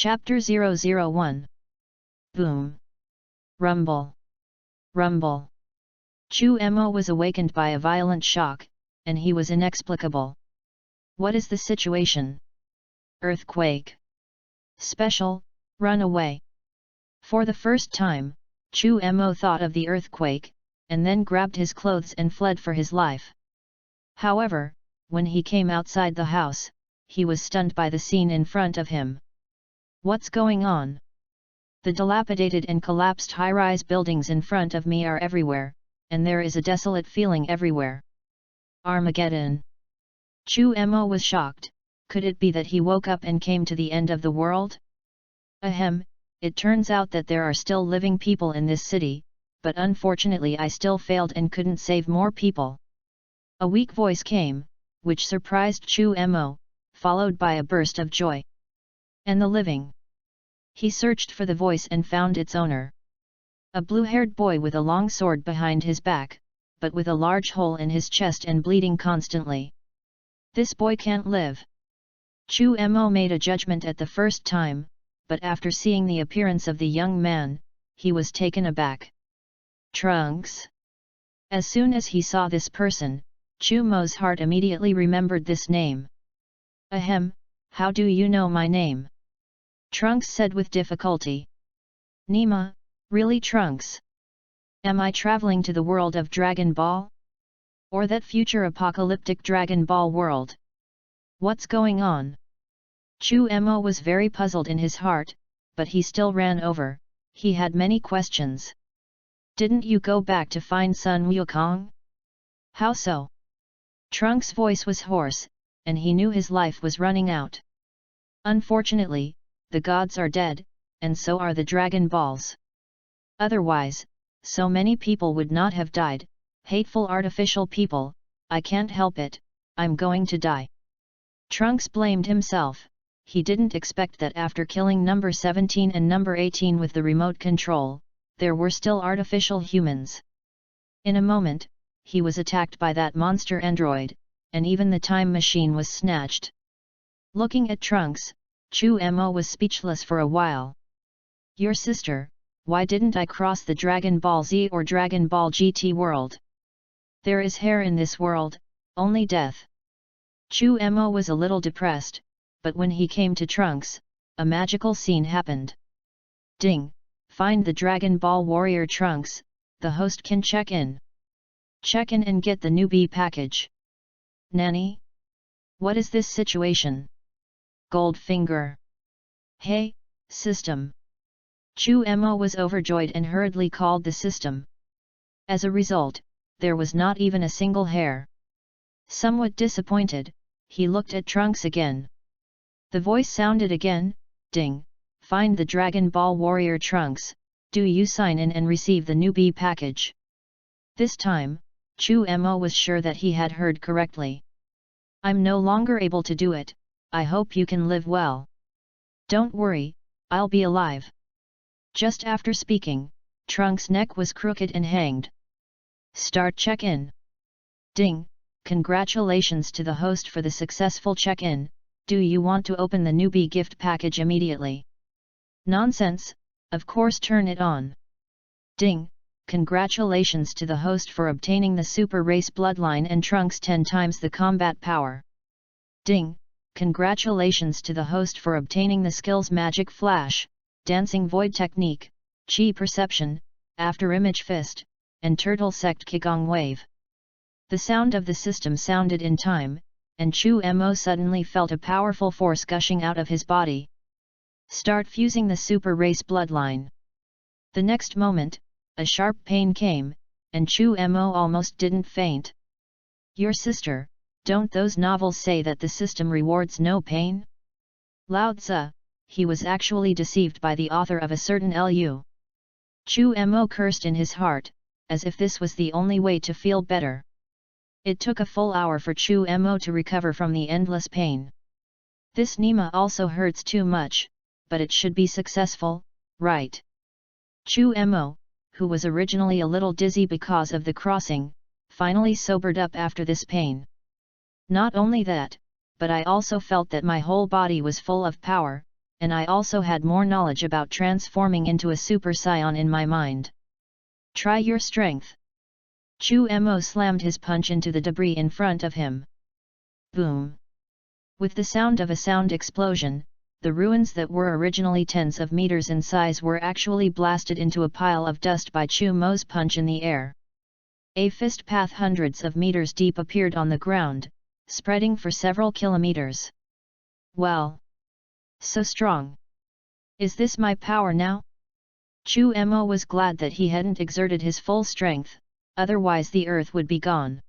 Chapter 001. Boom. Rumble. Rumble. Chu Mo was awakened by a violent shock, and he was inexplicable. What is the situation? Earthquake. Special, run away. For the first time, Chu Mo thought of the earthquake, and then grabbed his clothes and fled for his life. However, when he came outside the house, he was stunned by the scene in front of him. What's going on? The dilapidated and collapsed high-rise buildings in front of me are everywhere, and there is a desolate feeling everywhere. Armageddon. Chu Mo was shocked. Could it be that he woke up and came to the end of the world? Ahem, it turns out that there are still living people in this city, but unfortunately I still failed and couldn't save more people. A weak voice came, which surprised Chu Mo, followed by a burst of joy. And the living. He searched for the voice and found its owner. A blue-haired boy with a long sword behind his back, but with a large hole in his chest and bleeding constantly. This boy can't live. Chu Mo made a judgment at the first time, but after seeing the appearance of the young man, he was taken aback. Trunks. As soon as he saw this person, Chu Mo's heart immediately remembered this name. Ahem, how do you know my name? Trunks said with difficulty. Nima, really Trunks? Am I traveling to the world of Dragon Ball? Or that future apocalyptic Dragon Ball world? What's going on? Chu Mo was very puzzled in his heart, but he still ran over. He had many questions. Didn't you go back to find Sun Wukong? How so? Trunks' voice was hoarse, and he knew his life was running out. Unfortunately, the gods are dead, and so are the Dragon Balls. Otherwise, so many people would not have died. Hateful artificial people, I can't help it, I'm going to die. Trunks blamed himself. He didn't expect that after killing number 17 and number 18 with the remote control, there were still artificial humans. In a moment, he was attacked by that monster android, and even the time machine was snatched. Looking at Trunks, Chu Mo was speechless for a while. Your sister, why didn't I cross the Dragon Ball Z or Dragon Ball GT world? There is hair in this world, only death. Chu Mo was a little depressed, but when he came to Trunks, a magical scene happened. Ding! Find the Dragon Ball Warrior Trunks, the host can check in. Check in and get the newbie package. Nanny? What is this situation? Goldfinger. Hey, system. Chu Mo was overjoyed and hurriedly called the system. As a result, there was not even a single hair. Somewhat disappointed, he looked at Trunks again. The voice sounded again, Ding! Find the Dragon Ball Warrior Trunks, do you sign in and receive the newbie package? This time, Chu Mo was sure that he had heard correctly. I'm no longer able to do it, I hope you can live well. Don't worry, I'll be alive. Just after speaking, Trunks' neck was crooked and hanged. Start check-in. Ding! Congratulations to the host for the successful check-in, do you want to open the newbie gift package immediately? Nonsense, of course turn it on. Ding! Congratulations to the host for obtaining the super race bloodline and Trunks 10 times the combat power. Ding! Congratulations to the host for obtaining the skills Magic Flash, Dancing Void Technique, Chi Perception, After Image Fist, and Turtle Sect Qigong Wave. The sound of the system sounded in time, and Chu Mo suddenly felt a powerful force gushing out of his body. Start fusing the super race bloodline. The next moment, a sharp pain came, and Chu Mo almost didn't faint. Your sister, don't those novels say that the system rewards no pain? Lao Tzu, he was actually deceived by the author of a certain Lu. Chu Mo cursed in his heart, as if this was the only way to feel better. It took a full hour for Chu Mo to recover from the endless pain. This Nima also hurts too much, but it should be successful, right? Chu Mo, who was originally a little dizzy because of the crossing, finally sobered up after this pain. Not only that, but I also felt that my whole body was full of power, and I also had more knowledge about transforming into a super scion in my mind. Try your strength. Chu Mo slammed his punch into the debris in front of him. Boom! With the sound of a sound explosion, the ruins that were originally tens of meters in size were actually blasted into a pile of dust by Chu Mo's punch in the air. A fist path hundreds of meters deep appeared on the ground, spreading for several kilometers. Well, so strong. Is this my power now? Chu Mo was glad that he hadn't exerted his full strength, otherwise the earth would be gone.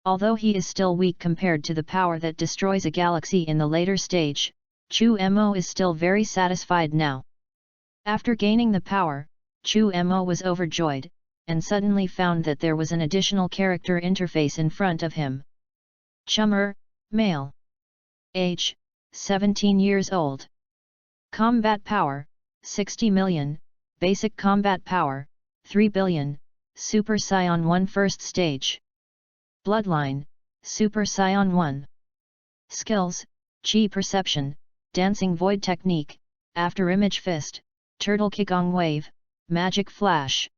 Although he is still weak compared to the power that destroys a galaxy in the later stage, Chu Mo is still very satisfied now. After gaining the power, Chu Mo was overjoyed, and suddenly found that there was an additional character interface in front of him. Chummer, male. Age, 17 years old. Combat power, 60 million, basic combat power, 3 billion, Super Scion 1 first stage. Bloodline, Super Scion 1. Skills, Chi Perception, Dancing Void Technique, After Image Fist, Turtle Kigong Wave, Magic Flash.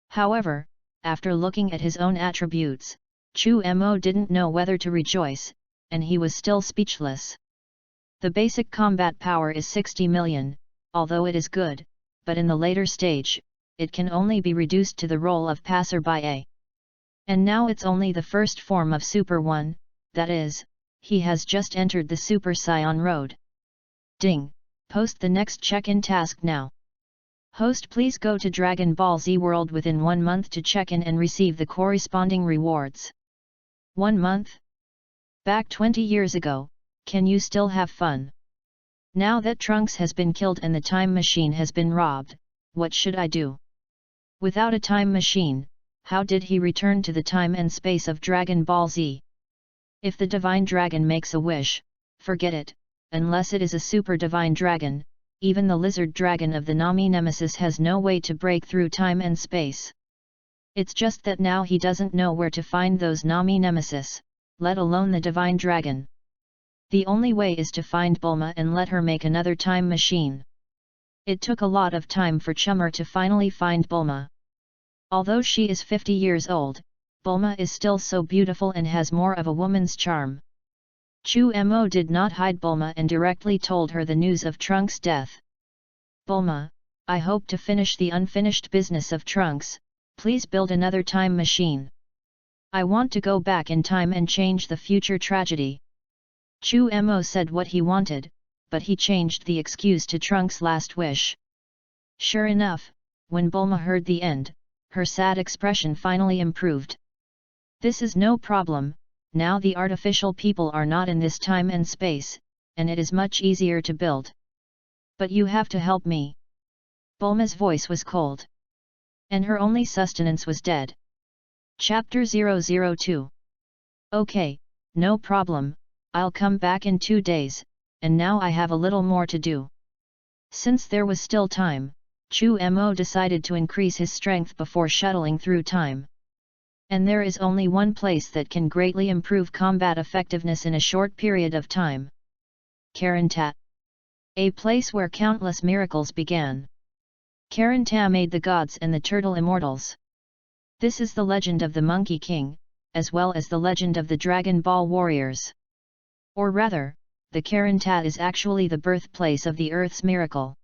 However, after looking at his own attributes, Chu Mo didn't know whether to rejoice, and he was still speechless. The basic combat power is 60 million, although it is good, but in the later stage, it can only be reduced to the role of passerby. And now it's only the first form of Super 1, that is, he has just entered the Super Scion road. Ding! Post the next check-in task now. Host, please go to Dragon Ball Z World within 1 month to check in and receive the corresponding rewards. 1 month? Back 20 years ago, can you still have fun? Now that Trunks has been killed and the time machine has been robbed, what should I do? Without a time machine, how did he return to the time and space of Dragon Ball Z? If the Divine Dragon makes a wish, forget it, unless it is a Super Divine Dragon, even the Lizard Dragon of the Nami Nemesis has no way to break through time and space. It's just that now he doesn't know where to find those Nami Nemesis, let alone the Divine Dragon. The only way is to find Bulma and let her make another time machine. It took a lot of time for Chummer to finally find Bulma. Although she is 50 years old, Bulma is still so beautiful and has more of a woman's charm. Chu Mo did not hide Bulma and directly told her the news of Trunks' death. Bulma, I hope to finish the unfinished business of Trunks, please build another time machine. I want to go back in time and change the future tragedy. Chu Mo said what he wanted, but he changed the excuse to Trunks' last wish. Sure enough, when Bulma heard the end, her sad expression finally improved. This is no problem, now the artificial people are not in this time and space, and it is much easier to build. But you have to help me. Bulma's voice was cold. And her only sustenance was dead. Chapter 002. Okay, no problem, I'll come back in 2 days, and now I have a little more to do. Since there was still time, Chu Mo decided to increase his strength before shuttling through time. And there is only one place that can greatly improve combat effectiveness in a short period of time. Karantat. A place where countless miracles began. Karanta made the gods and the turtle immortals. This is the legend of the Monkey King, as well as the legend of the Dragon Ball warriors. Or rather, the Karantat is actually the birthplace of the Earth's miracle.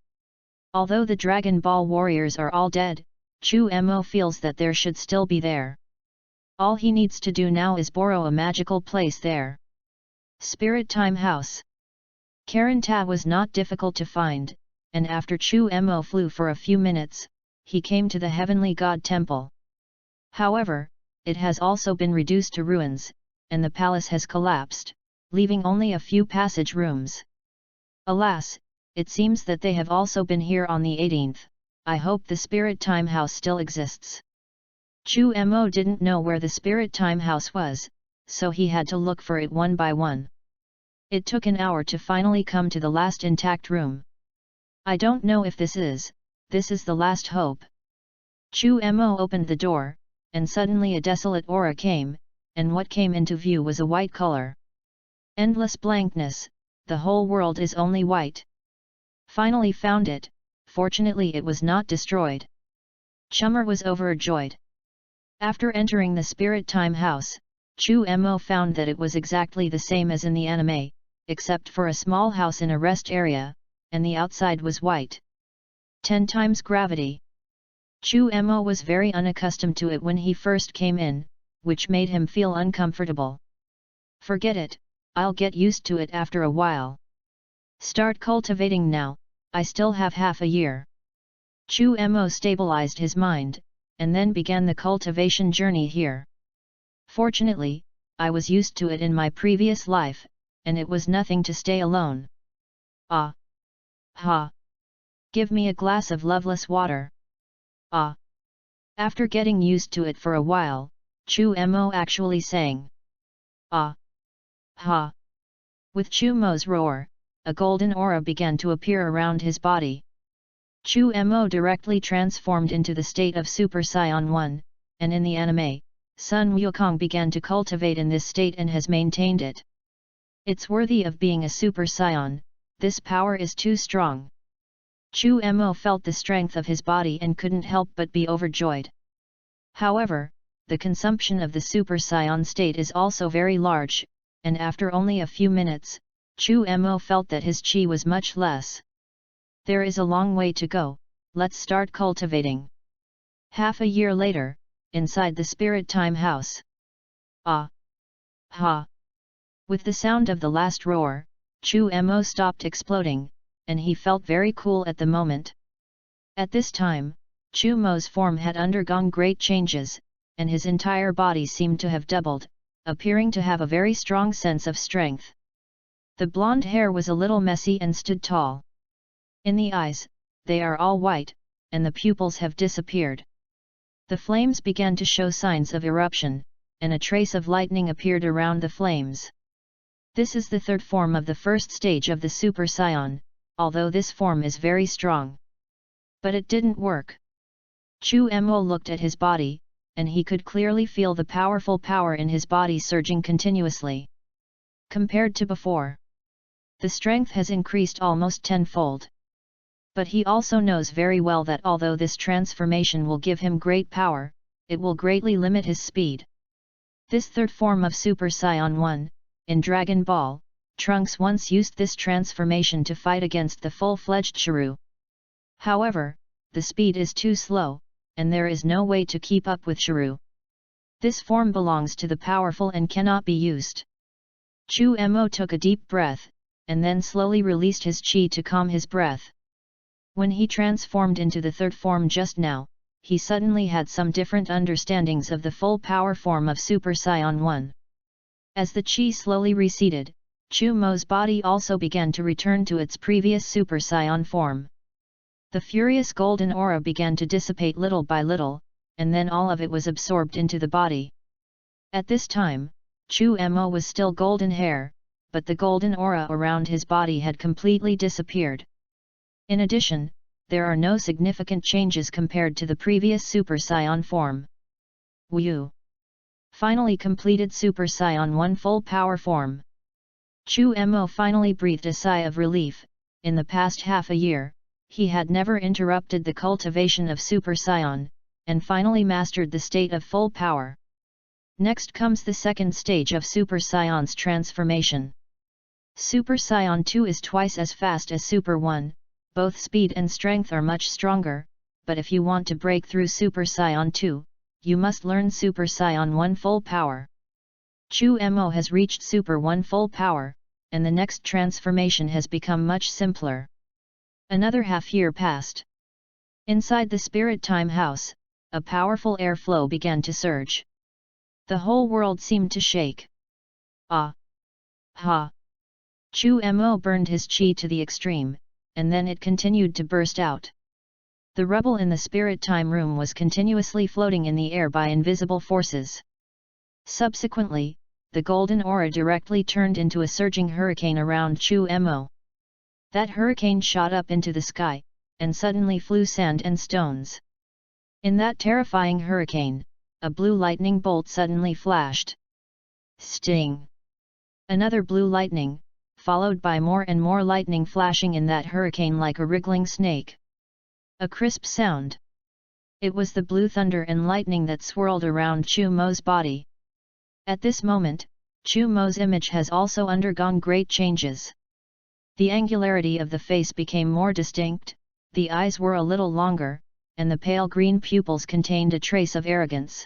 Although the Dragon Ball warriors are all dead, Chu Mo feels that there should still be there. All he needs to do now is borrow a magical place there. Spirit Time House. Karanta was not difficult to find, and after Chu Mo flew for a few minutes, he came to the Heavenly God Temple. However, it has also been reduced to ruins, and the palace has collapsed, leaving only a few passage rooms. Alas, it seems that they have also been here on the 18th, I hope the Spirit Time House still exists. Chu Mo didn't know where the Spirit Time House was, so he had to look for it one by one. It took an hour to finally come to the last intact room. I don't know if this is the last hope. Chu Mo opened the door, and suddenly a desolate aura came, and what came into view was a white color. Endless blankness, the whole world is only white. Finally found it, fortunately it was not destroyed. Chummer was overjoyed. After entering the spirit time house, Chu Mo found that it was exactly the same as in the anime, except for a small house in a rest area, and the outside was white. 10 times gravity. Chu Mo was very unaccustomed to it when he first came in, which made him feel uncomfortable. Forget it, I'll get used to it after a while. Start cultivating now, I still have half a year. Chu Mo stabilized his mind, and then began the cultivation journey here. Fortunately, I was used to it in my previous life, and it was nothing to stay alone. Ah! Ha! Give me a glass of loveless water. Ah! After getting used to it for a while, Chu Mo actually sang. Ah! Ha! With Chu Mo's roar, a golden aura began to appear around his body. Chu Mo directly transformed into the state of Super Saiyan 1, and in the anime, Sun Wukong began to cultivate in this state and has maintained it. It's worthy of being a Super Saiyan, this power is too strong. Chu Mo felt the strength of his body and couldn't help but be overjoyed. However, the consumption of the Super Saiyan state is also very large, and after only a few minutes, Chu Mo felt that his chi was much less. There is a long way to go, let's start cultivating. Half a year later, inside the spirit time house. Ah! Ha! With the sound of the last roar, Chu Mo stopped exploding, and he felt very cool at the moment. At this time, Chu Mo's form had undergone great changes, and his entire body seemed to have doubled, appearing to have a very strong sense of strength. The blonde hair was a little messy and stood tall. In the eyes, they are all white, and the pupils have disappeared. The flames began to show signs of eruption, and a trace of lightning appeared around the flames. This is the third form of the first stage of the Super Saiyan, although this form is very strong. But it didn't work. Chu Mo looked at his body, and he could clearly feel the powerful power in his body surging continuously. Compared to before, the strength has increased almost tenfold. But he also knows very well that although this transformation will give him great power, it will greatly limit his speed. This third form of Super Saiyan 1, in Dragon Ball, Trunks once used this transformation to fight against the full-fledged Shiryu. However, the speed is too slow, and there is no way to keep up with Shiryu. This form belongs to the powerful and cannot be used. Chu Mo took a deep breath, and then slowly released his chi to calm his breath. When he transformed into the third form just now, he suddenly had some different understandings of the full power form of Super Saiyan 1. As the chi slowly receded, Chu Mo's body also began to return to its previous Super Saiyan form. The furious golden aura began to dissipate little by little, and then all of it was absorbed into the body. At this time, Chu Mo was still golden hair, but the golden aura around his body had completely disappeared. In addition, there are no significant changes compared to the previous Super Saiyan form. Wu finally completed Super Saiyan 1 full power form. Chu Mo finally breathed a sigh of relief. In the past half a year, he had never interrupted the cultivation of Super Saiyan, and finally mastered the state of full power. Next comes the second stage of Super Saiyan's transformation. Super Saiyan 2 is twice as fast as Super 1. Both speed and strength are much stronger, but if you want to break through Super Saiyan 2, you must learn Super Saiyan 1 full power. Chu Mo has reached Super 1 full power, and the next transformation has become much simpler. Another half year passed. Inside the spirit time house, a powerful airflow began to surge. The whole world seemed to shake. Ah! Ha! Chu Mo burned his chi to the extreme, and then it continued to burst out. The rubble in the spirit time room was continuously floating in the air by invisible forces. Subsequently, the golden aura directly turned into a surging hurricane around Chu Mo. That hurricane shot up into the sky, and suddenly flew sand and stones. In that terrifying hurricane, a blue lightning bolt suddenly flashed. Sting! Another blue lightning, followed by more and more lightning flashing in that hurricane like a wriggling snake. A crisp sound. It was the blue thunder and lightning that swirled around Chu Mo's body. At this moment, Chu Mo's image has also undergone great changes. The angularity of the face became more distinct, the eyes were a little longer, and the pale green pupils contained a trace of arrogance.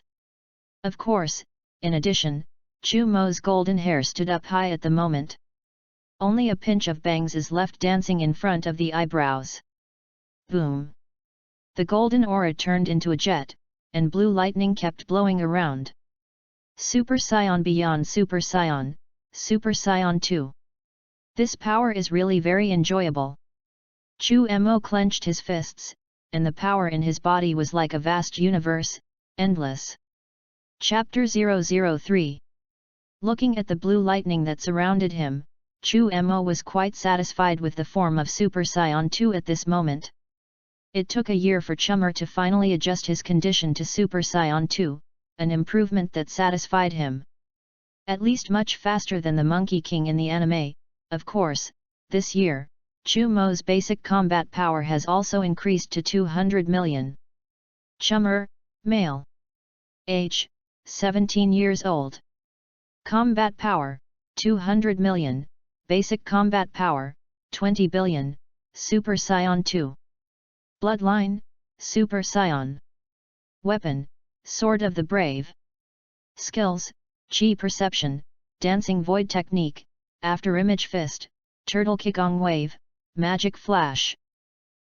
Of course, in addition, Chu Mo's golden hair stood up high at the moment. Only a pinch of bangs is left dancing in front of the eyebrows. Boom! The golden aura turned into a jet, and blue lightning kept blowing around. Super Saiyan beyond Super Saiyan, Super Saiyan 2. This power is really very enjoyable. Chu Mo clenched his fists, and the power in his body was like a vast universe, endless. Chapter 003. Looking at the blue lightning that surrounded him, Chu Mo was quite satisfied with the form of Super Saiyan 2 at this moment. It took a year for Chummer to finally adjust his condition to Super Saiyan 2, an improvement that satisfied him. At least much faster than the Monkey King in the anime. Of course, this year, Chu Mo's basic combat power has also increased to 200 million. Chummer, male. Age, 17 years old. Combat power, 200 million, basic combat power, 20 billion, Super Saiyan 2. Bloodline, Super Saiyan. Weapon, Sword of the Brave. Skills, Chi Perception, Dancing Void Technique, After Image Fist, Turtle Kigong Wave, Magic Flash.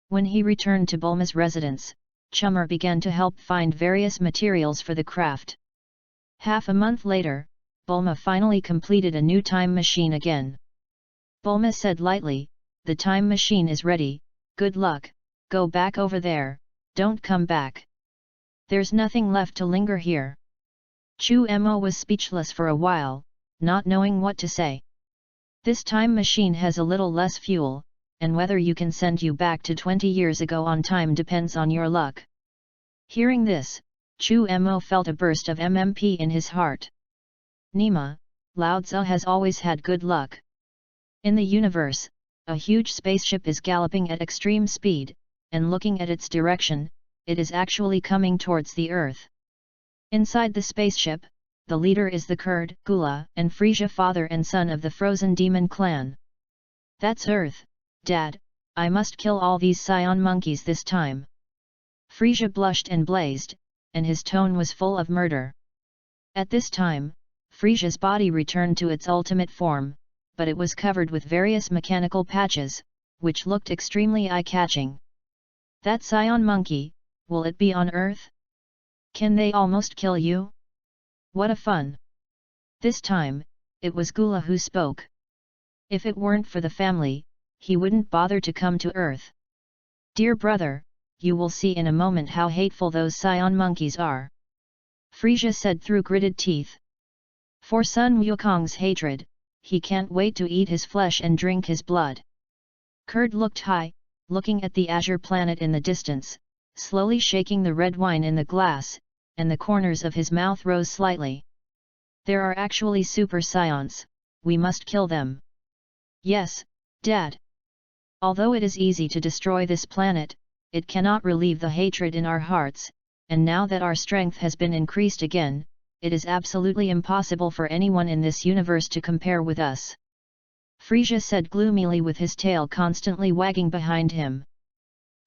When he returned to Bulma's residence, Chummer began to help find various materials for the craft. Half a month later, Bulma finally completed a new time machine again. Bulma said lightly, "The time machine is ready, good luck, go back over there, don't come back. There's nothing left to linger here." Chu Mo was speechless for a while, not knowing what to say. This time machine has a little less fuel, and whether you can send you back to 20 years ago on time depends on your luck. Hearing this, Chu Mo felt a burst of MMP in his heart. Nima, Lao Tzu has always had good luck. In the universe, a huge spaceship is galloping at extreme speed, and looking at its direction, it is actually coming towards the Earth. Inside the spaceship, the leader is the Kurd, Gula, and Frisia, father and son of the Frozen Demon clan. "That's Earth, Dad, I must kill all these Saiyan monkeys this time." Frisia blushed and blazed, and his tone was full of murder. At this time, Frisia's body returned to its ultimate form, but it was covered with various mechanical patches, which looked extremely eye-catching. "That Saiyan monkey, will it be on Earth? Can they almost kill you? What a fun!" This time, it was Gula who spoke. "If it weren't for the family, he wouldn't bother to come to Earth. Dear brother, you will see in a moment how hateful those Saiyan monkeys are," Frisia said through gritted teeth. For Sun Wukong's hatred, he can't wait to eat his flesh and drink his blood. Kurd looked high, looking at the azure planet in the distance, slowly shaking the red wine in the glass, and the corners of his mouth rose slightly. "There are actually Super Saiyans, we must kill them." "Yes, Dad. Although it is easy to destroy this planet, it cannot relieve the hatred in our hearts, and now that our strength has been increased again, it is absolutely impossible for anyone in this universe to compare with us," Frisia said gloomily with his tail constantly wagging behind him.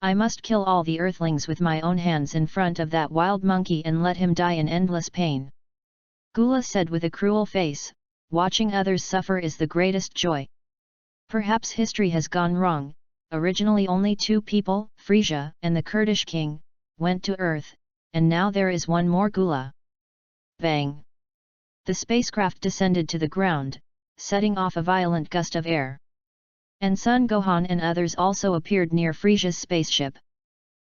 "I must kill all the Earthlings with my own hands in front of that wild monkey and let him die in endless pain," Gula said with a cruel face. "Watching others suffer is the greatest joy. Perhaps history has gone wrong. Originally only 2 people, Frisia and the Kurdish king, went to Earth, and now there is one more Gula." Bang! The spacecraft descended to the ground, setting off a violent gust of air. And Sun Gohan and others also appeared near Frisia's spaceship.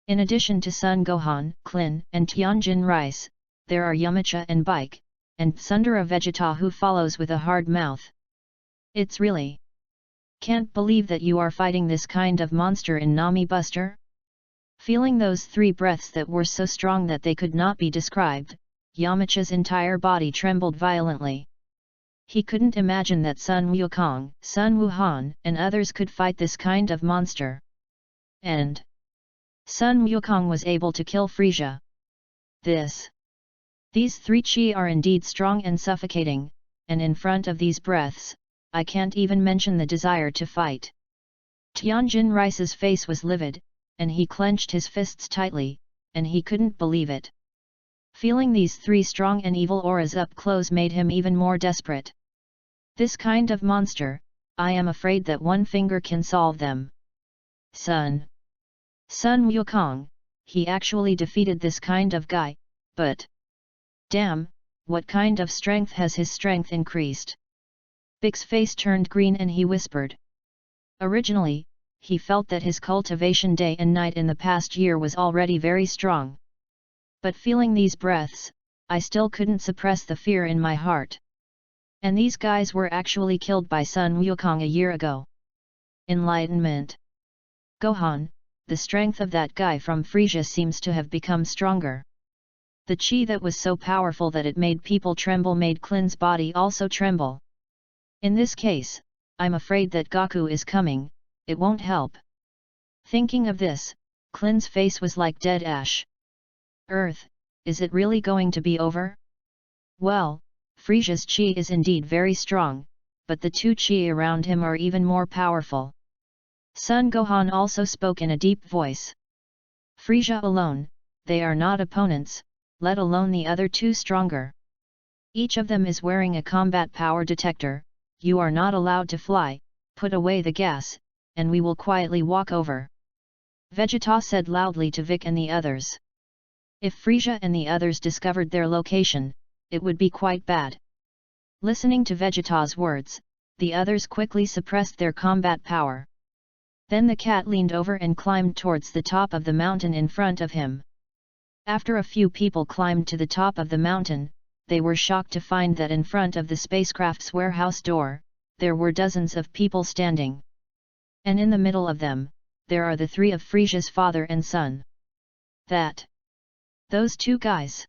In addition to Sun Gohan, Klin, and Tianjin Rice, there are Yamcha and Bike, and Sundara Vegeta who follows with a hard mouth. "It's really... can't believe that you are fighting this kind of monster in Nami Buster?" Feeling those 3 breaths that were so strong that they could not be described, Yamcha's entire body trembled violently. He couldn't imagine that Sun Wukong, Sun Wuhan, and others could fight this kind of monster. And Sun Wukong was able to kill Frisia. These three chi are indeed strong and suffocating, and in front of these breaths, I can't even mention the desire to fight. Tianjin Rice's face was livid, and he clenched his fists tightly, and he couldn't believe it. Feeling these three strong and evil auras up close made him even more desperate. This kind of monster, I am afraid that one finger can solve them. Sun Wukong, he actually defeated this kind of guy, but damn, what kind of strength has his strength increased? Bix's face turned green and he whispered. Originally, he felt that his cultivation day and night in the past year was already very strong. But feeling these breaths, I still couldn't suppress the fear in my heart. And these guys were actually killed by Sun Wukong a year ago. Enlightenment. Gohan, the strength of that guy from Frisia seems to have become stronger. The chi that was so powerful that it made people tremble made Klin's body also tremble. In this case, I'm afraid that Goku is coming, it won't help. Thinking of this, Klin's face was like dead ash. Earth, is it really going to be over? Well, Frisia's chi is indeed very strong, but the two chi around him are even more powerful. Son Gohan also spoke in a deep voice. Frisia alone, they are not opponents, let alone the other two stronger. Each of them is wearing a combat power detector, you are not allowed to fly, put away the gas, and we will quietly walk over. Vegeta said loudly to Vic and the others. If Frisia and the others discovered their location, it would be quite bad. Listening to Vegeta's words, the others quickly suppressed their combat power. Then the cat leaned over and climbed towards the top of the mountain in front of him. After a few people climbed to the top of the mountain, they were shocked to find that in front of the spacecraft's warehouse door, there were dozens of people standing. And in the middle of them, there are the three of Frisia's father and son. Those two guys.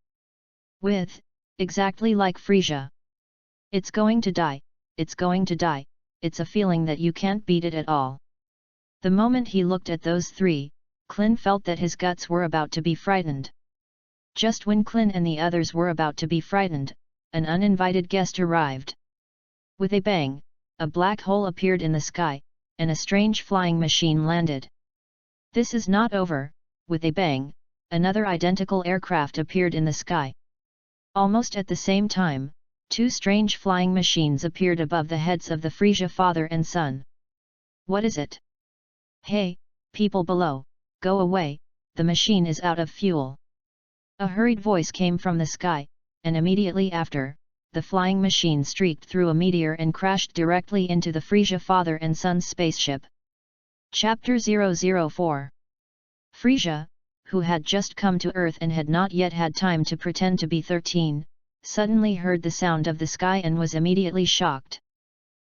Exactly like Frisia. It's going to die, it's going to die, it's a feeling that you can't beat it at all. The moment he looked at those three, Klin felt that his guts were about to be frightened. Just when Klin and the others were about to be frightened, an uninvited guest arrived. With a bang, a black hole appeared in the sky, and a strange flying machine landed. This is not over. With a bang, another identical aircraft appeared in the sky. Almost at the same time, two strange flying machines appeared above the heads of the Frisia father and son. What is it? Hey, people below, go away, the machine is out of fuel. A hurried voice came from the sky, and immediately after, the flying machine streaked through a meteor and crashed directly into the Frisia father and son's spaceship. Chapter 004. Frisia, who had just come to Earth and had not yet had time to pretend to be 13, suddenly heard the sound of the sky and was immediately shocked.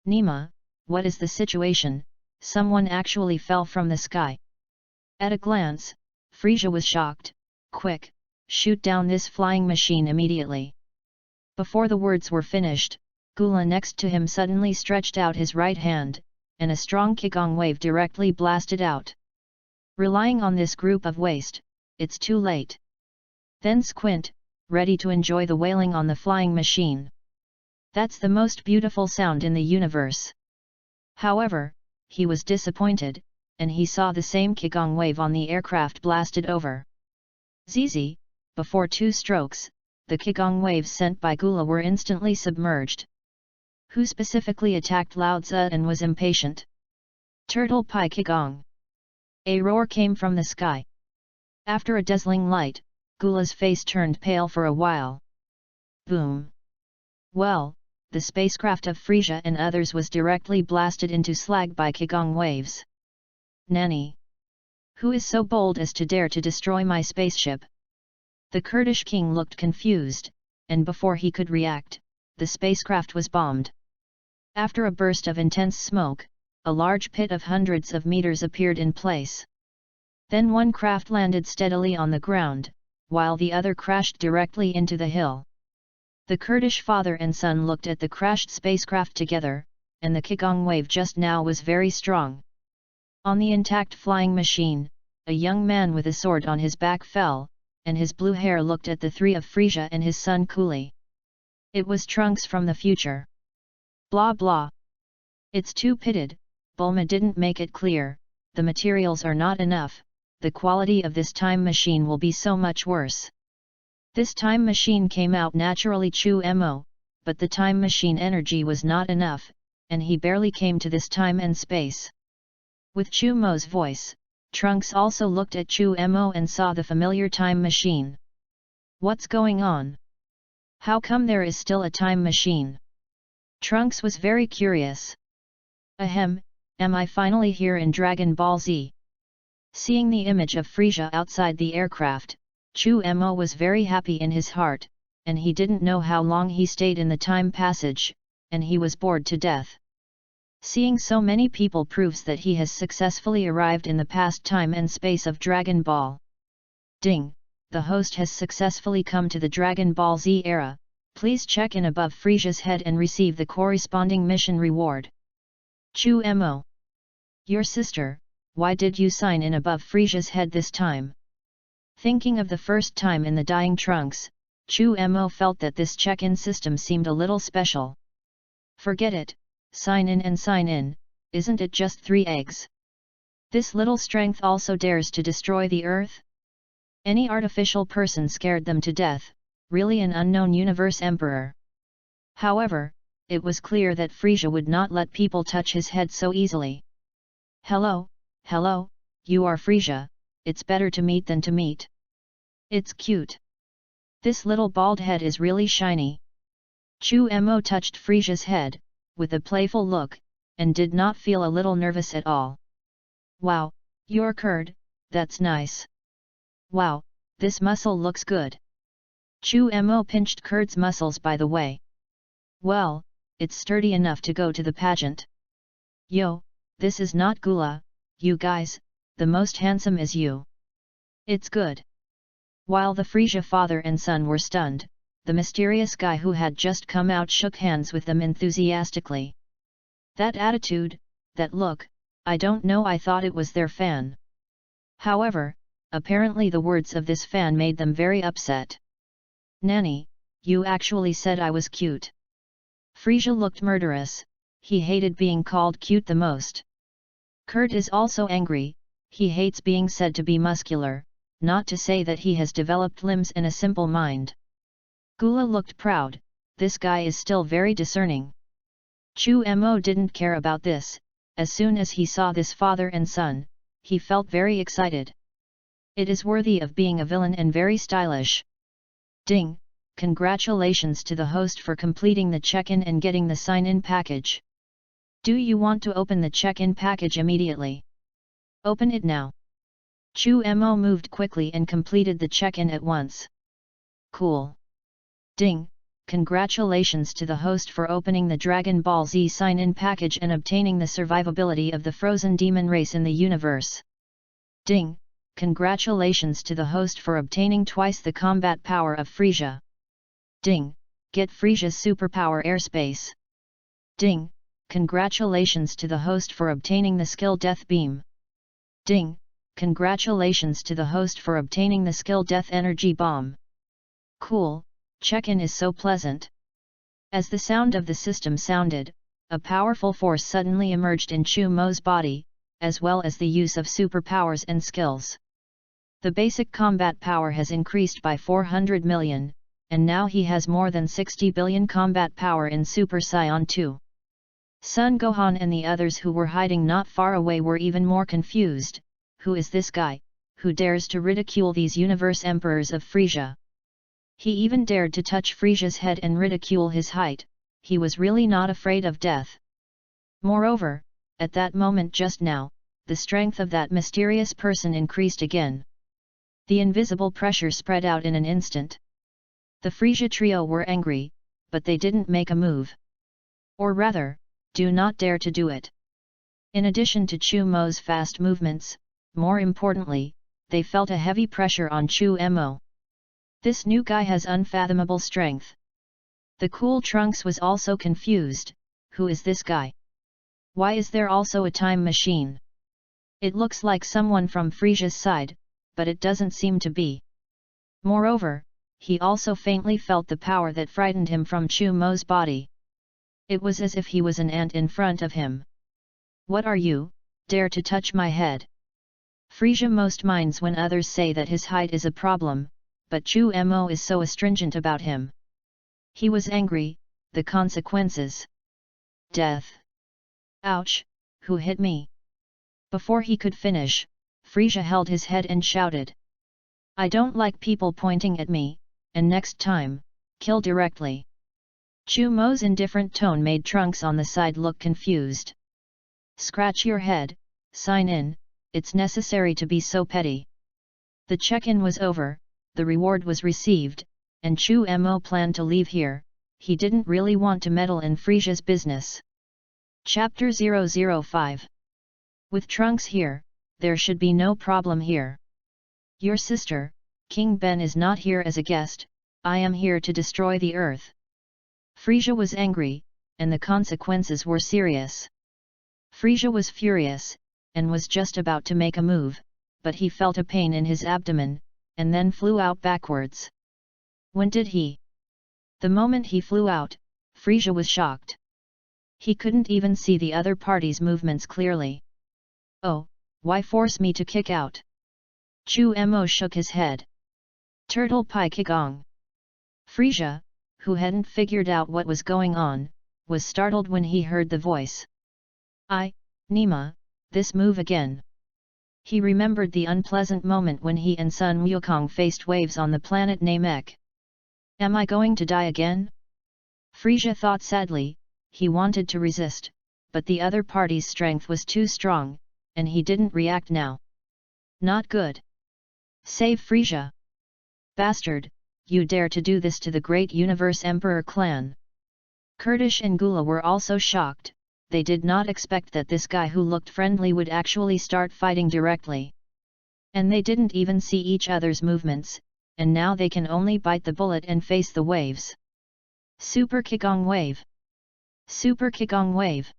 Nima, what is the situation? Someone actually fell from the sky. At a glance, Frisia was shocked. Quick, shoot down this flying machine immediately. Before the words were finished, Gula next to him suddenly stretched out his right hand, and a strong Qigong wave directly blasted out. Relying on this group of waste, it's too late. Then Squint, ready to enjoy the wailing on the flying machine. That's the most beautiful sound in the universe. However, he was disappointed, and he saw the same Qigong wave on the aircraft blasted over. Zizi, before 2 strokes, the Qigong waves sent by Gula were instantly submerged. Who specifically attacked Lao Tzu and was impatient? Turtle Pi Qigong. A roar came from the sky. After a dazzling light, Gula's face turned pale for a while. Boom! Well, the spacecraft of Frisia and others was directly blasted into slag by Qigong waves. Nanny! Who is so bold as to dare to destroy my spaceship? The Kurdish king looked confused, and before he could react, the spacecraft was bombed. After a burst of intense smoke, a large pit of hundreds of meters appeared in place. Then one craft landed steadily on the ground, while the other crashed directly into the hill. The Kurdish father and son looked at the crashed spacecraft together, and the Qigong wave just now was very strong. On the intact flying machine, a young man with a sword on his back fell, and his blue hair looked at the three of Frisia and his son coolly. It was Trunks from the future. Blah blah. It's too pitted, Bulma didn't make it clear, the materials are not enough, the quality of this time machine will be so much worse. This time machine came out naturally Chu Mo, but the time machine energy was not enough, and he barely came to this time and space. With Chu Mo's voice, Trunks also looked at Chu Mo and saw the familiar time machine. What's going on? How come there is still a time machine? Trunks was very curious. Ahem, am I finally here in Dragon Ball Z? Seeing the image of Frisia outside the aircraft, Chu Mo was very happy in his heart, and he didn't know how long he stayed in the time passage, and he was bored to death. Seeing so many people proves that he has successfully arrived in the past time and space of Dragon Ball. Ding! The host has successfully come to the Dragon Ball Z era, please check in above Frisia's head and receive the corresponding mission reward. Chu Mo. Your sister, why did you sign in above Frisia's head this time? Thinking of the first time in the dying Trunks, Chu Mo felt that this check-in system seemed a little special. Forget it. Sign in and sign in, isn't it just 3 eggs? This little strength also dares to destroy the earth? Any artificial person scared them to death, really an unknown universe emperor. However, it was clear that Frisia would not let people touch his head so easily. Hello, you are Frisia, it's better to meet than to meet. It's cute. This little bald head is really shiny. Chu Mo touched Frisia's head, with a playful look, and did not feel a little nervous at all. Wow, you're Kurd, that's nice. Wow, this muscle looks good. Chu Mo pinched Kurd's muscles by the way. Well, it's sturdy enough to go to the pageant. Yo, this is not Gula, you guys, the most handsome is you. It's good. While the Frisia father and son were stunned, the mysterious guy who had just come out shook hands with them enthusiastically. That attitude, that look, I don't know, I thought it was their fan. However, apparently the words of this fan made them very upset. Nanny, you actually said I was cute. Frisia looked murderous, he hated being called cute the most. Kurt is also angry, he hates being said to be muscular, not to say that he has developed limbs and a simple mind. Gula looked proud, this guy is still very discerning. Chu Mo didn't care about this, as soon as he saw this father and son, he felt very excited. It is worthy of being a villain and very stylish. Ding! Congratulations to the host for completing the check-in and getting the sign-in package. Do you want to open the check-in package immediately? Open it now. Chu Mo moved quickly and completed the check-in at once. Cool. Ding! Congratulations to the host for opening the Dragon Ball Z sign-in package and obtaining the survivability of the frozen demon race in the universe. Ding! Congratulations to the host for obtaining twice the combat power of Frisia. Ding! Get Frisia's superpower airspace. Ding! Congratulations to the host for obtaining the skill Death Beam. Ding! Congratulations to the host for obtaining the skill Death Energy Bomb. Cool, check-in is so pleasant. As the sound of the system sounded, a powerful force suddenly emerged in Chu Mo's body, as well as the use of superpowers and skills. The basic combat power has increased by 400 million, and now he has more than 60 billion combat power in Super Saiyan 2. Son Gohan and the others who were hiding not far away were even more confused. Who is this guy, who dares to ridicule these universe emperors of Frisia? He even dared to touch Frisia's head and ridicule his height, he was really not afraid of death. Moreover, at that moment just now, the strength of that mysterious person increased again. The invisible pressure spread out in an instant. The Frisia trio were angry, but they didn't make a move. Or rather, do not dare to do it. In addition to Chu Mo's fast movements, more importantly, they felt a heavy pressure on Chu Mo. This new guy has unfathomable strength. The cool Trunks was also confused. Who is this guy? Why is there also a time machine? It looks like someone from Frisia's side, but it doesn't seem to be. Moreover, he also faintly felt the power that frightened him from Chu Mo's body. It was as if he was an ant in front of him. What are you, dare to touch my head? Frisia most minds when others say that his height is a problem, but Chu Mo is so astringent about him. He was angry, the consequences. Death. Ouch, who hit me? Before he could finish, Frisia held his head and shouted. I don't like people pointing at me, and next time, kill directly. Chu Mo's indifferent tone made Trunks on the side look confused. Scratch your head, sign in, it's necessary to be so petty. The check-in was over, the reward was received, and Chu Mo planned to leave here. He didn't really want to meddle in Frisia's business. Chapter 005. With Trunks here, there should be no problem here. Your sister, King Ben, is not here as a guest. I am here to destroy the earth. Frisia was angry, and the consequences were serious. Frisia was furious, and was just about to make a move, but he felt a pain in his abdomen, and then flew out backwards. When did he? The moment he flew out, Frisia was shocked. He couldn't even see the other party's movements clearly. Oh, why force me to kick out? Chu Mo shook his head. Turtle Pai Kigong. Frisia, who hadn't figured out what was going on, was startled when he heard the voice. Nima, this move again. He remembered the unpleasant moment when he and Sun Wukong faced waves on the planet Namek. Am I going to die again? Frisia thought sadly. He wanted to resist, but the other party's strength was too strong, and he didn't react now. Not good. Save Frisia. Bastard, you dare to do this to the great Universe Emperor clan. Kurdish and Gula were also shocked. They did not expect that this guy who looked friendly would actually start fighting directly. And they didn't even see each other's movements, and now they can only bite the bullet and face the waves. Super Kigong Wave. Super Kigong Wave.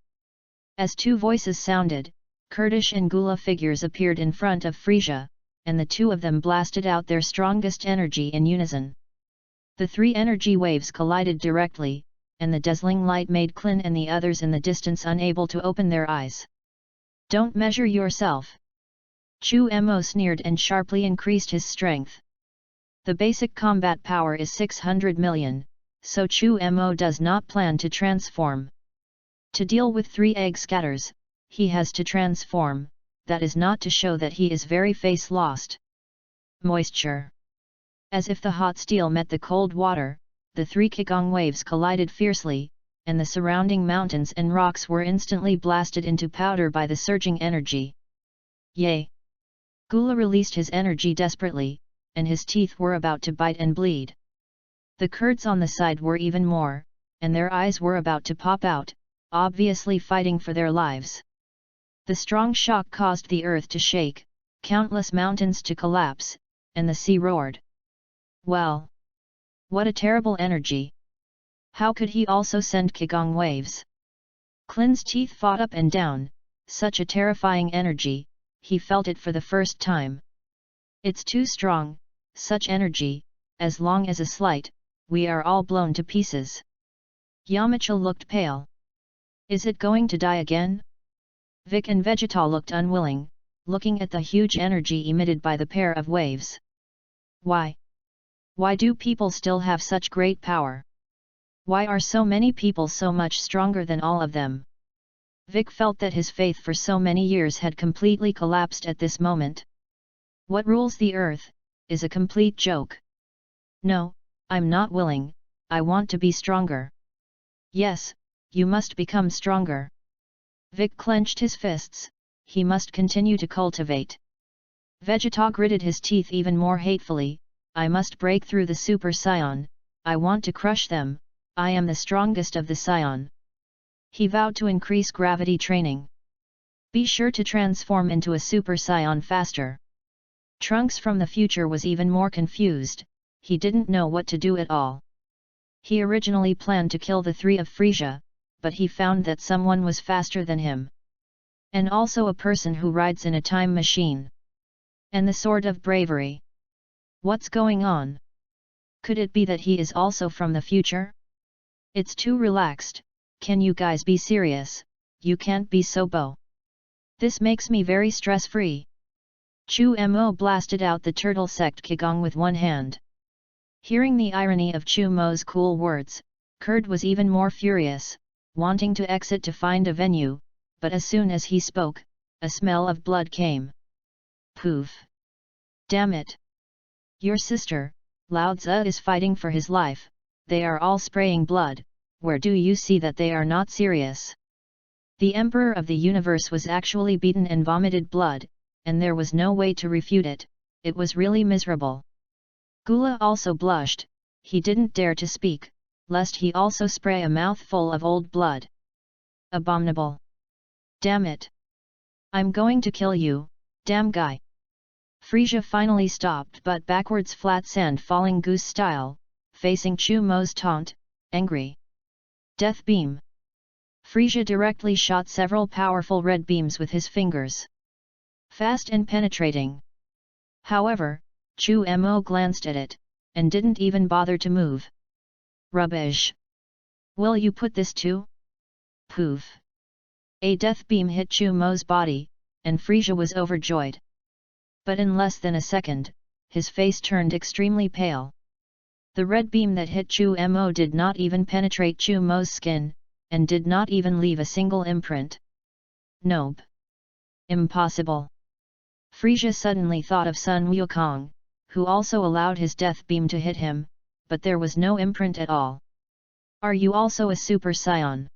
As two voices sounded, Kurdish and Gula figures appeared in front of Frisia, and the two of them blasted out their strongest energy in unison. The three energy waves collided directly, and the dazzling light made Klin and the others in the distance unable to open their eyes. Don't measure yourself. Chu Mo sneered and sharply increased his strength. The basic combat power is 600 million, so Chu Mo does not plan to transform. To deal with 3 egg scatters, he has to transform. That is not to show that he is very face lost. Moisture. As if the hot steel met the cold water, the 3 Kigong waves collided fiercely, and the surrounding mountains and rocks were instantly blasted into powder by the surging energy. Yay! Gula released his energy desperately, and his teeth were about to bite and bleed. The Kurds on the side were even more, and their eyes were about to pop out, obviously fighting for their lives. The strong shock caused the earth to shake, countless mountains to collapse, and the sea roared. Well! What a terrible energy! How could he also send Kigong waves? Klin's teeth fought up and down, such a terrifying energy, he felt it for the first time. It's too strong, such energy, as long as a slight, we are all blown to pieces. Yamcha looked pale. Is it going to die again? Vic and Vegeta looked unwilling, looking at the huge energy emitted by the pair of waves. Why? Why do people still have such great power? Why are so many people so much stronger than all of them? Vic felt that his faith for so many years had completely collapsed at this moment. What rules the earth, is a complete joke. No, I'm not willing, I want to be stronger. Yes, you must become stronger. Vic clenched his fists, he must continue to cultivate. Vegeta gritted his teeth even more hatefully, I must break through the Super Saiyan, I want to crush them, I am the strongest of the Saiyan. He vowed to increase gravity training. Be sure to transform into a Super Saiyan faster. Trunks from the future was even more confused, he didn't know what to do at all. He originally planned to kill the three of Frisia, but he found that someone was faster than him. And also a person who rides in a time machine. And the sword of bravery. What's going on? Could it be that he is also from the future? It's too relaxed, can you guys be serious? You can't be so bo. This makes me very stress-free. Chu Mo blasted out the turtle sect Qigong with one hand. Hearing the irony of Chu Mo's cool words, Kurd was even more furious, wanting to exit to find a venue, but as soon as he spoke, a smell of blood came. Poof! Damn it! Your sister, Lao Tzu, is fighting for his life, they are all spraying blood, where do you see that they are not serious? The Emperor of the Universe was actually beaten and vomited blood, and there was no way to refute it, it was really miserable. Gula also blushed, he didn't dare to speak, lest he also spray a mouthful of old blood. Abominable! Damn it! I'm going to kill you, damn guy! Frisia finally stopped but backwards flat sand falling goose style, facing Chu Mo's taunt, angry. Death beam! Frisia directly shot several powerful red beams with his fingers. Fast and penetrating. However, Chu Mo glanced at it, and didn't even bother to move. Rubbish! Will you put this too? Poof! A death beam hit Chu Mo's body, and Frisia was overjoyed. But in less than a second, his face turned extremely pale. The red beam that hit Chu Mo did not even penetrate Chu Mo's skin, and did not even leave a single imprint. Nope! Impossible! Frisia suddenly thought of Sun Wukong, who also allowed his death beam to hit him, but there was no imprint at all. Are you also a Super Saiyan?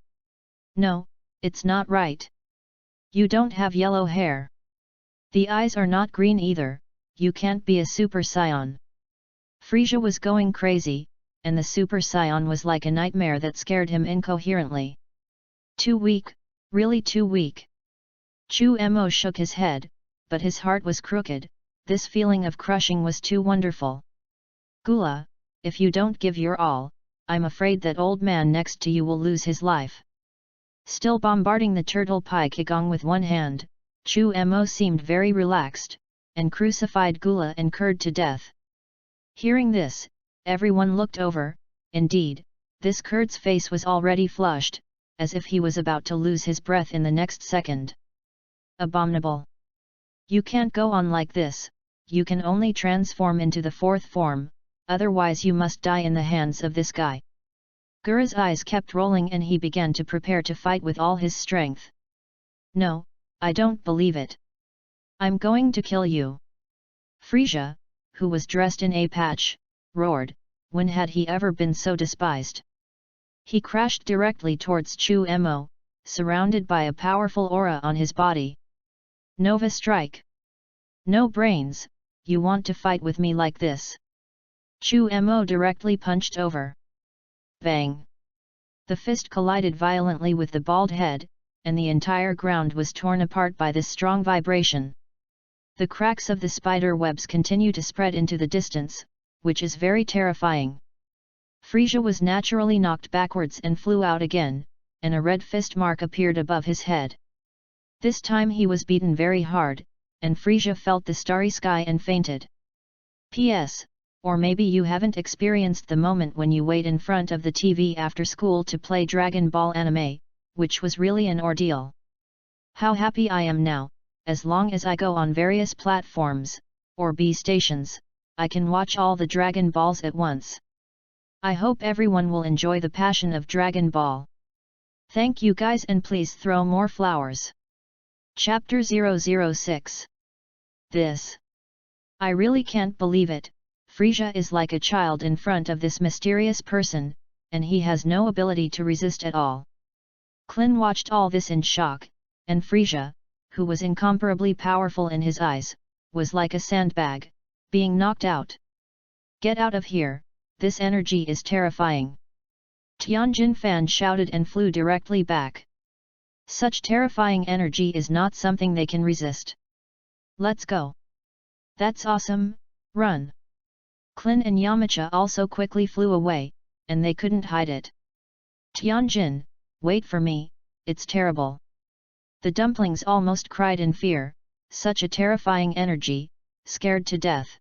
No, it's not right. You don't have yellow hair. The eyes are not green either, you can't be a Super Saiyan. Frisia was going crazy, and the Super Saiyan was like a nightmare that scared him incoherently. Too weak, really too weak. Chu Mo shook his head, but his heart was crooked, this feeling of crushing was too wonderful. Gula, if you don't give your all, I'm afraid that old man next to you will lose his life. Still bombarding the turtle pie Qigong with one hand, Chu Mo seemed very relaxed, and crucified Gula and Kurd to death. Hearing this, everyone looked over, indeed, this Kurd's face was already flushed, as if he was about to lose his breath in the next second. Abominable! You can't go on like this, you can only transform into the fourth form, otherwise you must die in the hands of this guy. Gura's eyes kept rolling and he began to prepare to fight with all his strength. No, I don't believe it. I'm going to kill you. Frisia, who was dressed in a patch, roared, when had he ever been so despised? He crashed directly towards Chu Mo, surrounded by a powerful aura on his body. Nova Strike! No brains, you want to fight with me like this? Chu Mo directly punched over. Bang! The fist collided violently with the bald head, and the entire ground was torn apart by this strong vibration. The cracks of the spider webs continue to spread into the distance, which is very terrifying. Frisia was naturally knocked backwards and flew out again, and a red fist mark appeared above his head. This time he was beaten very hard, and Frisia felt the starry sky and fainted. P.S. Or maybe you haven't experienced the moment when you wait in front of the TV after school to play Dragon Ball anime, which was really an ordeal. How happy I am now, as long as I go on various platforms, or B stations, I can watch all the Dragon Balls at once. I hope everyone will enjoy the passion of Dragon Ball. Thank you guys and please throw more flowers. Chapter 006. This. I really can't believe it, Frisia is like a child in front of this mysterious person, and he has no ability to resist at all. Klin watched all this in shock, and Frisia, who was incomparably powerful in his eyes, was like a sandbag, being knocked out. Get out of here, this energy is terrifying. Tianjin Fan shouted and flew directly back. Such terrifying energy is not something they can resist. Let's go. That's awesome, run. Klin and Yamcha also quickly flew away, and they couldn't hide it. Tianjin, wait for me, it's terrible. The dumplings almost cried in fear, such a terrifying energy, scared to death.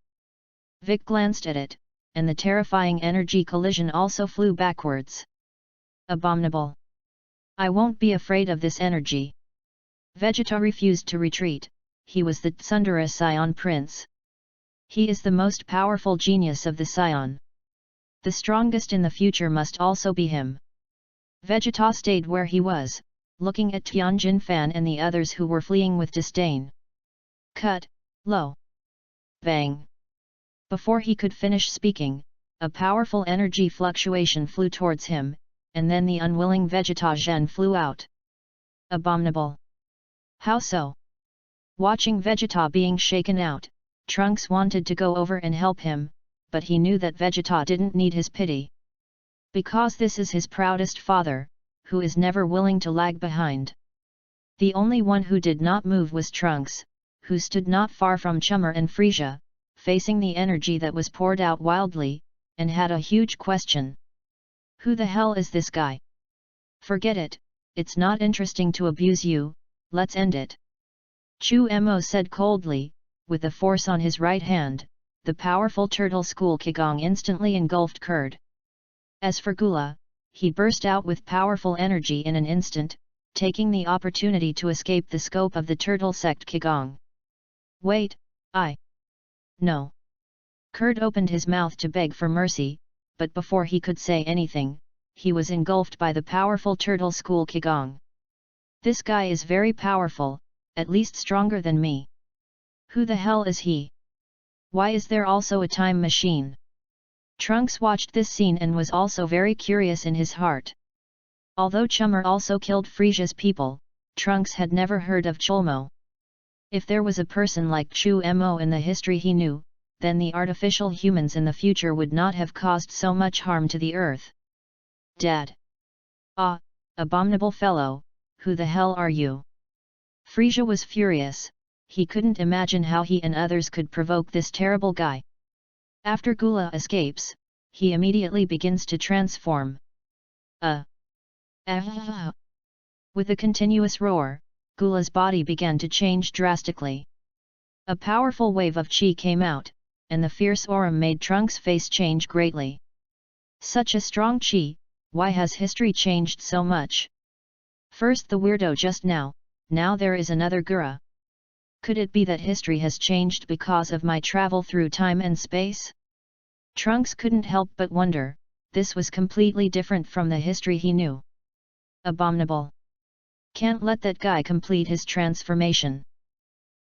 Vic glanced at it, and the terrifying energy collision also flew backwards. Abominable. I won't be afraid of this energy. Vegeta refused to retreat. He was the Tsundere Scion Prince. He is the most powerful genius of the Scion. The strongest in the future must also be him. Vegeta stayed where he was, looking at Tianjin Fan and the others who were fleeing with disdain. Cut, low. Bang. Before he could finish speaking, a powerful energy fluctuation flew towards him, and then the unwilling Vegeta Zhen flew out. Abominable. How so? Watching Vegeta being shaken out, Trunks wanted to go over and help him, but he knew that Vegeta didn't need his pity. Because this is his proudest father, who is never willing to lag behind. The only one who did not move was Trunks, who stood not far from Chummer and Frieza, facing the energy that was poured out wildly, and had a huge question. Who the hell is this guy? Forget it, it's not interesting to abuse you, let's end it. Chu Mo said coldly, with the force on his right hand, the powerful turtle school Qigong instantly engulfed Kurd. As for Gula, he burst out with powerful energy in an instant, taking the opportunity to escape the scope of the turtle sect Qigong. Wait, No. Kurd opened his mouth to beg for mercy, but before he could say anything, he was engulfed by the powerful turtle school Qigong. This guy is very powerful, at least stronger than me. Who the hell is he? Why is there also a time machine? Trunks watched this scene and was also very curious in his heart. Although Chummer also killed Frieza's people, Trunks had never heard of Cholmo. If there was a person like Chu Mo in the history he knew, then the artificial humans in the future would not have caused so much harm to the earth. Dad! Ah, abominable fellow, who the hell are you? Frieza was furious, he couldn't imagine how he and others could provoke this terrible guy. After Gula escapes, he immediately begins to transform. With a continuous roar, Gula's body began to change drastically. A powerful wave of chi came out, and the fierce aura made Trunks' face change greatly. Such a strong chi, why has history changed so much? First the weirdo just now there is another Gura. Could it be that history has changed because of my travel through time and space? Trunks couldn't help but wonder, this was completely different from the history he knew. Abominable. Can't let that guy complete his transformation.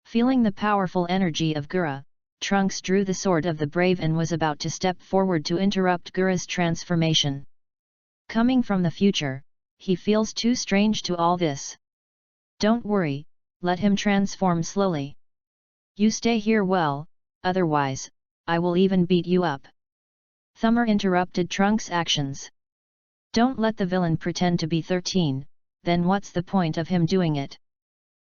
Feeling the powerful energy of Gura, Trunks drew the sword of the brave and was about to step forward to interrupt Gura's transformation. Coming from the future, he feels too strange to all this. Don't worry, let him transform slowly. You stay here well, otherwise, I will even beat you up. Thumper interrupted Trunks' actions. Don't let the villain pretend to be 13, then what's the point of him doing it?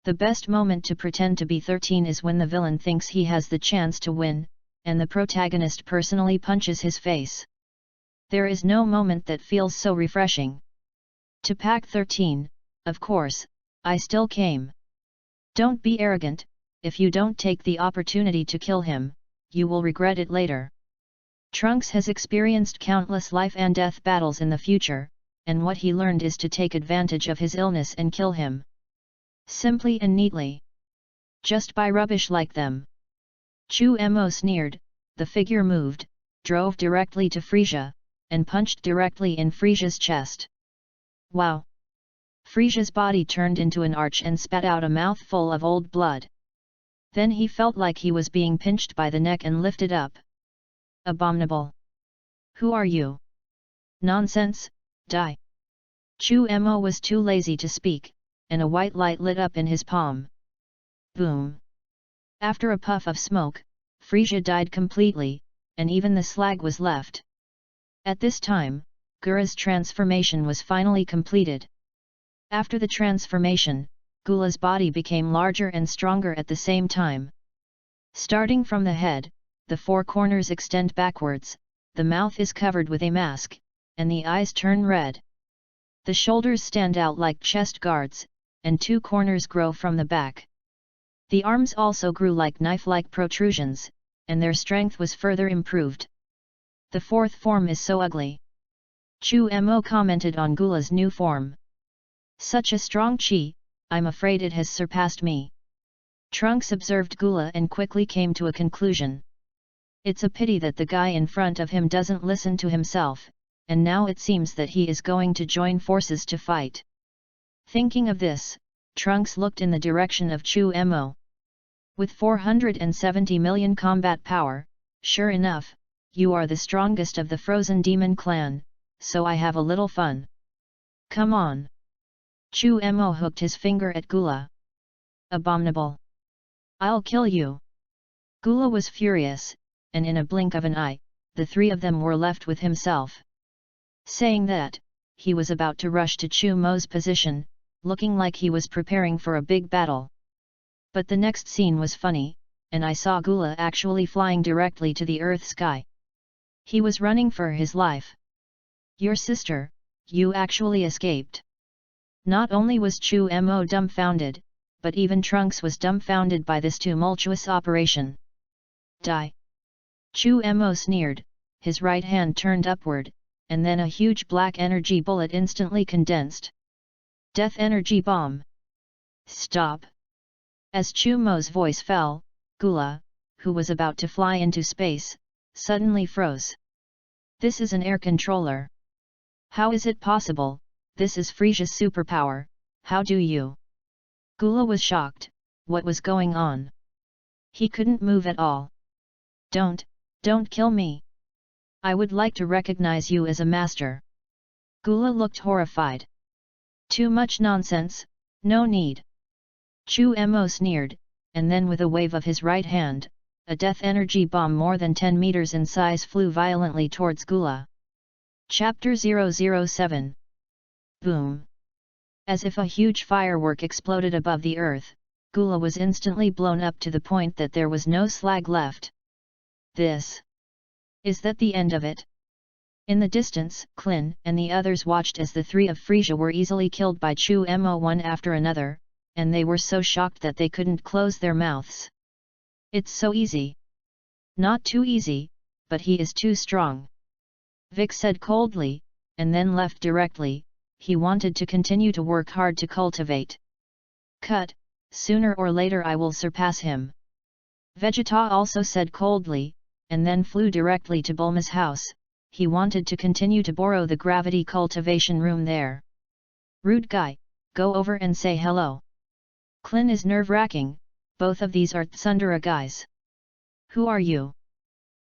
The best moment to pretend to be 13 is when the villain thinks he has the chance to win, and the protagonist personally punches his face. There is no moment that feels so refreshing. To pack 13, of course, I still came. Don't be arrogant, if you don't take the opportunity to kill him, you will regret it later. Trunks has experienced countless life and death battles in the future, and what he learned is to take advantage of his illness and kill him. Simply and neatly. Just by rubbish like them. Chu Mo sneered, the figure moved, drove directly to Frieza, and punched directly in Frieza's chest. Wow! Frieza's body turned into an arch and spat out a mouthful of old blood. Then he felt like he was being pinched by the neck and lifted up. Abominable! Who are you? Nonsense, die! Chu Mo was too lazy to speak, and a white light lit up in his palm. Boom! After a puff of smoke, Frieza died completely, and even the slag was left. At this time, Gura's transformation was finally completed. After the transformation, Gula's body became larger and stronger at the same time. Starting from the head, the four corners extend backwards, the mouth is covered with a mask, and the eyes turn red. The shoulders stand out like chest guards, and 2 corners grow from the back. The arms also grew like knife-like protrusions, and their strength was further improved. The 4th form is so ugly. Chu Mo commented on Gula's new form. Such a strong chi, I'm afraid it has surpassed me. Trunks observed Gula and quickly came to a conclusion. It's a pity that the guy in front of him doesn't listen to himself, and now it seems that he is going to join forces to fight. Thinking of this, Trunks looked in the direction of Chu Mo. With 470 million combat power, sure enough, you are the strongest of the Frozen Demon clan, so I have a little fun. Come on. Chu Mo hooked his finger at Gula. Abominable. I'll kill you. Gula was furious, and in a blink of an eye, the 3 of them were left with himself. Saying that, he was about to rush to Chu Mo's position, looking like he was preparing for a big battle. But the next scene was funny, and I saw Gula actually flying directly to the earth sky. He was running for his life. Your sister, you actually escaped. Not only was Chu Mo dumbfounded, but even Trunks was dumbfounded by this tumultuous operation. Die! Chu Mo sneered, his right hand turned upward, and then a huge black energy bullet instantly condensed. Death energy bomb! Stop! As Chu Mo's voice fell, Gula, who was about to fly into space, suddenly froze. This is an air controller. How is it possible? This is Frisia's superpower, how do you? Gula was shocked, what was going on? He couldn't move at all. Don't kill me. I would like to recognize you as a master. Gula looked horrified. Too much nonsense, no need. Chu Mo sneered, and then with a wave of his right hand, a death energy bomb more than 10 meters in size flew violently towards Gula. Chapter 007. Boom! As if a huge firework exploded above the earth, Gula was instantly blown up to the point that there was no slag left. Is that the end of it? In the distance, Klin and the others watched as the 3 of Frisia were easily killed by Chu Mo one after another, and they were so shocked that they couldn't close their mouths. It's so easy. Not too easy, but he is too strong. Vic said coldly, and then left directly. He wanted to continue to work hard to cultivate. Cut, sooner or later I will surpass him. Vegeta also said coldly, and then flew directly to Bulma's house. He wanted to continue to borrow the gravity cultivation room there. Rude guy, go over and say hello. Klin is nerve-wracking, both of these are Tsundere guys. Who are you?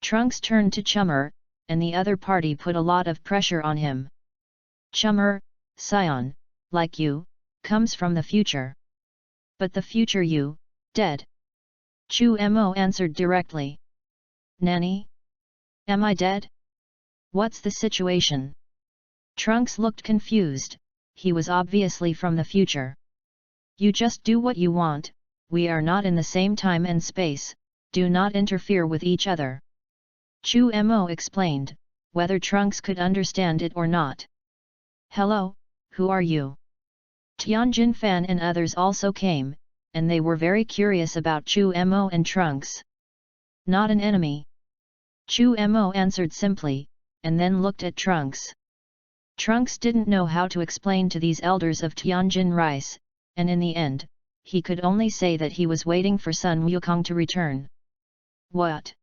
Trunks turned to Chummer, and the other party put a lot of pressure on him. Chummer, Scion, like you, comes from the future. But the future you, dead. Chu Mo answered directly. Nanny? Am I dead? What's the situation? Trunks looked confused, he was obviously from the future. You just do what you want, we are not in the same time and space, do not interfere with each other. Chu Mo explained, whether Trunks could understand it or not. Hello, who are you? Tianjin Fan and others also came, and they were very curious about Chu Mo and Trunks. Not an enemy. Chu Mo answered simply, and then looked at Trunks. Trunks didn't know how to explain to these elders of Tianjin Rice, and in the end, he could only say that he was waiting for Sun Wukong to return. What?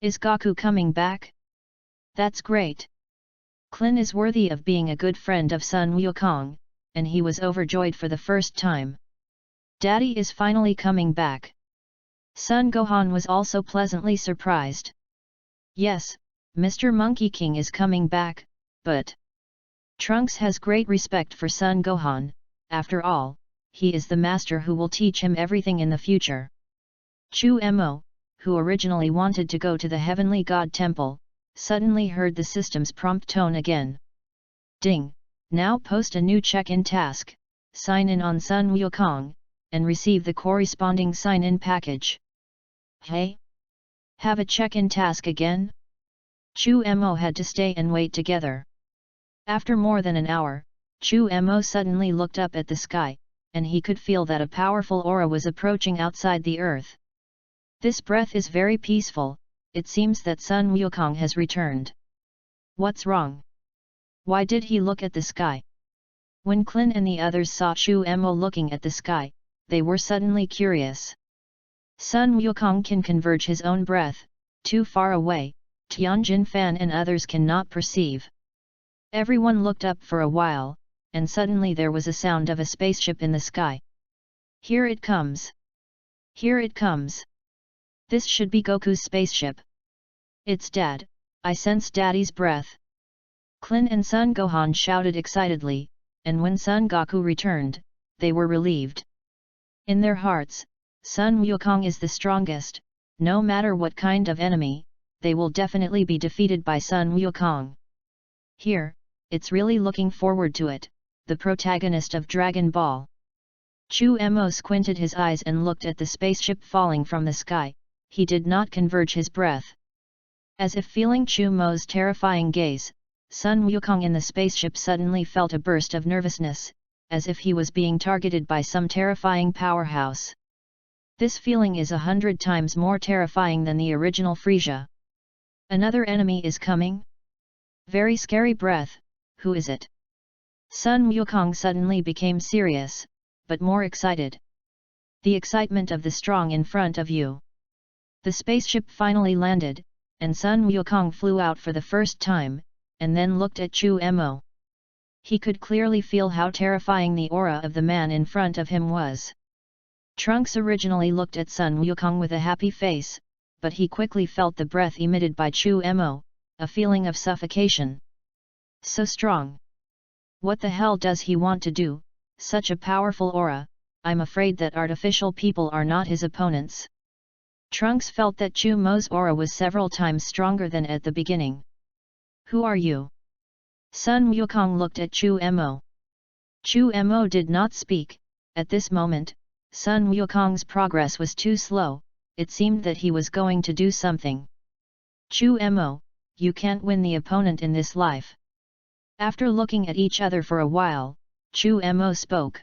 Is Goku coming back? That's great. Klin is worthy of being a good friend of Sun Wukong, and he was overjoyed for the first time. Daddy is finally coming back. Sun Gohan was also pleasantly surprised. Yes, Mr. Monkey King is coming back, but Trunks has great respect for Sun Gohan, after all, he is the master who will teach him everything in the future. Chu Mo, who originally wanted to go to the Heavenly God Temple, suddenly heard the system's prompt tone again. Ding! Now post a new check-in task, sign in on Sun Wukong, and receive the corresponding sign-in package. Hey? Have a check-in task again? Chu Mo had to stay and wait together. After more than an hour, Chu Mo suddenly looked up at the sky, and he could feel that a powerful aura was approaching outside the earth. This breath is very peaceful. It seems that Sun Wukong has returned. What's wrong? Why did he look at the sky? When Clin and the others saw Chu Mo looking at the sky, they were suddenly curious. Sun Wukong can converge his own breath, too far away, Tianjin Fan and others cannot perceive. Everyone looked up for a while, and suddenly there was a sound of a spaceship in the sky. Here it comes! Here it comes! This should be Goku's spaceship. It's Dad, I sense Daddy's breath. Clin and Son Gohan shouted excitedly, and when Son Goku returned, they were relieved. In their hearts, Sun Wukong is the strongest. No matter what kind of enemy, they will definitely be defeated by Sun Wukong. Here, it's really looking forward to it, the protagonist of Dragon Ball. Chu Mo squinted his eyes and looked at the spaceship falling from the sky. He did not converge his breath. As if feeling Chu Mo's terrifying gaze, Sun Wukong in the spaceship suddenly felt a burst of nervousness, as if he was being targeted by some terrifying powerhouse. This feeling is 100 times more terrifying than the original Frisia. Another enemy is coming? Very scary breath, who is it? Sun Wukong suddenly became serious, but more excited. The excitement of the strong in front of you. The spaceship finally landed, and Sun Wukong flew out for the first time, and then looked at Chu Mo. He could clearly feel how terrifying the aura of the man in front of him was. Trunks originally looked at Sun Wukong with a happy face, but he quickly felt the breath emitted by Chu Mo, a feeling of suffocation. So strong! What the hell does he want to do? Such a powerful aura, I'm afraid that artificial people are not his opponents. Trunks felt that Chu Mo's aura was several times stronger than at the beginning. Who are you? Sun Wukong looked at Chu Mo. Chu Mo did not speak. At this moment, Sun Wukong's progress was too slow. It seemed that he was going to do something. Chu Mo, you can't win the opponent in this life. After looking at each other for a while, Chu Mo spoke.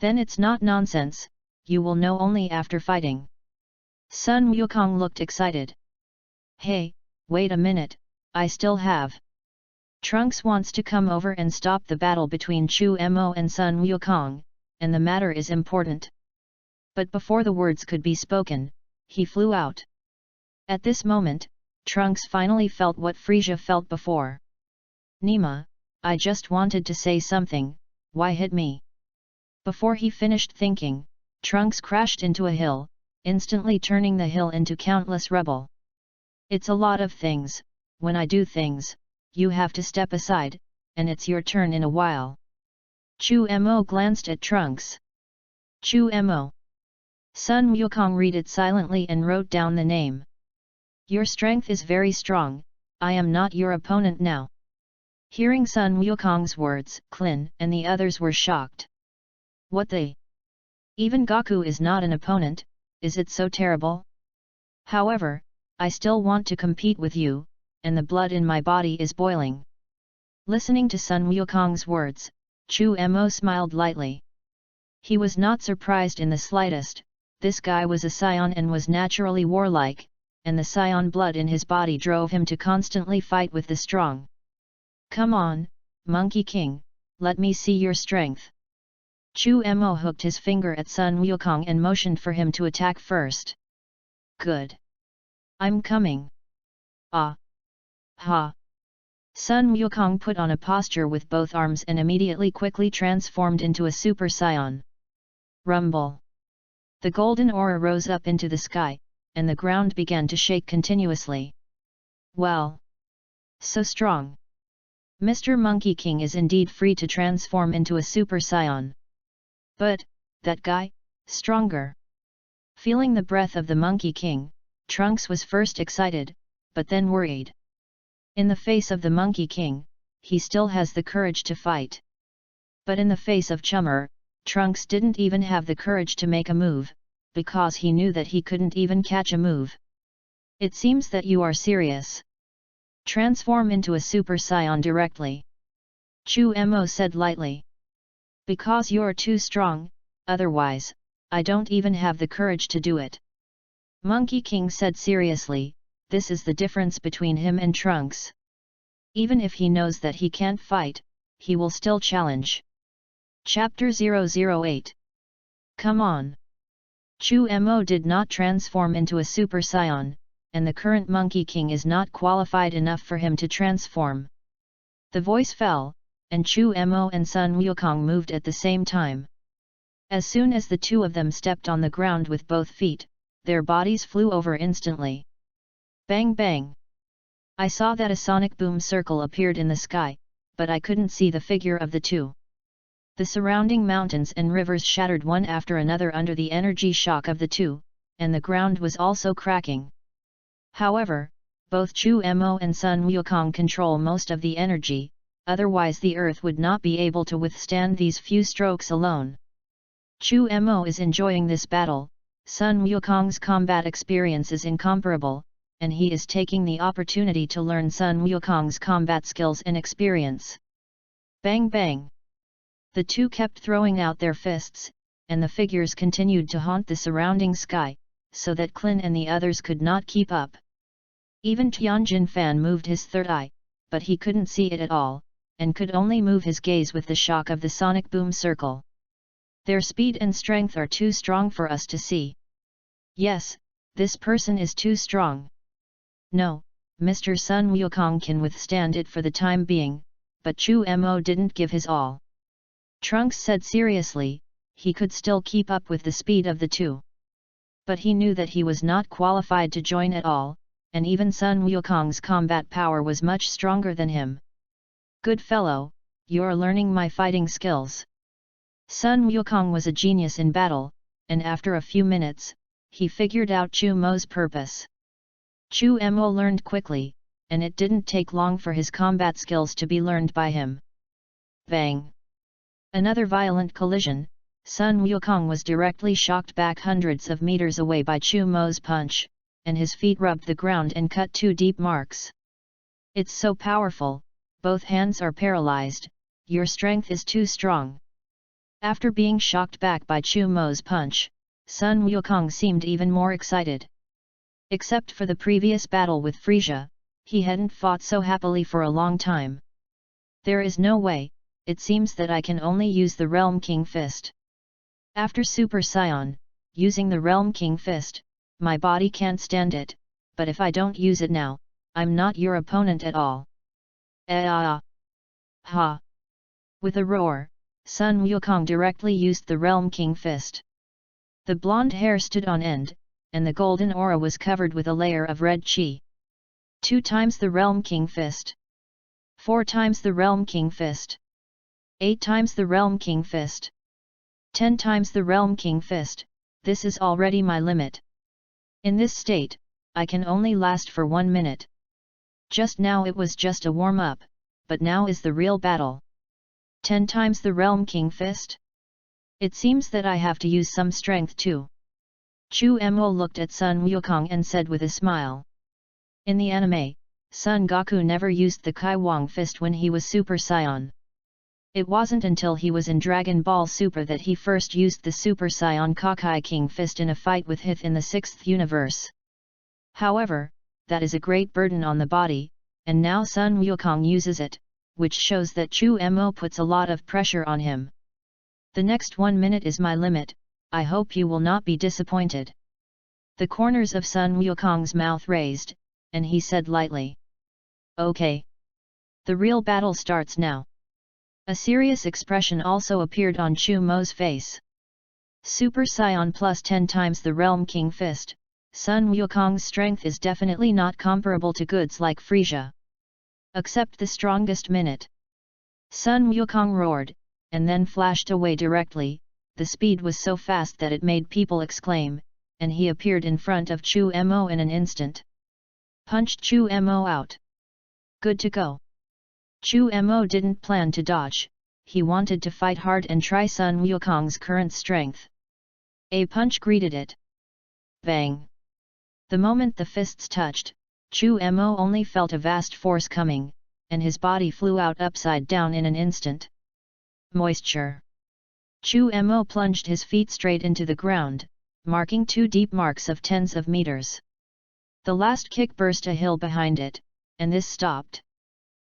Then it's not nonsense, you will know only after fighting. Sun Wukong looked excited. Hey, wait a minute, I still have. Trunks wants to come over and stop the battle between Chu Mo and Sun Wukong, and the matter is important. But before the words could be spoken, he flew out. At this moment, Trunks finally felt what Frisia felt before. Nima, I just wanted to say something, why hit me? Before he finished thinking, Trunks crashed into a hill, instantly turning the hill into countless rubble. It's a lot of things, when I do things, you have to step aside, and it's your turn in a while. Chu Mo glanced at Trunks. Chu Mo. Sun Wukong read it silently and wrote down the name. Your strength is very strong, I am not your opponent now. Hearing Sun Wukong's words, Clin and the others were shocked. What the? Even Goku is not an opponent, is it so terrible? However, I still want to compete with you, and the blood in my body is boiling. Listening to Sun Wukong's words, Chu Mo smiled lightly. He was not surprised in the slightest. This guy was a scion and was naturally warlike, and the scion blood in his body drove him to constantly fight with the strong. Come on, Monkey King, let me see your strength. Chu Mo hooked his finger at Sun Wukong and motioned for him to attack first. Good. I'm coming. Ah. Ha. Sun Wukong put on a posture with both arms and immediately quickly transformed into a Super Saiyan. Rumble. The golden aura rose up into the sky, and the ground began to shake continuously. Well. So strong. Mr. Monkey King is indeed free to transform into a Super Saiyan. But, that guy, stronger. Feeling the breath of the Monkey King, Trunks was first excited, but then worried. In the face of the Monkey King, he still has the courage to fight. But in the face of Chummer, Trunks didn't even have the courage to make a move, because he knew that he couldn't even catch a move. It seems that you are serious. Transform into a Super Saiyan directly. Chu Mo said lightly. Because you're too strong, otherwise, I don't even have the courage to do it. Monkey King said seriously, this is the difference between him and Trunks. Even if he knows that he can't fight, he will still challenge. Chapter 008. Come on. Chu Mo did not transform into a Super Saiyan, and the current Monkey King is not qualified enough for him to transform. The voice fell, and Chu Mo and Sun Wukong moved at the same time. As soon as the two of them stepped on the ground with both feet, their bodies flew over instantly. Bang bang! I saw that a sonic boom circle appeared in the sky, but I couldn't see the figure of the two. The surrounding mountains and rivers shattered one after another under the energy shock of the two, and the ground was also cracking. However, both Chu Mo and Sun Wukong control most of the energy, otherwise the earth would not be able to withstand these few strokes alone. Chu Mo is enjoying this battle. Sun Wukong's combat experience is incomparable, and he is taking the opportunity to learn Sun Wukong's combat skills and experience. Bang bang! The two kept throwing out their fists, and the figures continued to haunt the surrounding sky, so that Klin and the others could not keep up. Even Tianjin Fan moved his third eye, but he couldn't see it at all, and could only move his gaze with the shock of the sonic boom circle. Their speed and strength are too strong for us to see. Yes, this person is too strong. No, Mr. Sun Wukong can withstand it for the time being, but Chu Mo didn't give his all. Trunks said seriously, he could still keep up with the speed of the two. But he knew that he was not qualified to join at all, and even Sun Wukong's combat power was much stronger than him. Good fellow, you're learning my fighting skills. Sun Wukong was a genius in battle, and after a few minutes, he figured out Chu Mo's purpose. Chu Mo learned quickly, and it didn't take long for his combat skills to be learned by him. Bang! Another violent collision. Sun Wukong was directly shocked back hundreds of meters away by Chu Mo's punch, and his feet rubbed the ground and cut two deep marks. It's so powerful, both hands are paralyzed, your strength is too strong. After being shocked back by Chu Mo's punch, Sun Wukong seemed even more excited. Except for the previous battle with Frisia, he hadn't fought so happily for a long time. There is no way, it seems that I can only use the Realm King Fist. After Super Saiyan, using the Realm King Fist, my body can't stand it, but if I don't use it now, I'm not your opponent at all. Ah! Ha! With a roar, Sun Wukong directly used the Realm King Fist. The blonde hair stood on end, and the golden aura was covered with a layer of red chi. 2 times the Realm King Fist. 4 times the Realm King Fist. 8 times the Realm King Fist. 10 times the Realm King Fist, this is already my limit. In this state, I can only last for 1 minute. Just now it was just a warm-up, but now is the real battle. 10 times the Realm King Fist? It seems that I have to use some strength too. Chu Mo looked at Sun Wukong and said with a smile. In the anime, Son Goku never used the Kai Wang Fist when he was Super Saiyan. It wasn't until he was in Dragon Ball Super that he first used the Super Saiyan Kakai King Fist in a fight with Hith in the 6th universe. However, that is a great burden on the body, and now Sun Wukong uses it, which shows that Chu Mo puts a lot of pressure on him. The next 1 minute is my limit, I hope you will not be disappointed. The corners of Sun Wukong's mouth raised, and he said lightly. Okay. The real battle starts now. A serious expression also appeared on Chu Mo's face. Super Saiyan plus 10 times the Realm King Fist, Sun Wukong's strength is definitely not comparable to goods like Frisia. Accept the strongest minute. Sun Wukong roared, and then flashed away directly. The speed was so fast that it made people exclaim, and he appeared in front of Chu Mo in an instant. Punched Chu Mo out. Good to go. Chu Mo didn't plan to dodge, he wanted to fight hard and try Sun Wukong's current strength. A punch greeted it. Bang! The moment the fists touched, Chu Mo only felt a vast force coming, and his body flew out upside down in an instant. Moisture. Chu Mo plunged his feet straight into the ground, marking 2 deep marks of tens of meters. The last kick burst a hill behind it, and this stopped.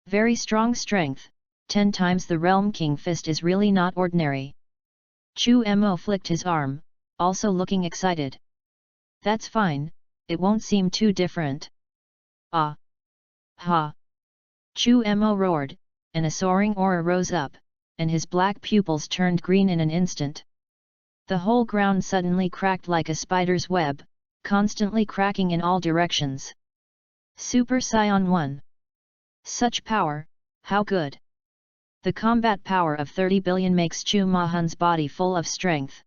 Very strong strength, 10 times the Realm King fist is really not ordinary. Chu Mo flicked his arm, also looking excited. That's fine, it won't seem too different. Ah! Ha! Chu Mo roared, and a soaring aura rose up, and his black pupils turned green in an instant. The whole ground suddenly cracked like a spider's web, constantly cracking in all directions. Super Saiyan 1. Such power, how good! The combat power of 30 billion makes Chu Mahun's body full of strength.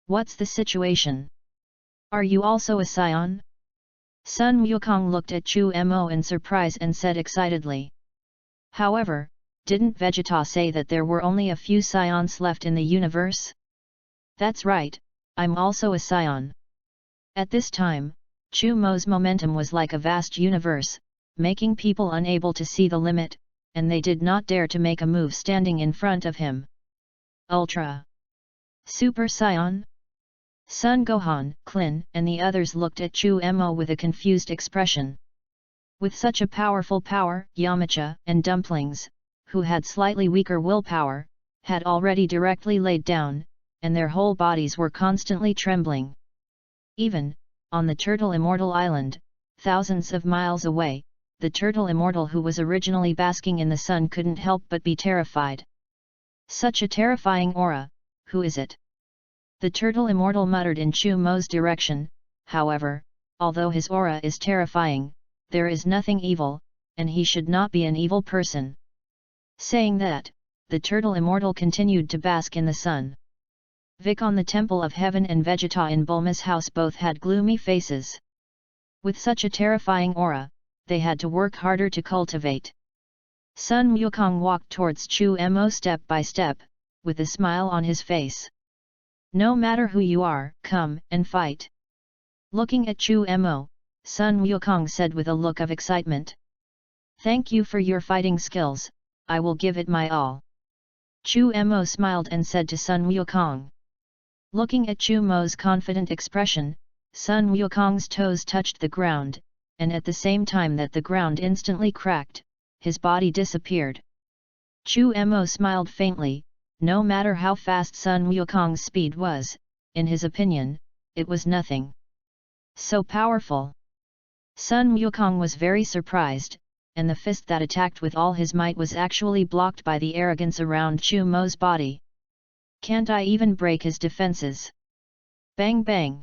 What's the situation? Are you also a Saiyan? Sun Wukong looked at Chu Mo in surprise and said excitedly. However, didn't Vegeta say that there were only a few Saions left in the universe? That's right, I'm also a Saiyan. At this time, Chu Mo's momentum was like a vast universe, making people unable to see the limit, and they did not dare to make a move standing in front of him. Ultra Super Saiyan? Sun Gohan, Klin, and the others looked at Chu Mo with a confused expression. With such a powerful power, Yamcha and Dumplings, who had slightly weaker willpower, had already directly laid down, and their whole bodies were constantly trembling. Even, on the Turtle Immortal Island, thousands of miles away, the Turtle Immortal who was originally basking in the sun couldn't help but be terrified. Such a terrifying aura, who is it? The Turtle Immortal muttered in Chu Mo's direction. However, although his aura is terrifying, there is nothing evil, and he should not be an evil person. Saying that, the Turtle Immortal continued to bask in the sun. Vic on the Temple of Heaven and Vegeta in Bulma's house both had gloomy faces. With such a terrifying aura, they had to work harder to cultivate. Sun Wukong walked towards Chu Mo step by step, with a smile on his face. No matter who you are, come and fight. Looking at Chu Mo, Sun Wukong said with a look of excitement. Thank you for your fighting skills, I will give it my all. Chu Mo smiled and said to Sun Wukong. Looking at Chu Mo's confident expression, Sun Wukong's toes touched the ground, and at the same time that the ground instantly cracked, his body disappeared. Chu Mo smiled faintly. No matter how fast Sun Wukong's speed was, in his opinion, it was nothing. So powerful. Sun Wukong was very surprised, and the fist that attacked with all his might was actually blocked by the arrogance around Chu Mo's body. Can't I even break his defenses? Bang bang!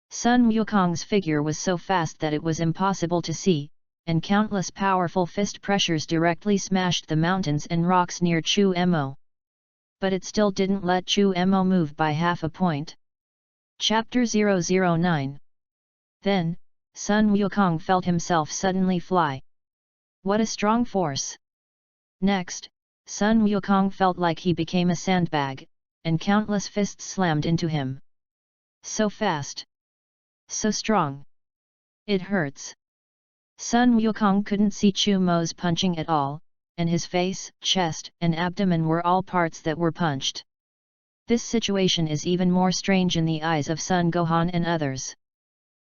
Sun Wukong's figure was so fast that it was impossible to see, and countless powerful fist pressures directly smashed the mountains and rocks near Chu Mo. But it still didn't let Chu Mo move by half a point. Chapter 009. Then, Sun Wukong felt himself suddenly fly. What a strong force! Next, Sun Wukong felt like he became a sandbag, and countless fists slammed into him. So fast! So strong! It hurts! Sun Wukong couldn't see Chu Mo's punching at all, and his face, chest, and abdomen were all parts that were punched. This situation is even more strange in the eyes of Sun Gohan and others.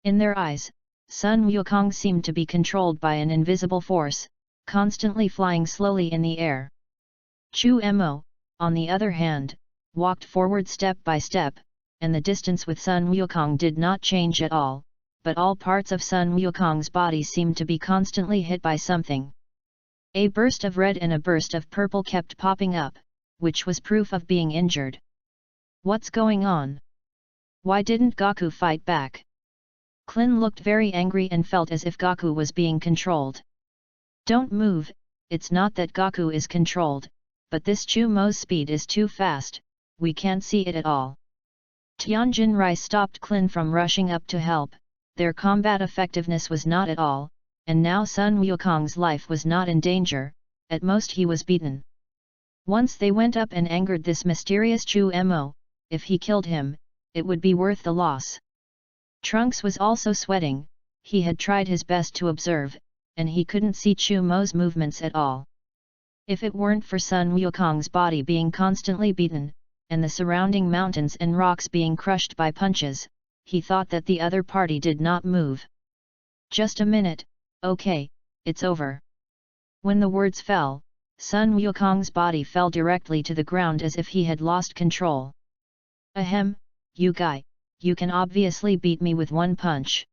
In their eyes, Sun Wukong seemed to be controlled by an invisible force, constantly flying slowly in the air. Chu Mo, on the other hand, walked forward step by step, and the distance with Sun Wukong did not change at all, but all parts of Sun Wukong's body seemed to be constantly hit by something. A burst of red and a burst of purple kept popping up, which was proof of being injured. What's going on? Why didn't Goku fight back? Klin looked very angry and felt as if Goku was being controlled. Don't move, it's not that Goku is controlled, but this Chu Mo's speed is too fast, we can't see it at all. Tianjin Rai stopped Klin from rushing up to help. Their combat effectiveness was not at all, and now Sun Wukong's life was not in danger, at most he was beaten. Once they went up and angered this mysterious Chu Mo, if he killed him, it would be worth the loss. Trunks was also sweating, he had tried his best to observe, and he couldn't see Chu Mo's movements at all. If it weren't for Sun Wukong's body being constantly beaten, and the surrounding mountains and rocks being crushed by punches, he thought that the other party did not move. Just a minute, okay, it's over. When the words fell, Sun Wukong's body fell directly to the ground as if he had lost control. Ahem, you guy, you can obviously beat me with one punch.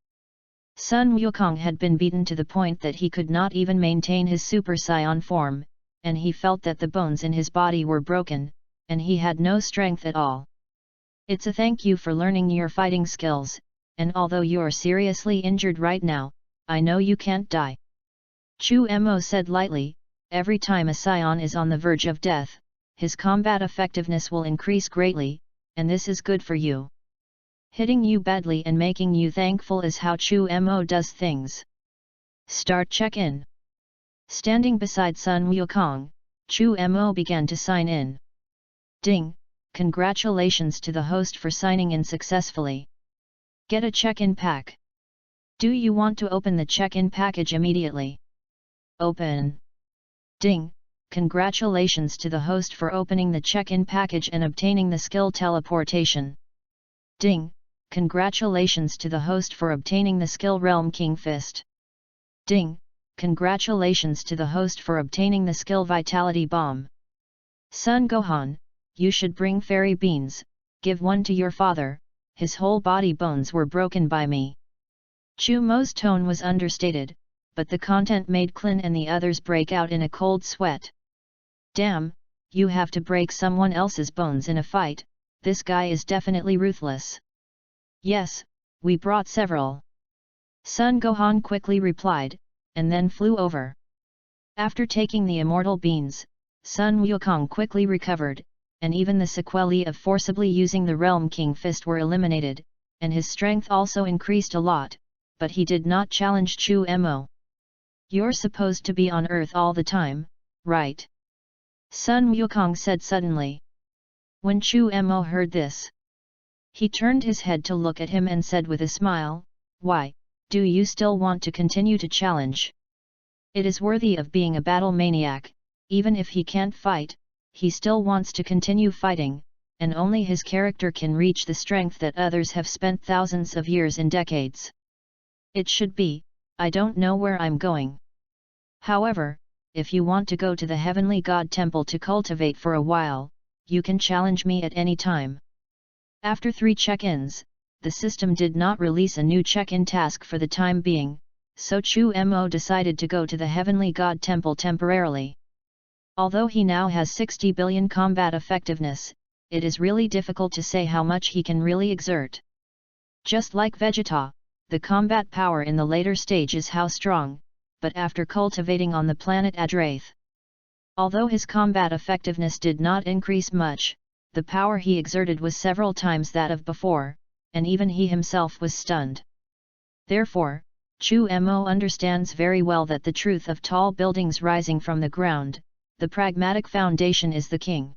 Sun Wukong had been beaten to the point that he could not even maintain his Super Saiyan form, and he felt that the bones in his body were broken, and he had no strength at all. It's a thank you for learning your fighting skills, and although you're seriously injured right now, I know you can't die. Chu Mo said lightly, every time a Saiyan is on the verge of death, his combat effectiveness will increase greatly, and this is good for you. Hitting you badly and making you thankful is how Chu Mo does things. Start check-in. Standing beside Sun Wukong, Chu Mo began to sign in. Ding, congratulations to the host for signing in successfully. Get a check-in pack. Do you want to open the check-in package immediately? Open. Ding, congratulations to the host for opening the check-in package and obtaining the skill teleportation. Ding, congratulations to the host for obtaining the skill Realm King Fist. Ding, congratulations to the host for obtaining the skill Vitality Bomb. Son Gohan, you should bring fairy beans, give one to your father, his whole body bones were broken by me. Chu Mo's tone was understated, but the content made Clin and the others break out in a cold sweat. Damn, you have to break someone else's bones in a fight, this guy is definitely ruthless. Yes, we brought several. Son Gohan quickly replied, and then flew over. After taking the immortal beans, Sun Wukong quickly recovered, and even the sequelae of forcibly using the Realm King Fist were eliminated, and his strength also increased a lot, but he did not challenge Chu Mo. You're supposed to be on Earth all the time, right? Sun Wukong said suddenly. When Chu Mo heard this, he turned his head to look at him and said with a smile, why, do you still want to continue to challenge? It is worthy of being a battle maniac, even if he can't fight, he still wants to continue fighting, and only his character can reach the strength that others have spent thousands of years and decades. It should be, I don't know where I'm going. However, if you want to go to the Heavenly God Temple to cultivate for a while, you can challenge me at any time. After 3 check-ins, the system did not release a new check-in task for the time being, so Chu Mo decided to go to the Heavenly God Temple temporarily. Although he now has 60 billion combat effectiveness, it is really difficult to say how much he can really exert. Just like Vegeta, the combat power in the later stage is how strong, but after cultivating on the planet Adraith. Although his combat effectiveness did not increase much, the power he exerted was several times that of before, and even he himself was stunned. Therefore, Chu Mo understands very well that the truth of tall buildings rising from the ground, the pragmatic foundation is the king.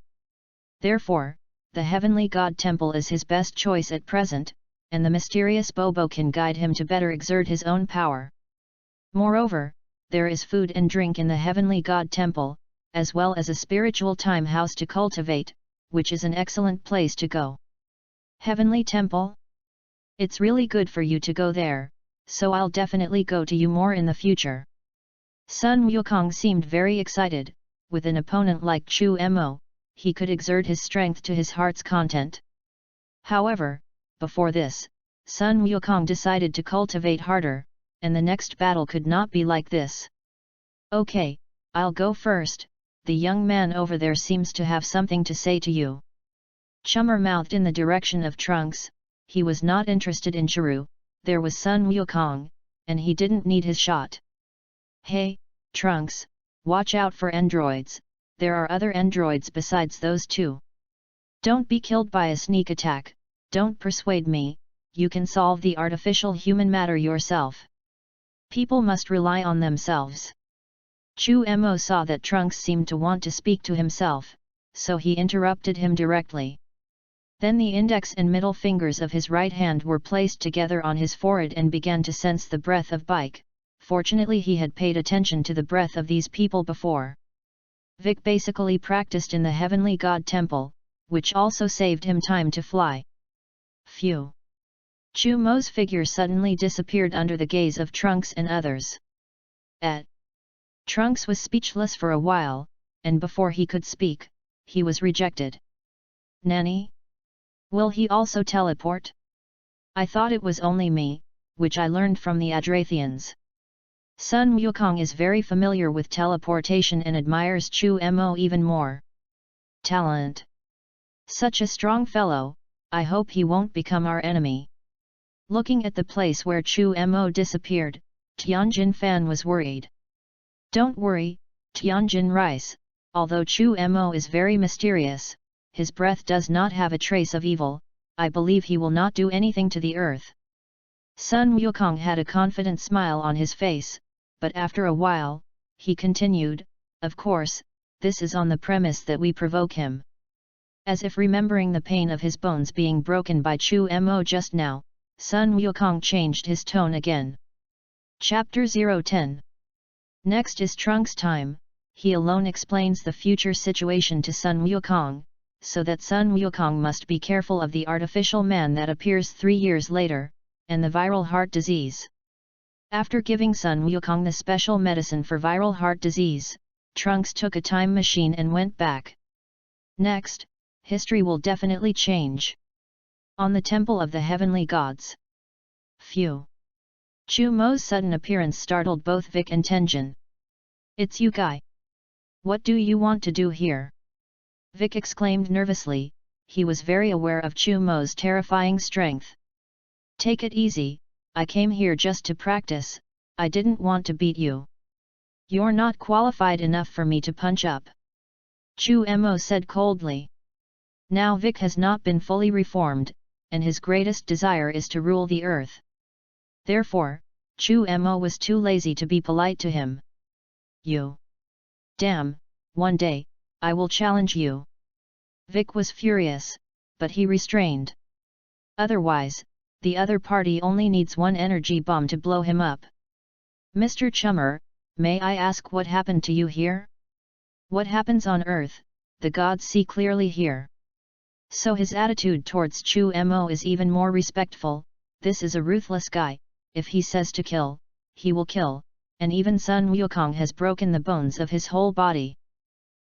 Therefore, the Heavenly God Temple is his best choice at present, and the mysterious Bobo can guide him to better exert his own power. Moreover, there is food and drink in the Heavenly God Temple, as well as a spiritual time house to cultivate, which is an excellent place to go. Heavenly Temple? It's really good for you to go there, so I'll definitely go to you more in the future. Sun Wukong seemed very excited. With an opponent like Chu Mo, he could exert his strength to his heart's content. However, before this, Sun Wukong decided to cultivate harder, and the next battle could not be like this. Okay, I'll go first, the young man over there seems to have something to say to you. Chummer mouthed in the direction of Trunks, he was not interested in Chiru, there was Sun Wukong, and he didn't need his shot. Hey, Trunks, watch out for androids, there are other androids besides those 2. Don't be killed by a sneak attack, don't persuade me, you can solve the artificial human matter yourself. People must rely on themselves. Chu Mo saw that Trunks seemed to want to speak to himself, so he interrupted him directly. Then the index and middle fingers of his right hand were placed together on his forehead and began to sense the breath of Bike, fortunately he had paid attention to the breath of these people before. Vic basically practiced in the Heavenly God Temple, which also saved him time to fly. Phew! Chu Mo's figure suddenly disappeared under the gaze of Trunks and others. Trunks was speechless for a while, and before he could speak, he was rejected. Nanny? Will he also teleport? I thought it was only me, which I learned from the Adrathians. Sun Wukong is very familiar with teleportation and admires Chu Mo even more. Talent! Such a strong fellow, I hope he won't become our enemy. Looking at the place where Chu Mo disappeared, Tianjin Fan was worried. Don't worry, Tianjin Rice, although Chu Mo is very mysterious, his breath does not have a trace of evil, I believe he will not do anything to the earth. Sun Wukong had a confident smile on his face, but after a while, he continued, of course, this is on the premise that we provoke him. As if remembering the pain of his bones being broken by Chu Mo just now, Sun Wukong changed his tone again. Chapter 010. Next is Trunks' time. He alone explains the future situation to Sun Wukong, so that Sun Wukong must be careful of the artificial man that appears 3 years later, and the viral heart disease. After giving Sun Wukong the special medicine for viral heart disease, Trunks took a time machine and went back. Next, history will definitely change. On the Temple of the Heavenly Gods. Phew! Chu Mo's sudden appearance startled both Vic and Tenjin. It's you guy. What do you want to do here? Vic exclaimed nervously, he was very aware of Chu Mo's terrifying strength. Take it easy, I came here just to practice, I didn't want to beat you. You're not qualified enough for me to punch up. Chu Mo said coldly. Now Vic has not been fully reformed, and his greatest desire is to rule the earth. Therefore, Chu Mo was too lazy to be polite to him. You! Damn, one day, I will challenge you. Vic was furious, but he restrained. Otherwise, the other party only needs one energy bomb to blow him up. Mr. Chummer, may I ask what happened to you here? What happens on Earth, the gods see clearly here. So his attitude towards Chu Mo is even more respectful. This is a ruthless guy, if he says to kill, he will kill, and even Sun Wukong has broken the bones of his whole body.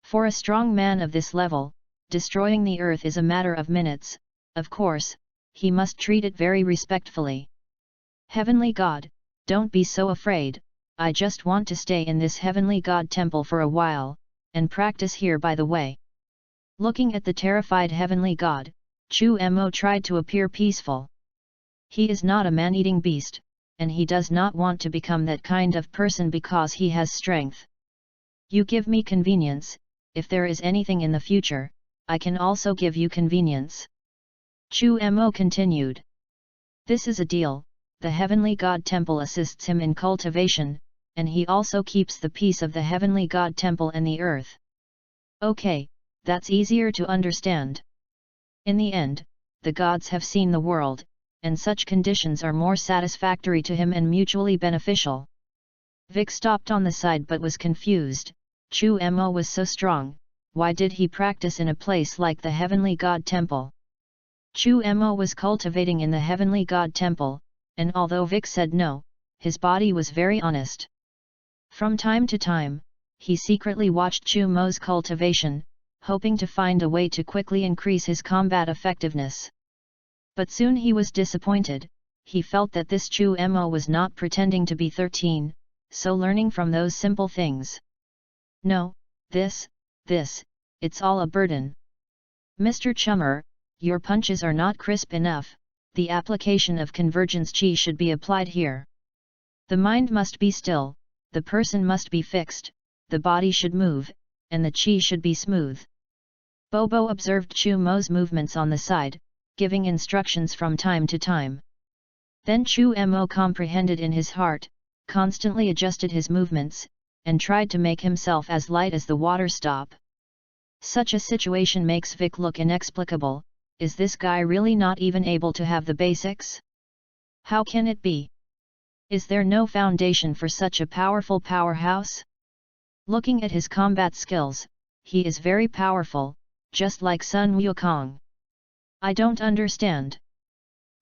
For a strong man of this level, destroying the earth is a matter of minutes, of course, he must treat it very respectfully. Heavenly God, don't be so afraid, I just want to stay in this Heavenly God temple for a while, and practice here by the way. Looking at the terrified Heavenly God, Chu Mo tried to appear peaceful. He is not a man-eating beast, and he does not want to become that kind of person because he has strength. You give me convenience, if there is anything in the future, I can also give you convenience. Chu Mo continued. This is a deal, the Heavenly God Temple assists him in cultivation, and he also keeps the peace of the Heavenly God Temple and the earth. Okay, that's easier to understand. In the end, the gods have seen the world, and such conditions are more satisfactory to him and mutually beneficial. Vic stopped on the side but was confused. Chu Mo was so strong, why did he practice in a place like the Heavenly God Temple? Chu Mo was cultivating in the Heavenly God Temple, and although Vic said no, his body was very honest. From time to time, he secretly watched Chu Mo's cultivation, hoping to find a way to quickly increase his combat effectiveness. But soon he was disappointed. He felt that this Chu Mo was not pretending to be 13, so learning from those simple things. No, this, it's all a burden. Mr. Chummer, your punches are not crisp enough, the application of convergence chi should be applied here. The mind must be still, the person must be fixed, the body should move, and the chi should be smooth. Bobo observed Chu Mo's movements on the side, giving instructions from time to time. Then Chu Mo comprehended in his heart, constantly adjusted his movements, and tried to make himself as light as the water stop. Such a situation makes Vic look inexplicable. Is this guy really not even able to have the basics? How can it be? Is there no foundation for such a powerful powerhouse? Looking at his combat skills, he is very powerful, just like Sun Wukong. I don't understand.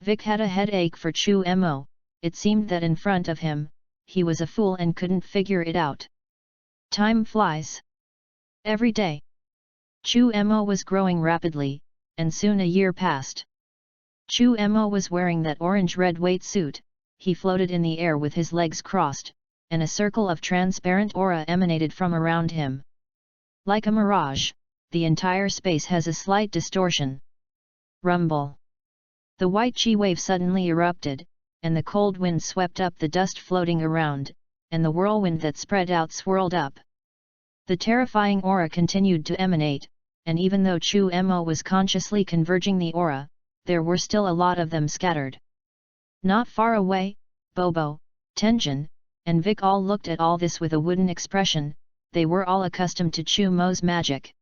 Vic had a headache for Chu Mo. It seemed that in front of him, he was a fool and couldn't figure it out. Time flies. Every day. Chu Mo was growing rapidly, and soon a year passed. Chu Mo was wearing that orange-red weight suit. He floated in the air with his legs crossed, and a circle of transparent aura emanated from around him. Like a mirage, the entire space has a slight distortion. Rumble. The white chi wave suddenly erupted, and the cold wind swept up the dust floating around, and the whirlwind that spread out swirled up. The terrifying aura continued to emanate, and even though Chu Mo was consciously converging the aura, there were still a lot of them scattered. Not far away, Bobo, Tenjin, and Vic all looked at all this with a wooden expression. They were all accustomed to Chu Mo's magic.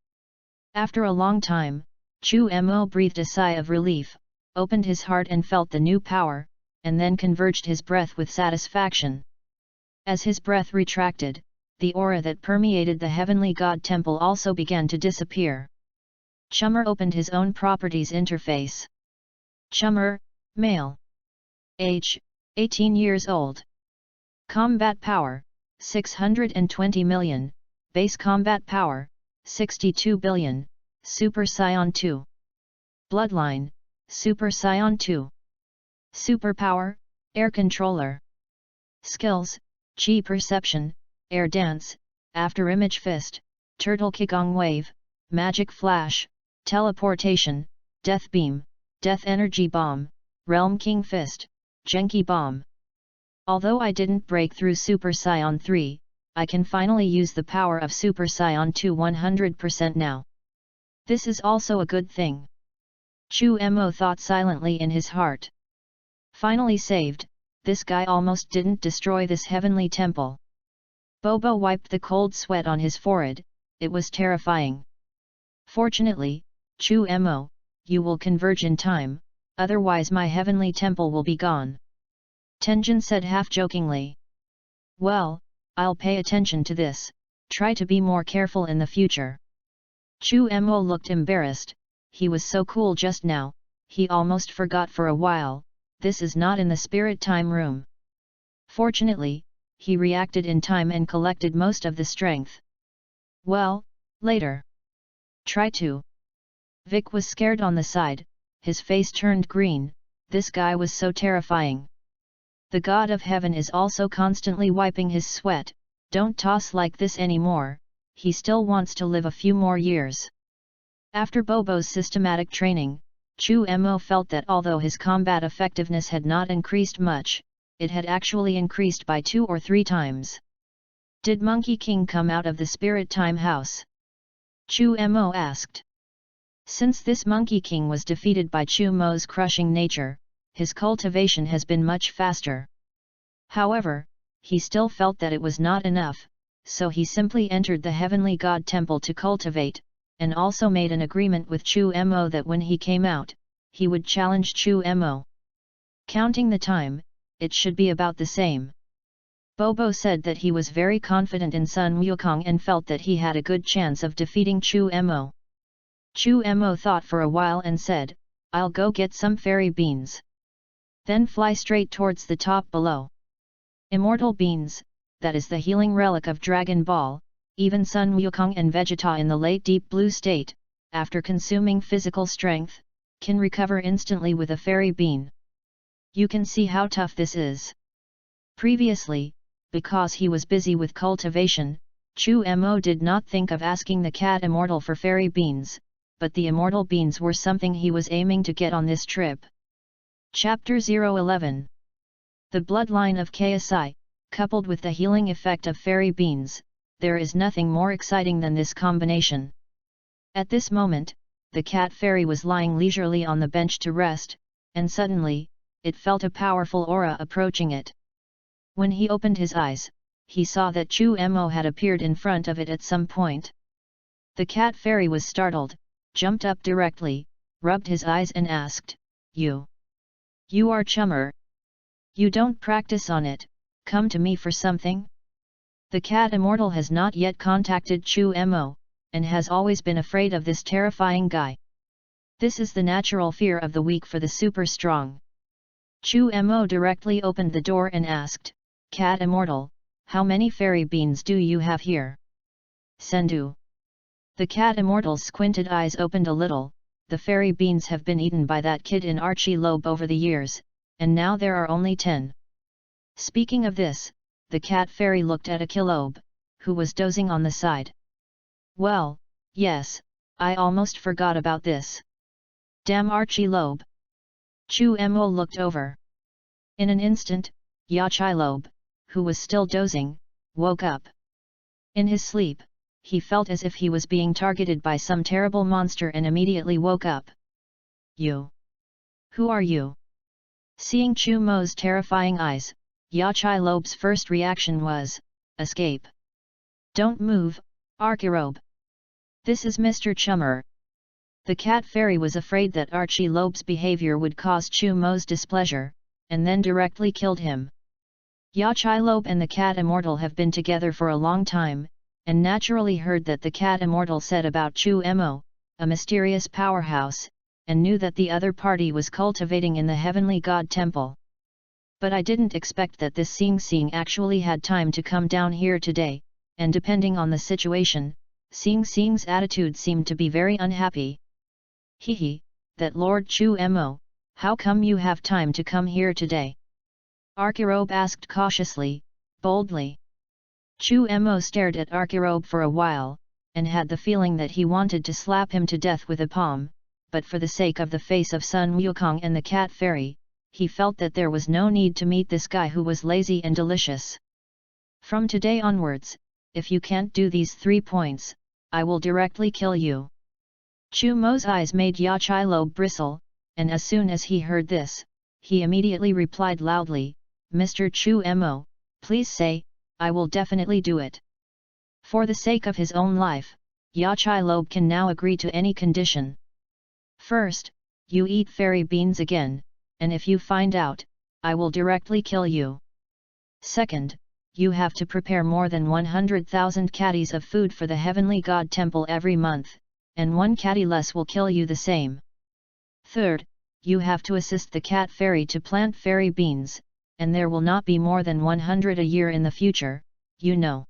After a long time, Chu Mo breathed a sigh of relief, opened his heart and felt the new power, and then converged his breath with satisfaction. As his breath retracted, the aura that permeated the heavenly god temple also began to disappear. Chummer opened his own properties interface. Chummer, male. Age, 18 years old. Combat power, 620 million, base combat power, 62 billion, Super Scion 2. Bloodline, Super Scion 2. Superpower, Air Controller. Skills, Chi Perception, Air Dance, After Image Fist, Turtle Kigong Wave, Magic Flash, Teleportation, Death Beam, Death Energy Bomb, Realm King Fist, Genki Bomb. Although I didn't break through Super Scion 3, I can finally use the power of Super Scion 2 100% now. This is also a good thing. Chu Mo thought silently in his heart. Finally saved, this guy almost didn't destroy this heavenly temple. Bobo wiped the cold sweat on his forehead. It was terrifying. Fortunately, Chu Mo, you will converge in time, otherwise my heavenly temple will be gone. Tenjin said half-jokingly. Well, I'll pay attention to this, try to be more careful in the future. Chu Mo looked embarrassed. He was so cool just now, he almost forgot for a while, this is not in the spirit time room. Fortunately, he reacted in time and collected most of the strength. Well, later. Try to. Vic was scared on the side, his face turned green, this guy was so terrifying. The god of heaven is also constantly wiping his sweat, don't toss like this anymore, he still wants to live a few more years. After Bobo's systematic training, Chu Mo felt that although his combat effectiveness had not increased much, it had actually increased by 2 or 3 times. Did Monkey King come out of the Spirit Time House? Chu Mo asked. Since this Monkey King was defeated by Chu Mo's crushing nature, his cultivation has been much faster. However, he still felt that it was not enough, so he simply entered the Heavenly God Temple to cultivate, and also made an agreement with Chu Mo that when he came out, he would challenge Chu Mo. Counting the time, it should be about the same. Bobo said that he was very confident in Sun Wukong and felt that he had a good chance of defeating Chu Mo. Chu Mo thought for a while and said, I'll go get some fairy beans. Then fly straight towards the top below. Immortal beans, that is the healing relic of Dragon Ball, even Sun Wukong and Vegeta in the late Deep Blue state, after consuming physical strength, can recover instantly with a fairy bean. You can see how tough this is. Previously, because he was busy with cultivation, Chu Mo did not think of asking the cat immortal for fairy beans, but the immortal beans were something he was aiming to get on this trip. Chapter 011. The bloodline of KSI, coupled with the healing effect of fairy beans, there is nothing more exciting than this combination. At this moment, the cat fairy was lying leisurely on the bench to rest, and suddenly, it felt a powerful aura approaching it. When he opened his eyes, he saw that Chu Mo had appeared in front of it at some point. The cat fairy was startled, jumped up directly, rubbed his eyes and asked, You are Chummer. You don't practice on it, come to me for something? The cat immortal has not yet contacted Chu Mo, and has always been afraid of this terrifying guy. This is the natural fear of the weak for the super strong. Chu Mo directly opened the door and asked, "Cat immortal, how many fairy beans do you have here?" "Sendu." The cat immortal's squinted eyes opened a little. "The fairy beans have been eaten by that kid in Archie-Lobe over the years, and now there are only 10. Speaking of this, the cat fairy looked at Akilobe, who was dozing on the side. "Well, yes, I almost forgot about this. Damn Archie-Lobe." Chu Mo looked over. In an instant, Yachi-Lobe, who was still dozing, woke up. In his sleep, he felt as if he was being targeted by some terrible monster and immediately woke up. "You? Who are you?" Seeing Chu Mo's terrifying eyes, Yachi-Lobe's first reaction was, "Escape. Don't move, Archirobe. This is Mr. Chummer." The cat fairy was afraid that Archie-Lobe's behavior would cause Chu Mo's displeasure, and then directly killed him. Yachi-Lobe and the cat immortal have been together for a long time, and naturally heard that the cat immortal said about Chu Mo, a mysterious powerhouse, and knew that the other party was cultivating in the heavenly god temple. "But I didn't expect that this Sing Sing actually had time to come down here today, and depending on the situation, Sing Sing's attitude seemed to be very unhappy." "Hehe, that Lord Chu Mo, how come you have time to come here today?" Archirobe asked cautiously, boldly. Chu Mo stared at Archirobe for a while, and had the feeling that he wanted to slap him to death with a palm, but for the sake of the face of Sun Wukong and the cat fairy, he felt that there was no need to meet this guy who was lazy and delicious. "From today onwards, if you can't do these 3 points, I will directly kill you." Chu Mo's eyes made Yachi-Lobe bristle, and as soon as he heard this, he immediately replied loudly, "Mr. Chu Mo, please say, I will definitely do it." For the sake of his own life, Yachi-Lobe can now agree to any condition. "First, you eat fairy beans again, and if you find out, I will directly kill you. Second, you have to prepare more than 100,000 caddies of food for the heavenly god temple every month, and 1 caddy less will kill you the same. Third, you have to assist the cat fairy to plant fairy beans, and there will not be more than 100 a year in the future, you know."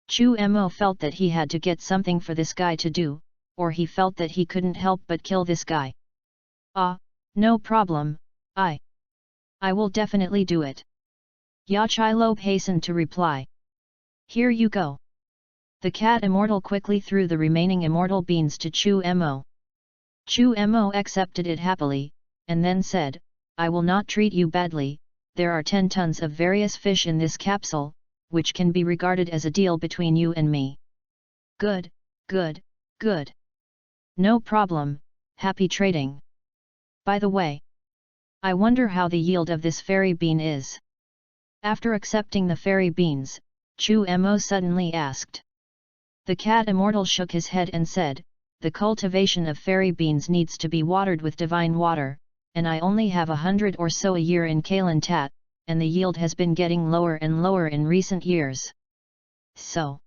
Chu Mo felt that he had to get something for this guy to do, or he felt that he couldn't help but kill this guy. "Ah, no problem, I will definitely do it." Yachi-Lobe hastened to reply. "Here you go." The cat immortal quickly threw the remaining immortal beans to Chu Mo. Chu Mo accepted it happily, and then said, "I will not treat you badly. There are 10 tons of various fish in this capsule, which can be regarded as a deal between you and me." "Good, good, good. No problem, happy trading. By the way, I wonder how the yield of this fairy bean is." After accepting the fairy beans, Chu Mo suddenly asked. The cat immortal shook his head and said, "The cultivation of fairy beans needs to be watered with divine water, and I only have 100 or so a year in Kailan Tat, and the yield has been getting lower and lower in recent years." "So?"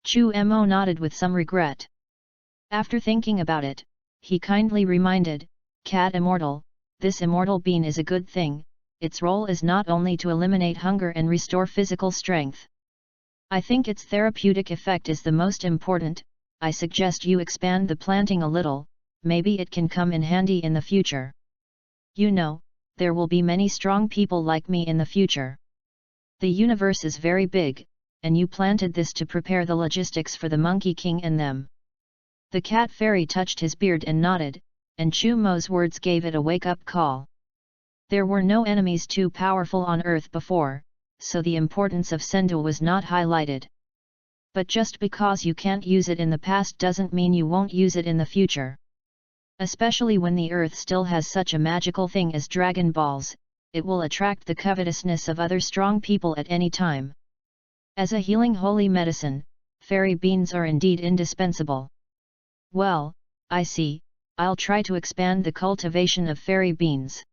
Chu Mo nodded with some regret. After thinking about it, he kindly reminded, "Cat immortal, this immortal bean is a good thing. Its role is not only to eliminate hunger and restore physical strength. I think its therapeutic effect is the most important. I suggest you expand the planting a little, maybe it can come in handy in the future. You know, there will be many strong people like me in the future. The universe is very big, and you planted this to prepare the logistics for the Monkey King and them." The cat fairy touched his beard and nodded, and Chu Mo's words gave it a wake-up call. There were no enemies too powerful on Earth before, so the importance of Sendu was not highlighted. But just because you can't use it in the past doesn't mean you won't use it in the future. Especially when the Earth still has such a magical thing as Dragon Balls, it will attract the covetousness of other strong people at any time. As a healing holy medicine, fairy beans are indeed indispensable. "Well, I see, I'll try to expand the cultivation of fairy beans.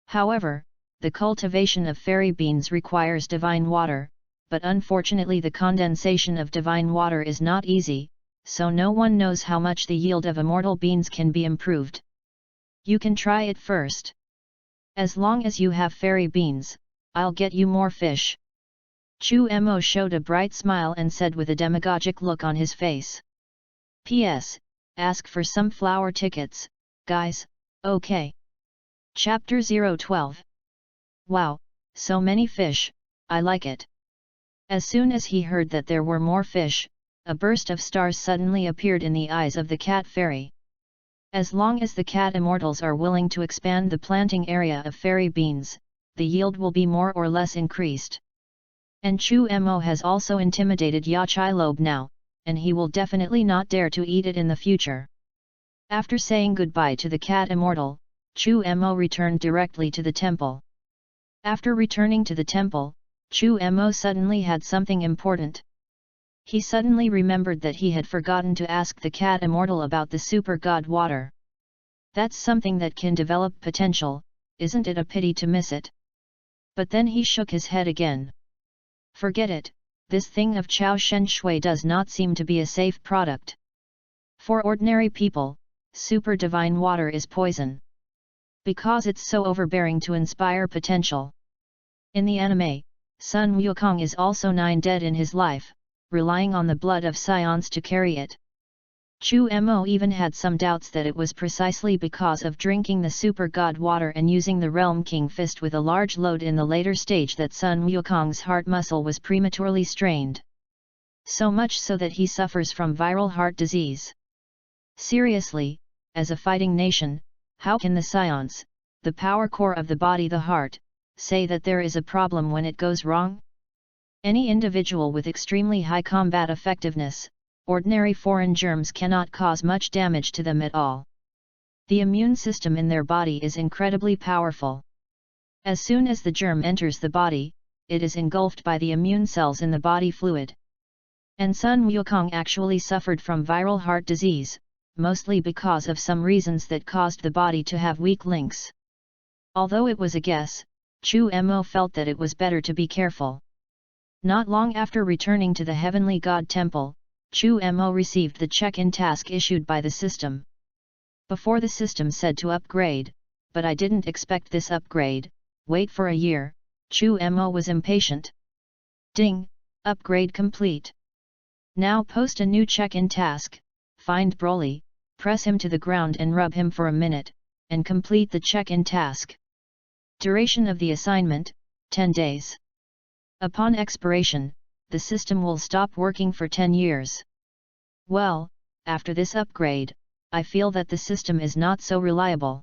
However, the cultivation of fairy beans requires divine water, but unfortunately the condensation of divine water is not easy, so no one knows how much the yield of immortal beans can be improved. You can try it first. As long as you have fairy beans, I'll get you more fish. Chu Mo showed a bright smile and said with a demagogic look on his face. P.S. Ask for some flower tickets, guys, okay. Chapter 012. Wow, so many fish, I like it. As soon as he heard that there were more fish, a burst of stars suddenly appeared in the eyes of the cat fairy. As long as the cat immortals are willing to expand the planting area of fairy beans, the yield will be more or less increased. And Chu Mo has also intimidated Ya Chai Lobe now, and he will definitely not dare to eat it in the future. After saying goodbye to the cat immortal, Chu Mo returned directly to the temple. After returning to the temple, Chu Mo suddenly had something important. He suddenly remembered that he had forgotten to ask the cat immortal about the super god water. That's something that can develop potential, isn't it a pity to miss it? But then he shook his head again. Forget it, this thing of Chao Shen Shui does not seem to be a safe product. For ordinary people, super divine water is poison. Because it's so overbearing to inspire potential. In the anime, Sun Wukong is also 9 dead in his life, relying on the blood of scions to carry it. Chu Mo even had some doubts that it was precisely because of drinking the super god water and using the Realm King Fist with a large load in the later stage that Sun Wukong's heart muscle was prematurely strained. So much so that he suffers from viral heart disease. Seriously, as a fighting nation, how can the scions, the power core of the body, the heart, say that there is a problem when it goes wrong? Any individual with extremely high combat effectiveness, ordinary foreign germs cannot cause much damage to them at all. The immune system in their body is incredibly powerful. As soon as the germ enters the body, it is engulfed by the immune cells in the body fluid. And Sun Wukong actually suffered from viral heart disease, mostly because of some reasons that caused the body to have weak links. Although it was a guess, Chu Mo felt that it was better to be careful. Not long after returning to the Heavenly God Temple, Chu Mo received the check-in task issued by the system. Before the system said to upgrade, but I didn't expect this upgrade, wait for a year, Chu Mo was impatient. Ding, upgrade complete. Now post a new check-in task, find Broly, press him to the ground and rub him for a minute, and complete the check-in task. Duration of the assignment, 10 days. Upon expiration, the system will stop working for 10 years. Well, after this upgrade, I feel that the system is not so reliable.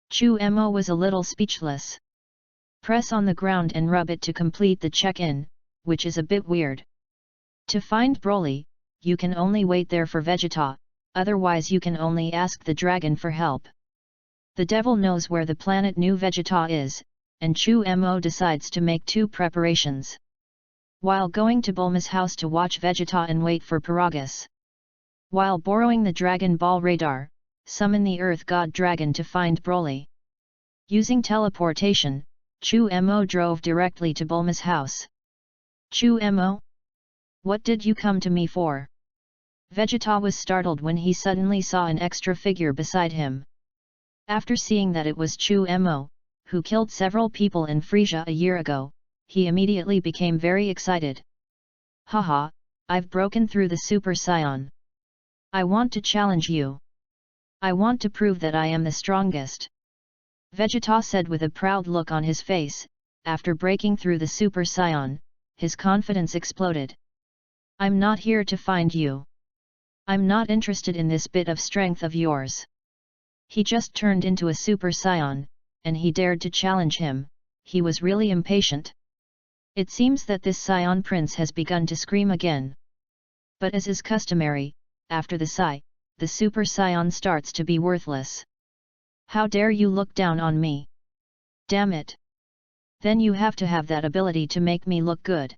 Chu Mo was a little speechless. Press on the ground and rub it to complete the check-in, which is a bit weird. To find Broly, you can only wait there for Vegeta, otherwise you can only ask the dragon for help. The devil knows where the planet New Vegeta is, and Chu Mo decides to make 2 preparations. While going to Bulma's house to watch Vegeta and wait for Paragus. While borrowing the Dragon Ball radar, summon the Earth God Dragon to find Broly. Using teleportation, Chu Mo drove directly to Bulma's house. Chu Mo? What did you come to me for? Vegeta was startled when he suddenly saw an extra figure beside him. After seeing that it was Chu Mo, who killed several people in Frisia a year ago, he immediately became very excited. Haha, I've broken through the Super Saiyan. I want to challenge you. I want to prove that I am the strongest. Vegeta said with a proud look on his face. After breaking through the Super Saiyan, his confidence exploded. I'm not here to find you. I'm not interested in this bit of strength of yours. He just turned into a Super Saiyan, and he dared to challenge him. He was really impatient. It seems that this Saiyan prince has begun to scream again. But as is customary, after the sigh, the Super Saiyan starts to be worthless. How dare you look down on me? Damn it! Then you have to have that ability to make me look good.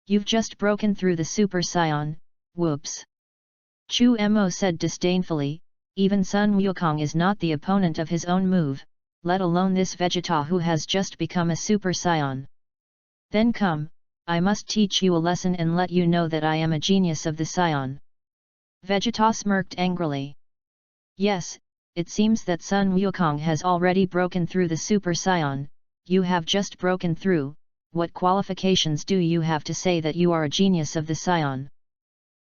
You've just broken through the Super Saiyan, whoops! Chu Mo said disdainfully, even Sun Wukong is not the opponent of his own move, let alone this Vegeta who has just become a Super Saiyan. Then come, I must teach you a lesson and let you know that I am a genius of the Saiyan. Vegeta smirked angrily. Yes, it seems that Sun Wukong has already broken through the Super Saiyan. You have just broken through. What qualifications do you have to say that you are a genius of the Saiyan?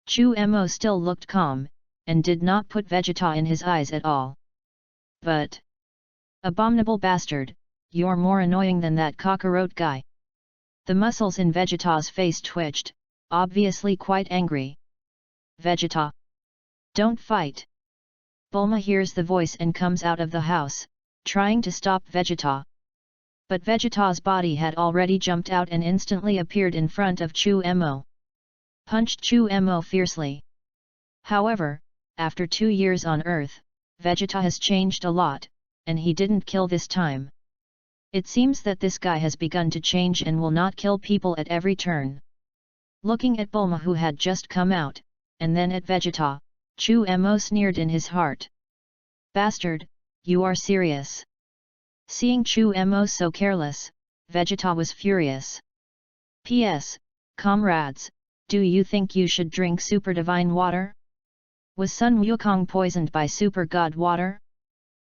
Chu Mo still looked calm, and did not put Vegeta in his eyes at all. But, abominable bastard, you're more annoying than that cockroach guy. The muscles in Vegeta's face twitched, obviously quite angry. Vegeta! Don't fight! Bulma hears the voice and comes out of the house, trying to stop Vegeta. But Vegeta's body had already jumped out and instantly appeared in front of Chu Mo. Punched Chu Mo fiercely. However, after 2 years on Earth, Vegeta has changed a lot, and he didn't kill this time. It seems that this guy has begun to change and will not kill people at every turn. Looking at Bulma who had just come out, and then at Vegeta, Chu Mo sneered in his heart. Bastard, you are serious? Seeing Chu Mo so careless, Vegeta was furious. P.S. Comrades, do you think you should drink super divine water? Was Sun Wukong poisoned by super god water?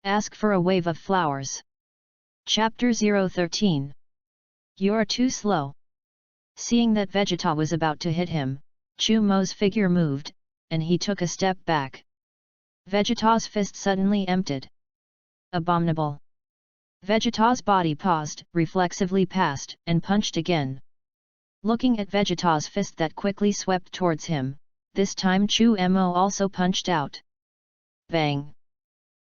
Ask for a wave of flowers. Chapter 013. You're too slow. Seeing that Vegeta was about to hit him, Chu Mo's figure moved, and he took a step back. Vegeta's fist suddenly emptied. Abominable. Vegeta's body paused, reflexively passed, and punched again. Looking at Vegeta's fist that quickly swept towards him, this time Chu Mo also punched out. Bang!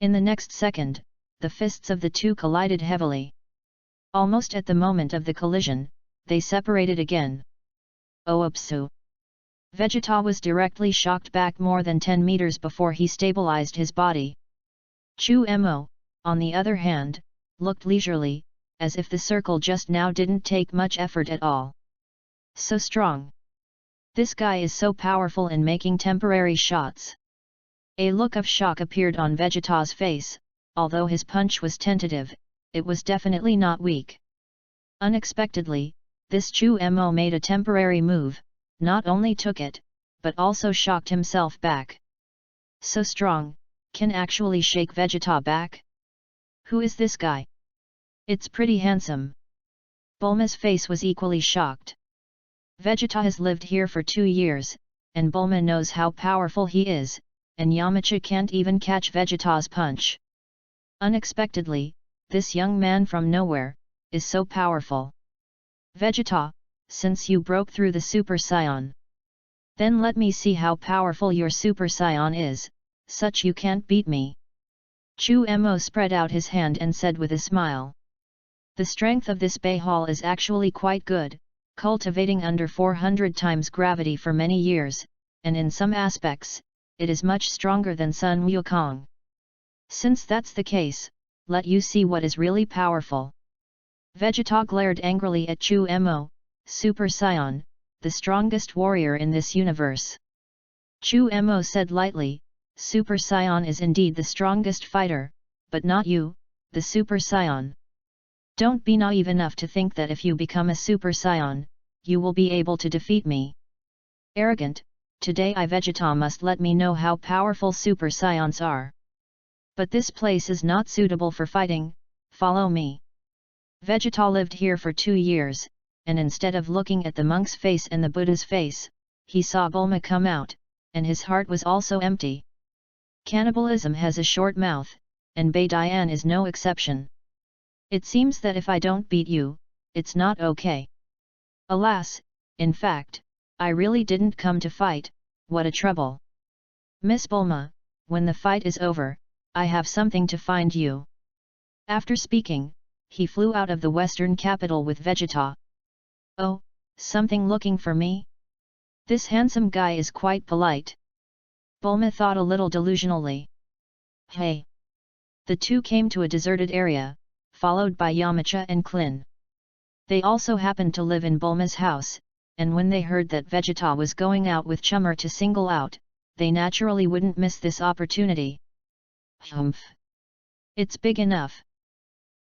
In the next second, the fists of the two collided heavily. Almost at the moment of the collision, they separated again. Oopsu! Vegeta was directly shocked back more than 10 meters before he stabilized his body. Chu Mo, on the other hand, looked leisurely, as if the circle just now didn't take much effort at all. So strong. This guy is so powerful in making temporary shots. A look of shock appeared on Vegeta's face. Although his punch was tentative, it was definitely not weak. Unexpectedly, this Chu Mo made a temporary move, not only took it, but also shocked himself back. So strong, can actually shake Vegeta back? Who is this guy? It's pretty handsome. Bulma's face was equally shocked. Vegeta has lived here for 2 years, and Bulma knows how powerful he is, and Yamcha can't even catch Vegeta's punch. Unexpectedly, this young man from nowhere, is so powerful. Vegeta, since you broke through the Super Saiyan, then let me see how powerful your Super Saiyan is, such you can't beat me. Chu Mo spread out his hand and said with a smile. The strength of this Beihal is actually quite good, cultivating under 400 times gravity for many years, and in some aspects, it is much stronger than Sun Wukong. Since that's the case, let you see what is really powerful. Vegeta glared angrily at Chu Mo, Super Saiyan, the strongest warrior in this universe. Chu Mo said lightly, Super Saiyan is indeed the strongest fighter, but not you, the Super Saiyan. Don't be naive enough to think that if you become a Super Saiyan, you will be able to defeat me. Arrogant, today I Vegeta must let me know how powerful Super Saiyans are. But this place is not suitable for fighting, follow me. Vegeta lived here for 2 years, and instead of looking at the monk's face and the Buddha's face, he saw Bulma come out, and his heart was also empty. Cannibalism has a short mouth, and Baidian is no exception. It seems that if I don't beat you, it's not okay. Alas, in fact, I really didn't come to fight, what a trouble. Miss Bulma, when the fight is over, I have something to find you. After speaking, he flew out of the western capital with Vegeta. Oh, something looking for me? This handsome guy is quite polite. Bulma thought a little delusionally. Hey! The two came to a deserted area, followed by Yamcha and Klin. They also happened to live in Bulma's house, and when they heard that Vegeta was going out with Chummer to single out, they naturally wouldn't miss this opportunity. Humph! It's big enough.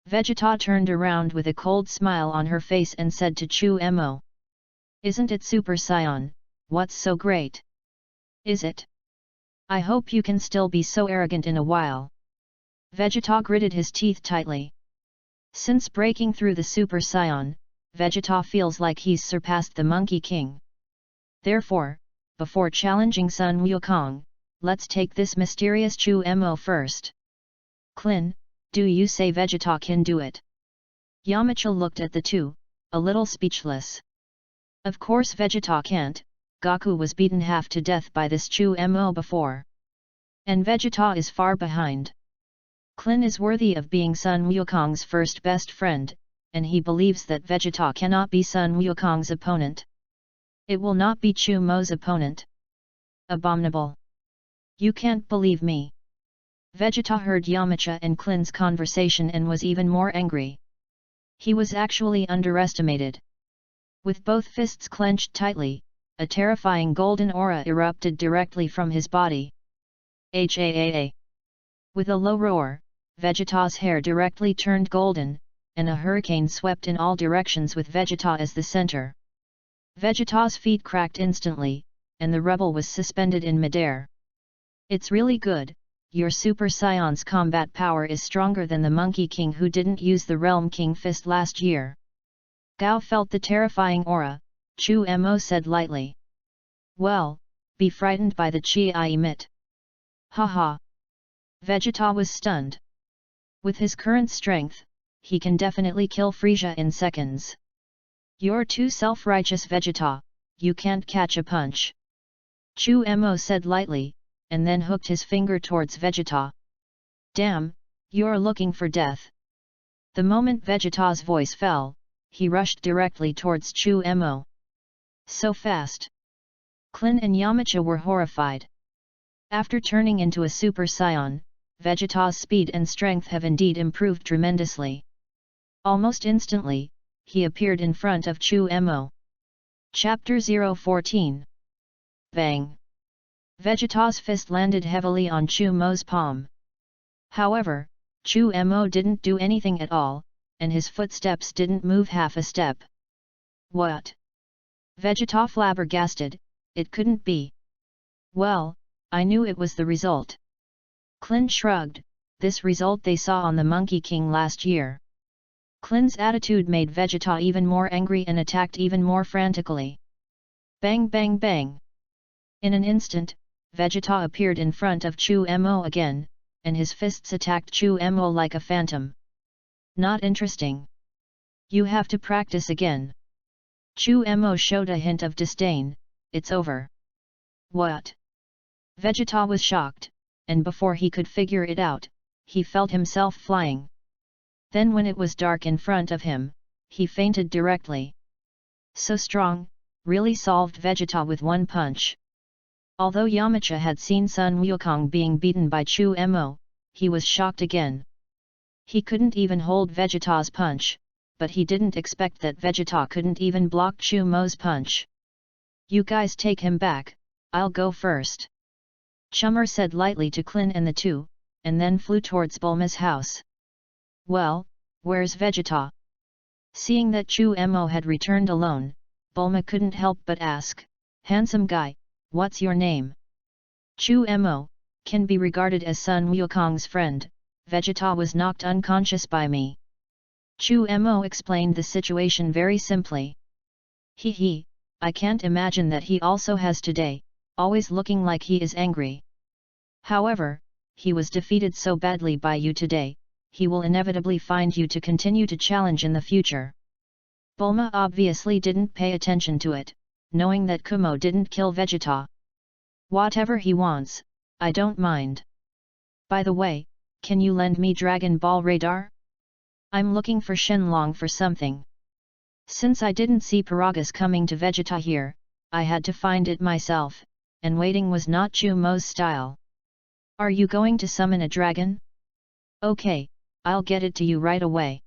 Vegeta turned around with a cold smile on her face and said to Chu Mo. Isn't it Super Saiyan, what's so great? Is it? I hope you can still be so arrogant in a while. Vegeta gritted his teeth tightly. Since breaking through the Super Saiyan, Vegeta feels like he's surpassed the Monkey King. Therefore, before challenging Sun Wukong, let's take this mysterious Chu Mo first. Klin, do you say Vegeta can do it? Yamcha looked at the two, a little speechless. Of course Vegeta can't, Goku was beaten half to death by this Chu Mo before. And Vegeta is far behind. Klin is worthy of being Sun Wukong's first best friend, and he believes that Vegeta cannot be Sun Wukong's opponent. It will not be Chu Mo's opponent. Abominable. You can't believe me. Vegeta heard Yamcha and Klin's conversation and was even more angry. He was actually underestimated. With both fists clenched tightly, a terrifying golden aura erupted directly from his body. HAAA. With a low roar, Vegeta's hair directly turned golden, and a hurricane swept in all directions with Vegeta as the center. Vegeta's feet cracked instantly, and the rebel was suspended in midair. It's really good, your Super Saiyan's combat power is stronger than the Monkey King who didn't use the Realm King Fist last year. Gao felt the terrifying aura, Chu Mo said lightly. Well, be frightened by the chi I emit. Haha. Vegeta was stunned. With his current strength, he can definitely kill Frieza in seconds. You're too self-righteous Vegeta, you can't catch a punch. Chu Mo said lightly, and then hooked his finger towards Vegeta. Damn, you're looking for death. The moment Vegeta's voice fell, he rushed directly towards Chu Mo. So fast. Klin and Yamcha were horrified. After turning into a Super Saiyan, Vegeta's speed and strength have indeed improved tremendously. Almost instantly, he appeared in front of Chu Mo. Chapter 014. Bang! Vegeta's fist landed heavily on Chu Mo's palm. However, Chu Mo didn't do anything at all, and his footsteps didn't move half a step. What? Vegeta flabbergasted, it couldn't be. Well, I knew it was the result. Klin shrugged, this result they saw on the Monkey King last year. Klin's attitude made Vegeta even more angry and attacked even more frantically. Bang bang bang! In an instant, Vegeta appeared in front of Chu Mo again, and his fists attacked Chu Mo like a phantom. Not interesting. You have to practice again. Chu Mo showed a hint of disdain, it's over. What? Vegeta was shocked, and before he could figure it out, he felt himself flying. Then when it was dark in front of him, he fainted directly. So strong, really solved Vegeta with one punch. Although Yamcha had seen Sun Wukong being beaten by Chu Mo, he was shocked again. He couldn't even hold Vegeta's punch, but he didn't expect that Vegeta couldn't even block Chu Mo's punch. You guys take him back, I'll go first. Chummer said lightly to Klin and the two, and then flew towards Bulma's house. Well, where's Vegeta? Seeing that Chu Mo had returned alone, Bulma couldn't help but ask, handsome guy, what's your name? Chu Mo, can be regarded as Sun Wukong's friend, Vegeta was knocked unconscious by me. Chu Mo explained the situation very simply. Hee, I can't imagine that he also has today, always looking like he is angry. However, he was defeated so badly by you today, he will inevitably find you to continue to challenge in the future. Bulma obviously didn't pay attention to it, knowing that Kumo didn't kill Vegeta. Whatever he wants, I don't mind. By the way, can you lend me Dragon Ball radar? I'm looking for Shenlong for something. Since I didn't see Paragus coming to Vegeta here, I had to find it myself, and waiting was not Chu Mo's style. Are you going to summon a dragon? Okay, I'll get it to you right away.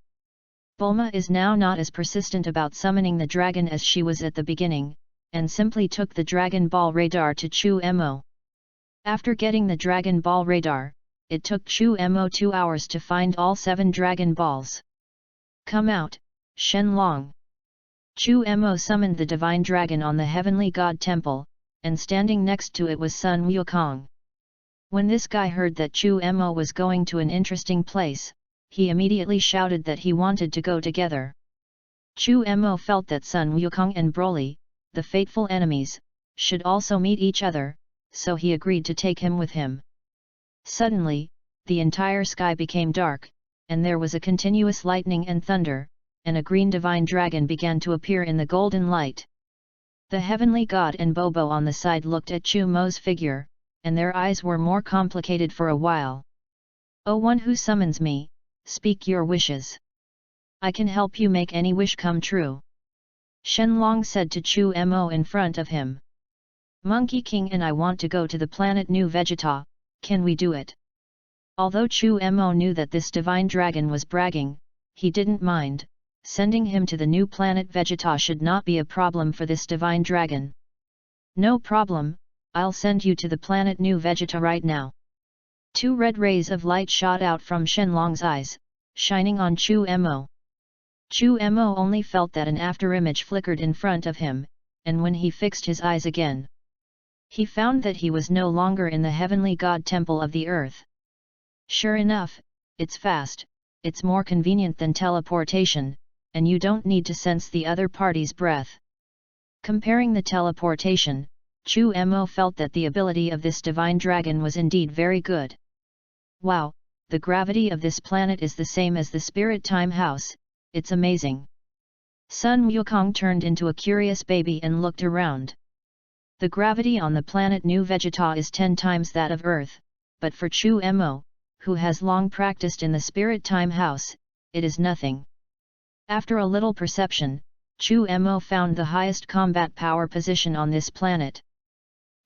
Bulma is now not as persistent about summoning the dragon as she was at the beginning, and simply took the Dragon Ball radar to Chu Mo. After getting the Dragon Ball radar, it took Chu Mo 2 hours to find all 7 Dragon Balls. Come out, Shenlong. Chu Mo summoned the divine dragon on the heavenly god temple, and standing next to it was Sun Wukong. When this guy heard that Chu Mo was going to an interesting place, he immediately shouted that he wanted to go together. Chu Mo felt that Sun Wukong and Broly, the fateful enemies, should also meet each other, so he agreed to take him with him. Suddenly, the entire sky became dark, and there was a continuous lightning and thunder, and a green divine dragon began to appear in the golden light. The heavenly god and Bobo on the side looked at Chu Mo's figure, and their eyes were more complicated for a while. "O one who summons me, speak your wishes. I can help you make any wish come true," Shenlong said to Chu Mo in front of him. "Monkey King and I want to go to the planet New Vegeta, can we do it?" Although Chu Mo knew that this divine dragon was bragging, he didn't mind. Sending him to the new planet Vegeta should not be a problem for this divine dragon. "No problem, I'll send you to the planet New Vegeta right now." Two red rays of light shot out from Shenlong's eyes, shining on Chu Mo. Chu Mo only felt that an afterimage flickered in front of him, and when he fixed his eyes again, he found that he was no longer in the heavenly god temple of the earth. Sure enough, it's fast, it's more convenient than teleportation, and you don't need to sense the other party's breath. Comparing the teleportation, Chu Mo felt that the ability of this divine dragon was indeed very good. Wow, the gravity of this planet is the same as the spirit time house, it's amazing. Sun Wukong turned into a curious baby and looked around. The gravity on the planet New Vegeta is 10 times that of Earth, but for Chu Mo, who has long practiced in the spirit time house, it is nothing. After a little perception, Chu Mo found the highest combat power position on this planet.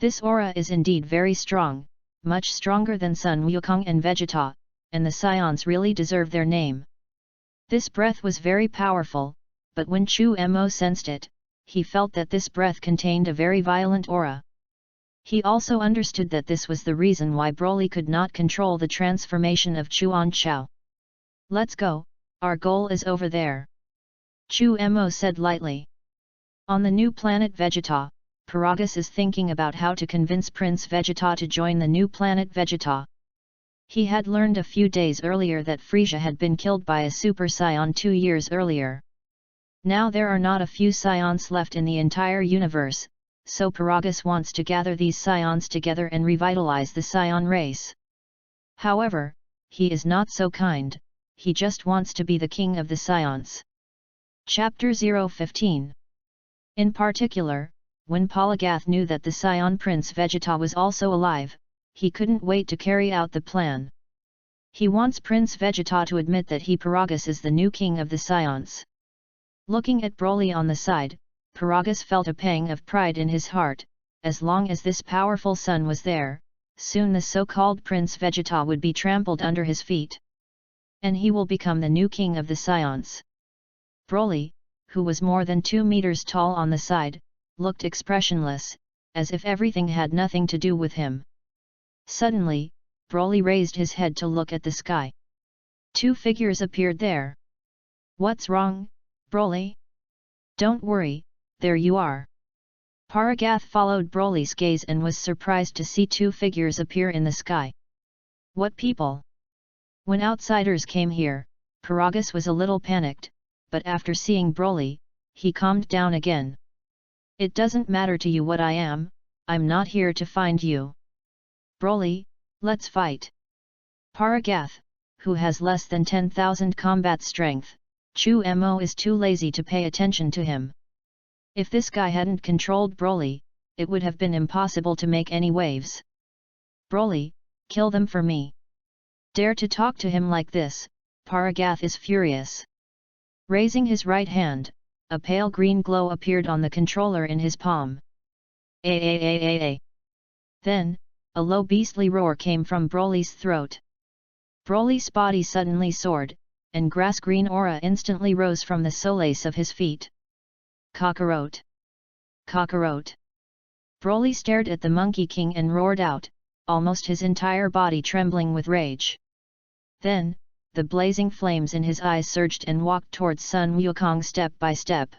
This aura is indeed very strong, much stronger than Sun Wukong and Vegeta, and the Scions really deserve their name. This breath was very powerful, but when Chu Mo sensed it, he felt that this breath contained a very violent aura. He also understood that this was the reason why Broly could not control the transformation of Chuan Chao. "Let's go, our goal is over there," Chu Mo said lightly. On the new planet Vegeta, Paragus is thinking about how to convince Prince Vegeta to join the new planet Vegeta. He had learned a few days earlier that Frieza had been killed by a Super Saiyan 2 years earlier. Now there are not a few Scions left in the entire universe, so Paragus wants to gather these Scions together and revitalize the Scion race. However, he is not so kind, he just wants to be the king of the Scions. Chapter 015. In particular, when Polygath knew that the Scion Prince Vegeta was also alive, he couldn't wait to carry out the plan. He wants Prince Vegeta to admit that he Paragus is the new king of the Scions. Looking at Broly on the side, Paragus felt a pang of pride in his heart. As long as this powerful son was there, soon the so-called Prince Vegeta would be trampled under his feet. And he will become the new king of the Scions. Broly, who was more than 2 meters tall on the side, looked expressionless, as if everything had nothing to do with him. Suddenly, Broly raised his head to look at the sky. 2 figures appeared there. "What's wrong, Broly?" "Don't worry, there you are." Paragath followed Broly's gaze and was surprised to see 2 figures appear in the sky. "What people?" When outsiders came here, Paragus was a little panicked, but after seeing Broly, he calmed down again. "It doesn't matter to you what I am, I'm not here to find you. Broly, let's fight." Paragath, who has less than 10,000 combat strength, Chu Mo is too lazy to pay attention to him. If this guy hadn't controlled Broly, it would have been impossible to make any waves. "Broly, kill them for me." Dare to talk to him like this, Paragath is furious. Raising his right hand, a pale green glow appeared on the controller in his palm. Then, a low beastly roar came from Broly's throat. Broly's body suddenly soared, and grass-green aura instantly rose from the soles of his feet. "Kakarot! Kakarot!" Broly stared at the Monkey King and roared out, almost his entire body trembling with rage. Then, the blazing flames in his eyes surged and walked towards Sun Wukong step by step.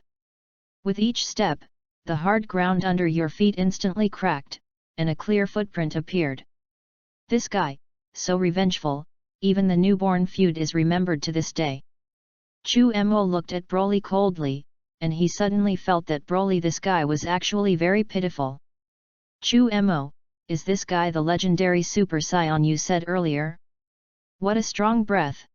With each step, the hard ground under your feet instantly cracked, and a clear footprint appeared. This guy, so revengeful, even the newborn feud is remembered to this day. Chu Mo looked at Broly coldly, and he suddenly felt that Broly, this guy, was actually very pitiful. Chu Mo, is this guy the legendary Super Saiyan you said earlier? What a strong breath!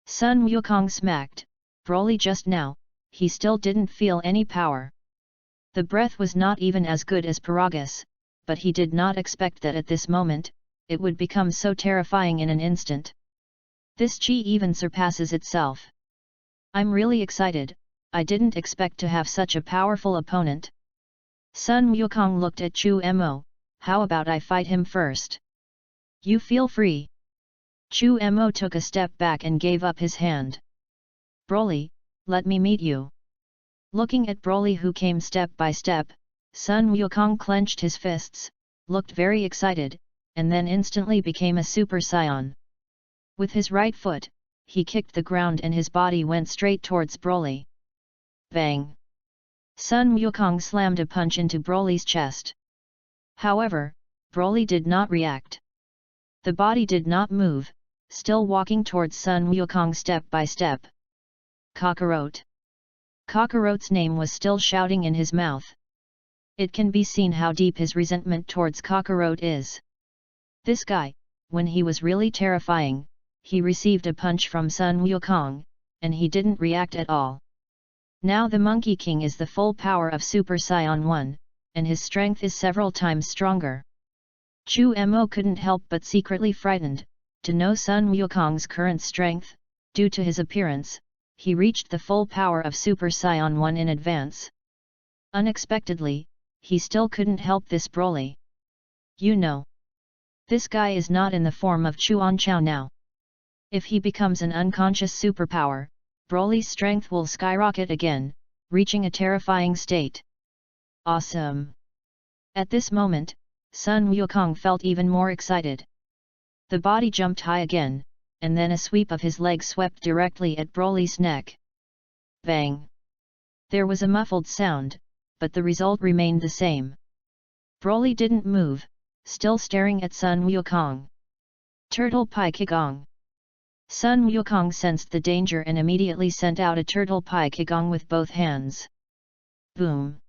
Sun Wukong smacked Broly just now. He still didn't feel any power. The breath was not even as good as Paragus, but he did not expect that at this moment, it would become so terrifying in an instant. This chi even surpasses itself. I'm really excited, I didn't expect to have such a powerful opponent. Sun Wukong looked at Chu Mo, how about I fight him first? You feel free. Chu Mo took a step back and gave up his hand. Broly, let me meet you. Looking at Broly, who came step by step, Sun Wukong clenched his fists, looked very excited, and then instantly became a Super Saiyan. With his right foot, he kicked the ground and his body went straight towards Broly. Bang! Sun Wukong slammed a punch into Broly's chest. However, Broly did not react. The body did not move, still walking towards Sun Wukong step by step. Kakarot. Kakarot's name was still shouting in his mouth. It can be seen how deep his resentment towards Kakarot is. This guy, when he was really terrifying, he received a punch from Sun Wukong, and he didn't react at all. Now the Monkey King is the full power of Super Saiyan 1, and his strength is several times stronger. Chu Mo couldn't help but secretly frightened, to know Sun Wukong's current strength. Due to his appearance, he reached the full power of Super Saiyan 1 in advance. Unexpectedly, he still couldn't help this Broly. You know, this guy is not in the form of Chuan Chao now. If he becomes an unconscious superpower, Broly's strength will skyrocket again, reaching a terrifying state. Awesome! At this moment, Sun Wukong felt even more excited. The body jumped high again, and then a sweep of his leg swept directly at Broly's neck. Bang! There was a muffled sound, but the result remained the same. Broly didn't move, still staring at Sun Wukong. Turtle Pie Qigong. Sun Wukong sensed the danger and immediately sent out a Turtle Pie Qigong with both hands. Boom!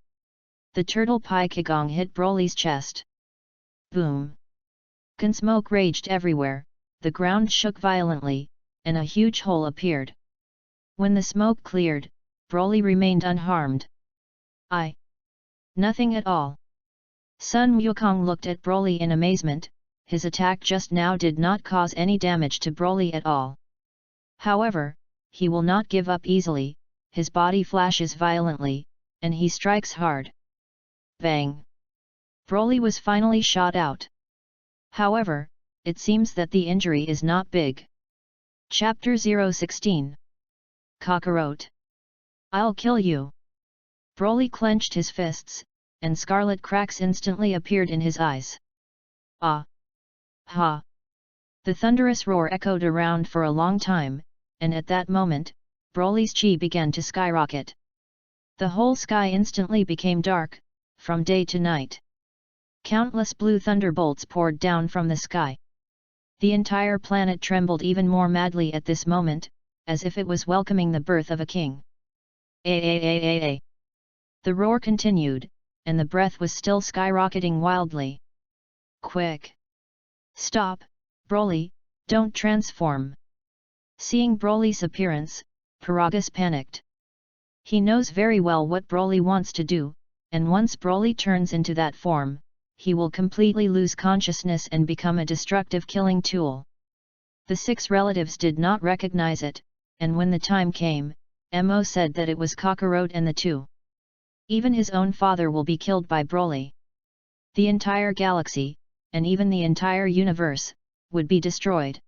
The Turtle Pie Qigong hit Broly's chest. Boom! Smoke raged everywhere, the ground shook violently, and a huge hole appeared. When the smoke cleared, Broly remained unharmed. Nothing at all. Sun Wukong looked at Broly in amazement. His attack just now did not cause any damage to Broly at all. However, he will not give up easily, his body flashes violently, and he strikes hard. Bang! Broly was finally shot out. However, it seems that the injury is not big. Chapter 016. Kakarot. I'll kill you. Broly clenched his fists, and scarlet cracks instantly appeared in his eyes. Ah! Ha! The thunderous roar echoed around for a long time, and at that moment, Broly's chi began to skyrocket. The whole sky instantly became dark, from day to night. Countless blue thunderbolts poured down from the sky. The entire planet trembled even more madly at this moment, as if it was welcoming the birth of a king. The roar continued, and the breath was still skyrocketing wildly. Quick! Stop, Broly, don't transform! Seeing Broly's appearance, Paragus panicked. He knows very well what Broly wants to do, and once Broly turns into that form, he will completely lose consciousness and become a destructive killing tool. The 6 relatives did not recognize it, and when the time came, Mo said that it was Kakarot and the 2. Even his own father will be killed by Broly. The entire galaxy, and even the entire universe, would be destroyed.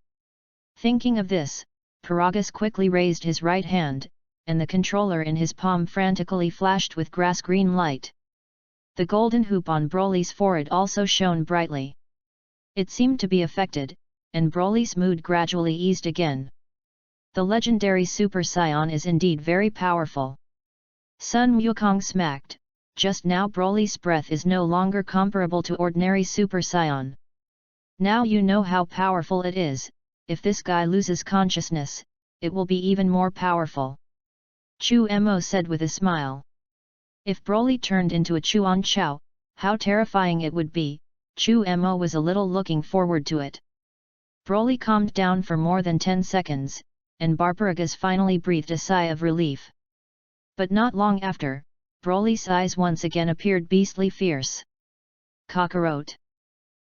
Thinking of this, Paragus quickly raised his right hand, and the controller in his palm frantically flashed with grass-green light. The golden hoop on Broly's forehead also shone brightly. It seemed to be affected, and Broly's mood gradually eased again. The legendary Super Saiyan is indeed very powerful. Sun Wukong smacked. Just now Broly's breath is no longer comparable to ordinary Super Saiyan. Now you know how powerful it is. If this guy loses consciousness, it will be even more powerful. Chu Mo said with a smile. If Broly turned into a Chuan Chao, how terrifying it would be. Chu Mo was a little looking forward to it. Broly calmed down for more than 10 seconds, and Barparagas finally breathed a sigh of relief. But not long after, Broly's eyes once again appeared beastly fierce. Cockroach!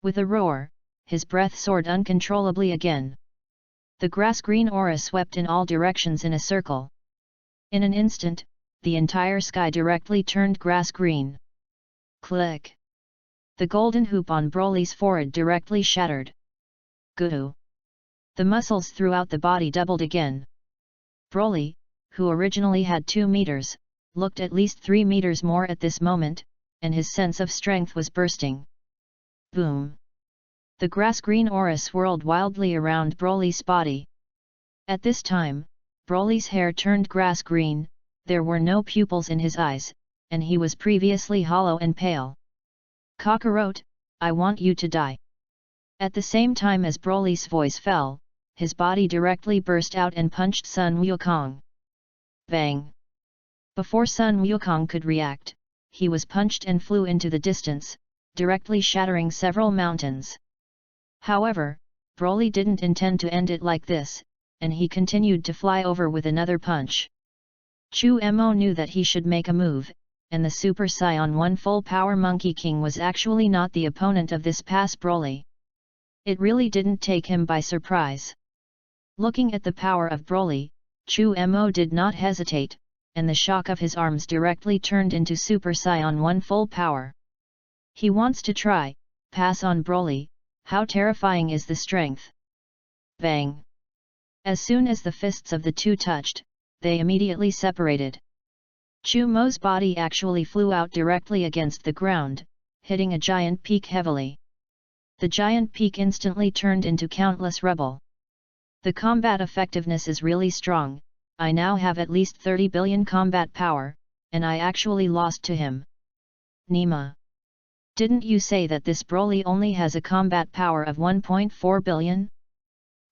With a roar, his breath soared uncontrollably again. The grass-green aura swept in all directions in a circle. In an instant, the entire sky directly turned grass-green. Click! The golden hoop on Broly's forehead directly shattered. Goo! The muscles throughout the body doubled again. Broly, who originally had 2 meters, looked at least 3 meters more at this moment, and his sense of strength was bursting. Boom! The grass-green aura swirled wildly around Broly's body. At this time, Broly's hair turned grass-green, there were no pupils in his eyes, and he was previously hollow and pale. Cockroach, I want you to die. At the same time as Broly's voice fell, his body directly burst out and punched Sun Wukong. Bang! Before Sun Wukong could react, he was punched and flew into the distance, directly shattering several mountains. However, Broly didn't intend to end it like this, and he continued to fly over with another punch. Chu Mo knew that he should make a move, and the Super Saiyan 1 Full Power Monkey King was actually not the opponent of this past Broly. It really didn't take him by surprise. Looking at the power of Broly, Chu Mo did not hesitate, and the shock of his arms directly turned into Super Saiyan 1 Full Power. He wants to try, pass on Broly, how terrifying is the strength. Bang! As soon as the fists of the two touched, they immediately separated. Chu Mo's body actually flew out directly against the ground, hitting a giant peak heavily. The giant peak instantly turned into countless rubble. The combat effectiveness is really strong. I now have at least 30 billion combat power, and I actually lost to him. Nima! Didn't you say that this Broly only has a combat power of 1.4 billion?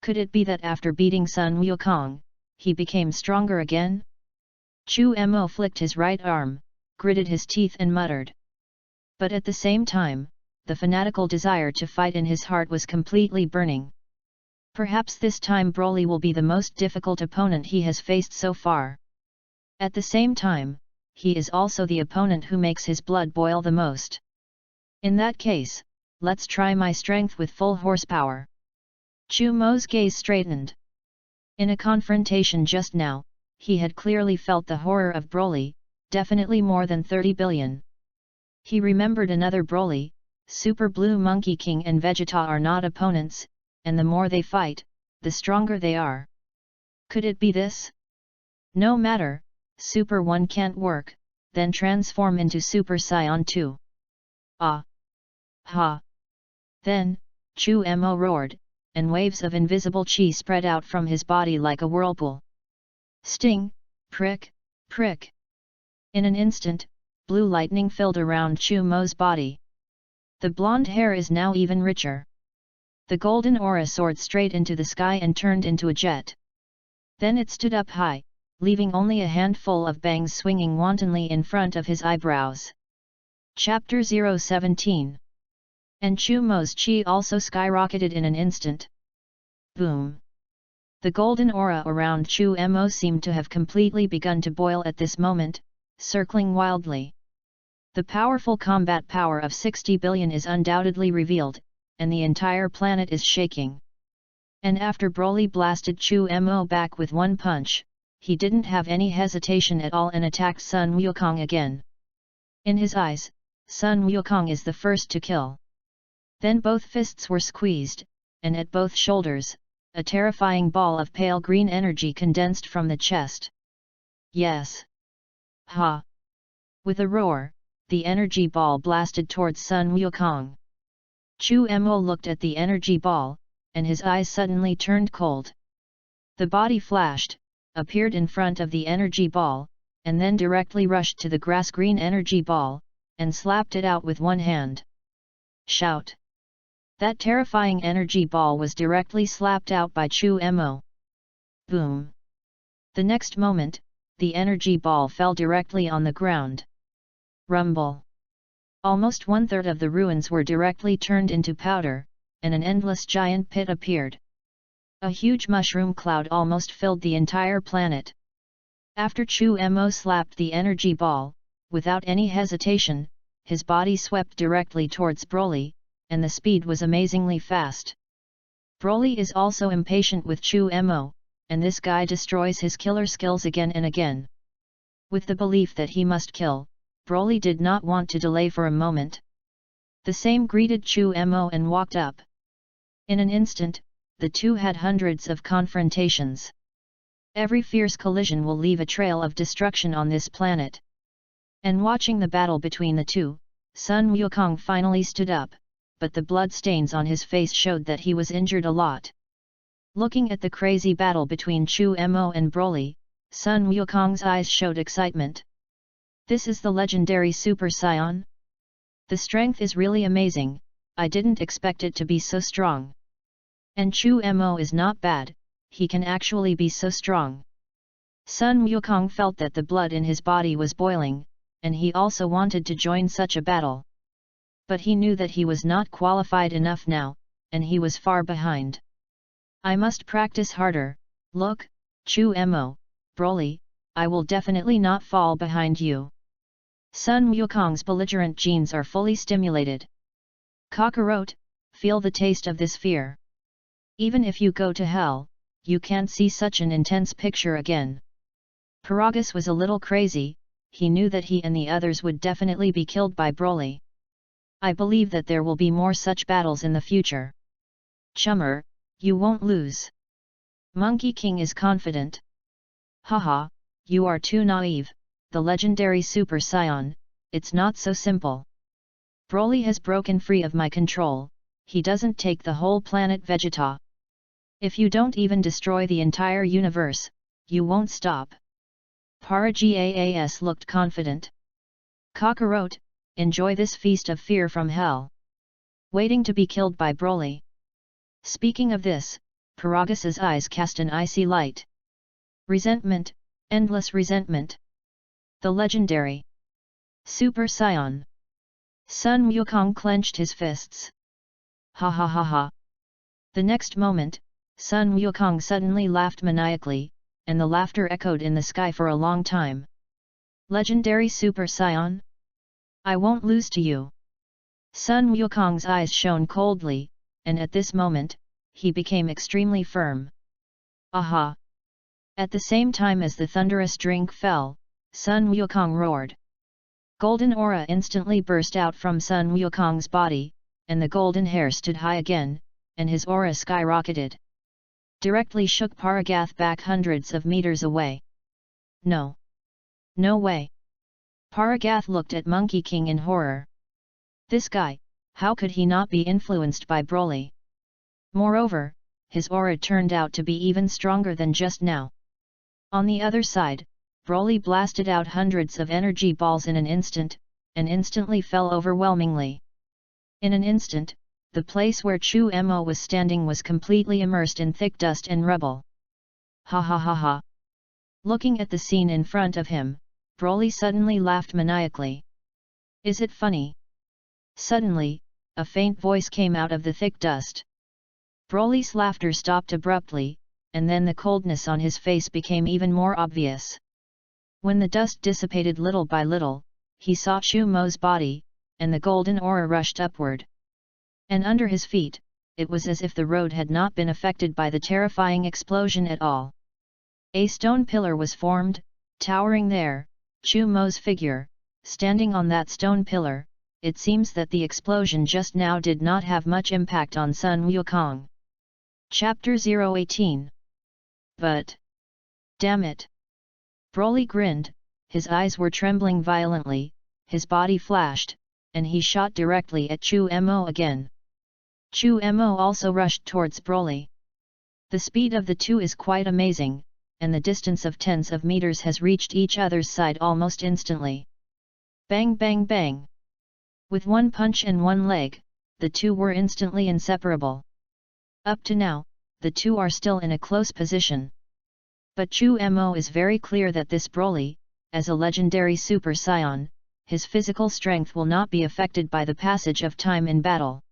Could it be that after beating Sun Wukong, he became stronger again? Chu Mo flicked his right arm, gritted his teeth and muttered. But at the same time, the fanatical desire to fight in his heart was completely burning. Perhaps this time Broly will be the most difficult opponent he has faced so far. At the same time, he is also the opponent who makes his blood boil the most. In that case, let's try my strength with full horsepower. Chu Mo's gaze straightened. In a confrontation just now, he had clearly felt the horror of Broly, definitely more than 30 billion. He remembered another Broly, Super Blue Monkey King and Vegeta are not opponents, and the more they fight, the stronger they are. Could it be this? No matter, Super 1 can't work, then transform into Super Saiyan 2. Ah! Ha! Then, Chu Mo roared, and waves of invisible chi spread out from his body like a whirlpool. Sting, prick, prick. In an instant, blue lightning filled around Chu Mo's body. The blonde hair is now even richer. The golden aura soared straight into the sky and turned into a jet. Then it stood up high, leaving only a handful of bangs swinging wantonly in front of his eyebrows. Chapter 017. And Chu Mo's chi also skyrocketed in an instant. Boom! The golden aura around Chu Mo seemed to have completely begun to boil at this moment, circling wildly. The powerful combat power of 60 billion is undoubtedly revealed, and the entire planet is shaking. And after Broly blasted Chu Mo back with one punch, he didn't have any hesitation at all and attacked Sun Wukong again. In his eyes, Sun Wukong is the first to kill. Then both fists were squeezed, and at both shoulders, a terrifying ball of pale green energy condensed from the chest. Yes! Ha! With a roar, the energy ball blasted towards Sun Wukong. Chu Mo looked at the energy ball, and his eyes suddenly turned cold. The body flashed, appeared in front of the energy ball, and then directly rushed to the grass-green energy ball, and slapped it out with one hand. Shout! That terrifying energy ball was directly slapped out by Chu Mo. Boom! The next moment, the energy ball fell directly on the ground. Rumble! Almost 1/3 of the ruins were directly turned into powder, and an endless giant pit appeared. A huge mushroom cloud almost filled the entire planet. After Chu Mo slapped the energy ball, without any hesitation, his body swept directly towards Broly, and the speed was amazingly fast. Broly is also impatient with Chu Mo, and this guy destroys his killer skills again and again. With the belief that he must kill, Broly did not want to delay for a moment. The same greeted Chu Mo and walked up. In an instant, the two had hundreds of confrontations. Every fierce collision will leave a trail of destruction on this planet. And watching the battle between the two, Sun Wukong finally stood up, but the blood stains on his face showed that he was injured a lot. Looking at the crazy battle between Chu Mo and Broly, Sun Wukong's eyes showed excitement. This is the legendary Super Saiyan? The strength is really amazing, I didn't expect it to be so strong. And Chu Mo is not bad, he can actually be so strong. Sun Wukong felt that the blood in his body was boiling, and he also wanted to join such a battle. But he knew that he was not qualified enough now, and he was far behind. I must practice harder. Look, Chu Mo, Broly, I will definitely not fall behind you. Sun Wukong's belligerent genes are fully stimulated. Kakarot, feel the taste of this fear. Even if you go to hell, you can't see such an intense picture again. Paragus was a little crazy, he knew that he and the others would definitely be killed by Broly. I believe that there will be more such battles in the future. Chummer, you won't lose. Monkey King is confident. Haha, you are too naive, the legendary Super Saiyan, it's not so simple. Broly has broken free of my control, he doesn't take the whole planet Vegeta. If you don't even destroy the entire universe, you won't stop. Paragas looked confident. Kakarot, enjoy this feast of fear from hell. Waiting to be killed by Broly. Speaking of this, Paragas's eyes cast an icy light. Resentment, endless resentment. The legendary Super Saiyan. Sun Wukong clenched his fists. Ha ha ha ha. The next moment, Sun Wukong suddenly laughed maniacally, and the laughter echoed in the sky for a long time. Legendary Super Saiyan? I won't lose to you. Sun Wukong's eyes shone coldly, and at this moment, he became extremely firm. Aha! At the same time as the thunderous drink fell, Sun Wukong roared. Golden aura instantly burst out from Sun Wukong's body, and the golden hair stood high again, and his aura skyrocketed. Directly shook Paragath back hundreds of meters away. No! No way! Paragath looked at Monkey King in horror. This guy, how could he not be influenced by Broly? Moreover, his aura turned out to be even stronger than just now. On the other side, Broly blasted out hundreds of energy balls in an instant, and instantly fell overwhelmingly. In an instant, the place where Chu Mo was standing was completely immersed in thick dust and rubble. Ha ha ha ha! Looking at the scene in front of him, Broly suddenly laughed maniacally. Is it funny? Suddenly, a faint voice came out of the thick dust. Broly's laughter stopped abruptly, and then the coldness on his face became even more obvious. When the dust dissipated little by little, he saw Chu Mo's body, and the golden aura rushed upward. And under his feet, it was as if the road had not been affected by the terrifying explosion at all. A stone pillar was formed, towering there, Chu Mo's figure, standing on that stone pillar. It seems that the explosion just now did not have much impact on Sun Wukong. Chapter 018. But... damn it! Broly grinned, his eyes were trembling violently, his body flashed, and he shot directly at Chu Mo again. Chu Mo also rushed towards Broly. The speed of the two is quite amazing, and the distance of tens of meters has reached each other's side almost instantly. Bang bang bang! With one punch and one leg, the two were instantly inseparable. Up to now, the two are still in a close position. But Chu Mo is very clear that this Broly, as a legendary Super Saiyan, his physical strength will not be affected by the passage of time in battle.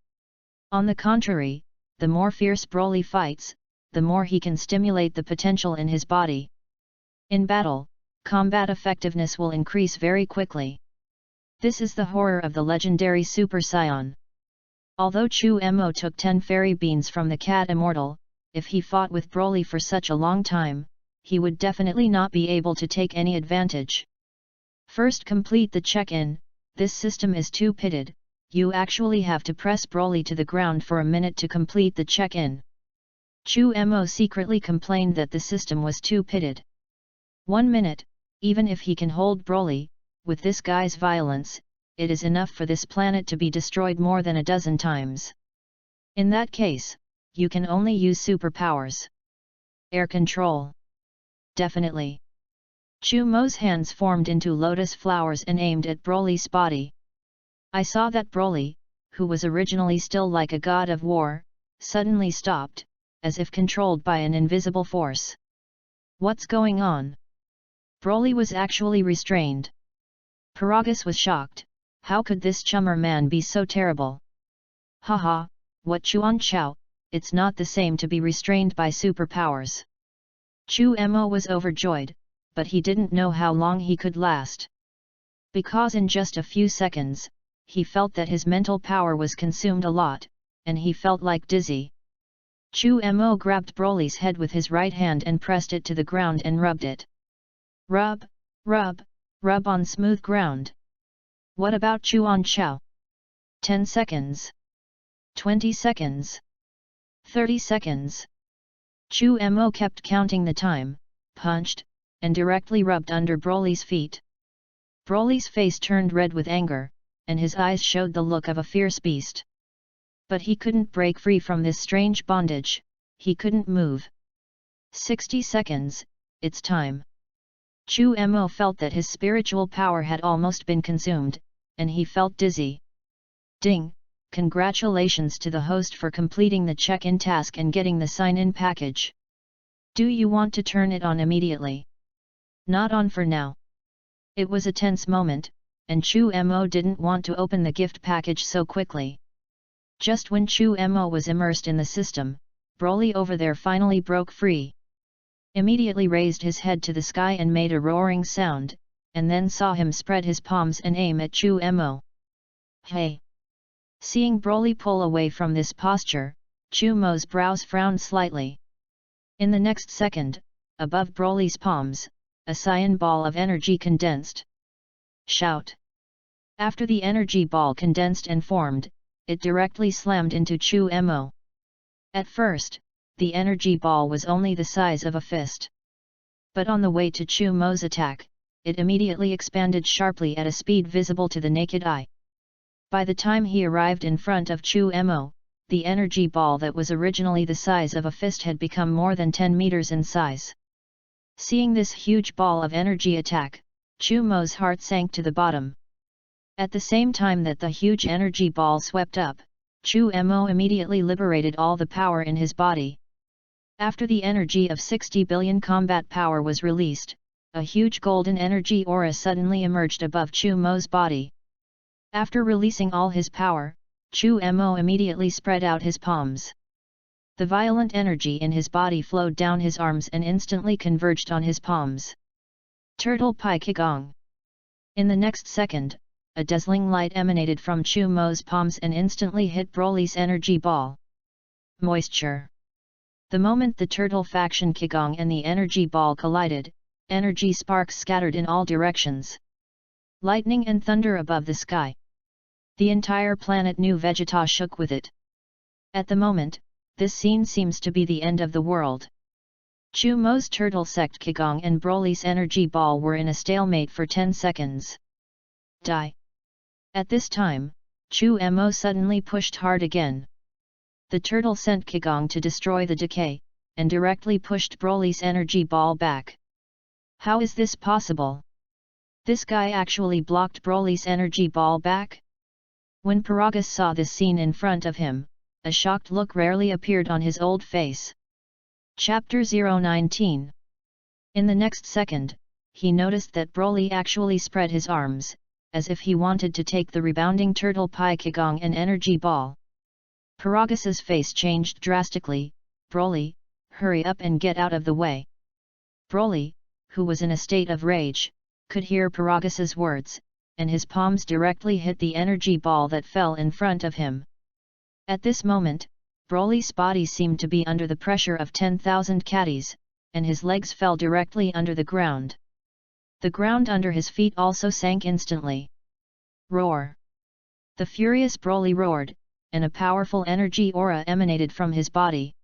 On the contrary, the more fierce Broly fights, the more he can stimulate the potential in his body. In battle, combat effectiveness will increase very quickly. This is the horror of the legendary Super Saiyan. Although Chu Mo took 10 fairy beans from the cat immortal, if he fought with Broly for such a long time, he would definitely not be able to take any advantage. First complete the check-in. This system is two-pitted, you actually have to press Broly to the ground for a minute to complete the check-in. Chu Mo secretly complained that the system was two-pitted. 1 minute, even if he can hold Broly, with this guy's violence, it is enough for this planet to be destroyed more than a dozen times. In that case, you can only use superpowers. Air control. Definitely. Chu Mo's hands formed into lotus flowers and aimed at Broly's body. I saw that Broly, who was originally still like a god of war, suddenly stopped, as if controlled by an invisible force. What's going on? Broly was actually restrained. Paragus was shocked. How could this chummer man be so terrible? Haha, what Chuan Chao, it's not the same to be restrained by superpowers. Chu Mo was overjoyed, but he didn't know how long he could last. Because in just a few seconds, he felt that his mental power was consumed a lot, and he felt like dizzy. Chu Mo grabbed Broly's head with his right hand and pressed it to the ground and rubbed it. Rub, rub, rub on smooth ground. What about Chuan Chao? 10 seconds. 20 seconds. 30 seconds. Chu Mo kept counting the time, punched, and directly rubbed under Broly's feet. Broly's face turned red with anger, and his eyes showed the look of a fierce beast. But he couldn't break free from this strange bondage, he couldn't move. 60 seconds, it's time. Chu Mo felt that his spiritual power had almost been consumed, and he felt dizzy. Ding! Congratulations to the host for completing the check-in task and getting the sign-in package. Do you want to turn it on immediately? Not on for now. It was a tense moment, and Chu Mo didn't want to open the gift package so quickly. Just when Chu Mo was immersed in the system, Broly over there finally broke free. Immediately raised his head to the sky and made a roaring sound, and then saw him spread his palms and aim at Chu Mo. Hey! Seeing Broly pull away from this posture, Chu Mo's brows frowned slightly. In the next second, above Broly's palms, a cyan ball of energy condensed. Shout! After the energy ball condensed and formed, it directly slammed into Chu Mo. At first, the energy ball was only the size of a fist. But on the way to Chu Mo's attack, it immediately expanded sharply at a speed visible to the naked eye. By the time he arrived in front of Chu Mo, the energy ball that was originally the size of a fist had become more than 10 meters in size. Seeing this huge ball of energy attack, Chu Mo's heart sank to the bottom. At the same time that the huge energy ball swept up, Chu Mo immediately liberated all the power in his body. After the energy of 60 billion combat power was released, a huge golden energy aura suddenly emerged above Chu Mo's body. After releasing all his power, Chu Mo immediately spread out his palms. The violent energy in his body flowed down his arms and instantly converged on his palms. Turtle Pai Qigong. In the next second, a dazzling light emanated from Chu Mo's palms and instantly hit Broly's energy ball. Moisture. The moment the Turtle Faction Qigong and the energy ball collided, energy sparks scattered in all directions. Lightning and thunder above the sky. The entire planet New Vegeta shook with it. At the moment, this scene seems to be the end of the world. Chu Mo's Turtle Sect Qigong and Broly's energy ball were in a stalemate for 10 seconds. Die! At this time, Chu Mo suddenly pushed hard again. The turtle sent Qigong to destroy the decay, and directly pushed Broly's energy ball back. How is this possible? This guy actually blocked Broly's energy ball back? When Paragas saw this scene in front of him, a shocked look rarely appeared on his old face. Chapter 019. In the next second, he noticed that Broly actually spread his arms, as if he wanted to take the rebounding turtle pie Kigong and energy ball. Paragas's face changed drastically. Broly, hurry up and get out of the way. Broly, who was in a state of rage, could hear Paragas's words, and his palms directly hit the energy ball that fell in front of him. At this moment, Broly's body seemed to be under the pressure of 10,000 catties, and his legs fell directly under the ground. The ground under his feet also sank instantly. Roar! The furious Broly roared, and a powerful energy aura emanated from his body.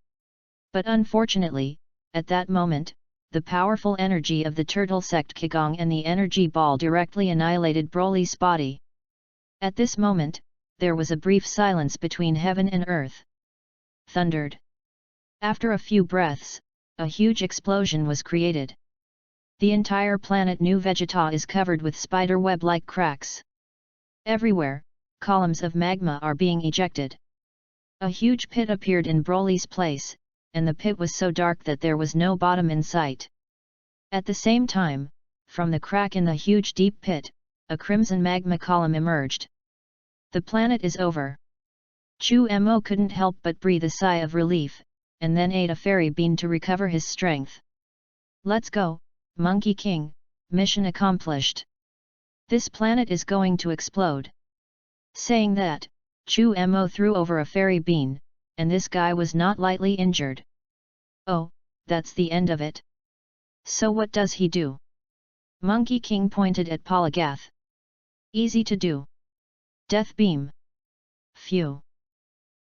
But unfortunately, at that moment, the powerful energy of the turtle sect Kigong and the energy ball directly annihilated Broly's body. At this moment, there was a brief silence between heaven and earth. Thundered. After a few breaths, a huge explosion was created. The entire planet New Vegeta is covered with spider web-like cracks. Everywhere, columns of magma are being ejected. A huge pit appeared in Broly's place, and the pit was so dark that there was no bottom in sight. At the same time, from the crack in the huge deep pit, a crimson magma column emerged. The planet is over. Chu Mo couldn't help but breathe a sigh of relief, and then ate a fairy bean to recover his strength. Let's go, Monkey King, mission accomplished. This planet is going to explode. Saying that, Chu Mo threw over a fairy bean, and this guy was not lightly injured. Oh, that's the end of it. So what does he do? Monkey King pointed at Polygath. Easy to do. Death beam. Phew.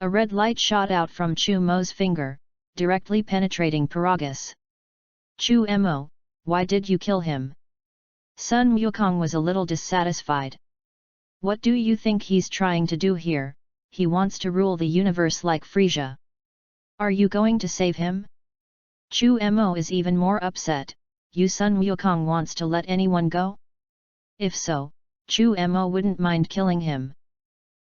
A red light shot out from Chu Mo's finger, directly penetrating Paragas. Chu Mo, why did you kill him? Sun Wukong was a little dissatisfied. What do you think he's trying to do here? He wants to rule the universe like Frisia. Are you going to save him? Chu Mo is even more upset. You Sun Wukong wants to let anyone go? If so, Chu Mo wouldn't mind killing him.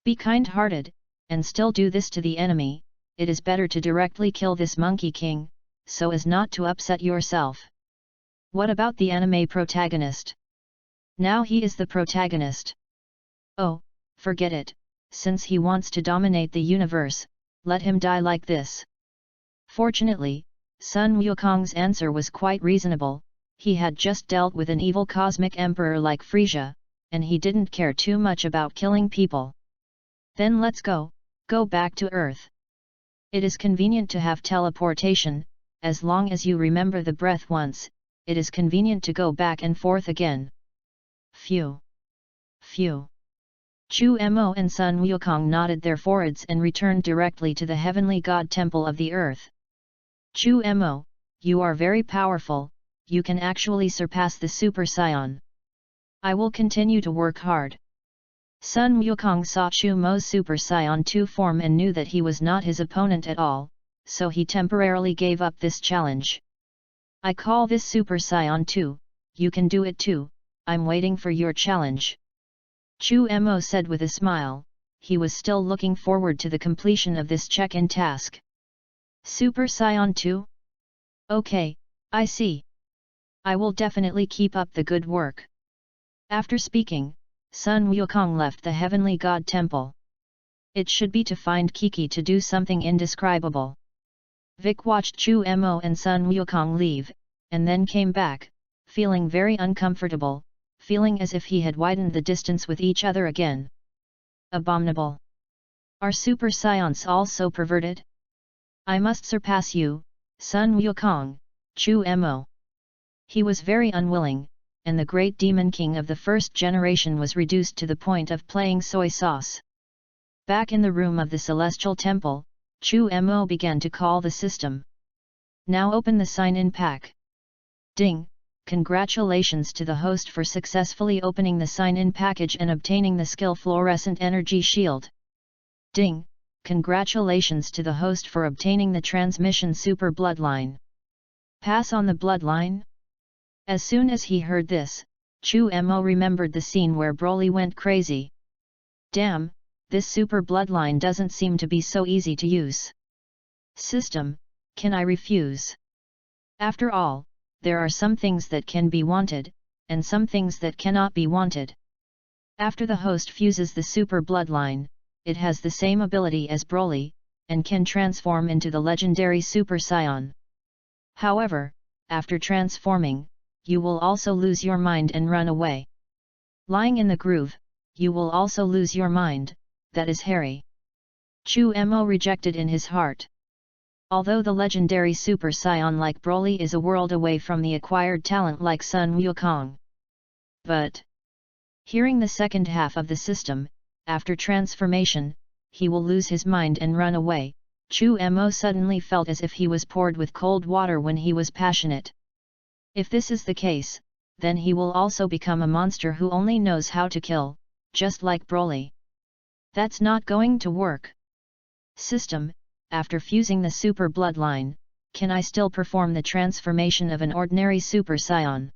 Be kind-hearted, and still do this to the enemy. It is better to directly kill this Monkey King, so as not to upset yourself. What about the anime protagonist? Now he is the protagonist. Oh, forget it, since he wants to dominate the universe, let him die like this. Fortunately, Sun Wukong's answer was quite reasonable. He had just dealt with an evil cosmic emperor like Frisia, and he didn't care too much about killing people. Then let's go back to Earth. It is convenient to have teleportation, as long as you remember the breath once, it is convenient to go back and forth again. Phew. Phew. Chu Mo and Sun Wukong nodded their foreheads and returned directly to the heavenly god temple of the earth. Chu Mo, you are very powerful, you can actually surpass the Super Saiyan. I will continue to work hard. Sun Wukong saw Chu Mo's Super Saiyan 2 form and knew that he was not his opponent at all, so he temporarily gave up this challenge. I call this Super Saiyan 2, you can do it too, I'm waiting for your challenge. Chu Mo said with a smile, he was still looking forward to the completion of this check-in task. Super Saiyan 2? Okay, I see. I will definitely keep up the good work. After speaking, Sun Wukong left the heavenly god temple. It should be to find Kiki to do something indescribable. Vic watched Chu Mo and Sun Wukong leave, and then came back, feeling very uncomfortable, feeling as if he had widened the distance with each other again. Abominable. Are Super Saiyans all so perverted? I must surpass you, Sun Wukong, Chu Mo. He was very unwilling, and the great demon king of the first generation was reduced to the point of playing soy sauce. Back in the room of the celestial temple, Chu Mo began to call the system. Now open the sign-in pack. Ding! Congratulations to the host for successfully opening the sign-in package and obtaining the skill Fluorescent Energy Shield. Ding! congratulations to the host for obtaining the transmission super bloodline. Pass on the bloodline? As soon as he heard this, Chu Mo remembered the scene where Broly went crazy. Damn, this super bloodline doesn't seem to be so easy to use. System, can I refuse? After all, there are some things that can be wanted, and some things that cannot be wanted. After the host fuses the super bloodline, it has the same ability as Broly, and can transform into the legendary Super Saiyan. However, after transforming, you will also lose your mind and run away. Lying in the groove, you will also lose your mind, that is Harry. Chu Mo rejected in his heart. Although the legendary Super Saiyan like Broly is a world away from the acquired talent like Sun Wukong. But hearing the second half of the system, after transformation, he will lose his mind and run away, Chu Mo suddenly felt as if he was poured with cold water when he was passionate. If this is the case, then he will also become a monster who only knows how to kill, just like Broly. That's not going to work. System, after fusing the super bloodline, can I still perform the transformation of an ordinary Super Saiyan?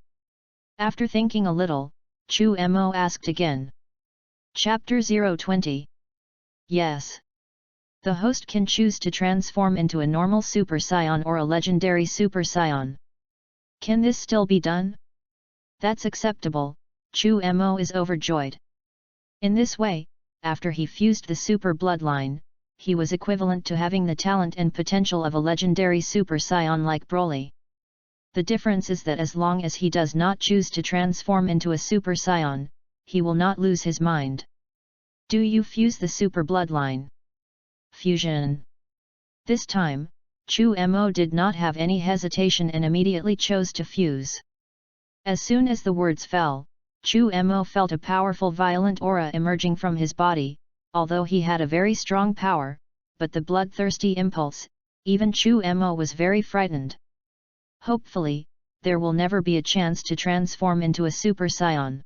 After thinking a little, Chu Mo asked again. Chapter 020. Yes. The host can choose to transform into a normal Super Saiyan or a legendary Super Saiyan. Can this still be done? That's acceptable, Chu Mo is overjoyed. In this way, after he fused the super bloodline, he was equivalent to having the talent and potential of a legendary Super Saiyan like Broly. The difference is that as long as he does not choose to transform into a Super Saiyan, he will not lose his mind. Do you fuse the super bloodline? Fusion. This time, Chu Mo did not have any hesitation and immediately chose to fuse. As soon as the words fell, Chu Mo felt a powerful violent aura emerging from his body. Although he had a very strong power, but the bloodthirsty impulse, even Chu Mo was very frightened. Hopefully, there will never be a chance to transform into a Super Saiyan.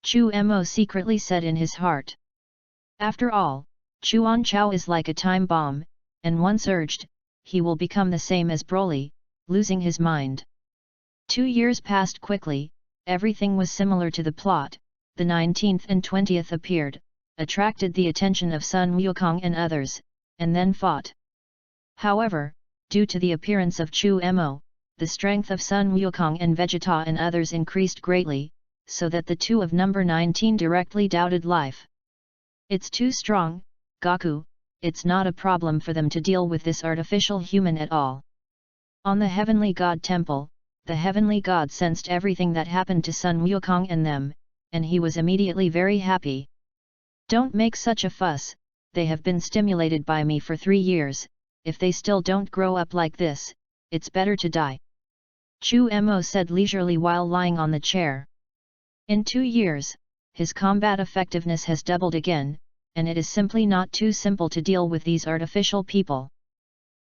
Chu Mo secretly said in his heart. After all, Chuan Chao is like a time bomb, and once urged, he will become the same as Broly, losing his mind. 2 years passed quickly, everything was similar to the plot. The 19th and 20th appeared, attracted the attention of Sun Wukong and others, and then fought. However, due to the appearance of Chu Mo, the strength of Sun Wukong and Vegeta and others increased greatly, so that the two of number 19 directly doubted life. It's too strong, Goku, it's not a problem for them to deal with this artificial human at all. On the Heavenly God Temple, the Heavenly God sensed everything that happened to Sun Wukong and them, and he was immediately very happy. Don't make such a fuss, they have been stimulated by me for 3 years, if they still don't grow up like this, it's better to die. Chu Mo said leisurely while lying on the chair. In 2 years, his combat effectiveness has doubled again, and it is simply not too simple to deal with these artificial people.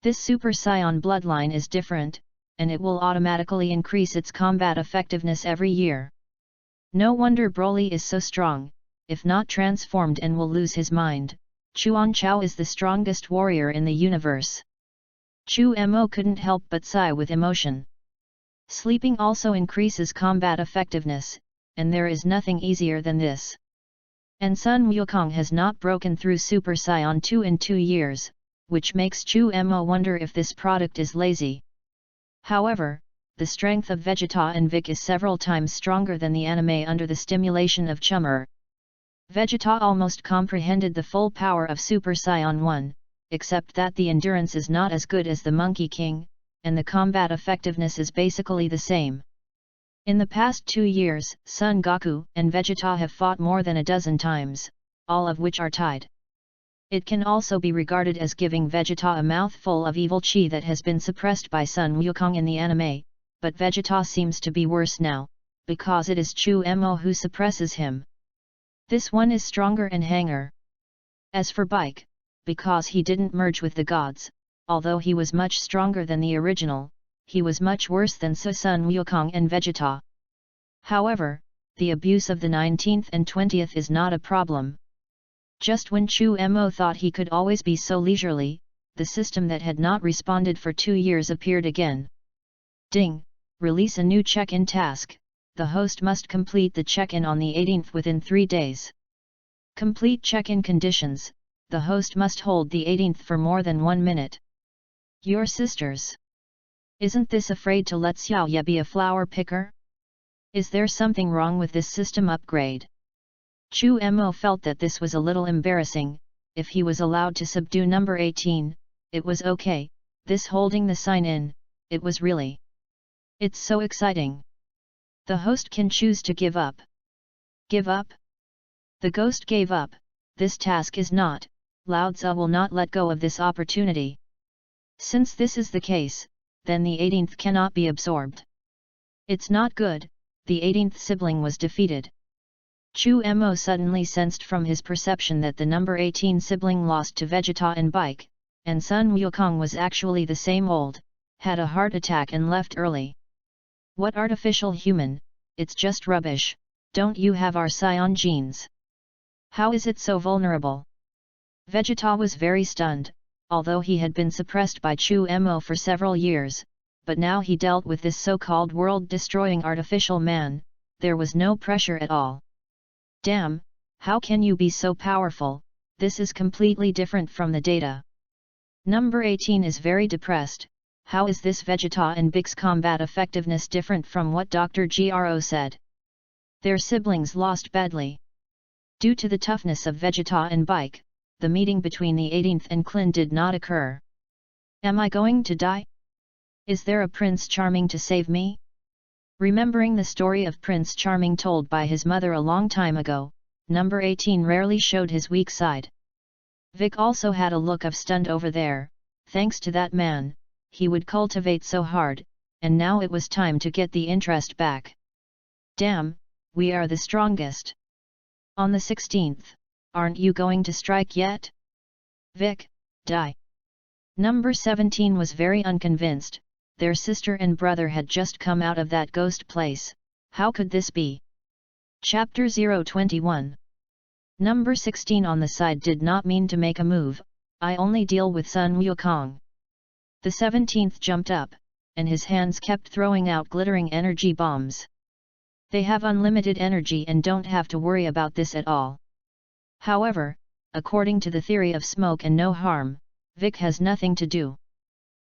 This Super Saiyan bloodline is different, and it will automatically increase its combat effectiveness every year. No wonder Broly is so strong, if not transformed and will lose his mind. Chuan Chao is the strongest warrior in the universe. Chu Mo couldn't help but sigh with emotion. Sleeping also increases combat effectiveness, and there is nothing easier than this. And Sun Wukong has not broken through Super Saiyan 2 in 2 years, which makes Chu Mo wonder if this product is lazy. However, the strength of Vegeta and Vic is several times stronger than the anime under the stimulation of Chummer. Vegeta almost comprehended the full power of Super Saiyan 1, except that the endurance is not as good as the Monkey King, and the combat effectiveness is basically the same. In the past 2 years, Son Goku and Vegeta have fought more than a dozen times, all of which are tied. It can also be regarded as giving Vegeta a mouthful of evil chi that has been suppressed by Sun Wukong in the anime, but Vegeta seems to be worse now, because it is Chu Mo who suppresses him. This one is stronger and hanger. As for Bike, because he didn't merge with the gods, although he was much stronger than the original, he was much worse than Sun Wukong and Vegeta. However, the abuse of the 19th and 20th is not a problem. Just when Chu Mo thought he could always be so leisurely, the system that had not responded for 2 years appeared again. Ding! Release a new check-in task. The host must complete the check-in on the 18th within 3 days. Complete check-in conditions. The host must hold the 18th for more than 1 minute. Your sisters. Isn't this afraid to let Xiao Ye be a flower picker? Is there something wrong with this system upgrade? Chu Mo felt that this was a little embarrassing. If he was allowed to subdue number 18, it was okay. This holding the sign-in, it was really. It's so exciting. The host can choose to give up. Give up? The ghost gave up. This task is not. Lao Tzu will not let go of this opportunity. Since this is the case, then the 18th cannot be absorbed. It's not good. The 18th sibling was defeated. Chu Mo suddenly sensed from his perception that the number 18 sibling lost to Vegeta and Bike, and Sun Wukong was actually the same old, had a heart attack and left early. What artificial human, it's just rubbish, don't you have our Scion genes? How is it so vulnerable? Vegeta was very stunned, although he had been suppressed by Chu Mo for several years, but now he dealt with this so-called world-destroying artificial man, there was no pressure at all. Damn, how can you be so powerful? This is completely different from the data. Number 18 is very depressed. How is this Vegeta and Big's combat effectiveness different from what Dr. Gro said? Their siblings lost badly. Due to the toughness of Vegeta and Bike, the meeting between the 18th and Klin did not occur. Am I going to die? Is there a Prince Charming to save me? Remembering the story of Prince Charming told by his mother a long time ago, number 18 rarely showed his weak side. Vic also had a look of stunned over there. Thanks to that man, he would cultivate so hard, and now it was time to get the interest back. Damn, we are the strongest. On the 16th, aren't you going to strike yet? Vic, die. Number 17 was very unconvinced. Their sister and brother had just come out of that ghost place. How could this be? Chapter 021. Number 16 on the side did not mean to make a move. I only deal with Sun Wukong. The 17th jumped up, and his hands kept throwing out glittering energy bombs. They have unlimited energy and don't have to worry about this at all. However, according to the theory of smoke and no harm, Vic has nothing to do.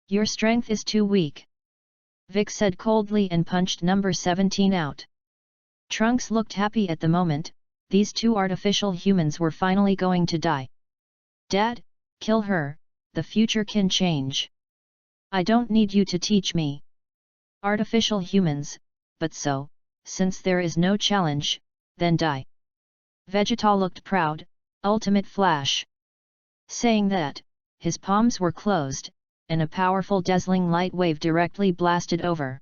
Your strength is too weak. Vic said coldly and punched number 17 out. Trunks looked happy at the moment. These two artificial humans were finally going to die. Dad, kill her, the future can change. I don't need you to teach me. Artificial humans, but so, since there is no challenge, then die. Vegeta looked proud, ultimate flash. Saying that, his palms were closed, and a powerful dazzling light wave directly blasted over.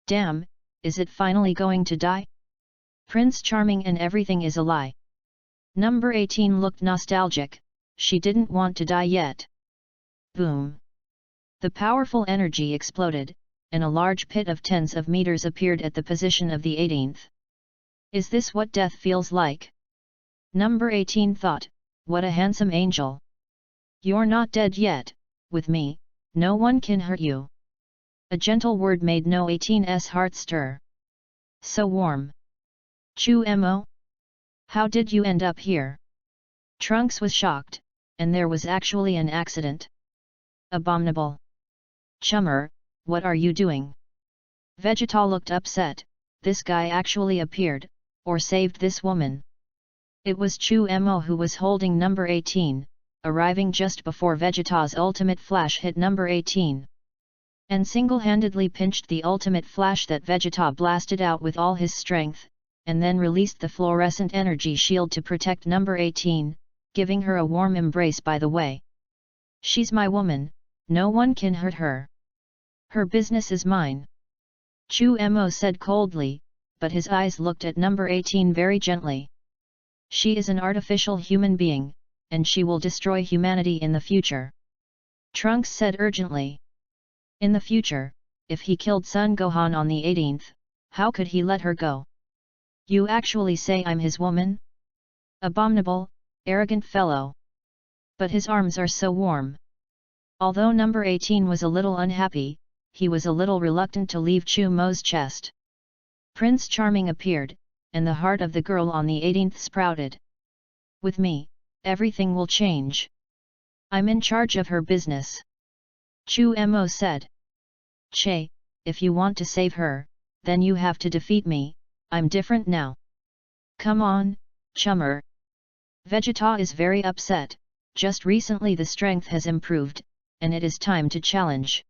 Damn, is it finally going to die? Prince Charming and everything is a lie. Number 18 looked nostalgic, she didn't want to die yet. Boom! The powerful energy exploded, and a large pit of tens of meters appeared at the position of the 18th. Is this what death feels like? Number 18 thought, what a handsome angel. You're not dead yet, with me, no one can hurt you. A gentle word made no 18's heart stir. So warm. Chu Mo? How did you end up here? Trunks was shocked, and there was actually an accident. Abominable. Chummer, what are you doing? Vegeta looked upset. This guy actually appeared, or saved this woman. It was Chu Mo who was holding number 18, arriving just before Vegeta's ultimate flash hit number 18. And single-handedly pinched the ultimate flash that Vegeta blasted out with all his strength, and then released the fluorescent energy shield to protect number 18, giving her a warm embrace by the way. She's my woman, no one can hurt her. Her business is mine. Chu Mo said coldly, but his eyes looked at number 18 very gently. She is an artificial human being, and she will destroy humanity in the future. Trunks said urgently. In the future, if he killed Son Gohan on the 18th, how could he let her go? You actually say I'm his woman? Abominable, Arrogant fellow. But his arms are so warm. Although number 18 was a little unhappy, he was a little reluctant to leave Chu Mo's chest. Prince Charming appeared, and the heart of the girl on the 18th sprouted. With me, everything will change. I'm in charge of her business. Chu Mo said. Che, if you want to save her, then you have to defeat me. I'm different now. Come on, chummer. Vegeta is very upset. Just recently the strength has improved, and it is time to challenge.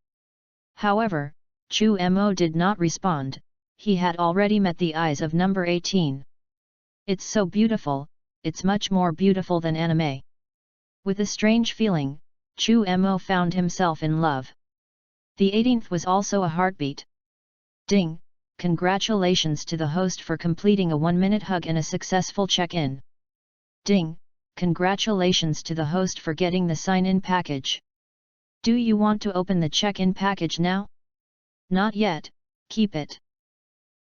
However, Chu Mo did not respond. He had already met the eyes of number 18. It's so beautiful, it's much more beautiful than anime. With a strange feeling, Chu Mo found himself in love. The 18th was also a heartbeat. Ding! Congratulations to the host for completing a 1-minute hug and a successful check-in. Ding! Congratulations to the host for getting the sign-in package. Do you want to open the check-in package now? Not yet, keep it.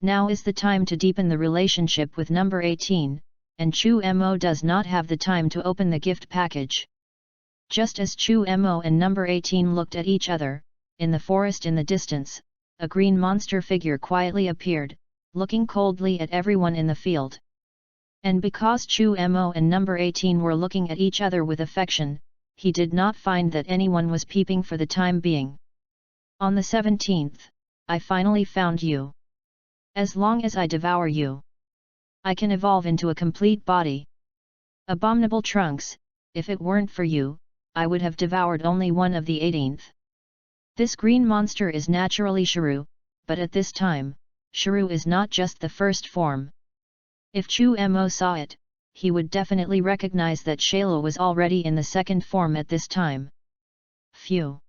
Now is the time to deepen the relationship with number 18, and Chu Mo does not have the time to open the gift package. Just as Chu Mo and number 18 looked at each other, in the forest in the distance, a green monster figure quietly appeared, looking coldly at everyone in the field. And because Chu Mo and number 18 were looking at each other with affection, he did not find that anyone was peeping for the time being. On the 17th, I finally found you. As long as I devour you, I can evolve into a complete body. Abominable Trunks, if it weren't for you, I would have devoured only one of the 18th. This green monster is naturally Shrew, but at this time, Shrew is not just the first form. If Chu Mo saw it, he would definitely recognize that Shayla was already in the second form at this time. Phew!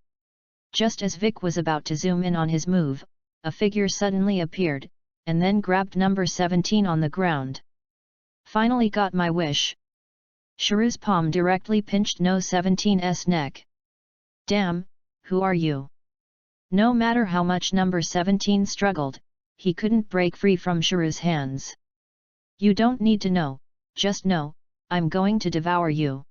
Just as Vic was about to zoom in on his move, a figure suddenly appeared, and then grabbed number 17 on the ground. Finally got my wish. Shrew's palm directly pinched No 17's neck. Damn, who are you? No matter how much number 17 struggled, he couldn't break free from Shrew's hands. You don't need to know, just know, I'm going to devour you.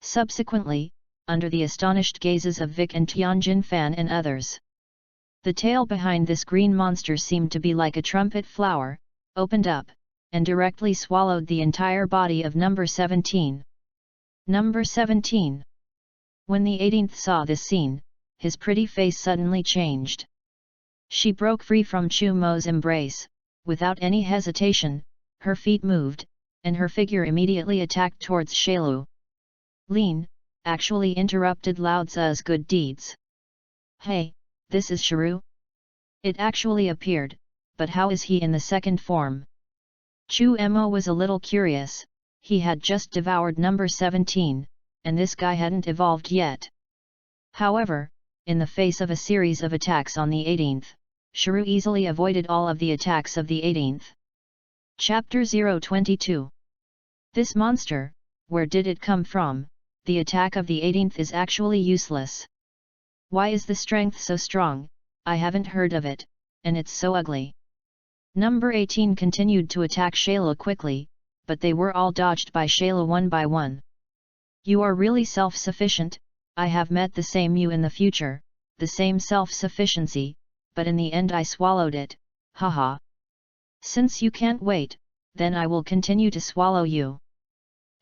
Subsequently, under the astonished gazes of Vic and Tianjin Fan and others, the tail behind this green monster seemed to be like a trumpet flower, opened up, and directly swallowed the entire body of number 17. Number 17. When the 18th saw this scene, his pretty face suddenly changed. She broke free from Chu Mo's embrace, without any hesitation, her feet moved, and her figure immediately attacked towards Shailu. Lean, actually interrupted Lao Tzu's good deeds. Hey, this is Shrew? It actually appeared, but how is he in the second form? Chu Mo was a little curious, he had just devoured number 17, and this guy hadn't evolved yet. However, in the face of a series of attacks on the 18th, Shrew easily avoided all of the attacks of the 18th. Chapter 022. This monster, where did it come from? The attack of the 18th is actually useless. Why is the strength so strong? I haven't heard of it, and it's so ugly. Number 18 continued to attack Shayla quickly, but they were all dodged by Shayla one by one. You are really self-sufficient. I have met the same you in the future, the same self-sufficiency, but in the end I swallowed it, haha. Since you can't wait, then I will continue to swallow you.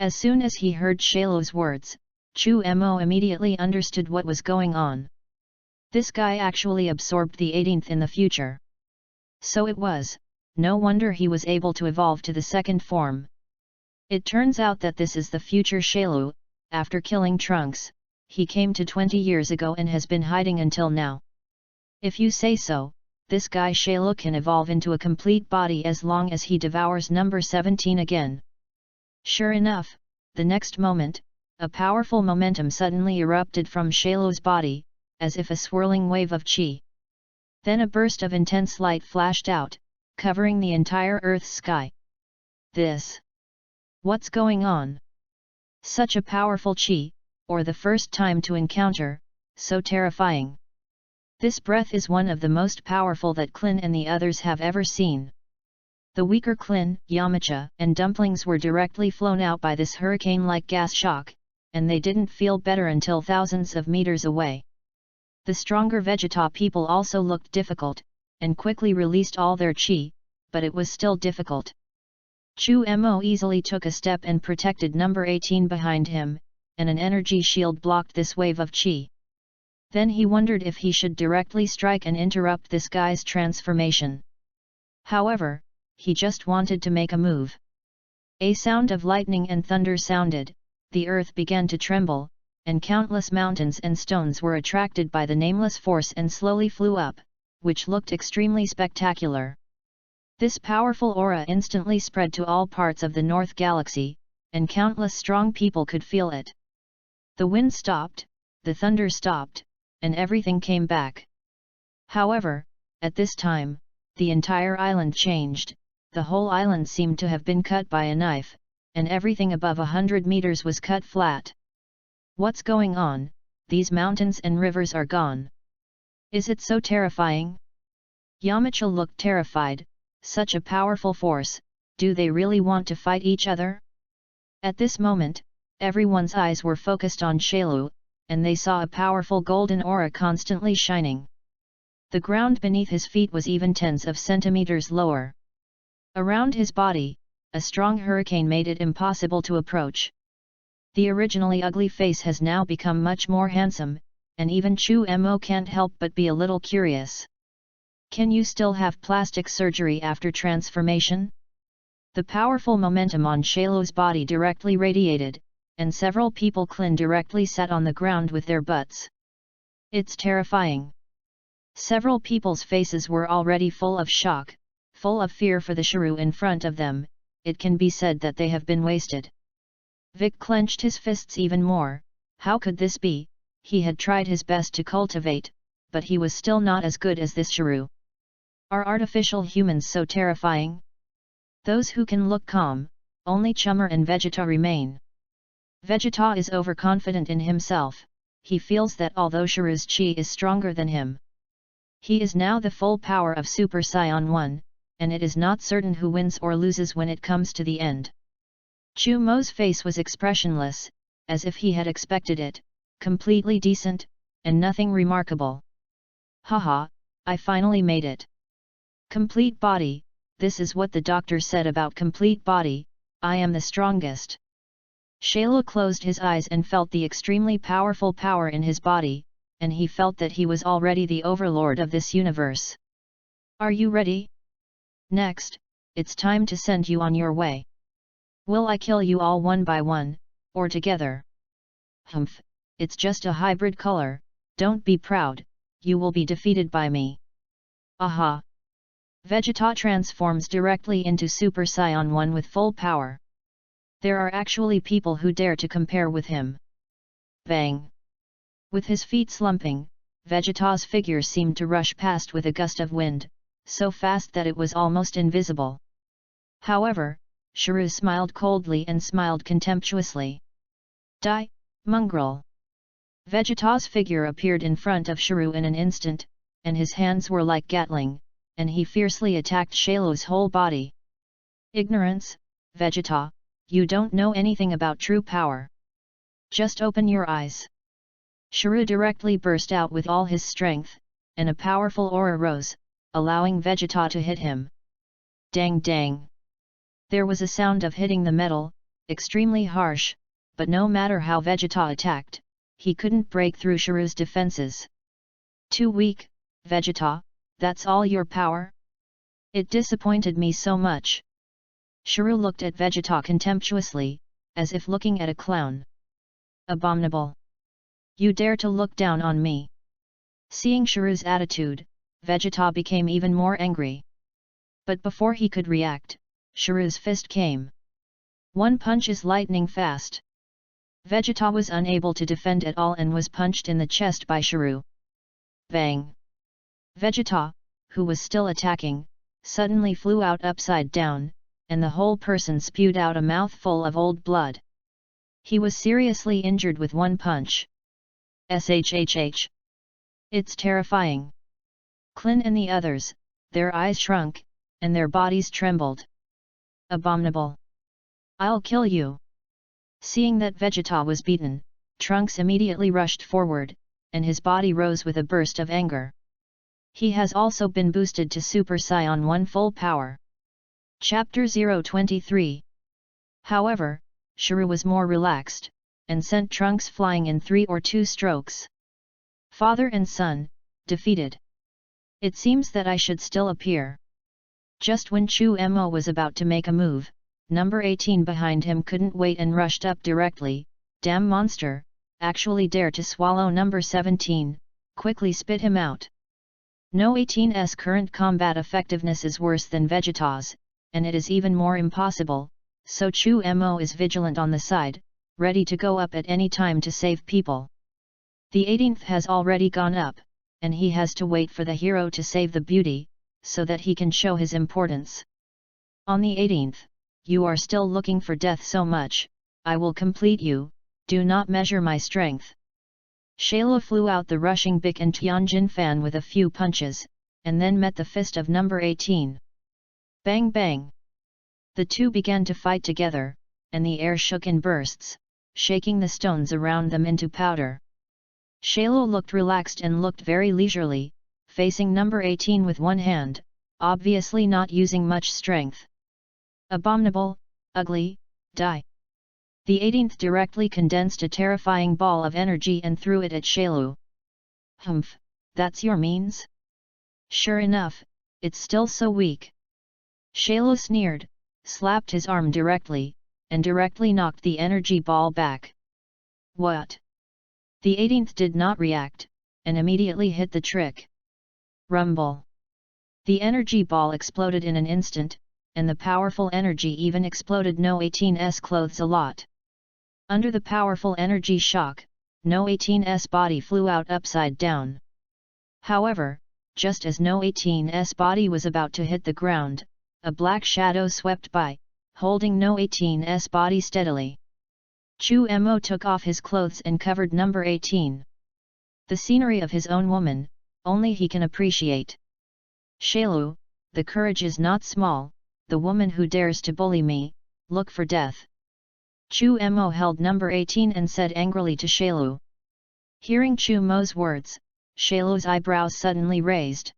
As soon as he heard Shayla's words, Chu Mo immediately understood what was going on. This guy actually absorbed the 18th in the future. So it was, no wonder he was able to evolve to the second form. It turns out that this is the future Shailu. After killing Trunks, he came to 20 years ago and has been hiding until now. If you say so, this guy Shailu can evolve into a complete body as long as he devours number 17 again. Sure enough, the next moment, a powerful momentum suddenly erupted from Shailu's body, as if a swirling wave of chi. Then a burst of intense light flashed out, covering the entire Earth's sky. This. What's going on? Such a powerful chi, or the first time to encounter, so terrifying. This breath is one of the most powerful that Klin and the others have ever seen. The weaker Klin, Yamcha, and Dumplings were directly flown out by this hurricane-like gas shock, and they didn't feel better until thousands of meters away. The stronger Vegeta people also looked difficult, and quickly released all their chi, but it was still difficult. Chu Mo easily took a step and protected number 18 behind him, and an energy shield blocked this wave of chi. Then he wondered if he should directly strike and interrupt this guy's transformation. However, he just wanted to make a move. A sound of lightning and thunder sounded, the earth began to tremble, and countless mountains and stones were attracted by the nameless force and slowly flew up, which looked extremely spectacular. This powerful aura instantly spread to all parts of the North Galaxy, and countless strong people could feel it. The wind stopped, the thunder stopped, and everything came back. However, at this time, the entire island changed. The whole island seemed to have been cut by a knife, and everything above 100 meters was cut flat. What's going on? These mountains and rivers are gone. Is it so terrifying? Yamcha looked terrified. Such a powerful force, do they really want to fight each other? At this moment, everyone's eyes were focused on Shailu, and they saw a powerful golden aura constantly shining. The ground beneath his feet was even tens of centimeters lower. Around his body, a strong hurricane made it impossible to approach. The originally ugly face has now become much more handsome, and even Chu Mo can't help but be a little curious. Can you still have plastic surgery after transformation? The powerful momentum on Shailu's body directly radiated, and several people Klin directly sat on the ground with their butts. It's terrifying. Several people's faces were already full of shock, full of fear for the shrew in front of them. It can be said that they have been wasted. Vic clenched his fists even more. How could this be? He had tried his best to cultivate, but he was still not as good as this shrew. Are artificial humans so terrifying? Those who can look calm, only Chummer and Vegeta remain. Vegeta is overconfident in himself. He feels that although Shrews' chi is stronger than him, he is now the full power of Super Saiyan 1, and it is not certain who wins or loses when it comes to the end. Chu Mo's face was expressionless, as if he had expected it, completely decent, and nothing remarkable. Haha, I finally made it. Complete body, this is what the doctor said about complete body, I am the strongest. Shailu closed his eyes and felt the extremely powerful power in his body, and he felt that he was already the overlord of this universe. Are you ready? Next, it's time to send you on your way. Will I kill you all one by one, or together? Humph, it's just a hybrid color, don't be proud, you will be defeated by me. Aha! Vegeta transforms directly into Super Saiyan 1 with full power. There are actually people who dare to compare with him. Bang! With his feet slumping, Vegeta's figure seemed to rush past with a gust of wind, so fast that it was almost invisible. However, Shrew smiled coldly and smiled contemptuously. Die, mongrel! Vegeta's figure appeared in front of Shrew in an instant, and his hands were like Gatling, and he fiercely attacked Shailu's whole body. Ignorance, Vegeta, you don't know anything about true power. Just open your eyes. Shrew directly burst out with all his strength, and a powerful aura rose, allowing Vegeta to hit him. Dang dang! There was a sound of hitting the metal, extremely harsh, but no matter how Vegeta attacked, he couldn't break through Shrew's defenses. Too weak, Vegeta, that's all your power? It disappointed me so much. Shrew looked at Vegeta contemptuously, as if looking at a clown. Abominable! You dare to look down on me? Seeing Shrew's attitude, Vegeta became even more angry. But before he could react, Shrew's fist came. One punch is lightning fast. Vegeta was unable to defend at all and was punched in the chest by Shrew. Bang! Vegeta, who was still attacking, suddenly flew out upside down, and the whole person spewed out a mouthful of old blood. He was seriously injured with one punch. SHHH! It's terrifying. Klin and the others, their eyes shrunk, and their bodies trembled. Abominable! I'll kill you! Seeing that Vegeta was beaten, Trunks immediately rushed forward, and his body rose with a burst of anger. He has also been boosted to Super Saiyan 1 full power. Chapter 023. However, Shiro was more relaxed, and sent Trunks flying in 3 or 2 strokes. Father and son, defeated. It seems that I should still appear. Just when Chu Mo was about to make a move, number 18 behind him couldn't wait and rushed up directly. Damn monster, actually dare to swallow number 17, quickly spit him out. No 18's current combat effectiveness is worse than Vegeta's, and it is even more impossible, so Chu Mo is vigilant on the side, ready to go up at any time to save people. The 18th has already gone up, and he has to wait for the hero to save the beauty, so that he can show his importance. On the 18th, you are still looking for death so much, I will complete you, do not measure my strength. Shayla flew out the rushing Bic and Tianjin fan with a few punches, and then met the fist of number 18. Bang bang! The two began to fight together, and the air shook in bursts, shaking the stones around them into powder. Shayla looked relaxed and looked very leisurely, facing number 18 with one hand, obviously not using much strength. Abominable, ugly, die! The 18th directly condensed a terrifying ball of energy and threw it at Shaylu. Humph, that's your means? Sure enough, it's still so weak. Shaylu sneered, slapped his arm directly, and directly knocked the energy ball back. What? The 18th did not react, and immediately hit the trick. Rumble! The energy ball exploded in an instant, and the powerful energy even exploded No 18's clothes a lot. Under the powerful energy shock, No 18's body flew out upside down. However, just as No 18's body was about to hit the ground, a black shadow swept by, holding No 18's body steadily. Chu Mo took off his clothes and covered number 18. The scenery of his own woman, only he can appreciate. Shaylu, the courage is not small, the woman who dares to bully me, look for death. Chu Mo held number 18 and said angrily to Shaylu. Hearing Chu Mo's words, Shaylu's eyebrows suddenly raised.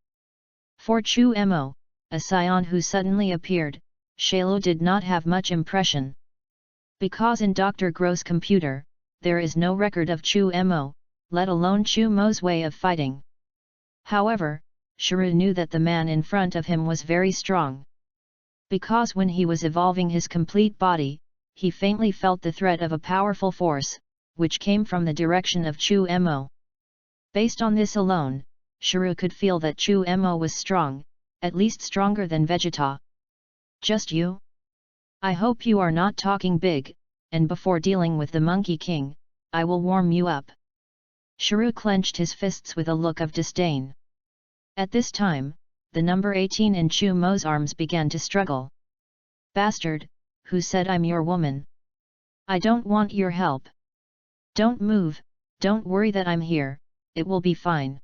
For Chu Mo, a scion who suddenly appeared, Shaylu did not have much impression. Because in Dr. Gro's computer, there is no record of Chu Mo, let alone Chu Mo's way of fighting. However, Shiro knew that the man in front of him was very strong. Because when he was evolving his complete body, he faintly felt the threat of a powerful force, which came from the direction of Chu Mo. Based on this alone, Shiro could feel that Chu Mo was strong, at least stronger than Vegeta. Just you? I hope you are not talking big, and before dealing with the Monkey King, I will warm you up. Shiro clenched his fists with a look of disdain. At this time, the number 18 in Chu Mo's arms began to struggle. Bastard, who said I'm your woman? I don't want your help. Don't move, don't worry that I'm here, it will be fine.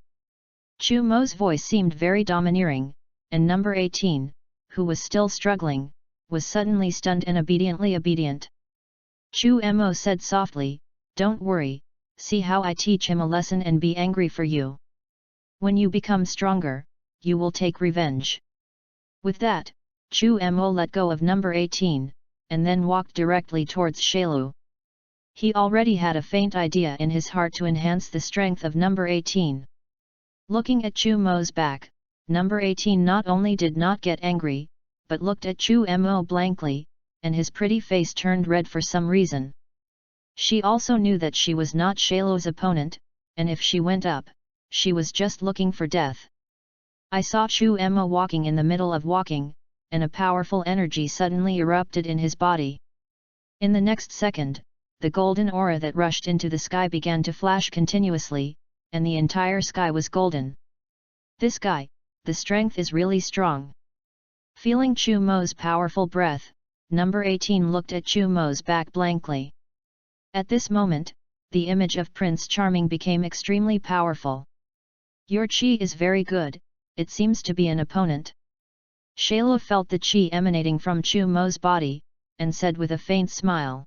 Chu Mo's voice seemed very domineering, and number 18, who was still struggling, was suddenly stunned and obediently obedient. Chu Mo said softly, don't worry, see how I teach him a lesson and be angry for you. When you become stronger, you will take revenge. With that, Chu Mo let go of number 18, and then walked directly towards Shaylu. He already had a faint idea in his heart to enhance the strength of number 18. Looking at Chu Mo's back, number 18 not only did not get angry, but looked at Chu Mo blankly, and his pretty face turned red for some reason. She also knew that she was not Shaylu's opponent, and if she went up, she was just looking for death. I saw Chu Mo walking in the middle of walking, and a powerful energy suddenly erupted in his body. In the next second, the golden aura that rushed into the sky began to flash continuously, and the entire sky was golden. This guy, the strength is really strong. Feeling Chu Mo's powerful breath, number 18 looked at Chu Mo's back blankly. At this moment, the image of Prince Charming became extremely powerful. Your chi is very good, it seems to be an opponent. Shayla felt the chi emanating from Chu Mo's body, and said with a faint smile.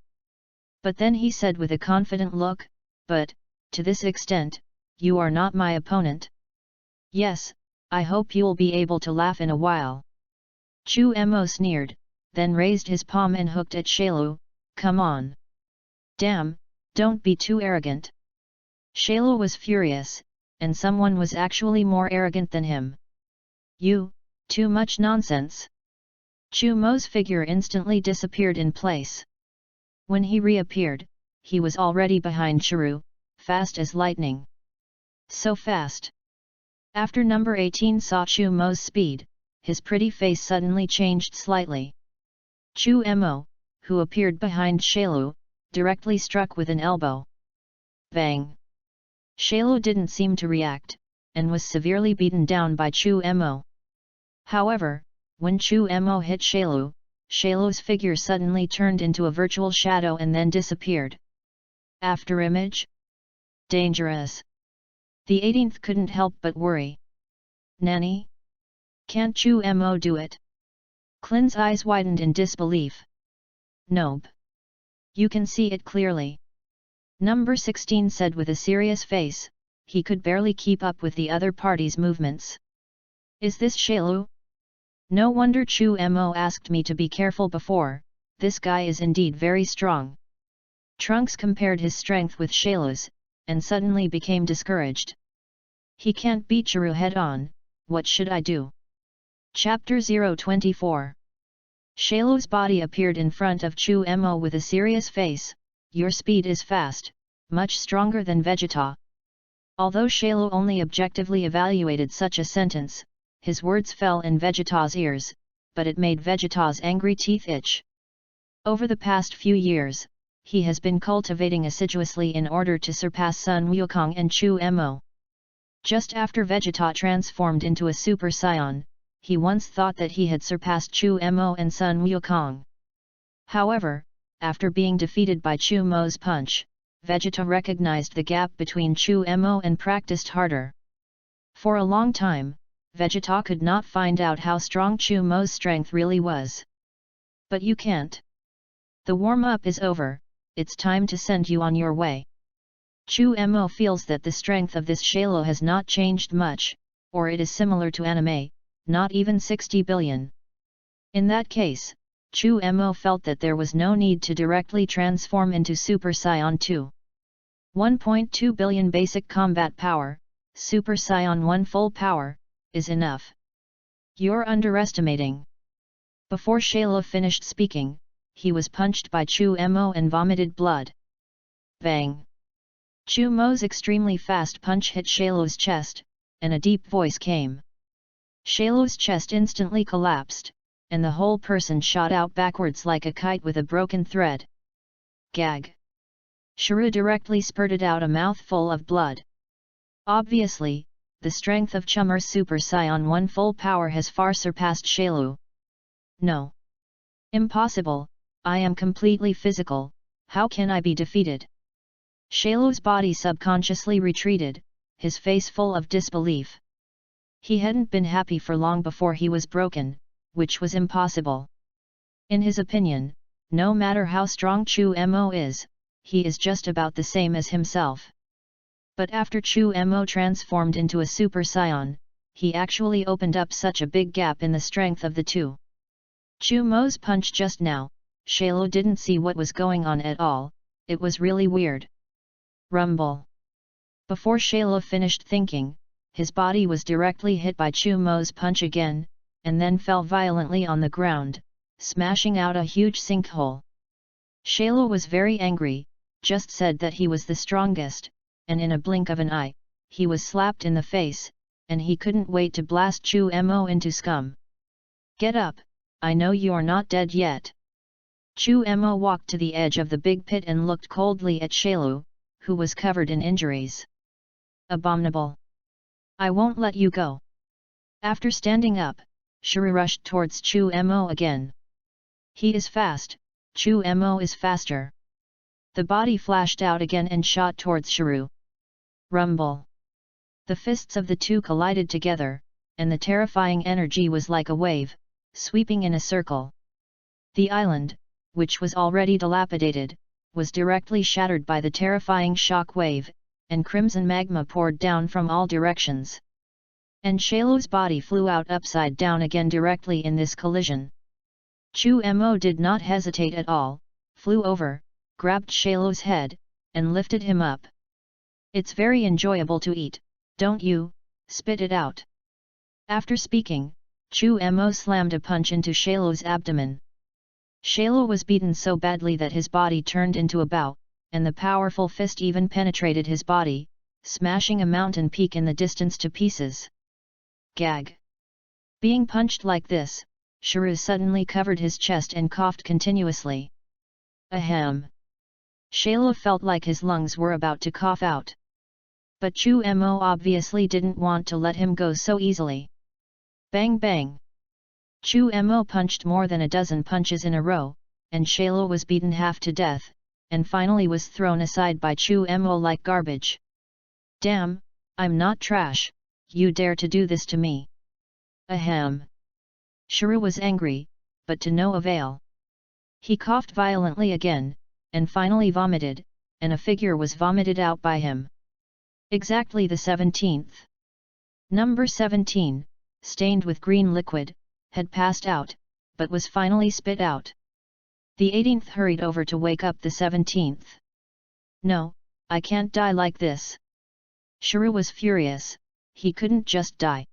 But then he said with a confident look, "But, to this extent, you are not my opponent. Yes, I hope you'll be able to laugh in a while." Chu Mo sneered, then raised his palm and hooked at Shayla. "Come on. Damn, don't be too arrogant." Shayla was furious, and someone was actually more arrogant than him. "You, too much nonsense." Chu Mo's figure instantly disappeared in place. When he reappeared, he was already behind Chiru, fast as lightning. So fast. After number 18 saw Chu Mo's speed, his pretty face suddenly changed slightly. Chu Mo, who appeared behind Shayla, directly struck with an elbow. Bang! Shayla didn't seem to react, and was severely beaten down by Chu Mo. However, when Chu Mo hit Shayla, Shayla's figure suddenly turned into a virtual shadow and then disappeared. After image? Dangerous. The 18th couldn't help but worry. "Nanny? Can't Chu Mo do it?" Clin's eyes widened in disbelief. "Nope. You can see it clearly." Number 16 said with a serious face. He could barely keep up with the other party's movements. "Is this Shayla? No wonder Chu Mo asked me to be careful before, this guy is indeed very strong." Trunks compared his strength with Shayla's, and suddenly became discouraged. "He can't beat Chiru head-on, what should I do?" Chapter 024. Shayla's body appeared in front of Chu Mo with a serious face. "Your speed is fast, much stronger than Vegeta." Although Shayla only objectively evaluated such a sentence, his words fell in Vegeta's ears, but it made Vegeta's angry teeth itch. Over the past few years, he has been cultivating assiduously in order to surpass Sun Wukong and Chu Mo. Just after Vegeta transformed into a Super Saiyan, he once thought that he had surpassed Chu Mo and Sun Wukong. However, after being defeated by Chu Mo's punch, Vegeta recognized the gap between Chu Mo and practiced harder. For a long time, Vegeta could not find out how strong Chu Mo's strength really was. "But you can't. The warm-up is over, it's time to send you on your way." Chu Mo feels that the strength of this Shayla has not changed much, or it is similar to anime, not even 60 billion. In that case, Chu Mo felt that there was no need to directly transform into Super Saiyan 2. 1.2 billion basic combat power, Super Saiyan 1 full power, is enough. "You're underestimating." Before Shayla finished speaking, he was punched by Chu Mo and vomited blood. Bang! Chu Mo's extremely fast punch hit Shayla's chest, and a deep voice came. Shayla's chest instantly collapsed, and the whole person shot out backwards like a kite with a broken thread. Gag! Chiru directly spurted out a mouthful of blood. Obviously, the strength of Chummer's Super Saiyan 1 full power has far surpassed Shayla. "No. Impossible, I am completely physical, how can I be defeated?" Shayla's body subconsciously retreated, his face full of disbelief. He hadn't been happy for long before he was broken, which was impossible. In his opinion, no matter how strong Chu Mo is, he is just about the same as himself. But after Chu Mo transformed into a Super Saiyan, he actually opened up such a big gap in the strength of the two. Chu Mo's punch just now, Shayla didn't see what was going on at all, it was really weird. Rumble. Before Shayla finished thinking, his body was directly hit by Chu Mo's punch again, and then fell violently on the ground, smashing out a huge sinkhole. Shayla was very angry, just said that he was the strongest, and in a blink of an eye, he was slapped in the face, and he couldn't wait to blast Chu Mo into scum. "Get up, I know you're not dead yet." Chu Mo walked to the edge of the big pit and looked coldly at Shayla, who was covered in injuries. "Abominable! I won't let you go." After standing up, Chiru rushed towards Chu Mo again. He is fast, Chu Mo is faster. The body flashed out again and shot towards Chiru. Rumble. The fists of the two collided together, and the terrifying energy was like a wave, sweeping in a circle. The island, which was already dilapidated, was directly shattered by the terrifying shock wave, and crimson magma poured down from all directions. And Shailu's body flew out upside down again directly in this collision. Chu Mo did not hesitate at all, flew over, grabbed Shailu's head, and lifted him up. "It's very enjoyable to eat, don't you? Spit it out." After speaking, Chu Mo slammed a punch into Shailu's abdomen. Shailu was beaten so badly that his body turned into a bow, and the powerful fist even penetrated his body, smashing a mountain peak in the distance to pieces. Gag. Being punched like this, Shailu suddenly covered his chest and coughed continuously. Ahem. Shailu felt like his lungs were about to cough out. But Chu Mo obviously didn't want to let him go so easily. Bang bang. Chu Mo punched more than a dozen punches in a row, and Shailu was beaten half to death, and finally was thrown aside by Chu Mo like garbage. "Damn, I'm not trash, you dare to do this to me." Ahem. Shailu was angry, but to no avail. He coughed violently again, and finally vomited, and a figure was vomited out by him. Exactly the 17th. Number 17, stained with green liquid, had passed out, but was finally spit out. The 18th hurried over to wake up the 17th. "No, I can't die like this." Shailu was furious, he couldn't just die.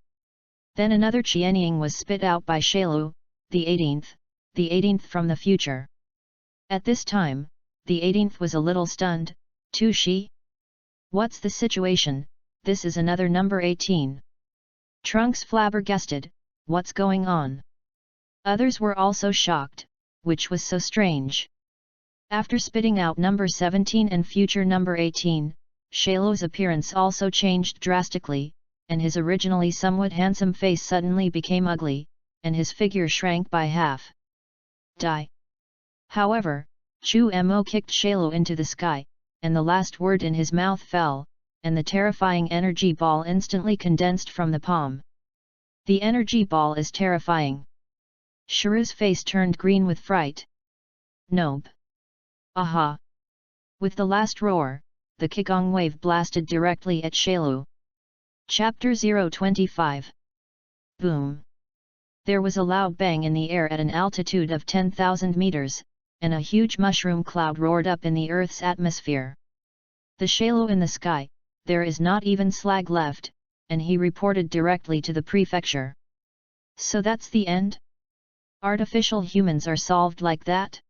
Then another Qianying was spit out by Shailu, the 18th from the future. At this time, the 18th was a little stunned. "Tu Shi? What's the situation? This is another number 18. Trunks flabbergasted, what's going on?" Others were also shocked, which was so strange. After spitting out number 17 and future number 18, Shailu's appearance also changed drastically, and his originally somewhat handsome face suddenly became ugly, and his figure shrank by half. Die. However, Chu Mo kicked Shailu into the sky, and the last word in his mouth fell, and the terrifying energy ball instantly condensed from the palm. The energy ball is terrifying. Shailu's face turned green with fright. "Nope. Aha!" With the last roar, the Qigong wave blasted directly at Shailu. Chapter 025. Boom! There was a loud bang in the air at an altitude of 10,000 meters, and a huge mushroom cloud roared up in the Earth's atmosphere. "The Shailu in the sky, there is not even slag left," and he reported directly to the prefecture. "So that's the end? Artificial humans are solved like that?"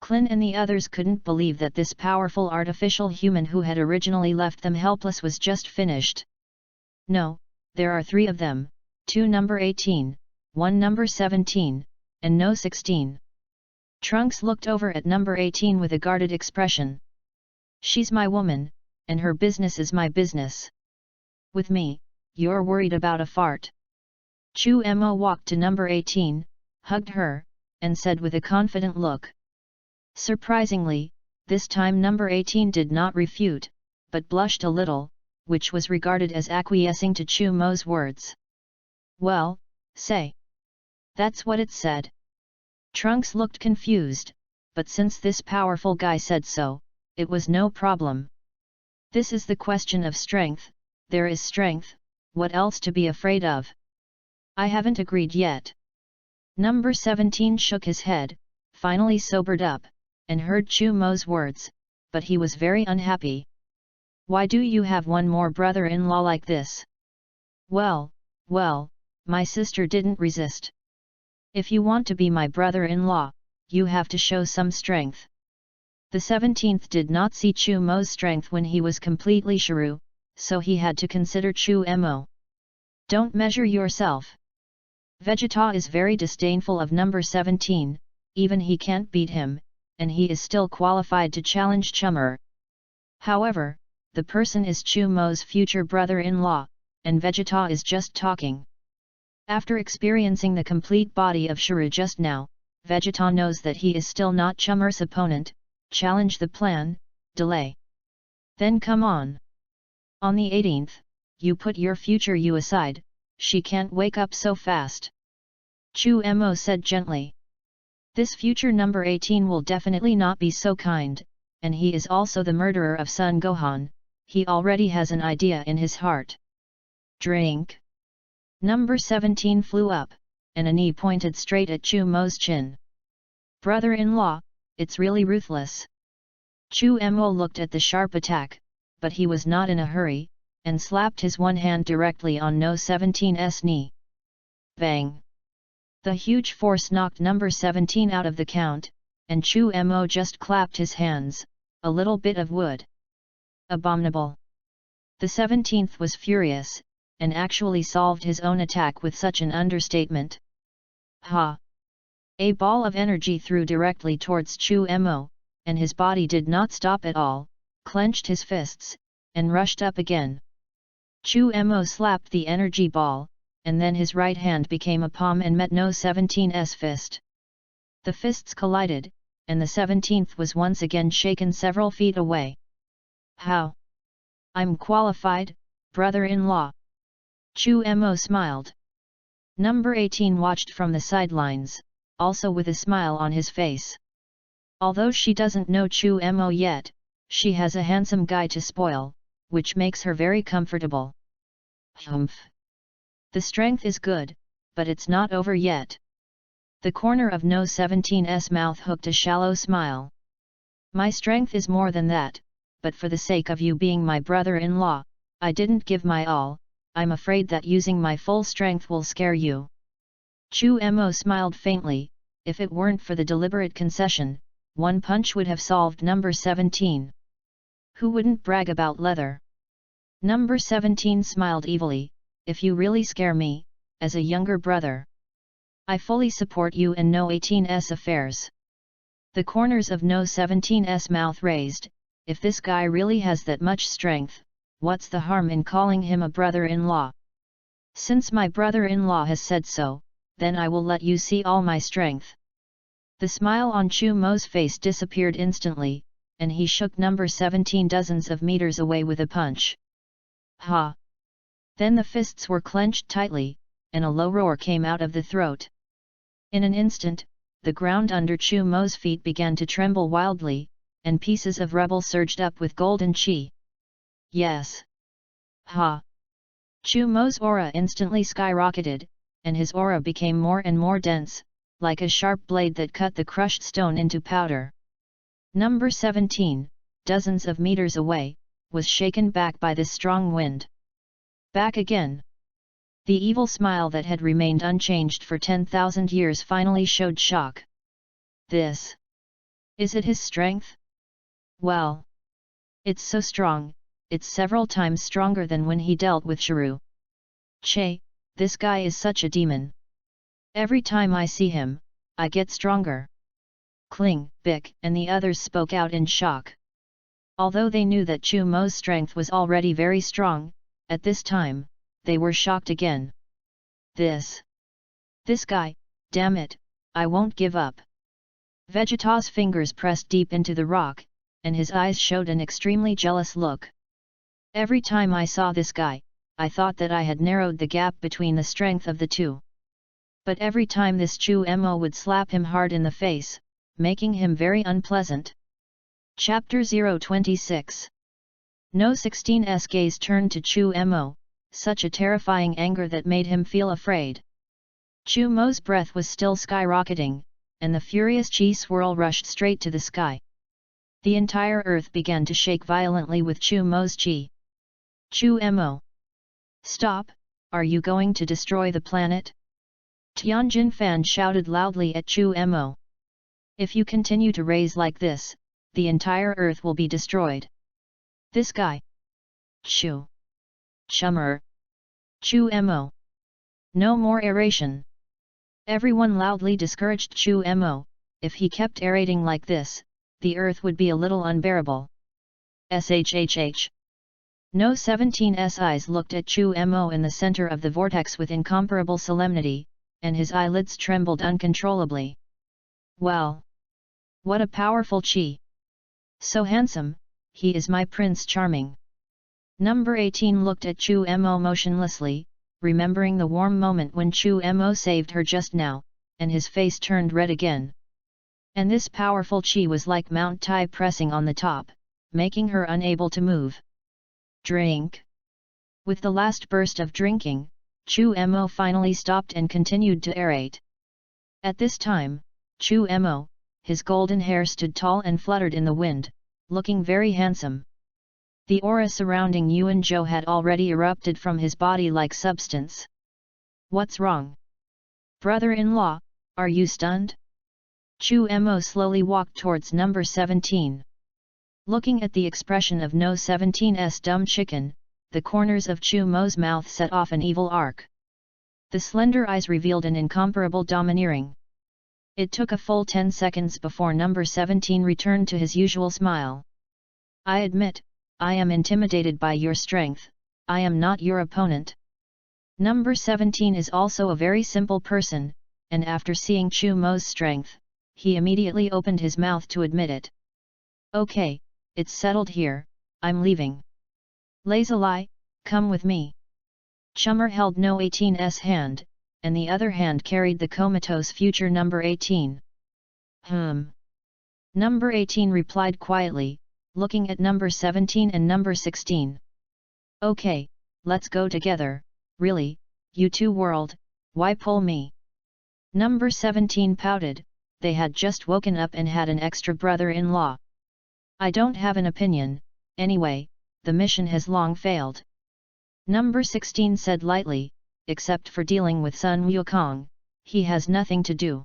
Clin and the others couldn't believe that this powerful artificial human who had originally left them helpless was just finished. "No, there are 3 of them, 2 number 18, 1 number 17, and no 16. Trunks looked over at number 18 with a guarded expression. "She's my woman, and her business is my business. With me, you're worried about a fart." Chu Mo walked to number 18, hugged her, and said with a confident look. Surprisingly, this time number 18 did not refute, but blushed a little, which was regarded as acquiescing to Chu Mo's words. "Well, say. That's what it said." Trunks looked confused, but since this powerful guy said so, it was no problem. "This is the question of strength, there is strength, what else to be afraid of? I haven't agreed yet." Number 17 shook his head, finally sobered up, and heard Chu Mo's words, but he was very unhappy. "Why do you have one more brother-in-law like this?" Well, my sister didn't resist. If you want to be my brother-in-law, you have to show some strength." The 17th did not see Chu Mo's strength when he was completely Shailu, so he had to consider Chu Mo. "Don't measure yourself. Vegeta is very disdainful of number 17, even he can't beat him, and he is still qualified to challenge Chummer. However, the person is Chu Mo's future brother-in-law, and Vegeta is just talking." After experiencing the complete body of Shailu just now, Vegeta knows that he is still not Chummer's opponent. Challenge the plan, delay. Then come on. On the 18th, you put your future you aside, she can't wake up so fast. Chu Mo said gently. This future number 18 will definitely not be so kind, and he is also the murderer of Sun Gohan, he already has an idea in his heart. Drink. Number 17 flew up, and a knee pointed straight at Chu Mo's chin. Brother-in-law, it's really ruthless. Chu Mo looked at the sharp attack, but he was not in a hurry, and slapped his one hand directly on No 17's knee. Bang! The huge force knocked number 17 out of the count, and Chu Mo just clapped his hands, a little bit of wood. Abominable! The 17th was furious, and actually solved his own attack with such an understatement. Ha! A ball of energy threw directly towards Chu Mo, and his body did not stop at all, clenched his fists, and rushed up again. Chu Mo slapped the energy ball, and then his right hand became a palm and met No 17's fist. The fists collided, and the 17th was once again shaken several feet away. How? I'm qualified, brother-in-law. Chu Mo smiled. Number 18 watched from the sidelines, also with a smile on his face. Although she doesn't know Chu Mo yet, she has a handsome guy to spoil, which makes her very comfortable. Humph! The strength is good, but it's not over yet. The corner of No 17's mouth hooked a shallow smile. My strength is more than that, but for the sake of you being my brother-in-law, I didn't give my all. I'm afraid that using my full strength will scare you. Chu Mo smiled faintly. If it weren't for the deliberate concession, one punch would have solved number 17. Who wouldn't brag about leather? Number 17 smiled evilly. If you really scare me, as a younger brother, I fully support you and No 18's affairs. The corners of No 17's mouth raised. If this guy really has that much strength, what's the harm in calling him a brother-in-law? Since my brother-in-law has said so, then I will let you see all my strength. The smile on Chu Mo's face disappeared instantly, and he shook number 17 dozens of meters away with a punch. Ha! Then the fists were clenched tightly, and a low roar came out of the throat. In an instant, the ground under Chu Mo's feet began to tremble wildly, and pieces of rubble surged up with golden chi. Yes! Ha! Chu Mo's aura instantly skyrocketed, and his aura became more and more dense, like a sharp blade that cut the crushed stone into powder. Number 17, dozens of meters away, was shaken back by this strong wind. Back again. The evil smile that had remained unchanged for 10,000 years finally showed shock. This. Is it his strength? Well. It's so strong, it's several times stronger than when he dealt with Shiru. Che, this guy is such a demon. Every time I see him, I get stronger. Kling, Bic, and the others spoke out in shock. Although they knew that Chu Mo's strength was already very strong, at this time, they were shocked again. This guy, damn it, I won't give up. Vegeta's fingers pressed deep into the rock, and his eyes showed an extremely jealous look. Every time I saw this guy, I thought that I had narrowed the gap between the strength of the two. But every time this Chu Mo would slap him hard in the face, making him very unpleasant. Chapter 026. No 16's gaze turned to Chu Mo, such a terrifying anger that made him feel afraid. Chu Mo's breath was still skyrocketing, and the furious chi swirl rushed straight to the sky. The entire earth began to shake violently with Chu Mo's chi. Chu Mo! Stop, are you going to destroy the planet? Tianjin Fan shouted loudly at Chu Mo. If you continue to raise like this, the entire earth will be destroyed. This guy. Chu. Chummer. Chu Mo. No more aeration. Everyone loudly discouraged Chu Mo. If he kept aerating like this, the earth would be a little unbearable. SHHH. No 17's eyes looked at Chu Mo in the center of the vortex with incomparable solemnity, and his eyelids trembled uncontrollably. Well! What a powerful chi! So handsome, he is my Prince Charming. Number 18 looked at Chu Mo motionlessly, remembering the warm moment when Chu Mo saved her just now, and his face turned red again. And this powerful chi was like Mount Tai pressing on the top, making her unable to move. Drink. With the last burst of drinking, Chu Mo finally stopped and continued to aerate. At this time, Chu Mo, his golden hair stood tall and fluttered in the wind, looking very handsome. The aura surrounding Yuan Zhou had already erupted from his body like substance. What's wrong? Brother-in-law, are you stunned? Chu Mo slowly walked towards number 17. Looking at the expression of No 17's dumb chicken, the corners of Chu Mo's mouth set off an evil arc. The slender eyes revealed an incomparable domineering. It took a full 10 seconds before number 17 returned to his usual smile. I admit, I am intimidated by your strength, I am not your opponent. Number 17 is also a very simple person, and after seeing Chu Mo's strength, he immediately opened his mouth to admit it. Okay, it's settled here, I'm leaving. Lazuli, come with me. Chummer held No 18's hand, and the other hand carried the comatose future number 18. Number 18 replied quietly, looking at number 17 and number 16. Okay, let's go together, really, you two world, why pull me? Number 17 pouted, they had just woken up and had an extra brother-in-law. I don't have an opinion, anyway, the mission has long failed. Number 16 said lightly, except for dealing with Sun Wukong, he has nothing to do.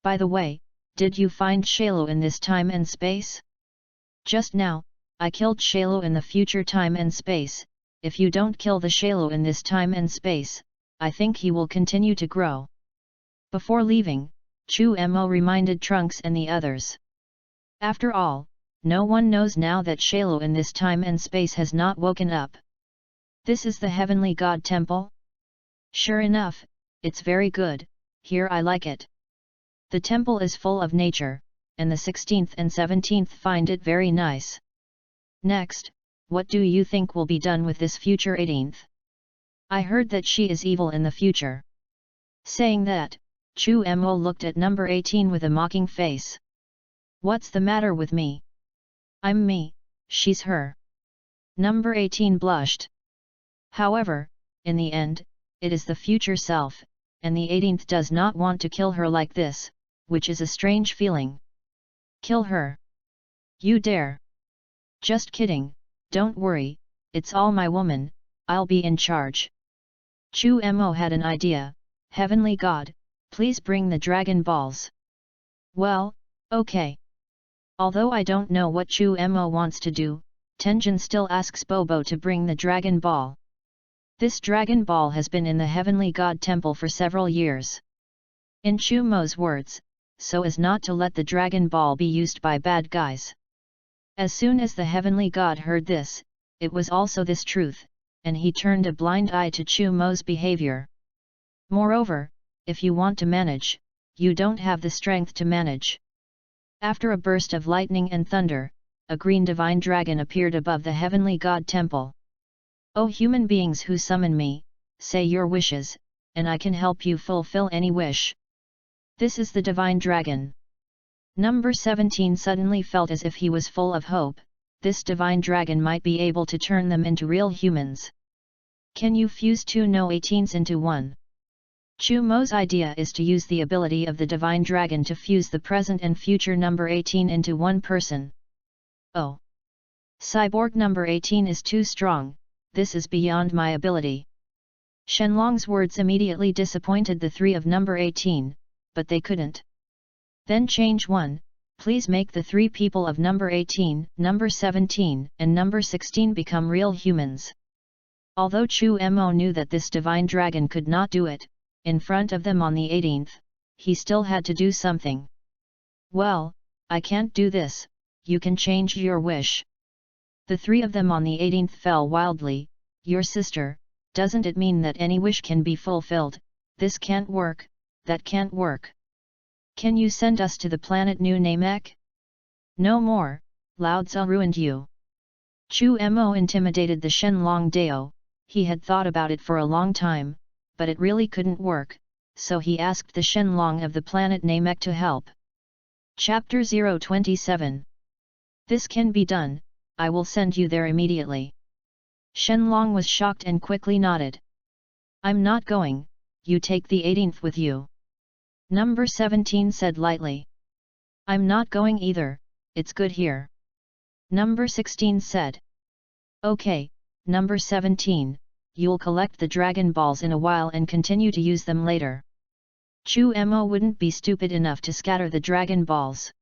By the way, did you find Shailu in this time and space? Just now, I killed Shailu in the future time and space. If you don't kill the Shailu in this time and space, I think he will continue to grow. Before leaving, Chu Mo reminded Trunks and the others. After all, no one knows now that Shailu in this time and space has not woken up. This is the Heavenly God Temple? Sure enough, it's very good, here I like it. The temple is full of nature, and the 16th and 17th find it very nice. Next, what do you think will be done with this future 18th? I heard that she is evil in the future. Saying that, Chu Mo looked at number 18 with a mocking face. What's the matter with me? I'm me, she's her. Number 18 blushed. However, in the end, it is the future self, and the 18th does not want to kill her like this, which is a strange feeling. Kill her. You dare. Just kidding, don't worry, it's all my woman, I'll be in charge. Chu Mo had an idea, Heavenly God, please bring the Dragon Balls. Well, okay. Although I don't know what Chu Mo wants to do, Tenjin still asks Bobo to bring the Dragon Ball. This Dragon Ball has been in the Heavenly God Temple for several years. In Chu Mo's words, so as not to let the Dragon Ball be used by bad guys. As soon as the Heavenly God heard this, it was also this truth, and he turned a blind eye to Chu Mo's behavior. Moreover, if you want to manage, you don't have the strength to manage. After a burst of lightning and thunder, a green divine dragon appeared above the Heavenly God Temple. O human beings who summon me, say your wishes, and I can help you fulfill any wish. This is the divine dragon. Number 17 suddenly felt as if he was full of hope, this divine dragon might be able to turn them into real humans. Can you fuse two No 18s into one? Chu Mo's idea is to use the ability of the divine dragon to fuse the present and future number 18 into one person. Oh! Cyborg number 18 is too strong, this is beyond my ability. Shenlong's words immediately disappointed the three of number 18, but they couldn't. Then change one, please make the three people of number 18, number 17, and number 16 become real humans. Although Chu Mo knew that this divine dragon could not do it, in front of them on the 18th, he still had to do something. Well, I can't do this, you can change your wish. The three of them on the 18th fell wildly, your sister, doesn't it mean that any wish can be fulfilled? This can't work, that can't work. Can you send us to the planet New Namek? No more, Lao Tzu ruined you. Chu Mo intimidated the Shenlong Dao, He had thought about it for a long time, but it really couldn't work, so he asked the Shenlong of the planet Namek to help. Chapter 027. This can be done, I will send you there immediately. Shenlong was shocked and quickly nodded. I'm not going, you take the 18th with you. Number 17 said lightly. I'm not going either, it's good here. Number 16 said. Okay, number 17, you'll collect the Dragon Balls in a while and continue to use them later. Chu Mo wouldn't be stupid enough to scatter the Dragon Balls.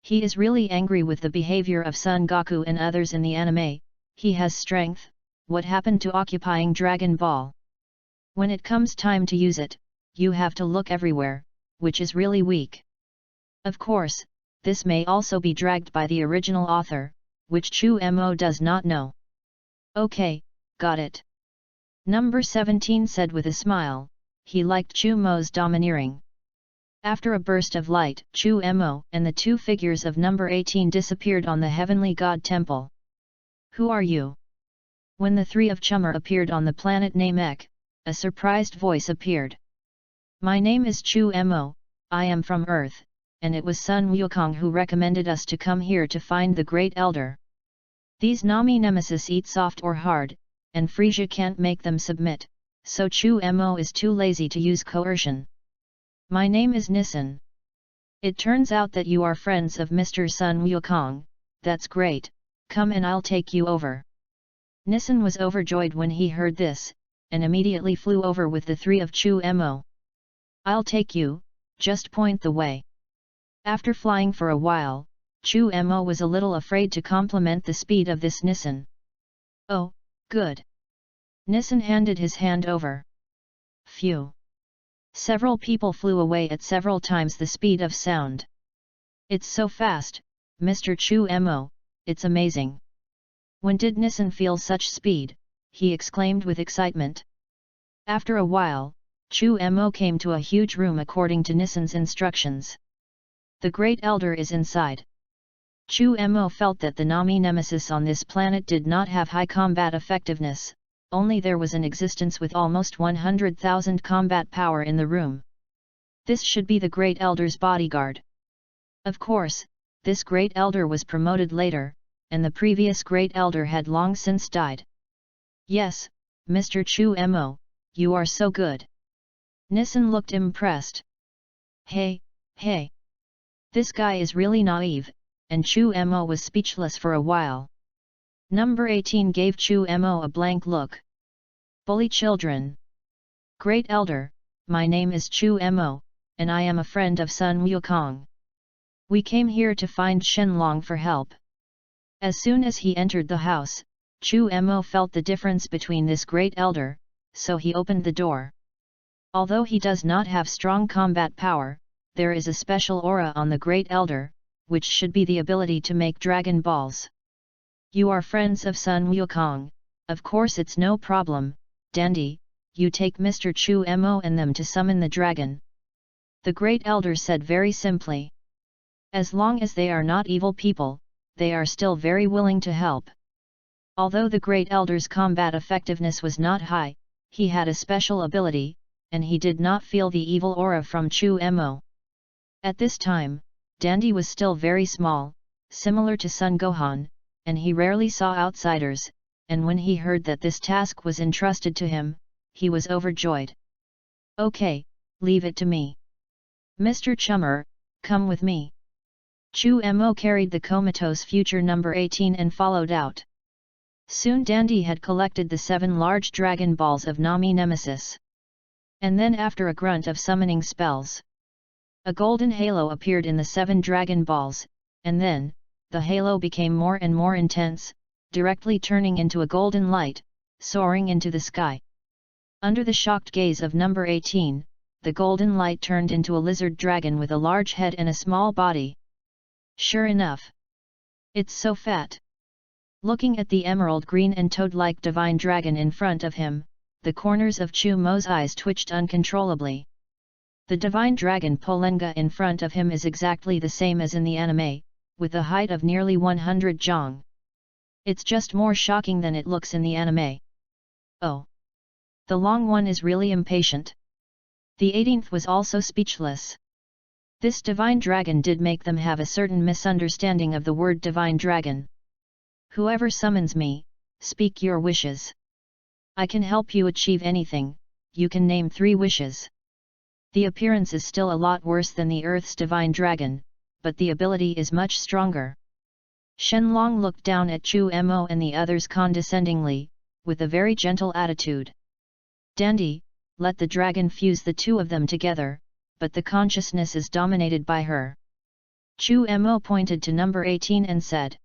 He is really angry with the behavior of Son Goku and others in the anime. He has strength, what happened to occupying Dragon Ball? When it comes time to use it, you have to look everywhere, which is really weak. Of course, this may also be dragged by the original author, which Chu Mo does not know. Okay, got it. Number 17 said with a smile. He liked Chu Mo's domineering. After a burst of light, Chu Mo and the two figures of number 18 disappeared on the Heavenly God Temple. Who are you? When the three of Chummer appeared on the planet Namek, a surprised voice appeared. My name is Chu Mo, I am from Earth, and it was Sun Wukong who recommended us to come here to find the Great Elder. These Nami Nemesis eat soft or hard, and Frisia can't make them submit. So Chu Mo is too lazy to use coercion. My name is Nissen. It turns out that you are friends of Mr. Sun Wukong, that's great, come and I'll take you over. Nissen was overjoyed when he heard this, and immediately flew over with the three of Chu Mo. I'll take you, just point the way. After flying for a while, Chu Mo was a little afraid to compliment the speed of this Nissen. Oh, good. Nissen handed his hand over. Phew. Several people flew away at several times the speed of sound. It's so fast, Mr. Chu Mo, it's amazing. When did Nissen feel such speed? He exclaimed with excitement. After a while, Chu Mo came to a huge room according to Nissen's instructions. The Great Elder is inside. Chu Mo felt that the Nami Nemesis on this planet did not have high combat effectiveness. Only there was an existence with almost 100,000 combat power in the room. This should be the Great Elder's bodyguard. Of course, this Great Elder was promoted later, and the previous Great Elder had long since died. Yes, Mr. Chu Mo, you are so good. Nissen looked impressed. Hey. This guy is really naive, and Chu Mo was speechless for a while. Number 18 gave Chu Mo a blank look. Bully children. Great Elder, my name is Chu Mo, and I am a friend of Sun Wukong. We came here to find Shenlong for help. As soon as he entered the house, Chu Mo felt the difference between this Great Elder, so he opened the door. Although he does not have strong combat power, there is a special aura on the Great Elder, which should be the ability to make Dragon Balls. You are friends of Sun Wukong, of course it's no problem, Dandy, you take Mr. Chu Mo and them to summon the dragon. The Great Elder said very simply. As long as they are not evil people, they are still very willing to help. Although the Great Elder's combat effectiveness was not high, he had a special ability, and he did not feel the evil aura from Chu Mo. At this time, Dandy was still very small, similar to Son Gohan, and he rarely saw outsiders, and when he heard that this task was entrusted to him, he was overjoyed. Okay, leave it to me. Mr. Chummer, come with me. Chu Mo carried the comatose future number 18 and followed out. Soon Dandy had collected the 7 large Dragon Balls of Nami Nemesis. And then after a grunt of summoning spells, a golden halo appeared in the 7 Dragon Balls, and then, the halo became more and more intense, directly turning into a golden light, soaring into the sky. Under the shocked gaze of number 18, the golden light turned into a lizard dragon with a large head and a small body. Sure enough. It's so fat. Looking at the emerald green and toad-like divine dragon in front of him, the corners of Chu Mo's eyes twitched uncontrollably. The divine dragon Polenga in front of him is exactly the same as in the anime, with a height of nearly 100 jong. It's just more shocking than it looks in the anime. Oh! The long one is really impatient. The 18th was also speechless. This divine dragon did make them have a certain misunderstanding of the word divine dragon. Whoever summons me, speak your wishes. I can help you achieve anything, you can name 3 wishes. The appearance is still a lot worse than the Earth's divine dragon, but the ability is much stronger. Shenlong looked down at Chu Mo and the others condescendingly, with a very gentle attitude. Dandy, let the dragon fuse the 2 of them together, but the consciousness is dominated by her. Chu Mo pointed to number 18 and said.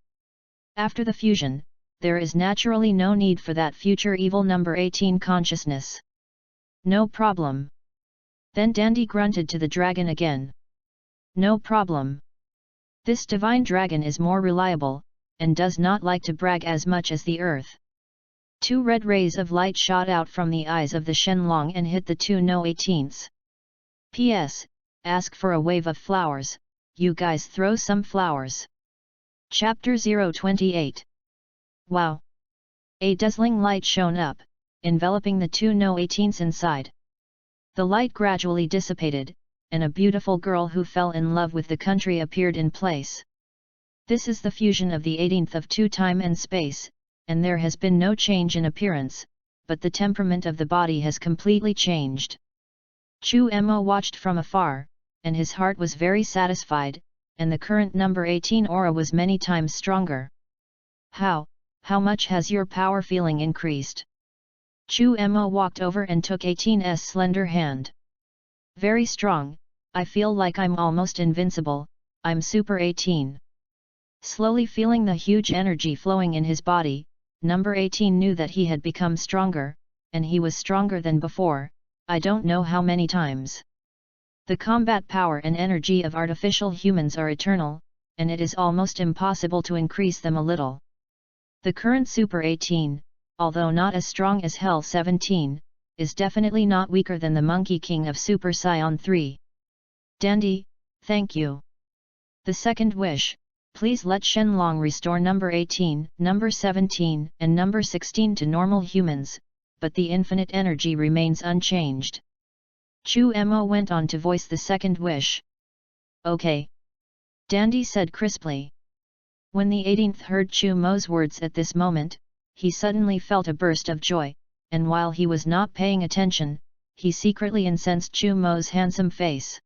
After the fusion, there is naturally no need for that future evil number 18 consciousness. No problem. Then Dandy grunted to the dragon again. No problem. This divine dragon is more reliable, and does not like to brag as much as the earth. 2 red rays of light shot out from the eyes of the Shenlong and hit the 2 no 18s. P.S. Ask for a wave of flowers, you guys throw some flowers. Chapter 028. Wow! A dazzling light shone up, enveloping the 2 no 18s inside. The light gradually dissipated, and a beautiful girl who fell in love with the country appeared in place. This is the fusion of the 18th of 2 time and space, and there has been no change in appearance, but the temperament of the body has completely changed. Chu Mo watched from afar, and his heart was very satisfied, and the current number 18 aura was many times stronger. How much has your power feeling increased? Chu Mo walked over and took 18's slender hand. Very strong, I feel like I'm almost invincible, I'm Super 18. Slowly feeling the huge energy flowing in his body, number 18 knew that he had become stronger, and he was stronger than before, I don't know how many times. The combat power and energy of artificial humans are eternal, and it is almost impossible to increase them a little. The current Super 18, although not as strong as Hell 17, is definitely not weaker than the Monkey King of Super Saiyan 3. Dandy, thank you. The second wish, please let Shenlong restore number 18, number 17 and number 16 to normal humans, but the infinite energy remains unchanged. Chu Mo went on to voice the second wish. Okay. Dandy said crisply. When the 18th heard Chu Mo's words at this moment, he suddenly felt a burst of joy, and while he was not paying attention, he secretly incensed Chu Mo's handsome face.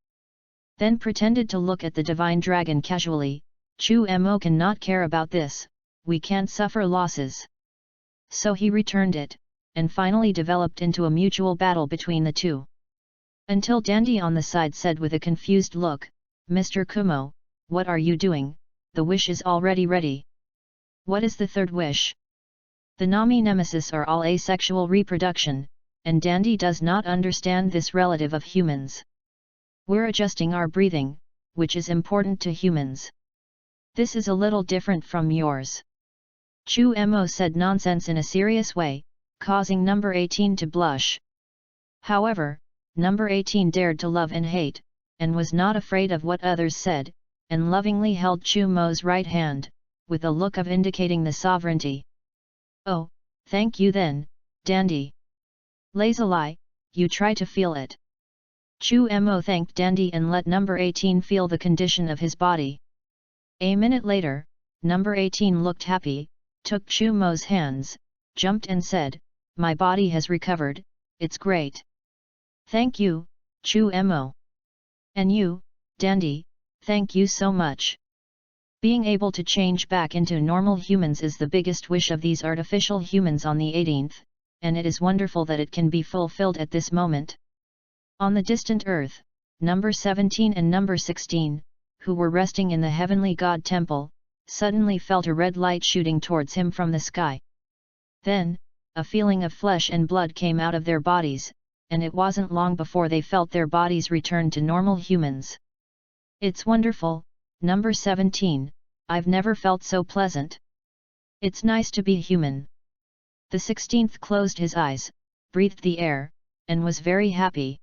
Then pretended to look at the divine dragon casually. Chu Mo cannot care about this, we can't suffer losses. So he returned it, and finally developed into a mutual battle between the 2. Until Dandy on the side said with a confused look, Mr. Kumo, what are you doing? The wish is already ready. What is the third wish? The Nami Nemesis are all asexual reproduction, and Dandy does not understand this relative of humans. We're adjusting our breathing, which is important to humans. This is a little different from yours. Chu Mo said nonsense in a serious way, causing number 18 to blush. However, number 18 dared to love and hate, and was not afraid of what others said, and lovingly held Chu Mo's right hand, with a look of indicating the sovereignty. Oh, thank you then, Dandy. Lazily, you try to feel it. Chu Mo thanked Dandy and let number 18 feel the condition of his body. A minute later, number 18 looked happy, took Chu Mo's hands, jumped and said, my body has recovered, it's great. Thank you, Chu Mo. And you, Dandy, thank you so much. Being able to change back into normal humans is the biggest wish of these artificial humans on the 18th, and it is wonderful that it can be fulfilled at this moment. On the distant Earth, number 17 and number 16, who were resting in the heavenly god temple, suddenly felt a red light shooting towards him from the sky. Then, a feeling of flesh and blood came out of their bodies, and it wasn't long before they felt their bodies return to normal humans. It's wonderful, number 17, I've never felt so pleasant. It's nice to be human. The 16th closed his eyes, breathed the air, and was very happy.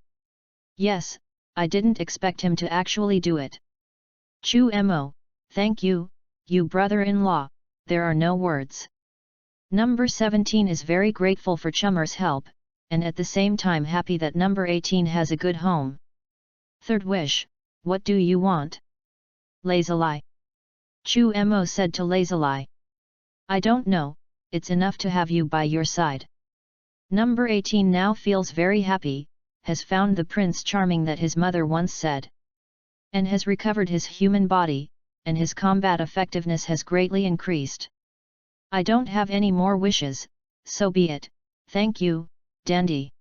Yes, I didn't expect him to actually do it. Chu Mo, thank you, you brother-in-law, there are no words. Number 17 is very grateful for Chummer's help, and at the same time happy that number 18 has a good home. Third wish, what do you want? Lazuli. Chu Mo said to Lazuli. I don't know, it's enough to have you by your side. Number 18 now feels very happy, has found the Prince Charming that his mother once said. And has recovered his human body, and his combat effectiveness has greatly increased. I don't have any more wishes, so be it, thank you, Dandy.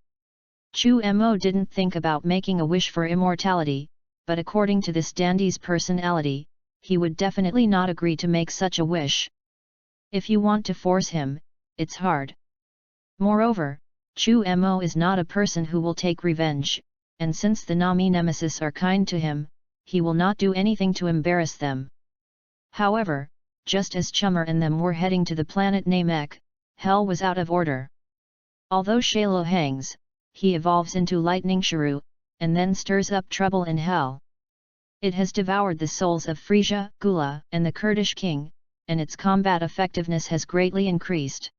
Chu Mo didn't think about making a wish for immortality, but according to this Dandy's personality, he would definitely not agree to make such a wish. If you want to force him, it's hard. Moreover, Chu Mo is not a person who will take revenge, and since the Nami Nemesis are kind to him, he will not do anything to embarrass them. However, just as Chummer and them were heading to the planet Namek, Hell was out of order. Although Shalo hangs, he evolves into Lightning Shrew, and then stirs up trouble in Hell. It has devoured the souls of Frisia, Gula, and the Kurdish king, and its combat effectiveness has greatly increased.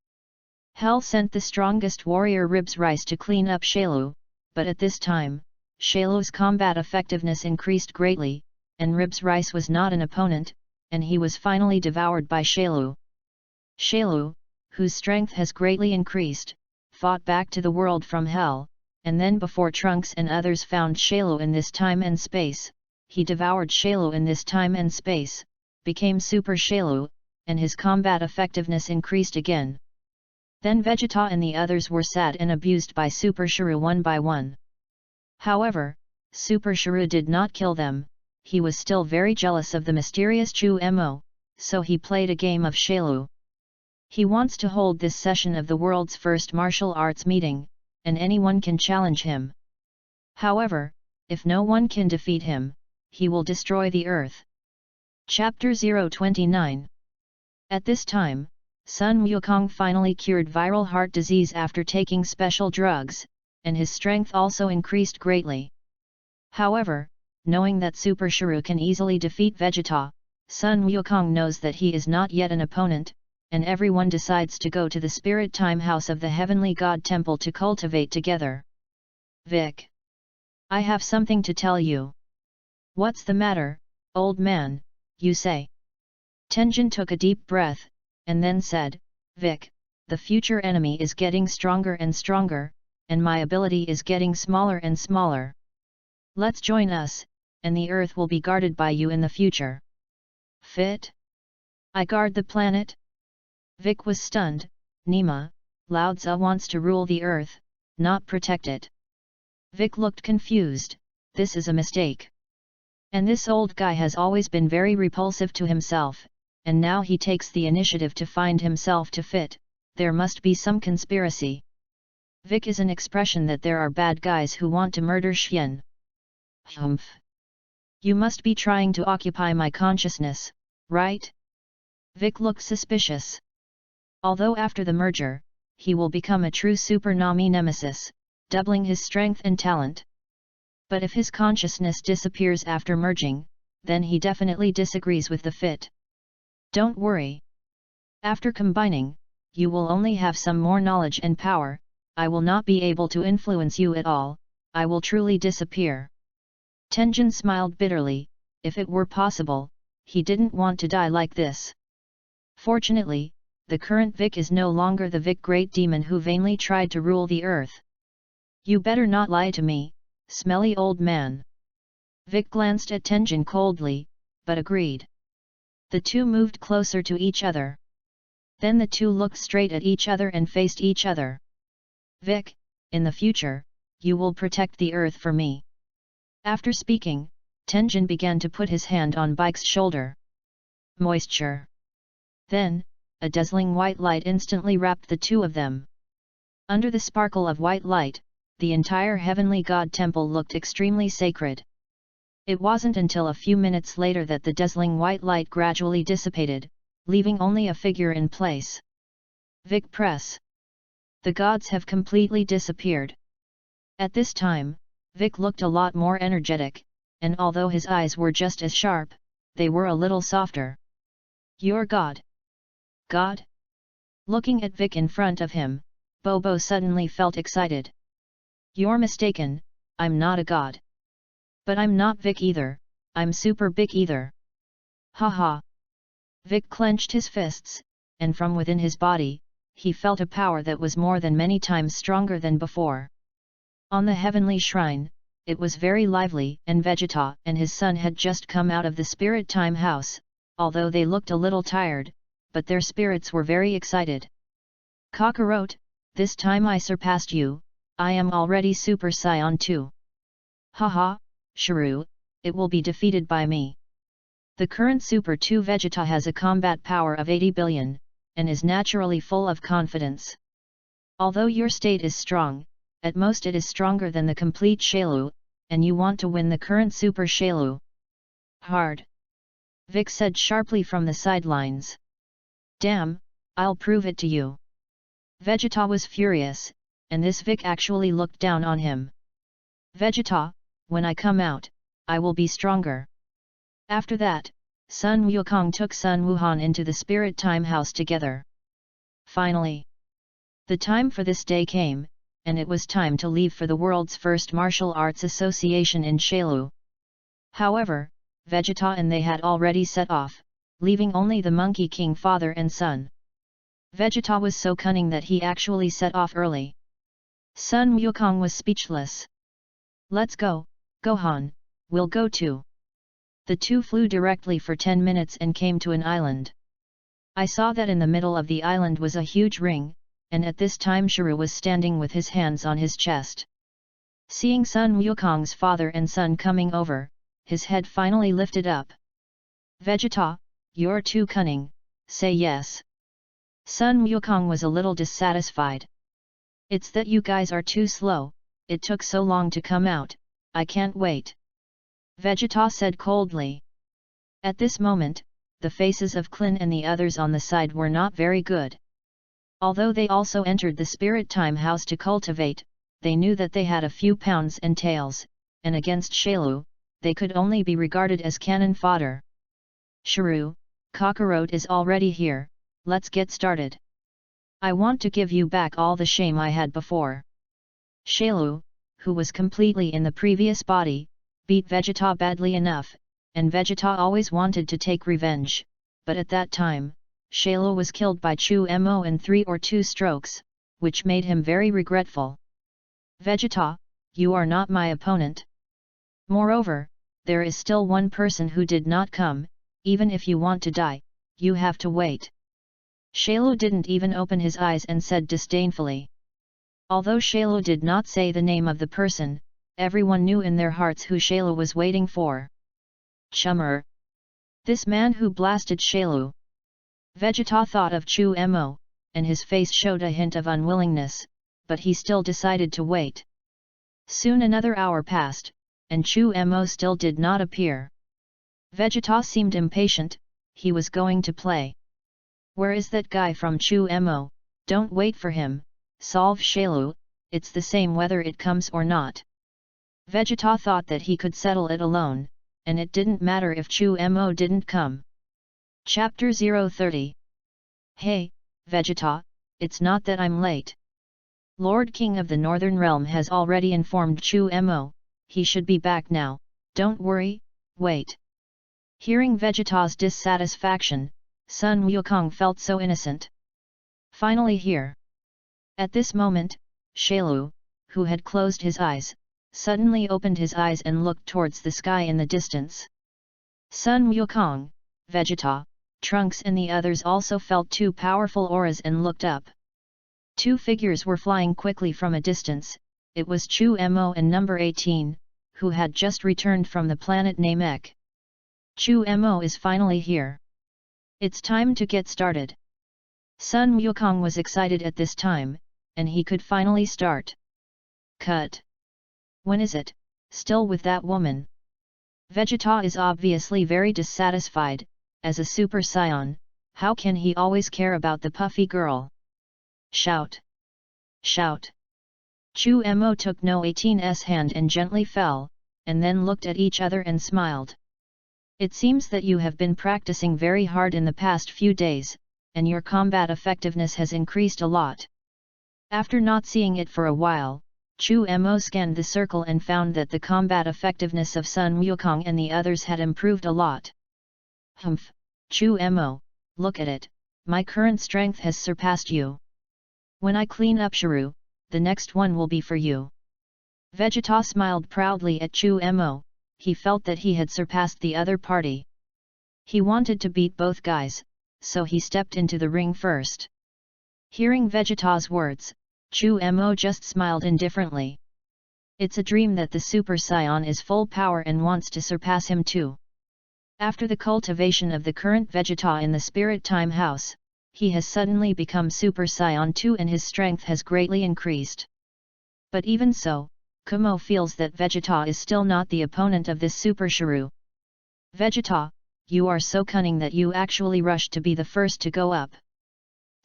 Hell sent the strongest warrior Ribs Rice to clean up Shalo, but at this time, Shalo's combat effectiveness increased greatly, and Ribs Rice was not an opponent, and he was finally devoured by Shalo. Shalo, whose strength has greatly increased, fought back to the world from Hell, and then before Trunks and others found Shalo in this time and space, he devoured Shalo in this time and space, became Super Shalo, and his combat effectiveness increased again. Then Vegeta and the others were sad and abused by Super Shrew one by one. However, Super Shrew did not kill them, he was still very jealous of the mysterious Chu Mo, so he played a game of Shalo. He wants to hold this session of the world's first martial arts meeting, and anyone can challenge him. However, if no one can defeat him, he will destroy the earth. Chapter 029. At this time, Sun Wukong finally cured viral heart disease after taking special drugs, and his strength also increased greatly. However, knowing that Super Shrew can easily defeat Vegeta, Sun Wukong knows that he is not yet an opponent, and everyone decides to go to the Spirit Time House of the Heavenly God Temple to cultivate together. Vic. I have something to tell you. What's the matter, old man, you say? Tenjin took a deep breath, and then said, Vic, the future enemy is getting stronger and stronger, and my ability is getting smaller and smaller. Let's join us, and the earth will be guarded by you in the future. Fit? I guard the planet? Vic was stunned. Nima, Lao Tzu wants to rule the earth, not protect it. Vic looked confused, this is a mistake. And this old guy has always been very repulsive to himself, and now he takes the initiative to find himself to fit, there must be some conspiracy. Vic is an expression that there are bad guys who want to murder Xian. Humph. You must be trying to occupy my consciousness, right? Vic looked suspicious. Although after the merger, he will become a true Super Nami Nemesis, doubling his strength and talent. But if his consciousness disappears after merging, then he definitely disagrees with the fit. Don't worry. After combining, you will only have some more knowledge and power, I will not be able to influence you at all, I will truly disappear. Tenjin smiled bitterly, if it were possible, he didn't want to die like this. Fortunately, the current Vic is no longer the Vic Great Demon who vainly tried to rule the earth. You better not lie to me, smelly old man. Vic glanced at Tenjin coldly, but agreed. The two moved closer to each other. Then the two looked straight at each other and faced each other. Vic, in the future, you will protect the earth for me. After speaking, Tenjin began to put his hand on Bike's shoulder. Moisture. Then, a dazzling white light instantly wrapped the two of them. Under the sparkle of white light, the entire Heavenly God Temple looked extremely sacred. It wasn't until a few minutes later that the dazzling white light gradually dissipated, leaving only a figure in place. Vic Press. The gods have completely disappeared. At this time, Vic looked a lot more energetic, and although his eyes were just as sharp, they were a little softer. Your god. God? Looking at Vic in front of him, Bobo suddenly felt excited. You're mistaken, I'm not a god. But I'm not Vic either, I'm super big either. Haha. Vic clenched his fists, and from within his body, he felt a power that was more than many times stronger than before. On the heavenly shrine, it was very lively, and Vegeta and his son had just come out of the spirit time house, although they looked a little tired, but their spirits were very excited. Kakarot, this time I surpassed you, I am already Super Saiyan 2. Haha, Shrew, it will be defeated by me. The current Super 2 Vegeta has a combat power of 80 billion, and is naturally full of confidence. Although your state is strong, at most it is stronger than the complete Shailu, and you want to win the current Super Shailu. Hard. Vic said sharply from the sidelines. Damn, I'll prove it to you. Vegeta was furious, and this Vic actually looked down on him. Vegeta, when I come out, I will be stronger. After that, Sun Wukong took Sun Wuhan into the Spirit Time House together. Finally, the time for this day came, and it was time to leave for the world's first martial arts association in Shailu. However, Vegeta and they had already set off, leaving only the Monkey King father and son. Vegeta was so cunning that he actually set off early. Sun Wukong was speechless. Let's go, Gohan, we'll go too. The two flew directly for 10 minutes and came to an island. I saw that in the middle of the island was a huge ring, and at this time Shrew was standing with his hands on his chest. Seeing Sun Wukong's father and son coming over, his head finally lifted up. Vegeta, you're too cunning, say yes. Sun Wukong was a little dissatisfied. It's that you guys are too slow, it took so long to come out, I can't wait. Vegeta said coldly. At this moment, the faces of Klin and the others on the side were not very good. Although they also entered the Spirit Time House to cultivate, they knew that they had a few pounds and tails, and against Shailu, they could only be regarded as cannon fodder. Shrew, Kakarot is already here, let's get started. I want to give you back all the shame I had before. Shailu, who was completely in the previous body, beat Vegeta badly enough, and Vegeta always wanted to take revenge, but at that time, Shailu was killed by Chu Mo in 3 or 2 strokes, which made him very regretful. Vegeta, you are not my opponent. Moreover, there is still one person who did not come, even if you want to die, you have to wait. Shailu didn't even open his eyes and said disdainfully. Although Shailu did not say the name of the person, everyone knew in their hearts who Shailu was waiting for. Chummer. This man who blasted Shailu. Vegeta thought of Chu Mo, and his face showed a hint of unwillingness, but he still decided to wait. Soon another hour passed, and Chu Mo still did not appear. Vegeta seemed impatient, he was going to play. Where is that guy from Chu Mo? Don't wait for him, solve Shailu, it's the same whether it comes or not. Vegeta thought that he could settle it alone, and it didn't matter if Chu Mo didn't come. Chapter 030. Hey, Vegeta, it's not that I'm late. Lord King of the Northern Realm has already informed Chu Mo, he should be back now, don't worry, wait. Hearing Vegeta's dissatisfaction, Sun Wukong felt so innocent. Finally here. At this moment, Shailu, who had closed his eyes, suddenly opened his eyes and looked towards the sky in the distance. Sun Wukong, Vegeta, Trunks and the others also felt 2 powerful auras and looked up. 2 figures were flying quickly from a distance, it was Chu Mo and number 18, who had just returned from the planet Namek. Chu Mo is finally here. It's time to get started. Sun Wukong was excited at this time, and he could finally start. Cut. When is it, still with that woman? Vegeta is obviously very dissatisfied, as a Super Saiyan, how can he always care about the puffy girl? Shout! Shout! Chu Mo took No 18's hand and gently fell, and then looked at each other and smiled. It seems that you have been practicing very hard in the past few days, and your combat effectiveness has increased a lot. After not seeing it for a while, Chu Mo scanned the circle and found that the combat effectiveness of Sun Wukong and the others had improved a lot. Humph, Chu Mo, look at it, my current strength has surpassed you. When I clean up Shiru, the next one will be for you. Vegeta smiled proudly at Chu Mo, he felt that he had surpassed the other party. He wanted to beat both guys, so he stepped into the ring first. Hearing Vegeta's words, Chu Mo just smiled indifferently. It's a dream that the Super Saiyan is full power and wants to surpass him too. After the cultivation of the current Vegeta in the Spirit Time House, he has suddenly become Super Saiyan 2 and his strength has greatly increased. But even so, Kumo feels that Vegeta is still not the opponent of this Super Shiru. Vegeta, you are so cunning that you actually rushed to be the first to go up.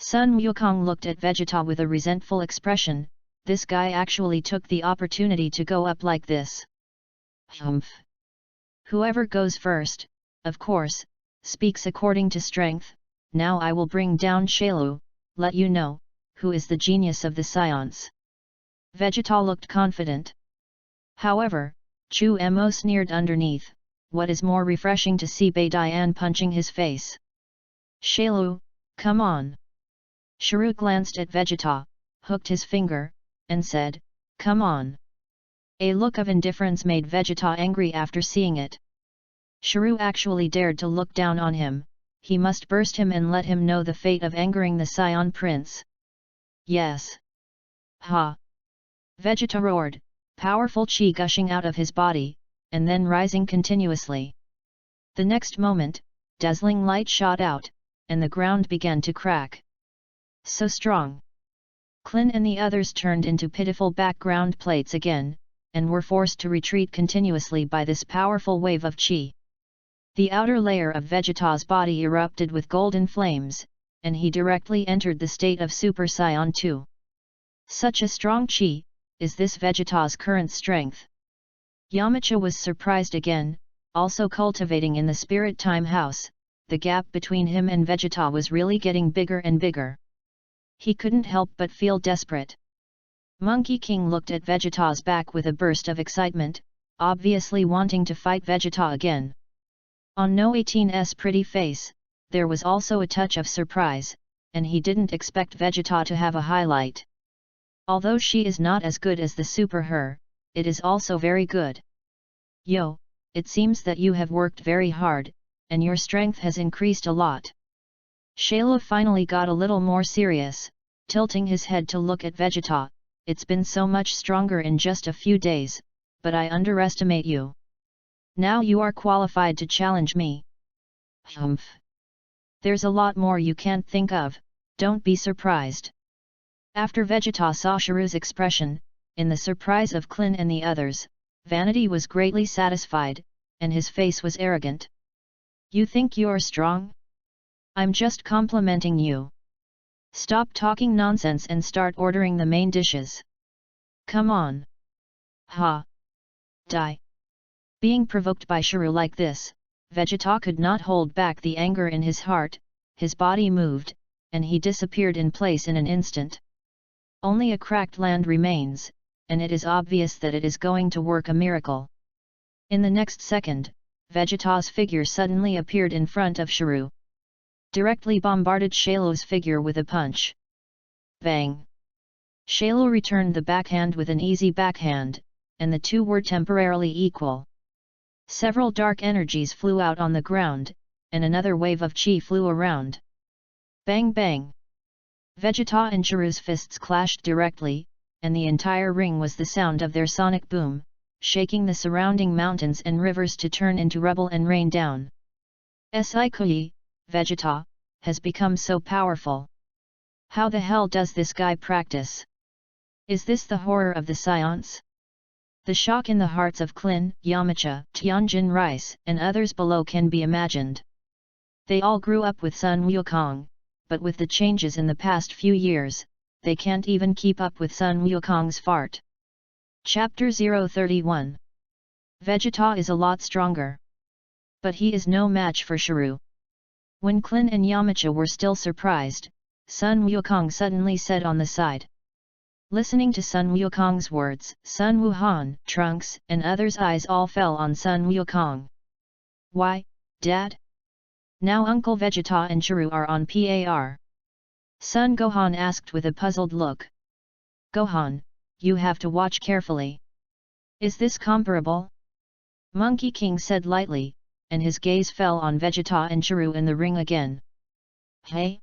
Sun Wukong looked at Vegeta with a resentful expression, this guy actually took the opportunity to go up like this. Humph. Whoever goes first, of course, speaks according to strength. Now I will bring down Shailu, let you know, who is the genius of the Saiyans. Vegeta looked confident. However, Chu Mo sneered underneath, what is more refreshing to see Badian punching his face. Shailu, come on. Shiru glanced at Vegeta, hooked his finger, and said, come on. A look of indifference made Vegeta angry after seeing it. Shiru actually dared to look down on him, he must burst him and let him know the fate of angering the Saiyan Prince. Yes. Ha! Vegeta roared, powerful chi gushing out of his body, and then rising continuously. The next moment, dazzling light shot out, and the ground began to crack. So strong! Klin and the others turned into pitiful background plates again, and were forced to retreat continuously by this powerful wave of chi. The outer layer of Vegeta's body erupted with golden flames, and he directly entered the state of Super Saiyan 2. Such a strong chi, is this Vegeta's current strength? Yamcha was surprised again, also cultivating in the Spirit Time House, the gap between him and Vegeta was really getting bigger and bigger. He couldn't help but feel desperate. Monkey King looked at Vegeta's back with a burst of excitement, obviously wanting to fight Vegeta again. On No 18's pretty face, there was also a touch of surprise, and he didn't expect Vegeta to have a highlight. Although she is not as good as the Super Her, it is also very good. Yo, it seems that you have worked very hard, and your strength has increased a lot. Shailu finally got a little more serious, tilting his head to look at Vegeta, it's been so much stronger in just a few days, but I underestimate you. Now you are qualified to challenge me. Humph. There's a lot more you can't think of, don't be surprised. After Vegeta saw Shiru's expression, in the surprise of Klin and the others, Vanity was greatly satisfied, and his face was arrogant. You think you're strong? I'm just complimenting you. Stop talking nonsense and start ordering the main dishes. Come on. Ha! Die! Being provoked by Shiru like this, Vegeta could not hold back the anger in his heart, his body moved, and he disappeared in place in an instant. Only a cracked land remains, and it is obvious that it is going to work a miracle. In the next second, Vegeta's figure suddenly appeared in front of Shiru. Directly bombarded Shailu's figure with a punch. Bang! Shailu returned the backhand with an easy backhand, and the two were temporarily equal. Several dark energies flew out on the ground, and another wave of chi flew around. Bang bang! Vegeta and Shiru's fists clashed directly, and the entire ring was the sound of their sonic boom, shaking the surrounding mountains and rivers to turn into rubble and rain down. Saikui, Vegeta, has become so powerful. How the hell does this guy practice? Is this the horror of the Saiyans? The shock in the hearts of Klin, Yamcha, Tianjin Rice, and others below can be imagined. They all grew up with Sun Wukong, but with the changes in the past few years, they can't even keep up with Sun Wukong's fart. Chapter 031. Vegeta is a lot stronger. But he is no match for Shiru. When Klin and Yamcha were still surprised, Sun Wukong suddenly said on the side. Listening to Sun Wukong's words, Sun Wuhan, Trunks, and others' eyes all fell on Sun Wukong. Why, Dad? Now Uncle Vegeta and Churu are on par. Sun Gohan asked with a puzzled look. Gohan, you have to watch carefully. Is this comparable? Monkey King said lightly, and his gaze fell on Vegeta and Churu in the ring again. Hey?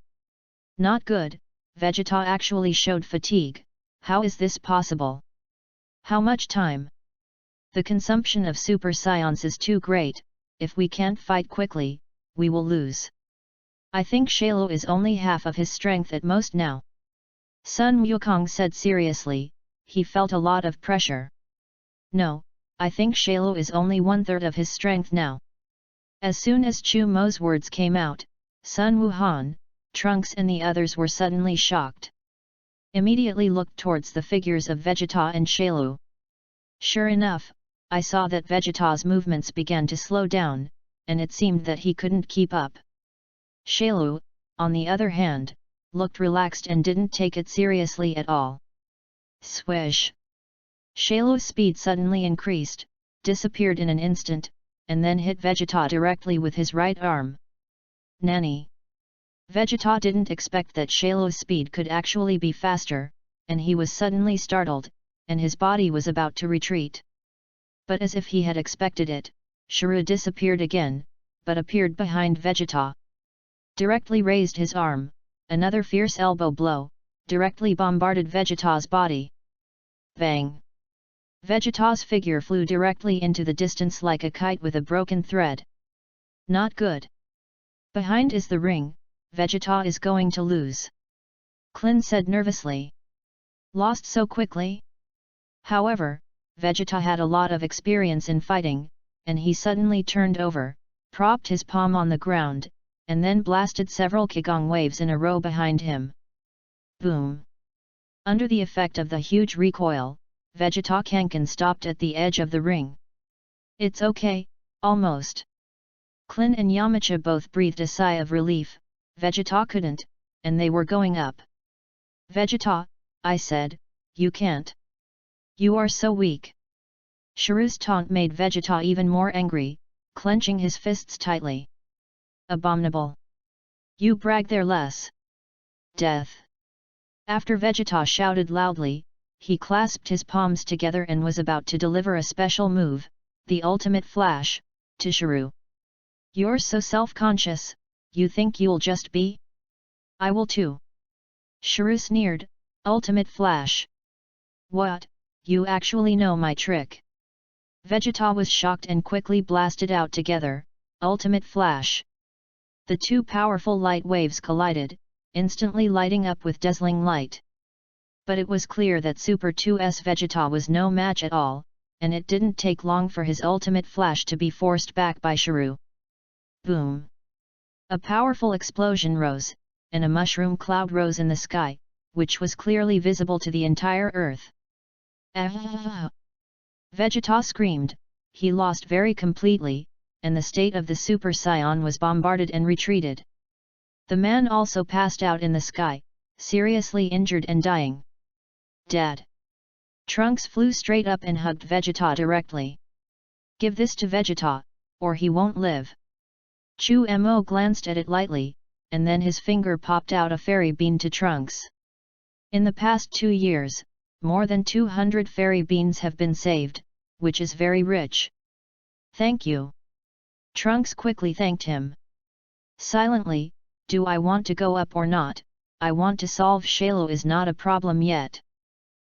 Not good, Vegeta actually showed fatigue. How is this possible? How much time? The consumption of Super Saions is too great. If we can't fight quickly, we will lose. I think Shalo is only half of his strength at most now. Sun Wukong said seriously, he felt a lot of pressure. No, I think Shalo is only 1/3 of his strength now. As soon as Chu Mo's words came out, Sun Wuhan, Trunks and the others were suddenly shocked. Immediately looked towards the figures of Vegeta and Shalo. Sure enough, I saw that Vegeta's movements began to slow down, and it seemed that he couldn't keep up. Shalo, on the other hand, looked relaxed and didn't take it seriously at all. Swish! Shalo's speed suddenly increased, disappeared in an instant, and then hit Vegeta directly with his right arm. Nanny! Vegeta didn't expect that Shalo's speed could actually be faster, and he was suddenly startled, and his body was about to retreat. But as if he had expected it, Shuru disappeared again, but appeared behind Vegeta. Directly raised his arm, another fierce elbow blow, directly bombarded Vegeta's body. Bang! Vegeta's figure flew directly into the distance like a kite with a broken thread. Not good. Behind is the ring. Vegeta is going to lose. Klin said nervously. Lost so quickly? However, Vegeta had a lot of experience in fighting, and he suddenly turned over, propped his palm on the ground, and then blasted several Qigong waves in a row behind him. Boom! Under the effect of the huge recoil, Vegeta Kanken stopped at the edge of the ring. It's okay, almost. Klin and Yamcha both breathed a sigh of relief. Vegeta couldn't, and they were going up. Vegeta, I said, you can't. You are so weak. Shuru's taunt made Vegeta even more angry, clenching his fists tightly. Abominable. You brag there less. Death. After Vegeta shouted loudly, he clasped his palms together and was about to deliver a special move, the ultimate flash, to Shuru. You're so self-conscious. You think you'll just be? I will too. Shuru sneered, ultimate flash. What, you actually know my trick? Vegeta was shocked and quickly blasted out together, ultimate flash. The two powerful light waves collided, instantly lighting up with dazzling light. But it was clear that Super 2's Vegeta was no match at all, and it didn't take long for his ultimate flash to be forced back by Shuru. Boom! A powerful explosion rose, and a mushroom cloud rose in the sky, which was clearly visible to the entire earth. Ah! Vegeta screamed, he lost very completely, and the state of the Super Saiyan was bombarded and retreated. The man also passed out in the sky, seriously injured and dying. Dad! Trunks flew straight up and hugged Vegeta directly. Give this to Vegeta, or he won't live. Chu Mo glanced at it lightly, and then his finger popped out a fairy bean to Trunks. In the past 2 years, more than 200 fairy beans have been saved, which is very rich. Thank you. Trunks quickly thanked him. Silently, do I want to go up or not? I want to solve Shalo is not a problem yet.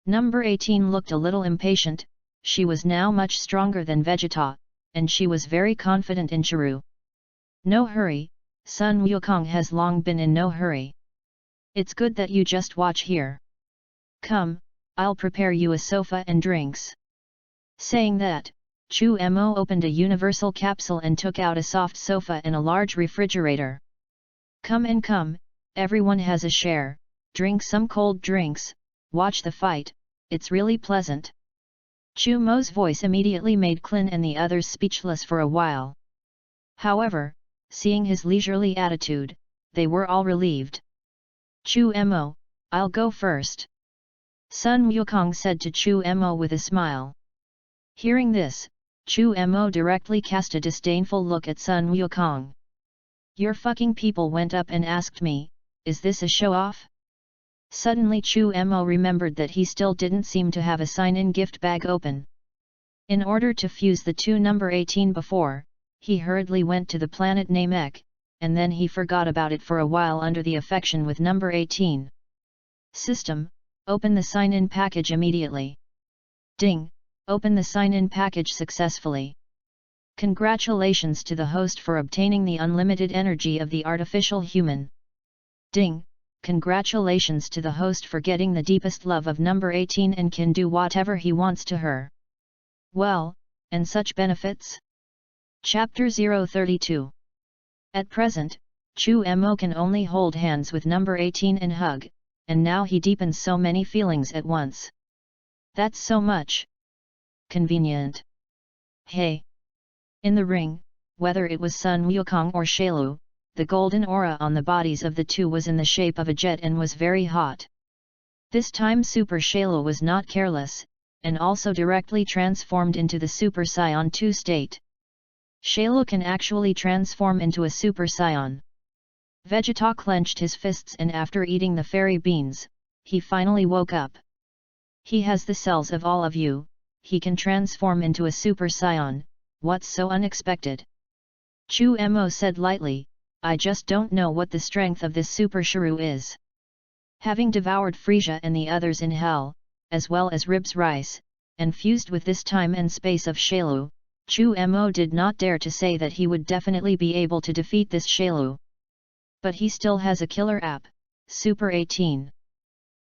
Number 18 looked a little impatient, she was now much stronger than Vegeta, and she was very confident in Shuru. No hurry, Sun Wukong has long been in no hurry. It's good that you just watch here. Come, I'll prepare you a sofa and drinks. Saying that, Chu Mo opened a universal capsule and took out a soft sofa and a large refrigerator. Come and come, everyone has a share, drink some cold drinks, watch the fight, it's really pleasant. Chu Mo's voice immediately made Klin and the others speechless for a while. However, seeing his leisurely attitude, they were all relieved. Chu Mo, I'll go first. Sun Wukong said to Chu Mo with a smile. Hearing this, Chu Mo directly cast a disdainful look at Sun Wukong. Your fucking people went up and asked me, is this a show-off? Suddenly Chu Mo remembered that he still didn't seem to have a sign-in gift bag open. In order to fuse the two number 18 before, he hurriedly went to the planet Namek, and then he forgot about it for a while under the affection with number 18. System, open the sign-in package immediately. Ding, open the sign-in package successfully. Congratulations to the host for obtaining the unlimited energy of the artificial human. Ding, congratulations to the host for getting the deepest love of number 18 and can do whatever he wants to her. Well, and such benefits? Chapter 032. At present, Chu Mo can only hold hands with number 18 and hug, and now he deepens so many feelings at once. That's so much. Convenient. Hey! In the ring, whether it was Sun Wukong or Shailu, the golden aura on the bodies of the two was in the shape of a jet and was very hot. This time Super Shailu was not careless, and also directly transformed into the Super Saiyan 2 state. Shailu can actually transform into a Super Saiyan. Vegeta clenched his fists and after eating the fairy beans, he finally woke up. He has the cells of all of you, he can transform into a Super Saiyan, what's so unexpected? Chu Mo said lightly, I just don't know what the strength of this Super Shuru is. Having devoured Frisia and the others in hell, as well as Ribs rice, and fused with this time and space of Shailu, Chu Mo did not dare to say that he would definitely be able to defeat this Shailu. But he still has a killer app, Super 18.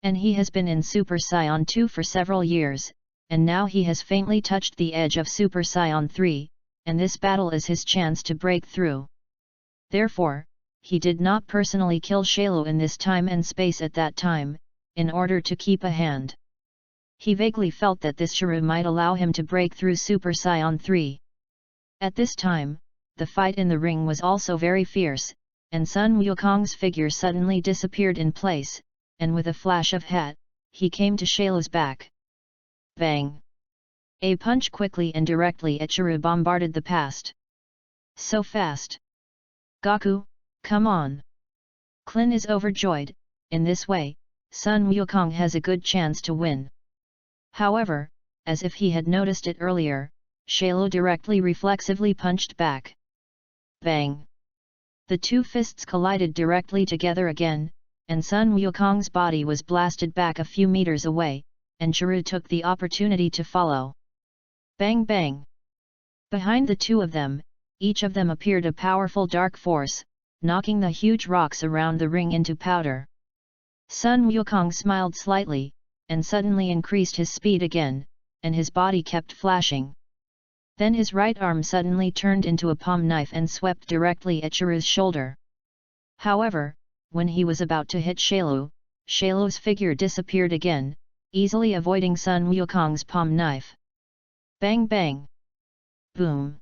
And he has been in Super Saiyan 2 for several years, and now he has faintly touched the edge of Super Saiyan 3, and this battle is his chance to break through. Therefore, he did not personally kill Shailu in this time and space at that time, in order to keep a hand. He vaguely felt that this Shuru might allow him to break through Super Saiyan 3. At this time, the fight in the ring was also very fierce, and Sun Wukong's figure suddenly disappeared in place, and with a flash of hat, he came to Shailu's back. Bang! A punch quickly and directly at Shuru bombarded the past. So fast! Gaku, come on! Klin is overjoyed. In this way, Sun Wukong has a good chance to win. However, as if he had noticed it earlier, Shailu directly reflexively punched back. Bang! The two fists collided directly together again, and Sun Wukong's body was blasted back a few meters away, and Shuru took the opportunity to follow. Bang bang! Behind the two of them, each of them appeared a powerful dark force, knocking the huge rocks around the ring into powder. Sun Wukong smiled slightly, and suddenly increased his speed again, and his body kept flashing. Then his right arm suddenly turned into a palm knife and swept directly at Shuru's shoulder. However, when he was about to hit Shailu, Shailu's figure disappeared again, easily avoiding Sun Wukong's palm knife. Bang bang! Boom!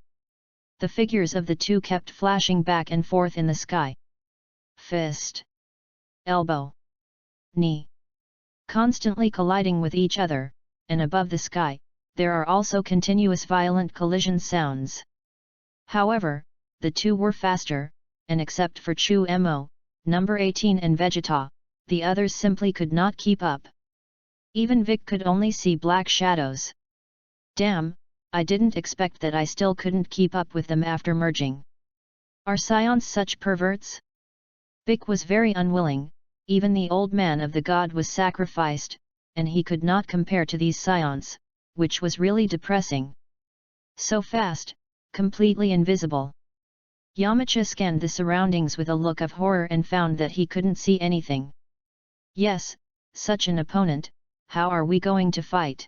The figures of the two kept flashing back and forth in the sky. Fist! Elbow! Knee! Constantly colliding with each other, and above the sky, there are also continuous violent collision sounds. However, the two were faster, and except for Chu Mo, number 18 and Vegeta, the others simply could not keep up. Even Vic could only see black shadows. Damn, I didn't expect that I still couldn't keep up with them after merging. Are Scions such perverts? Vic was very unwilling. Even the old man of the god was sacrificed, and he could not compare to these Scions, which was really depressing. So fast, completely invisible. Yamcha scanned the surroundings with a look of horror and found that he couldn't see anything. Yes, such an opponent, how are we going to fight?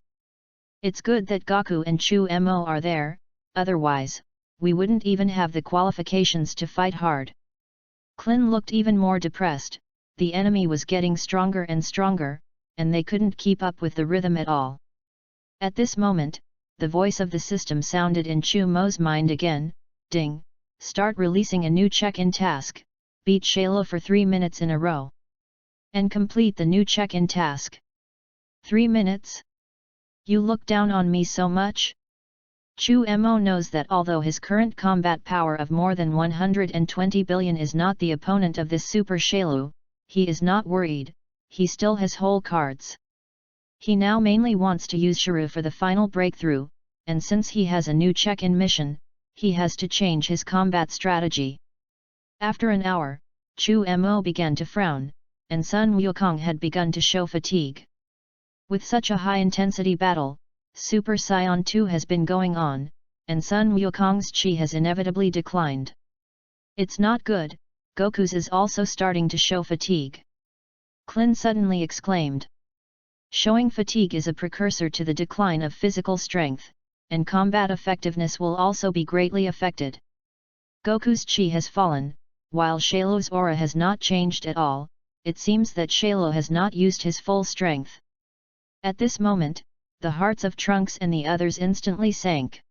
It's good that Gaku and Chu Mo are there, otherwise, we wouldn't even have the qualifications to fight hard. Klin looked even more depressed. The enemy was getting stronger and stronger, and they couldn't keep up with the rhythm at all. At this moment, the voice of the system sounded in Chu Mo's mind again, ding, start releasing a new check-in task, beat Shaylo for 3 minutes in a row. And complete the new check-in task. 3 minutes? You look down on me so much? Chu Mo knows that although his current combat power of more than 120 billion is not the opponent of this Super Shaylo, he is not worried, he still has whole cards. He now mainly wants to use Shiru for the final breakthrough, and since he has a new check-in mission, he has to change his combat strategy. After an hour, Chu Mo began to frown, and Sun Wukong had begun to show fatigue. With such a high-intensity battle, Super Saiyan 2 has been going on, and Sun Wukong's chi has inevitably declined. It's not good, Goku's is also starting to show fatigue. Klin suddenly exclaimed. Showing fatigue is a precursor to the decline of physical strength, and combat effectiveness will also be greatly affected. Goku's chi has fallen, while Shaylo's aura has not changed at all. It seems that Shaylo has not used his full strength. At this moment, the hearts of Trunks and the others instantly sank.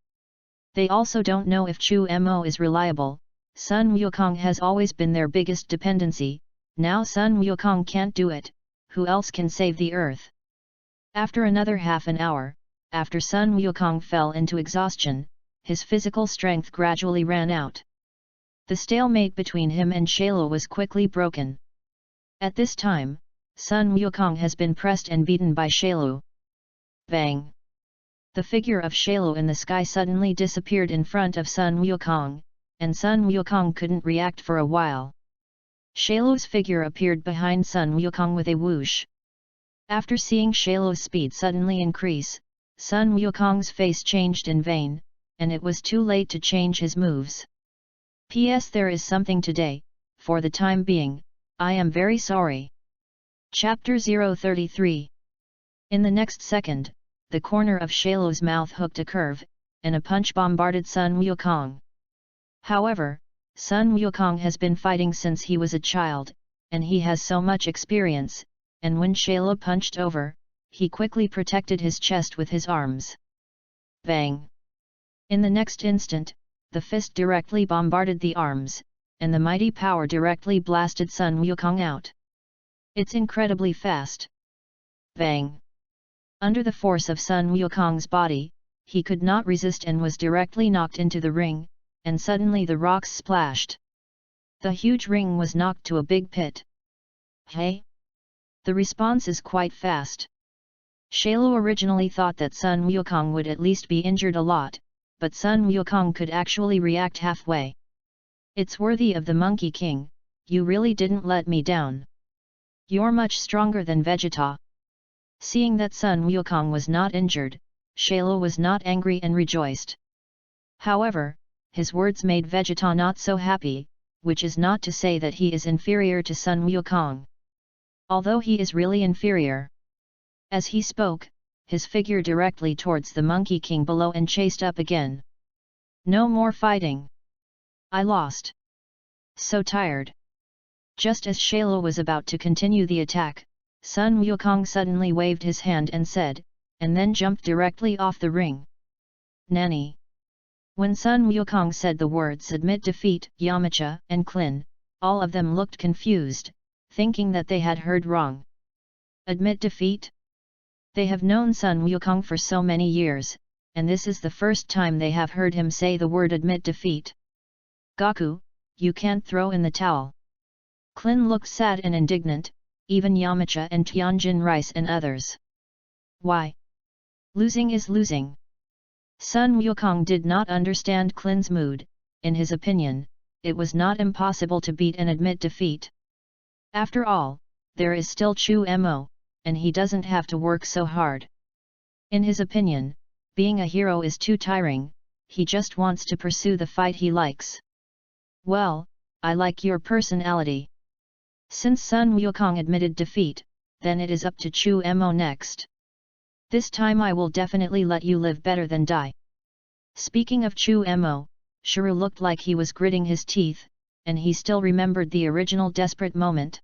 They also don't know if Chu Mo is reliable. Sun Wukong has always been their biggest dependency, now Sun Wukong can't do it, who else can save the earth? After another half an hour, after Sun Wukong fell into exhaustion, his physical strength gradually ran out. The stalemate between him and Shaylo was quickly broken. At this time, Sun Wukong has been pressed and beaten by Shaylo. Bang! The figure of Shaylo in the sky suddenly disappeared in front of Sun Wukong, and Sun Wukong couldn't react for a while. Shaylo's figure appeared behind Sun Wukong with a whoosh. After seeing Shaylo's speed suddenly increase, Sun Wukong's face changed in vain, and it was too late to change his moves. P.S. There is something today, for the time being, I am very sorry. Chapter 033. In the next second, the corner of Shaylo's mouth hooked a curve, and a punch bombarded Sun Wukong. However, Sun Wukong has been fighting since he was a child, and he has so much experience, and when Shaylo punched over, he quickly protected his chest with his arms. Bang! In the next instant, the fist directly bombarded the arms, and the mighty power directly blasted Sun Wukong out. It's incredibly fast. Bang! Under the force of Sun Wukong's body, he could not resist and was directly knocked into the ring, and suddenly the rocks splashed. The huge ring was knocked to a big pit. Hey! The response is quite fast. Shaylo originally thought that Sun Wukong would at least be injured a lot, but Sun Wukong could actually react halfway. It's worthy of the Monkey King, you really didn't let me down. You're much stronger than Vegeta. Seeing that Sun Wukong was not injured, Shaylo was not angry and rejoiced. However, his words made Vegeta not so happy, which is not to say that he is inferior to Sun Wukong. Although he is really inferior. As he spoke, his figure directly towards the Monkey King below and chased up again. No more fighting. I lost. So tired. Just as Shaylo was about to continue the attack, Sun Wukong suddenly waved his hand and said, and then jumped directly off the ring. Nani? When Sun Wukong said the words admit defeat, Yamcha and Klin, all of them looked confused, thinking that they had heard wrong. Admit defeat? They have known Sun Wukong for so many years, and this is the first time they have heard him say the word admit defeat. Goku, you can't throw in the towel. Klin looked sad and indignant, even Yamcha and Tianjin Rice and others. Why? Losing is losing. Sun Wukong did not understand Klin's mood. In his opinion, it was not impossible to beat and admit defeat. After all, there is still Chu Mo, and he doesn't have to work so hard. In his opinion, being a hero is too tiring, he just wants to pursue the fight he likes. Well, I like your personality. Since Sun Wukong admitted defeat, then it is up to Chu Mo next. This time I will definitely let you live better than die. Speaking of Chu Mo, Shiru looked like he was gritting his teeth, and he still remembered the original desperate moment.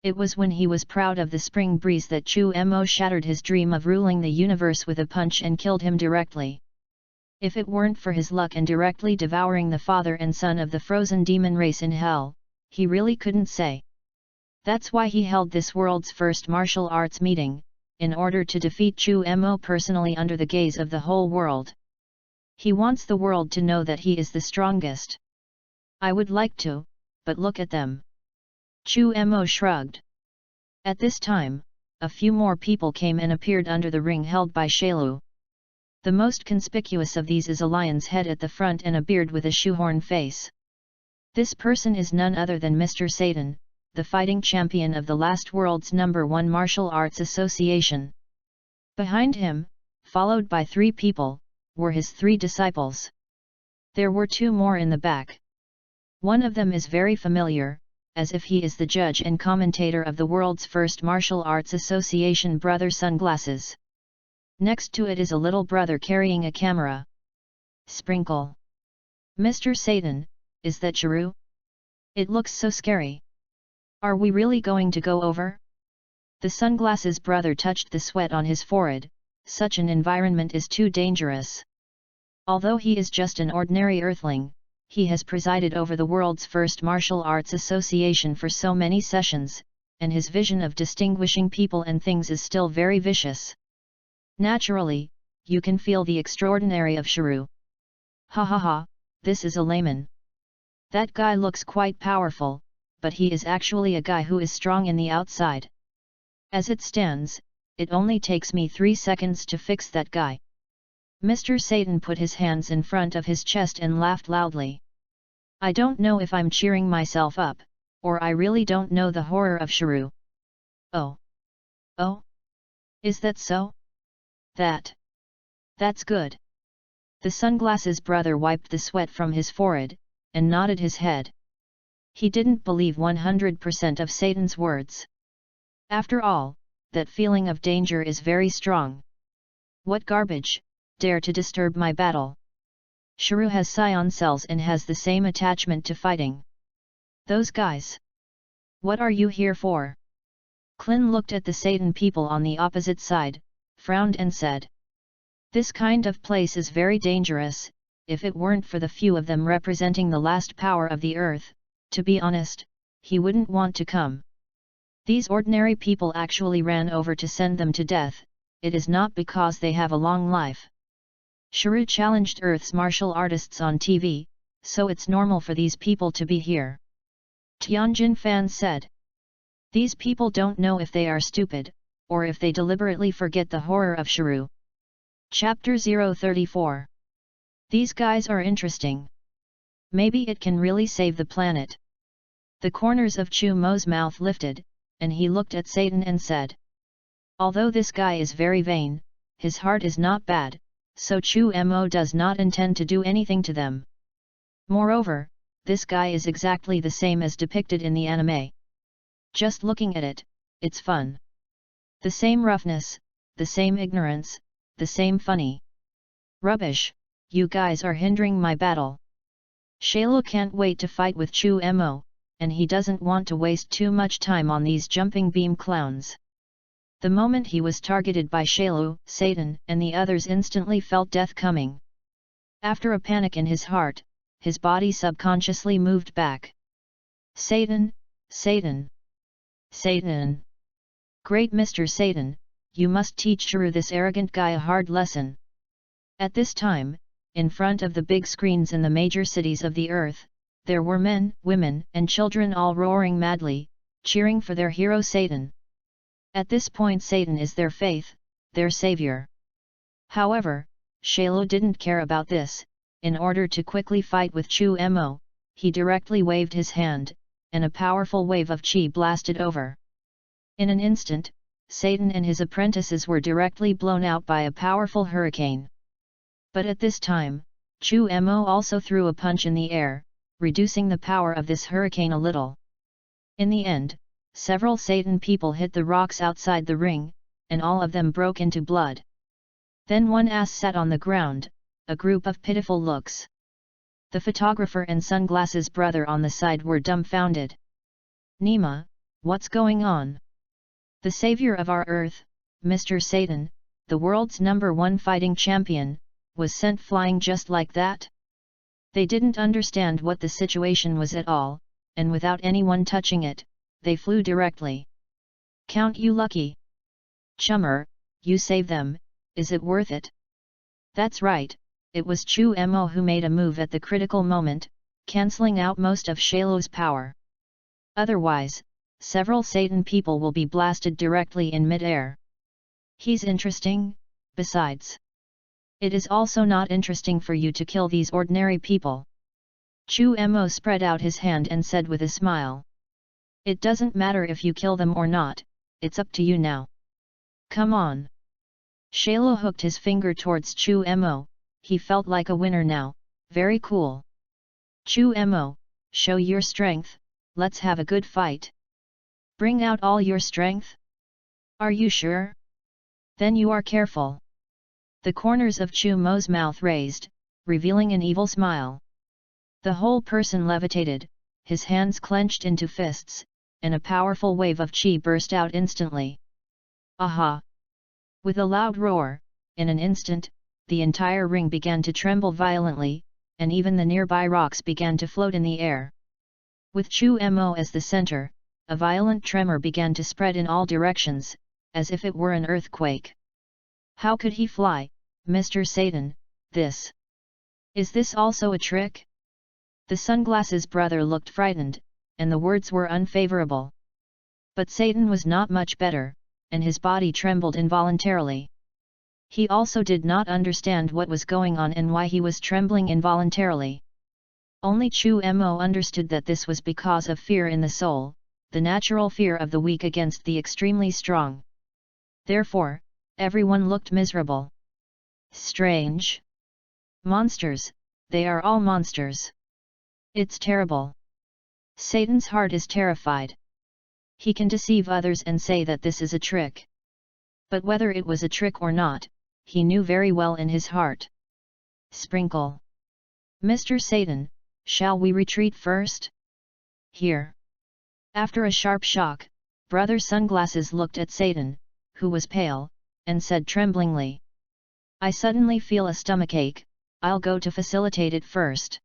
It was when he was proud of the spring breeze that Chu Mo shattered his dream of ruling the universe with a punch and killed him directly. If it weren't for his luck and directly devouring the father and son of the frozen demon race in hell, he really couldn't say. That's why he held this world's first martial arts meeting, in order to defeat Chu Mo personally under the gaze of the whole world. He wants the world to know that he is the strongest. I would like to, but look at them. Chu Mo shrugged. At this time, a few more people came and appeared under the ring held by Shailu. The most conspicuous of these is a lion's head at the front and a beard with a shoehorn face. This person is none other than Mr. Satan, the fighting champion of the last world's #1 martial arts association. Behind him, followed by 3 people, were his 3 disciples. There were 2 more in the back. One of them is very familiar, as if he is the judge and commentator of the world's first martial arts association brother sunglasses. Next to it is a little brother carrying a camera. Sprinkle. Mr. Satan, is that Chiru? It looks so scary. Are we really going to go over? The sunglasses brother touched the sweat on his forehead. Such an environment is too dangerous. Although he is just an ordinary earthling, he has presided over the world's first martial arts association for so many sessions, and his vision of distinguishing people and things is still very vicious. Naturally, you can feel the extraordinary of Chiru. Ha ha ha, this is a layman. That guy looks quite powerful, but he is actually a guy who is strong in the outside. As it stands, it only takes me 3 seconds to fix that guy. Mr. Satan put his hands in front of his chest and laughed loudly. I don't know if I'm cheering myself up, or I really don't know the horror of Chiru. Oh. Oh? Is that so? That's good. The sunglasses brother wiped the sweat from his forehead, and nodded his head. He didn't believe 100% of Satan's words. After all, that feeling of danger is very strong. What garbage, dare to disturb my battle. Chiru has psion cells and has the same attachment to fighting. Those guys. What are you here for? Klin looked at the Satan people on the opposite side, frowned and said. This kind of place is very dangerous. If it weren't for the few of them representing the last power of the earth, to be honest, he wouldn't want to come. These ordinary people actually ran over to send them to death. It is not because they have a long life. Chiru challenged Earth's martial artists on TV, so it's normal for these people to be here. Tianjin Fan said. These people don't know if they are stupid, or if they deliberately forget the horror of Chiru. Chapter 034. These guys are interesting. Maybe it can really save the planet. The corners of Chu Mo's mouth lifted, and he looked at Satan and said. Although this guy is very vain, his heart is not bad, so Chu Mo does not intend to do anything to them. Moreover, this guy is exactly the same as depicted in the anime. Just looking at it, it's fun. The same roughness, the same ignorance, the same funny. Rubbish, you guys are hindering my battle. Shailu can't wait to fight with Chu Mo, and he doesn't want to waste too much time on these jumping beam clowns. The moment he was targeted by Shailu, Satan and the others instantly felt death coming. After a panic in his heart, his body subconsciously moved back. Satan, Satan, Satan. Great Mr. Satan, you must teach Chiru this arrogant guy a hard lesson. At this time, in front of the big screens in the major cities of the earth, there were men, women and children all roaring madly, cheering for their hero Satan. At this point Satan is their faith, their savior. However, Shailu didn't care about this. In order to quickly fight with Chu Mo, he directly waved his hand, and a powerful wave of chi blasted over. In an instant, Satan and his apprentices were directly blown out by a powerful hurricane. But at this time, Chu Mo also threw a punch in the air, reducing the power of this hurricane a little. In the end, several Satan people hit the rocks outside the ring, and all of them broke into blood. Then one ass sat on the ground, a group of pitiful looks. The photographer and sunglasses brother on the side were dumbfounded. Nima, what's going on? The savior of our earth, Mr. Satan, the world's #1 fighting champion, was sent flying just like that? They didn't understand what the situation was at all, and without anyone touching it, they flew directly. Count you lucky. Chummer, you save them, is it worth it? That's right, it was Chu Mo who made a move at the critical moment, cancelling out most of Shailu's power. Otherwise, several Satan people will be blasted directly in mid-air. He's interesting, besides. It is also not interesting for you to kill these ordinary people. Chu Mo spread out his hand and said with a smile. It doesn't matter if you kill them or not, it's up to you now. Come on. Shailu hooked his finger towards Chu Mo, he felt like a winner now, very cool. Chu Mo, show your strength, let's have a good fight. Bring out all your strength? Are you sure? Then you are careful. The corners of Chu Mo's mouth raised, revealing an evil smile. The whole person levitated, his hands clenched into fists, and a powerful wave of chi burst out instantly. Aha! With a loud roar, in an instant, the entire ring began to tremble violently, and even the nearby rocks began to float in the air. With Chu Mo as the center, a violent tremor began to spread in all directions, as if it were an earthquake. How could he fly, Mr. Satan, this? Is this also a trick? The sunglasses brother looked frightened, and the words were unfavorable. But Satan was not much better, and his body trembled involuntarily. He also did not understand what was going on and why he was trembling involuntarily. Only Chu Mo understood that this was because of fear in the soul, the natural fear of the weak against the extremely strong. Therefore, everyone looked miserable. Strange. Monsters, they are all monsters. It's terrible. Satan's heart is terrified. He can deceive others and say that this is a trick. But whether it was a trick or not, he knew very well in his heart. Sprinkle. Mr. Satan, shall we retreat first? Here. After a sharp shock, Brother Sunglasses looked at Satan, who was pale, and said tremblingly. I suddenly feel a stomachache, I'll go to facilitate it first.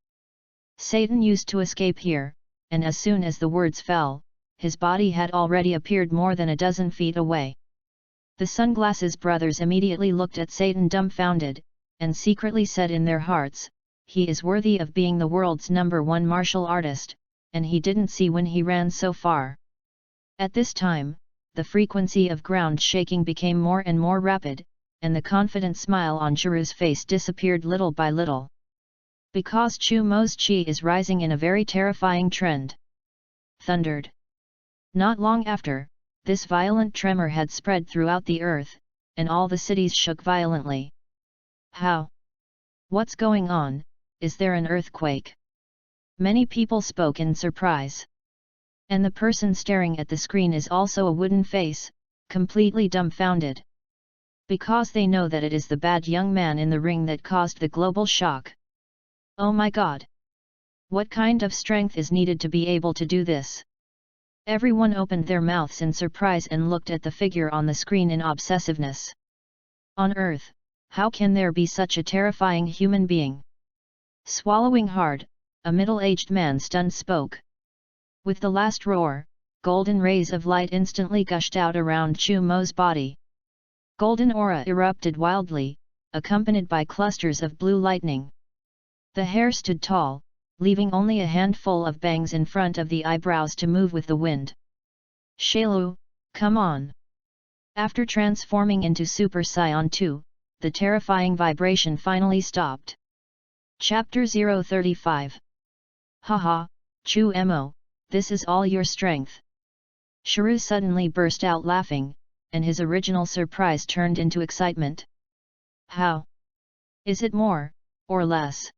Satan used to escape here, and as soon as the words fell, his body had already appeared more than a dozen feet away. The Sunglasses brothers immediately looked at Satan dumbfounded, and secretly said in their hearts, he is worthy of being the world's #1 martial artist, and he didn't see when he ran so far. At this time, the frequency of ground shaking became more and more rapid, and the confident smile on Chiru's face disappeared little by little. Because Chu Mo's chi is rising in a very terrifying trend. Thundered. Not long after, this violent tremor had spread throughout the earth, and all the cities shook violently. How? What's going on? Is there an earthquake? Many people spoke in surprise. And the person staring at the screen is also a wooden face, completely dumbfounded. Because they know that it is the bad young man in the ring that caused the global shock. Oh my God! What kind of strength is needed to be able to do this? Everyone opened their mouths in surprise and looked at the figure on the screen in obsessiveness. On Earth, how can there be such a terrifying human being? Swallowing hard, a middle-aged man stunned spoke. With the last roar, golden rays of light instantly gushed out around Chu Mo's body. Golden aura erupted wildly, accompanied by clusters of blue lightning. The hair stood tall, leaving only a handful of bangs in front of the eyebrows to move with the wind. Shailu, come on! After transforming into Super Saiyan 2, the terrifying vibration finally stopped. Chapter 035. Haha, Chu Mo, this is all your strength. Chiru suddenly burst out laughing, and his original surprise turned into excitement. How? Is it more, or less?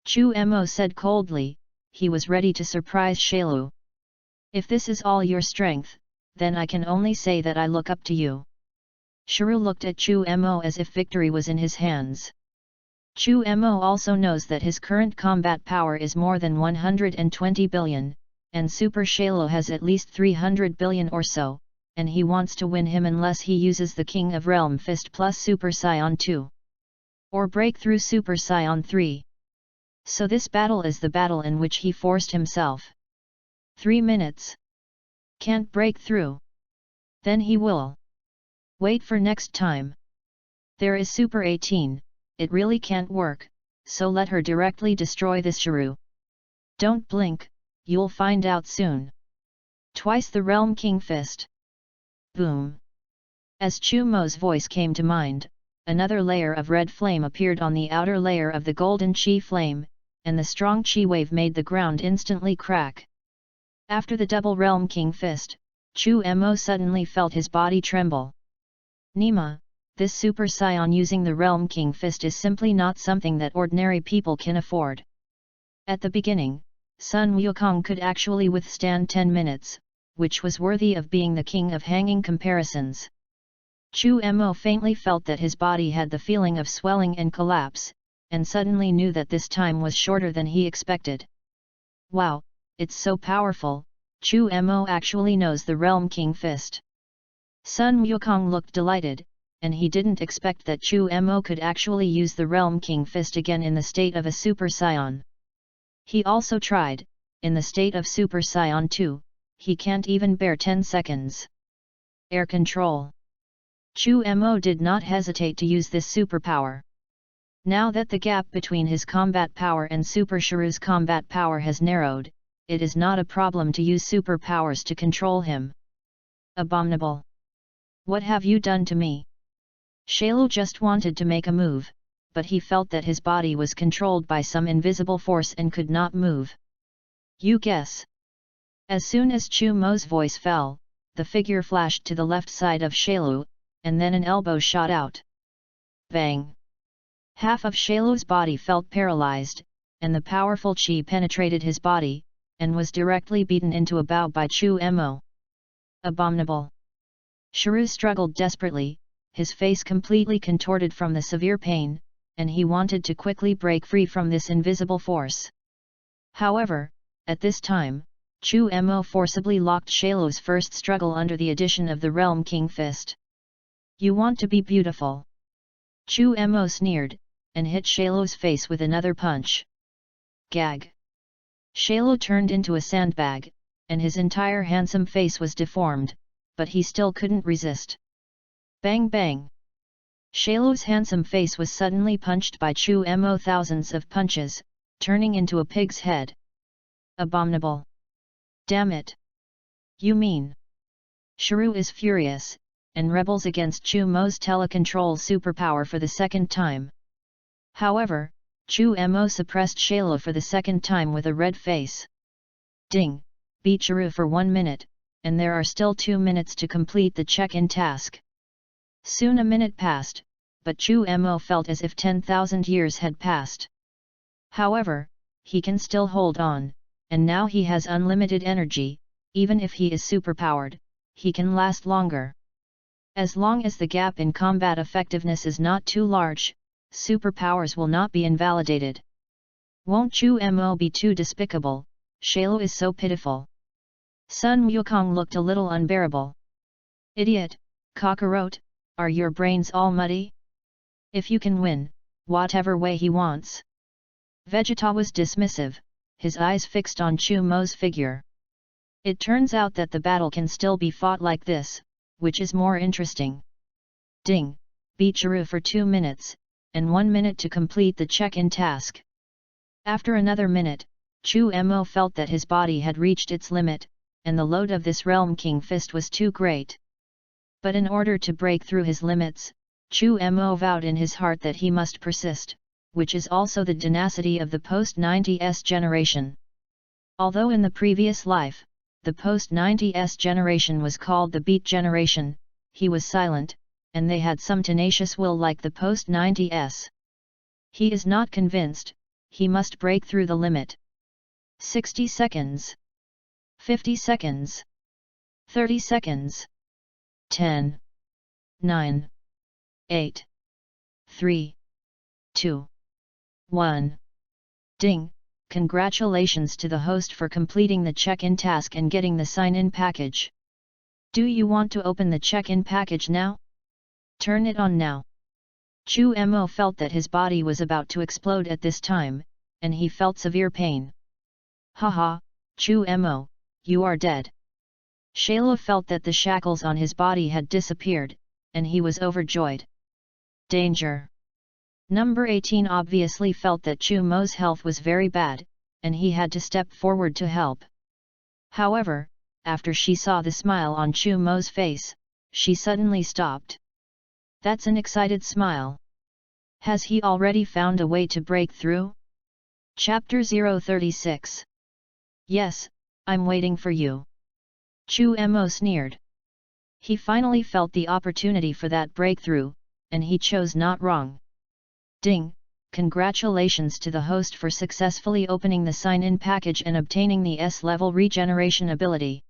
Chu Mo said coldly, he was ready to surprise Shailu. If this is all your strength, then I can only say that I look up to you. Chiru looked at Chu Mo as if victory was in his hands. Chu Mo also knows that his current combat power is more than 120 billion, and Super Shailu has at least 300 billion or so, and he wants to win him unless he uses the King of Realm Fist plus Super Saiyan 2. or break through Super Saiyan 3. So this battle is the battle in which he forced himself. 3 minutes. Can't break through. Then he will. Wait for next time. There is Super 18, it really can't work, so let her directly destroy this Shrew. Don't blink, you'll find out soon. Twice the Realm King Fist. Boom. As Chu Mo's voice came to mind, another layer of red flame appeared on the outer layer of the golden chi flame, and the strong chi wave made the ground instantly crack. After the double Realm King Fist, Chu Mo suddenly felt his body tremble. Nima, this Super Saiyan using the Realm King Fist is simply not something that ordinary people can afford. At the beginning, Sun Wukong could actually withstand 10 minutes, which was worthy of being the king of hanging comparisons. Chu Mo faintly felt that his body had the feeling of swelling and collapse, and suddenly knew that this time was shorter than he expected. Wow, it's so powerful, Chu Mo actually knows the Realm King Fist. Sun Wukong looked delighted, and he didn't expect that Chu Mo could actually use the Realm King Fist again in the state of a Super Saiyan. He also tried, in the state of Super Saiyan 2, he can't even bear 10 seconds. Air control. Chu Mo did not hesitate to use this superpower. Now that the gap between his combat power and Super Shrew's combat power has narrowed, it is not a problem to use superpowers to control him. Abominable! What have you done to me? Shailu just wanted to make a move, but he felt that his body was controlled by some invisible force and could not move. You guess. As soon as Chu Mo's voice fell, the figure flashed to the left side of Shailu, and then an elbow shot out. Bang! Half of Shailu's body felt paralyzed, and the powerful chi penetrated his body, and was directly beaten into a bow by Chu Mo. Abominable! Shrew struggled desperately, his face completely contorted from the severe pain, and he wanted to quickly break free from this invisible force. However, at this time, Chu Mo forcibly locked Shailu's first struggle under the addition of the Realm King Fist. You want to be beautiful? Chu Mo sneered, and hit Shailu's face with another punch. Gag! Shailu turned into a sandbag, and his entire handsome face was deformed, but he still couldn't resist. Bang bang! Shailu's handsome face was suddenly punched by Chu Mo thousands of punches, turning into a pig's head. Abominable! Damn it! You mean? Shrew is furious, and rebels against Chu Mo's telecontrol superpower for the second time. However, Chu Mo suppressed Shailu for the second time with a red face. Ding! Beat Shrew for 1 minute, and there are still 2 minutes to complete the check-in task. Soon a minute passed, but Chu Mo felt as if 10,000 years had passed. However, he can still hold on, and now he has unlimited energy, even if he is superpowered, he can last longer. As long as the gap in combat effectiveness is not too large, superpowers will not be invalidated. Won't Chu Mo be too despicable? Shailu is so pitiful. Sun Wukong looked a little unbearable. Idiot, cockroach, are your brains all muddy? If you can win, whatever way he wants. Vegeta was dismissive, his eyes fixed on Chu Mo's figure. It turns out that the battle can still be fought like this, which is more interesting. Ding! Beat Shrew for 2 minutes, and 1 minute to complete the check-in task. After another minute, Chu Mo felt that his body had reached its limit, and the load of this Realm King Fist was too great. But in order to break through his limits, Chu Mo vowed in his heart that he must persist, which is also the tenacity of the post-90s generation. Although in the previous life, the post-90s generation was called the Beat generation, he was silent, and they had some tenacious will like the post-90s. He is not convinced, he must break through the limit. 60 seconds. 50 seconds. 30 seconds. 10. 9. 8. 3. 2. 1. Ding! Congratulations to the host for completing the check-in task and getting the sign-in package. Do you want to open the check-in package now? Turn it on now. Chu Mo felt that his body was about to explode at this time, and he felt severe pain. Haha, Chu Mo, you are dead. Shaylo felt that the shackles on his body had disappeared, and he was overjoyed. Danger! Number 18 obviously felt that Chu Mo's health was very bad, and he had to step forward to help. However, after she saw the smile on Chu Mo's face, she suddenly stopped. That's an excited smile. Has he already found a way to break through? Chapter 036. Yes, I'm waiting for you. Chu Mo sneered. He finally felt the opportunity for that breakthrough, and he chose not wrong. Ding! Congratulations to the host for successfully opening the sign-in package and obtaining the S-level regeneration ability.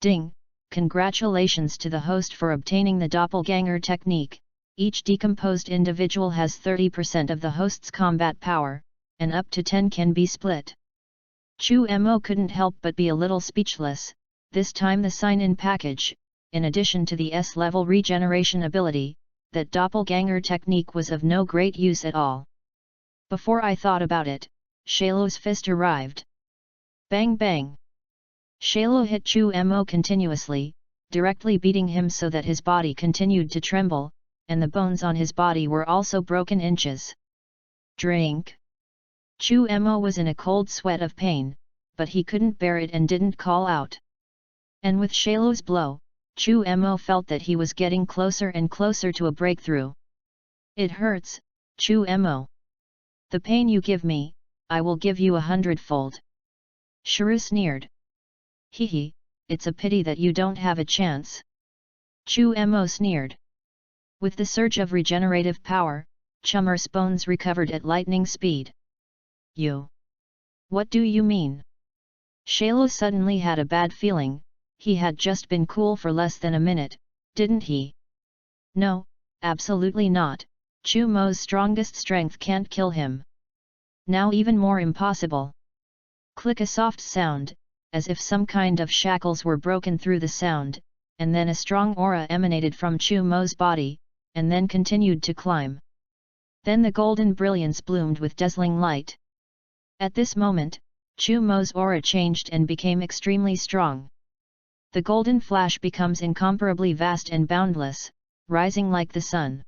Ding! Congratulations to the host for obtaining the doppelganger technique. Each decomposed individual has 30% of the host's combat power, and up to 10 can be split. Chu Mo couldn't help but be a little speechless. This time the sign-in package, in addition to the S-level regeneration ability, that doppelganger technique was of no great use at all. Before I thought about it, Shaylo's fist arrived. Bang bang! Shaylo hit Chu Mo continuously, directly beating him so that his body continued to tremble, and the bones on his body were also broken inches. Drink! Chu Mo was in a cold sweat of pain, but he couldn't bear it and didn't call out. And with Shaylo's blow, Chu Mo felt that he was getting closer and closer to a breakthrough. It hurts, Chu Mo. The pain you give me, I will give you 100-fold. Shrew sneered. Hehe, it's a pity that you don't have a chance. Chu Mo sneered. With the surge of regenerative power, Chummer's bones recovered at lightning speed. You? What do you mean? Shaylo suddenly had a bad feeling. He had just been cool for less than a minute, didn't he? No, absolutely not. Chu Mo's strongest strength can't kill him. Now even more impossible. Click, a soft sound, as if some kind of shackles were broken through the sound, and then a strong aura emanated from Chu Mo's body, and then continued to climb. Then the golden brilliance bloomed with dazzling light. At this moment, Chu Mo's aura changed and became extremely strong. The golden flash becomes incomparably vast and boundless, rising like the sun.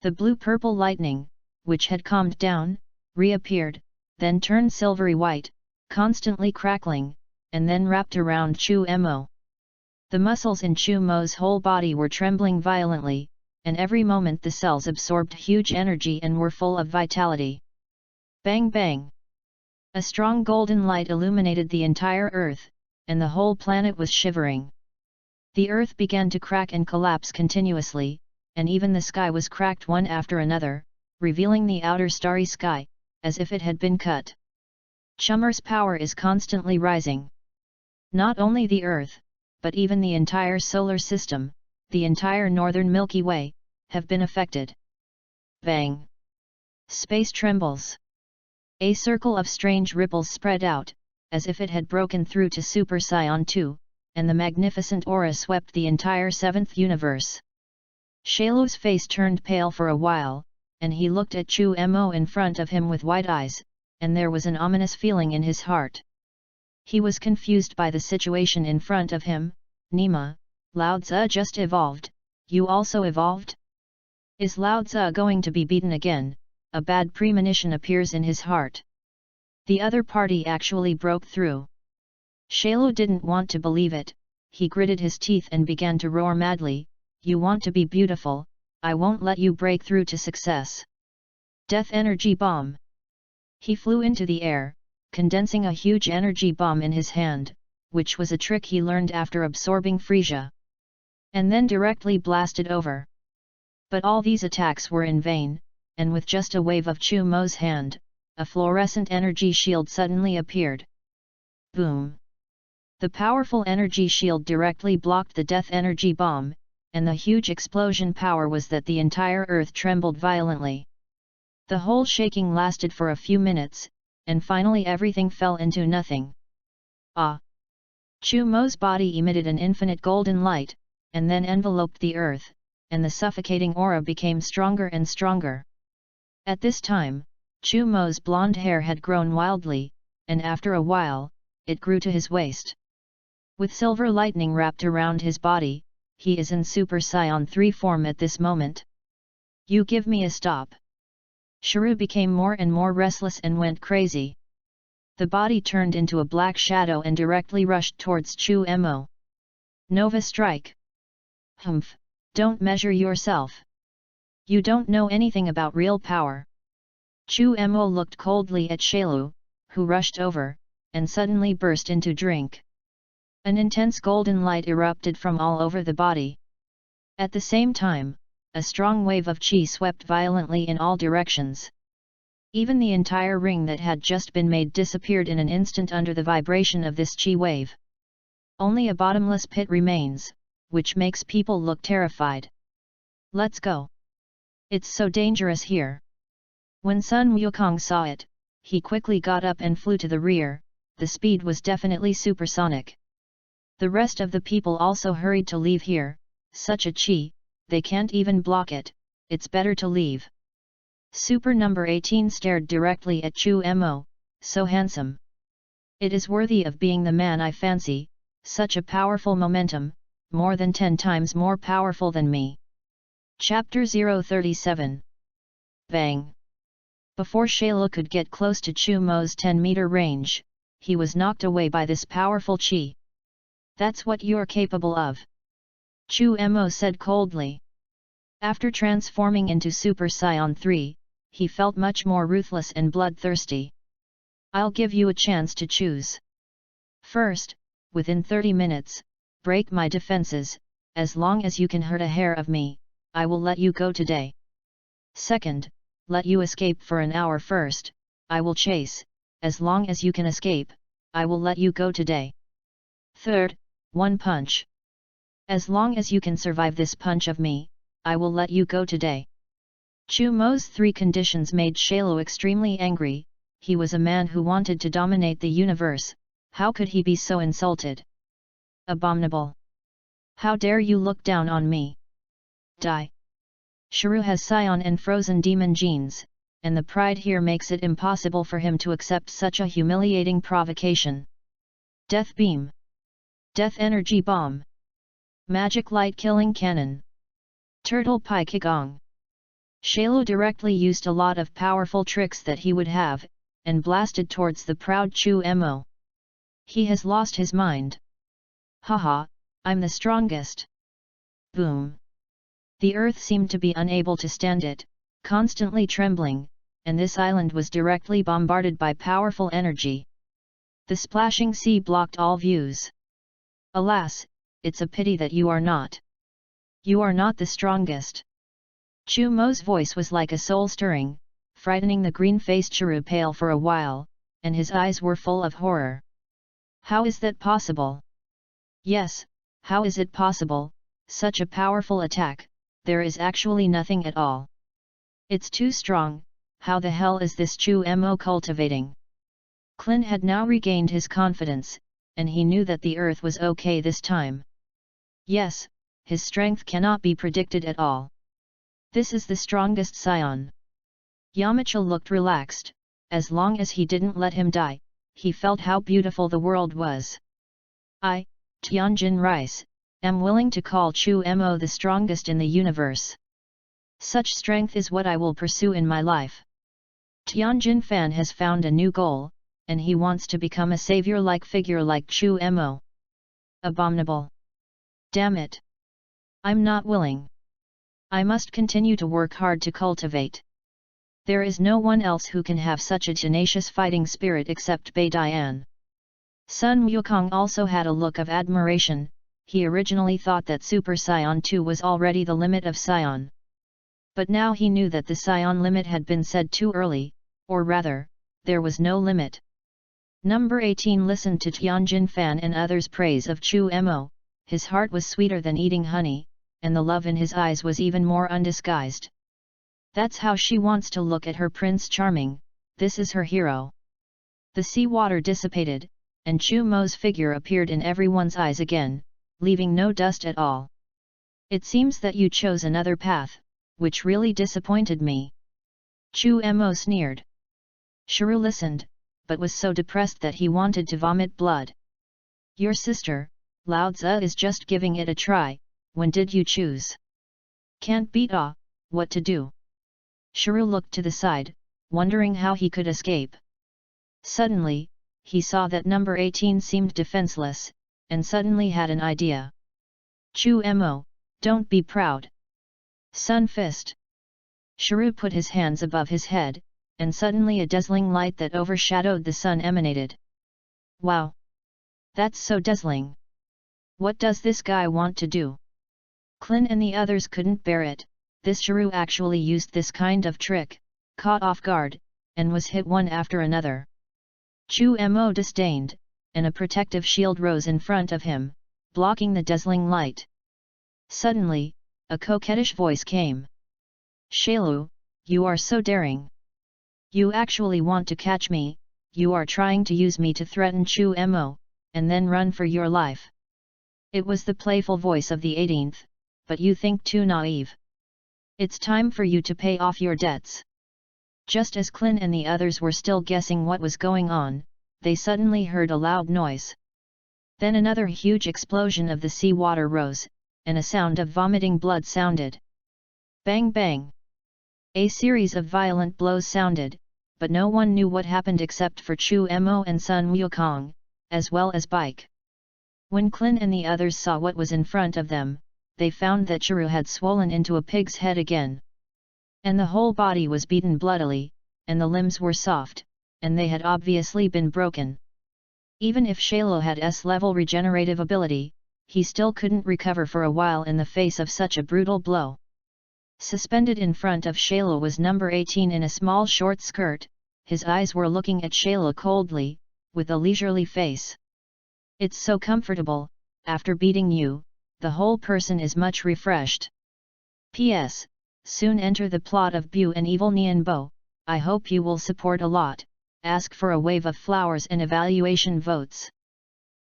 The blue-purple lightning, which had calmed down, reappeared, then turned silvery white, constantly crackling, and then wrapped around Chu Mo. The muscles in Chu Mo's whole body were trembling violently, and every moment the cells absorbed huge energy and were full of vitality. Bang bang! A strong golden light illuminated the entire earth, and the whole planet was shivering. The earth began to crack and collapse continuously, and even the sky was cracked one after another, revealing the outer starry sky, as if it had been cut. Chummer's power is constantly rising. Not only the earth, but even the entire solar system, the entire northern Milky Way, have been affected. Bang! Space trembles. A circle of strange ripples spread out, as if it had broken through to Super Saiyan 2, and the magnificent aura swept the entire seventh universe. Shaylo's face turned pale for a while, and he looked at Chu Mo in front of him with wide eyes, and there was an ominous feeling in his heart. He was confused by the situation in front of him. Nima, Lao Tzu just evolved, you also evolved? Is Lao Tzu going to be beaten again? A bad premonition appears in his heart. The other party actually broke through. Shaylo didn't want to believe it. He gritted his teeth and began to roar madly, you want to be beautiful, I won't let you break through to success. Death energy bomb. He flew into the air, condensing a huge energy bomb in his hand, which was a trick he learned after absorbing Frisia. And then directly blasted over. But all these attacks were in vain, and with just a wave of Chu Mo's hand, a fluorescent energy shield suddenly appeared. Boom! The powerful energy shield directly blocked the death energy bomb, and the huge explosion power was that the entire earth trembled violently. The whole shaking lasted for a few minutes, and finally everything fell into nothing. Ah! Chu Mo's body emitted an infinite golden light, and then enveloped the earth, and the suffocating aura became stronger and stronger. At this time, Chu Mo's blonde hair had grown wildly, and after a while, it grew to his waist. With silver lightning wrapped around his body, he is in Super Saiyan 3 form at this moment. You give me a stop. Shiryu became more and more restless and went crazy. The body turned into a black shadow and directly rushed towards Chu Mo. Nova Strike. Humph, don't measure yourself. You don't know anything about real power. Chu Mo looked coldly at Shailu, who rushed over, and suddenly burst into drink. An intense golden light erupted from all over the body. At the same time, a strong wave of qi swept violently in all directions. Even the entire ring that had just been made disappeared in an instant under the vibration of this qi wave. Only a bottomless pit remains, which makes people look terrified. Let's go. It's so dangerous here. When Sun Wukong saw it, he quickly got up and flew to the rear. The speed was definitely supersonic. The rest of the people also hurried to leave here. Such a qi, they can't even block it, it's better to leave. Super number 18 stared directly at Chu Mo, so handsome. It is worthy of being the man I fancy, such a powerful momentum, more than 10 times more powerful than me. Chapter 037. Bang! Before Shailu could get close to Chu Mo's 10-meter range, he was knocked away by this powerful qi. That's what you're capable of. Chu Mo said coldly. After transforming into Super Saiyan 3, he felt much more ruthless and bloodthirsty. I'll give you a chance to choose. First, within 30 minutes, break my defenses. As long as you can hurt a hair of me, I will let you go today. Second, let you escape for an hour first, I will chase. As long as you can escape, I will let you go today. Third, one punch. As long as you can survive this punch of me, I will let you go today. Chu Mo's 3 conditions made Shailu extremely angry. He was a man who wanted to dominate the universe. How could he be so insulted? Abominable! How dare you look down on me? Die! Shiryu has Saiyan and Frozen Demon genes, and the pride here makes it impossible for him to accept such a humiliating provocation. Death Beam. Death Energy Bomb. Magic Light Killing Cannon. Turtle Pai Qigong. Shailu directly used a lot of powerful tricks that he would have, and blasted towards the proud Chu Mo. He has lost his mind. Haha, I'm the strongest. Boom. The earth seemed to be unable to stand it, constantly trembling, and this island was directly bombarded by powerful energy. The splashing sea blocked all views. Alas, it's a pity that you are not. You are not the strongest. Chu Mo's voice was like a soul-stirring, frightening the green-faced Shiryu pale for a while, and his eyes were full of horror. How is that possible? Yes, how is it possible, such a powerful attack, there is actually nothing at all. It's too strong, how the hell is this Chu Mo cultivating? Clin had now regained his confidence, and he knew that the earth was okay this time. Yes, his strength cannot be predicted at all. This is the strongest Saiyan. Yamcha looked relaxed. As long as he didn't let him die, he felt how beautiful the world was. I, Tianjin Rice, am willing to call Chu Mo the strongest in the universe. Such strength is what I will pursue in my life. Tianjin Fan has found a new goal, and he wants to become a savior-like figure like Chu Mo. Abominable! Damn it! I'm not willing. I must continue to work hard to cultivate. There is no one else who can have such a tenacious fighting spirit except Bei Dian. Sun Wukong also had a look of admiration. He originally thought that Super Saiyan 2 was already the limit of Saiyan. But now he knew that the Saiyan limit had been said too early, or rather, there was no limit. Number 18 listened to Tianjin Fan and others' praise of Chu Mo. His heart was sweeter than eating honey, and the love in his eyes was even more undisguised. That's how she wants to look at her Prince Charming, this is her hero. The seawater dissipated, and Chu Mo's figure appeared in everyone's eyes again, leaving no dust at all. It seems that you chose another path, which really disappointed me. Chu Mo sneered. Shiru listened, but was so depressed that he wanted to vomit blood. Your sister, Lao Tzu, is just giving it a try. When did you choose? Can't beat what to do? Shiru looked to the side, wondering how he could escape. Suddenly, he saw that number 18 seemed defenseless, and suddenly had an idea. Chu Mo, don't be proud. Sun fist. Shiru put his hands above his head, and suddenly a dazzling light that overshadowed the sun emanated. Wow! That's so dazzling! What does this guy want to do? Clin and the others couldn't bear it. This Shiru actually used this kind of trick, caught off guard, and was hit one after another. Chu Mo disdained, and a protective shield rose in front of him, blocking the dazzling light. Suddenly, a coquettish voice came. Shailu, you are so daring. You actually want to catch me, you are trying to use me to threaten Chu Mo, and then run for your life. It was the playful voice of the 18th, but you think too naive. It's time for you to pay off your debts. Just as Clin and the others were still guessing what was going on, they suddenly heard a loud noise. Then another huge explosion of the sea water rose, and a sound of vomiting blood sounded. Bang bang! A series of violent blows sounded, but no one knew what happened except for Chu Mo and Sun Wukong, as well as Bike. When Clin and the others saw what was in front of them, they found that Shiru had swollen into a pig's head again. And the whole body was beaten bloodily, and the limbs were soft, and they had obviously been broken. Even if Shailu had S-level regenerative ability, he still couldn't recover for a while in the face of such a brutal blow. Suspended in front of Shailu was number 18 in a small short skirt. His eyes were looking at Shailu coldly, with a leisurely face. It's so comfortable, after beating you, the whole person is much refreshed. P.S. Soon enter the plot of Bu and Evil Nian Bo. I hope you will support a lot, ask for a wave of flowers and evaluation votes.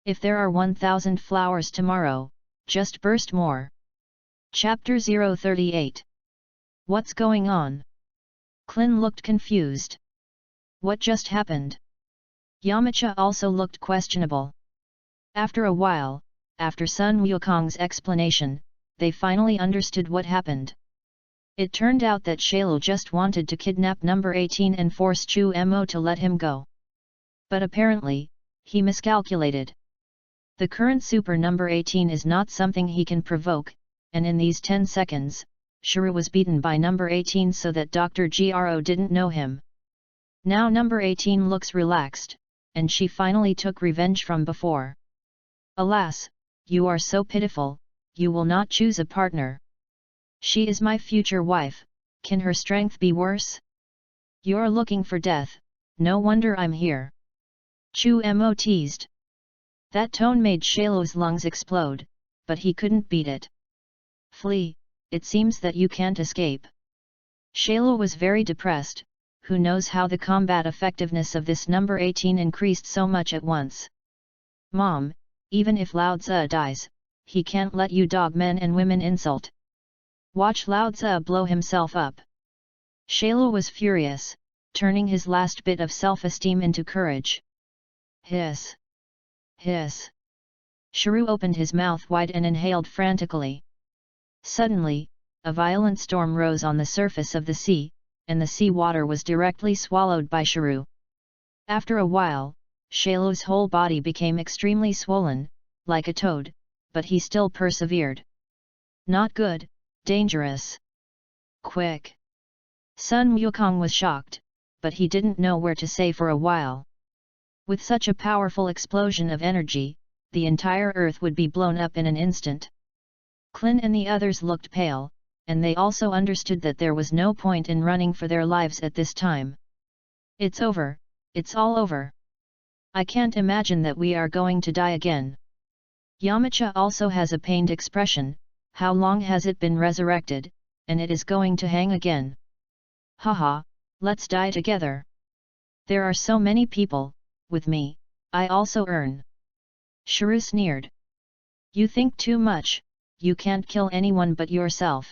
If there are 1000 flowers tomorrow, just burst more. Chapter 038. What's going on? Clin looked confused. What just happened? Yamcha also looked questionable. After a while, after Sun Wukong's explanation, they finally understood what happened. It turned out that Shailu just wanted to kidnap number 18 and force Chu Mo to let him go. But apparently, he miscalculated. The current super number 18 is not something he can provoke, and in these 10 seconds, Shiru was beaten by number 18 so that Dr. Gro didn't know him. Now number 18 looks relaxed, and she finally took revenge from before. Alas, you are so pitiful, you will not choose a partner. She is my future wife, can her strength be worse? You're looking for death, no wonder I'm here. Chu Mo teased. That tone made Shailu's lungs explode, but he couldn't beat it. Flee, it seems that you can't escape. Shailu was very depressed, who knows how the combat effectiveness of this number 18 increased so much at once. Mom, even if Lao Tzu dies, he can't let you dog men and women insult. Watch Lao Tzu blow himself up. Shailu was furious, turning his last bit of self-esteem into courage. Hiss! Hiss! Shiru opened his mouth wide and inhaled frantically. Suddenly, a violent storm rose on the surface of the sea, and the sea water was directly swallowed by Shiru. After a while, Shailu's whole body became extremely swollen, like a toad, but he still persevered. Not good, dangerous. Quick! Sun Wukong was shocked, but he didn't know where to say for a while. With such a powerful explosion of energy, the entire earth would be blown up in an instant. Clin and the others looked pale, and they also understood that there was no point in running for their lives at this time. It's over, it's all over. I can't imagine that we are going to die again. Yamcha also has a pained expression, how long has it been resurrected, and it is going to hang again. Haha, let's die together. There are so many people, with me, I also earn. Shiru sneered. You think too much, you can't kill anyone but yourself.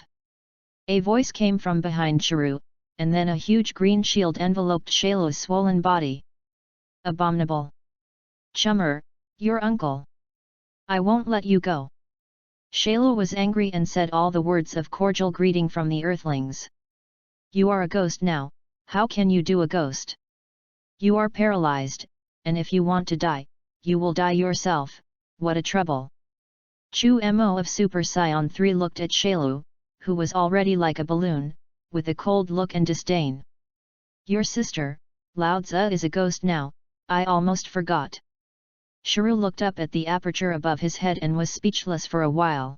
A voice came from behind Chiru, and then a huge green shield enveloped Shailu's swollen body. Abominable! Chummer, your uncle! I won't let you go! Shailu was angry and said all the words of cordial greeting from the earthlings. You are a ghost now, how can you do a ghost? You are paralyzed, and if you want to die, you will die yourself, what a trouble! Chu Mo of Super Saiyan 3 looked at Shailu, who was already like a balloon, with a cold look and disdain. Your sister, Lao Tzu, is a ghost now, I almost forgot. Shiru looked up at the aperture above his head and was speechless for a while.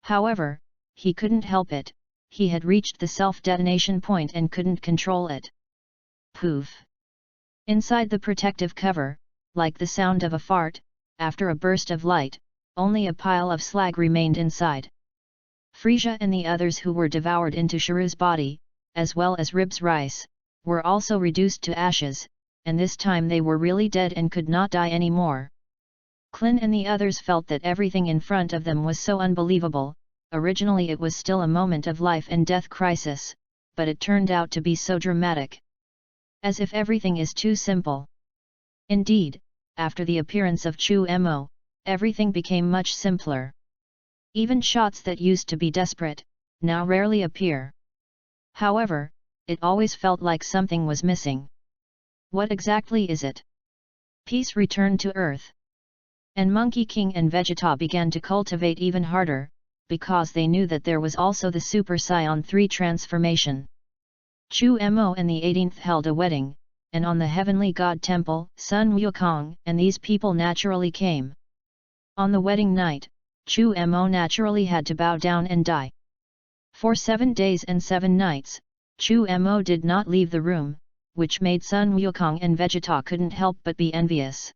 However, he couldn't help it, he had reached the self-detonation point and couldn't control it. Poof! Inside the protective cover, like the sound of a fart, after a burst of light, only a pile of slag remained inside. Frisia and the others who were devoured into Shiru's body, as well as Rib's rice, were also reduced to ashes, and this time they were really dead and could not die anymore. Klin and the others felt that everything in front of them was so unbelievable. Originally it was still a moment of life and death crisis, but it turned out to be so dramatic. As if everything is too simple. Indeed, after the appearance of Chu Mo, everything became much simpler. Even shots that used to be desperate, now rarely appear. However, it always felt like something was missing. What exactly is it? Peace returned to Earth. And Monkey King and Vegeta began to cultivate even harder, because they knew that there was also the Super Saiyan 3 transformation. Chu Mo and the 18th held a wedding, and on the Heavenly God Temple, Sun Wukong and these people naturally came. On the wedding night, Chu Mo naturally had to bow down and die. For 7 days and 7 nights, Chu Mo did not leave the room, which made Sun Wukong and Vegeta couldn't help but be envious.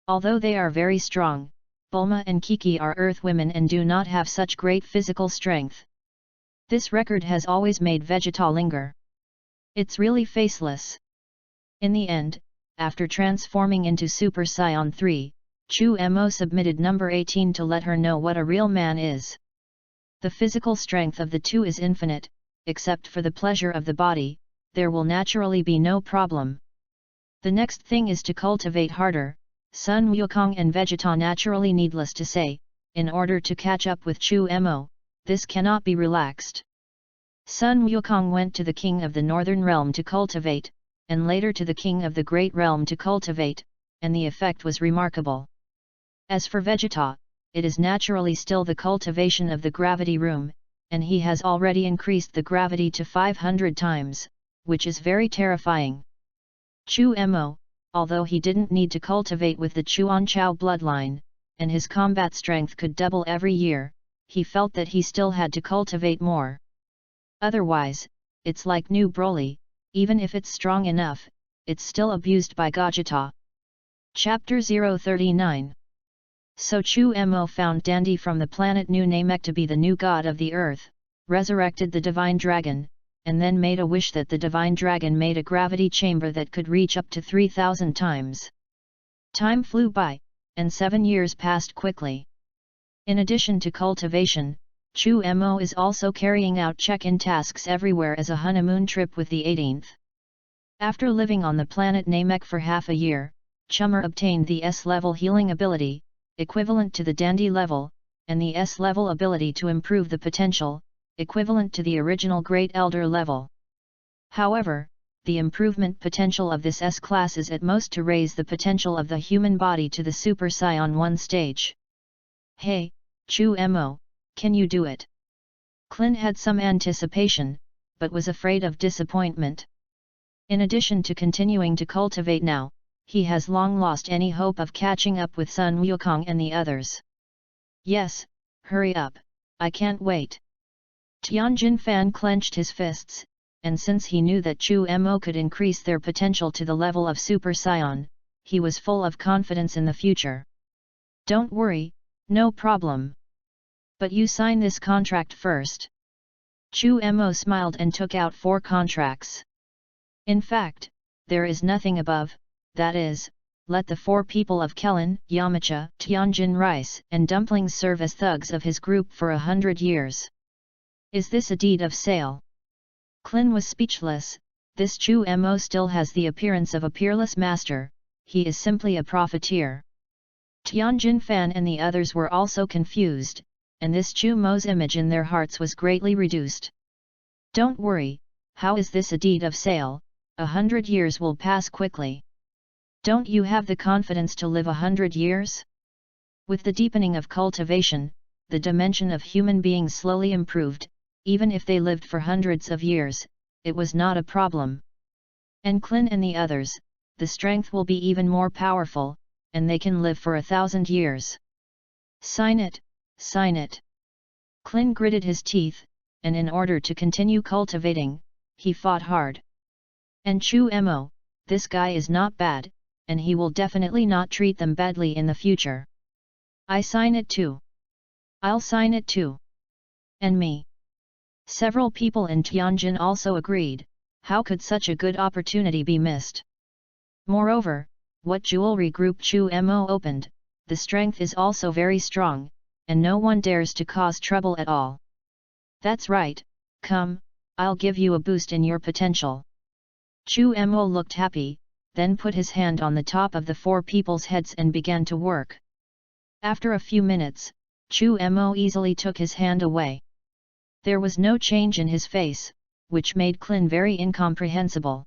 Although they are very strong, Bulma and Kiki are earth women and do not have such great physical strength. This record has always made Vegeta linger. It's really faceless. In the end, after transforming into Super Saiyan 3, Chu Mo submitted number 18 to let her know what a real man is. The physical strength of the two is infinite, except for the pleasure of the body, there will naturally be no problem. The next thing is to cultivate harder. Sun Wukong and Vegeta naturally, needless to say, in order to catch up with Chu Mo, this cannot be relaxed. Sun Wukong went to the king of the northern realm to cultivate, and later to the king of the great realm to cultivate, and the effect was remarkable. As for Vegeta, it is naturally still the cultivation of the gravity room, and he has already increased the gravity to 500 times, which is very terrifying. Chu Mo, although he didn't need to cultivate with the Chuanchao bloodline, and his combat strength could double every year, he felt that he still had to cultivate more. Otherwise, it's like new Broly, even if it's strong enough, it's still abused by Gogeta. Chapter 039. So Chu Mo found Dandy from the planet New Namek to be the new god of the earth, resurrected the divine dragon, and then made a wish that the divine dragon made a gravity chamber that could reach up to 3,000 times. Time flew by, and 7 years passed quickly. In addition to cultivation, Chu Mo is also carrying out check-in tasks everywhere as a honeymoon trip with the 18th. After living on the planet Namek for half a year, Chummer obtained the S-level healing ability, equivalent to the Dandy level, and the S-level ability to improve the potential, equivalent to the original Great Elder level. However, the improvement potential of this S-class is at most to raise the potential of the human body to the Super Saiyan 1 stage. Hey, Chu Mo, can you do it? Klin had some anticipation, but was afraid of disappointment. In addition to continuing to cultivate now, he has long lost any hope of catching up with Sun Wukong and the others. Yes, hurry up, I can't wait. Tianjin Fan clenched his fists, and since he knew that Chu Mo could increase their potential to the level of Super Saiyan, he was full of confidence in the future. Don't worry, no problem. But you sign this contract first. Chu Mo smiled and took out 4 contracts. In fact, there is nothing above, that is, let the 4 people of Kelen, Yamcha, Tianjin Rice and Dumplings serve as thugs of his group for 100 years. Is this a deed of sale? Klin was speechless. This Chu Mo still has the appearance of a peerless master, he is simply a profiteer. Tianjin Fan and the others were also confused, and this Chu Mo's image in their hearts was greatly reduced. Don't worry, how is this a deed of sale? 100 years will pass quickly. Don't you have the confidence to live 100 years? With the deepening of cultivation, the dimension of human beings slowly improved, even if they lived for hundreds of years, it was not a problem. And Klin and the others, the strength will be even more powerful, and they can live for 1,000 years. Sign it, sign it. Klin gritted his teeth, and in order to continue cultivating, he fought hard. And Chu Mo, this guy is not bad, and he will definitely not treat them badly in the future. I sign it too. I'll sign it too. And me. Several people in Tianjin also agreed, how could such a good opportunity be missed? Moreover, what jewelry group Chu Mo opened, the strength is also very strong, and no one dares to cause trouble at all. That's right, come, I'll give you a boost in your potential. Chu Mo looked happy, then put his hand on the top of the 4 people's heads and began to work. After a few minutes, Chu Mo easily took his hand away. There was no change in his face, which made Klin very incomprehensible.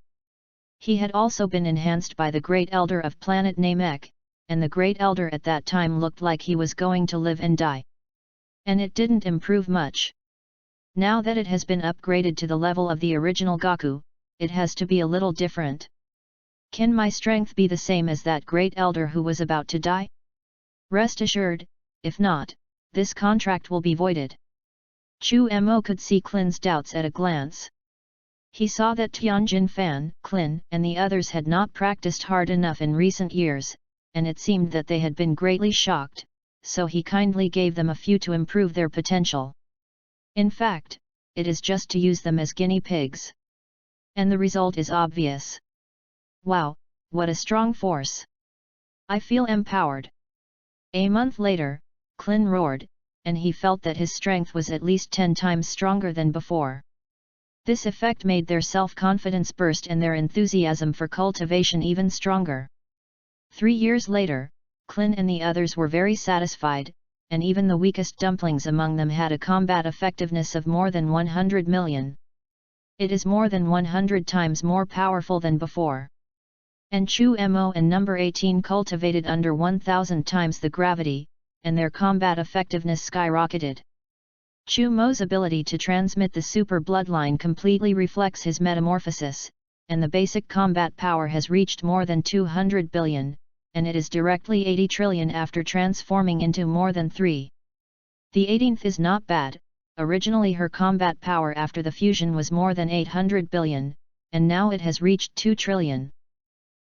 He had also been enhanced by the Great Elder of planet Namek, and the Great Elder at that time looked like he was going to live and die. And it didn't improve much. Now that it has been upgraded to the level of the original Goku, it has to be a little different. Can my strength be the same as that Great Elder who was about to die? Rest assured, if not, this contract will be voided. Chu Mo could see Klin's doubts at a glance. He saw that Tianjin Fan, Klin and the others had not practiced hard enough in recent years, and it seemed that they had been greatly shocked, so he kindly gave them a few to improve their potential. In fact, it is just to use them as guinea pigs. And the result is obvious. Wow, what a strong force! I feel empowered. A month later, Klin roared, and he felt that his strength was at least 10 times stronger than before. This effect made their self-confidence burst and their enthusiasm for cultivation even stronger. 3 years later, Klin and the others were very satisfied, and even the weakest dumplings among them had a combat effectiveness of more than 100 million. It is more than 100 times more powerful than before. And Chu Mo and number 18 cultivated under 1000 times the gravity, and their combat effectiveness skyrocketed. Chu Mo's ability to transmit the super bloodline completely reflects his metamorphosis, and the basic combat power has reached more than 200 billion, and it is directly 80 trillion after transforming into more than 3. The 18th is not bad. Originally her combat power after the fusion was more than 800 billion, and now it has reached 2 trillion.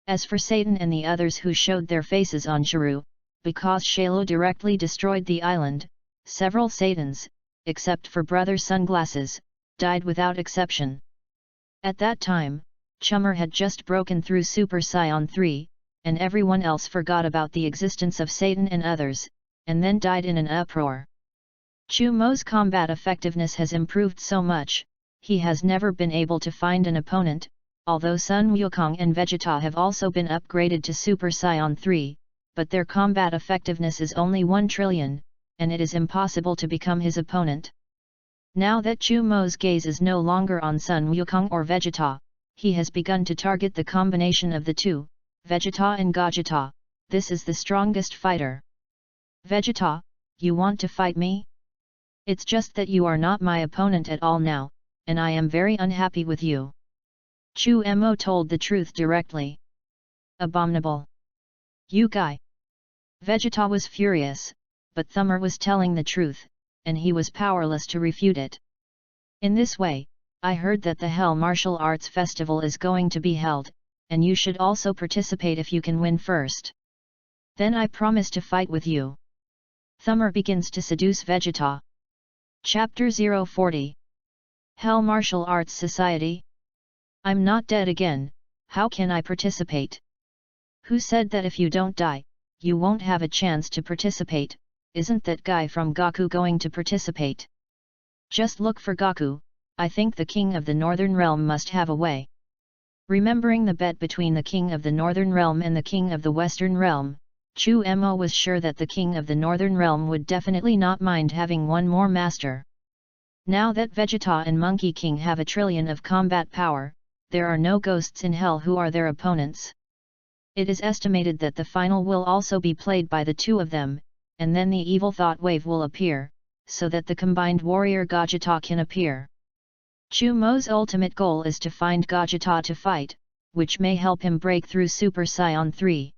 As for Satan and the others who showed their faces on Shiru, because Shalo directly destroyed the island, several Satans, except for Brother Sunglasses, died without exception. At that time, Chummer had just broken through Super Saiyan 3, and everyone else forgot about the existence of Satan and others, and then died in an uproar. Chu Mo's combat effectiveness has improved so much, he has never been able to find an opponent, although Sun Wukong and Vegeta have also been upgraded to Super Saiyan 3, but their combat effectiveness is only 1 trillion, and it is impossible to become his opponent. Now that Chu Mo's gaze is no longer on Sun Wukong or Vegeta, he has begun to target the combination of the two, Vegeta and Gogeta. This is the strongest fighter. Vegeta, you want to fight me? It's just that you are not my opponent at all now, and I am very unhappy with you. Chu Mo told the truth directly. Abominable. You guy. Vegeta was furious, but Thummer was telling the truth, and he was powerless to refute it. In this way, I heard that the Hell Martial Arts Festival is going to be held, and you should also participate if you can win first. Then I promise to fight with you. Thummer begins to seduce Vegeta. Chapter 040. Hell Martial Arts Society? I'm not dead again, how can I participate? Who said that if you don't die, you won't have a chance to participate? Isn't that guy from Gaku going to participate? Just look for Gaku. I think the king of the Northern Realm must have a way. Remembering the bet between the king of the Northern Realm and the king of the Western Realm, Chu Mo was sure that the king of the Northern Realm would definitely not mind having one more master. Now that Vegeta and Monkey King have a trillion of combat power, there are no ghosts in hell who are their opponents. It is estimated that the final will also be played by the two of them, and then the evil thought wave will appear, so that the combined warrior Gogeta can appear. Chu Mo's ultimate goal is to find Gogeta to fight, which may help him break through Super Saiyan 3.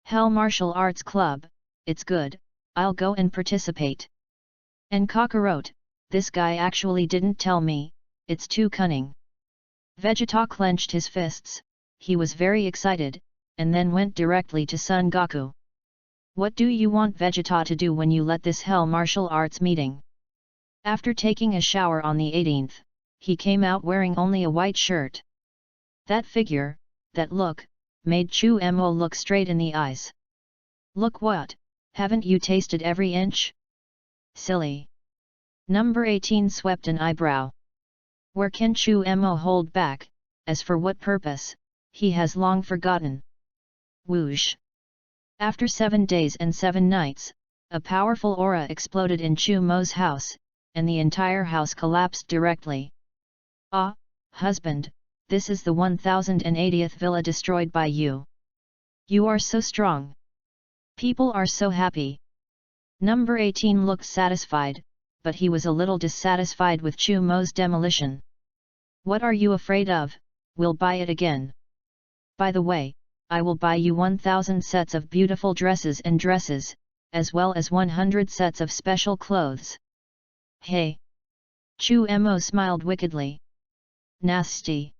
Hell Martial Arts Club, it's good, I'll go and participate. And Kakarot, this guy actually didn't tell me, it's too cunning. Vegeta clenched his fists, he was very excited, and then went directly to Son Goku. What do you want Vegeta to do when you let this Hell Martial Arts meeting? After taking a shower on the 18th, he came out wearing only a white shirt. That figure, that look, made Chu Mo look straight in the eyes. Look what, haven't you tasted every inch? Silly. Number 18 swept an eyebrow. Where can Chu Mo hold back, as for what purpose, he has long forgotten. Whoosh! After 7 days and 7 nights, a powerful aura exploded in Chu Mo's house, and the entire house collapsed directly. Ah, husband, this is the 1080th villa destroyed by you. You are so strong. People are so happy. Number 18 looked satisfied, but he was a little dissatisfied with Chu Mo's demolition. What are you afraid of? We'll buy it again. By the way, I will buy you 1000 sets of beautiful dresses, as well as 100 sets of special clothes. Hey! Chu Mo smiled wickedly. Nasty.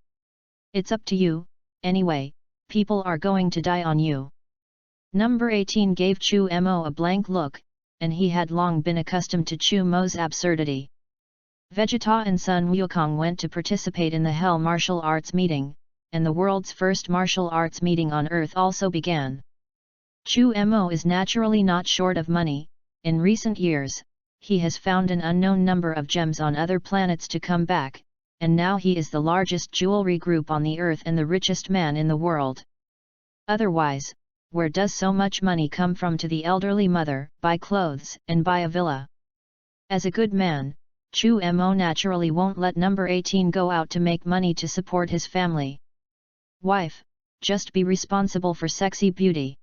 It's up to you, anyway, people are going to die on you. Number 18 gave Chu Mo a blank look, and he had long been accustomed to Chu Mo's absurdity. Vegeta and Sun Wukong went to participate in the Hell Martial Arts meeting, and the world's first martial arts meeting on Earth also began. Chu Mo is naturally not short of money. In recent years, he has found an unknown number of gems on other planets to come back, and now he is the largest jewelry group on the Earth and the richest man in the world. Otherwise, where does so much money come from to the elderly mother? Buy clothes and buy a villa. As a good man, Chu Mo naturally won't let number 18 go out to make money to support his family. Wife, just be responsible for sexy beauty.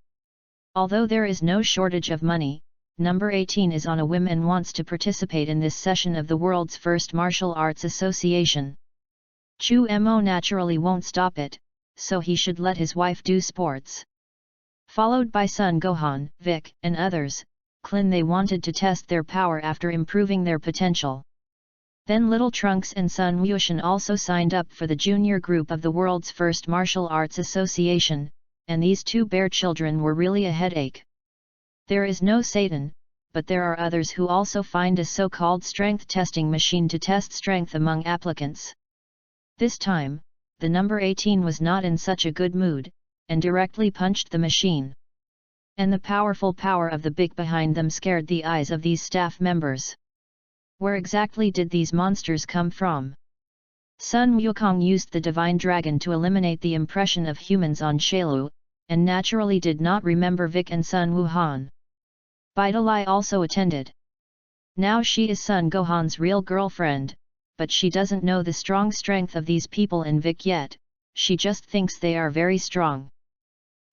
Although there is no shortage of money, number 18 is on a whim and wants to participate in this session of the world's first martial arts association. Chu Mo naturally won't stop it, so he should let his wife do sports. Followed by Son Gohan, Vic, and others, they wanted to test their power after improving their potential. Then Little Trunks and Sun Wushan also signed up for the junior group of the world's first martial arts association, and these two bear children were really a headache. There is no Satan, but there are others who also find a so-called strength testing machine to test strength among applicants. This time, the number 18 was not in such a good mood, and directly punched the machine. And the powerful power of the big behind them scared the eyes of these staff members. Where exactly did these monsters come from? Sun Wukong used the Divine Dragon to eliminate the impression of humans on Shailu, and naturally did not remember Vic and Sun Wuhan. Bidalai also attended. Now she is Sun Gohan's real girlfriend, but she doesn't know the strong strength of these people in Vic yet, she just thinks they are very strong.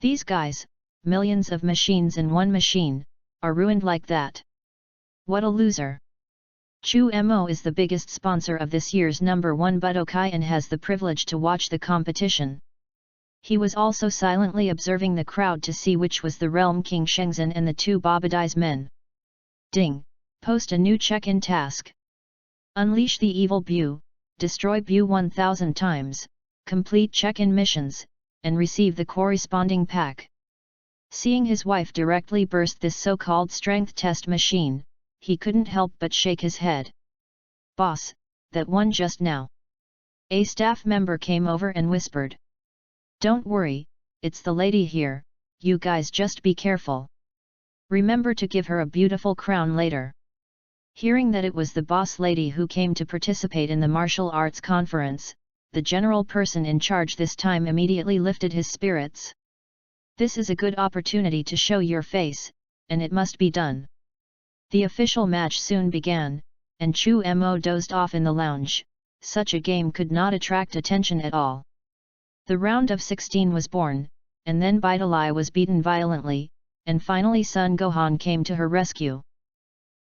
These guys, millions of machines in one machine, are ruined like that. What a loser. Chu Mo is the biggest sponsor of this year's number 1 Budokai and has the privilege to watch the competition. He was also silently observing the crowd to see which was the Realm King Shenzhen and the two Babadai's men. Ding! Post a new check-in task. Unleash the evil Bu, destroy Bu 1000 times, complete check-in missions, and receive the corresponding pack. Seeing his wife directly burst this so-called strength test machine, he couldn't help but shake his head. Boss, that one just now. A staff member came over and whispered. Don't worry, it's the lady here, you guys just be careful. Remember to give her a beautiful crown later. Hearing that it was the boss lady who came to participate in the martial arts conference, the general person in charge this time immediately lifted his spirits. This is a good opportunity to show your face, and it must be done. The official match soon began, and Chu Mo dozed off in the lounge. Such a game could not attract attention at all. The round of 16 was born, and then Bidalai was beaten violently, and finally Sun Gohan came to her rescue.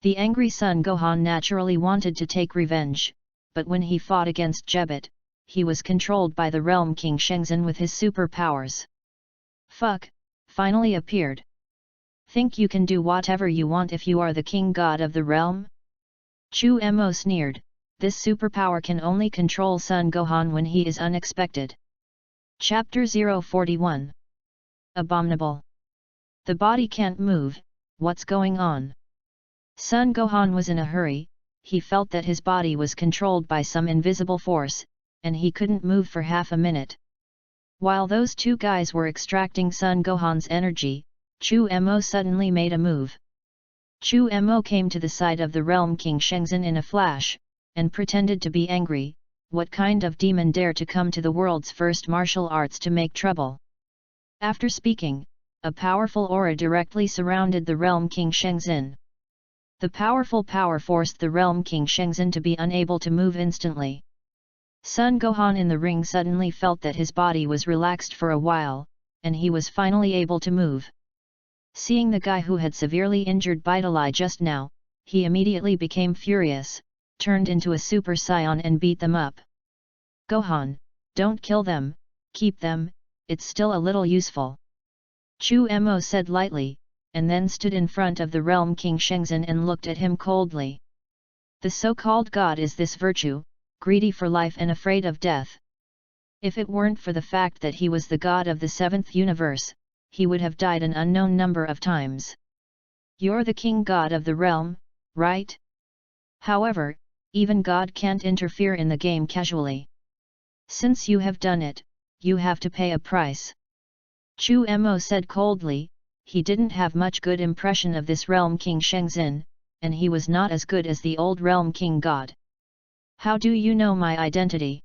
The angry Sun Gohan naturally wanted to take revenge, but when he fought against Jebet, he was controlled by the Realm King Shenzhen with his superpowers. Fuck, finally appeared. Think you can do whatever you want if you are the king god of the realm? Chu Mo sneered, this superpower can only control Sun Gohan when he is unexpected. Chapter 041. Abominable. The body can't move, what's going on? Sun Gohan was in a hurry, he felt that his body was controlled by some invisible force, and he couldn't move for half a minute. While those two guys were extracting Sun Gohan's energy, Chu Mo suddenly made a move. Chu Mo came to the side of the Realm King Shenzhen in a flash, and pretended to be angry. What kind of demon dare to come to the world's first martial arts to make trouble? After speaking, a powerful aura directly surrounded the Realm King Shenzhen. The powerful power forced the Realm King Shenzhen to be unable to move instantly. Sun Gohan in the ring suddenly felt that his body was relaxed for a while, and he was finally able to move. Seeing the guy who had severely injured Bidalai just now, he immediately became furious, turned into a Super Saiyan and beat them up. Gohan, don't kill them, keep them, it's still a little useful. Chu Mo said lightly, and then stood in front of the Realm King Shenzhen and looked at him coldly. The so-called god is this virtue, greedy for life and afraid of death. If it weren't for the fact that he was the god of the seventh universe, he would have died an unknown number of times. You're the king god of the realm, right? However, even God can't interfere in the game casually. Since you have done it, you have to pay a price. Chu Mo said coldly. He didn't have much good impression of this Realm King Shenzhen, and he was not as good as the old Realm King God. How do you know my identity?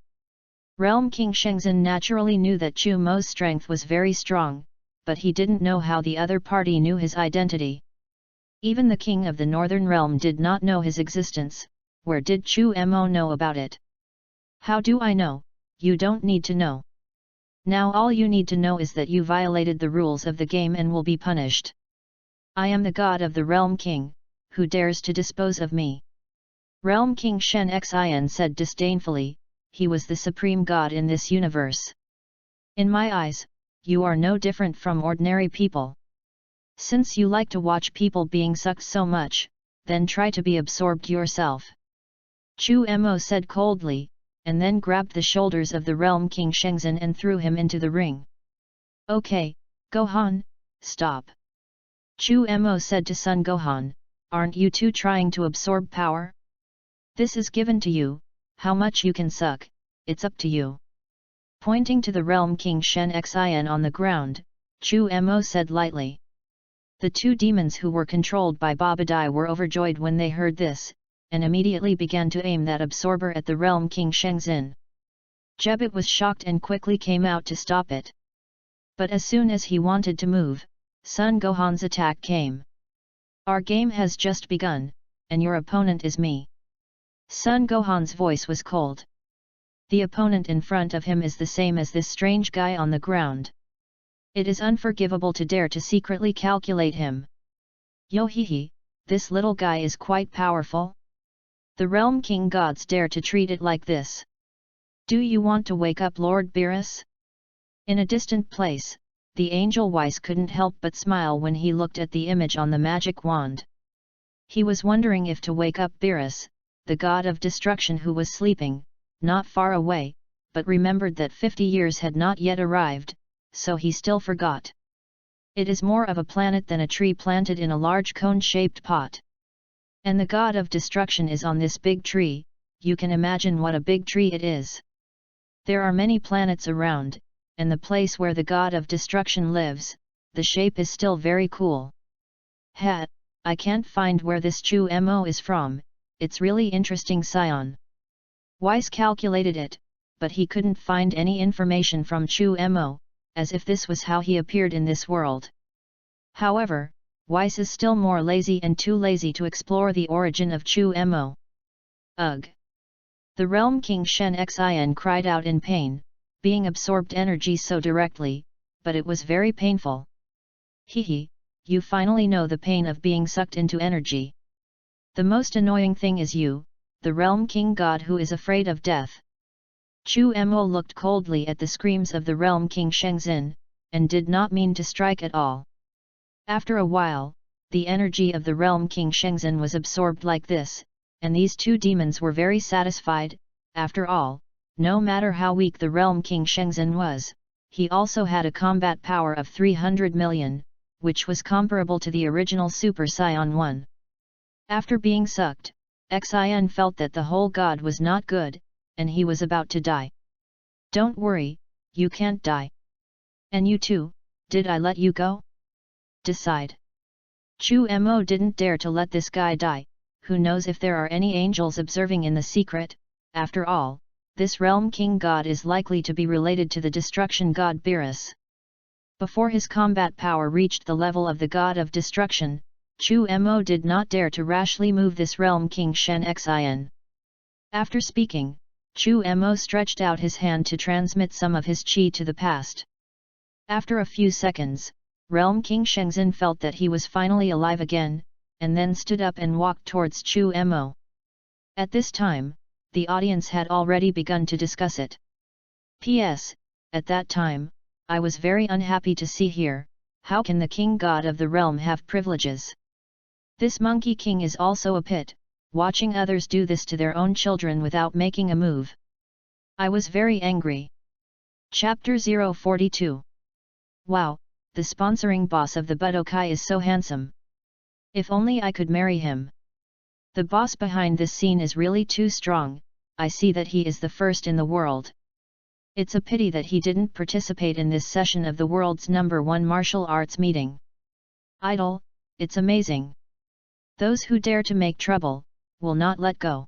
Realm King Shenzhen naturally knew that Chu Mo's strength was very strong, but he didn't know how the other party knew his identity. Even the king of the Northern Realm did not know his existence. Where did Chu Mo know about it? How do I know? You don't need to know. Now all you need to know is that you violated the rules of the game and will be punished. I am the god of the Realm King, who dares to dispose of me? Realm King Shen Xin said disdainfully, he was the supreme god in this universe. In my eyes, you are no different from ordinary people. Since you like to watch people being sucked so much, then try to be absorbed yourself. Chu Mo said coldly, and then grabbed the shoulders of the Realm King Shenzhen and threw him into the ring. Okay, Gohan, stop. Chu Mo said to Sun Gohan, aren't you two trying to absorb power? This is given to you, how much you can suck, it's up to you. Pointing to the Realm King Shen Xin on the ground, Chu Mo said lightly. The two demons who were controlled by Babadai were overjoyed when they heard this, and immediately began to aim that absorber at the Realm King Shenzhen. Jebet was shocked and quickly came out to stop it. But as soon as he wanted to move, Sun Gohan's attack came. Our game has just begun, and your opponent is me. Sun Gohan's voice was cold. The opponent in front of him is the same as this strange guy on the ground. It is unforgivable to dare to secretly calculate him. Yo hee hee, this little guy is quite powerful. The Realm King gods dare to treat it like this. Do you want to wake up Lord Beerus? In a distant place, the angel Weiss couldn't help but smile when he looked at the image on the magic wand. He was wondering if to wake up Beerus, the god of destruction who was sleeping, not far away, but remembered that 50 years had not yet arrived, so he still forgot. It is more of a planet than a tree planted in a large cone-shaped pot. And the god of destruction is on this big tree, you can imagine what a big tree it is. There are many planets around, and the place where the god of destruction lives, the shape is still very cool. Hat, I can't find where this Chu Mo is from, it's really interesting Scion. Weiss calculated it, but he couldn't find any information from Chu Mo, as if this was how he appeared in this world. However, Weiss is still more lazy and too lazy to explore the origin of Chu Mo. Ugh! The Realm King Shen Xin cried out in pain, being absorbed energy so directly, but it was very painful. Hehe, you finally know the pain of being sucked into energy. The most annoying thing is you, the Realm King God who is afraid of death. Chu Mo looked coldly at the screams of the Realm King Shengzhen, and did not mean to strike at all. After a while, the energy of the Realm King Shengzhen was absorbed like this, and these two demons were very satisfied. After all, no matter how weak the Realm King Shengzhen was, he also had a combat power of 300 million, which was comparable to the original Super Saiyan 1. After being sucked, Xin felt that the whole god was not good, and he was about to die. Don't worry, you can't die. And you too, did I let you go? Decide. Chu Mo didn't dare to let this guy die, who knows if there are any angels observing in the secret. After all, this Realm King God is likely to be related to the destruction god Beerus. Before his combat power reached the level of the god of destruction, Chu Mo did not dare to rashly move this Realm King Shen Xin. After speaking, Chu Mo stretched out his hand to transmit some of his qi to the past. After a few seconds, Realm King Shengzhen felt that he was finally alive again, and then stood up and walked towards Chu Mo. At this time, the audience had already begun to discuss it. P.S. At that time, I was very unhappy to see here, how can the king god of the realm have privileges? This monkey king is also a pit, watching others do this to their own children without making a move. I was very angry. Chapter 042. Wow, the sponsoring boss of the Budokai is so handsome. If only I could marry him. The boss behind this scene is really too strong, I see that he is the first in the world. It's a pity that he didn't participate in this session of the world's #1 martial arts meeting. Idol, it's amazing. Those who dare to make trouble, will not let go.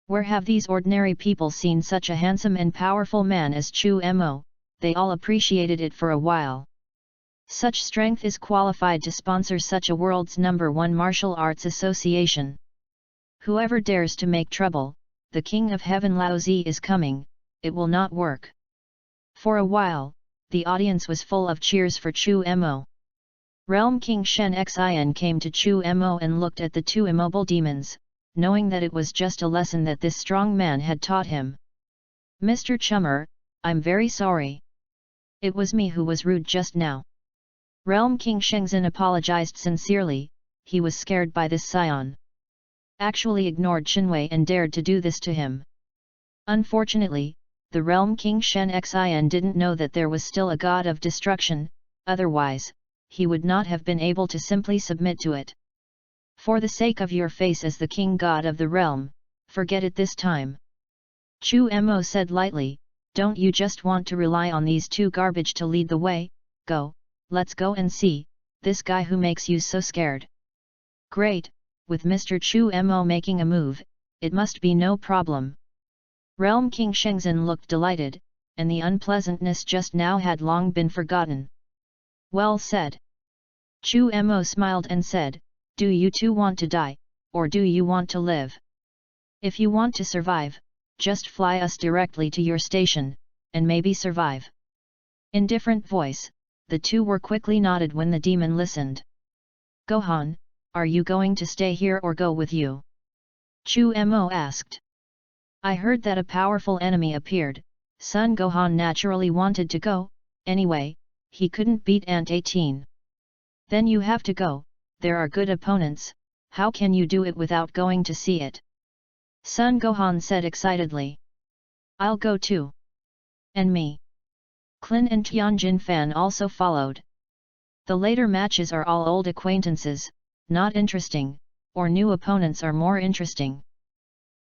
Where have these ordinary people seen such a handsome and powerful man as Chu Mo? They all appreciated it for a while. Such strength is qualified to sponsor such a world's #1 martial arts association. Whoever dares to make trouble, the King of Heaven Laozi is coming, it will not work. For a while, the audience was full of cheers for Chu Mo. Realm King Shen Xin came to Chu Mo and looked at the two immobile demons, knowing that it was just a lesson that this strong man had taught him. Mr. Chummer, I'm very sorry. It was me who was rude just now. Realm King Shengzhen apologized sincerely, he was scared by this scion. Actually ignored Shenwei and dared to do this to him. Unfortunately, the Realm King Shen Xin didn't know that there was still a god of destruction, otherwise, he would not have been able to simply submit to it. For the sake of your face as the king god of the realm, forget it this time. Chu Mo said lightly, don't you just want to rely on these two garbage to lead the way? Go, let's go and see, this guy who makes you so scared. Great, with Mr. Chu Mo making a move, it must be no problem. Realm King Shengzhen looked delighted, and the unpleasantness just now had long been forgotten. Well said. Chu Mo smiled and said, do you two want to die, or do you want to live? If you want to survive, just fly us directly to your station, and maybe survive. In different voice, the two were quickly nodded when the demon listened. Gohan, are you going to stay here or go with you? Chu Mo asked. I heard that a powerful enemy appeared, Son Gohan naturally wanted to go, anyway, he couldn't beat Ant 18. Then you have to go, there are good opponents, how can you do it without going to see it? Son Gohan said excitedly. I'll go too. And me. Klin and Tianjin Fan also followed. The later matches are all old acquaintances, not interesting, or new opponents are more interesting.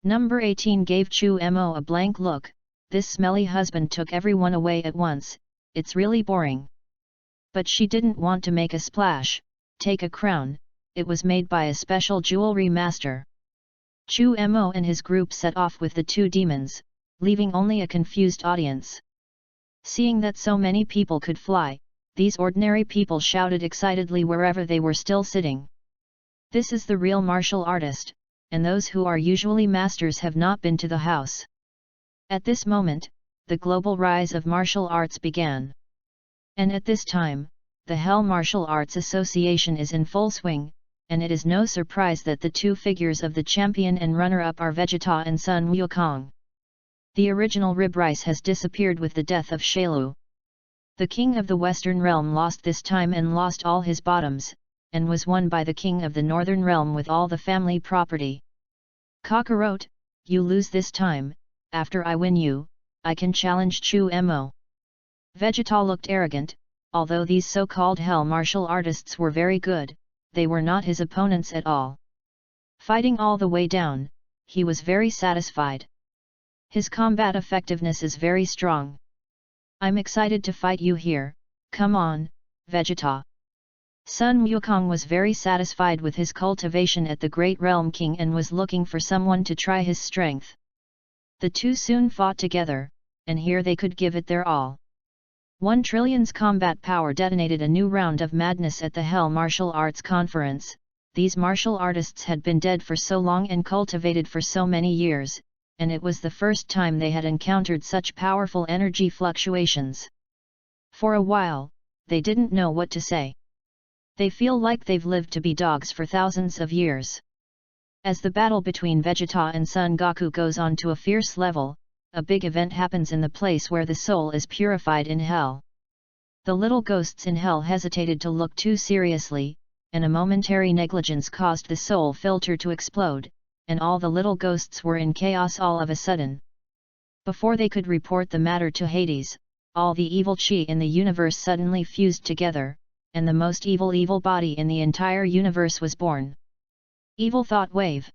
Number 18 gave Chu Mo a blank look, this smelly husband took everyone away at once, it's really boring. But she didn't want to make a splash, take a crown, it was made by a special jewelry master. Chu Mo and his group set off with the two demons, leaving only a confused audience. Seeing that so many people could fly, these ordinary people shouted excitedly wherever they were still sitting. This is the real martial artist, and those who are usually masters have not been to the house. At this moment, the global rise of martial arts began. And at this time, the Hell Martial Arts Association is in full swing, and it is no surprise that the two figures of the champion and runner-up are Vegeta and Sun Wukong. The original rib rice has disappeared with the death of Shailu. The king of the Western Realm lost this time and lost all his bottoms, and was won by the king of the Northern Realm with all the family property. Kakarot, you lose this time, after I win you, I can challenge Chu Mo. Vegeta looked arrogant, although these so-called hell martial artists were very good, they were not his opponents at all. Fighting all the way down, he was very satisfied. His combat effectiveness is very strong. I'm excited to fight you here, come on, Vegeta. Sun Wukong was very satisfied with his cultivation at the Great Realm King and was looking for someone to try his strength. The two soon fought together, and here they could give it their all. 1 trillion's combat power detonated a new round of madness at the Hell Martial Arts Conference. These martial artists had been dead for so long and cultivated for so many years, and it was the first time they had encountered such powerful energy fluctuations. For a while, they didn't know what to say. They feel like they've lived to be dogs for thousands of years. As the battle between Vegeta and Son Goku goes on to a fierce level, a big event happens in the place where the soul is purified in hell. The little ghosts in hell hesitated to look too seriously, and a momentary negligence caused the soul filter to explode, and all the little ghosts were in chaos all of a sudden. Before they could report the matter to Hades, all the evil chi in the universe suddenly fused together, and the most evil body in the entire universe was born. Evil Thought Wave.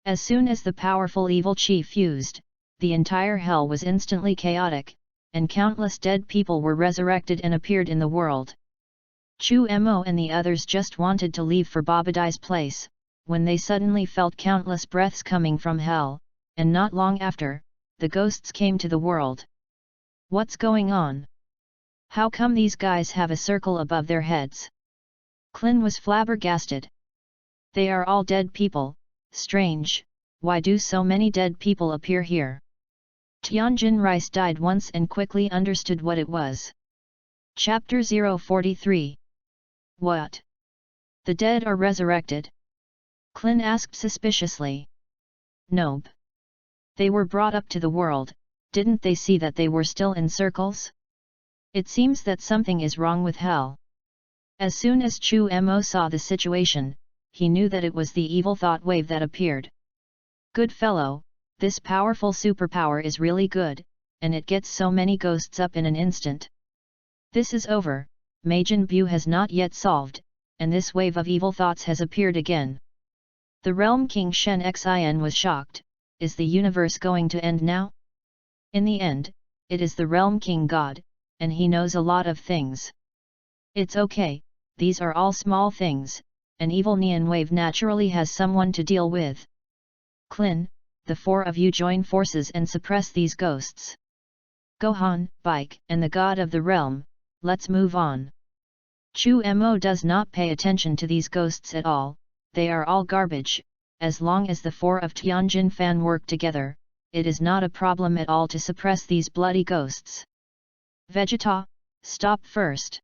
As soon as the powerful evil chi fused, the entire hell was instantly chaotic, and countless dead people were resurrected and appeared in the world. Chu Mo and the others just wanted to leave for Babadai's place, when they suddenly felt countless breaths coming from hell, and not long after, the ghosts came to the world. What's going on? How come these guys have a circle above their heads? Klin was flabbergasted. They are all dead people, strange, why do so many dead people appear here? Tianjin Rice died once and quickly understood what it was. Chapter 043. What? The dead are resurrected? Klin asked suspiciously. Nope. They were brought up to the world, didn't they see that they were still in circles? It seems that something is wrong with hell. As soon as Chu Mo saw the situation, he knew that it was the evil thought wave that appeared. Good fellow, this powerful superpower is really good, and it gets so many ghosts up in an instant. This is over, Majin Buu has not yet solved, and this wave of evil thoughts has appeared again. The Realm King Shen Xin was shocked, is the universe going to end now? In the end, it is the Realm King God, and he knows a lot of things. It's okay, these are all small things, an evil neon wave naturally has someone to deal with. Klin, the four of you join forces and suppress these ghosts. Gohan, Bike, and the God of the Realm, let's move on. Chu Mo does not pay attention to these ghosts at all, they are all garbage, as long as the four of Tianjin Fan work together, it is not a problem at all to suppress these bloody ghosts. Vegeta, stop first.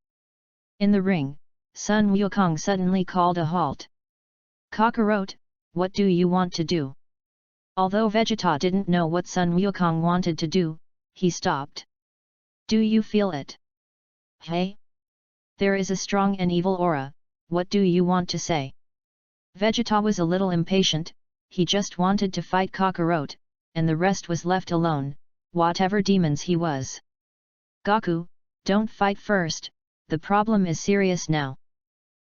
In the ring, Sun Wukong suddenly called a halt. Kakarot, what do you want to do? Although Vegeta didn't know what Sun Wukong wanted to do, he stopped. Do you feel it? Hey? There is a strong and evil aura, what do you want to say? Vegeta was a little impatient, he just wanted to fight Kakarot, and the rest was left alone, whatever demons he was. Goku, don't fight first, the problem is serious now.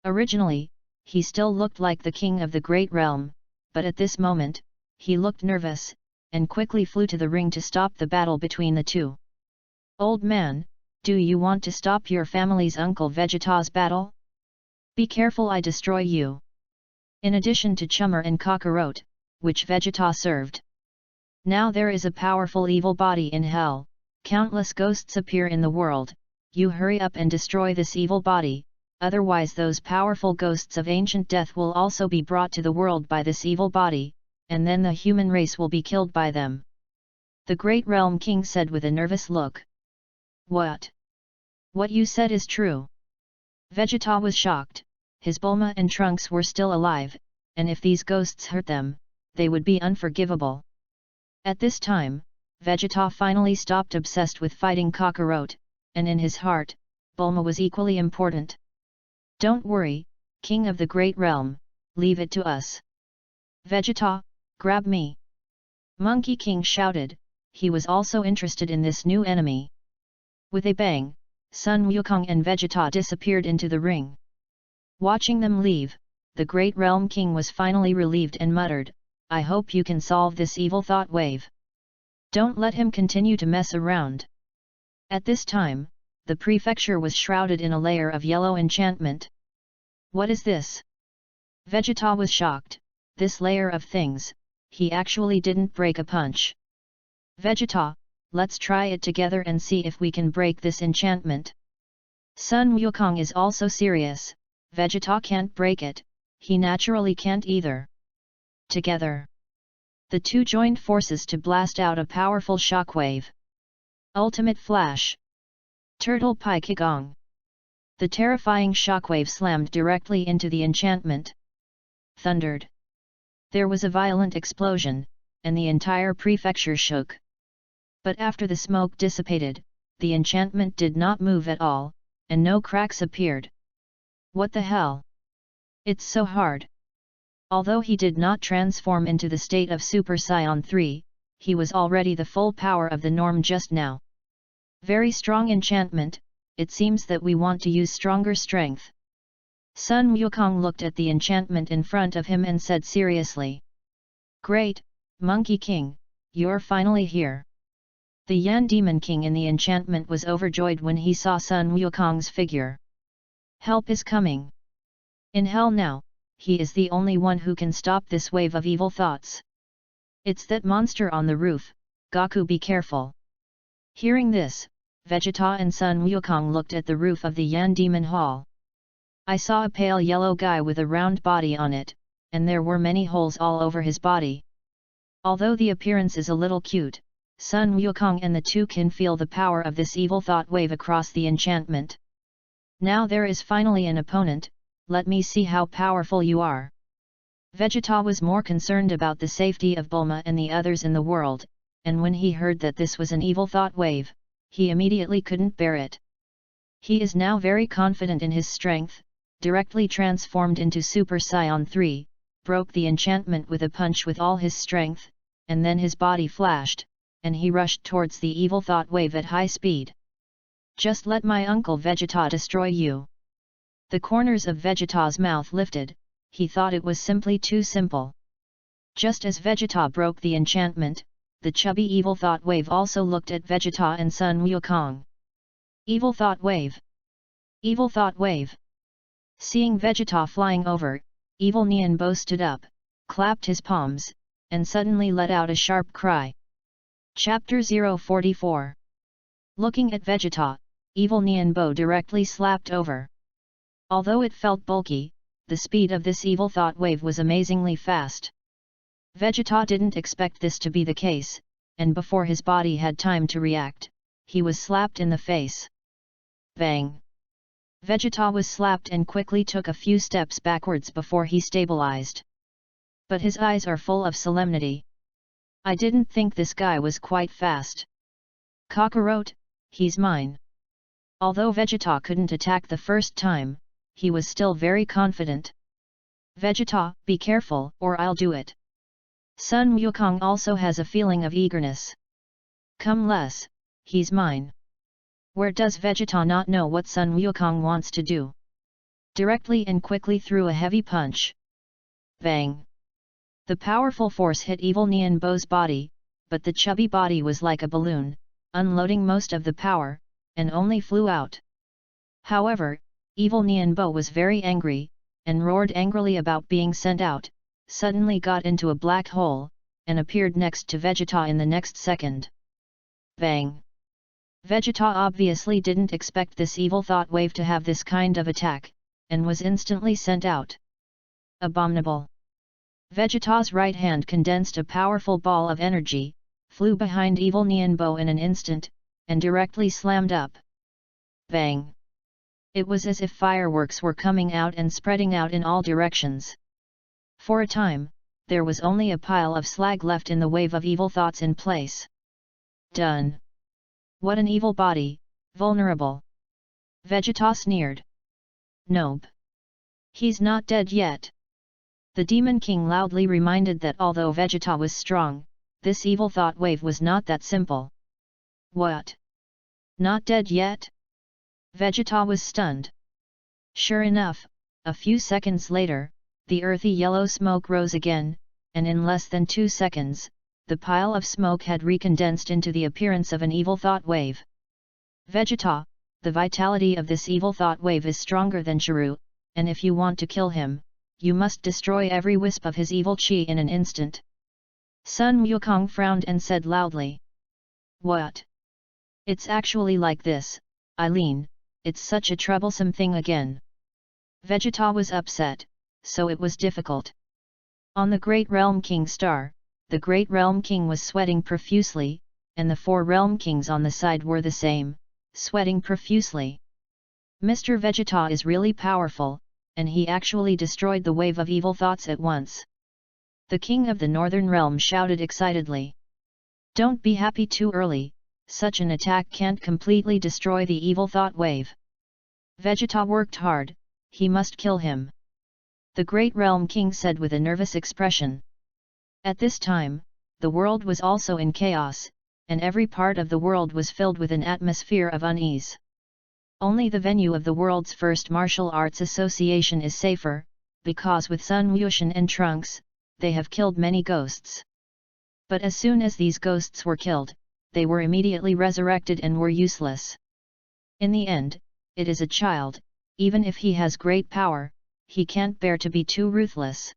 Originally, he still looked like the king of the great realm, but at this moment, he looked nervous, and quickly flew to the ring to stop the battle between the two. Old man, Do you want to stop your family's Uncle Vegeta's battle? Be careful, I destroy you. In addition to Chummer and Kakarot, which Vegeta served. Now there is a powerful evil body in hell, countless ghosts appear in the world, you hurry up and destroy this evil body, otherwise those powerful ghosts of ancient death will also be brought to the world by this evil body, and then the human race will be killed by them. The Great Realm King said with a nervous look. What? What you said is true. Vegeta was shocked, his Bulma and Trunks were still alive, and if these ghosts hurt them, they would be unforgivable. At this time, Vegeta finally stopped obsessed with fighting Kakarot, and in his heart, Bulma was equally important. Don't worry, King of the Great Realm, leave it to us. Vegeta, grab me! Monkey King shouted, he was also interested in this new enemy. With a bang, Sun Wukong and Vegeta disappeared into the ring. Watching them leave, the Great Realm King was finally relieved and muttered, I hope you can solve this evil thought wave. Don't let him continue to mess around. At this time, the prefecture was shrouded in a layer of yellow enchantment. What is this? Vegeta was shocked, this layer of things, he actually didn't break a punch. Vegeta, let's try it together and see if we can break this enchantment. Sun Wukong is also serious, Vegeta can't break it, he naturally can't either. Together, the two joined forces to blast out a powerful shockwave. Ultimate Flash. Turtle Pai Kigong. The terrifying shockwave slammed directly into the enchantment. Thundered. There was a violent explosion, and the entire prefecture shook. But after the smoke dissipated, the enchantment did not move at all, and no cracks appeared. What the hell? It's so hard. Although he did not transform into the state of Super Saiyan 3, he was already the full power of the norm just now. Very strong enchantment, it seems that we want to use stronger strength. Sun Wukong looked at the enchantment in front of him and said seriously. Great, Monkey King, you're finally here. The Yan Demon King in the enchantment was overjoyed when he saw Sun Wukong's figure. Help is coming. In hell now, he is the only one who can stop this wave of evil thoughts. It's that monster on the roof, Goku, be careful. Hearing this, Vegeta and Sun Wukong looked at the roof of the Yan Demon Hall. I saw a pale yellow guy with a round body on it, and there were many holes all over his body. Although the appearance is a little cute, Sun Wukong and the two can feel the power of this evil thought wave across the enchantment. Now there is finally an opponent, let me see how powerful you are. Vegeta was more concerned about the safety of Bulma and the others in the world, and when he heard that this was an evil thought wave, he immediately couldn't bear it. He is now very confident in his strength, directly transformed into Super Saiyan 3, broke the enchantment with a punch with all his strength, and then his body flashed, and he rushed towards the evil thought wave at high speed. Just let my Uncle Vegeta destroy you. The corners of Vegeta's mouth lifted, he thought it was simply too simple. Just as Vegeta broke the enchantment, the chubby evil thought wave also looked at Vegeta and Sun Wukong. Evil thought wave! Evil thought wave! Seeing Vegeta flying over, Evil Nianbo stood up, clapped his palms, and suddenly let out a sharp cry. Chapter 044. Looking at Vegeta, Evil Nianbo directly slapped over. Although it felt bulky, the speed of this evil thought wave was amazingly fast. Vegeta didn't expect this to be the case, and before his body had time to react, he was slapped in the face. Bang! Vegeta was slapped and quickly took a few steps backwards before he stabilized. But his eyes are full of solemnity. I didn't think this guy was quite fast. Kakarot, he's mine. Although Vegeta couldn't attack the first time, he was still very confident. Vegeta, be careful or I'll do it. Sun Wukong also has a feeling of eagerness. Come less, he's mine. Where does Vegeta not know what Sun Wukong wants to do? Directly and quickly threw a heavy punch. Bang! The powerful force hit Evil Nianbo's body, but the chubby body was like a balloon, unloading most of the power, and only flew out. However, evil Nianbo was very angry, and roared angrily about being sent out, suddenly got into a black hole, and appeared next to Vegeta in the next second. Bang! Vegeta obviously didn't expect this evil thought wave to have this kind of attack, and was instantly sent out. Abominable! Vegeta's right hand condensed a powerful ball of energy, flew behind evil Nianbo in an instant, and directly slammed up. Bang! It was as if fireworks were coming out and spreading out in all directions. For a time, there was only a pile of slag left in the wave of evil thoughts in place. Done! What an evil body, vulnerable! Vegeta sneered. Nope! He's not dead yet. The Demon King loudly reminded that although Vegeta was strong, this evil thought wave was not that simple. What? Not dead yet? Vegeta was stunned. Sure enough, a few seconds later, the earthy yellow smoke rose again, and in less than 2 seconds, the pile of smoke had recondensed into the appearance of an evil thought wave. Vegeta, the vitality of this evil thought wave is stronger than Chiru, and if you want to kill him, you must destroy every wisp of his evil chi in an instant. Sun Wukong frowned and said loudly. What? It's actually like this, Eileen, it's such a troublesome thing again. Vegeta was upset, so it was difficult. On the Great Realm King Star, the Great Realm King was sweating profusely, and the 4 Realm Kings on the side were the same, sweating profusely. Mr. Vegeta is really powerful, and he actually destroyed the wave of evil thoughts at once. The King of the Northern Realm shouted excitedly. Don't be happy too early, such an attack can't completely destroy the evil thought wave. Vegeta worked hard, he must kill him. The Great Realm King said with a nervous expression. At this time, the world was also in chaos, and every part of the world was filled with an atmosphere of unease. Only the venue of the world's first martial arts association is safer, because with Sun Wushan and Trunks, they have killed many ghosts. But as soon as these ghosts were killed, they were immediately resurrected and were useless. In the end, it is a child, even if he has great power, he can't bear to be too ruthless.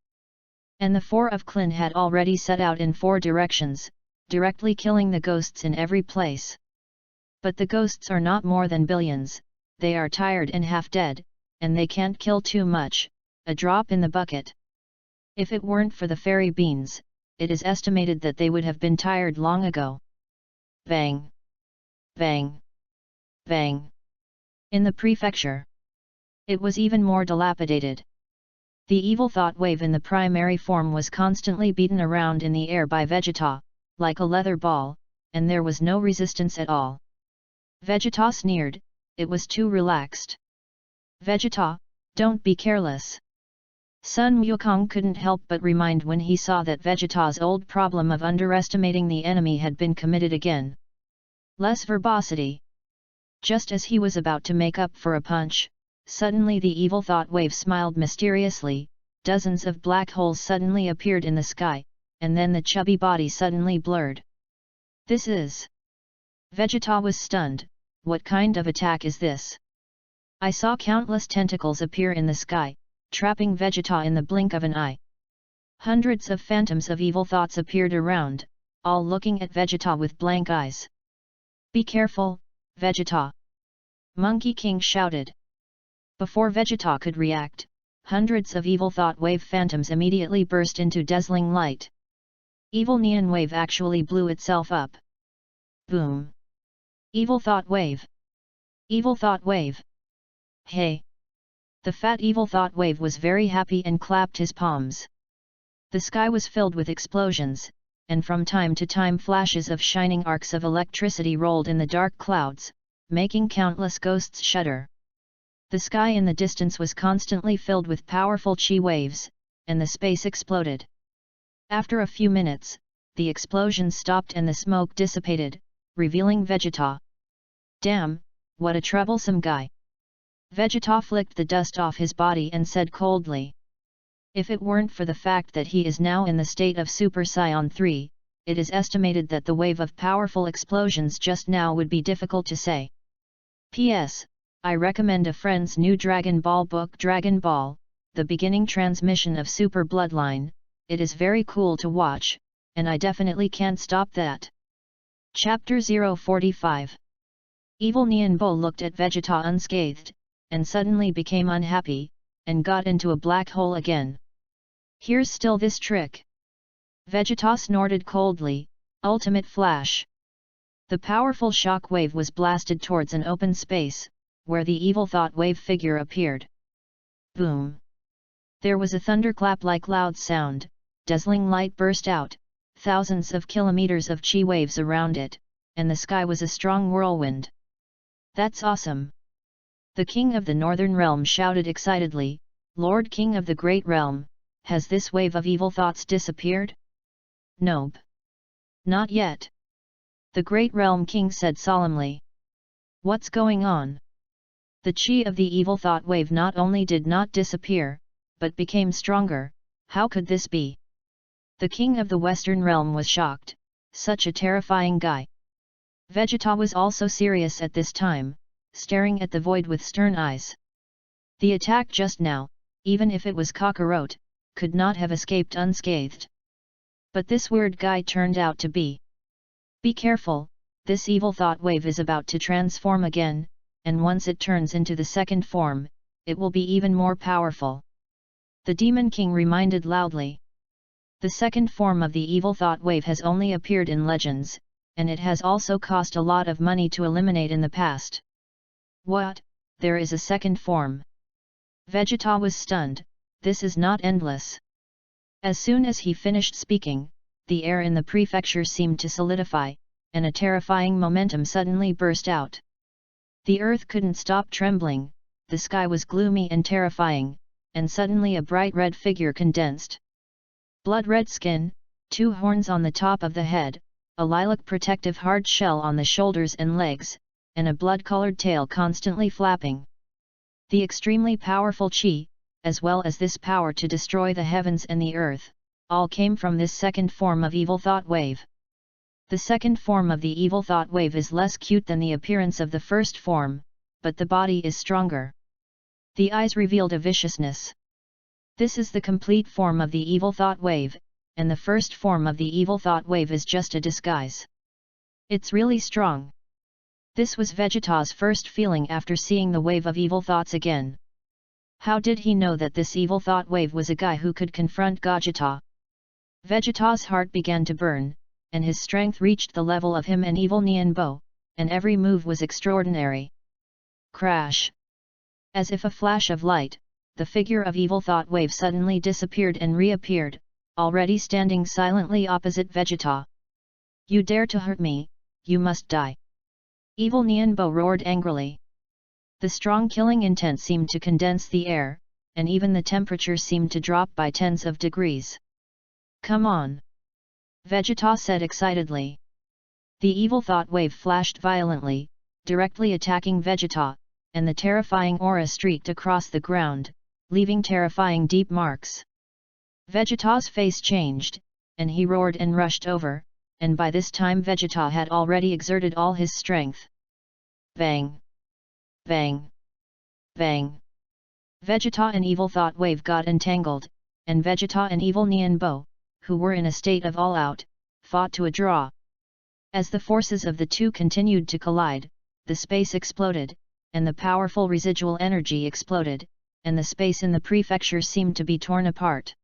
And the 4 of Klin had already set out in 4 directions, directly killing the ghosts in every place. But the ghosts are not more than billions, they are tired and half dead, and they can't kill too much, a drop in the bucket. If it weren't for the fairy beans, it is estimated that they would have been tired long ago. Bang! Bang! Bang! In the prefecture, it was even more dilapidated. The evil thought wave in the primary form was constantly beaten around in the air by Vegeta, like a leather ball, and there was no resistance at all. Vegeta sneered, it was too relaxed. Vegeta, don't be careless. Sun Wukong couldn't help but remind when he saw that Vegeta's old problem of underestimating the enemy had been committed again. Less verbosity. Just as he was about to make up for a punch, suddenly the evil thought wave smiled mysteriously, dozens of black holes suddenly appeared in the sky, and then the chubby body suddenly blurred. This is... Vegeta was stunned, what kind of attack is this? I saw countless tentacles appear in the sky, trapping Vegeta in the blink of an eye. Hundreds of phantoms of evil thoughts appeared around, all looking at Vegeta with blank eyes. Be careful, Vegeta! Monkey King shouted. Before Vegeta could react, hundreds of evil thought wave phantoms immediately burst into dazzling light. Evil neon wave actually blew itself up. Boom! Evil thought wave! Evil thought wave! Hey! The fat evil thought wave was very happy and clapped his palms. The sky was filled with explosions, and from time to time flashes of shining arcs of electricity rolled in the dark clouds, making countless ghosts shudder. The sky in the distance was constantly filled with powerful chi waves, and the space exploded. After a few minutes, the explosions stopped and the smoke dissipated, revealing Vegeta. Damn, what a troublesome guy! Vegeta flicked the dust off his body and said coldly. If it weren't for the fact that he is now in the state of Super Saiyan 3, it is estimated that the wave of powerful explosions just now would be difficult to say. P.S. I recommend a friend's new Dragon Ball book, Dragon Ball, The Beginning Transmission of Super Bloodline. It is very cool to watch, and I definitely can't stop that. Chapter 045. Evil Nianbo looked at Vegeta unscathed, and suddenly became unhappy, and got into a black hole again. Here's still this trick. Vegeta snorted coldly. Ultimate Flash. The powerful shock wave was blasted towards an open space, where the evil thought wave figure appeared. Boom! There was a thunderclap-like loud sound, dazzling light burst out, thousands of kilometers of chi waves around it, and the sky was a strong whirlwind. That's awesome! The King of the Northern Realm shouted excitedly, Lord King of the Great Realm, has this wave of evil thoughts disappeared? Nope. Not yet. The Great Realm King said solemnly. What's going on? The chi of the evil thought wave not only did not disappear, but became stronger. How could this be? The King of the Western Realm was shocked. Such a terrifying guy. Vegeta was also serious at this time, staring at the void with stern eyes. The attack just now, even if it was Kakarot, could not have escaped unscathed. But this weird guy turned out to be. Be careful, this evil thought wave is about to transform again, and once it turns into the second form, it will be even more powerful. The Demon King reminded loudly. The second form of the evil thought wave has only appeared in legends, and it has also cost a lot of money to eliminate in the past. What? There is a second form? Vegeta was stunned. This is not endless. As soon as he finished speaking, the air in the prefecture seemed to solidify, and a terrifying momentum suddenly burst out. The earth couldn't stop trembling, the sky was gloomy and terrifying, and suddenly a bright red figure condensed. Blood-red skin, 2 horns on the top of the head, a lilac protective hard shell on the shoulders and legs, and a blood-colored tail constantly flapping. The extremely powerful chi, as well as this power to destroy the heavens and the earth, all came from this second form of evil thought wave. The second form of the evil thought wave is less cute than the appearance of the first form, but the body is stronger. The eyes revealed a viciousness. This is the complete form of the evil thought wave, and the first form of the evil thought wave is just a disguise. It's really strong. This was Vegeta's first feeling after seeing the wave of evil thoughts again. How did he know that this evil thought wave was a guy who could confront Gogeta? Vegeta's heart began to burn, and his strength reached the level of him and evil Nianbo, and every move was extraordinary. Crash! As if a flash of light, the figure of evil thought wave suddenly disappeared and reappeared, already standing silently opposite Vegeta. You dare to hurt me, you must die! Evil Nianbo roared angrily. The strong killing intent seemed to condense the air, and even the temperature seemed to drop by tens of degrees. Come on! Vegeta said excitedly. The evil thought wave flashed violently, directly attacking Vegeta, and the terrifying aura streaked across the ground, leaving terrifying deep marks. Vegeta's face changed, and he roared and rushed over, and by this time Vegeta had already exerted all his strength. Bang! Bang! Bang! Vegeta and evil thought wave got entangled, and Vegeta and evil Nianbo, who were in a state of all-out, fought to a draw. As the forces of the two continued to collide, the space exploded, and the powerful residual energy exploded, and the space in the prefecture seemed to be torn apart.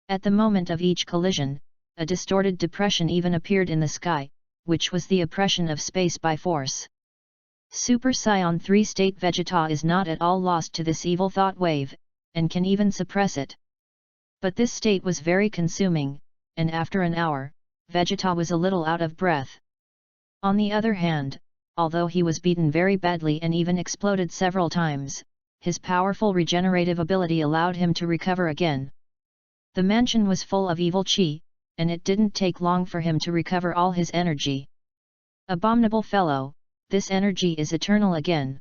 At the moment of each collision, a distorted depression even appeared in the sky, which was the oppression of space by force. Super Saiyan 3 state Vegeta is not at all lost to this evil thought wave, and can even suppress it. But this state was very consuming, and after an hour, Vegeta was a little out of breath. On the other hand, although he was beaten very badly and even exploded several times, his powerful regenerative ability allowed him to recover again. The mansion was full of evil chi, and it didn't take long for him to recover all his energy. Abominable fellow, this energy is eternal again.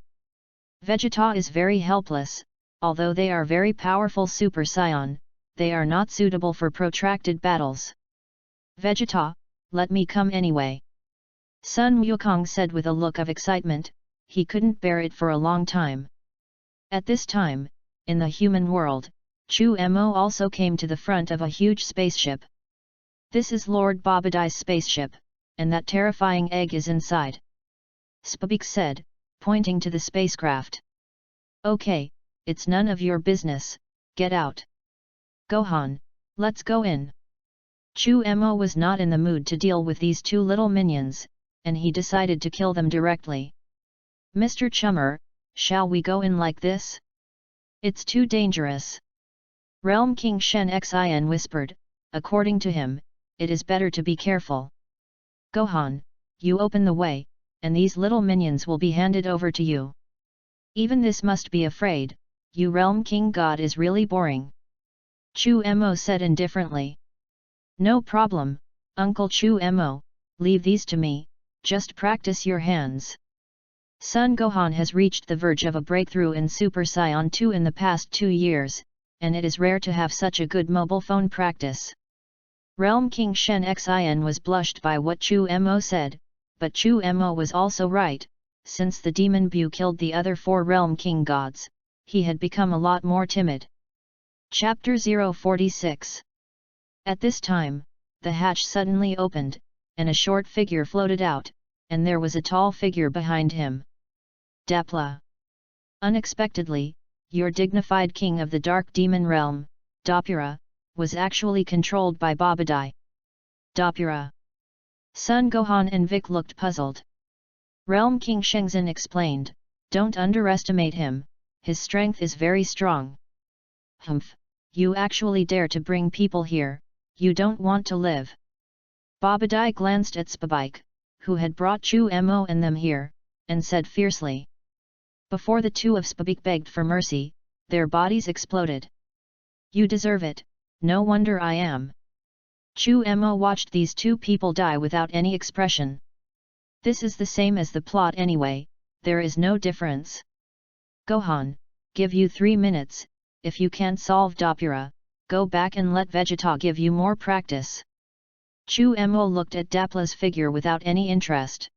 Vegeta is very helpless, although they are very powerful Super Saiyan, they are not suitable for protracted battles. Vegeta, let me come anyway. Sun Wukong said with a look of excitement. he couldn't bear it for a long time. At this time, in the human world, Chu Mo also came to the front of a huge spaceship. "This is Lord Babadai's spaceship, and that terrifying egg is inside," Spabik said, pointing to the spacecraft. "Okay, it's none of your business, get out. Gohan, let's go in." Chu Mo was not in the mood to deal with these two little minions, and he decided to kill them directly. "Mr. Chummer, shall we go in like this? It's too dangerous." Realm King Shen Xin whispered, "According to him, it is better to be careful. Gohan, you open the way, and these little minions will be handed over to you. Even this must be afraid, you Realm King God is really boring." Chu Mo said indifferently. "No problem, Uncle Chu Mo, leave these to me, just practice your hands." Son Gohan has reached the verge of a breakthrough in Super Saiyan 2 in the past 2 years, and it is rare to have such a good mobile phone practice. Realm King Shen Xin was blushed by what Chu Mo said, but Chu Mo was also right. Since the Demon Bu killed the other 4 Realm King gods, he had become a lot more timid. Chapter 046. At this time, the hatch suddenly opened, and a short figure floated out, and there was a tall figure behind him. Dapla. Unexpectedly, your dignified king of the Dark Demon Realm, Dapura, was actually controlled by Babadai. Dapura. Son Gohan and Vic looked puzzled. Realm King Shenzhen explained, "Don't underestimate him, his strength is very strong." "Humph, you actually dare to bring people here, you don't want to live." Babadai glanced at Spabike, who had brought Chu Mo and them here, and said fiercely. Before the two of Spabike begged for mercy, their bodies exploded. "You deserve it, no wonder I am." Chu Mo watched these two people die without any expression. "This is the same as the plot anyway, there is no difference. Gohan, give you 3 minutes, if you can't solve Dapura, go back and let Vegeta give you more practice." Chu Mo looked at Dapla's figure without any interest.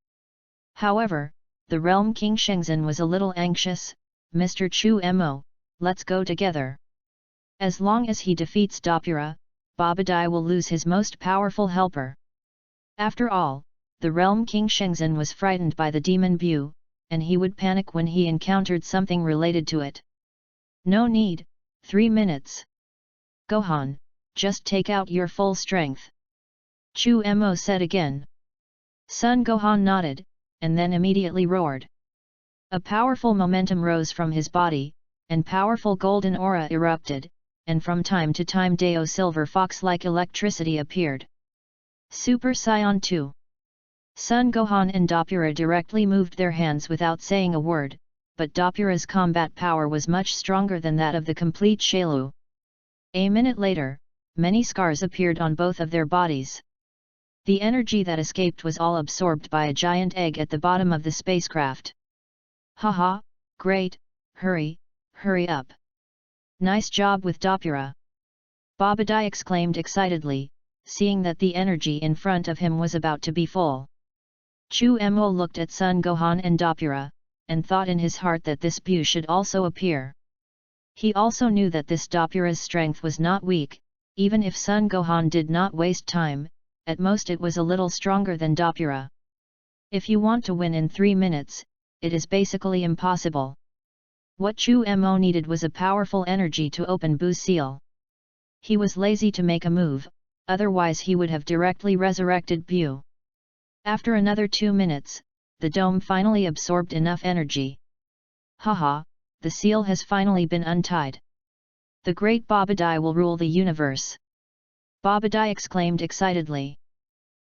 However, the Realm King Shenzhen was a little anxious. "Mr. Chu Mo, let's go together. As long as he defeats Dapura, Babadai will lose his most powerful helper." After all, the Realm King Shenzhen was frightened by the Demon Bu, and he would panic when he encountered something related to it. "No need, 3 minutes. Gohan, just take out your full strength." Chu Mo said again. Son Gohan nodded, and then immediately roared. A powerful momentum rose from his body, and powerful golden aura erupted, and from time to time Dao Silver Fox-like electricity appeared. Super Saiyan 2. Son Gohan and Dapura directly moved their hands without saying a word, but Dapura's combat power was much stronger than that of the complete Shailu. A minute later, many scars appeared on both of their bodies. The energy that escaped was all absorbed by a giant egg at the bottom of the spacecraft. "Haha, great, hurry up. Nice job with Dapura." Babadai exclaimed excitedly, seeing that the energy in front of him was about to be full. Chu Mo looked at Son Gohan and Dapura, and thought in his heart that this Bu should also appear. He also knew that this Dapura's strength was not weak, even if Son Gohan did not waste time, at most it was a little stronger than Dapura. If you want to win in 3 minutes, it is basically impossible. What Chu Mo needed was a powerful energy to open Bu's seal. He was lazy to make a move, otherwise he would have directly resurrected Bu. After another 2 minutes, the dome finally absorbed enough energy. "Haha, the seal has finally been untied. The great Babadai will rule the universe." Babadai exclaimed excitedly.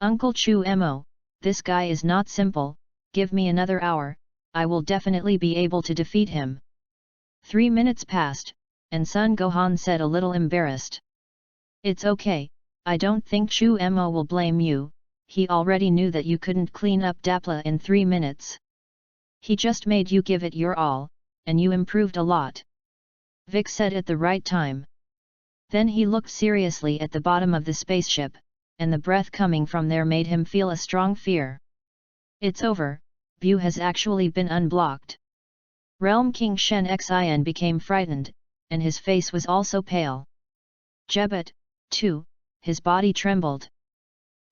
"Uncle Chu Mo, this guy is not simple, give me another hour, I will definitely be able to defeat him." 3 minutes passed, and Son Gohan said a little embarrassed. "It's okay, I don't think Chu Mo will blame you, he already knew that you couldn't clean up Dapla in 3 minutes. He just made you give it your all, and you improved a lot." Vic said at the right time. Then he looked seriously at the bottom of the spaceship, and the breath coming from there made him feel a strong fear. "It's over, Bu has actually been unblocked. Realm King Shen Xin became frightened, and his face was also pale. Jebet, too, his body trembled.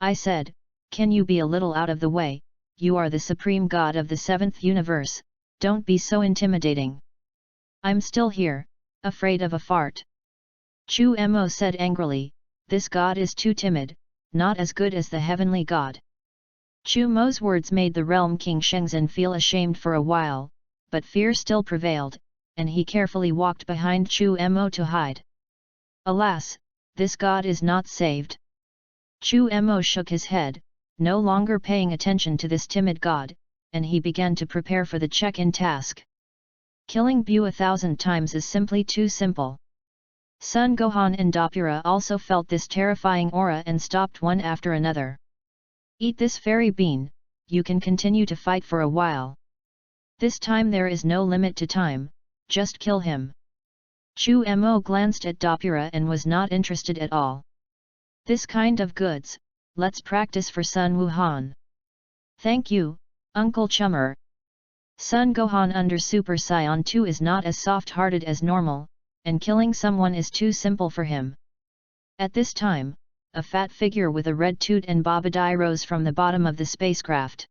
I said, can you be a little out of the way, you are the supreme god of the seventh universe, don't be so intimidating. I'm still here, afraid of a fart. Chu Mo said angrily, this god is too timid, not as good as the heavenly god. Chu Mo's words made the realm king Shenzhen feel ashamed for a while, but fear still prevailed, and he carefully walked behind Chu Mo to hide. Alas, this god is not saved. Chu Mo shook his head, no longer paying attention to this timid god, and he began to prepare for the check-in task. Killing Bu 1,000 times is simply too simple. Sun Gohan and Dopura also felt this terrifying aura and stopped one after another. Eat this fairy bean, you can continue to fight for a while. This time there is no limit to time, just kill him. Chu Mo glanced at Dopura and was not interested at all. This kind of goods, let's practice for Sun Wuhan. Thank you, Uncle Chummer. Sun Gohan under Super Saiyan 2 is not as soft-hearted as normal, and killing someone is too simple for him. At this time, a fat figure with a red toot and bobadai rose from the bottom of the spacecraft.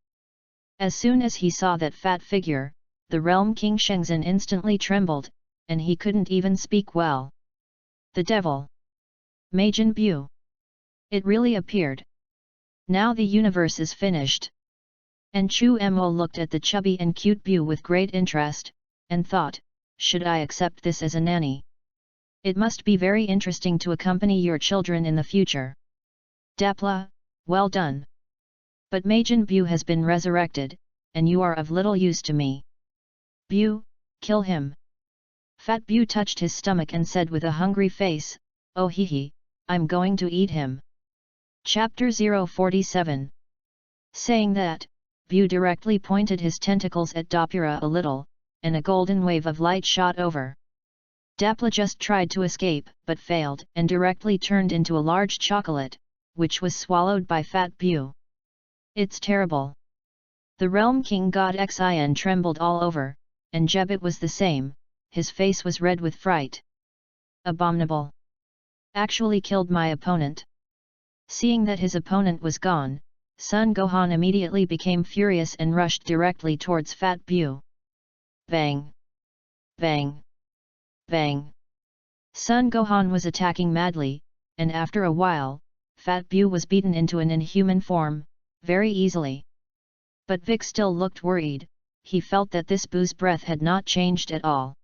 As soon as he saw that fat figure, the realm king Shenzhen instantly trembled, and he couldn't even speak well. The devil! Majin Bu! It really appeared. Now the universe is finished. And Chu Mo looked at the chubby and cute Bu with great interest, and thought, should I accept this as a nanny? It must be very interesting to accompany your children in the future. Dapla, well done. But Majin Bu has been resurrected, and you are of little use to me. Bu, kill him. Fat Bu touched his stomach and said with a hungry face, oh hee, I'm going to eat him. Chapter 047. Saying that, Bu directly pointed his tentacles at Dopura a little, and a golden wave of light shot over. Dapla just tried to escape, but failed, and directly turned into a large chocolate, which was swallowed by Fat Bu. It's terrible. The Realm King God Xin trembled all over, and Jebet was the same, his face was red with fright. Abominable. Actually killed my opponent. Seeing that his opponent was gone, Sun Gohan immediately became furious and rushed directly towards Fat Bu. Bang! Bang! Bang! Sun Gohan was attacking madly, and after a while, Fat Bu was beaten into an inhuman form, very easily. But Vic still looked worried, he felt that this Bu's breath had not changed at all.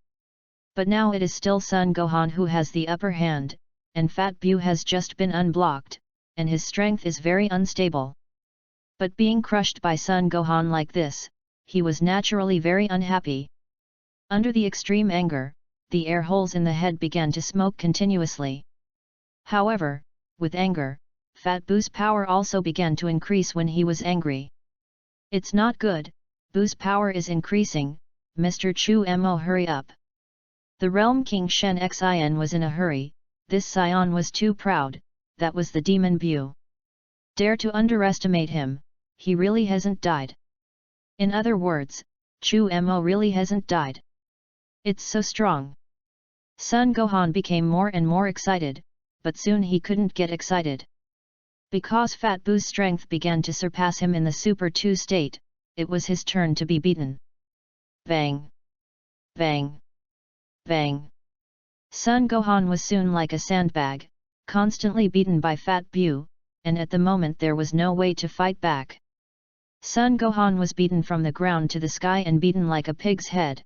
But now it is still Sun Gohan who has the upper hand, and Fat Bu has just been unblocked, and his strength is very unstable. But being crushed by Sun Gohan like this, he was naturally very unhappy. Under the extreme anger, the air holes in the head began to smoke continuously. However, with anger, Fat Bu's power also began to increase when he was angry. It's not good, Bu's power is increasing, Mr. Chu Mo hurry up. The Realm King Shen Xin was in a hurry, this scion was too proud, that was the demon Bu. Dare to underestimate him, he really hasn't died. In other words, Chu Mo really hasn't died. It's so strong. Sun Gohan became more and more excited, but soon he couldn't get excited. Because Fat Bu's strength began to surpass him in the Super 2 state, it was his turn to be beaten. Bang! Bang! Bang! Sun Gohan was soon like a sandbag, constantly beaten by Fat Bu, and at the moment there was no way to fight back. Sun Gohan was beaten from the ground to the sky and beaten like a pig's head.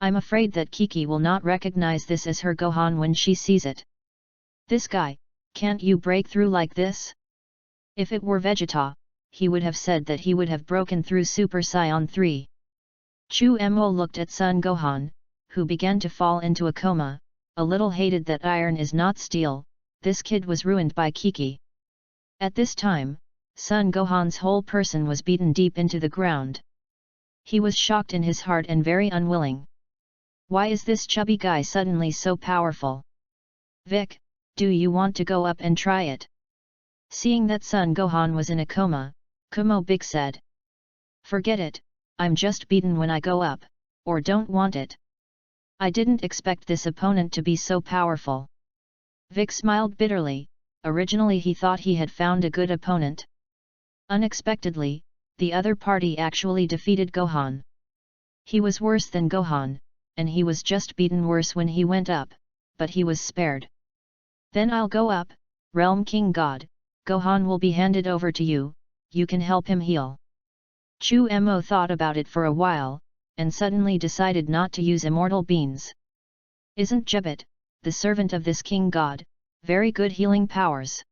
I'm afraid that Kiki will not recognize this as her Gohan when she sees it. This guy, can't you break through like this? If it were Vegeta, he would have said that he would have broken through Super Saiyan 3. Chu Mo looked at Sun Gohan, who began to fall into a coma, a little hated that iron is not steel, this kid was ruined by Kiki. At this time, Sun Gohan's whole person was beaten deep into the ground. He was shocked in his heart and very unwilling. Why is this chubby guy suddenly so powerful? Vic, do you want to go up and try it? Seeing that Sun Gohan was in a coma, Kumo Big said. Forget it, I'm just beaten when I go up, or don't want it. I didn't expect this opponent to be so powerful. Vic smiled bitterly. Originally he thought he had found a good opponent. Unexpectedly, the other party actually defeated Gohan. He was worse than Gohan, and he was just beaten worse when he went up, but he was spared. Then I'll go up, Realm King God, Gohan will be handed over to you, you can help him heal. Chu Mo thought about it for a while, and suddenly decided not to use immortal beans. Isn't Jebet, the servant of this King God, very good healing powers?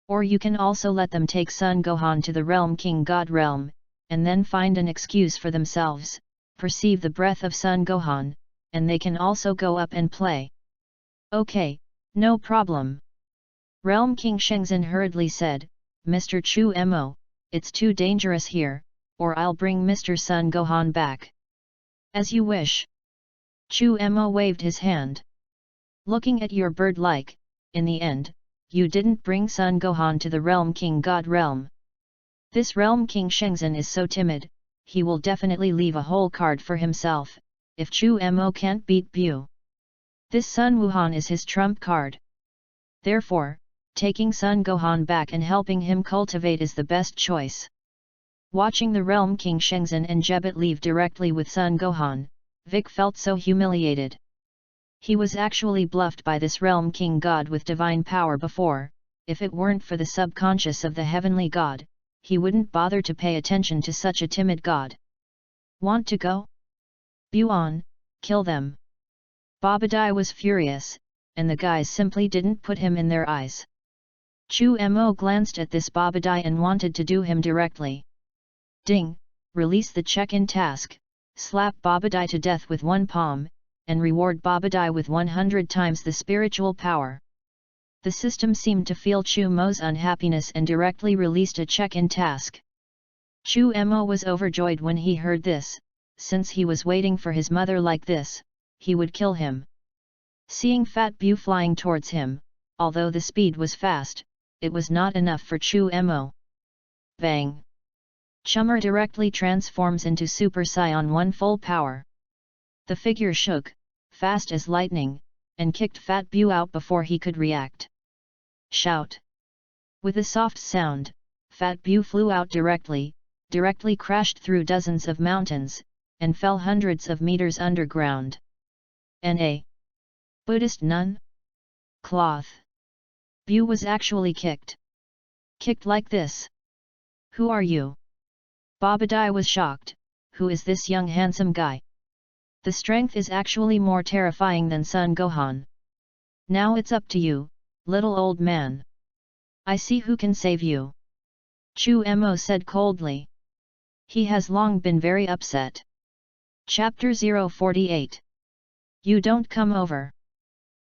Or you can also let them take Son Gohan to the Realm King God realm, and then find an excuse for themselves, perceive the breath of Son Gohan, and they can also go up and play. Okay, no problem. Realm King Shenzhen hurriedly said, Mr. Chu Mo, it's too dangerous here, or I'll bring Mr. Son Gohan back. As you wish. Chu Mo waved his hand. Looking at your bird-like, in the end, you didn't bring Son Gohan to the Realm King God realm. This Realm King Shenzhen is so timid, he will definitely leave a whole card for himself, if Chu Mo can't beat Bu. This Sun Wuhan is his trump card. Therefore, taking Son Gohan back and helping him cultivate is the best choice. Watching the Realm King Shenzhen and Jebet leave directly with Son Gohan, Vic felt so humiliated. He was actually bluffed by this Realm King God with divine power before. If it weren't for the subconscious of the heavenly God, he wouldn't bother to pay attention to such a timid God. Want to go? Buon, kill them. Babadai was furious, and the guys simply didn't put him in their eyes. Chu Mo glanced at this Babadai and wanted to do him directly. Ding, release the check-in task, slap Babadai to death with one palm, and reward Babadai with 100 times the spiritual power. The system seemed to feel Chu Mo's unhappiness and directly released a check-in task. Chu Mo was overjoyed when he heard this, since he was waiting for his mother like this, he would kill him. Seeing Fat Bu flying towards him, although the speed was fast, it was not enough for Chu Mo. Bang! Chummer directly transforms into Super Saiyan 1 full power. The figure shook, fast as lightning, and kicked Fat Bu out before he could react. Shout! With a soft sound, Fat Bu flew out directly crashed through dozens of mountains, and fell hundreds of meters underground. N.A. Buddhist nun? Cloth. Bu was actually kicked. Kicked like this? Who are you? Babadai was shocked, who is this young handsome guy? The strength is actually more terrifying than Son Gohan. Now it's up to you, little old man. I see who can save you. Chu Mo said coldly. He has long been very upset. Chapter 048. You don't come over.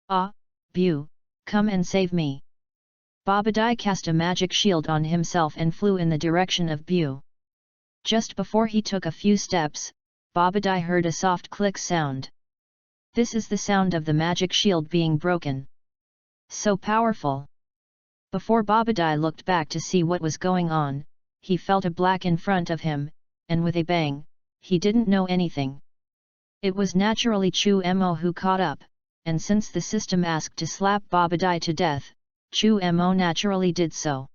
Ah, Bu, come and save me. Babadai cast a magic shield on himself and flew in the direction of Bu. Just before he took a few steps, Babadai heard a soft click sound. This is the sound of the magic shield being broken. So powerful! Before Babadai looked back to see what was going on, he felt a black in front of him, and with a bang, he didn't know anything. It was naturally Chu Mo who caught up, and since the system asked to slap Babadai to death, Chu Mo naturally did so.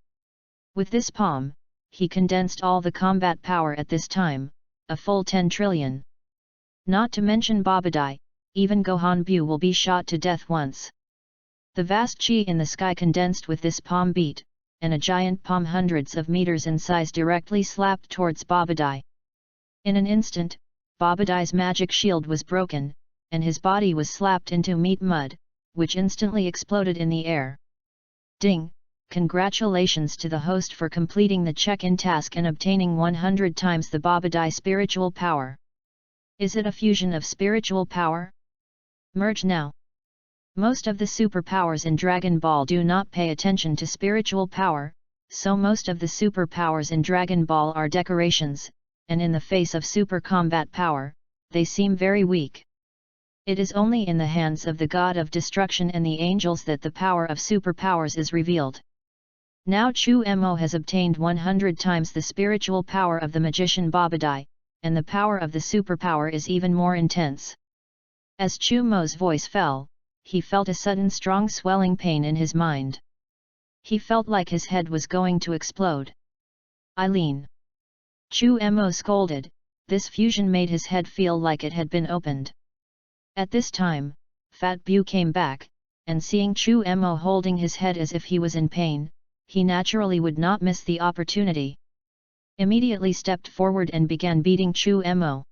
With this palm, he condensed all the combat power at this time, a full 10 trillion. Not to mention Babadai, even Gohan Bu will be shot to death once. The vast chi in the sky condensed with this palm beat, and a giant palm hundreds of meters in size directly slapped towards Babadai. In an instant, Babadai's magic shield was broken, and his body was slapped into meat mud, which instantly exploded in the air. Ding! Congratulations to the host for completing the check-in task and obtaining 100 times the Babadai spiritual power. Is it a fusion of spiritual power? Merge now. Most of the superpowers in Dragon Ball do not pay attention to spiritual power, so most of the superpowers in Dragon Ball are decorations, and in the face of super combat power, they seem very weak. It is only in the hands of the God of Destruction and the angels that the power of superpowers is revealed. Now Chu Mo has obtained 100 times the spiritual power of the magician Babadai, and the power of the superpower is even more intense. As Chu Mo's voice fell, he felt a sudden strong swelling pain in his mind. He felt like his head was going to explode. Eileen! Chu Mo scolded. This fusion made his head feel like it had been opened. At this time, Fat Bu came back, and seeing Chu Mo holding his head as if he was in pain, he naturally would not miss the opportunity. Immediately stepped forward and began beating Chu Mo.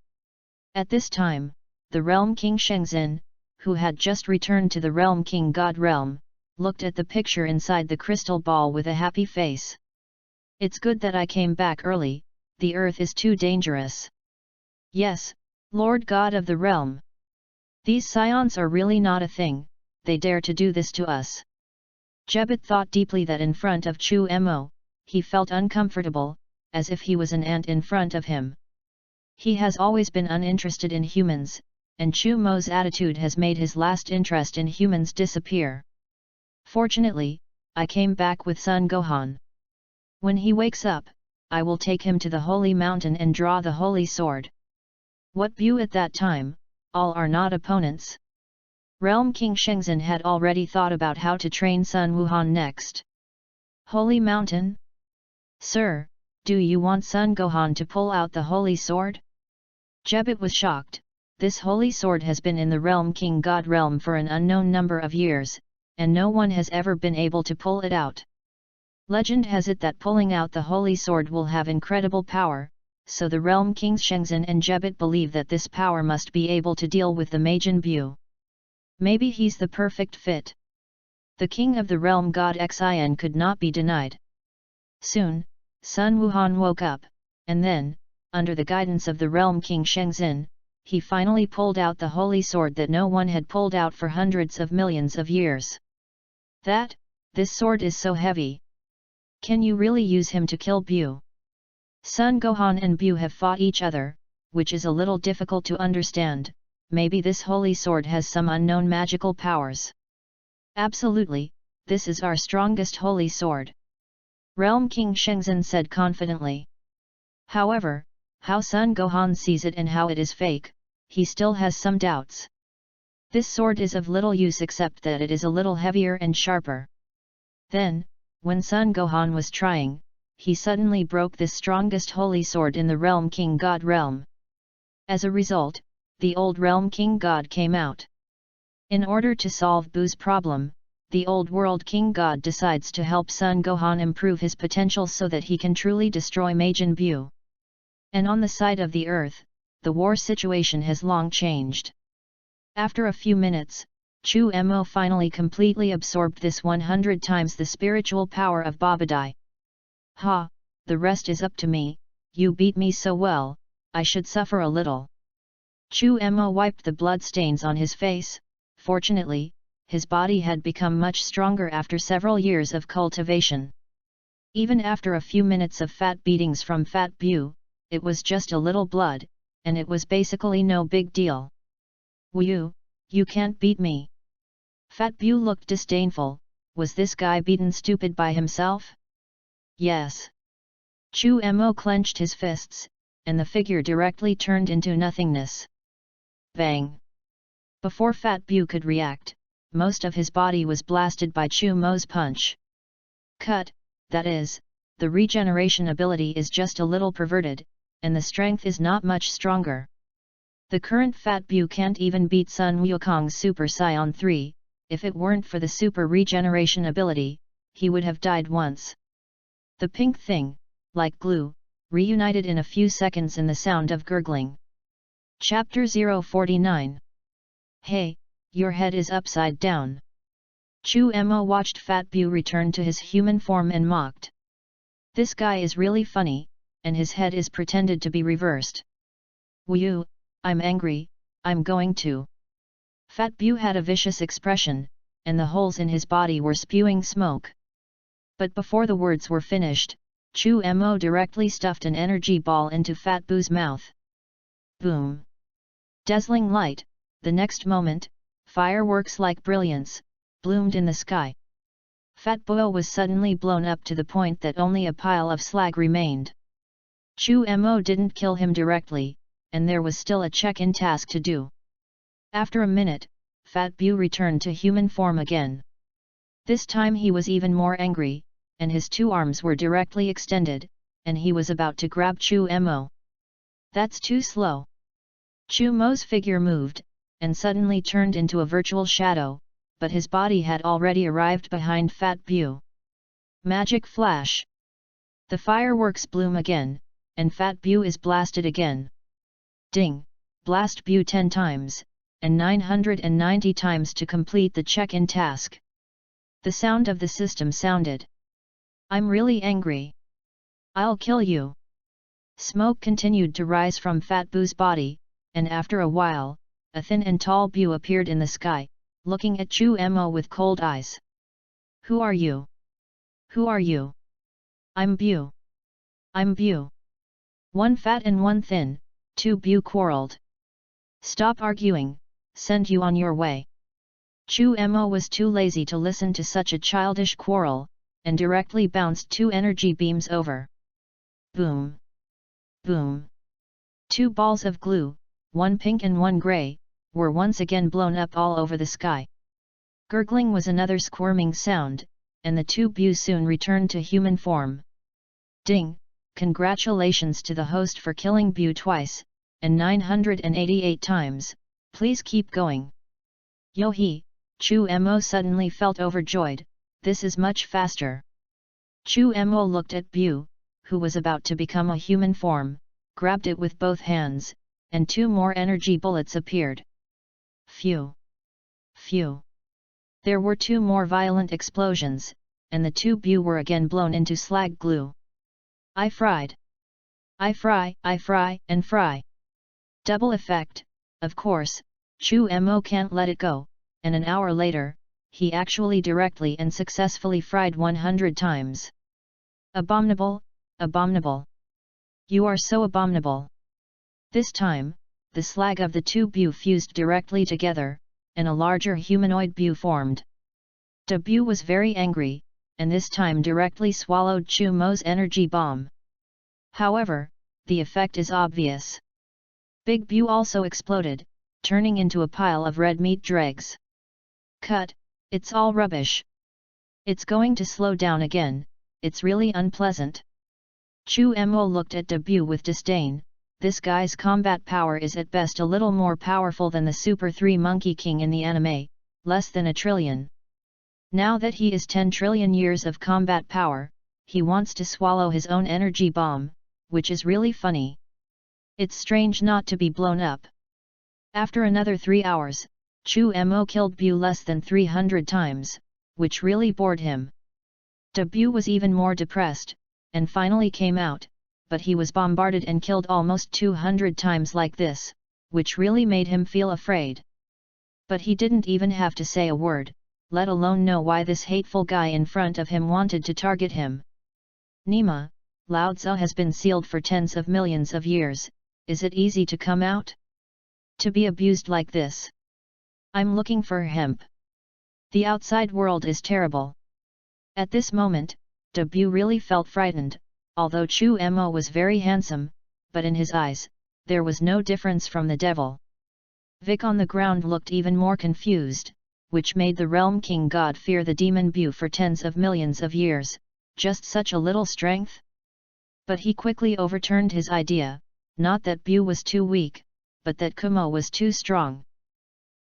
At this time, the Realm King Shengzhen, who had just returned to the Realm King God Realm, looked at the picture inside the crystal ball with a happy face. It's good that I came back early, the earth is too dangerous. Yes, Lord God of the realm. These scions are really not a thing, they dare to do this to us. Jebet thought deeply that in front of Chu Mo, he felt uncomfortable, as if he was an ant in front of him. He has always been uninterested in humans, and Chu Mo's attitude has made his last interest in humans disappear. Fortunately, I came back with Sun Gohan. When he wakes up, I will take him to the holy mountain and draw the holy sword. What Bu at that time, all are not opponents. Realm King Shengzhen had already thought about how to train Sun Wuhan next. Holy mountain? Sir, do you want Sun Gohan to pull out the holy sword? Jebet was shocked. This holy sword has been in the Realm King God realm for an unknown number of years, and no one has ever been able to pull it out. Legend has it that pulling out the holy sword will have incredible power, so the Realm Kings Shengzhen and Jebet believe that this power must be able to deal with the Majin Bu. Maybe he's the perfect fit. The king of the realm God Xin could not be denied. Soon, Sun Wuhan woke up, and then, under the guidance of the Realm King Shengzhen, he finally pulled out the holy sword that no one had pulled out for hundreds of millions of years. This sword is so heavy. Can you really use him to kill Bu? Sun Gohan and Bu have fought each other, which is a little difficult to understand. Maybe this holy sword has some unknown magical powers. Absolutely, this is our strongest holy sword. Realm King Shengzhen said confidently. However, how Sun Gohan sees it and how it is fake, he still has some doubts. This sword is of little use except that it is a little heavier and sharper. Then, when Sun Gohan was trying, he suddenly broke this strongest holy sword in the Realm King God realm. As a result, the old Realm King God came out. In order to solve Bu's problem, the old world King God decides to help Sun Gohan improve his potential so that he can truly destroy Majin Bu. And on the side of the earth, the war situation has long changed. After a few minutes, Chu Mo finally completely absorbed this 100 times the spiritual power of Babadai. Ha, the rest is up to me, you beat me so well, I should suffer a little. Chu Mo wiped the blood stains on his face. Fortunately, his body had become much stronger after several years of cultivation. Even after a few minutes of fat beatings from Fat Bu, it was just a little blood, and it was basically no big deal. You can't beat me. Fat Bu looked disdainful. Was this guy beaten stupid by himself? Yes. Chu Mo clenched his fists, and the figure directly turned into nothingness. Bang! Before Fat Bu could react, most of his body was blasted by Chu Mo's punch. Cut, that is, the regeneration ability is just a little perverted, and the strength is not much stronger. The current Fat Bu can't even beat Sun Wukong's Super Saiyan 3, if it weren't for the super regeneration ability, he would have died once. The pink thing, like glue, reunited in a few seconds in the sound of gurgling. Chapter 049. Hey, your head is upside down. Chu Mo watched Fat Bu return to his human form and mocked. This guy is really funny, and his head is pretended to be reversed. Wu, I'm angry, I'm going to. Fat Bu had a vicious expression, and the holes in his body were spewing smoke. But before the words were finished, Chu Mo directly stuffed an energy ball into Fat Bu's mouth. Boom! Dazzling light, the next moment, fireworks like brilliance, bloomed in the sky. Fat Bu was suddenly blown up to the point that only a pile of slag remained. Chu Mo didn't kill him directly, and there was still a check-in task to do. After a minute, Fat Bu returned to human form again. This time he was even more angry, and his two arms were directly extended, and he was about to grab Chu Mo. That's too slow. Chu Mo's figure moved, and suddenly turned into a virtual shadow, but his body had already arrived behind Fat Bu. Magic flash! The fireworks bloom again, and Fat Bu is blasted again. Ding! Blast Bu 10 times, and 990 times to complete the check-in task. The sound of the system sounded. I'm really angry. I'll kill you. Smoke continued to rise from Fat Bu's body, and after a while, a thin and tall Bu appeared in the sky, looking at Chu Mo with cold eyes. Who are you? Who are you? I'm Bu. I'm Bu. One fat and one thin, two Bu quarreled. Stop arguing, send you on your way. Chu Mo was too lazy to listen to such a childish quarrel, and directly bounced two energy beams over. Boom! Boom! Two balls of glue, one pink and one grey, were once again blown up all over the sky. Gurgling was another squirming sound, and the two Bu soon returned to human form. Ding! Congratulations to the host for killing Bu twice, and 988 times, please keep going. Yo-hee, Chu Mo suddenly felt overjoyed, this is much faster. Chu Mo looked at Bu, who was about to become a human form, grabbed it with both hands, and two more energy bullets appeared. Phew! Phew! There were two more violent explosions, and the two Bu were again blown into slag glue. I fry, and fry. Double effect, of course, Chu Mo can't let it go, and an hour later, he actually directly and successfully fried 100 times. Abominable, abominable. You are so abominable. This time, the slag of the two Bu fused directly together, and a larger humanoid Bu formed. The Bu was very angry, and this time directly swallowed Chu Mo's energy bomb. However, the effect is obvious. Big Bu also exploded, turning into a pile of red meat dregs. Cut, it's all rubbish. It's going to slow down again, it's really unpleasant. Chu Mo looked at the Bu with disdain, this guy's combat power is at best a little more powerful than the Super 3 Monkey King in the anime, less than a trillion. Now that he is 10 trillion years of combat power, he wants to swallow his own energy bomb, which is really funny. It's strange not to be blown up. After another 3 hours, Chu Mo killed Bu less than 300 times, which really bored him. The Bu was even more depressed, and finally came out, but he was bombarded and killed almost 200 times like this, which really made him feel afraid. But he didn't even have to say a word, let alone know why this hateful guy in front of him wanted to target him. Nima, Lao Tzu has been sealed for tens of millions of years, is it easy to come out? To be abused like this? I'm looking for hemp. The outside world is terrible. At this moment, the Bu really felt frightened, although Chu Mo was very handsome, but in his eyes, there was no difference from the devil. Vic on the ground looked even more confused, which made the Realm King God fear the demon Bu for tens of millions of years, just such a little strength? But he quickly overturned his idea, not that Bu was too weak, but that Kumo was too strong.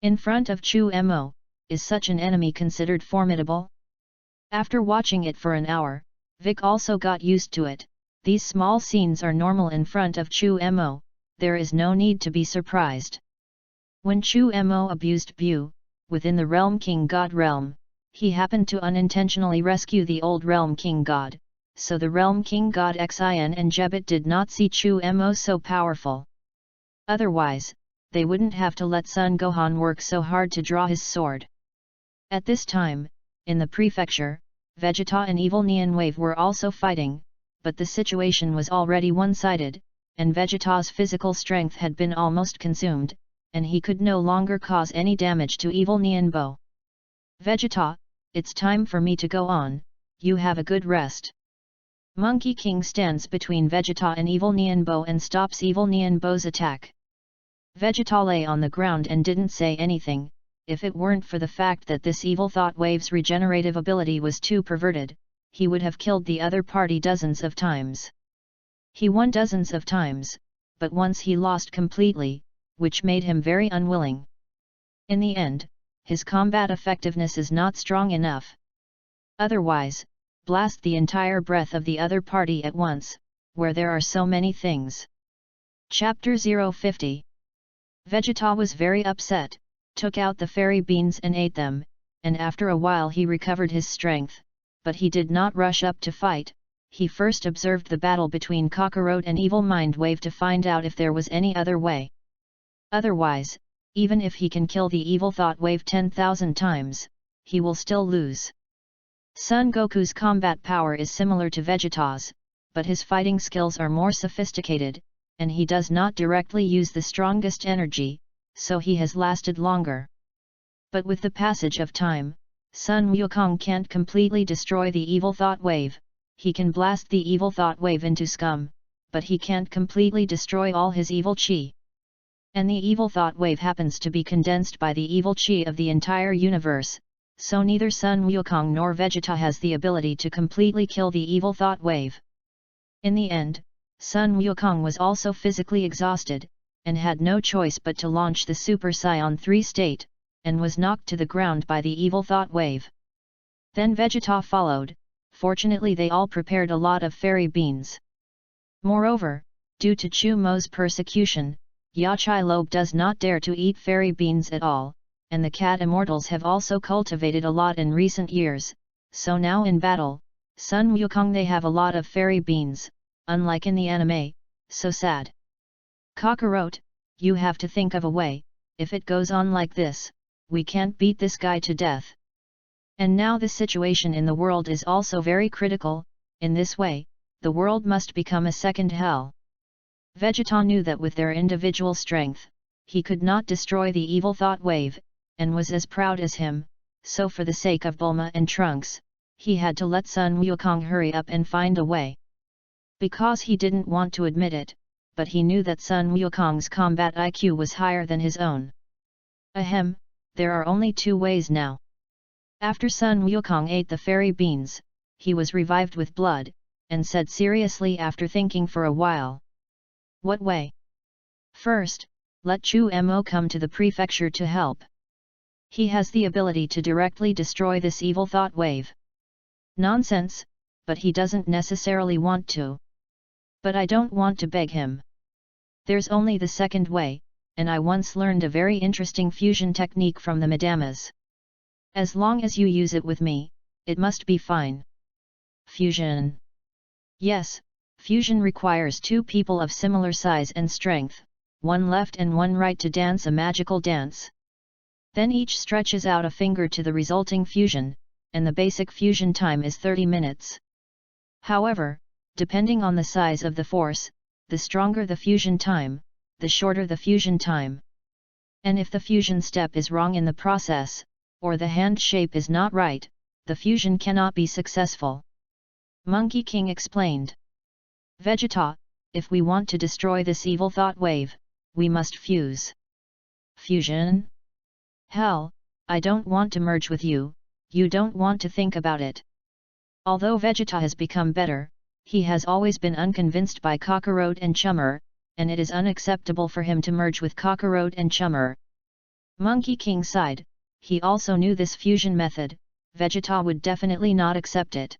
In front of Chu Mo, is such an enemy considered formidable? After watching it for an hour, Vic also got used to it. These small scenes are normal in front of Chu Mo, there is no need to be surprised. When Chu Mo abused Bu, within the Realm King God realm, he happened to unintentionally rescue the old Realm King God, so the Realm King God Xin and Jebit did not see Chu Mo so powerful. Otherwise, they wouldn't have to let Sun Gohan work so hard to draw his sword. At this time, in the prefecture, Vegeta and Evil Neon Wave were also fighting, but the situation was already one-sided, and Vegeta's physical strength had been almost consumed, and he could no longer cause any damage to Evil Neon Bow. Vegeta, it's time for me to go on, you have a good rest. Monkey King stands between Vegeta and Evil Nianbo and stops Evil Nianbo's attack. Vegeta lay on the ground and didn't say anything. If it weren't for the fact that this evil thought wave's regenerative ability was too perverted, he would have killed the other party dozens of times. He won dozens of times, but once he lost completely, which made him very unwilling. In the end, his combat effectiveness is not strong enough. Otherwise, blast the entire breath of the other party at once, where there are so many things. Chapter 050. Vegeta was very upset, took out the fairy beans and ate them, and after a while he recovered his strength, but he did not rush up to fight. He first observed the battle between Kakarot and Evil Mind Wave to find out if there was any other way. Otherwise, even if he can kill the Evil Thought Wave 10,000 times, he will still lose. Son Goku's combat power is similar to Vegeta's, but his fighting skills are more sophisticated, and he does not directly use the strongest energy, so he has lasted longer. But with the passage of time, Sun Wukong can't completely destroy the Evil Thought Wave. He can blast the Evil Thought Wave into scum, but he can't completely destroy all his evil chi. And the Evil Thought Wave happens to be condensed by the evil chi of the entire universe, so neither Sun Wukong nor Vegeta has the ability to completely kill the Evil Thought Wave. In the end, Sun Wukong was also physically exhausted, and had no choice but to launch the Super Saiyan 3 state, and was knocked to the ground by the Evil Thought Wave. Then Vegeta followed. Fortunately they all prepared a lot of fairy beans. Moreover, due to Chu Mo's persecution, Yachai Lobe does not dare to eat fairy beans at all, and the cat immortals have also cultivated a lot in recent years, so now in battle, Sun Wukong they have a lot of fairy beans, unlike in the anime. So sad. Kakarot, you have to think of a way. If it goes on like this, we can't beat this guy to death. And now the situation in the world is also very critical. In this way, the world must become a second hell. Vegeta knew that with their individual strength, he could not destroy the Evil Thought Wave, and was as proud as him, so for the sake of Bulma and Trunks, he had to let Sun Wukong hurry up and find a way. Because he didn't want to admit it, but he knew that Sun Wukong's combat IQ was higher than his own. Ahem, there are only two ways now. After Sun Wukong ate the fairy beans, he was revived with blood, and said seriously after thinking for a while. What way? First, let Chu Mo come to the prefecture to help. He has the ability to directly destroy this Evil Thought Wave. Nonsense, but he doesn't necessarily want to. But I don't want to beg him. There's only the second way, and I once learned a very interesting fusion technique from the Madamas. As long as you use it with me, it must be fine. Fusion. Yes, fusion requires two people of similar size and strength, one left and one right to dance a magical dance. Then each stretches out a finger to the resulting fusion, and the basic fusion time is 30 minutes. However, depending on the size of the force, the stronger the fusion time, the shorter the fusion time. And if the fusion step is wrong in the process, or the hand shape is not right, the fusion cannot be successful. Monkey King explained. Vegeta, if we want to destroy this Evil Thought Wave, we must fuse. Fusion? Hell, I don't want to merge with you, you don't want to think about it. Although Vegeta has become better, he has always been unconvinced by Kakarot and Chummer, and it is unacceptable for him to merge with Kakarot and Chummer. Monkey King sighed. He also knew this fusion method, Vegeta would definitely not accept it.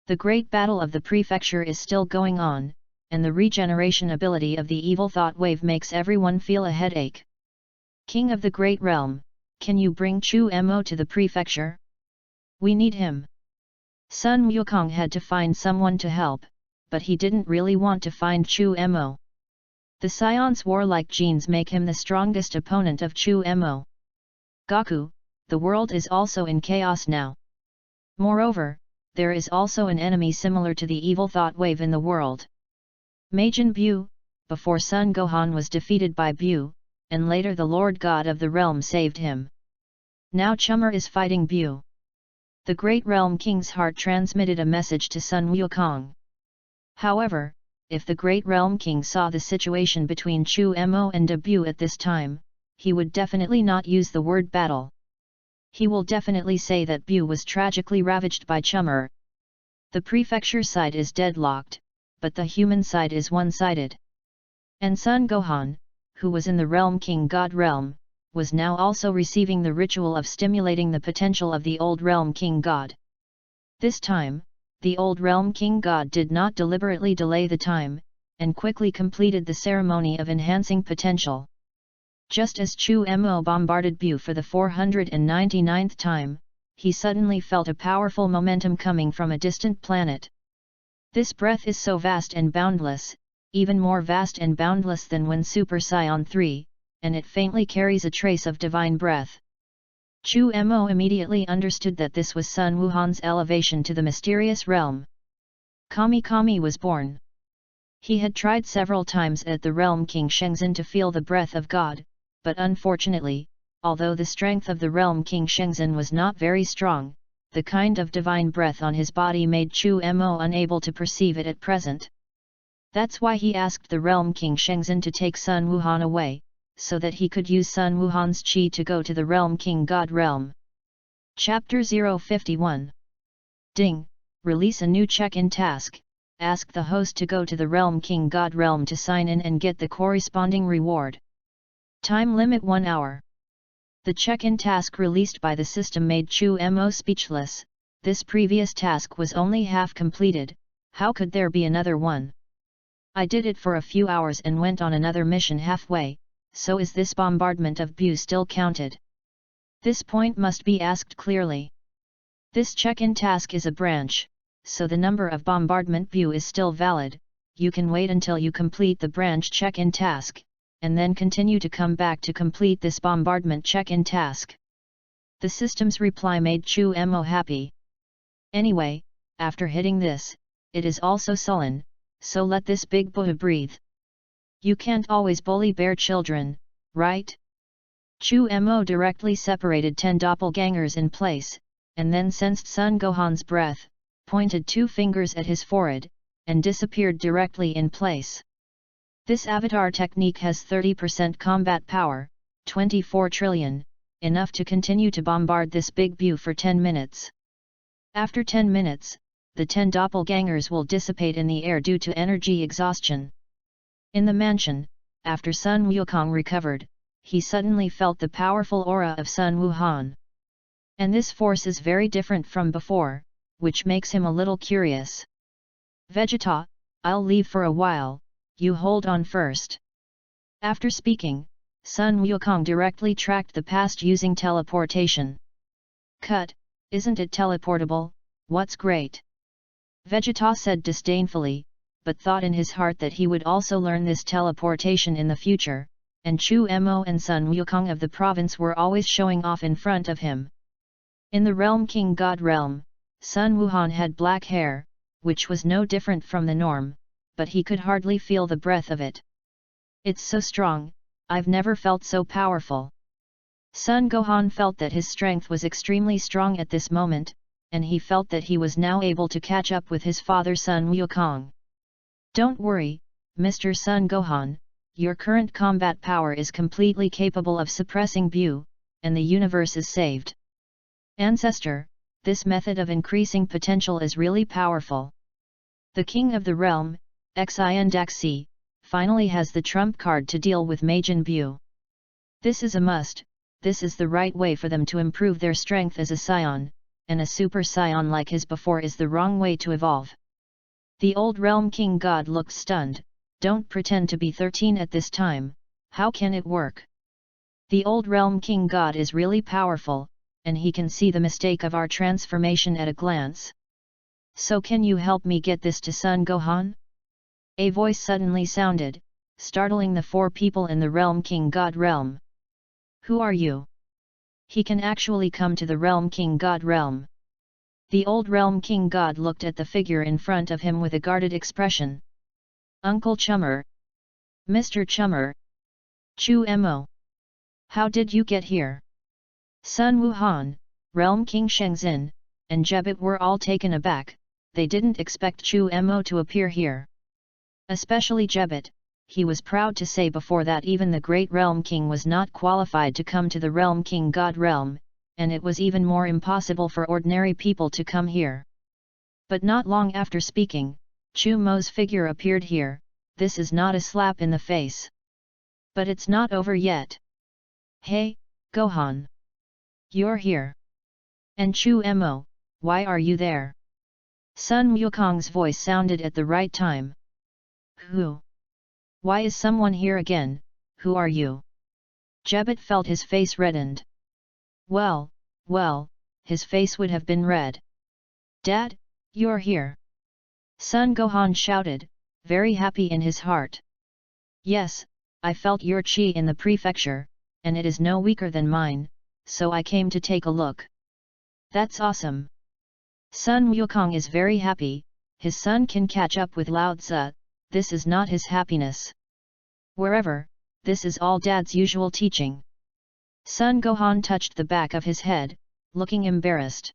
The great battle of the prefecture is still going on, and the regeneration ability of the Evil Thought Wave makes everyone feel a headache. King of the Great Realm, can you bring Chu Mo to the prefecture? We need him. Sun Wukong had to find someone to help, but he didn't really want to find Chu Mo. The Scion's warlike genes make him the strongest opponent of Chu Mo. Goku, the world is also in chaos now. Moreover, there is also an enemy similar to the Evil Thought Wave in the world. Majin Buu, before Son Gohan was defeated by Buu, and later the Lord God of the Realm saved him. Now Chummer is fighting Buu. The Great Realm King's heart transmitted a message to Sun Wukong. However, if the great realm king saw the situation between Chu Mo and De Bu at this time, he would definitely not use the word battle. He will definitely say that Bu was tragically ravaged by Chum'er. The prefecture side is deadlocked, but the human side is one-sided. And Sun Gohan, who was in the Realm King God realm, was now also receiving the ritual of stimulating the potential of the old Realm King God. This time, the old Realm King God did not deliberately delay the time, and quickly completed the ceremony of enhancing potential. Just as Chu Mo bombarded Bu for the 499th time, he suddenly felt a powerful momentum coming from a distant planet. This breath is so vast and boundless, even more vast and boundless than when Super Saiyan 3, and it faintly carries a trace of divine breath. Chu Mo immediately understood that this was Sun Wuhan's elevation to the mysterious realm. Kami Kami was born. He had tried several times at the Realm King Shenzhen to feel the breath of God, but unfortunately, although the strength of the Realm King Shenzhen was not very strong, the kind of divine breath on his body made Chu Mo unable to perceive it at present. That's why he asked the Realm King Shenzhen to take Sun Wuhan away, so that he could use Sun Wuhan's chi to go to the Realm King God realm. Chapter 051. Ding! Release a new check-in task. Ask the host to go to the Realm King God realm to sign in and get the corresponding reward. Time limit 1 hour. The check-in task released by the system made Chu Mo speechless. This previous task was only half completed, how could there be another one? I did it for a few hours and went on another mission halfway, so is this bombardment of Bu still counted? This point must be asked clearly. This check-in task is a branch, so the number of bombardment Bu is still valid. You can wait until you complete the branch check-in task, and then continue to come back to complete this bombardment check-in task. The system's reply made Chu Mo happy. Anyway, after hitting this, it is also sullen, so let this big Buddha breathe. You can't always bully bear children, right? Chu Mo directly separated 10 doppelgangers in place, and then sensed Sun Gohan's breath, pointed 2 fingers at his forehead, and disappeared directly in place. This avatar technique has 30% combat power, 24 trillion, enough to continue to bombard this big Bu for 10 minutes. After 10 minutes, the 10 doppelgangers will dissipate in the air due to energy exhaustion. In the mansion, after Sun Wukong recovered, he suddenly felt the powerful aura of Sun Wuhan. And this force is very different from before, which makes him a little curious. Vegeta, I'll leave for a while, you hold on first. After speaking, Sun Wukong directly tracked the past using teleportation. Cut, isn't it teleportable? What's great? Vegeta said disdainfully, but thought in his heart that he would also learn this teleportation in the future, and Chu Mo and Sun Wukong of the province were always showing off in front of him. In the Realm King God realm, Sun Wuhan had black hair, which was no different from the norm, but he could hardly feel the breath of it. It's so strong, I've never felt so powerful. Sun Gohan felt that his strength was extremely strong at this moment, and he felt that he was now able to catch up with his father Sun Wukong. Don't worry, Mr. Sun Gohan, your current combat power is completely capable of suppressing Bu, and the universe is saved. Ancestor, this method of increasing potential is really powerful. The King of the Realm, Xin Daxi, finally has the trump card to deal with Majin Bu. This is a must, this is the right way for them to improve their strength as a Saiyan, and a Super Saiyan like his before is the wrong way to evolve. The old Realm King God looked stunned. Don't pretend to be 13 at this time, how can it work? The old Realm King God is really powerful, and he can see the mistake of our transformation at a glance. So can you help me get this to Sun Gohan? A voice suddenly sounded, startling the 4 people in the Realm King God realm. Who are you? He can actually come to the Realm King God realm. The old Realm King God looked at the figure in front of him with a guarded expression. Uncle Chum'er. Mr. Chum'er. Chu Mo. How did you get here? Sun Wuhan, Realm King Shenzhen, and Jebit were all taken aback. they didn't expect Chu Mo to appear here. Especially Jebet, he was proud to say before that even the Great Realm King was not qualified to come to the Realm King God Realm, and it was even more impossible for ordinary people to come here. But not long after speaking, Chu Mo's figure appeared here. This is not a slap in the face. But it's not over yet. Hey, Gohan! You're here. And Chu Mo, why are you there? Sun Wukong's voice sounded at the right time. Who? Why is someone here again? Who are you? Jebet felt his face reddened. Well, his face would have been red. Dad, you're here. Sun Gohan shouted, very happy in his heart. Yes, I felt your chi in the prefecture, and it is no weaker than mine, so I came to take a look. That's awesome. Sun Wukong is very happy, his son can catch up with Lao Tzu. This is not his happiness. Wherever, this is all Dad's usual teaching. Sun Gohan touched the back of his head, looking embarrassed.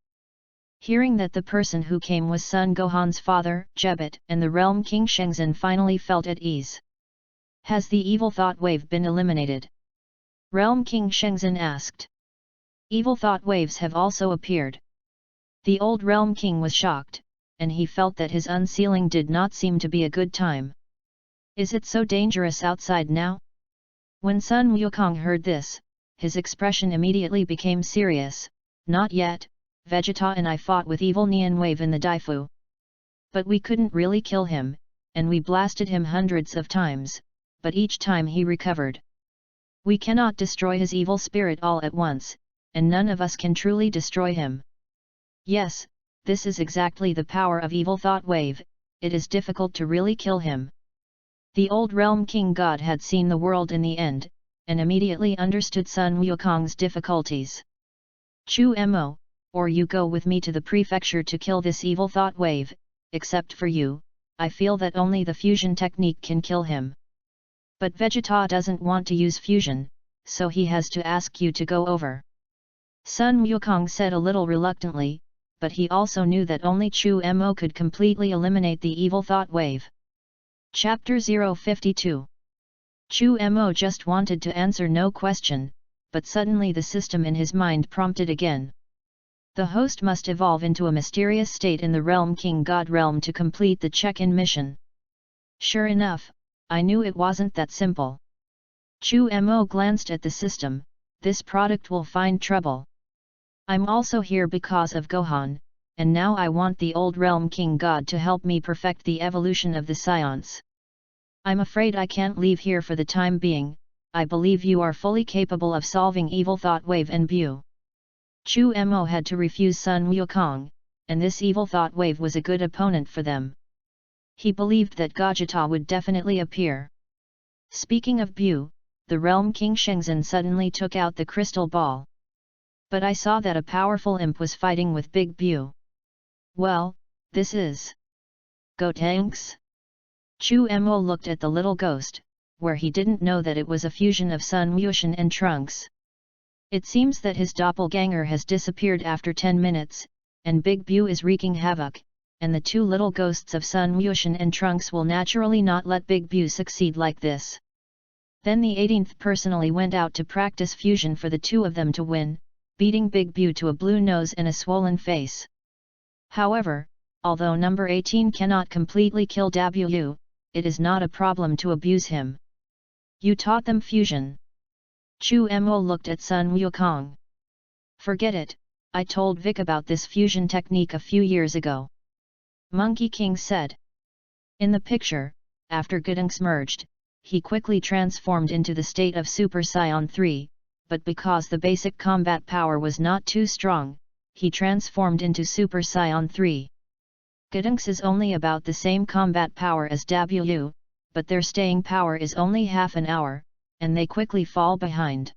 Hearing that the person who came was Sun Gohan's father, Jebet, and the Realm King Shenzhen finally felt at ease. Has the evil thought wave been eliminated? Realm King Shenzhen asked. Evil thought waves have also appeared. The old Realm King was shocked, and he felt that his unsealing did not seem to be a good time. Is it so dangerous outside now? When Sun Wukong heard this, his expression immediately became serious. Not yet, Vegeta and I fought with evil Neon Wave in the Daifu. But we couldn't really kill him, and we blasted him hundreds of times, but each time he recovered. We cannot destroy his evil spirit all at once, and none of us can truly destroy him. Yes, this is exactly the power of evil thought wave, it is difficult to really kill him. The old Realm King God had seen the world in the end, and immediately understood Sun Wukong's difficulties. Chu Mo, or you go with me to the prefecture to kill this evil thought wave, except for you, I feel that only the fusion technique can kill him. But Vegeta doesn't want to use fusion, so he has to ask you to go over. Sun Wukong said a little reluctantly, but he also knew that only Chu Mo could completely eliminate the evil thought wave. Chapter 052. Chu Mo just wanted to answer no question, but suddenly the system in his mind prompted again. The host must evolve into a mysterious state in the Realm King God realm to complete the check-in mission. Sure enough, I knew it wasn't that simple. Chu Mo glanced at the system, this product will find trouble. I'm also here because of Gohan, and now I want the old Realm King God to help me perfect the evolution of the science. I'm afraid I can't leave here for the time being. I believe you are fully capable of solving evil thought wave and Bu. Chu Mo had to refuse Sun Wukong, and this evil thought wave was a good opponent for them. He believed that Gogeta would definitely appear. Speaking of Bu, the Realm King Shenzhen suddenly took out the crystal ball. But I saw that a powerful imp was fighting with Big Bu. Well, this is Gotenks? Chu Mo looked at the little ghost, where he didn't know that it was a fusion of Sun Wushan and Trunks. It seems that his doppelganger has disappeared after 10 minutes, and Big Bu is wreaking havoc, and the two little ghosts of Sun Wushan and Trunks will naturally not let Big Bu succeed like this. Then the 18th personally went out to practice fusion for the two of them to win, beating Big Bu to a blue nose and a swollen face. However, although number 18 cannot completely kill Dabu, it is not a problem to abuse him. You taught them fusion. Chu Mo looked at Sun Wukong. Forget it, I told Vic about this fusion technique a few years ago. Monkey King said. In the picture, after Gotenks merged, he quickly transformed into the state of Super Saiyan 3, but because the basic combat power was not too strong, he transformed into Super Saiyan 3. Gotenks is only about the same combat power as Dabu, but their staying power is only half an hour, and they quickly fall behind.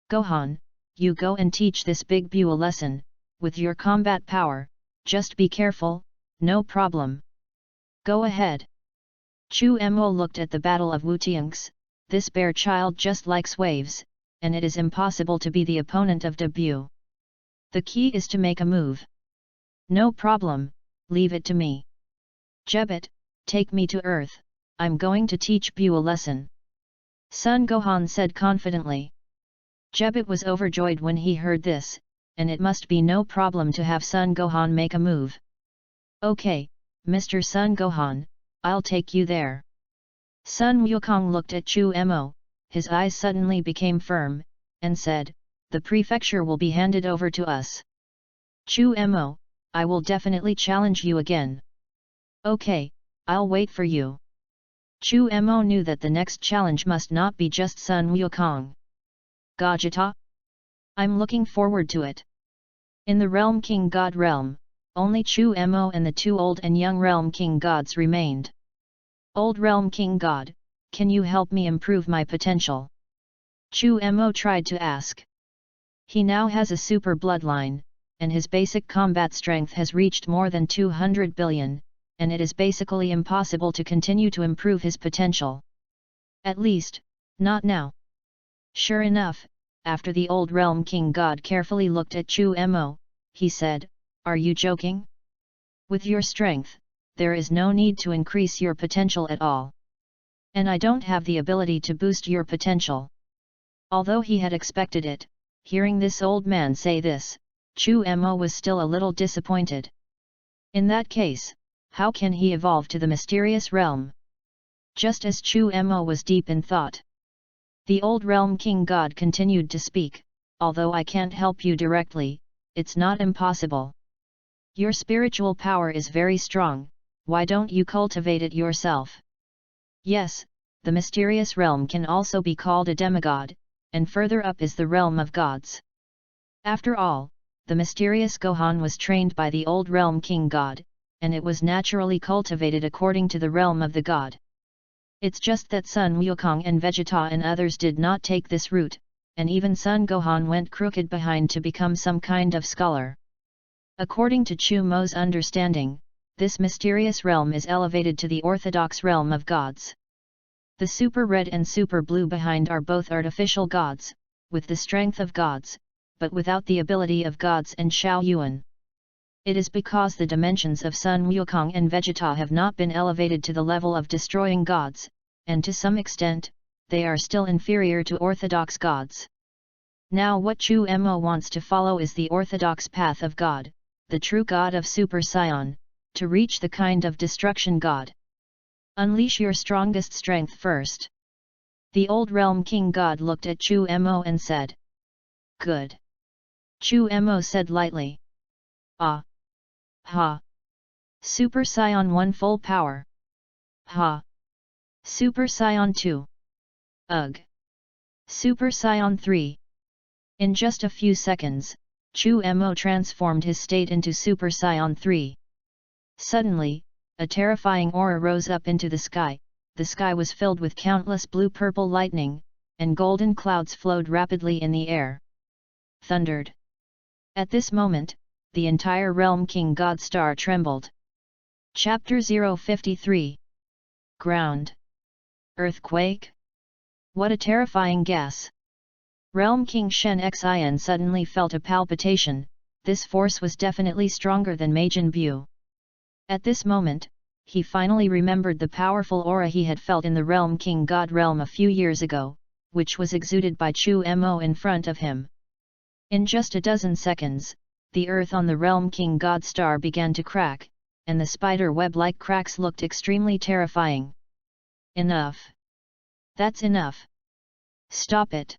Gohan, you go and teach this Big Bu a lesson, with your combat power, just be careful, no problem. Go ahead. Chu Mo looked at the battle of Wutianks, this bear child just likes waves, and it is impossible to be the opponent of Dabu. The key is to make a move. No problem, leave it to me. Jebat, take me to Earth, I'm going to teach Bu a lesson. Sun Gohan said confidently. Jebat was overjoyed when he heard this, and it must be no problem to have Sun Gohan make a move. Okay, Mr. Sun Gohan, I'll take you there. Sun Wukong looked at Chu Mo, his eyes suddenly became firm, and said, the prefecture will be handed over to us. Chu Mo, I will definitely challenge you again. Okay, I'll wait for you. Chu Mo knew that the next challenge must not be just Sun Wukong. Gajita? I'm looking forward to it. In the Realm King God realm, only Chu Mo and the two old and young Realm King Gods remained. Old Realm King God, can you help me improve my potential? Chu Mo tried to ask. He now has a super bloodline, and his basic combat strength has reached more than 200 billion, and it is basically impossible to continue to improve his potential. At least, not now. Sure enough, after the old Realm King God carefully looked at Chu Mo, he said, are you joking? With your strength, there is no need to increase your potential at all. And I don't have the ability to boost your potential. Although he had expected it, hearing this old man say this, Chu Mo was still a little disappointed. In that case, how can he evolve to the mysterious realm? Just as Chu Mo was deep in thought, the old Realm King God continued to speak, although I can't help you directly, it's not impossible. Your spiritual power is very strong, why don't you cultivate it yourself? Yes, the mysterious realm can also be called a demigod, and further up is the realm of gods. After all, the mysterious Gohan was trained by the old Realm King God, and it was naturally cultivated according to the realm of the god. It's just that Sun Wukong and Vegeta and others did not take this route, and even Sun Gohan went crooked behind to become some kind of scholar. According to Chu Mo's understanding, this mysterious realm is elevated to the orthodox realm of gods. The Super Red and Super Blue behind are both artificial gods, with the strength of gods, but without the ability of gods and Xiao Yuan. It is because the dimensions of Sun Wukong and Vegeta have not been elevated to the level of destroying gods, and to some extent, they are still inferior to orthodox gods. Now what Chu Mo wants to follow is the orthodox path of God, the true God of Super Saiyan, to reach the kind of destruction God. Unleash your strongest strength first. The old Realm King God looked at Chu Mo and said. Good. Chu Mo said lightly. Ah. Ha. Super Saiyan 1 full power. Ha. Super Saiyan 2. Ugh. Super Saiyan 3. In just a few seconds, Chu Mo transformed his state into Super Saiyan 3. Suddenly, a terrifying aura rose up into the sky was filled with countless blue-purple lightning, and golden clouds flowed rapidly in the air. Thundered. At this moment, the entire Realm King God Star trembled. Chapter 053. Ground. Earthquake? What a terrifying gas! Realm King Shen Xin suddenly felt a palpitation. This force was definitely stronger than Majin Buu. At this moment, he finally remembered the powerful aura he had felt in the Realm King God realm a few years ago, which was exuded by Chu Mo in front of him. In just a dozen seconds, the earth on the Realm King God Star began to crack, and the spider web-like cracks looked extremely terrifying. Enough! That's enough! Stop it!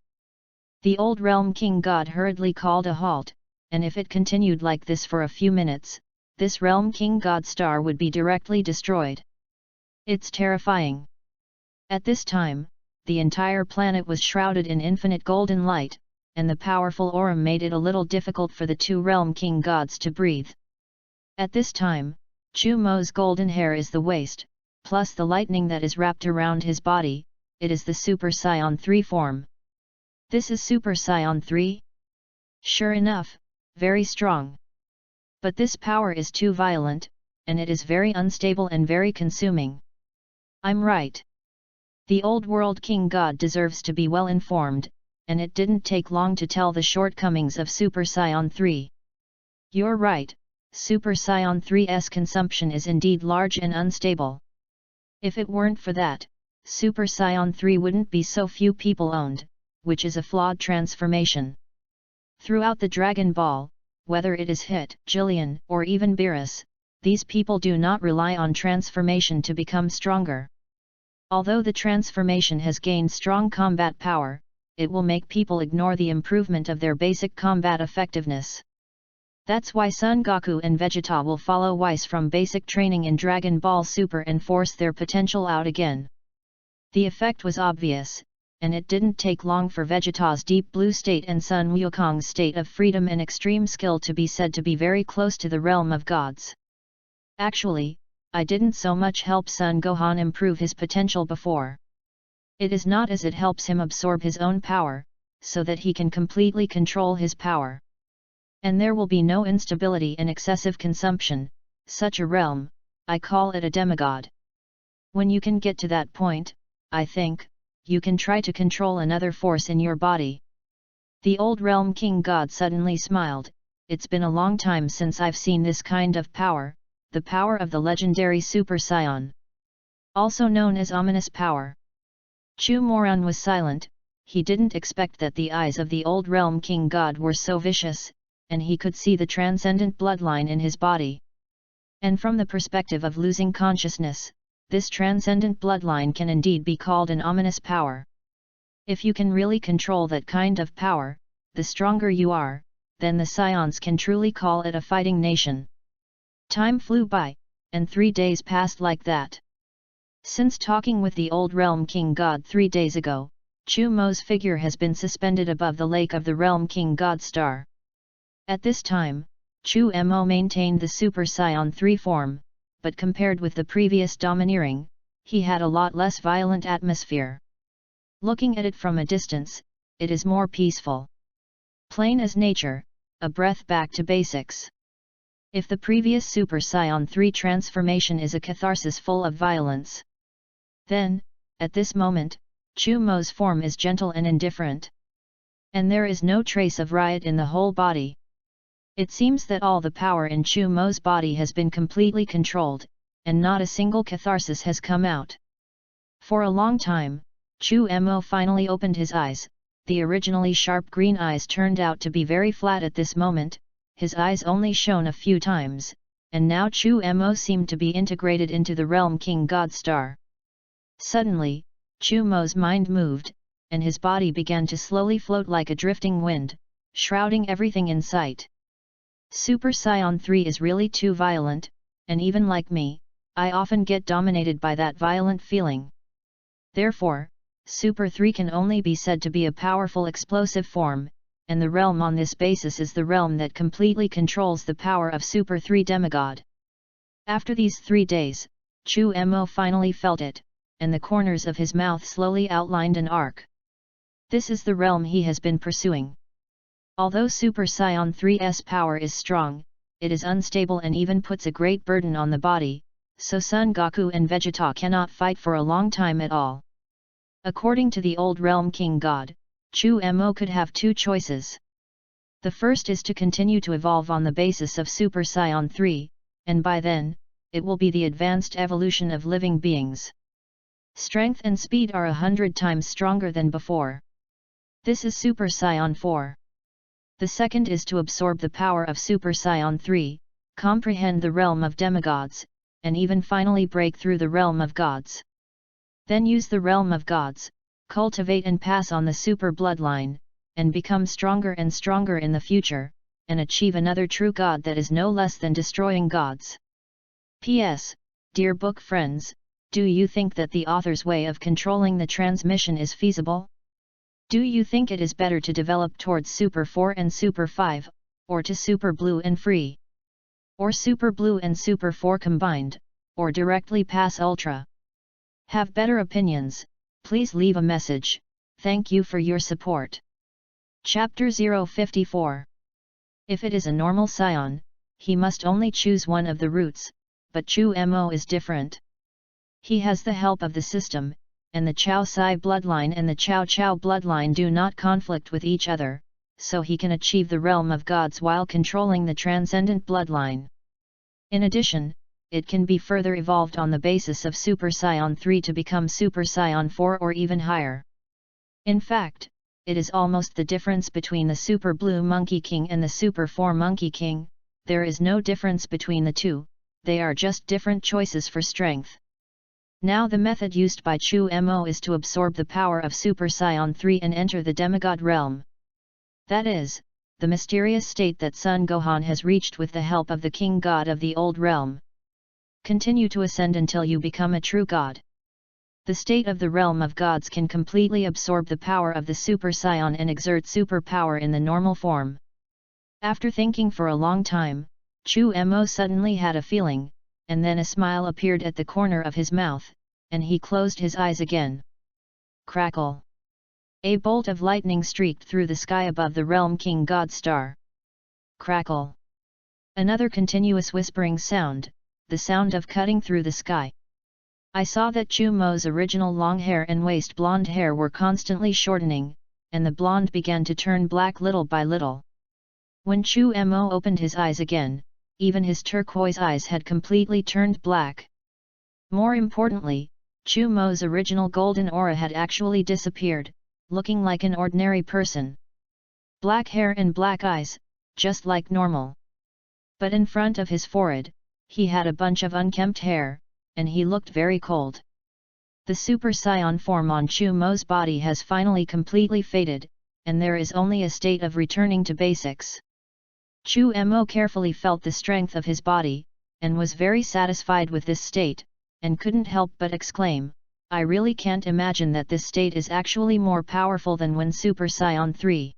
The old Realm King God hurriedly called a halt, and if it continued like this for a few minutes, this Realm King God Star would be directly destroyed. It's terrifying. At this time, the entire planet was shrouded in infinite golden light, and the powerful aura made it a little difficult for the two Realm King Gods to breathe. At this time, Chu Mo's golden hair is the waist, plus the lightning that is wrapped around his body, it is the Super Saiyan 3 form. This is Super Saiyan 3? Sure enough, very strong. But this power is too violent, and it is very unstable and very consuming. I'm right. The old world King God deserves to be well informed, and it didn't take long to tell the shortcomings of Super Saiyan 3. You're right, Super Scion 3's consumption is indeed large and unstable. If it weren't for that, Super Scion 3 wouldn't be so few people owned, which is a flawed transformation. Throughout the Dragon Ball, whether it is Hit, Jillian, or even Beerus, these people do not rely on transformation to become stronger. Although the transformation has gained strong combat power, it will make people ignore the improvement of their basic combat effectiveness. That's why Son Goku and Vegeta will follow Whis from basic training in Dragon Ball Super and force their potential out again. The effect was obvious, and it didn't take long for Vegeta's Deep Blue state and Sun Wukong's state of freedom and extreme skill to be said to be very close to the realm of gods. Actually, I didn't so much help Son Gohan improve his potential before. It is not as it helps him absorb his own power, so that he can completely control his power. And there will be no instability and excessive consumption. Such a realm, I call it a demigod. When you can get to that point, I think, you can try to control another force in your body. The old realm king god suddenly smiled. It's been a long time since I've seen this kind of power, the power of the legendary Super Scion. Also known as ominous power. Chu Moran was silent. He didn't expect that the eyes of the old realm king god were so vicious, and he could see the transcendent bloodline in his body. And from the perspective of losing consciousness, this transcendent bloodline can indeed be called an ominous power. If you can really control that kind of power, the stronger you are, then the Scions can truly call it a fighting nation. Time flew by, and 3 days passed like that. Since talking with the old realm king god 3 days ago, Chu Mo's figure has been suspended above the lake of the realm king god star. At this time, Chu Mo maintained the Super Scion 3 form, but compared with the previous domineering, he had a lot less violent atmosphere. Looking at it from a distance, it is more peaceful. Plain as nature, a breath back to basics. If the previous Super Scion 3 transformation is a catharsis full of violence, then, at this moment, Chu Mo's form is gentle and indifferent. And there is no trace of riot in the whole body. It seems that all the power in Chu Mo's body has been completely controlled, and not a single catharsis has come out. For a long time, Chu Mo finally opened his eyes. The originally sharp green eyes turned out to be very flat at this moment. His eyes only shone a few times, and now Chu Mo seemed to be integrated into the realm king god star. Suddenly, Chu Mo's mind moved, and his body began to slowly float like a drifting wind, shrouding everything in sight. Super Scion 3 is really too violent, and even like me, I often get dominated by that violent feeling. Therefore, Super 3 can only be said to be a powerful explosive form, and the realm on this basis is the realm that completely controls the power of Super 3 demigod. After these 3 days, Chu Mo finally felt it, and the corners of his mouth slowly outlined an arc. This is the realm he has been pursuing. Although Super Scion 3's power is strong, it is unstable and even puts a great burden on the body, so Son Goku and Vegeta cannot fight for a long time at all. According to the old realm king god, Chu Mo could have 2 choices. The first is to continue to evolve on the basis of Super Scion 3, and by then, it will be the advanced evolution of living beings. Strength and speed are 100 times stronger than before. This is Super Scion 4. The second is to absorb the power of Super Scion 3, comprehend the realm of demigods, and even finally break through the realm of gods. Then use the realm of gods, cultivate and pass on the super bloodline, and become stronger and stronger in the future, and achieve another true god that is no less than destroying gods. P.S. Dear book friends, do you think that the author's way of controlling the transmission is feasible? Do you think it is better to develop towards Super 4 and Super 5, or to Super Blue and Free? Or Super Blue and Super 4 combined, or directly pass Ultra? Have better opinions, please leave a message. Thank you for your support. Chapter 054. If it is a normal Scion, he must only choose one of the routes, but Chu Mo is different. He has the help of the system, and the Chao Sai bloodline and the Chao Chao bloodline do not conflict with each other, so he can achieve the realm of gods while controlling the transcendent bloodline. In addition, it can be further evolved on the basis of Super Saiyan 3 to become Super Saiyan 4 or even higher. In fact, it is almost the difference between the Super Blue Monkey King and the Super 4 Monkey King. There is no difference between the two, they are just different choices for strength. Now the method used by Chu Mo is to absorb the power of Super Saiyan 3 and enter the demigod realm. That is, the mysterious state that Son Gohan has reached with the help of the king god of the old realm. Continue to ascend until you become a true god. The state of the realm of gods can completely absorb the power of the Super Saiyan and exert super power in the normal form. After thinking for a long time, Chu Mo suddenly had a feeling, and then a smile appeared at the corner of his mouth, and he closed his eyes again. Crackle! A bolt of lightning streaked through the sky above the realm king god star. Crackle! Another continuous whispering sound, the sound of cutting through the sky. I saw that Chu Mo's original long hair and waist blonde hair were constantly shortening, and the blonde began to turn black little by little. When Chu Mo opened his eyes again, even his turquoise eyes had completely turned black. More importantly, Chu Mo's original golden aura had actually disappeared, looking like an ordinary person. Black hair and black eyes, just like normal. But in front of his forehead, he had a bunch of unkempt hair, and he looked very cold. The Super Saiyan form on Chu Mo's body has finally completely faded, and there is only a state of returning to basics. Chu Mo carefully felt the strength of his body, and was very satisfied with this state, and couldn't help but exclaim, I really can't imagine that this state is actually more powerful than when Super Saiyan 3.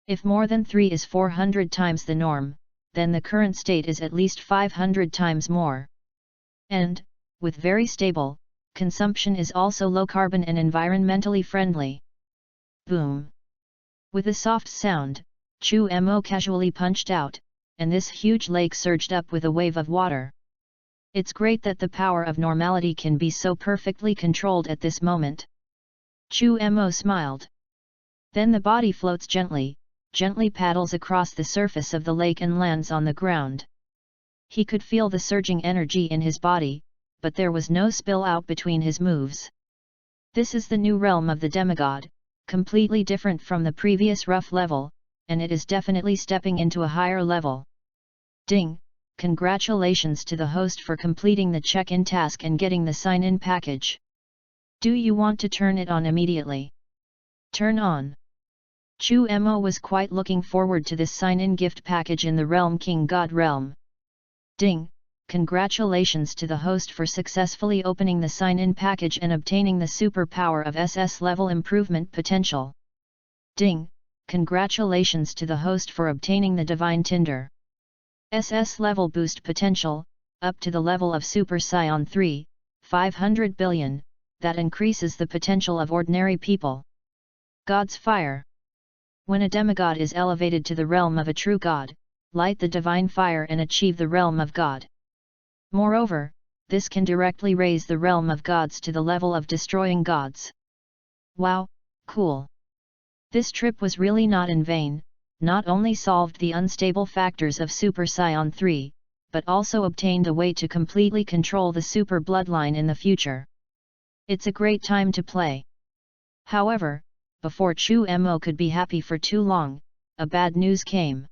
If more than 3 is 400 times the norm, then the current state is at least 500 times more. And, with very stable, consumption is also low carbon and environmentally friendly. Boom! With a soft sound, Chu Mo casually punched out, and this huge lake surged up with a wave of water. It's great that the power of normality can be so perfectly controlled at this moment. Chu Mo smiled. Then the body floats gently paddles across the surface of the lake and lands on the ground. He could feel the surging energy in his body, but there was no spill out between his moves. This is the new realm of the demigod, completely different from the previous rough level, and it is definitely stepping into a higher level. Ding! Congratulations to the host for completing the check-in task and getting the sign-in package. Do you want to turn it on immediately? Turn on. Chu Mo was quite looking forward to this sign-in gift package in the Realm King God realm. Ding! Congratulations to the host for successfully opening the sign-in package and obtaining the superpower of SS level improvement potential. Ding! Congratulations to the host for obtaining the Divine Tinder. SS level boost potential, up to the level of Super Saiyan 3, 500 billion, that increases the potential of ordinary people. God's Fire. When a demigod is elevated to the realm of a true god, light the divine fire and achieve the realm of God. Moreover, this can directly raise the realm of gods to the level of destroying gods. Wow, cool! This trip was really not in vain, not only solved the unstable factors of Super Saiyan 3, but also obtained a way to completely control the super bloodline in the future. It's a great time to play. However, before Chu Mo could be happy for too long, a bad news came.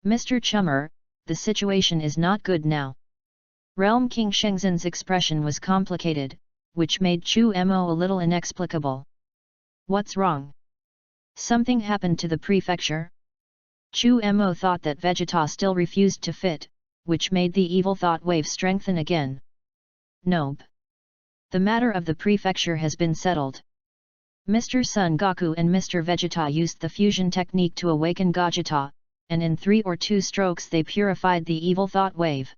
Mr. Chummer, the situation is not good now. Realm King Shenzhen's expression was complicated, which made Chu Mo a little inexplicable. What's wrong? Something happened to the prefecture? Chu Mo thought that Vegeta still refused to fit, which made the evil thought wave strengthen again. Nope. The matter of the prefecture has been settled. Mr. Son Goku and Mr. Vegeta used the fusion technique to awaken Gogeta, and in 3 or 2 strokes they purified the evil thought wave.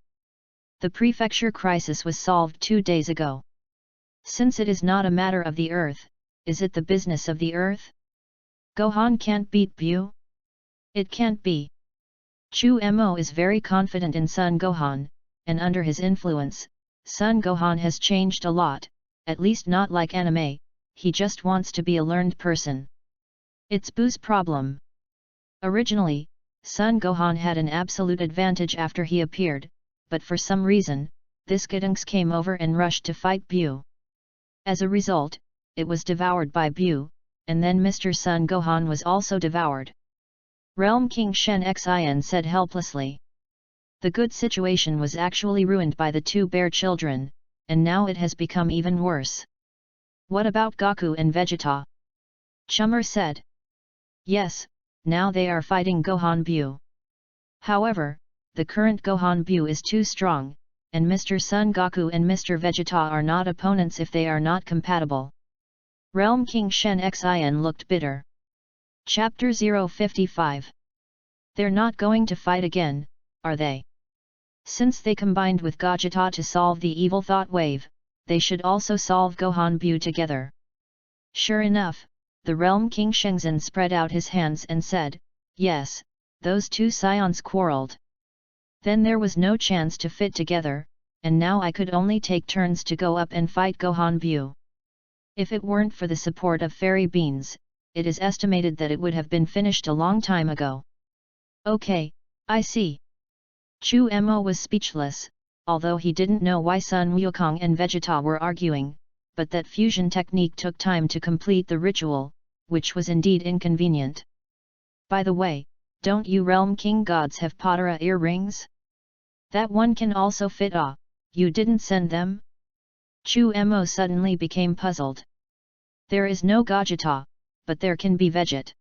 The prefecture crisis was solved 2 days ago. Since it is not a matter of the earth, is it the business of the earth? Gohan can't beat Buu? It can't be. Chu Mo is very confident in Son Gohan, and under his influence, Son Gohan has changed a lot, at least not like anime, he just wants to be a learned person. It's Buu's problem. Originally, Son Gohan had an absolute advantage after he appeared, but for some reason, this Gedunks came over and rushed to fight Bu. As a result, it was devoured by Bu, and then Mr. Sun Gohan was also devoured. Realm King Shen Xian said helplessly. The good situation was actually ruined by the two bear children, and now it has become even worse. What about Goku and Vegeta? Chummer said. Yes, now they are fighting Gohan Bu. However, the current Gohan Bu is too strong, and Mr. Sun Goku and Mr. Vegeta are not opponents if they are not compatible. Realm King Shen Xian looked bitter. Chapter 055. They're not going to fight again, are they? Since they combined with Gogeta to solve the evil thought wave, they should also solve Gohan Bu together. Sure enough, the Realm King Shenzhen spread out his hands and said, yes, those two scions quarreled. Then there was no chance to fit together, and now I could only take turns to go up and fight Gohan Bu. If it weren't for the support of fairy beans, it is estimated that it would have been finished a long time ago. Okay, I see. Chu Mo was speechless, although he didn't know why Sun Wukong and Vegeta were arguing, but that fusion technique took time to complete the ritual, which was indeed inconvenient. By the way, don't you Realm King gods have Potara earrings? That one can also fit you didn't send them? Chu Mo suddenly became puzzled. There is no Gogeta, but there can be Veget.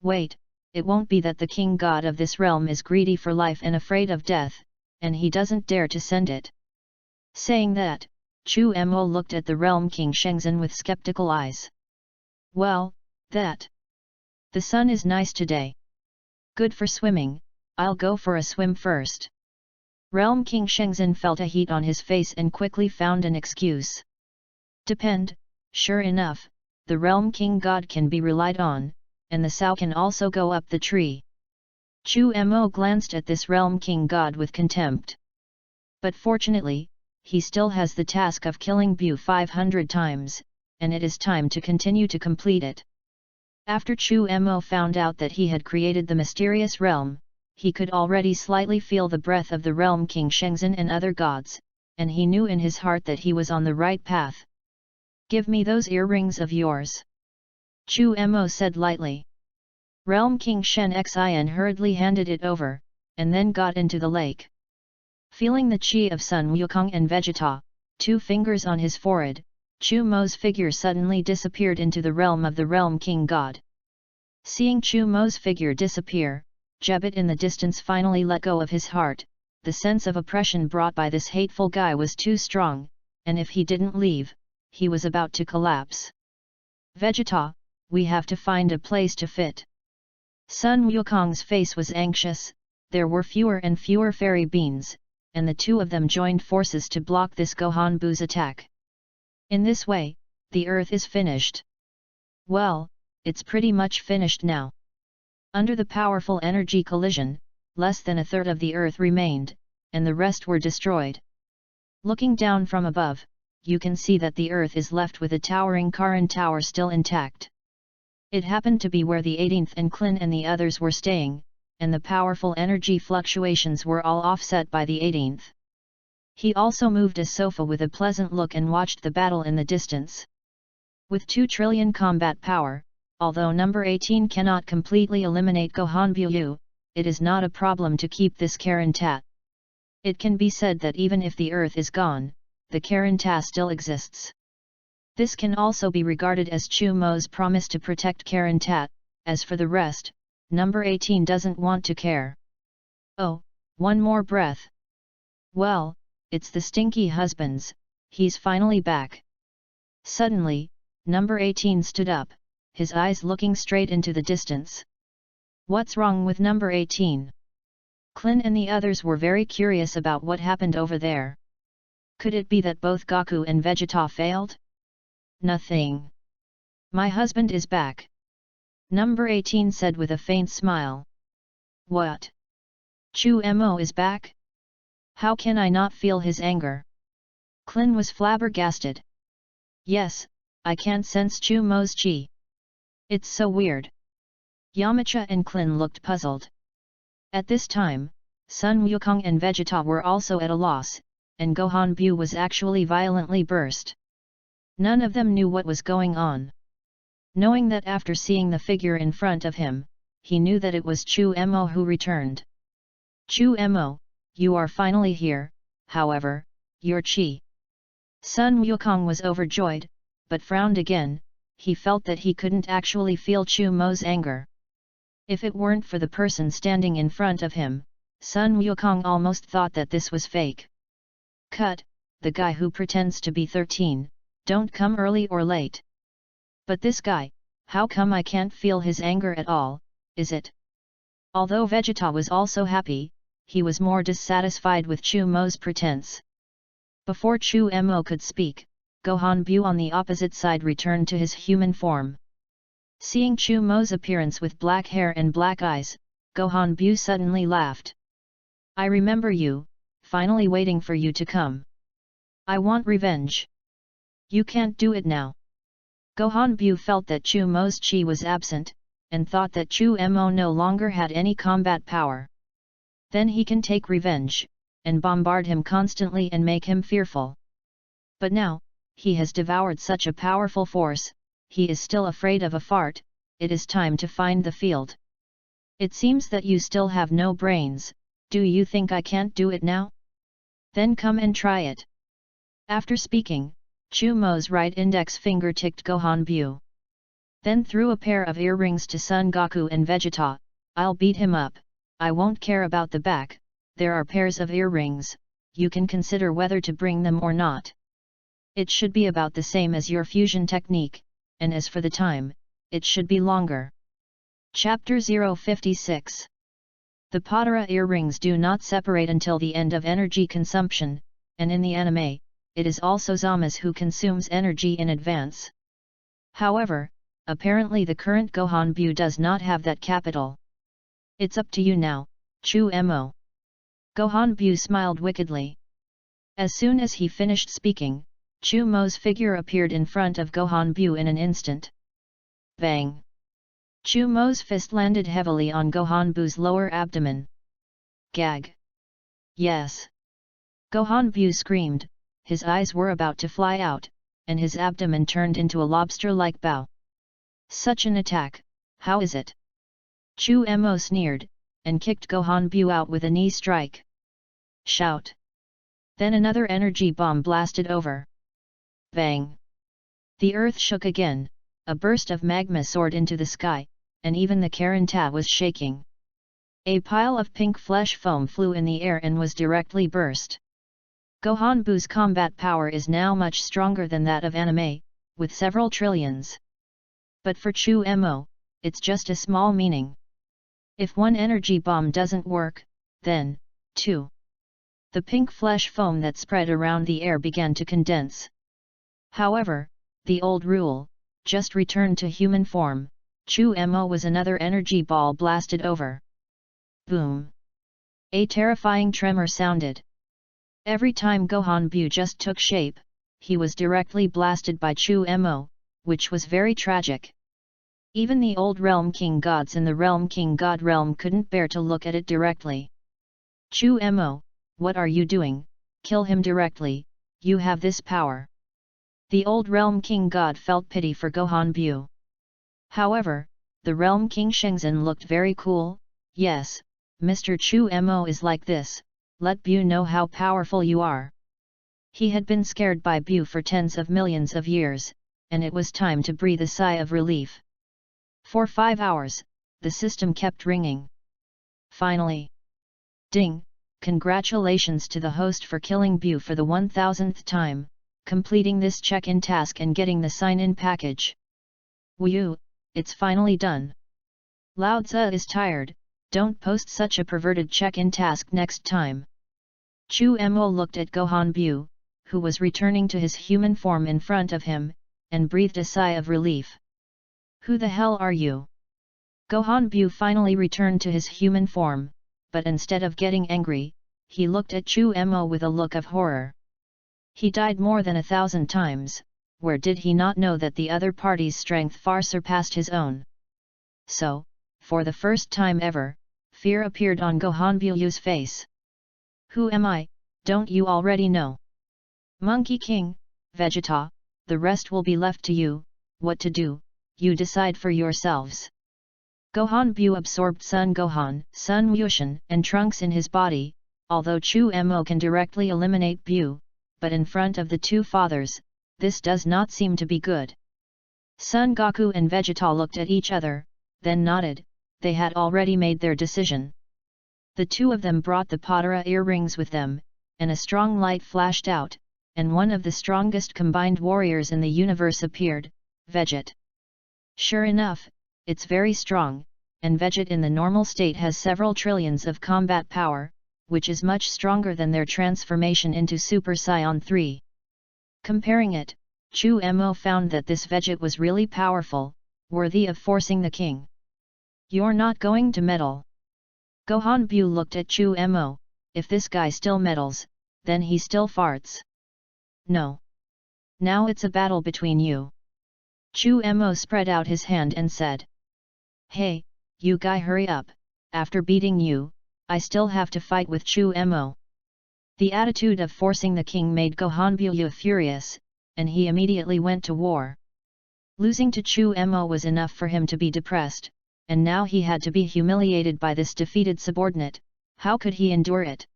Wait, it won't be that the king god of this realm is greedy for life and afraid of death, and he doesn't dare to send it. Saying that, Chu Mo looked at the realm king Shenzhen with skeptical eyes. Well, that. The sun is nice today. Good for swimming, I'll go for a swim first. Realm King Shenzhen felt a heat on his face and quickly found an excuse. Depend, sure enough, the Realm King God can be relied on, and the sow can also go up the tree. Chu Mo glanced at this Realm King God with contempt. But fortunately, he still has the task of killing Bu 500 times, and it is time to continue to complete it. After Chu Mo found out that he had created the mysterious realm, he could already slightly feel the breath of the Realm King Shenzhen and other gods, and he knew in his heart that he was on the right path. Give me those earrings of yours. Chu Mo said lightly. Realm King Shen Xian hurriedly handed it over, and then got into the lake. Feeling the chi of Sun Wukong and Vegeta, 2 fingers on his forehead, Chu Mo's figure suddenly disappeared into the realm of the Realm King God. Seeing Chu Mo's figure disappear, Jebet in the distance finally let go of his heart. The sense of oppression brought by this hateful guy was too strong, and if he didn't leave, he was about to collapse. Vegeta, we have to find a place to fit. Sun Wukong's face was anxious. There were fewer and fewer fairy beans, and the two of them joined forces to block this Gohan Bu's attack. In this way, the earth is finished. Well, it's pretty much finished now. Under the powerful energy collision, less than a third of the earth remained, and the rest were destroyed. Looking down from above, you can see that the earth is left with a towering Karan tower still intact. It happened to be where the 18th and Klin and the others were staying, and the powerful energy fluctuations were all offset by the 18th. He also moved a sofa with a pleasant look and watched the battle in the distance. With 2 trillion combat power, although number 18 cannot completely eliminate Gohan Bu, it is not a problem to keep this Karan Tat. It can be said that even if the earth is gone, the Karan Tat still exists. This can also be regarded as Chu Mo's promise to protect Karan Tat. As for the rest, number 18 doesn't want to care. Oh, one more breath. Well, it's the stinky husbands, he's finally back. Suddenly, number 18 stood up, his eyes looking straight into the distance. What's wrong with number 18? Klin and the others were very curious about what happened over there. Could it be that both Goku and Vegeta failed? Nothing. My husband is back. Number 18 said with a faint smile. What? Chu Mo is back? How can I not feel his anger? Klin was flabbergasted. Yes, I can't sense Chu Mo's chi. It's so weird. Yamcha and Klin looked puzzled. At this time, Sun Wukong and Vegeta were also at a loss, and Gohan Bu was actually violently burst. None of them knew what was going on. Knowing that after seeing the figure in front of him, he knew that it was Chu Mo who returned. Chu Mo, you are finally here, however, your chi. Sun Wukong was overjoyed, but frowned again. He felt that he couldn't actually feel Chu Mo's anger. If it weren't for the person standing in front of him, Sun Wukong almost thought that this was fake. Cut, the guy who pretends to be 13, don't come early or late. But this guy, how come I can't feel his anger at all, is it? Although Vegeta was also happy, he was more dissatisfied with Chu Mo's pretense. Before Chu Mo could speak, Gohan Bu on the opposite side returned to his human form. Seeing Chu Mo's appearance with black hair and black eyes, Gohan Bu suddenly laughed. I remember you, finally waiting for you to come. I want revenge. You can't do it now. Gohan Bu felt that Chu Mo's chi was absent, and thought that Chu Mo no longer had any combat power. Then he can take revenge, and bombard him constantly and make him fearful. But now, he has devoured such a powerful force, he is still afraid of a fart. It is time to find the field. It seems that you still have no brains. Do you think I can't do it now? Then come and try it. After speaking, Chu Mo's right index finger ticked Gohan Bu. Then threw a pair of earrings to Son Goku and Vegeta. I'll beat him up. I won't care about the back. There are pairs of earrings. You can consider whether to bring them or not. It should be about the same as your fusion technique, and as for the time, it should be longer. Chapter 056. The Potara earrings do not separate until the end of energy consumption, and in the anime, it is also Zamasu who consumes energy in advance. However, apparently the current Gohan Bu does not have that capital. It's up to you now, Chu Mo. Gohan Bu smiled wickedly. As soon as he finished speaking, Chu Mo's figure appeared in front of Gohan Bu in an instant. Bang! Chu Mo's fist landed heavily on Gohan Bu's lower abdomen. Gag! Yes! Gohan Bu screamed, his eyes were about to fly out, and his abdomen turned into a lobster-like bow. Such an attack, how is it? Chu Mo sneered, and kicked Gohan Bu out with a knee strike. Shout! Then another energy bomb blasted over. Bang! The earth shook again, a burst of magma soared into the sky, and even the Karanta was shaking. A pile of pink flesh foam flew in the air and was directly burst. Gohan Bu's combat power is now much stronger than that of anime, with several trillions. But for Chu Mo, it's just a small meaning. If one energy bomb doesn't work, then, 2. The pink flesh foam that spread around the air began to condense. However, the old rule, just return to human form. Chu Mo was another energy ball blasted over. Boom! A terrifying tremor sounded. Every time Gohan Bu just took shape, he was directly blasted by Chu Mo, which was very tragic. Even the old Realm King gods in the Realm King God realm couldn't bear to look at it directly. Chu Mo, what are you doing? Kill him directly, you have this power. The old Realm King God felt pity for Gohan Bu. However, the Realm King Shenzhen looked very cool. Yes, Mr. Chu Mo is like this, let Bu know how powerful you are. He had been scared by Bu for tens of millions of years, and it was time to breathe a sigh of relief. For 5 hours, the system kept ringing. Finally. Ding! Congratulations to the host for killing Bu for the 1000th time, completing this check-in task and getting the sign-in package. Woo! It's finally done. Lao Tzu is tired, don't post such a perverted check-in task next time. Chu Mo looked at Gohan Bu, who was returning to his human form in front of him, and breathed a sigh of relief. Who the hell are you? Gohan Bu finally returned to his human form, but instead of getting angry, he looked at Chu Mo with a look of horror. He died more than 1,000 times, where did he not know that the other party's strength far surpassed his own? So, for the first time ever, Fear appeared on Gohanbyu's face. Who am I, don't you already know? Monkey King, Vegeta, the rest will be left to you, what to do, you decide for yourselves. Gohanbyu absorbed Sun Gohan, Sun Mushin, and Trunks in his body, although Chu Mo can directly eliminate Byu, but in front of the two fathers, this does not seem to be good. Son Goku and Vegeta looked at each other, then nodded, they had already made their decision. The two of them brought the Potara earrings with them, and a strong light flashed out, and one of the strongest combined warriors in the universe appeared, Veget. Sure enough, it's very strong, and Veget in the normal state has several trillions of combat power, which is much stronger than their transformation into Super Saiyan 3. Comparing it, Chu Mo found that this Veget was really powerful, worthy of forcing the king. You're not going to meddle. Gohanbyu looked at Chu Mo, if this guy still meddles, then he still farts. No. Now it's a battle between you. Chu Mo spread out his hand and said. Hey, you guy hurry up, after beating you, I still have to fight with Chu Mo. The attitude of forcing the king made Gohanbyu furious, and he immediately went to war. Losing to Chu Mo was enough for him to be depressed, and now he had to be humiliated by this defeated subordinate, how could he endure it?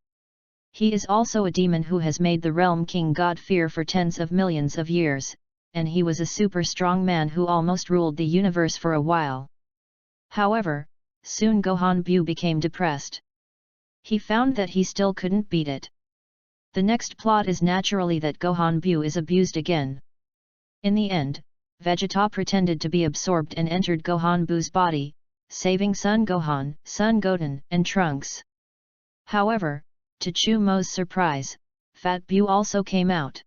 He is also a demon who has made the realm king god fear for tens of millions of years, and he was a super strong man who almost ruled the universe for a while. However, soon Gohanbyu became depressed. He found that he still couldn't beat it. The next plot is naturally that Gohanbyu is abused again. In the end, Vegeta pretended to be absorbed and entered Gohanbyu's body, saving Son Gohan, Son Goten, and Trunks. However, to Chu Mo's surprise, Fat Byu also came out.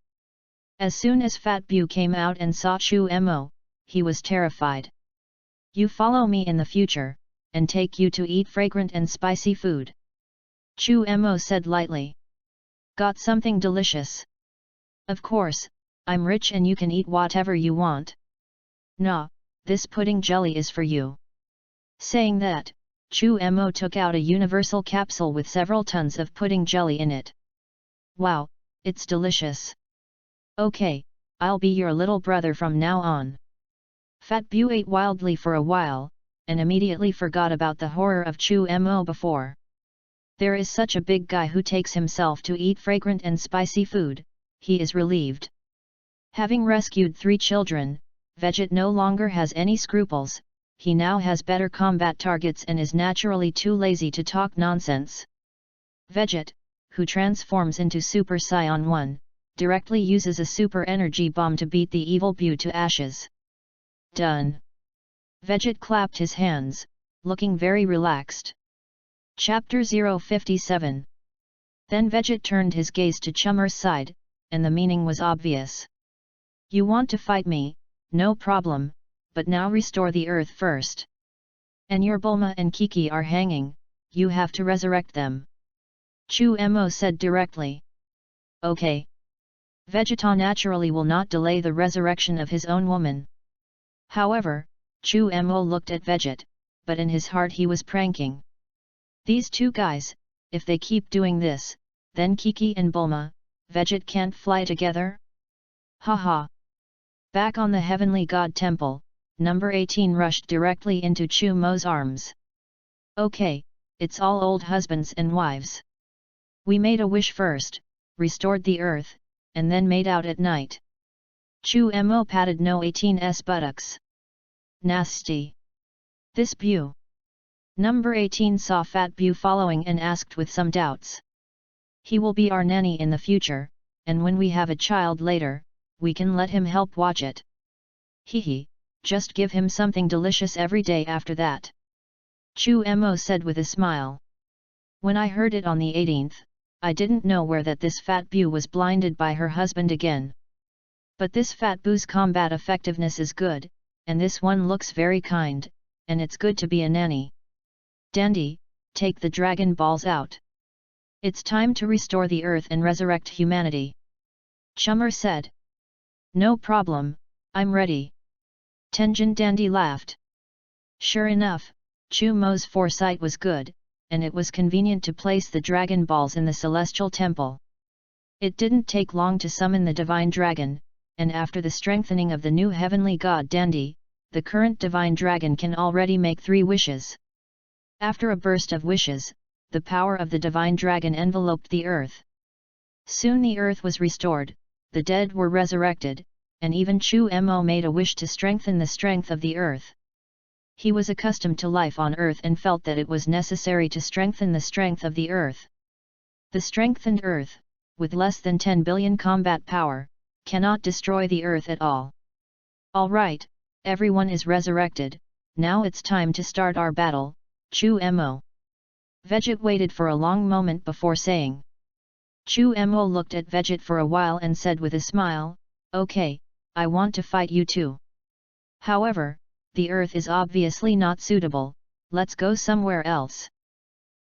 As soon as Fat Byu came out and saw Chu Mo, he was terrified. You follow me in the future, and take you to eat fragrant and spicy food. Chu Mo said lightly. Got something delicious? Of course, I'm rich and you can eat whatever you want. Nah, this pudding jelly is for you. Saying that, Chu Mo took out a universal capsule with several tons of pudding jelly in it. Wow, it's delicious. Okay, I'll be your little brother from now on. Fat Byu ate wildly for a while, and immediately forgot about the horror of Chu Mo before. There is such a big guy who takes himself to eat fragrant and spicy food, he is relieved. Having rescued 3 children, Veget no longer has any scruples, he now has better combat targets and is naturally too lazy to talk nonsense. Veget, who transforms into Super Saiyan 1, directly uses a super energy bomb to beat the evil Byu to ashes. Done. Veget clapped his hands, looking very relaxed. Chapter 057. Then Veget turned his gaze to Chummer's side, and the meaning was obvious. You want to fight me, no problem, but now restore the earth first. And your Bulma and Kiki are hanging, you have to resurrect them. Chu Mo said directly. Okay. Vegeta naturally will not delay the resurrection of his own woman. However, Chu Mo looked at Veget, but in his heart he was pranking. These two guys, if they keep doing this, then Kiki and Bulma, Veget can't fly together? Haha. Back on the Heavenly God Temple, number 18 rushed directly into Chu Mo's arms. Okay, it's all old husbands and wives. We made a wish first, restored the earth, and then made out at night. Chu Mo patted No 18's buttocks. Nasty. This Byu. Number 18 saw Fat Byu following and asked with some doubts. He will be our nanny in the future, and when we have a child later, we can let him help watch it. Hehe, just give him something delicious every day after that. Chu Mo said with a smile. When I heard it on the 18th, I didn't know where that this Fat Byu was blinded by her husband again. But this Fat Byu's combat effectiveness is good, and this one looks very kind, and it's good to be a nanny. Dandy, take the Dragon Balls out. It's time to restore the earth and resurrect humanity. Chummer said. No problem, I'm ready. Tenjin Dandy laughed. Sure enough, Chu Mo's foresight was good, and it was convenient to place the dragon balls in the celestial temple. It didn't take long to summon the divine dragon, and after the strengthening of the new heavenly god Dandi, the current divine dragon can already make 3 wishes. After a burst of wishes, the power of the divine dragon enveloped the earth. Soon the earth was restored, the dead were resurrected, and even Chu Mo made a wish to strengthen the strength of the earth. He was accustomed to life on earth and felt that it was necessary to strengthen the strength of the earth. The strengthened earth, with less than 10 billion combat power, cannot destroy the earth at all. All right, everyone is resurrected, now it's time to start our battle, Chu Mo. Vegeta waited for a long moment before saying. Chu Mo looked at Vegeta for a while and said with a smile, "Okay, I want to fight you too. However, the earth is obviously not suitable, let's go somewhere else.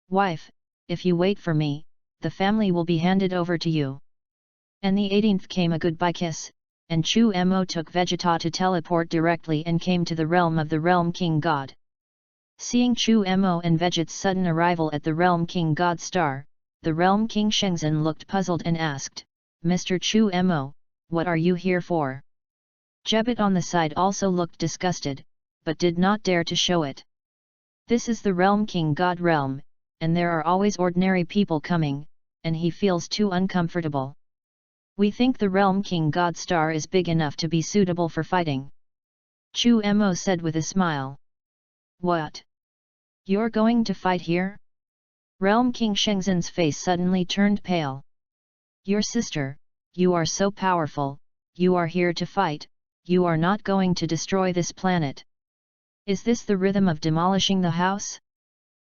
Wife, if you wait for me, the family will be handed over to you." And the 18th came a goodbye kiss, and Chu Mo took Vegeta to teleport directly and came to the realm of the Realm King God. Seeing Chu Mo and Vegeta's sudden arrival at the Realm King God Star, the Realm King Shenzhen looked puzzled and asked, "Mr. Chu Mo, what are you here for?" Jebet on the side also looked disgusted, but did not dare to show it. This is the Realm King God realm, and there are always ordinary people coming, and he feels too uncomfortable. "We think the Realm King God Star is big enough to be suitable for fighting," Chu Mo said with a smile. "What? You're going to fight here?" Realm King Shenzhen's face suddenly turned pale. "Your sister, you are so powerful, you are here to fight, you are not going to destroy this planet. Is this the rhythm of demolishing the house?"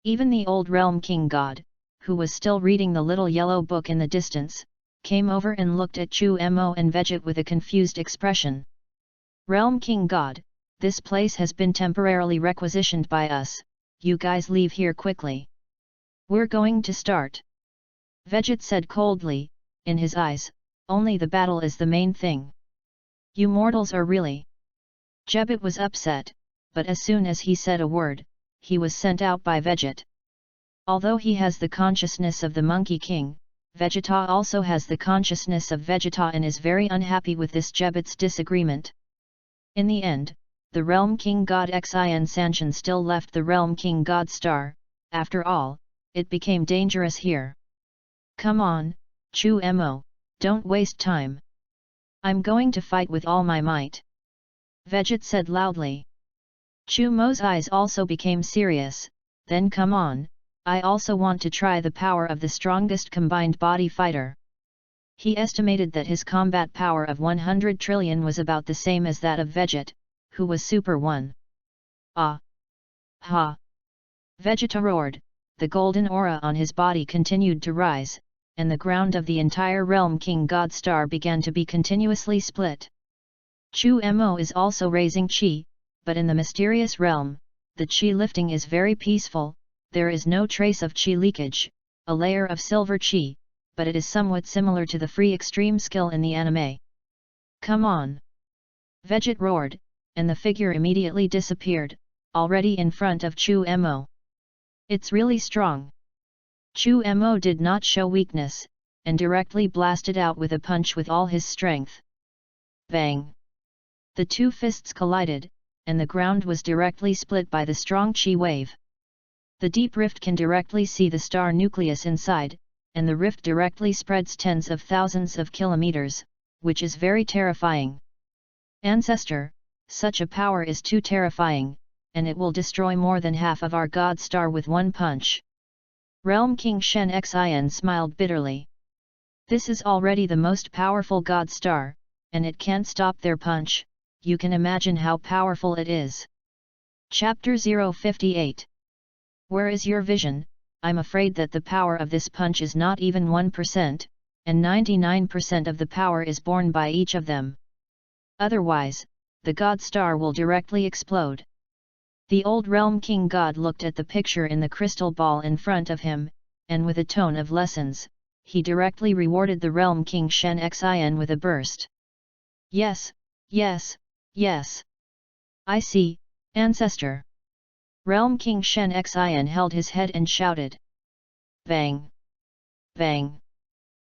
Even the old Realm King God, who was still reading the little yellow book in the distance, came over and looked at Chu Mo and Vegeta with a confused expression. "Realm King God, this place has been temporarily requisitioned by us, you guys leave here quickly. We're going to start," Vegeta said coldly, in his eyes, only the battle is the main thing. "You mortals are really..." Jebet was upset, but as soon as he said a word, he was sent out by Vegeta. Although he has the consciousness of the Monkey King, Vegeta also has the consciousness of Vegeta and is very unhappy with this Jebet's disagreement. In the end, the Realm King God Xin Sanshan still left the Realm King God Star. After all, it became dangerous here. "Come on, Chu Mo, don't waste time. I'm going to fight with all my might," Vegeta said loudly. Chu Mo's eyes also became serious. "Then come on, I also want to try the power of the strongest combined body fighter." He estimated that his combat power of 100 trillion was about the same as that of Vegeta, who was Super 1. "Ah! Ha!" Vegeta roared, the golden aura on his body continued to rise, and the ground of the entire Realm King God Star began to be continuously split. Chu Mo is also raising Qi, but in the mysterious realm, the Qi lifting is very peaceful, there is no trace of Qi leakage, a layer of silver Qi, but it is somewhat similar to the free extreme skill in the anime. "Come on!" Vegeta roared, and the figure immediately disappeared, already in front of Chu Mo. "It's really strong." Chu Mo did not show weakness, and directly blasted out with a punch with all his strength. Bang! The two fists collided, and the ground was directly split by the strong Qi wave. The deep rift can directly see the star nucleus inside, and the rift directly spreads tens of thousands of kilometers, which is very terrifying. "Ancestor, such a power is too terrifying, and it will destroy more than half of our God Star with one punch." Realm King Shen Xin smiled bitterly. "This is already the most powerful God Star, and it can't stop their punch, you can imagine how powerful it is." Chapter 058. Where is your vision? I'm afraid that the power of this punch is not even 1%, and 99% of the power is borne by each of them. Otherwise, the God Star will directly explode. The old Realm King God looked at the picture in the crystal ball in front of him, and with a tone of lessons, he directly rewarded the Realm King Shen Xin with a burst. "Yes, yes, yes. I see, Ancestor." Realm King Shen Xian held his head and shouted. Bang! Bang!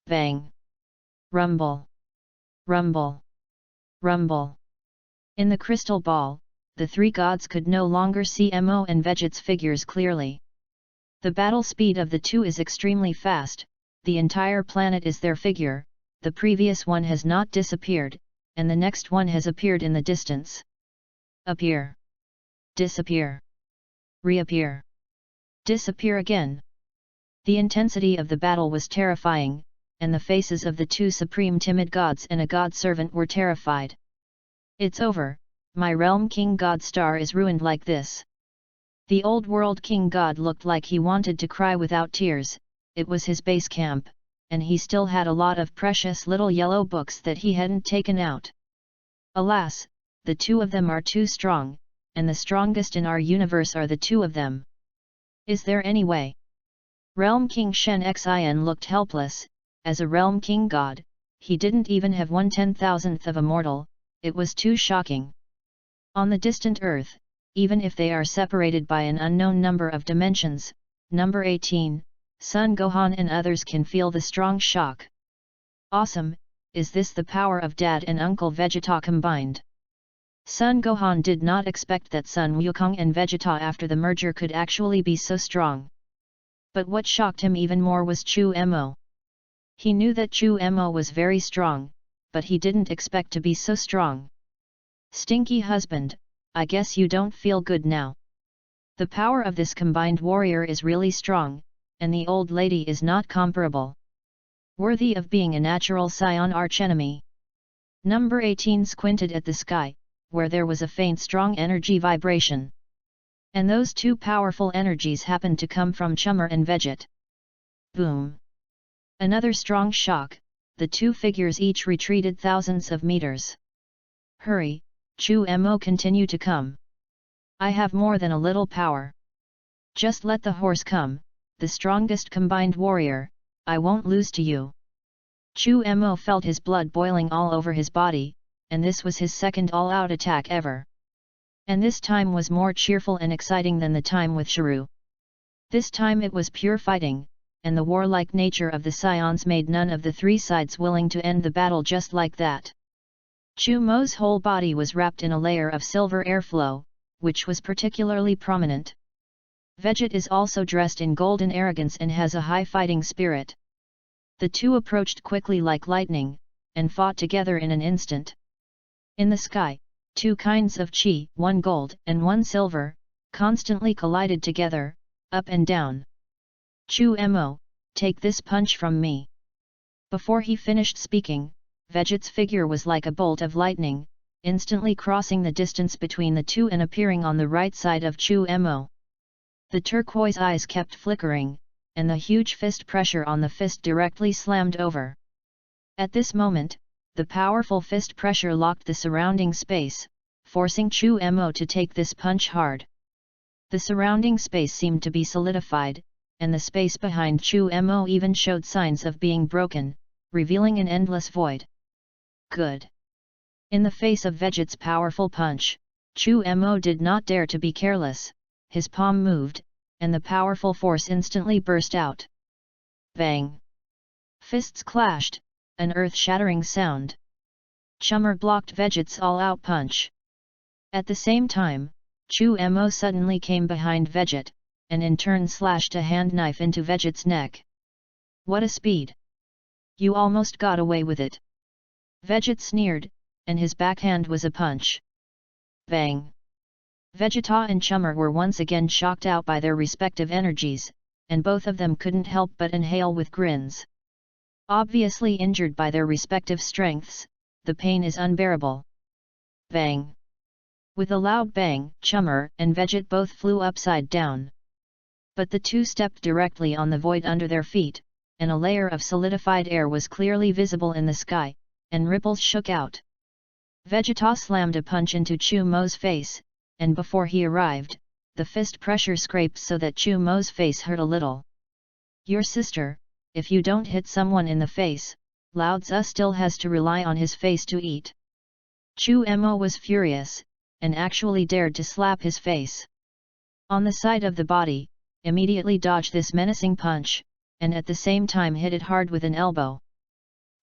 Bang! Rumble! Rumble! Rumble! In the crystal ball, the three gods could no longer see Mo and Veget's figures clearly. The battle speed of the two is extremely fast, the entire planet is their figure, the previous one has not disappeared, and the next one has appeared in the distance. Appear. Disappear. Reappear. Disappear again. The intensity of the battle was terrifying, and the faces of the two supreme timid gods and a god servant were terrified. It's over, my realm king god star is ruined like this. The old world king god looked like he wanted to cry without tears. It was his base camp, and he still had a lot of precious little yellow books that he hadn't taken out. Alas, the two of them are too strong, and the strongest in our universe are the two of them. Is there any way? Realm King Shen Xian looked helpless. As a realm king god, he didn't even have 1/10,000th of a mortal. It was too shocking. On the distant Earth, even if they are separated by an unknown number of dimensions, number 18, Sun Gohan and others can feel the strong shock. Awesome, is this the power of Dad and Uncle Vegeta combined? Sun Gohan did not expect that Sun Wukong and Vegeta after the merger could actually be so strong. But what shocked him even more was Chu Mo. He knew that Chu Mo was very strong, but he didn't expect to be so strong. Stinky husband, I guess you don't feel good now. The power of this combined warrior is really strong, and the old lady is not comparable. Worthy of being a natural scion archenemy. Number 18 squinted at the sky, where there was a faint strong energy vibration. And those two powerful energies happened to come from Chummer and Veget. Boom! Another strong shock, the two figures each retreated thousands of meters. Hurry, Chu Mo, continue to come. I have more than a little power. Just let the horse come, the strongest combined warrior, I won't lose to you. Chu Mo felt his blood boiling all over his body, and this was his second all-out attack ever. And this time was more cheerful and exciting than the time with Shiru. This time it was pure fighting, and the warlike nature of the scions made none of the three sides willing to end the battle just like that. Chu Mo's whole body was wrapped in a layer of silver airflow, which was particularly prominent. Veget is also dressed in golden arrogance and has a high fighting spirit. The two approached quickly like lightning, and fought together in an instant. In the sky, two kinds of chi, one gold and one silver, constantly collided together, up and down. Chu Mo, take this punch from me. Before he finished speaking, Veget's figure was like a bolt of lightning, instantly crossing the distance between the two and appearing on the right side of Chu Mo. The turquoise eyes kept flickering, and the huge fist pressure on the fist directly slammed over. At this moment, the powerful fist pressure locked the surrounding space, forcing Chu Mo to take this punch hard. The surrounding space seemed to be solidified, and the space behind Chu Mo even showed signs of being broken, revealing an endless void. Good. In the face of Veget's powerful punch, Chu Mo did not dare to be careless. His palm moved, and the powerful force instantly burst out. Bang! Fists clashed, an earth-shattering sound. Chummer blocked Veget's all-out punch. At the same time, Chu Mo suddenly came behind Veget, and in turn slashed a hand knife into Veget's neck. What a speed! You almost got away with it. Veget sneered, and his backhand was a punch. Bang! Vegeta and Chummer were once again shocked out by their respective energies, and both of them couldn't help but inhale with grins. Obviously injured by their respective strengths, the pain is unbearable. Bang! With a loud bang, Chummer and Veget both flew upside down. But the two stepped directly on the void under their feet, and a layer of solidified air was clearly visible in the sky, and ripples shook out. Vegeta slammed a punch into Chu Mo's face, and before he arrived, the fist pressure scraped so that Chu Mo's face hurt a little. Your sister, if you don't hit someone in the face, Lao Tzu still has to rely on his face to eat. Chu Mo was furious, and actually dared to slap his face. on the side of the body, immediately dodged this menacing punch, and at the same time hit it hard with an elbow.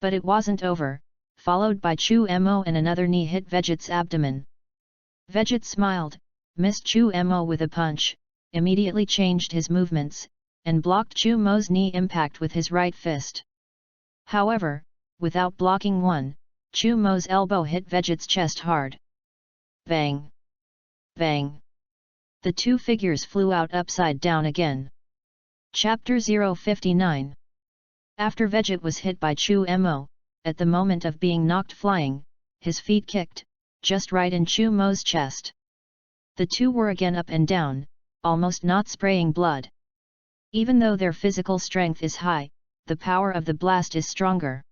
But it wasn't over, followed by Chu Mo and another knee hit Veget's abdomen. Veget smiled, missed Chu Mo with a punch, immediately changed his movements, and blocked Chu Mo's knee impact with his right fist. However, without blocking one, Chu Mo's elbow hit Veget's chest hard. Bang! Bang! The two figures flew out upside down again. Chapter 059. After Veget was hit by Chu Mo, at the moment of being knocked flying, his feet kicked, just right in Chu Mo's chest. The two were again up and down, almost not spraying blood. Even though their physical strength is high, the power of the blast is stronger.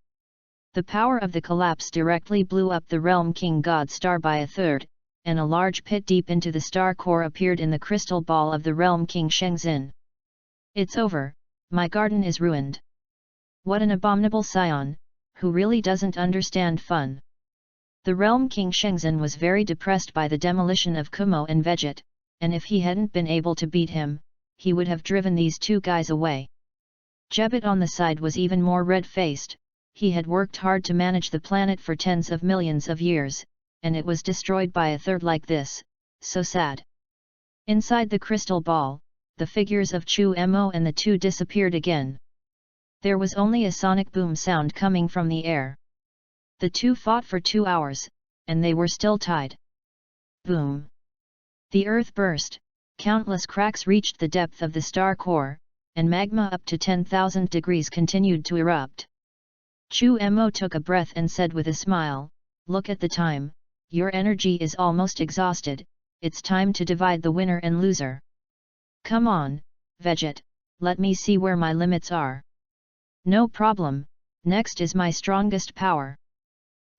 The power of the collapse directly blew up the Realm King God Star by a third, and a large pit deep into the star core appeared in the crystal ball of the Realm King Shengzhen. It's over, my garden is ruined. What an abominable scion, who really doesn't understand fun. The Realm King Shengzhen was very depressed by the demolition of Kumo and Veget, and if he hadn't been able to beat him, he would have driven these two guys away. Jebet on the side was even more red-faced. He had worked hard to manage the planet for tens of millions of years, and it was destroyed by a third like this, so sad. Inside the crystal ball, the figures of Chu Mo and the two disappeared again. There was only a sonic boom sound coming from the air. The two fought for 2 hours, and they were still tied. Boom! The earth burst, countless cracks reached the depth of the star core, and magma up to 10,000 degrees continued to erupt. Chu Mo took a breath and said with a smile, "Look at the time, your energy is almost exhausted, it's time to divide the winner and loser. Come on, Veget, let me see where my limits are." "No problem, next is my strongest power.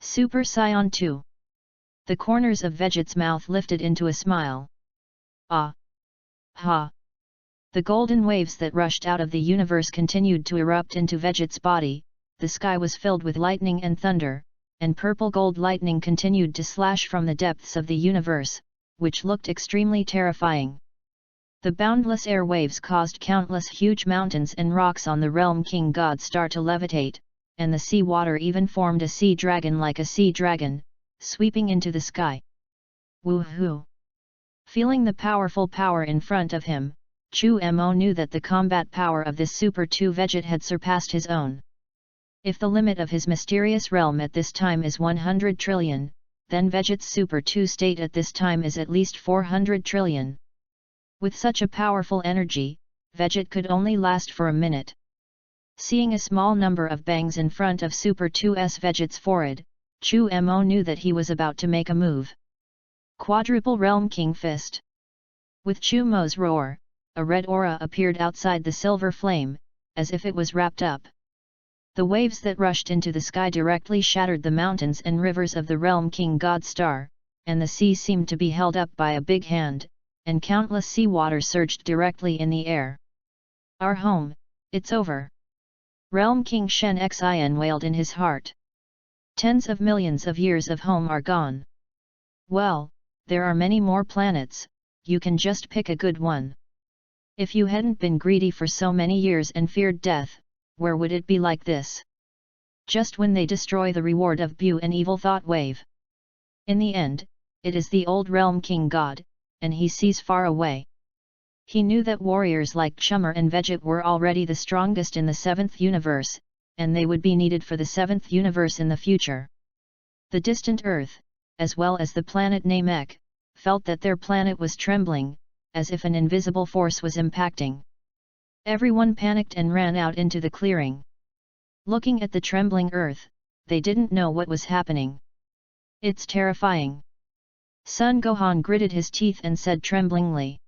Super Saiyan 2. The corners of Veget's mouth lifted into a smile. Ah! Ha! The golden waves that rushed out of the universe continued to erupt into Veget's body, the sky was filled with lightning and thunder, and purple-gold lightning continued to slash from the depths of the universe, which looked extremely terrifying. The boundless air waves caused countless huge mountains and rocks on the Realm King God Star to levitate, and the sea water even formed a sea dragon like a sea dragon, sweeping into the sky. Woohoo! Feeling the powerful power in front of him, Chu Mo knew that the combat power of this Super 2 Veget had surpassed his own. If the limit of his mysterious realm at this time is 100 trillion, then Veget's Super 2 state at this time is at least 400 trillion. With such a powerful energy, Veget could only last for a minute. Seeing a small number of bangs in front of Super 2's Veget's forehead, Chu Mo knew that he was about to make a move. Quadruple Realm King Fist. With Chu Mo's roar, a red aura appeared outside the silver flame, as if it was wrapped up. The waves that rushed into the sky directly shattered the mountains and rivers of the Realm King God Star, and the sea seemed to be held up by a big hand, and countless seawater surged directly in the air. "Our home, it's over." Realm King Shen Xin wailed in his heart. "Tens of millions of years of home are gone. Well, there are many more planets, you can just pick a good one. If you hadn't been greedy for so many years and feared death, where would it be like this? Just when they destroy the reward of Bu and evil thought wave. In the end, it is the old Realm King God, and he sees far away." He knew that warriors like Chummer and Veget were already the strongest in the 7th universe, and they would be needed for the 7th universe in the future. The distant Earth, as well as the planet Namek, felt that their planet was trembling, as if an invisible force was impacting. Everyone panicked and ran out into the clearing. Looking at the trembling Earth, they didn't know what was happening. "It's terrifying." Sun Gohan gritted his teeth and said tremblingly.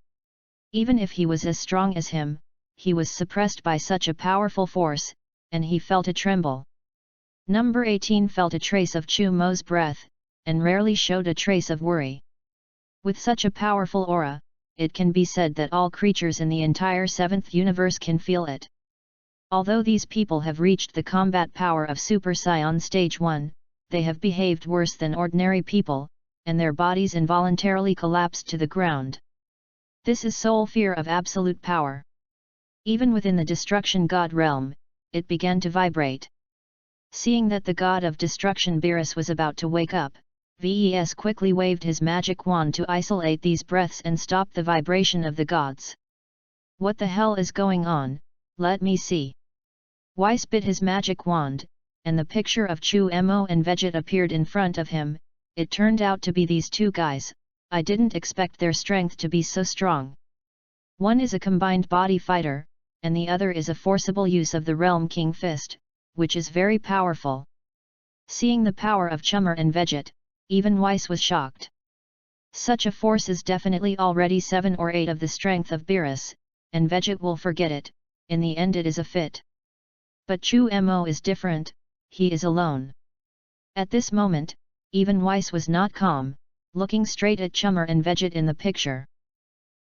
Even if he was as strong as him, he was suppressed by such a powerful force, and he felt a tremble. Number 18 felt a trace of Chu Mo's breath, and rarely showed a trace of worry. With such a powerful aura, it can be said that all creatures in the entire 7th universe can feel it. Although these people have reached the combat power of Super Saiyan Stage 1, they have behaved worse than ordinary people, and their bodies involuntarily collapsed to the ground. This is sole fear of absolute power. Even within the destruction god realm, it began to vibrate. Seeing that the god of destruction Beerus was about to wake up, Ves quickly waved his magic wand to isolate these breaths and stop the vibration of the gods. What the hell is going on? Let me see. Weiss bit his magic wand, and the picture of Chu Mo and Veget appeared in front of him. It turned out to be these two guys. I didn't expect their strength to be so strong. One is a combined body fighter, and the other is a forcible use of the Realm King Fist, which is very powerful. Seeing the power of Chummer and Veget, even Weiss was shocked. Such a force is definitely already 7 or 8 of the strength of Beerus, and Veget will forget it. In the end it is a fit. But Chu Mo is different, he is alone. At this moment, even Weiss was not calm, looking straight at Chummer and Veget in the picture.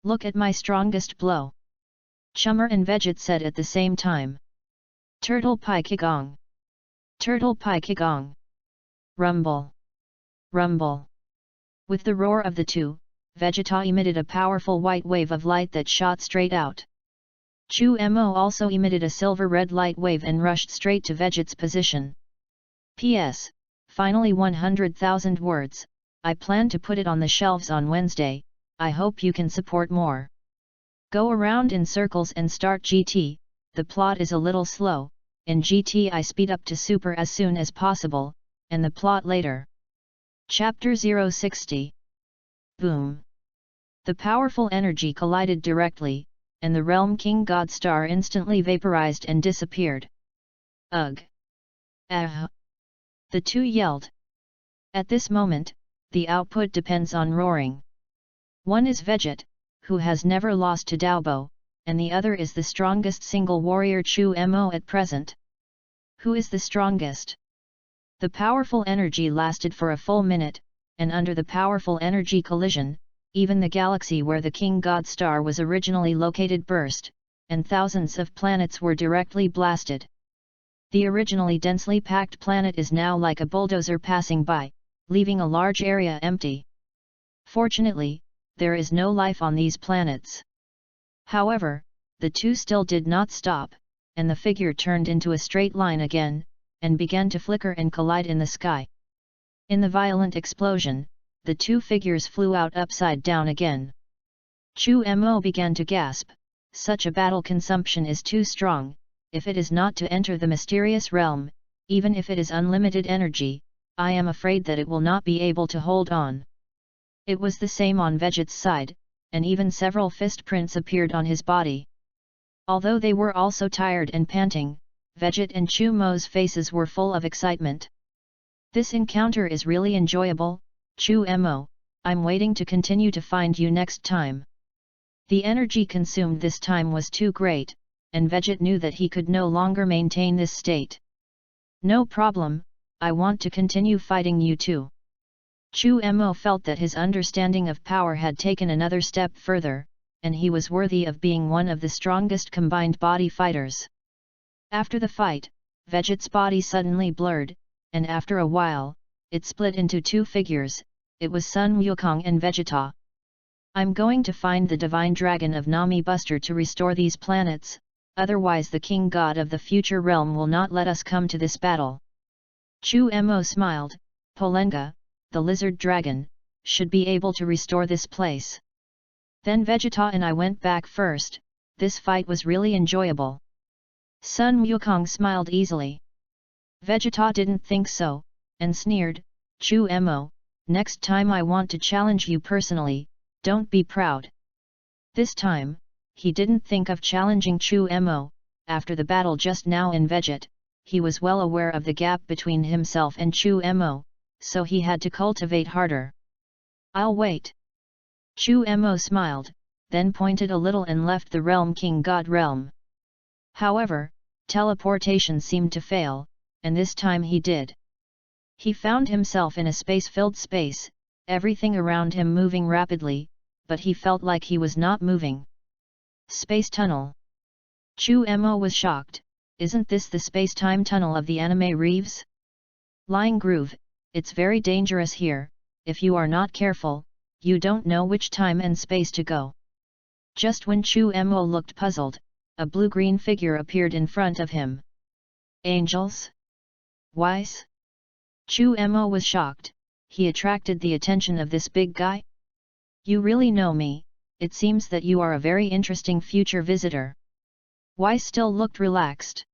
Look at my strongest blow. Chummer and Veget said at the same time. Turtle Pai Kigong. Turtle Pai Kigong. Rumble. Rumble. With the roar of the two, Vegeta emitted a powerful white wave of light that shot straight out. Chu Mo also emitted a silver-red light wave and rushed straight to Veget's position. P.S. Finally 100,000 words, I plan to put it on the shelves on Wednesday, I hope you can support more. Go around in circles and start GT, the plot is a little slow, in GT I speed up to super as soon as possible, and the plot later. Chapter 060. Boom. The powerful energy collided directly, and the Realm King God Star instantly vaporized and disappeared. Ugh! Ah! The two yelled. At this moment, the output depends on roaring. One is Veget, who has never lost to Daobo, and the other is the strongest single warrior Chu Mo at present. Who is the strongest? The powerful energy lasted for a full minute, and under the powerful energy collision, even the galaxy where the King God Star was originally located burst, and thousands of planets were directly blasted. The originally densely packed planet is now like a bulldozer passing by, leaving a large area empty. Fortunately, there is no life on these planets. However, the two still did not stop, and the figure turned into a straight line again, and began to flicker and collide in the sky. In the violent explosion, the two figures flew out upside down again. Chu Mo began to gasp, such a battle consumption is too strong, if it is not to enter the mysterious realm, even if it is unlimited energy, I am afraid that it will not be able to hold on. It was the same on Veget's side, and even several fist prints appeared on his body. Although they were also tired and panting, Veget and Chu Mo's faces were full of excitement. This encounter is really enjoyable, Chu Mo, I'm waiting to continue to find you next time. The energy consumed this time was too great, and Veget knew that he could no longer maintain this state. No problem, I want to continue fighting you too. Chu Mo felt that his understanding of power had taken another step further, and he was worthy of being one of the strongest combined body fighters. After the fight, Veget's body suddenly blurred, and after a while, it split into two figures, it was Sun Wukong and Vegeta. I'm going to find the divine dragon of Nami Buster to restore these planets, otherwise the king god of the future realm will not let us come to this battle. Chu Mo smiled, Polenga, the lizard dragon, should be able to restore this place. Then Vegeta and I went back first, this fight was really enjoyable. Sun Wukong smiled easily. Vegeta didn't think so, and sneered, Chu Mo, next time I want to challenge you personally, don't be proud. This time, he didn't think of challenging Chu Mo, after the battle just now in Veget, he was well aware of the gap between himself and Chu Mo, so he had to cultivate harder. I'll wait. Chu Mo smiled, then pointed a little and left the Realm King God realm. However, teleportation seemed to fail, and this time he did. He found himself in a space-filled space, everything around him moving rapidly, but he felt like he was not moving. Space tunnel. Chu Mo was shocked, isn't this the space-time tunnel of the anime Reeves? Lying Groove, it's very dangerous here, if you are not careful, you don't know which time and space to go. Just when Chu Mo looked puzzled, a blue-green figure appeared in front of him. Angels? Wise? Chu Mo was shocked. He attracted the attention of this big guy? You really know me, it seems that you are a very interesting future visitor. Wise still looked relaxed.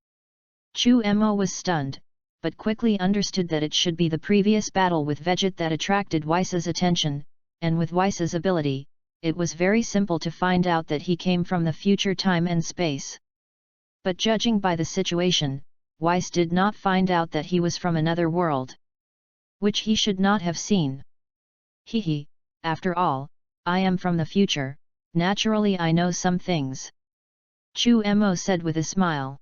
Chu Mo was stunned, but quickly understood that it should be the previous battle with Vegeta that attracted Wise's attention, and with Wise's ability, it was very simple to find out that he came from the future time and space. But judging by the situation, Wise did not find out that he was from another world, which he should not have seen. Hehe, after all, I am from the future, naturally I know some things. Chu Mo said with a smile.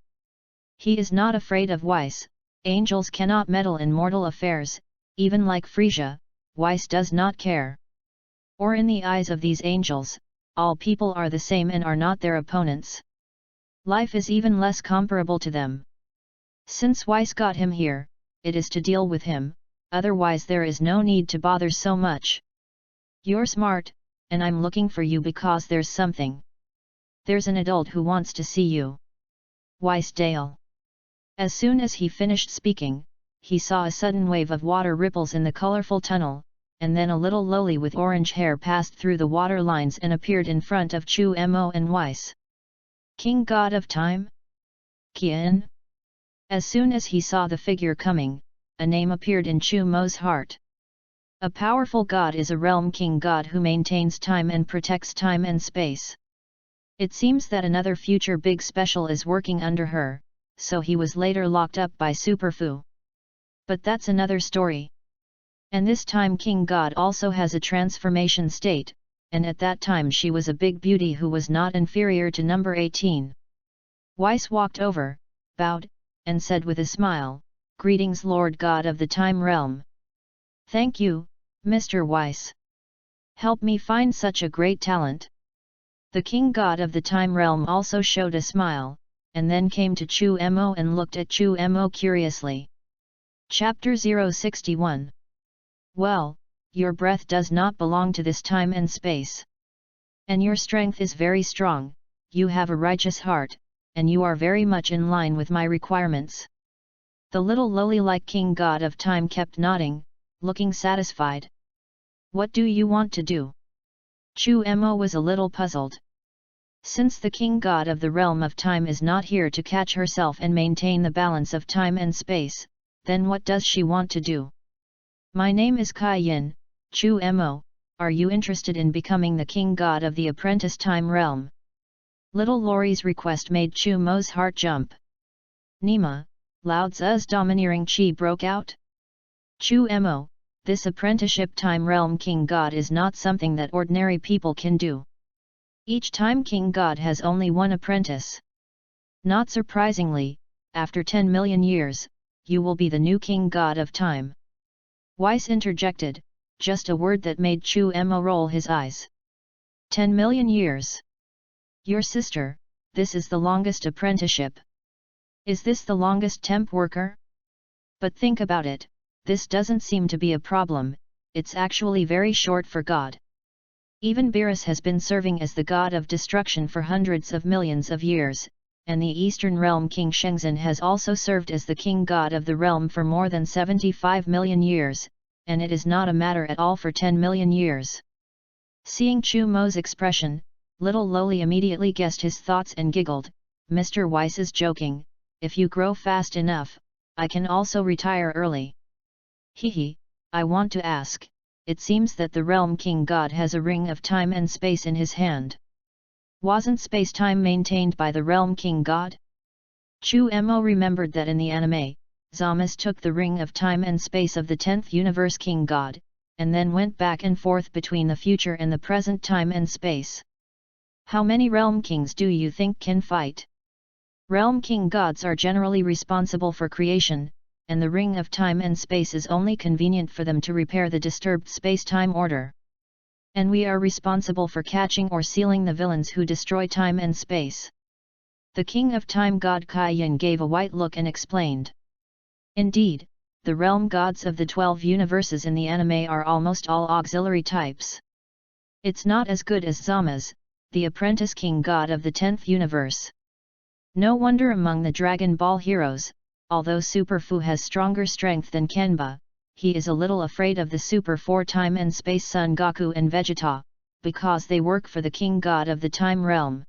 He is not afraid of Wise. Angels cannot meddle in mortal affairs, even like Frisia, Wise does not care. Or in the eyes of these angels, all people are the same and are not their opponents. Life is even less comparable to them. Since Wise got him here, it is to deal with him, otherwise there is no need to bother so much. You're smart, and I'm looking for you because there's something. There's an adult who wants to see you. Wise Dale. As soon as he finished speaking, he saw a sudden wave of water ripples in the colorful tunnel, and then a little loli with orange hair passed through the water lines and appeared in front of Chu Mo and Wise. King God of Time? Qian? As soon as he saw the figure coming, a name appeared in Chu Mo's heart. A powerful god is a realm king god who maintains time and protects time and space. It seems that another future big special is working under her, so he was later locked up by Superfu. But that's another story. And this time King God also has a transformation state, and at that time she was a big beauty who was not inferior to number 18. Weiss walked over, bowed, and said with a smile, "Greetings Lord God of the Time Realm." "Thank you, Mr. Weiss. Help me find such a great talent." The King God of the Time Realm also showed a smile, and then came to Chu Mo and looked at Chu Mo curiously. Chapter 061. Well, your breath does not belong to this time and space. And your strength is very strong, you have a righteous heart, and you are very much in line with my requirements. The little loli-like King God of Time kept nodding, looking satisfied. What do you want to do? Chu Mo was a little puzzled. Since the King God of the Realm of Time is not here to catch herself and maintain the balance of time and space, then what does she want to do? My name is Kai Yin, Chu Mo, are you interested in becoming the King God of the Apprentice Time Realm? Little Lori's request made Chu Mo's heart jump. Nima, Lao Tzu's domineering chi broke out. Chu Mo, this apprenticeship time realm King God is not something that ordinary people can do. Each time King God has only one apprentice. Not surprisingly, after 10 million years, you will be the new King God of Time. Weiss interjected, just a word that made Chu Mo roll his eyes. 10 million years. Your sister, this is the longest apprenticeship. Is this the longest temp worker? But think about it, this doesn't seem to be a problem, it's actually very short for God. Even Beerus has been serving as the god of destruction for hundreds of millions of years, and the Eastern Realm King Shenzhen has also served as the king god of the realm for more than 75 million years, and it is not a matter at all for 10 million years. Seeing Chu Mo's expression, little Loli immediately guessed his thoughts and giggled, Mr. Weiss is joking, if you grow fast enough, I can also retire early. Hehe, I want to ask. It seems that the Realm King God has a ring of time and space in his hand. Wasn't space-time maintained by the Realm King God? Chu Mo remembered that in the anime, Zamasu took the ring of time and space of the 10th Universe King God, and then went back and forth between the future and the present time and space. How many Realm Kings do you think can fight? Realm King Gods are generally responsible for creation, and the ring of time and space is only convenient for them to repair the disturbed space-time order. And we are responsible for catching or sealing the villains who destroy time and space. The King of Time God Kai Yin gave a white look and explained. Indeed, the realm gods of the 12 universes in the anime are almost all auxiliary types. It's not as good as Zama's, the apprentice king god of the 10th universe. No wonder among the Dragon Ball heroes, although Super Fu has stronger strength than Kenba, he is a little afraid of the Super 4 Time and Space Son Goku and Vegeta, because they work for the king god of the time realm.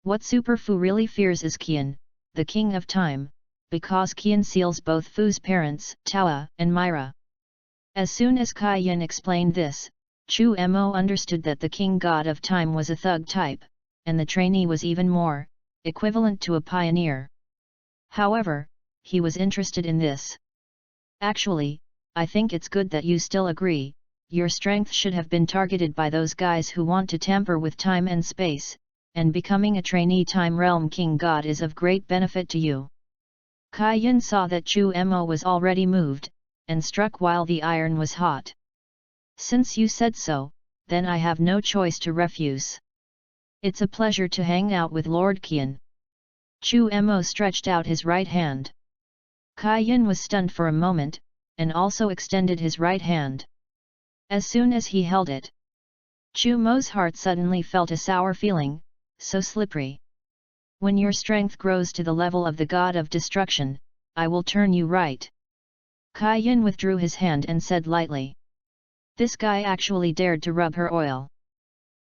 What Super Fu really fears is Qian, the king of time, because Qian seals both Fu's parents, Taoa and Myra. As soon as Kai Yin explained this, Chu Mo understood that the king god of time was a thug type, and the trainee was even more, equivalent to a pioneer. However, he was interested in this. Actually, I think it's good that you still agree, your strength should have been targeted by those guys who want to tamper with time and space, and becoming a trainee time realm king god is of great benefit to you. Kai Yin saw that Chu Mo was already moved, and struck while the iron was hot. Since you said so, then I have no choice to refuse. It's a pleasure to hang out with Lord Qian. Chu Mo stretched out his right hand. Kai Yin was stunned for a moment, and also extended his right hand. As soon as he held it, Chu Mo's heart suddenly felt a sour feeling, so slippery. When your strength grows to the level of the god of destruction, I will turn you right. Kai Yin withdrew his hand and said lightly. This guy actually dared to rub her oil.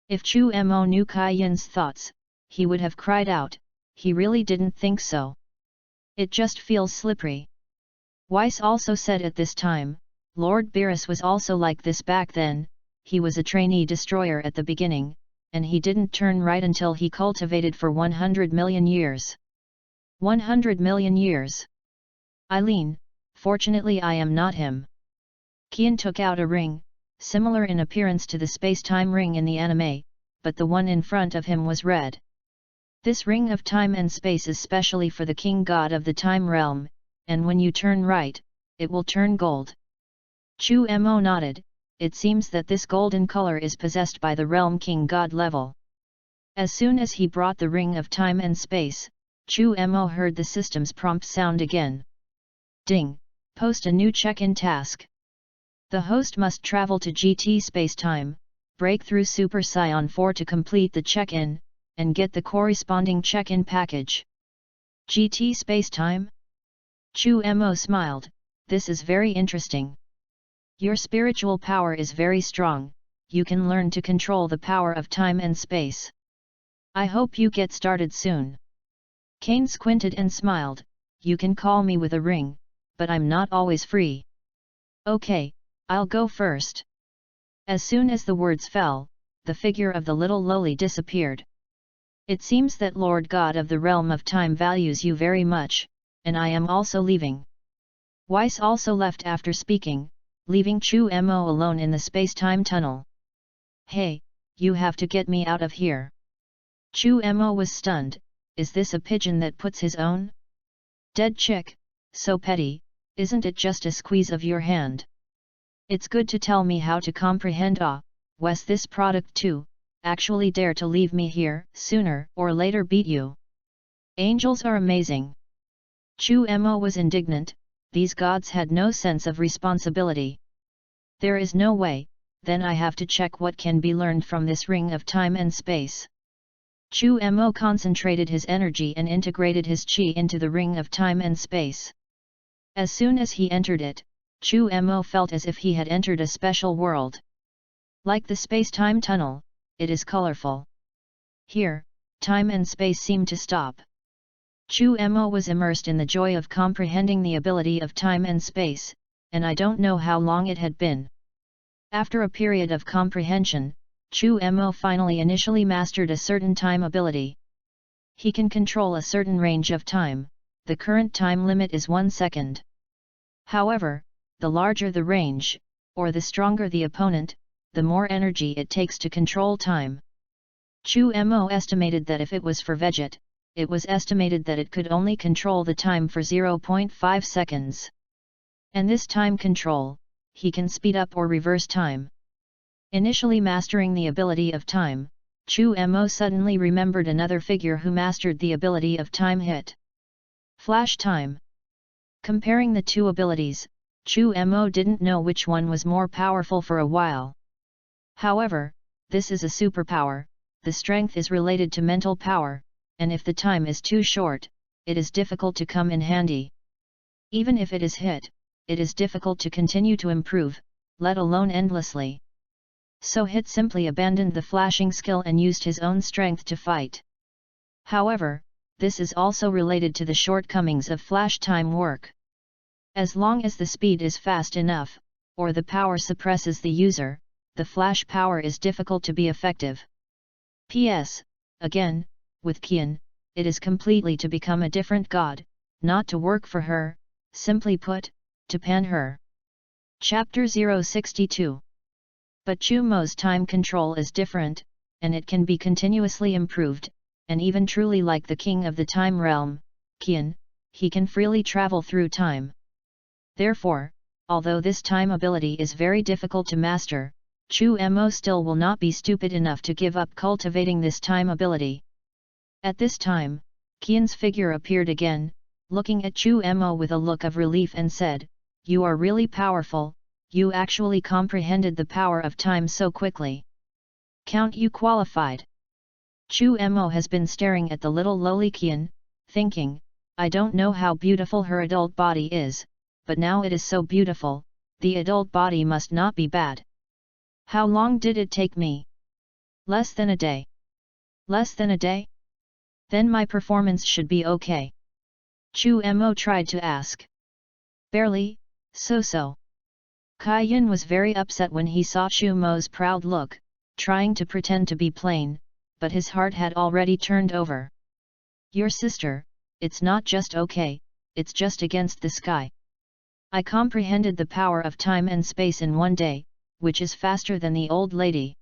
If Chu Mo knew Kai Yin's thoughts, he would have cried out, he really didn't think so. It just feels slippery. Weiss also said at this time, Lord Beerus was also like this back then, he was a trainee destroyer at the beginning, and he didn't turn right until he cultivated for 100 million years. 100 million years. Eileen, fortunately I am not him. Qian took out a ring, similar in appearance to the space-time ring in the anime, but the one in front of him was red. This ring of time and space is specially for the king god of the time realm, and when you turn right, it will turn gold. Chu Mo nodded, it seems that this golden color is possessed by the realm king god level. As soon as he brought the ring of time and space, Chu Mo heard the system's prompt sound again. Ding, post a new check-in task. The host must travel to GT space-time, break through Super Saiyan 4 to complete the check-in, and get the corresponding check-in package. GT space-time? Chu Mo smiled, this is very interesting. Your spiritual power is very strong, you can learn to control the power of time and space. I hope you get started soon. Kane squinted and smiled, you can call me with a ring, but I'm not always free. Okay, I'll go first. As soon as the words fell, the figure of the little loli disappeared. It seems that Lord God of the realm of time values you very much, and I am also leaving. Weiss also left after speaking, leaving Chu Mo alone in the space-time tunnel. Hey, you have to get me out of here. Chu Mo was stunned, is this a pigeon that puts his own? Dead chick, so petty, isn't it just a squeeze of your hand? It's good to tell me how to comprehend Wes this product too, actually dare to leave me here, sooner or later beat you. Angels are amazing. Chu Mo was indignant, these gods had no sense of responsibility. There is no way, then I have to check what can be learned from this ring of time and space. Chu Mo concentrated his energy and integrated his chi into the ring of time and space. As soon as he entered it, Chu Mo felt as if he had entered a special world. Like the space-time tunnel, it is colorful. Here, time and space seem to stop. Chu Mo was immersed in the joy of comprehending the ability of time and space, and I don't know how long it had been. After a period of comprehension, Chu Mo finally initially mastered a certain time ability. He can control a certain range of time, the current time limit is 1 second. However, the larger the range, or the stronger the opponent, the more energy it takes to control time. Chu Mo estimated that if it was for Veget, it was estimated that it could only control the time for 0.5 seconds. And this time control, he can speed up or reverse time. Initially mastering the ability of time, Chu Mo suddenly remembered another figure who mastered the ability of time hit. Flash time. Comparing the two abilities, Chu Mo didn't know which one was more powerful for a while. However, this is a superpower, the strength is related to mental power, and if the time is too short, it is difficult to come in handy. Even if it is hit, it is difficult to continue to improve, let alone endlessly. So Hit simply abandoned the flashing skill and used his own strength to fight. However, this is also related to the shortcomings of flash time work. As long as the speed is fast enough, or the power suppresses the user, the flash power is difficult to be effective. P.S. Again, with Qian, it is completely to become a different god, not to work for her, simply put, to pan her. Chapter 062. But Chu Mo's time control is different, and it can be continuously improved, and even truly like the king of the time realm, Qian, he can freely travel through time. Therefore, although this time ability is very difficult to master, Chu Mo still will not be stupid enough to give up cultivating this time ability. At this time, Qian's figure appeared again, looking at Chu Mo with a look of relief and said, "You are really powerful, you actually comprehended the power of time so quickly. Count you qualified." Chu Mo has been staring at the little lowly Qian, thinking, I don't know how beautiful her adult body is, but now it is so beautiful, the adult body must not be bad. How long did it take me? Less than a day. Less than a day? Then my performance should be okay. Chu Mo tried to ask. Barely, so. Kai Yin was very upset when he saw Chu Mo's proud look, trying to pretend to be plain, but his heart had already turned over. Your sister, it's not just okay, it's just against the sky. I comprehended the power of time and space in one day, which is faster than the old lady.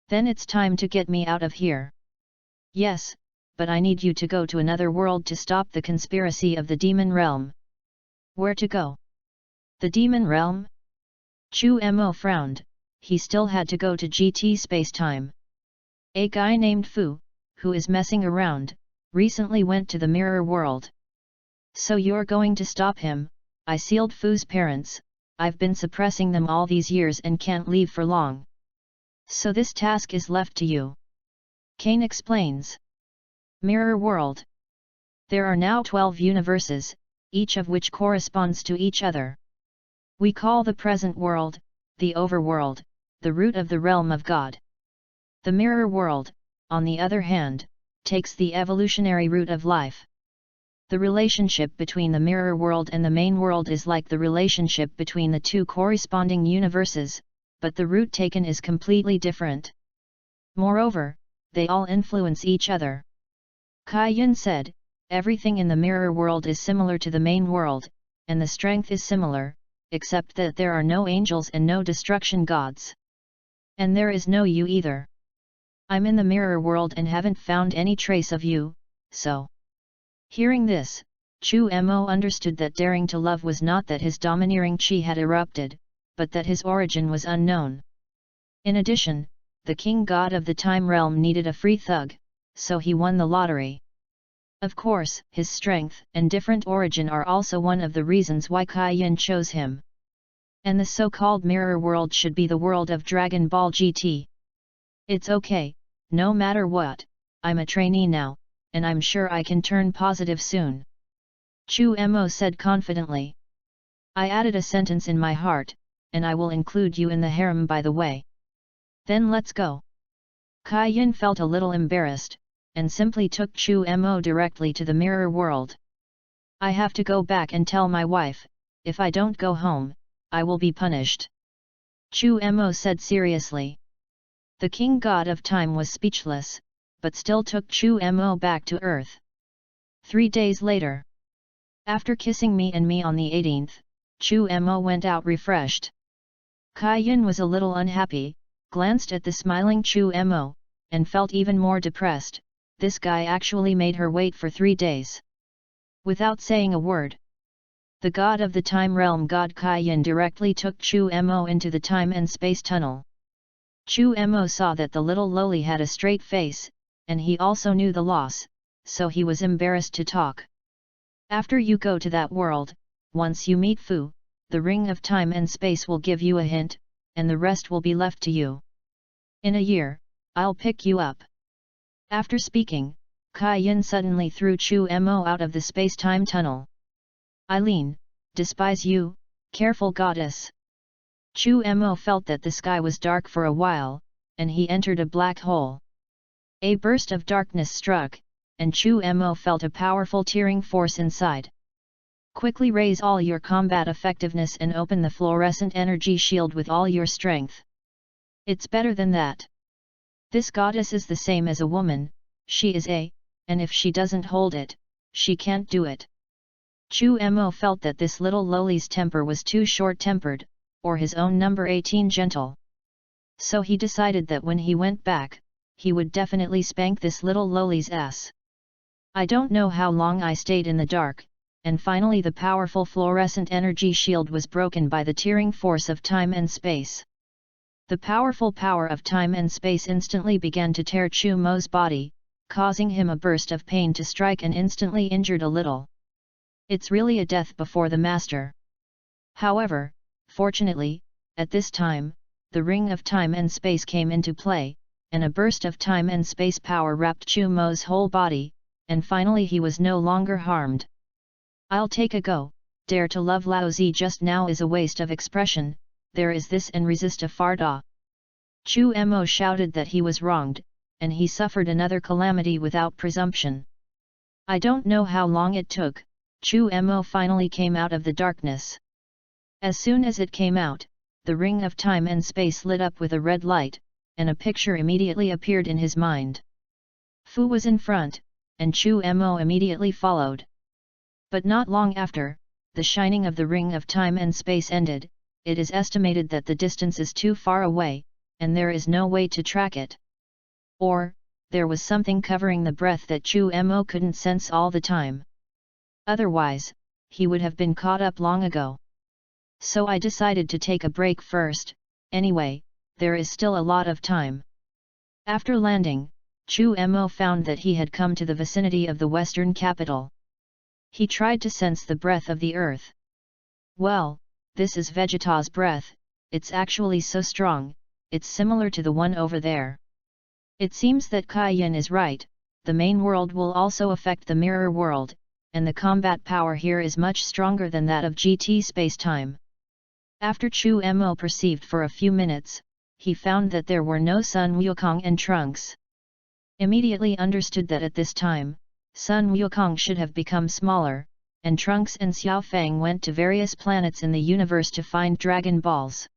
Then it's time to get me out of here. Yes, but I need you to go to another world to stop the conspiracy of the demon realm. Where to go? The demon realm? Chu Mo frowned, he still had to go to GT space-time. A guy named Fu, who is messing around, recently went to the mirror world. So you're going to stop him? I sealed Fu's parents, I've been suppressing them all these years and can't leave for long. So this task is left to you. Kane explains. Mirror world. There are now 12 universes, each of which corresponds to each other. We call the present world, the overworld, the root of the realm of God. The mirror world, on the other hand, takes the evolutionary root of life. The relationship between the mirror world and the main world is like the relationship between the two corresponding universes, but the route taken is completely different. Moreover, they all influence each other. Kai Yin said, everything in the mirror world is similar to the main world, and the strength is similar, except that there are no angels and no destruction gods. And there is no you either. I'm in the mirror world and haven't found any trace of you, so. Hearing this, Chu Mo understood that daring to love was not that his domineering chi had erupted, but that his origin was unknown. In addition, the king god of the time realm needed a free thug, so he won the lottery. Of course, his strength and different origin are also one of the reasons why Kai Yin chose him. And the so-called mirror world should be the world of Dragon Ball GT. It's okay, no matter what, I'm a trainee now, and I'm sure I can turn positive soon. Chu Mo said confidently. I added a sentence in my heart, and I will include you in the harem by the way. Then let's go. Kai Yin felt a little embarrassed, and simply took Chu Mo directly to the mirror world. I have to go back and tell my wife, if I don't go home, I will be punished. Chu Mo said seriously. The king god of time was speechless, but still took Chu Mo back to earth. 3 days later. After kissing me on the 18th, Chu Mo went out refreshed. Kai Yin was a little unhappy, glanced at the smiling Chu Mo, and felt even more depressed. This guy actually made her wait for 3 days. Without saying a word, the god of the time realm god Kai Yin directly took Chu Mo into the time and space tunnel. Chu Mo saw that the little lowly had a straight face, and he also knew the loss, so he was embarrassed to talk. After you go to that world, once you meet Fu, the ring of time and space will give you a hint, and the rest will be left to you. In a year, I'll pick you up. After speaking, Kai Yin suddenly threw Chu Mo out of the space-time tunnel. Eileen, despise you, careful goddess. Chu Mo felt that the sky was dark for a while, and he entered a black hole. A burst of darkness struck, and Chu Mo felt a powerful tearing force inside. Quickly raise all your combat effectiveness and open the fluorescent energy shield with all your strength. It's better than that. This goddess is the same as a woman, she is and if she doesn't hold it, she can't do it. Chu Mo felt that this little lowly's temper was too short-tempered, or his own number 18 gentle. So he decided that when he went back, he would definitely spank this little lowly's ass. I don't know how long I stayed in the dark, and finally the powerful fluorescent energy shield was broken by the tearing force of time and space. The powerful power of time and space instantly began to tear Chu Mo's body, causing him a burst of pain to strike and instantly injured a little. It's really a death before the master. However, fortunately, at this time, the ring of time and space came into play, and a burst of time and space power wrapped Chu Mo's whole body, and finally he was no longer harmed. I'll take a go, dare to love Laozi just now is a waste of expression, there is this and resist a farda. Chu Mo shouted that he was wronged, and he suffered another calamity without presumption. I don't know how long it took, Chu Mo finally came out of the darkness. As soon as it came out, the ring of time and space lit up with a red light, and a picture immediately appeared in his mind. Fu was in front, and Chu Mo immediately followed. But not long after, the shining of the ring of time and space ended. It is estimated that the distance is too far away, and there is no way to track it. Or, there was something covering the breath that Chu Mo couldn't sense all the time. Otherwise, he would have been caught up long ago. So I decided to take a break first, anyway, there is still a lot of time. After landing, Chu Mo found that he had come to the vicinity of the western capital. He tried to sense the breath of the earth. Well, this is Vegeta's breath, it's actually so strong, it's similar to the one over there. It seems that Kai Yin is right, the main world will also affect the mirror world, and the combat power here is much stronger than that of GT space-time. After Chu Mo perceived for a few minutes, he found that there were no Sun Wukong and Trunks. Immediately understood that at this time, Sun Wukong should have become smaller, and Trunks and Xiao Fang went to various planets in the universe to find Dragon Balls.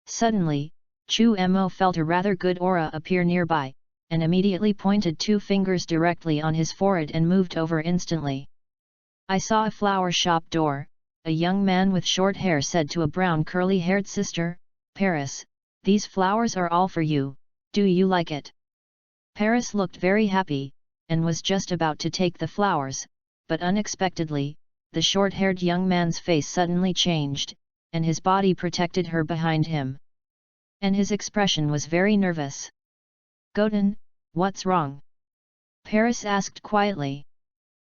Suddenly, Chu Mo felt a rather good aura appear nearby, and immediately pointed 2 fingers directly on his forehead and moved over instantly. I saw a flower shop door, a young man with short hair said to a brown curly-haired sister, Paris, these flowers are all for you, do you like it? Paris looked very happy, and was just about to take the flowers, but unexpectedly, the short-haired young man's face suddenly changed, and his body protected her behind him. And his expression was very nervous. Goten, what's wrong? Paris asked quietly.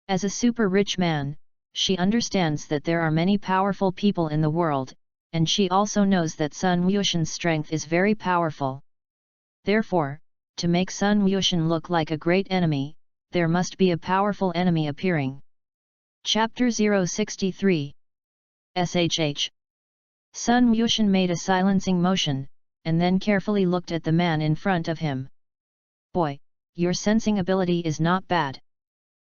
As a super-rich man, she understands that there are many powerful people in the world, and she also knows that Sun Wuxian's strength is very powerful. Therefore, to make Sun Wuxian look like a great enemy, there must be a powerful enemy appearing. Chapter 063 SHH Sun Wuxian made a silencing motion, and then carefully looked at the man in front of him. Boy, your sensing ability is not bad.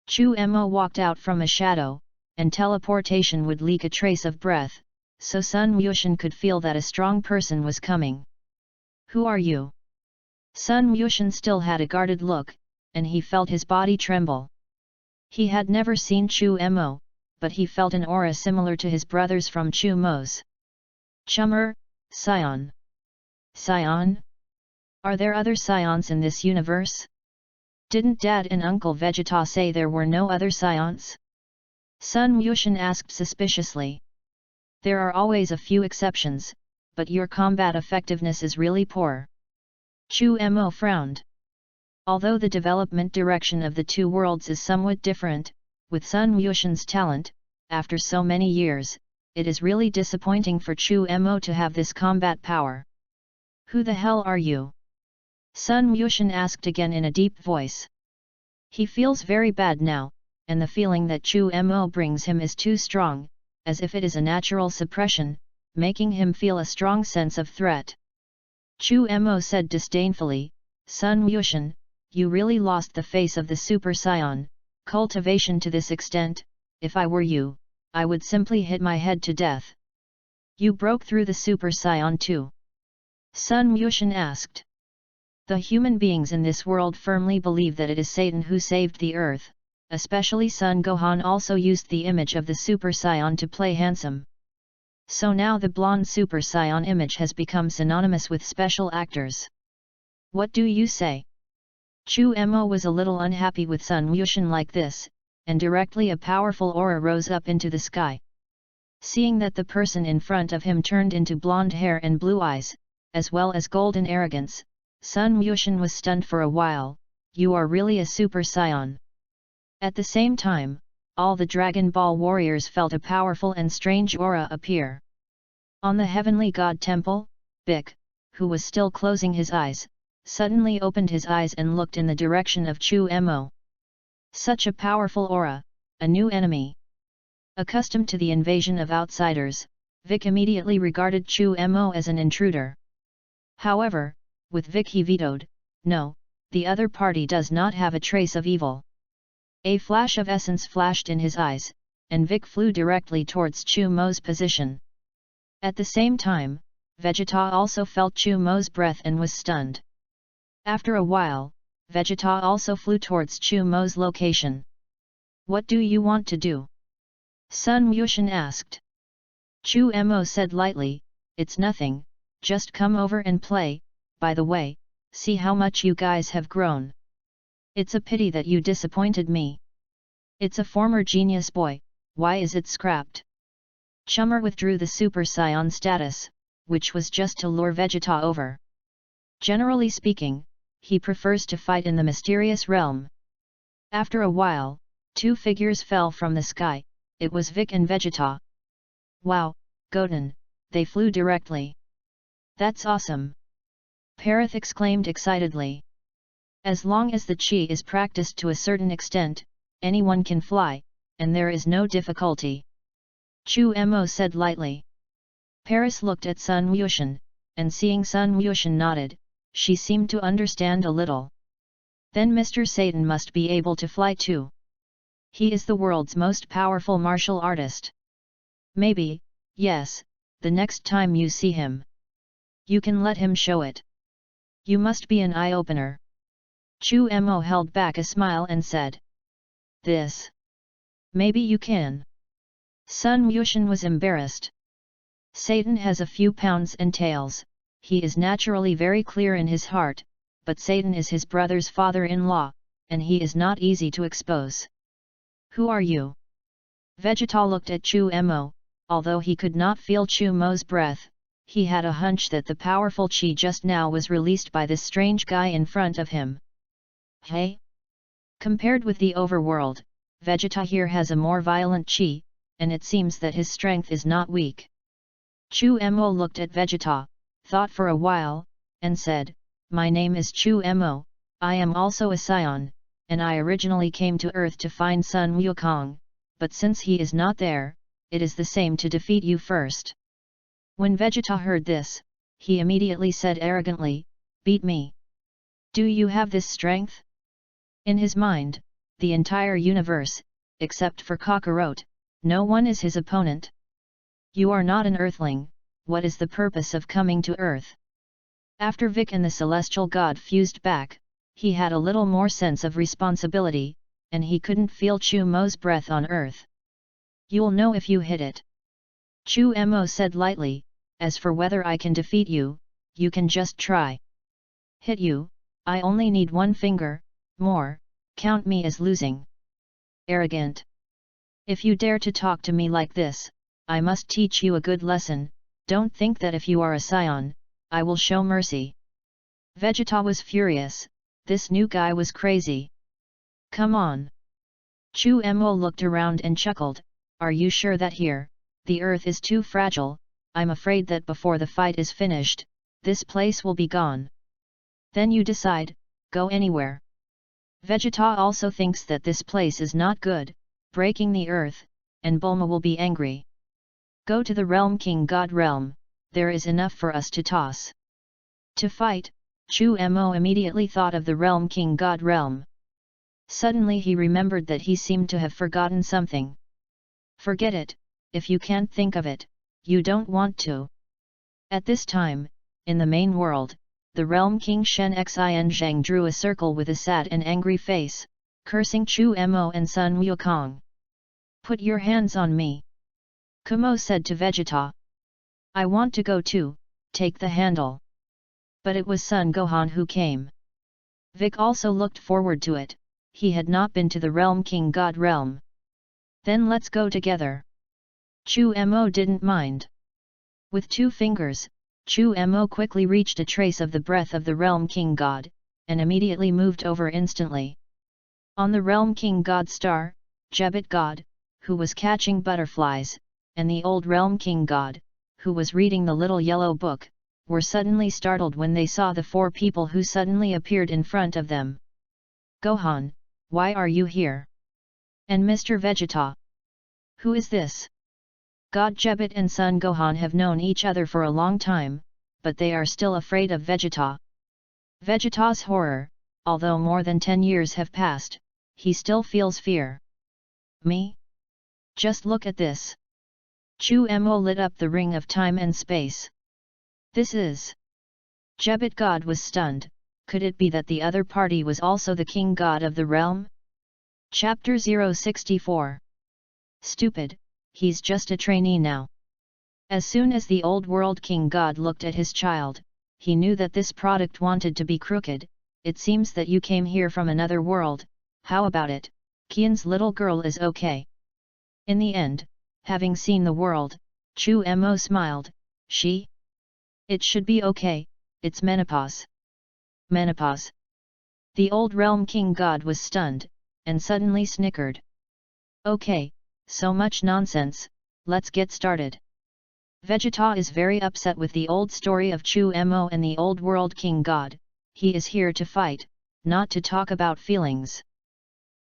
Chu Mo walked out from a shadow, and teleportation would leak a trace of breath, so Sun Wuxian could feel that a strong person was coming. Who are you? Sun Wuxian still had a guarded look, and he felt his body tremble. He had never seen Chu Mo, but he felt an aura similar to his brother's from Chu Mo's. Chummer, Scion. Scion? Are there other Scions in this universe? Didn't Dad and Uncle Vegeta say there were no other Scions? Sun Wuxian asked suspiciously. There are always a few exceptions, but your combat effectiveness is really poor. Chu Mo frowned. Although the development direction of the two worlds is somewhat different, with Sun Wuxian's talent, after so many years, it is really disappointing for Chu Mo to have this combat power. Who the hell are you? Sun Yushan asked again in a deep voice. He feels very bad now, and the feeling that Chu Mo brings him is too strong, as if it is a natural suppression, making him feel a strong sense of threat. Chu Mo said disdainfully, Sun Yushan, you really lost the face of the Super Saiyan, cultivation to this extent. If I were you, I would simply hit my head to death. You broke through the Super Saiyan too? Sun Yushan asked. The human beings in this world firmly believe that it is Satan who saved the earth, especially Sun Gohan also used the image of the Super Saiyan to play handsome. So now the blonde Super Saiyan image has become synonymous with special actors. What do you say? Chu Mo was a little unhappy with Sun Yushan like this, and directly a powerful aura rose up into the sky. Seeing that the person in front of him turned into blonde hair and blue eyes, as well as golden arrogance, Sun Yushan was stunned for a while. You are really a Super Saiyan. At the same time, all the Dragon Ball warriors felt a powerful and strange aura appear. On the Heavenly God Temple, Bic, who was still closing his eyes, suddenly opened his eyes and looked in the direction of Chu Mo. Such a powerful aura, a new enemy. Accustomed to the invasion of outsiders, Vic immediately regarded Chu Mo as an intruder. However, with Vic he vetoed, no, the other party does not have a trace of evil. A flash of essence flashed in his eyes, and Vic flew directly towards Chu Mo's position. At the same time, Vegeta also felt Chu Mo's breath and was stunned. After a while, Vegeta also flew towards Chu Mo's location. What do you want to do? Sun Yushan asked. Chu Mo said lightly, it's nothing, just come over and play. By the way, see how much you guys have grown. It's a pity that you disappointed me. It's a former genius boy, why is it scrapped? Chummer withdrew the Super Saiyan status, which was just to lure Vegeta over. Generally speaking, he prefers to fight in the mysterious realm. After a while, two figures fell from the sky, it was Vic and Vegeta. Wow, Goten, they flew directly. That's awesome! Parath exclaimed excitedly. As long as the chi is practiced to a certain extent, anyone can fly, and there is no difficulty. Chu Mo said lightly. Paris looked at Sun Yushan, and seeing Sun Yushan nodded, she seemed to understand a little. Then Mr. Satan must be able to fly too. He is the world's most powerful martial artist. Maybe, yes, the next time you see him, you can let him show it. You must be an eye-opener. Chu Mo held back a smile and said. This. Maybe you can. Sun Yushan was embarrassed. Satan has a few pounds and tails, he is naturally very clear in his heart, but Satan is his brother's father-in-law, and he is not easy to expose. Who are you? Vegeta looked at Chu Mo, although he could not feel Chu Mo's breath. He had a hunch that the powerful chi just now was released by this strange guy in front of him. Hey? Compared with the overworld, Vegeta here has a more violent chi, and it seems that his strength is not weak. Chu Mo looked at Vegeta, thought for a while, and said, My name is Chu Mo, I am also a Saiyan, and I originally came to Earth to find Sun Wukong, but since he is not there, it is the same to defeat you first. When Vegeta heard this, he immediately said arrogantly, Beat me. Do you have this strength? In his mind, the entire universe, except for Kakarot, no one is his opponent. You are not an Earthling, what is the purpose of coming to Earth? After Vic and the Celestial God fused back, he had a little more sense of responsibility, and he couldn't feel Chu Mo's breath on Earth. You'll know if you hit it. Chu Mo said lightly, as for whether I can defeat you, you can just try. Hit you, I only need one finger, more, count me as losing. Arrogant. If you dare to talk to me like this, I must teach you a good lesson, don't think that if you are a Saiyan, I will show mercy. Vegeta was furious, this new guy was crazy. Come on. Chu Mo looked around and chuckled, are you sure that here, the earth is too fragile, I'm afraid that before the fight is finished, this place will be gone. Then you decide, go anywhere. Vegeta also thinks that this place is not good, breaking the earth, and Bulma will be angry. Go to the realm King God realm, there is enough for us to toss. To fight, Chu Mo immediately thought of the realm King God realm. Suddenly he remembered that he seemed to have forgotten something. Forget it, if you can't think of it, you don't want to. At this time, in the main world, the realm King Shen Xin Zhang drew a circle with a sad and angry face, cursing Chu Mo and Sun Wukong. Put your hands on me. Kumo said to Vegeta. I want to go too, take the handle. But it was Sun Gohan who came. Vic also looked forward to it, he had not been to the realm King God realm. Then let's go together. Chu Mo didn't mind. With 2 fingers, Chu Mo quickly reached a trace of the breath of the realm King God, and immediately moved over instantly. On the realm King God star, Jebbit God, who was catching butterflies, and the old realm King God, who was reading the little yellow book, were suddenly startled when they saw the 4 people who suddenly appeared in front of them. Gohan, why are you here? And Mr. Vegeta? Who is this? God Jebbit and Son Gohan have known each other for a long time, but they are still afraid of Vegeta. Vegeta's horror, although more than 10 years have passed, he still feels fear. Me? Just look at this. Chu Mo lit up the ring of time and space. This is... Jebbit God was stunned, could it be that the other party was also the king god of the realm? Chapter 064. Stupid, he's just a trainee now. As soon as the old world king god looked at his child, he knew that this product wanted to be crooked. It seems that you came here from another world, how about it, Qian's little girl is okay. In the end, having seen the world, Chu Mo smiled, she? It should be okay, it's menopause. Menopause. The old realm king god was stunned, and suddenly snickered. Okay, so much nonsense, let's get started. Vegeta is very upset with the old story of Chu Mo and the old world king god, he is here to fight, not to talk about feelings.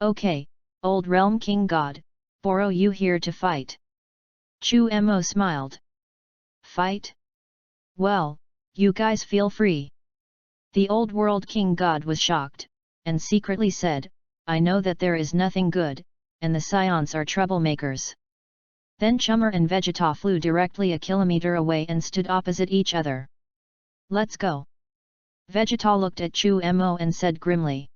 Okay, old realm king god, borrow you here to fight. Chu Mo smiled. Fight? Well, you guys feel free. The old world king god was shocked, and secretly said, I know that there is nothing good, and the Scions are troublemakers. Then Chummer and Vegeta flew directly a kilometer away and stood opposite each other. Let's go. Vegeta looked at Chu Mo and said grimly.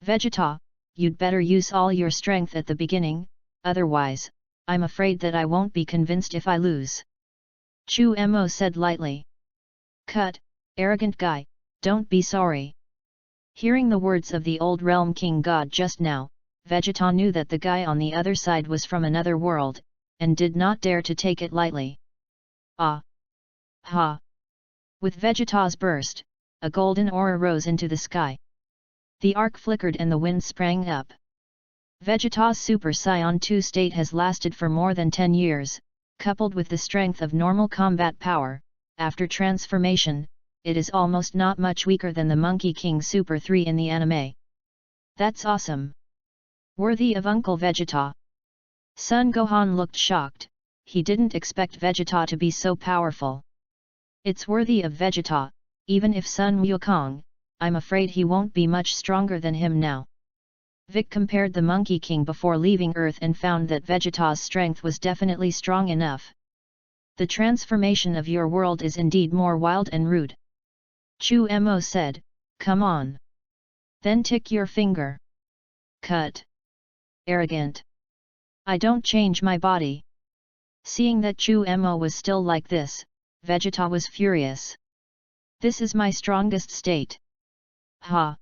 Vegeta, you'd better use all your strength at the beginning, otherwise, I'm afraid that I won't be convinced if I lose. Chu Mo said lightly. Cut, arrogant guy, don't be sorry. Hearing the words of the old realm king god just now, Vegeta knew that the guy on the other side was from another world, and did not dare to take it lightly. Ah! Ha! With Vegeta's burst, a golden aura rose into the sky. The arc flickered and the wind sprang up. Vegeta's Super Saiyan 2 state has lasted for more than 10 years, coupled with the strength of normal combat power. After transformation, it is almost not much weaker than the Monkey King Super 3 in the anime. That's awesome! Worthy of Uncle Vegeta. Son Gohan looked shocked, he didn't expect Vegeta to be so powerful. It's worthy of Vegeta, even if Sun Wukong, I'm afraid he won't be much stronger than him now. Vic compared the Monkey King before leaving Earth and found that Vegeta's strength was definitely strong enough. The transformation of your world is indeed more wild and rude. Chu Mo said, come on. Then tick your finger. Cut. Arrogant. I don't change my body. Seeing that Chu Mo was still like this, Vegeta was furious. This is my strongest state. Ha!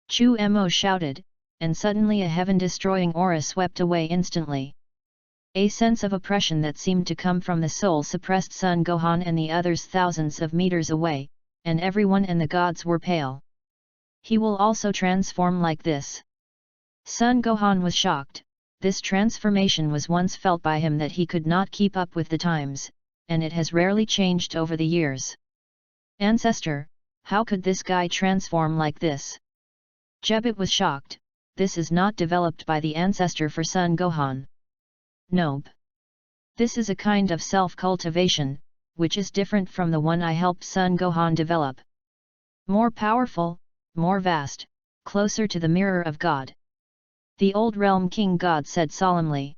Chu Mo shouted, and suddenly a heaven-destroying aura swept away instantly. A sense of oppression that seemed to come from the soul suppressed Son Gohan and the others thousands of meters away, and everyone and the gods were pale. He will also transform like this. Son Gohan was shocked, this transformation was once felt by him that he could not keep up with the times, and it has rarely changed over the years. Ancestor, How could this guy transform like this? Jebit was shocked. This is not developed by the ancestor for Sun Gohan. Nope. This is a kind of self-cultivation, which is different from the one I helped Sun Gohan develop. More powerful, more vast, closer to the mirror of God. The old realm king god said solemnly.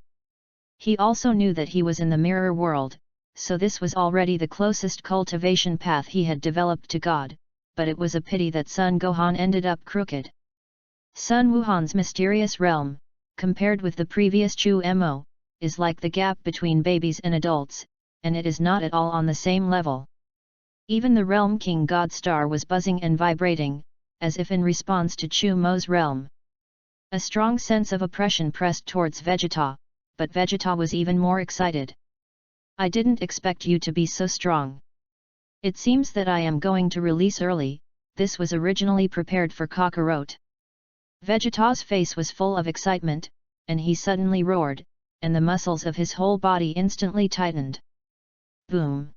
He also knew that he was in the mirror world, so this was already the closest cultivation path he had developed to God, but it was a pity that Sun Gohan ended up crooked. Sun Wuhan's mysterious realm, compared with the previous Chu Mo, is like the gap between babies and adults, and it is not at all on the same level. Even the realm king god star was buzzing and vibrating, as if in response to Chu Mo's realm. A strong sense of oppression pressed towards Vegeta, but Vegeta was even more excited. I didn't expect you to be so strong. It seems that I am going to release early. This was originally prepared for Kakarot. Vegeta's face was full of excitement, and he suddenly roared, and the muscles of his whole body instantly tightened. Boom!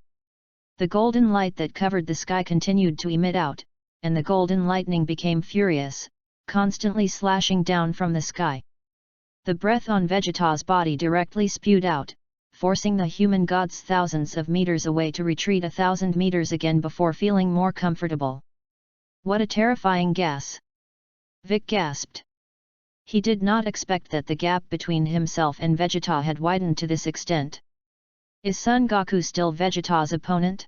The golden light that covered the sky continued to emit out, and the golden lightning became furious, constantly slashing down from the sky. The breath on Vegeta's body directly spewed out, forcing the human gods thousands of meters away to retreat 1,000 meters again before feeling more comfortable. What a terrifying gas! Vic gasped. He did not expect that the gap between himself and Vegeta had widened to this extent. Is Son Goku still Vegeta's opponent?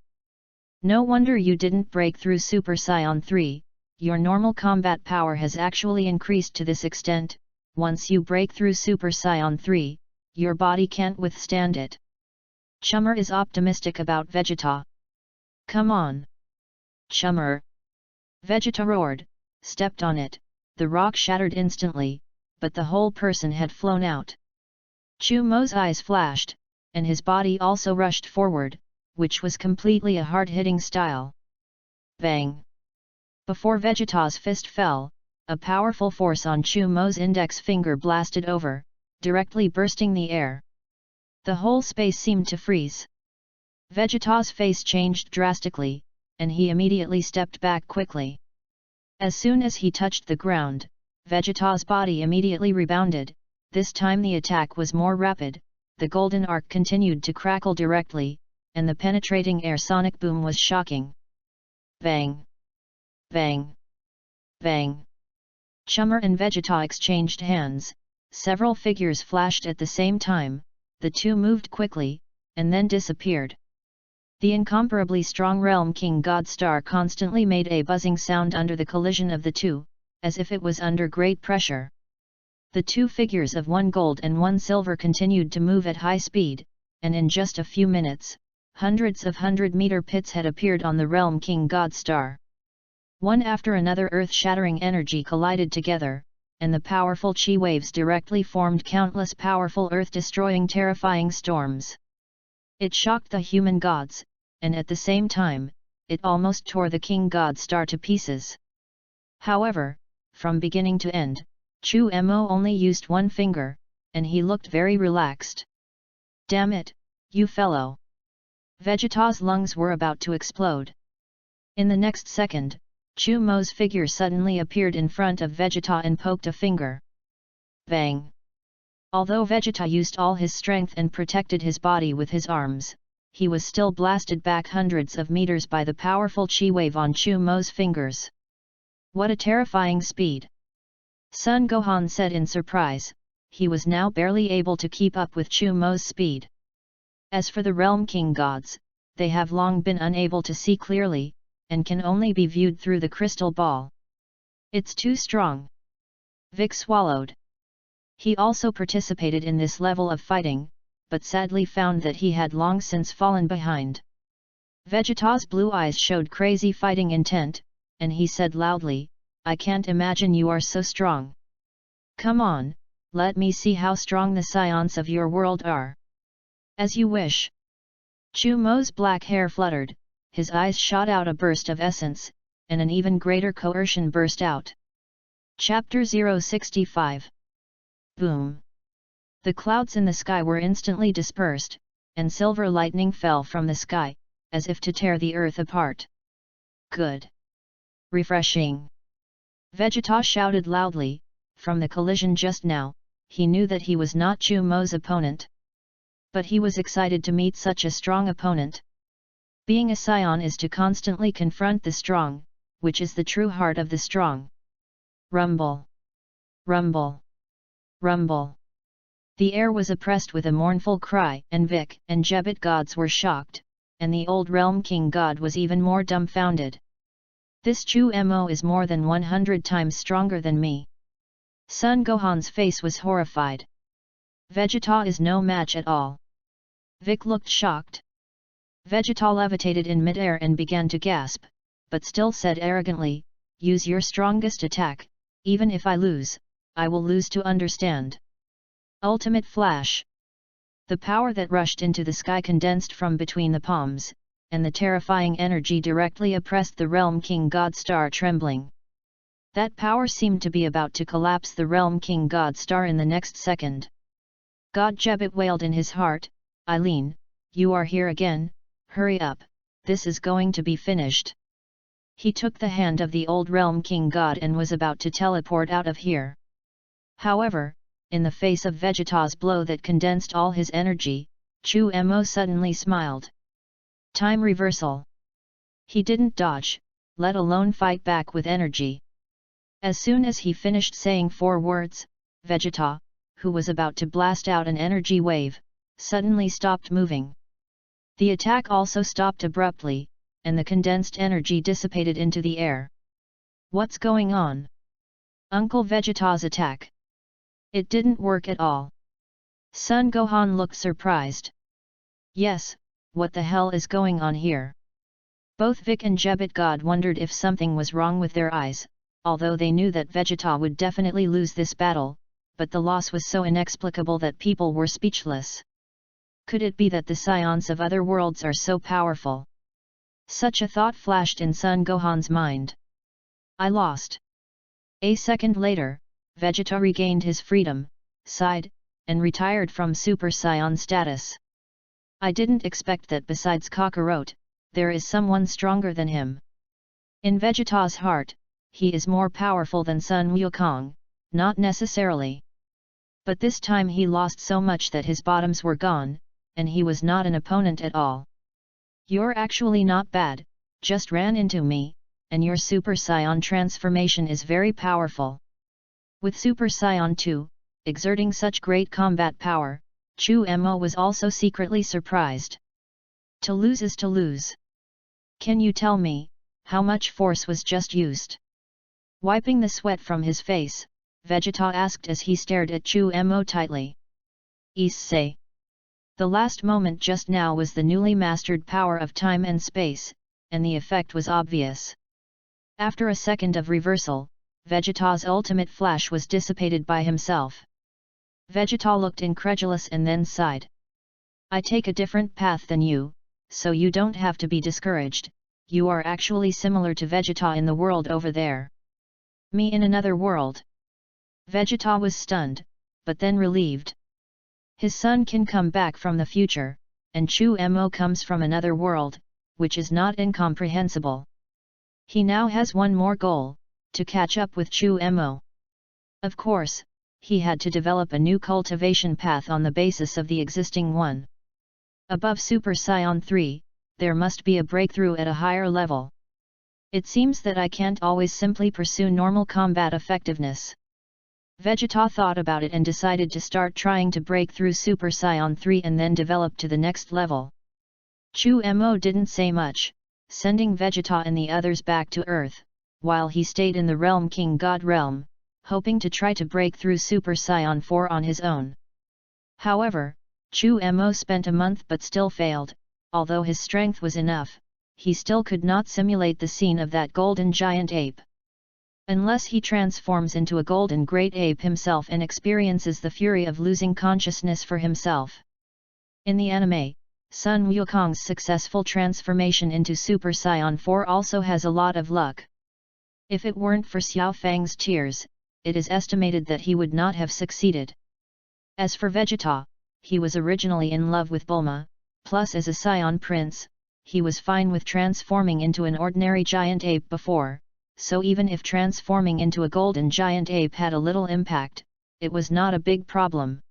No wonder you didn't break through Super Saiyan 3, your normal combat power has actually increased to this extent. Once you break through Super Saiyan 3, your body can't withstand it. Chummer is optimistic about Vegeta. Come on! Chummer! Vegeta roared, stepped on it, the rock shattered instantly, but the whole person had flown out. Chu Mo's eyes flashed, and his body also rushed forward, which was completely a hard-hitting style. Bang! Before Vegeta's fist fell, a powerful force on Chu Mo's index finger blasted over, directly bursting the air. The whole space seemed to freeze. Vegeta's face changed drastically, and he immediately stepped back quickly. As soon as he touched the ground, Vegeta's body immediately rebounded. This time the attack was more rapid, the golden arc continued to crackle directly, and the penetrating air sonic boom was shocking. Bang! Bang! Bang! Chummer and Vegeta exchanged hands, several figures flashed at the same time, the two moved quickly, and then disappeared. The incomparably strong Realm King God Star constantly made a buzzing sound under the collision of the two, as if it was under great pressure. The two figures of one gold and one silver continued to move at high speed, and in just a few minutes, hundreds of 100-meter pits had appeared on the Realm King God Star. One after another earth-shattering energy collided together, and the powerful chi waves directly formed countless powerful earth-destroying terrifying storms. It shocked the human gods, and at the same time, it almost tore the King God Star to pieces. However, from beginning to end, Chu Mo only used one finger, and he looked very relaxed. Damn it, you fellow! Vegeta's lungs were about to explode. In the next second, Chu Mo's figure suddenly appeared in front of Vegeta and poked a finger. Bang! Although Vegeta used all his strength and protected his body with his arms, he was still blasted back hundreds of meters by the powerful chi wave on Chu Mo's fingers. What a terrifying speed! Son Gohan said in surprise. He was now barely able to keep up with Chu Mo's speed. As for the Realm King gods, they have long been unable to see clearly, and can only be viewed through the crystal ball. It's too strong. Vic swallowed. He also participated in this level of fighting, but sadly found that he had long since fallen behind. Vegeta's blue eyes showed crazy fighting intent, and he said loudly, I can't imagine you are so strong. Come on, let me see how strong the scions of your world are. As you wish. Chu Mo's black hair fluttered, his eyes shot out a burst of essence, and an even greater coercion burst out. Chapter 065. Boom! The clouds in the sky were instantly dispersed, and silver lightning fell from the sky, as if to tear the earth apart. Good! Refreshing! Vegeta shouted loudly. From the collision just now, he knew that he was not Chumo's opponent. But he was excited to meet such a strong opponent. Being a scion is to constantly confront the strong, which is the true heart of the strong. Rumble! Rumble! Rumble! The air was oppressed with a mournful cry, and Vic and Jebet gods were shocked, and the old realm king god was even more dumbfounded. This Chumo is more than 100 times stronger than me. Son Gohan's face was horrified. Vegeta is no match at all. Vic looked shocked. Vegeta levitated in midair and began to gasp, but still said arrogantly, "Use your strongest attack, even if I lose, I will lose to understand." Ultimate Flash. The power that rushed into the sky condensed from between the palms, and the terrifying energy directly oppressed the Realm King God Star trembling. That power seemed to be about to collapse the Realm King God Star in the next second. God Jebet wailed in his heart, "Eileen, you are here again, hurry up, this is going to be finished." He took the hand of the old Realm King God and was about to teleport out of here. However, in the face of Vegeta's blow that condensed all his energy, Chumo suddenly smiled. Time reversal. He didn't dodge, let alone fight back with energy. As soon as he finished saying 4 words, Vegeta, who was about to blast out an energy wave, suddenly stopped moving. The attack also stopped abruptly, and the condensed energy dissipated into the air. What's going on? Uncle Vegeta's attack. It didn't work at all. Son Gohan looked surprised. Yes, what the hell is going on here? Both Vic and Jebet God wondered if something was wrong with their eyes, although they knew that Vegeta would definitely lose this battle, but the loss was so inexplicable that people were speechless. Could it be that the scions of other worlds are so powerful? Such a thought flashed in Son Gohan's mind. I lost. A second later, Vegeta regained his freedom, sighed, and retired from Super Saiyan status. I didn't expect that besides Kakarot, there is someone stronger than him. In Vegeta's heart, he is more powerful than Sun Wukong, not necessarily. But this time he lost so much that his bottoms were gone, and he was not an opponent at all. You're actually not bad, just ran into me, and your Super Saiyan transformation is very powerful. With Super Saiyan 2, exerting such great combat power, Chumo was also secretly surprised. To lose is to lose. Can you tell me, how much force was just used? Wiping the sweat from his face, Vegeta asked as he stared at Chumo tightly. Issei. The last moment just now was the newly mastered power of time and space, and the effect was obvious. After a second of reversal, Vegeta's ultimate flash was dissipated by himself. Vegeta looked incredulous and then sighed. I take a different path than you, so you don't have to be discouraged, you are actually similar to Vegeta in the world over there. Me in another world. Vegeta was stunned, but then relieved. His son can come back from the future, and Chumo comes from another world, which is not incomprehensible. He now has one more goal, to catch up with Chumo. Of course, he had to develop a new cultivation path on the basis of the existing one. Above Super Saiyan 3, there must be a breakthrough at a higher level. It seems that I can't always simply pursue normal combat effectiveness. Vegeta thought about it and decided to start trying to break through Super Saiyan 3 and then develop to the next level. Chumo didn't say much, sending Vegeta and the others back to Earth, while he stayed in the Realm King God realm, hoping to try to break through Super Saiyan 4 on his own. However, Chumo spent a month but still failed. Although his strength was enough, he still could not simulate the scene of that golden giant ape. Unless he transforms into a golden great ape himself and experiences the fury of losing consciousness for himself. In the anime, Sun Wukong's successful transformation into Super Saiyan 4 also has a lot of luck. If it weren't for Xiao Fang's tears, it is estimated that he would not have succeeded. As for Vegeta, he was originally in love with Bulma, plus as a Saiyan prince, he was fine with transforming into an ordinary giant ape before, so even if transforming into a golden giant ape had a little impact, it was not a big problem.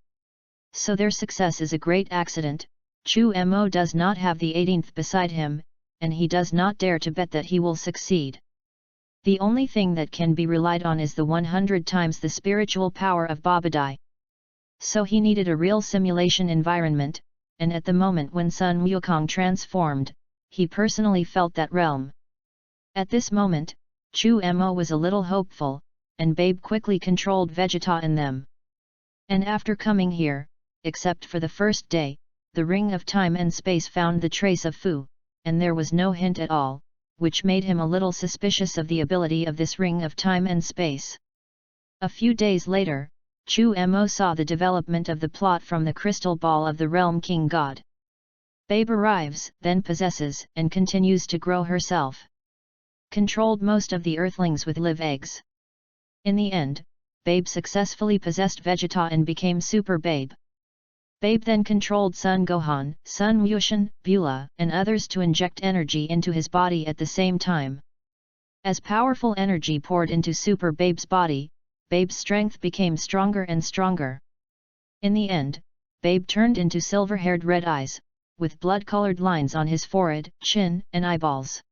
So their success is a great accident. Chu Mo does not have the 18th beside him, and he does not dare to bet that he will succeed. The only thing that can be relied on is the 100 times the spiritual power of Babadai. So he needed a real simulation environment, and at the moment when Sun Wukong transformed, he personally felt that realm. At this moment, Chu Mo was a little hopeful, and Babe quickly controlled Vegeta in them. And after coming here, except for the first day, the ring of time and space found the trace of Fu, and there was no hint at all, which made him a little suspicious of the ability of this ring of time and space. A few days later, Chu Mo saw the development of the plot from the crystal ball of the realm king god. Babe arrives, then possesses and continues to grow herself. Controlled most of the earthlings with live eggs. In the end, Babe successfully possessed Vegeta and became Super Babe. Babe then controlled Sun Gohan, Sun Wushan, Beulah, and others to inject energy into his body at the same time. As powerful energy poured into Super Babe's body, Babe's strength became stronger and stronger. In the end, Babe turned into silver-haired Red Eyes, with blood-colored lines on his forehead, chin, and eyeballs.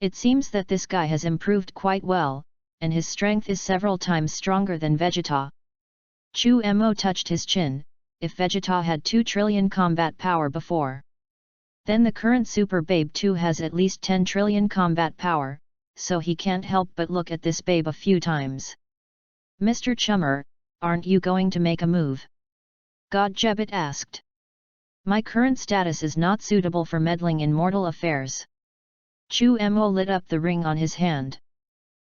It seems that this guy has improved quite well, and his strength is several times stronger than Vegeta. Chu Mo touched his chin. If Vegeta had 2 trillion combat power before, then the current Super Babe 2 has at least 10 trillion combat power, so he can't help but look at this babe a few times. Mr. Chummer, aren't you going to make a move? God Jebbit asked. My current status is not suitable for meddling in mortal affairs. Chu Mo lit up the ring on his hand.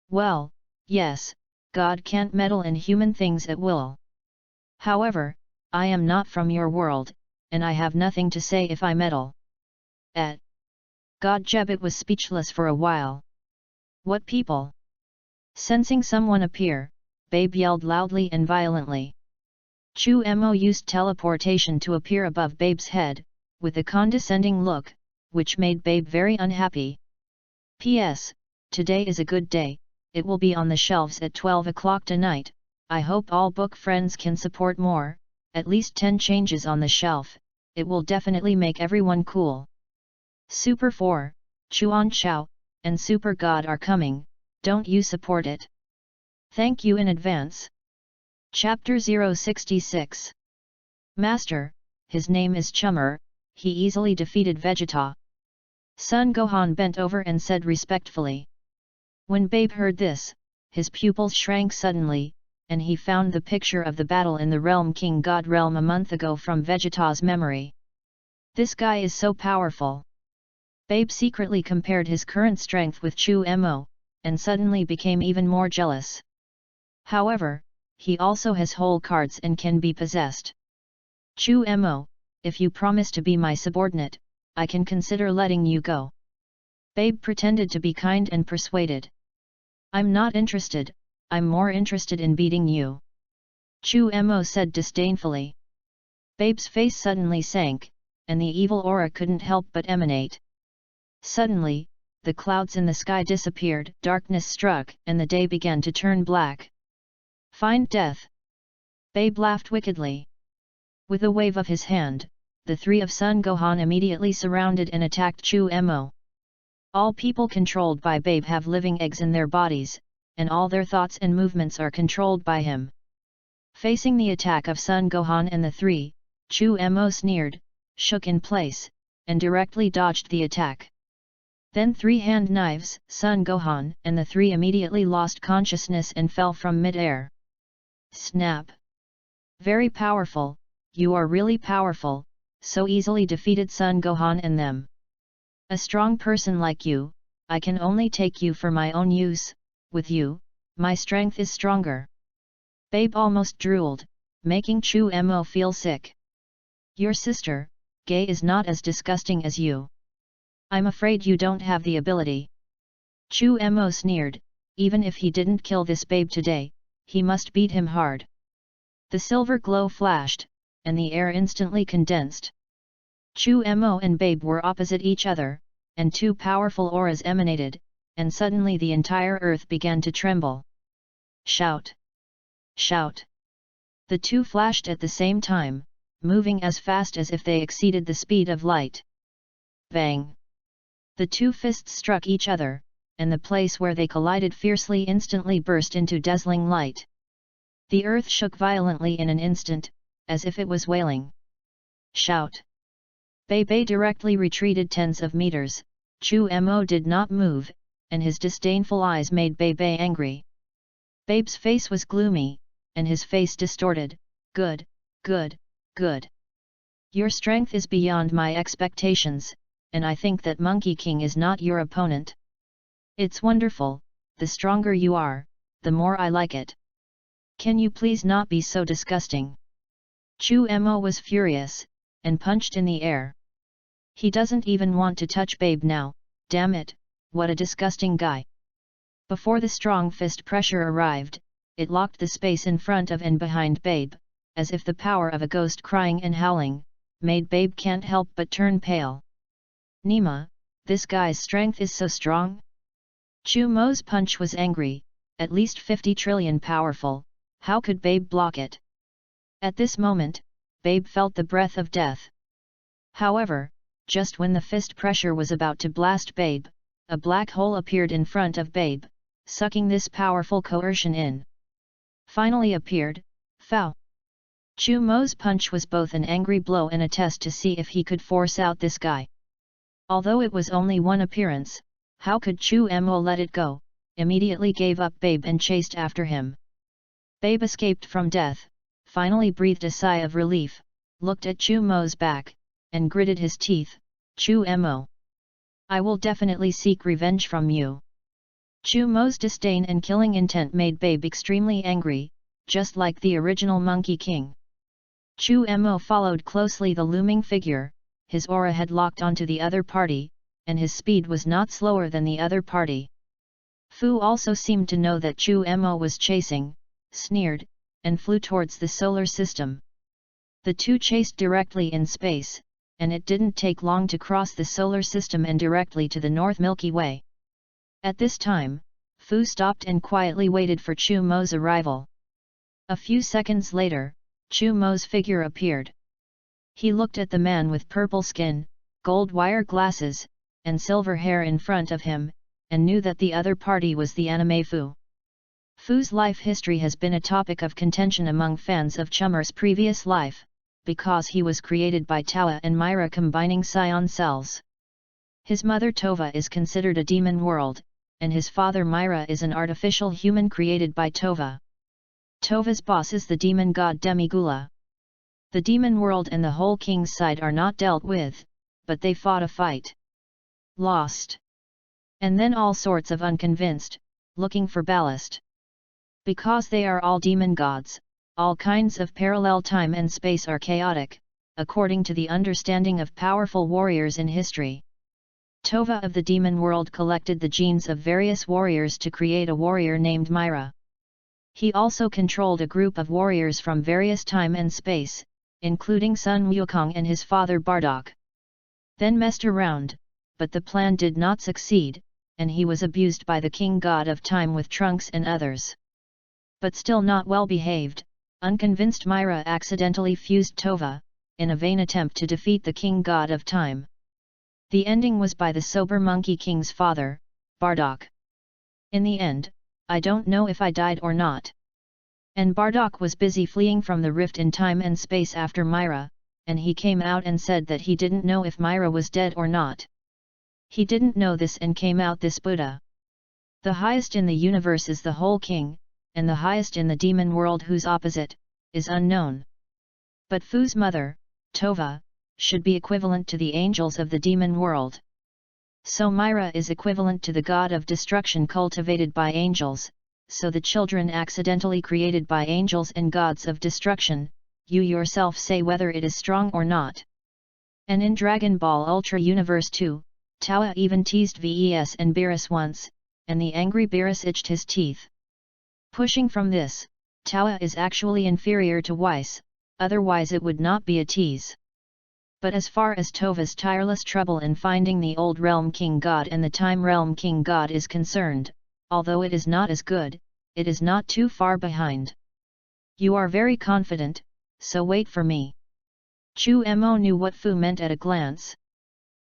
Well, yes, God can't meddle in human things at will. However, I am not from your world, and I have nothing to say if I meddle. God Jebbit was speechless for a while. What people? Sensing someone appear, Babe yelled loudly and violently. Chu Mo used teleportation to appear above Babe's head, with a condescending look, which made Babe very unhappy. P.S. Today is a good day, it will be on the shelves at 12 o'clock tonight, I hope all book friends can support more. At least 10 changes on the shelf, it will definitely make everyone cool. Super 4, Chuan Chao, and Super God are coming, don't you support it? Thank you in advance. Chapter 066. Master, his name is Chummer, he easily defeated Vegeta. Sun Gohan bent over and said respectfully. When Babe heard this, his pupils shrank suddenly, and he found the picture of the battle in the Realm King God realm a month ago from Vegeta's memory. This guy is so powerful. Babe secretly compared his current strength with Chu Mo, and suddenly became even more jealous. However, he also has whole cards and can be possessed. Chu Mo, if you promise to be my subordinate, I can consider letting you go. Babe pretended to be kind and persuaded. I'm not interested. I'm more interested in beating you. Chu Mo said disdainfully. Babe's face suddenly sank, and the evil aura couldn't help but emanate. Suddenly, the clouds in the sky disappeared, darkness struck, and the day began to turn black. Find death! Babe laughed wickedly. With a wave of his hand, the 3 of Sun Gohan immediately surrounded and attacked Chu Mo. All people controlled by Babe have living eggs in their bodies, and all their thoughts and movements are controlled by him. Facing the attack of Sun Gohan and the 3, Chu Mo sneered, shook in place, and directly dodged the attack. Then 3 hand knives, Sun Gohan and the 3 immediately lost consciousness and fell from mid-air. Snap! Very powerful, you are really powerful, so easily defeated Sun Gohan and them. A strong person like you, I can only take you for my own use. With you, my strength is stronger. Babe almost drooled, making Chu Mo feel sick. Your sister, Gay, is not as disgusting as you. I'm afraid you don't have the ability. Chu Mo sneered, even if he didn't kill this babe today, he must beat him hard. The silver glow flashed, and the air instantly condensed. Chu Mo and Babe were opposite each other, and 2 powerful auras emanated, and suddenly the entire earth began to tremble. Shout! Shout! The two flashed at the same time, moving as fast as if they exceeded the speed of light. Bang! The two fists struck each other, and the place where they collided fiercely instantly burst into dazzling light. The earth shook violently in an instant, as if it was wailing. Shout! Bei directly retreated tens of meters. Chu Mo did not move, and his disdainful eyes made Bei angry. Bei's face was gloomy, and his face distorted. Good, good, good. Your strength is beyond my expectations, and I think that Monkey King is not your opponent. It's wonderful, the stronger you are, the more I like it. Can you please not be so disgusting? Chu Mo was furious, and punched in the air. He doesn't even want to touch Babe now, damn it, what a disgusting guy. Before the strong fist pressure arrived, it locked the space in front of and behind Babe, as if the power of a ghost crying and howling, made Babe can't help but turn pale. Nima, this guy's strength is so strong? Chu Mo's punch was angry, at least 50 trillion powerful, how could Babe block it? At this moment, Babe felt the breath of death. However, just when the fist pressure was about to blast Babe, a black hole appeared in front of Babe, sucking this powerful coercion in. Finally appeared, Fow! Chu Mo's punch was both an angry blow and a test to see if he could force out this guy. Although it was only one appearance, how could Chu Mo let it go, immediately gave up Babe and chased after him. Babe escaped from death, finally breathed a sigh of relief, looked at Chu Mo's back, and gritted his teeth. Chu Mo, I will definitely seek revenge from you. Chu Mo's disdain and killing intent made Babe extremely angry, just like the original Monkey King. Chu Mo followed closely the looming figure, his aura had locked onto the other party, and his speed was not slower than the other party. Fu also seemed to know that Chu Mo was chasing, sneered, and flew towards the solar system. The two chased directly in space, and it didn't take long to cross the solar system and directly to the North Milky Way. At this time, Fu stopped and quietly waited for Chu Mo's arrival. A few seconds later, Chu Mo's figure appeared. He looked at the man with purple skin, gold wire glasses, and silver hair in front of him, and knew that the other party was the anime Fu. Fu's life history has been a topic of contention among fans of Chummer's previous life, because he was created by Tawa and Myra combining scion cells. His mother Tova is considered a demon world, and his father Myra is an artificial human created by Tova. Tova's boss is the demon god Demigula. The demon world and the whole king's side are not dealt with, but they fought a fight. Lost. And then all sorts of unconvinced, looking for ballast. Because they are all demon gods, all kinds of parallel time and space are chaotic, according to the understanding of powerful warriors in history. Tova of the demon world collected the genes of various warriors to create a warrior named Myra. He also controlled a group of warriors from various time and space, including Sun Wukong and his father Bardock. Then messed around, but the plan did not succeed, and he was abused by the king god of time with Trunks and others. But still not well behaved, unconvinced Myra accidentally fused Tova, in a vain attempt to defeat the king god of time. The ending was by the sober Monkey King's father, Bardock. In the end, I don't know if I died or not. And Bardock was busy fleeing from the rift in time and space after Myra, and he came out and said that he didn't know if Myra was dead or not. He didn't know this and came out this Buddha. The highest in the universe is the whole king, and the highest in the demon world whose opposite, is unknown. But Fu's mother, Tova, should be equivalent to the angels of the demon world. So Myra is equivalent to the god of destruction cultivated by angels, so the children accidentally created by angels and gods of destruction, you yourself say whether it is strong or not. And in Dragon Ball Ultra Universe 2, Tawa even teased Ves and Beerus once, and the angry Beerus itched his teeth. Pushing from this, Tawa is actually inferior to Weiss, otherwise it would not be a tease. But as far as Tova's tireless trouble in finding the Old Realm King God and the Time Realm King God is concerned, although it is not as good, it is not too far behind. You are very confident, so wait for me. Chu Mo knew what Fu meant at a glance.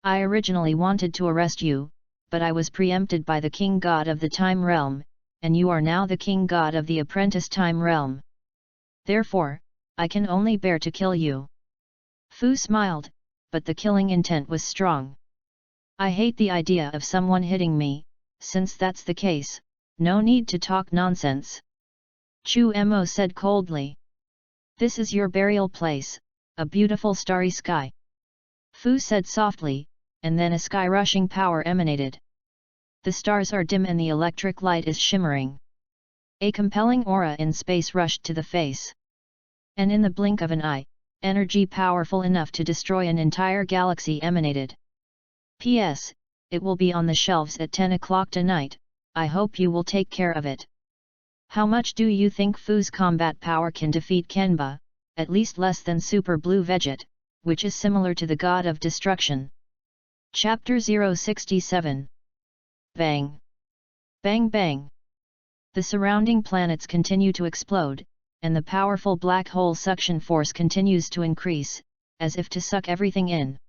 I originally wanted to arrest you, but I was preempted by the King God of the Time Realm, and you are now the King God of the Apprentice Time Realm. Therefore, I can only bear to kill you. Fu smiled, but the killing intent was strong. I hate the idea of someone hitting me, since that's the case, no need to talk nonsense. Chu Mo said coldly. This is your burial place, a beautiful starry sky. Fu said softly, and then a sky-rushing power emanated. The stars are dim and the electric light is shimmering. A compelling aura in space rushed to the face. And in the blink of an eye, energy powerful enough to destroy an entire galaxy emanated. P.S. It will be on the shelves at 10 o'clock tonight, I hope you will take care of it. How much do you think Fu's combat power can defeat Kenba? At least less than Super Blue Veget, which is similar to the God of Destruction. Chapter 067. Bang! Bang bang! The surrounding planets continue to explode, and the powerful black hole suction force continues to increase, as if to suck everything in.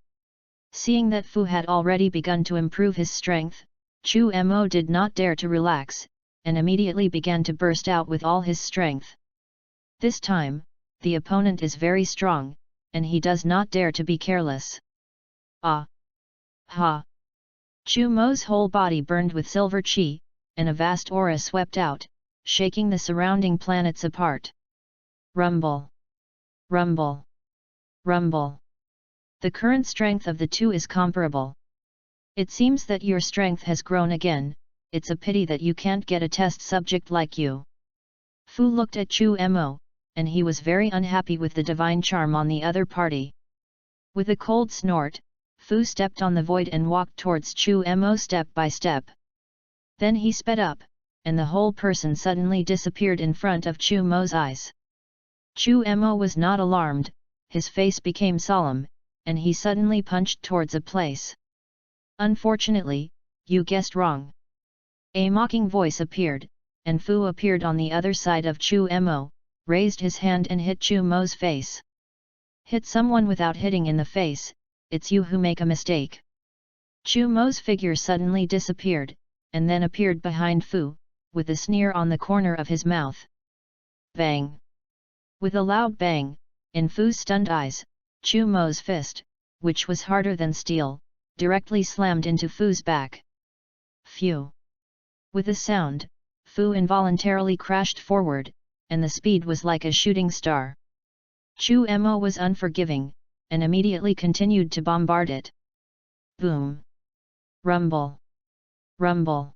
Seeing that Fu had already begun to improve his strength, Chu Mo did not dare to relax, and immediately began to burst out with all his strength. This time, the opponent is very strong, and he does not dare to be careless. Ah! Ha! Chu Mo's whole body burned with silver chi, and a vast aura swept out, shaking the surrounding planets apart. Rumble! Rumble! Rumble! The current strength of the two is comparable. It seems that your strength has grown again, it's a pity that you can't get a test subject like you. Fu looked at Chu Mo, and he was very unhappy with the divine charm on the other party. With a cold snort, Fu stepped on the void and walked towards Chu Mo step by step. Then he sped up, and the whole person suddenly disappeared in front of Chu Mo's eyes. Chu Mo was not alarmed, his face became solemn, and he suddenly punched towards a place. Unfortunately, you guessed wrong. A mocking voice appeared, and Fu appeared on the other side of Chu Mo, raised his hand and hit Chu Mo's face. Hit someone without hitting in the face, it's you who make a mistake. Chu Mo's figure suddenly disappeared, and then appeared behind Fu, with a sneer on the corner of his mouth. Bang! With a loud bang, in Fu's stunned eyes, Chu Mo's fist, which was harder than steel, directly slammed into Fu's back. Phew! With a sound, Fu involuntarily crashed forward, and the speed was like a shooting star. Chu Mo was unforgiving, and immediately continued to bombard it. Boom! Rumble! Rumble!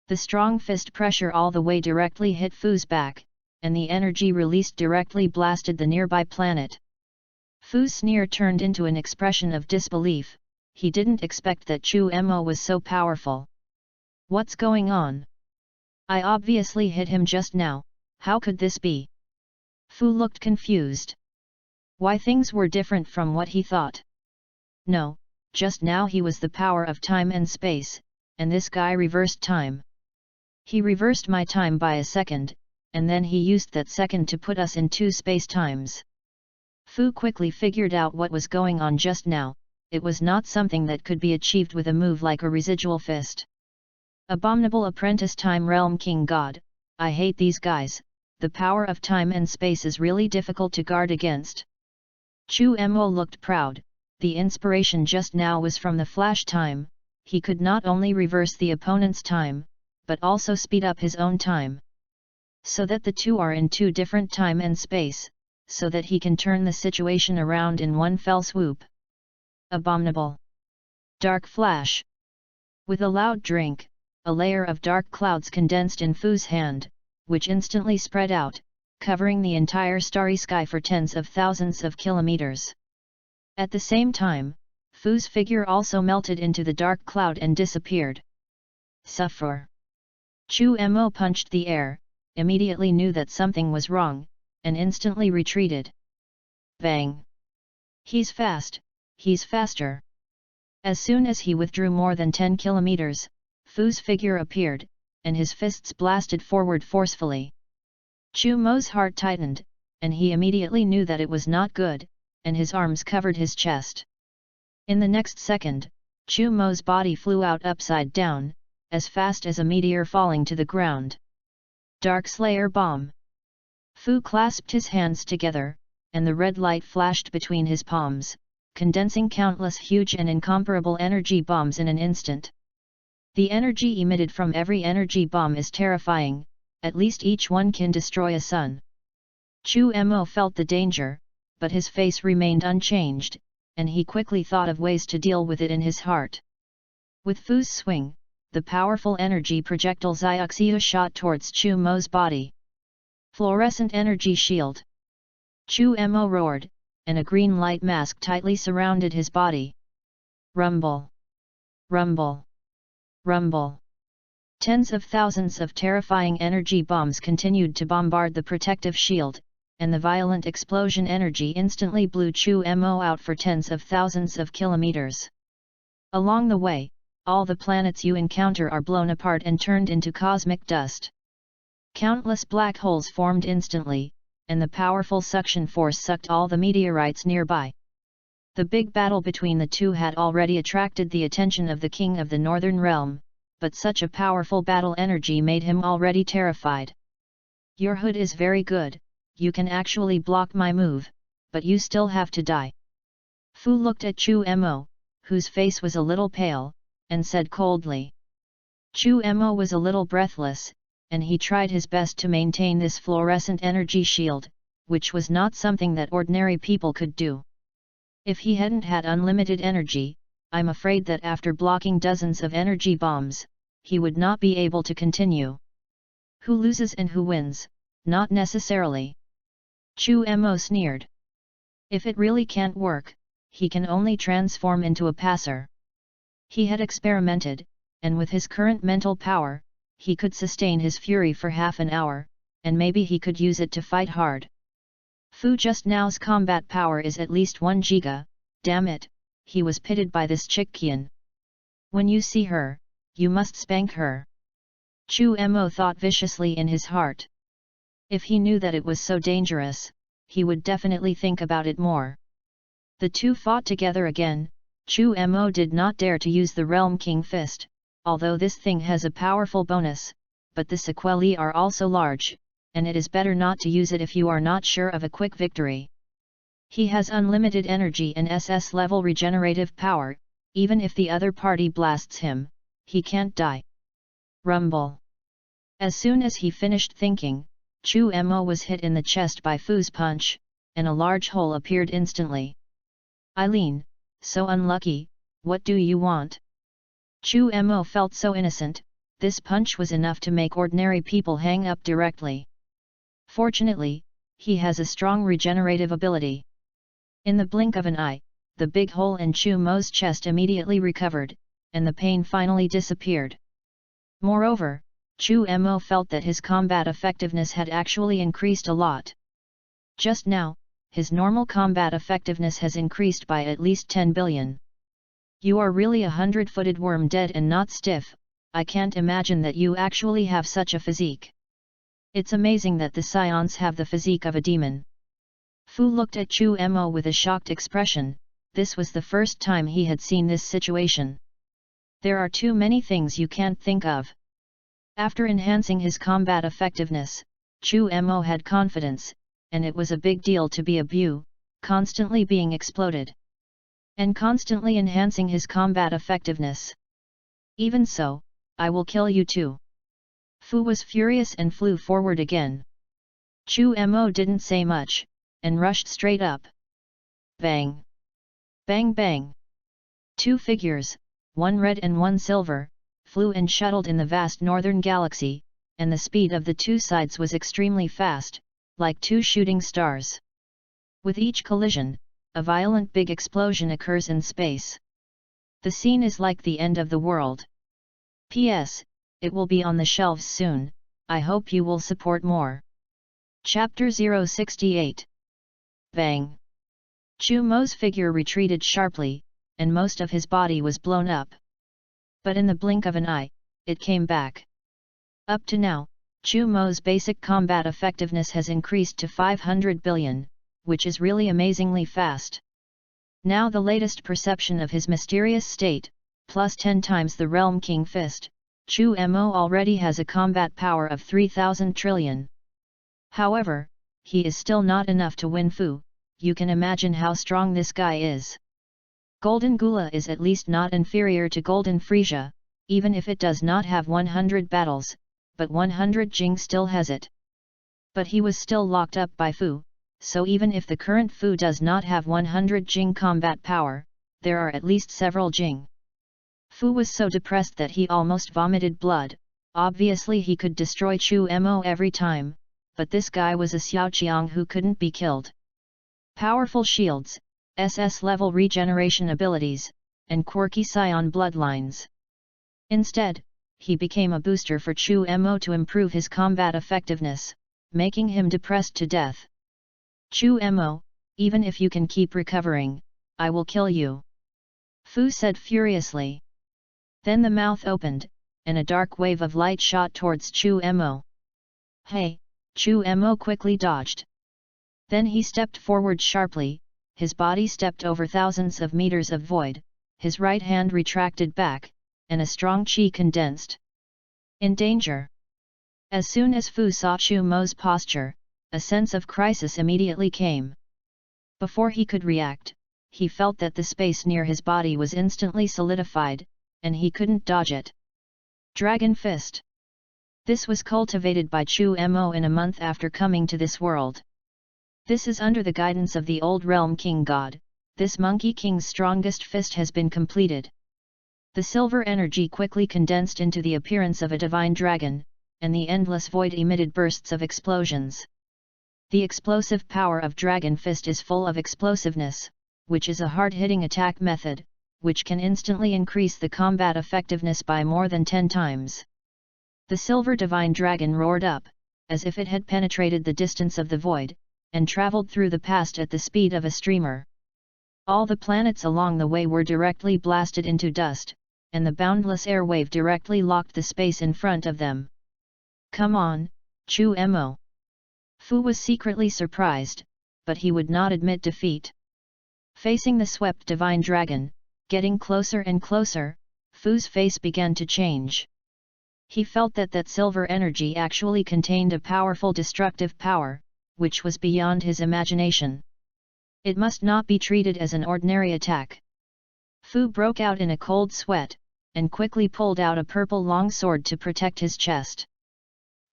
The strong fist pressure all the way directly hit Fu's back, and the energy released directly blasted the nearby planet. Fu's sneer turned into an expression of disbelief, he didn't expect that Chu Mo was so powerful. What's going on? I obviously hit him just now, how could this be? Fu looked confused. Why things were different from what he thought. No, just now he was the power of time and space, and this guy reversed time. He reversed my time by a second, and then he used that second to put us in two space-times. Fu quickly figured out what was going on just now, it was not something that could be achieved with a move like a residual fist. Abominable apprentice Time Realm King God, I hate these guys, the power of time and space is really difficult to guard against. Chu Mo looked proud, the inspiration just now was from the flash time, he could not only reverse the opponent's time, but also speed up his own time. So that the two are in two different time and space, so that he can turn the situation around in one fell swoop. Abominable! Dark flash! With a loud drink, a layer of dark clouds condensed in Fu's hand, which instantly spread out, covering the entire starry sky for tens of thousands of kilometers. At the same time, Fu's figure also melted into the dark cloud and disappeared. Suffer! Chu Mo punched the air, immediately knew that something was wrong, and instantly retreated. Bang! He's fast, he's faster. As soon as he withdrew more than 10 kilometers, Fu's figure appeared, and his fists blasted forward forcefully. Chu Mo's heart tightened, and he immediately knew that it was not good, and his arms covered his chest. In the next second, Chu Mo's body flew out upside down, as fast as a meteor falling to the ground. Dark Slayer Bomb. Fu clasped his hands together, and the red light flashed between his palms, condensing countless huge and incomparable energy bombs in an instant. The energy emitted from every energy bomb is terrifying, at least each one can destroy a sun. Chu Mo felt the danger, but his face remained unchanged, and he quickly thought of ways to deal with it in his heart. With Fu's swing, the powerful energy projectile Xiaoxiu shot towards Chu Mo's body. Fluorescent energy shield. Chu Mo roared, and a green light mask tightly surrounded his body. Rumble! Rumble! Rumble! Tens of thousands of terrifying energy bombs continued to bombard the protective shield, and the violent explosion energy instantly blew Chu Mo out for tens of thousands of kilometers. Along the way, all the planets you encounter are blown apart and turned into cosmic dust. Countless black holes formed instantly, and the powerful suction force sucked all the meteorites nearby. The big battle between the two had already attracted the attention of the king of the Northern Realm, but such a powerful battle energy made him already terrified. Your hood is very good, you can actually block my move, but you still have to die. Fu looked at Chu Mo, whose face was a little pale, and said coldly. Chu Mo was a little breathless, and he tried his best to maintain this fluorescent energy shield, which was not something that ordinary people could do. If he hadn't had unlimited energy, I'm afraid that after blocking dozens of energy bombs, he would not be able to continue. Who loses and who wins, not necessarily. Chu Mo sneered. If it really can't work, he can only transform into a passer. He had experimented, and with his current mental power, he could sustain his fury for half an hour, and maybe he could use it to fight hard. Fu just now's combat power is at least 1 giga, damn it, he was pitted by this chick Qian. When you see her, you must spank her. Chu Mo thought viciously in his heart. If he knew that it was so dangerous, he would definitely think about it more. The two fought together again. Chu Mo did not dare to use the Realm King Fist, although this thing has a powerful bonus, but the sequelae are also large, and it is better not to use it if you are not sure of a quick victory. He has unlimited energy and SS level regenerative power, even if the other party blasts him, he can't die. Rumble! As soon as he finished thinking, Chu Mo was hit in the chest by Fu's punch, and a large hole appeared instantly. Eileen, so unlucky, what do you want? Chu Mo felt so innocent, this punch was enough to make ordinary people hang up directly. Fortunately, he has a strong regenerative ability. In the blink of an eye, the big hole in Chu Mo's chest immediately recovered, and the pain finally disappeared. Moreover, Chu Mo felt that his combat effectiveness had actually increased a lot. Just now, his normal combat effectiveness has increased by at least 10 billion. You are really a 100-footed worm dead and not stiff, I can't imagine that you actually have such a physique. It's amazing that the Scions have the physique of a demon. Fu looked at Chu Mo with a shocked expression, this was the first time he had seen this situation. There are too many things you can't think of. After enhancing his combat effectiveness, Chu Mo had confidence, and it was a big deal to be a Bu, constantly being exploded. And constantly enhancing his combat effectiveness. Even so, I will kill you too. Fu was furious and flew forward again. Chu Mo didn't say much, and rushed straight up. Bang! Bang bang! Two figures, one red and one silver, flew and shuttled in the vast northern galaxy, and the speed of the two sides was extremely fast, like two shooting stars. With each collision, a violent big explosion occurs in space. The scene is like the end of the world. P.S. It will be on the shelves soon, I hope you will support more. Chapter 068. Bang! Chu Mo's figure retreated sharply, and most of his body was blown up. But in the blink of an eye, it came back. Up to now, Chu Mo's basic combat effectiveness has increased to 500 billion, which is really amazingly fast. Now the latest perception of his mysterious state, plus 10 times the Realm King Fist, Chu Mo already has a combat power of 3,000 trillion. However, he is still not enough to win Fu. You can imagine how strong this guy is. Golden Gula is at least not inferior to Golden Frisia, even if it does not have 100 battles, but 100 Jing still has it. But he was still locked up by Fu, so even if the current Fu does not have 100 Jing combat power, there are at least several Jing. Fu was so depressed that he almost vomited blood. Obviously he could destroy Chu Mo every time, but this guy was a Xiaoqiang who couldn't be killed. Powerful shields, SS-level regeneration abilities, and quirky scion bloodlines. Instead, he became a booster for Chu Mo to improve his combat effectiveness, making him depressed to death. Chu Mo, even if you can keep recovering, I will kill you, Fu said furiously. Then the mouth opened, and a dark wave of light shot towards Chu Mo. Hey! Chu Mo quickly dodged. Then he stepped forward sharply, his body stepped over thousands of meters of void, his right hand retracted back, and a strong qi condensed. In danger! As soon as Fu saw Chu Mo's posture, a sense of crisis immediately came. Before he could react, he felt that the space near his body was instantly solidified, and he couldn't dodge it. Dragon Fist! This was cultivated by Chu Mo in a month after coming to this world. This is under the guidance of the old Realm King God. This Monkey King's strongest fist has been completed. The silver energy quickly condensed into the appearance of a divine dragon, and the endless void emitted bursts of explosions. The explosive power of Dragon Fist is full of explosiveness, which is a hard-hitting attack method, which can instantly increase the combat effectiveness by more than 10 times. The silver divine dragon roared up, as if it had penetrated the distance of the void, and travelled through the past at the speed of a streamer. All the planets along the way were directly blasted into dust, and the boundless airwave directly locked the space in front of them. Come on, Chu Mo! Fu was secretly surprised, but he would not admit defeat. Facing the swept divine dragon, getting closer and closer, Fu's face began to change. He felt that silver energy actually contained a powerful destructive power, which was beyond his imagination. It must not be treated as an ordinary attack. Fu broke out in a cold sweat, and quickly pulled out a purple long sword to protect his chest.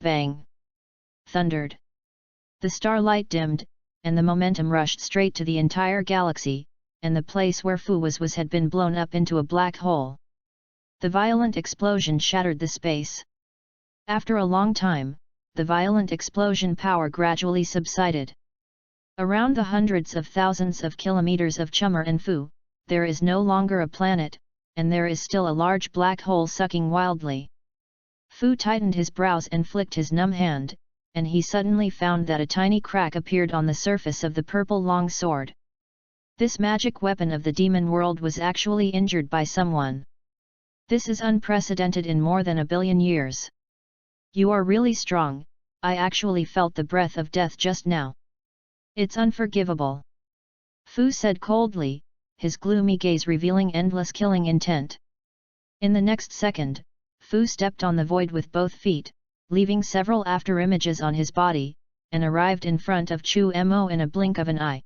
Bang! Thundered. The starlight dimmed, and the momentum rushed straight to the entire galaxy, and the place where Fu was had been blown up into a black hole. The violent explosion shattered the space. After a long time, the violent explosion power gradually subsided. Around the hundreds of thousands of kilometers of Chummer and Fu, there is no longer a planet, and there is still a large black hole sucking wildly. Fu tightened his brows and flicked his numb hand, and he suddenly found that a tiny crack appeared on the surface of the purple long sword. This magic weapon of the demon world was actually injured by someone. This is unprecedented in more than 1 billion years. You are really strong, I actually felt the breath of death just now. It's unforgivable, Fu said coldly, his gloomy gaze revealing endless killing intent. In the next second, Fu stepped on the void with both feet, leaving several afterimages on his body, and arrived in front of Chu Mo in a blink of an eye.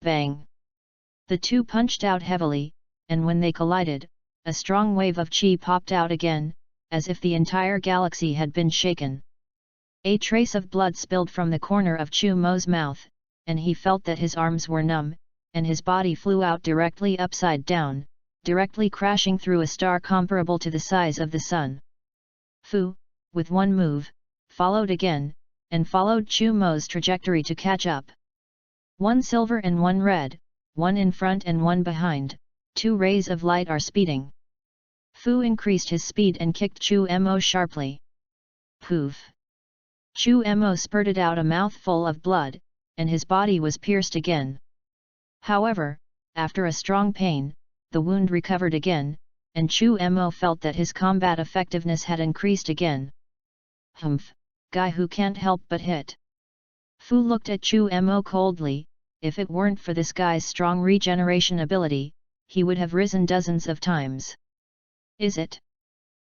Bang! The two punched out heavily, and when they collided, a strong wave of qi popped out again, as if the entire galaxy had been shaken. A trace of blood spilled from the corner of Chu Mo's mouth, and he felt that his arms were numb, and his body flew out directly upside down, directly crashing through a star comparable to the size of the sun. Fu, with one move, followed again, and followed Chu Mo's trajectory to catch up. One silver and one red, one in front and one behind, 2 rays of light are speeding. Fu increased his speed and kicked Chu Mo sharply. Poof! Chu Mo spurted out a mouthful of blood, and his body was pierced again. However, after a strong pain, the wound recovered again, and Chu Mo felt that his combat effectiveness had increased again. Humph, guy who can't help but hit. Fu looked at Chu Mo coldly. If it weren't for this guy's strong regeneration ability, he would have risen dozens of times. Is it?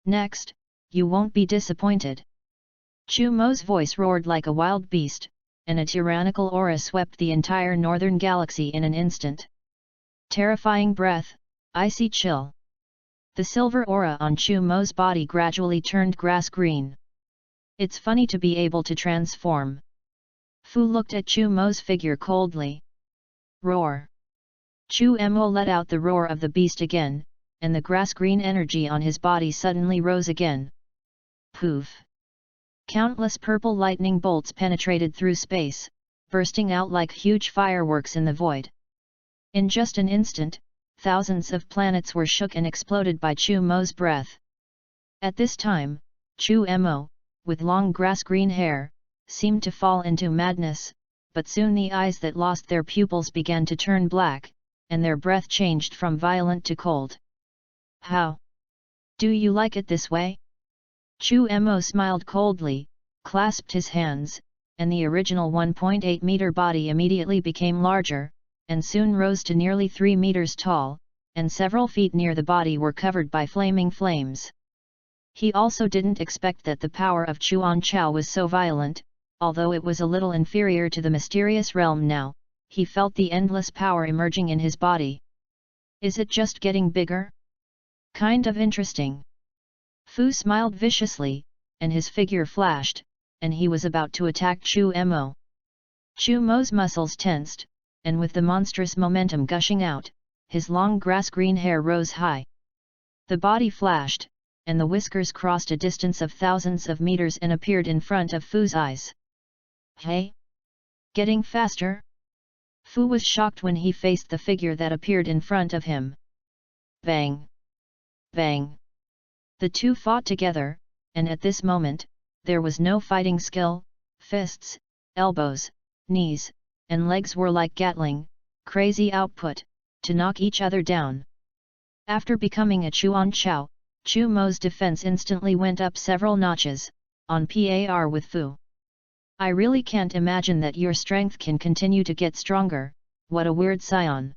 Next, you won't be disappointed. Chu Mo's voice roared like a wild beast, and a tyrannical aura swept the entire northern galaxy in an instant. Terrifying breath, icy chill. The silver aura on Chu Mo's body gradually turned grass green. It's funny to be able to transform. Fu looked at Chu Mo's figure coldly. Roar. Chu Mo let out the roar of the beast again, and the grass-green energy on his body suddenly rose again. Poof! Countless purple lightning bolts penetrated through space, bursting out like huge fireworks in the void. In just an instant, thousands of planets were shook and exploded by Chu Mo's breath. At this time, Chu Mo, with long grass-green hair, seemed to fall into madness, but soon the eyes that lost their pupils began to turn black, and their breath changed from violent to cold. How? Do you like it this way? Chu Mo smiled coldly, clasped his hands, and the original 1.8-meter body immediately became larger, and soon rose to nearly 3 meters tall, and several feet near the body were covered by flaming flames. He also didn't expect that the power of Chuan Chao was so violent. Although it was a little inferior to the mysterious realm now, he felt the endless power emerging in his body. Is it just getting bigger? Kind of interesting. Fu smiled viciously, and his figure flashed, and he was about to attack Chu Mo. Chu Mo's muscles tensed, and with the monstrous momentum gushing out, his long grass-green hair rose high. The body flashed, and the whiskers crossed a distance of thousands of meters and appeared in front of Fu's eyes. Hey? Getting faster? Fu was shocked when he faced the figure that appeared in front of him. Bang! Bang! The two fought together, and at this moment, there was no fighting skill. Fists, elbows, knees, and legs were like Gatling, crazy output, to knock each other down. After becoming a Chuan Chao, Chu Mo's defense instantly went up several notches, on par with Fu. I really can't imagine that your strength can continue to get stronger. What a weird scion.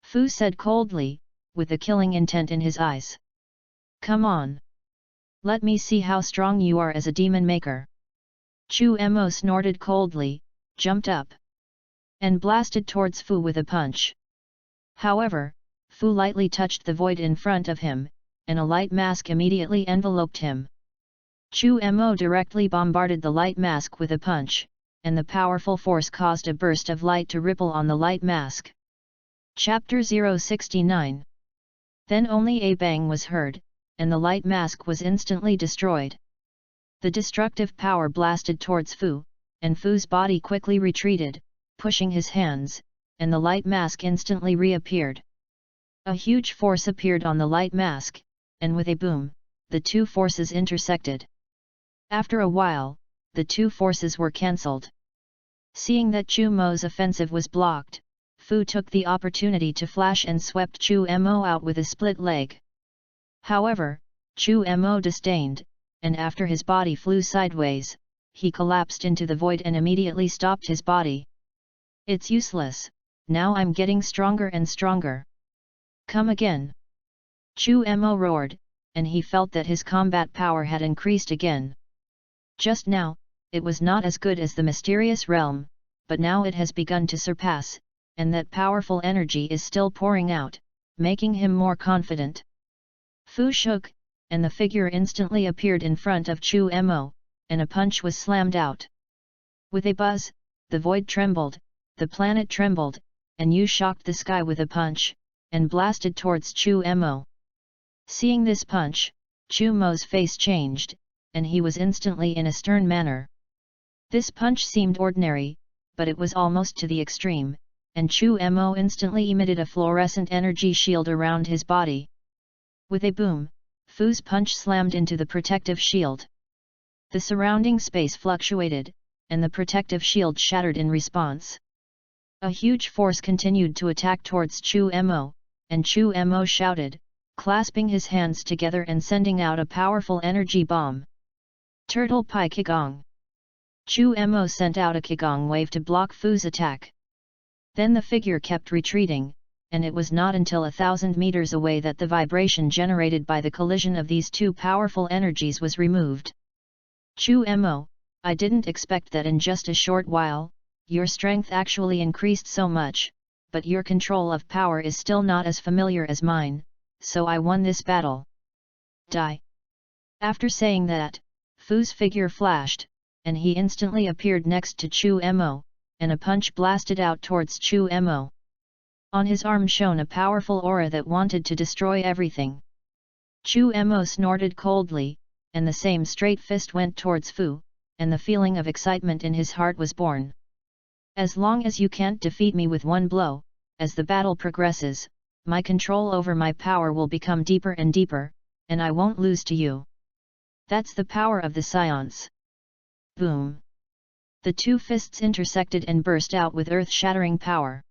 Fu said coldly, with a killing intent in his eyes. Come on. Let me see how strong you are as a demon maker. Chu Mo snorted coldly, jumped up, and blasted towards Fu with a punch. However, Fu lightly touched the void in front of him, and a light mask immediately enveloped him. Chu Mo directly bombarded the light mask with a punch, and the powerful force caused a burst of light to ripple on the light mask. Chapter 069. Then only a bang was heard, and the light mask was instantly destroyed. The destructive power blasted towards Fu, and Fu's body quickly retreated, pushing his hands, and the light mask instantly reappeared. A huge force appeared on the light mask, and with a boom, the two forces intersected. After a while, the two forces were cancelled. Seeing that Chu Mo's offensive was blocked, Fu took the opportunity to flash and swept Chu Mo out with a split leg. However, Chu Mo disdained, and after his body flew sideways, he collapsed into the void and immediately stopped his body. It's useless, now I'm getting stronger and stronger. Come again. Chu Mo roared, and he felt that his combat power had increased again. Just now, it was not as good as the mysterious realm, but now it has begun to surpass, and that powerful energy is still pouring out, making him more confident. Fu shook, and the figure instantly appeared in front of Chu Mo, and a punch was slammed out. With a buzz, the void trembled, the planet trembled, and Yu shocked the sky with a punch, and blasted towards Chu Mo. Seeing this punch, Chu Mo's face changed, and he was instantly in a stern manner. This punch seemed ordinary, but it was almost to the extreme, and Chu Mo instantly emitted a fluorescent energy shield around his body. With a boom, Fu's punch slammed into the protective shield. The surrounding space fluctuated, and the protective shield shattered in response. A huge force continued to attack towards Chu Mo, and Chu Mo shouted, clasping his hands together and sending out a powerful energy bomb. Turtle Pi Qigong. Chu Mo sent out a Qigong wave to block Fu's attack. Then the figure kept retreating, and it was not until 1,000 meters away that the vibration generated by the collision of these two powerful energies was removed. Chu Mo, I didn't expect that in just a short while, your strength actually increased so much, but your control of power is still not as familiar as mine, so I won this battle. Die. After saying that, Fu's figure flashed, and he instantly appeared next to Chu Mo, and a punch blasted out towards Chu Mo. On his arm shone a powerful aura that wanted to destroy everything. Chu Mo snorted coldly, and the same straight fist went towards Fu, and the feeling of excitement in his heart was born. As long as you can't defeat me with one blow, as the battle progresses, my control over my power will become deeper and deeper, and I won't lose to you. That's the power of the Science. Boom! The two fists intersected and burst out with earth-shattering power.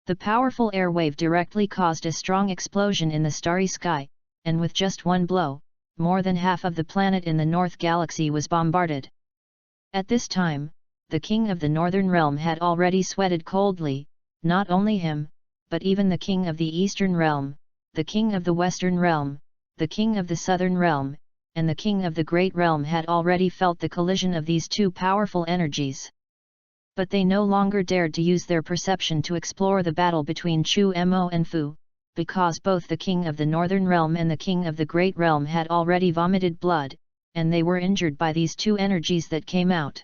The powerful air wave directly caused a strong explosion in the starry sky, and with just one blow, more than half of the planet in the North Galaxy was bombarded. At this time, the king of the Northern Realm had already sweated coldly, not only him, but even the king of the Eastern Realm, the king of the Western Realm, the king of the Southern Realm, and the king of the Great Realm had already felt the collision of these two powerful energies. But they no longer dared to use their perception to explore the battle between Chu Mo and Fu, because both the king of the Northern Realm and the king of the Great Realm had already vomited blood, and they were injured by these two energies that came out.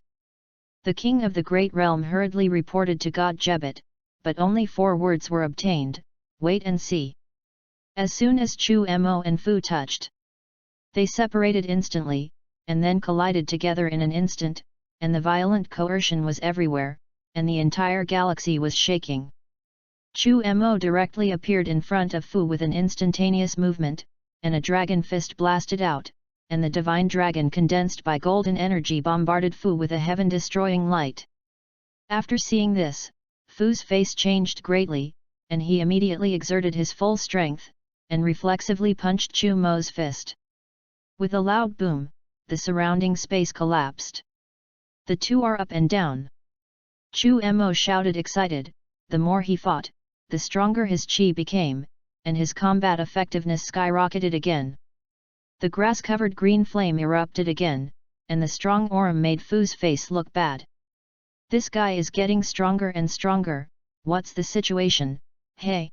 The king of the Great Realm hurriedly reported to God Jebet, but only 4 words were obtained: wait and see. As soon as Chu Mo and Fu touched, they separated instantly, and then collided together in an instant, and the violent coercion was everywhere, and the entire galaxy was shaking. Chu Mo directly appeared in front of Fu with an instantaneous movement, and a dragon fist blasted out, and the divine dragon condensed by golden energy bombarded Fu with a heaven-destroying light. After seeing this, Fu's face changed greatly, and he immediately exerted his full strength, and reflexively punched Chu Mo's fist. With a loud boom, the surrounding space collapsed. The two are up and down. Chu Mo shouted excited. The more he fought, the stronger his chi became, and his combat effectiveness skyrocketed again. The grass-covered green flame erupted again, and the strong aura made Fu's face look bad. This guy is getting stronger and stronger, what's the situation, hey?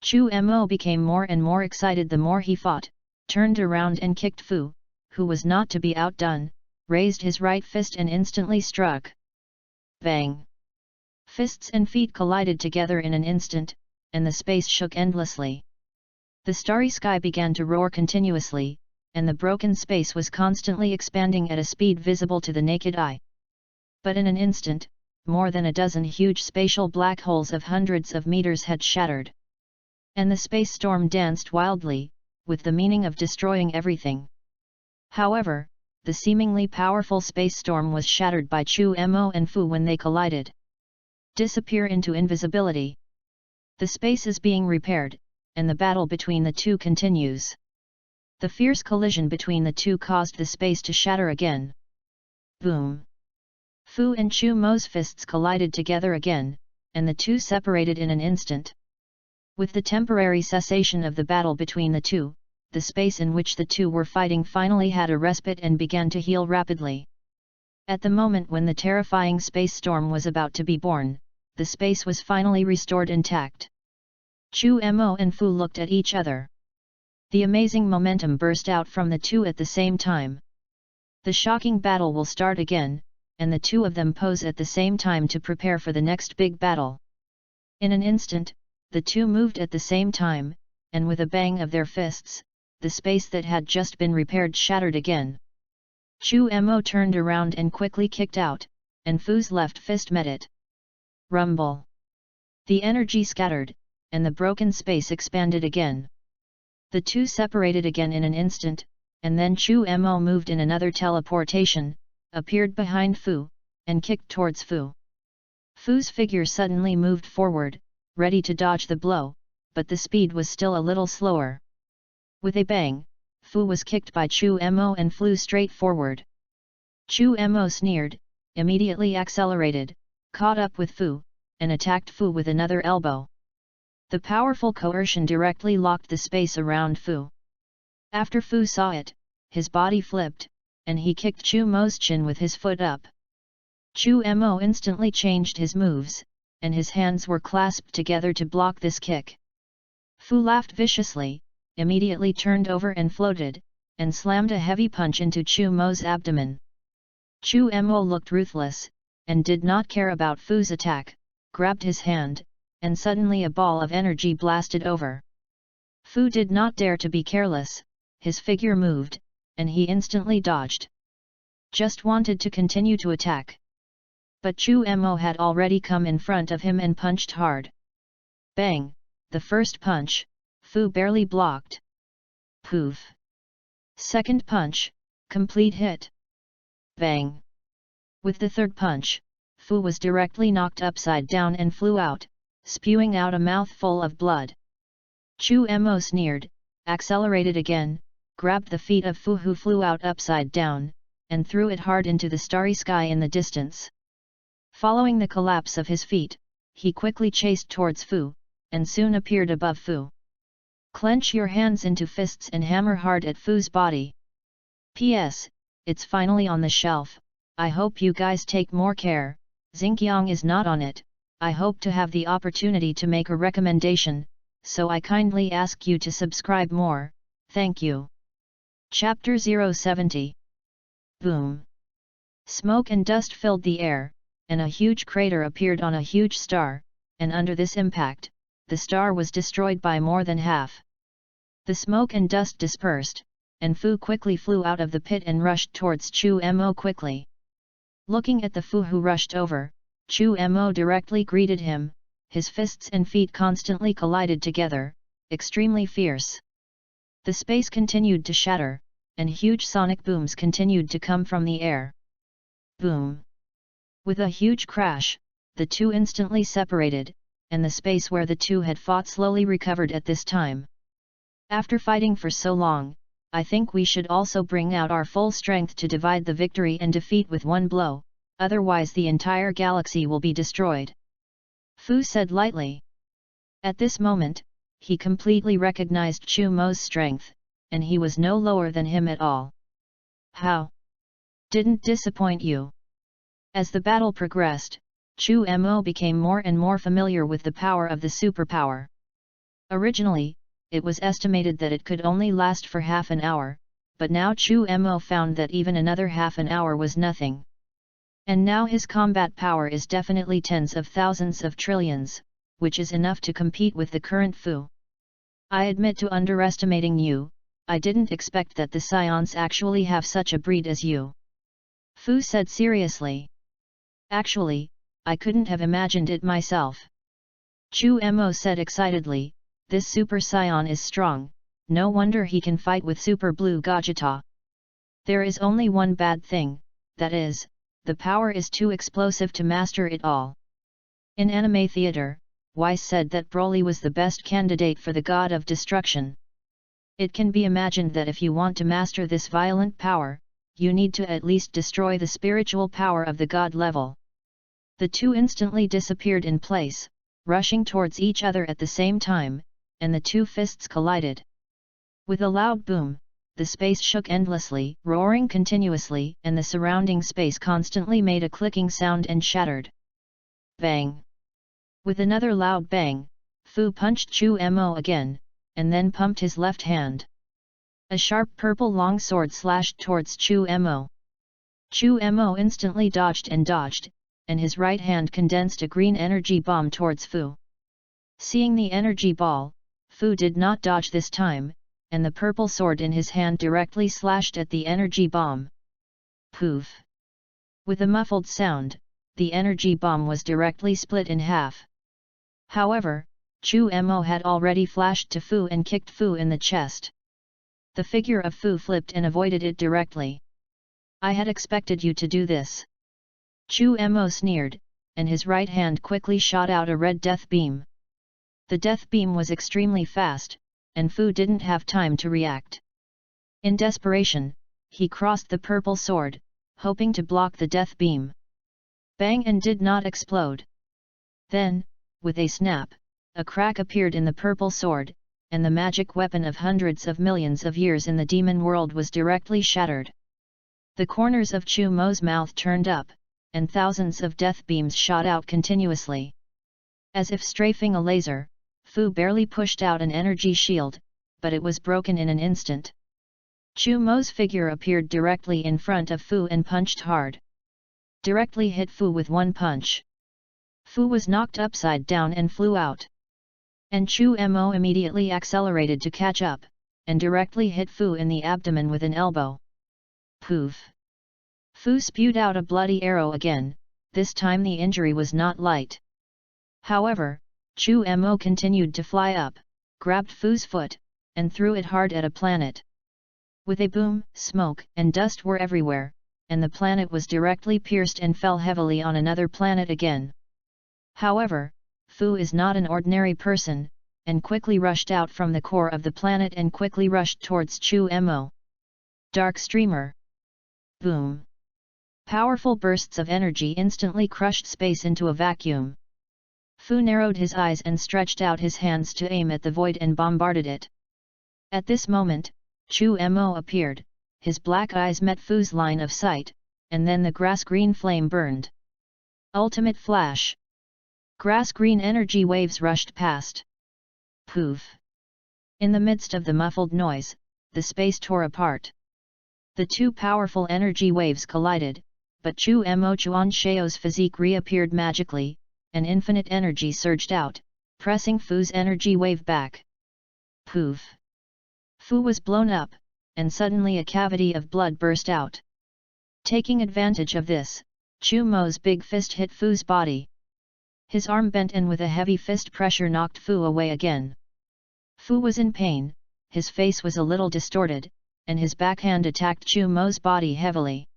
Chu Mo became more and more excited the more he fought, turned around and kicked Fu, who was not to be outdone, raised his right fist and instantly struck. Bang! Fists and feet collided together in an instant, and the space shook endlessly. The starry sky began to roar continuously, and the broken space was constantly expanding at a speed visible to the naked eye. But in an instant, more than a dozen huge spatial black holes of hundreds of meters had shattered. And the space storm danced wildly, with the meaning of destroying everything. However, the seemingly powerful space storm was shattered by Chu Mo and Fu when they collided. Disappear into invisibility. The space is being repaired, and the battle between the two continues. The fierce collision between the two caused the space to shatter again. Boom! Fu and Chu Mo's fists collided together again, and the two separated in an instant. With the temporary cessation of the battle between the two, the space in which the two were fighting finally had a respite and began to heal rapidly. At the moment when the terrifying space storm was about to be born, the space was finally restored intact. Chu Mo and Fu looked at each other. The amazing momentum burst out from the two at the same time. The shocking battle will start again, and the two of them pose at the same time to prepare for the next big battle. In an instant, the two moved at the same time, and with a bang of their fists, the space that had just been repaired shattered again. Chu Mo turned around and quickly kicked out, and Fu's left fist met it. Rumble! The energy scattered, and the broken space expanded again. The two separated again in an instant, and then Chu Mo moved in another teleportation, appeared behind Fu, and kicked towards Fu. Fu's figure suddenly moved forward, ready to dodge the blow, but the speed was still a little slower. With a bang, Fu was kicked by Chu Mo and flew straight forward. Chu Mo sneered, immediately accelerated, caught up with Fu, and attacked Fu with another elbow. The powerful coercion directly locked the space around Fu. After Fu saw it, his body flipped, and he kicked Chu Mo's chin with his foot up. Chu Mo instantly changed his moves, and his hands were clasped together to block this kick. Fu laughed viciously, immediately turned over and floated, and slammed a heavy punch into Chu Mo's abdomen. Chu Mo looked ruthless, and did not care about Fu's attack, grabbed his hand, and suddenly a ball of energy blasted over. Fu did not dare to be careless, his figure moved, and he instantly dodged. Just wanted to continue to attack. But Chu Mo had already come in front of him and punched hard. Bang! The first punch, Fu barely blocked. Poof! Second punch, complete hit. Bang! With the third punch, Fu was directly knocked upside down and flew out, spewing out a mouthful of blood. Chu Mo sneered, accelerated again, grabbed the feet of Fu who flew out upside down, and threw it hard into the starry sky in the distance. Following the collapse of his feet, he quickly chased towards Fu, and soon appeared above Fu. Clench your hands into fists and hammer hard at Fu's body. P.S. It's finally on the shelf, I hope you guys take more care. Xinqiang is not on it. I hope to have the opportunity to make a recommendation, so I kindly ask you to subscribe more, thank you. Chapter 070. Boom! Smoke and dust filled the air, and a huge crater appeared on a huge star, and under this impact, the star was destroyed by more than half. The smoke and dust dispersed, and Fu quickly flew out of the pit and rushed towards Chu Mo quickly. Looking at the Fu who rushed over, Chu Mo directly greeted him, his fists and feet constantly collided together, extremely fierce. The space continued to shatter, and huge sonic booms continued to come from the air. Boom! With a huge crash, the two instantly separated, and the space where the two had fought slowly recovered at this time. After fighting for so long, I think we should also bring out our full strength to divide the victory and defeat with one blow, otherwise the entire galaxy will be destroyed. Fu said lightly. At this moment, he completely recognized Chu Mo's strength, and he was no lower than him at all. How? Didn't disappoint you? As the battle progressed, Chu Mo became more and more familiar with the power of the superpower. Originally, it was estimated that it could only last for half an hour, but now Chu Mo found that even another half an hour was nothing. And now his combat power is definitely tens of thousands of trillions, which is enough to compete with the current Fu. I admit to underestimating you, I didn't expect that the Scions actually have such a breed as you. Fu said seriously. Actually, I couldn't have imagined it myself. Chu Mo said excitedly, this Super Scion is strong, no wonder he can fight with Super Blue Gogeta. There is only one bad thing, that is, the power is too explosive to master it all. In anime theater, Weiss said that Broly was the best candidate for the God of Destruction. It can be imagined that if you want to master this violent power, you need to at least destroy the spiritual power of the God level. The two instantly disappeared in place, rushing towards each other at the same time, and the two fists collided. With a loud boom, the space shook endlessly, roaring continuously, and the surrounding space constantly made a clicking sound and shattered. Bang! With another loud bang, Fu punched Chu Mo again, and then pumped his left hand. A sharp purple long sword slashed towards Chu Mo. Chu Mo instantly dodged, and his right hand condensed a green energy bomb towards Fu. Seeing the energy ball, Fu did not dodge this time, and the purple sword in his hand directly slashed at the energy bomb. Poof! With a muffled sound, the energy bomb was directly split in half. However, Chu Mo had already flashed to Fu and kicked Fu in the chest. The figure of Fu flipped and avoided it directly. I had expected you to do this. Chu Mo sneered, and his right hand quickly shot out a red death beam. The death beam was extremely fast, and Fu didn't have time to react. In desperation, he crossed the purple sword, hoping to block the death beam. Bang, and did not explode. Then, with a snap, a crack appeared in the purple sword, and the magic weapon of hundreds of millions of years in the demon world was directly shattered. The corners of Chu Mo's mouth turned up, and thousands of death beams shot out continuously. As if strafing a laser, Fu barely pushed out an energy shield, but it was broken in an instant. Chu Mo's figure appeared directly in front of Fu and punched hard. Directly hit Fu with one punch. Fu was knocked upside down and flew out. And Chu Mo immediately accelerated to catch up, and directly hit Fu in the abdomen with an elbow. Poof! Fu spewed out a bloody arrow again, this time the injury was not light. However, Chu Mo continued to fly up, grabbed Fu's foot, and threw it hard at a planet. With a boom, smoke and dust were everywhere, and the planet was directly pierced and fell heavily on another planet again. However, Fu is not an ordinary person, and quickly rushed out from the core of the planet and quickly rushed towards Chu Mo. Dark streamer. Boom! Powerful bursts of energy instantly crushed space into a vacuum. Fu narrowed his eyes and stretched out his hands to aim at the void and bombarded it. At this moment, Chu Mo appeared, his black eyes met Fu's line of sight, and then the grass-green flame burned. Ultimate flash! Grass-green energy waves rushed past. Poof! In the midst of the muffled noise, the space tore apart. The two powerful energy waves collided, but Chu Mo Chuan Xiao's physique reappeared magically, and infinite energy surged out, pressing Fu's energy wave back. Poof! Fu was blown up, and suddenly a cavity of blood burst out. Taking advantage of this, Chu Mo's big fist hit Fu's body. His arm bent and with a heavy fist pressure knocked Fu away again. Fu was in pain, his face was a little distorted, and his backhand attacked Chu Mo's body heavily.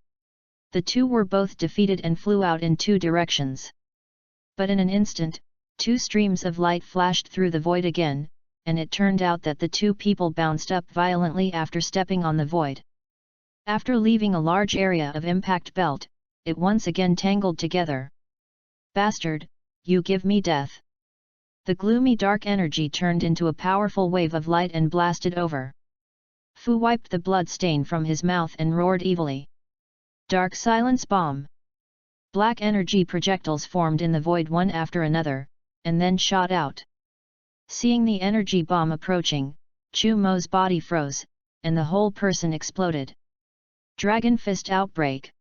The two were both defeated and flew out in two directions. But in an instant, two streams of light flashed through the void again, and it turned out that the two people bounced up violently after stepping on the void. After leaving a large area of impact belt, it once again tangled together. Bastard, you give me death! The gloomy dark energy turned into a powerful wave of light and blasted over. Fu wiped the blood stain from his mouth and roared evilly. Dark silence bomb! Black energy projectiles formed in the void one after another, and then shot out. Seeing the energy bomb approaching, Chu Mo's body froze, and the whole person exploded. Dragon Fist Outbreak!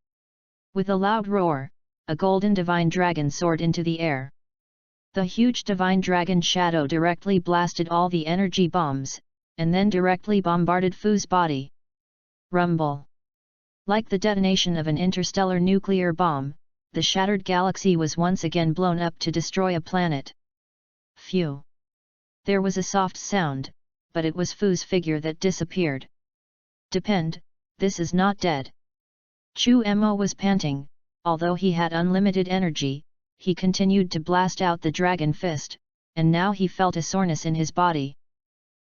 With a loud roar, a golden divine dragon soared into the air. The huge divine dragon shadow directly blasted all the energy bombs, and then directly bombarded Fu's body. Rumble! Like the detonation of an interstellar nuclear bomb, the shattered galaxy was once again blown up to destroy a planet. Phew! There was a soft sound, but it was Fu's figure that disappeared. Depend, this is not dead. Chu Mo was panting, although he had unlimited energy, he continued to blast out the dragon fist, and now he felt a soreness in his body.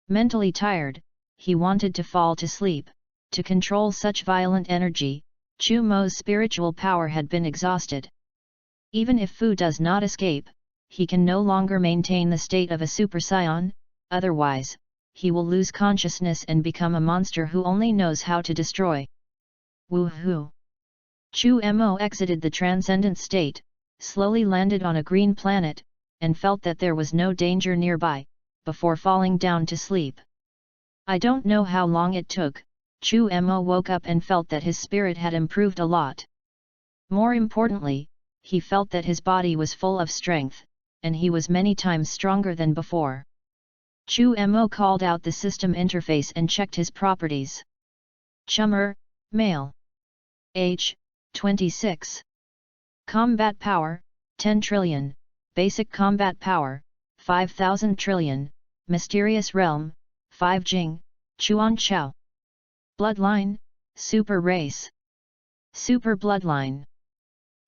Mentally tired, he wanted to fall to sleep. To control such violent energy, Chu Mo's spiritual power had been exhausted. Even if Fu does not escape, he can no longer maintain the state of a Super Saiyan, otherwise, he will lose consciousness and become a monster who only knows how to destroy. Woohoo! Chu Mo exited the transcendent state, slowly landed on a green planet, and felt that there was no danger nearby, before falling down to sleep. I don't know how long it took, Chu Mo woke up and felt that his spirit had improved a lot. More importantly, he felt that his body was full of strength, and he was many times stronger than before. Chu Mo called out the system interface and checked his properties. Chummer, male. Age, 26. Combat power, 10 trillion, basic combat power, 5,000 trillion, mysterious realm, 5 Jing, Chuan Chao. Bloodline, super race. Super bloodline.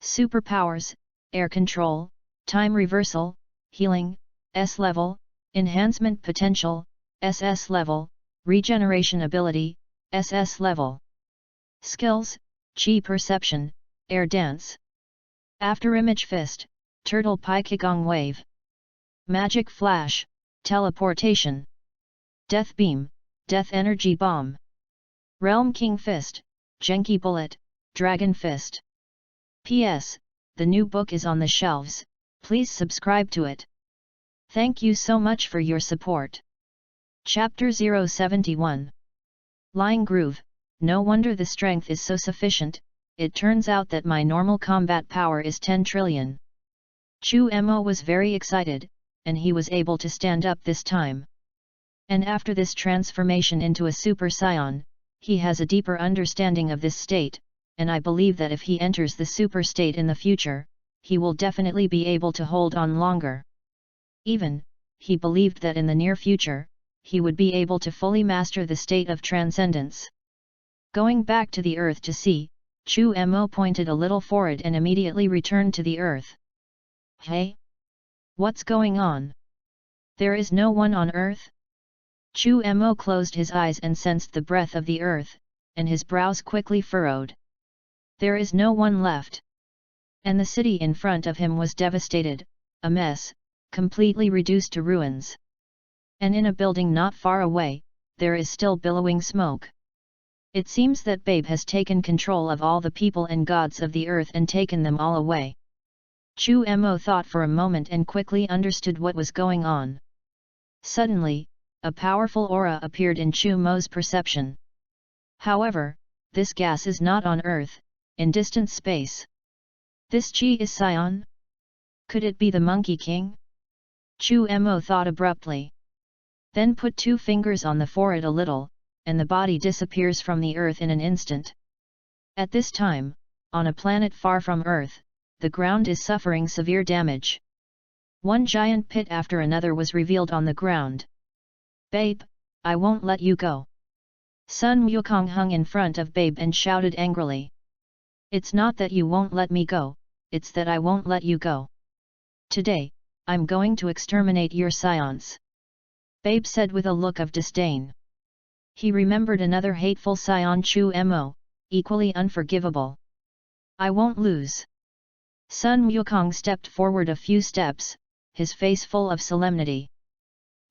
Superpowers, air control, time reversal, healing, S level, enhancement potential, SS level, regeneration ability, SS level. Skills, Chi perception, air dance. After image fist, turtle pi qigong wave. Magic flash, teleportation. Death beam, death energy bomb. Realm king fist, Genki bullet, dragon fist. PS, the new book is on the shelves, please subscribe to it. Thank you so much for your support. Chapter 071. Lying Groove. No wonder the strength is so sufficient, it turns out that my normal combat power is 10 trillion. Chu Mo was very excited, and he was able to stand up this time. And after this transformation into a Super Saiyan, he has a deeper understanding of this state, and I believe that if he enters the Super state in the future, he will definitely be able to hold on longer. Even, he believed that in the near future, he would be able to fully master the state of transcendence. Going back to the earth to see, Chu Mo pointed a little forward and immediately returned to the earth. Hey? What's going on? There is no one on earth? Chu Mo closed his eyes and sensed the breath of the earth, and his brows quickly furrowed. There is no one left. And the city in front of him was devastated, a mess, completely reduced to ruins. And in a building not far away, there is still billowing smoke. It seems that Babe has taken control of all the people and gods of the earth and taken them all away. Chu Mo thought for a moment and quickly understood what was going on. Suddenly, a powerful aura appeared in Chu Mo's perception. However, this gas is not on Earth, in distant space. This Chi is Saiyan? Could it be the Monkey King? Chu Mo thought abruptly. Then put 2 fingers on the forehead a little, and the body disappears from the earth in an instant. At this time, on a planet far from Earth, the ground is suffering severe damage. One giant pit after another was revealed on the ground. Babe, I won't let you go. Sun Wukong hung in front of Babe and shouted angrily. It's not that you won't let me go, it's that I won't let you go. Today, I'm going to exterminate your scions. Babe said with a look of disdain. He remembered another hateful scion Chu Mo, equally unforgivable. I won't lose. Sun Wukong stepped forward a few steps, his face full of solemnity.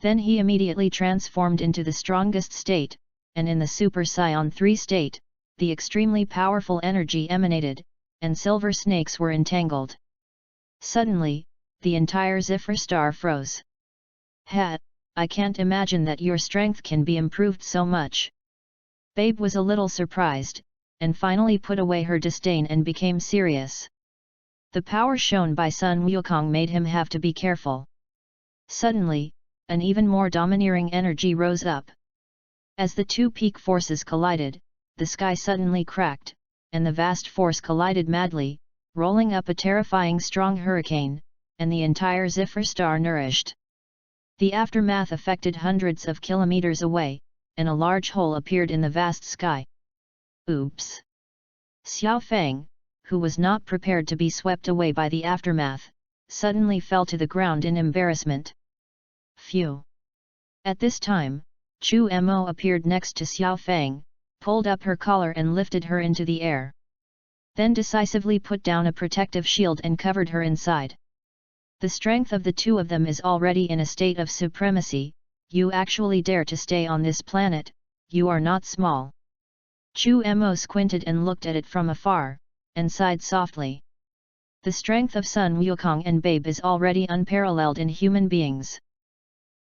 Then he immediately transformed into the strongest state, and in the Super Saiyan 3 state, the extremely powerful energy emanated, and silver snakes were entangled. Suddenly, the entire Zephyr star froze. I can't imagine that your strength can be improved so much. Babe was a little surprised, and finally put away her disdain and became serious. The power shown by Sun Wukong made him have to be careful. Suddenly, an even more domineering energy rose up. As the 2 peak forces collided, the sky suddenly cracked, and the vast force collided madly, rolling up a terrifying strong hurricane, and the entire Zephyr star nourished. The aftermath affected hundreds of kilometers away, and a large hole appeared in the vast sky. Oops! Xiao Feng, who was not prepared to be swept away by the aftermath, suddenly fell to the ground in embarrassment. Phew! At this time, Chu Mo appeared next to Xiao Feng, pulled up her collar and lifted her into the air. Then decisively put down a protective shield and covered her inside. The strength of the 2 of them is already in a state of supremacy. You actually dare to stay on this planet, you are not small. Chu Mo squinted and looked at it from afar, and sighed softly. The strength of Sun Wukong and Babe is already unparalleled in human beings.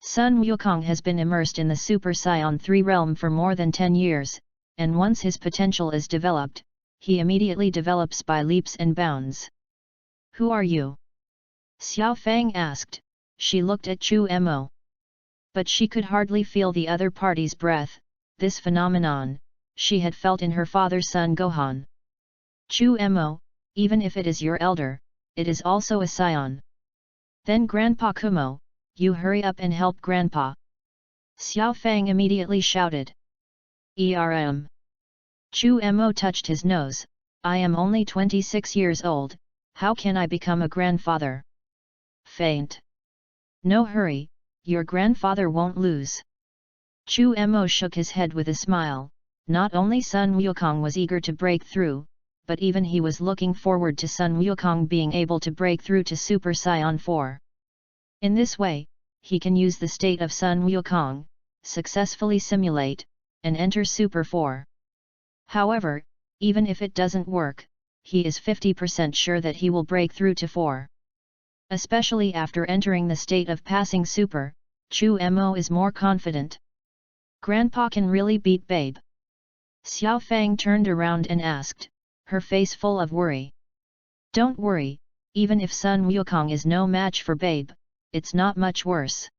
Sun Wukong has been immersed in the Super Saiyan 3 realm for more than 10 years, and once his potential is developed, he immediately develops by leaps and bounds. Who are you? Xiao Feng asked. She looked at Chu Mo. But she could hardly feel the other party's breath. This phenomenon, she had felt in her father's son Gohan. Chu Mo, even if it is your elder, it is also a scion. Then Grandpa Kumo, you hurry up and help Grandpa. Xiao Feng immediately shouted. Chu Mo touched his nose. I am only 26 years old, How can I become a grandfather? Faint. No hurry, your grandfather won't lose. Chu Mo shook his head with a smile. Not only Sun Wukong was eager to break through, but even he was looking forward to Sun Wukong being able to break through to Super Saiyan 4. In this way, he can use the state of Sun Wukong, successfully simulate, and enter Super 4. However, even if it doesn't work, he is 50% sure that he will break through to 4. Especially after entering the state of passing Super, Chu Mo is more confident. Grandpa can really beat Babe. Xiao Fang turned around and asked, her face full of worry. Don't worry, even if Sun Wukong is no match for Babe, it's not much worse.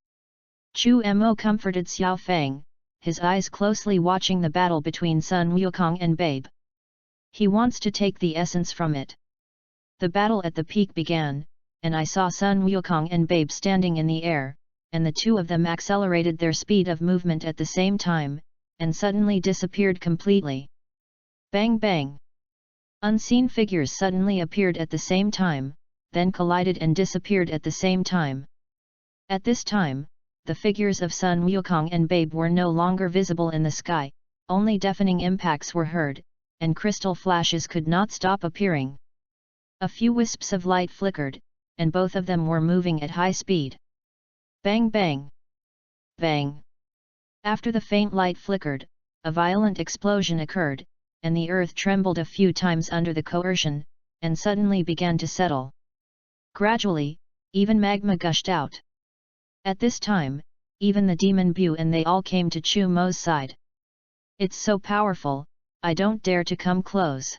Chu Mo comforted Xiao Fang, his eyes closely watching the battle between Sun Wukong and Babe. He wants to take the essence from it. The battle at the peak began, and I saw Sun Wukong and Babe standing in the air, and the two of them accelerated their speed of movement at the same time, and suddenly disappeared completely. Bang bang! Unseen figures suddenly appeared at the same time, then collided and disappeared at the same time. At this time, the figures of Sun Wukong and Babe were no longer visible in the sky, only deafening impacts were heard, and crystal flashes could not stop appearing. A few wisps of light flickered, and both of them were moving at high speed. Bang bang! Bang! After the faint light flickered, a violent explosion occurred, and the earth trembled a few times under the coercion, and suddenly began to settle. Gradually, even magma gushed out. At this time, even the demon Bu and they all came to Chu Mo's side. It's so powerful, I don't dare to come close.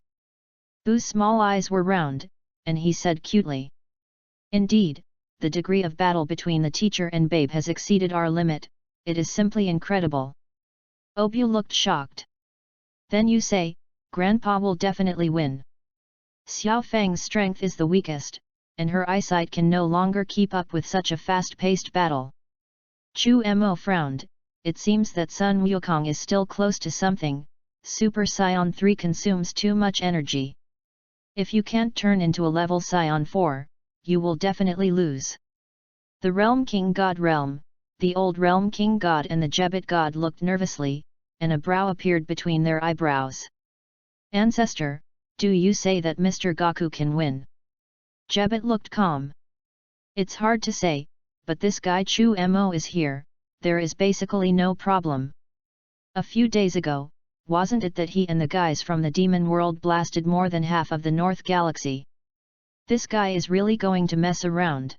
Bu's small eyes were round, and he said cutely. Indeed, the degree of battle between the teacher and Babe has exceeded our limit, it is simply incredible. Obu looked shocked. Then you say, Grandpa will definitely win. Xiao Fang's strength is the weakest, and her eyesight can no longer keep up with such a fast-paced battle. Chu Mo frowned, it seems that Sun Wukong is still close to something, Super Saiyan 3 consumes too much energy. If you can't turn into a level Saiyan 4, you will definitely lose. The Realm King God Realm, the old Realm King God and the Jebit God looked nervously, and a brow appeared between their eyebrows. Ancestor, do you say that Mr. Gaku can win? Jebit looked calm. It's hard to say, but this guy Chu Mo is here, there is basically no problem. A few days ago, wasn't it that he and the guys from the demon world blasted more than half of the North Galaxy? This guy is really going to mess around.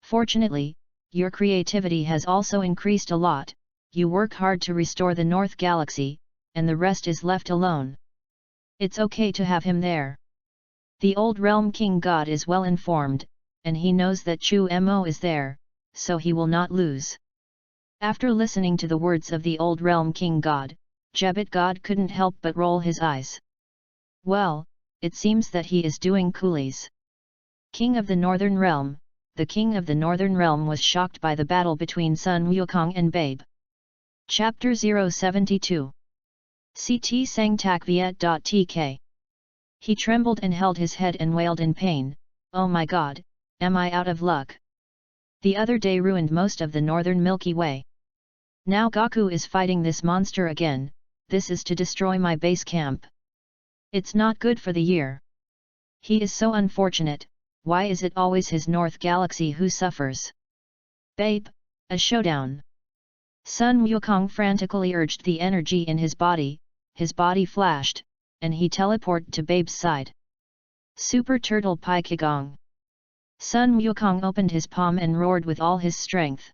Fortunately, your creativity has also increased a lot, you work hard to restore the North Galaxy, and the rest is left alone. It's okay to have him there. The old Realm King God is well informed, and he knows that Chu Mo is there, so he will not lose. After listening to the words of the old Realm King God, Jebit God couldn't help but roll his eyes. Well, it seems that he is doing coolies. King of the Northern Realm, the King of the Northern Realm was shocked by the battle between Sun Wukong and Babe. Chapter 072 CT Sang Tak Viet.tk. He trembled and held his head and wailed in pain, oh my god, am I out of luck? The other day ruined most of the northern Milky Way. Now Gaku is fighting this monster again, this is to destroy my base camp. It's not good for the year. He is so unfortunate, why is it always his North Galaxy who suffers? Babe, a showdown. Sun Wukong frantically urged the energy in his body flashed, and he teleported to Babe's side. Super Turtle Pai Kigong. Sun Wukong opened his palm and roared with all his strength.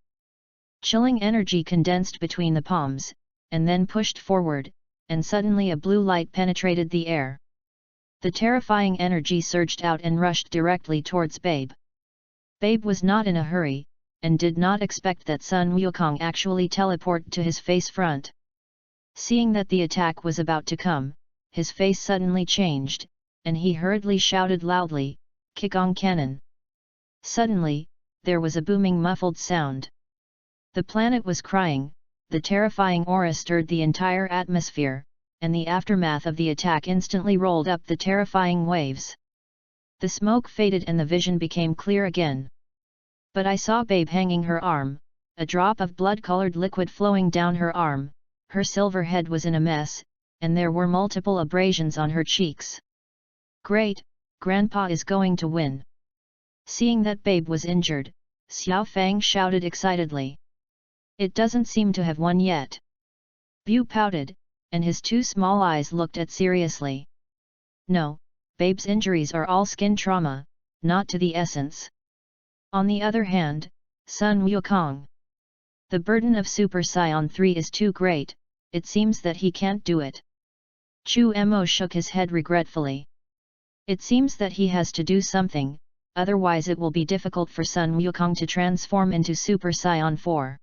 Chilling energy condensed between the palms, and then pushed forward, and suddenly a blue light penetrated the air. The terrifying energy surged out and rushed directly towards Babe. Babe was not in a hurry, and did not expect that Sun Wukong actually teleported to his face front. Seeing that the attack was about to come, his face suddenly changed, and he hurriedly shouted loudly, Kigong Cannon! Suddenly, there was a booming muffled sound. The planet was crying, the terrifying aura stirred the entire atmosphere, and the aftermath of the attack instantly rolled up the terrifying waves. The smoke faded and the vision became clear again. But I saw Babe hanging her arm, a drop of blood-colored liquid flowing down her arm, her silver head was in a mess, and there were multiple abrasions on her cheeks. Great, Grandpa is going to win. Seeing that Babe was injured, Xiao Fang shouted excitedly. It doesn't seem to have won yet. Bu pouted, and his two small eyes looked at seriously. No, Babe's injuries are all skin trauma, not to the essence. On the other hand, Sun Wukong. The burden of Super Saiyan 3 is too great, it seems that he can't do it. Chu Mo shook his head regretfully. It seems that he has to do something, otherwise it will be difficult for Sun Wukong to transform into Super Saiyan 4.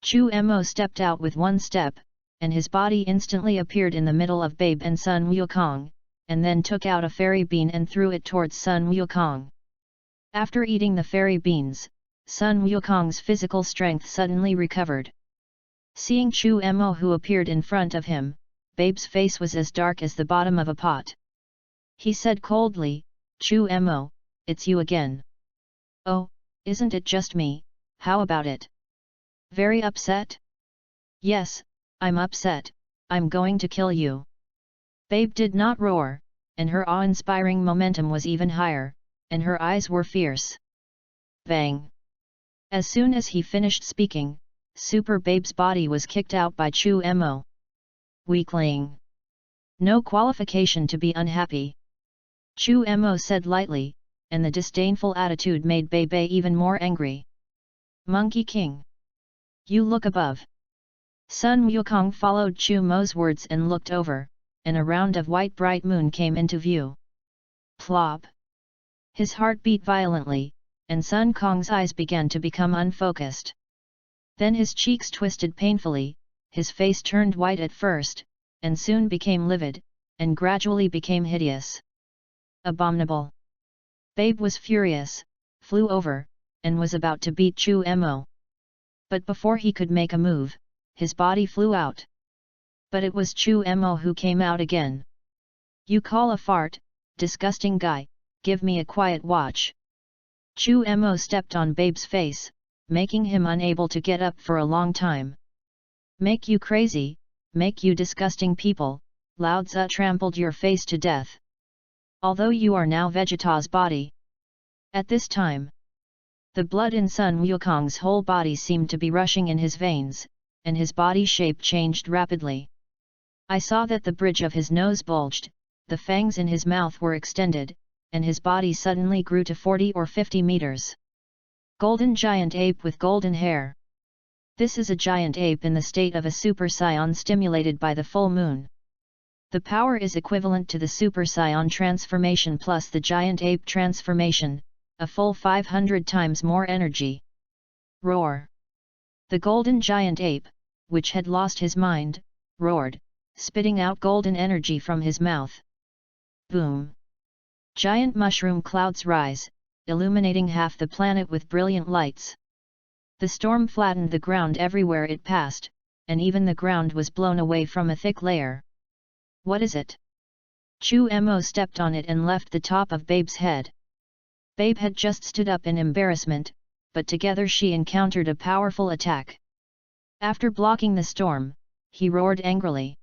Chu Mo stepped out with one step, and his body instantly appeared in the middle of Babe and Sun Wukong, and then took out a fairy bean and threw it towards Sun Wukong. After eating the fairy beans, Sun Wukong's physical strength suddenly recovered. Seeing Chu Mo who appeared in front of him, Babe's face was as dark as the bottom of a pot. He said coldly, Chu Mo, it's you again. Oh, isn't it just me, how about it? Very upset? Yes, I'm upset, I'm going to kill you. Babe did not roar, and her awe-inspiring momentum was even higher, and her eyes were fierce. Bang! As soon as he finished speaking, Super Babe's body was kicked out by Chu Mo. Weakling! No qualification to be unhappy. Chu Mo said lightly, and the disdainful attitude made Babe even more angry. Monkey King! You look above. Sun Wukong followed Chu Mo's words and looked over, and a round of white bright moon came into view. Plop! His heart beat violently, and Sun Kong's eyes began to become unfocused. Then his cheeks twisted painfully, his face turned white at first, and soon became livid, and gradually became hideous. Abominable! Babe was furious, flew over, and was about to beat Chu Mo. But before he could make a move, his body flew out. But it was Chu Mo who came out again. You call a fart, disgusting guy, give me a quiet watch. Chu Mo stepped on Babe's face, making him unable to get up for a long time. Make you crazy, make you disgusting people, Lao Tzu trampled your face to death. Although you are now Vegeta's body. At this time, the blood in Sun Wukong's whole body seemed to be rushing in his veins, and his body shape changed rapidly. I saw that the bridge of his nose bulged, the fangs in his mouth were extended, and his body suddenly grew to 40 or 50 meters. Golden giant ape with golden hair. This is a giant ape in the state of a Super Saiyan stimulated by the full moon. The power is equivalent to the Super Saiyan transformation plus the giant ape transformation, a full 500 times more energy. Roar! The golden giant ape, which had lost his mind, roared, spitting out golden energy from his mouth. Boom! Giant mushroom clouds rise, illuminating half the planet with brilliant lights. The storm flattened the ground everywhere it passed, and even the ground was blown away from a thick layer. What is it? Chu Mo stepped on it and left the top of Babe's head. Babe had just stood up in embarrassment, but together she encountered a powerful attack. After blocking the storm, he roared angrily.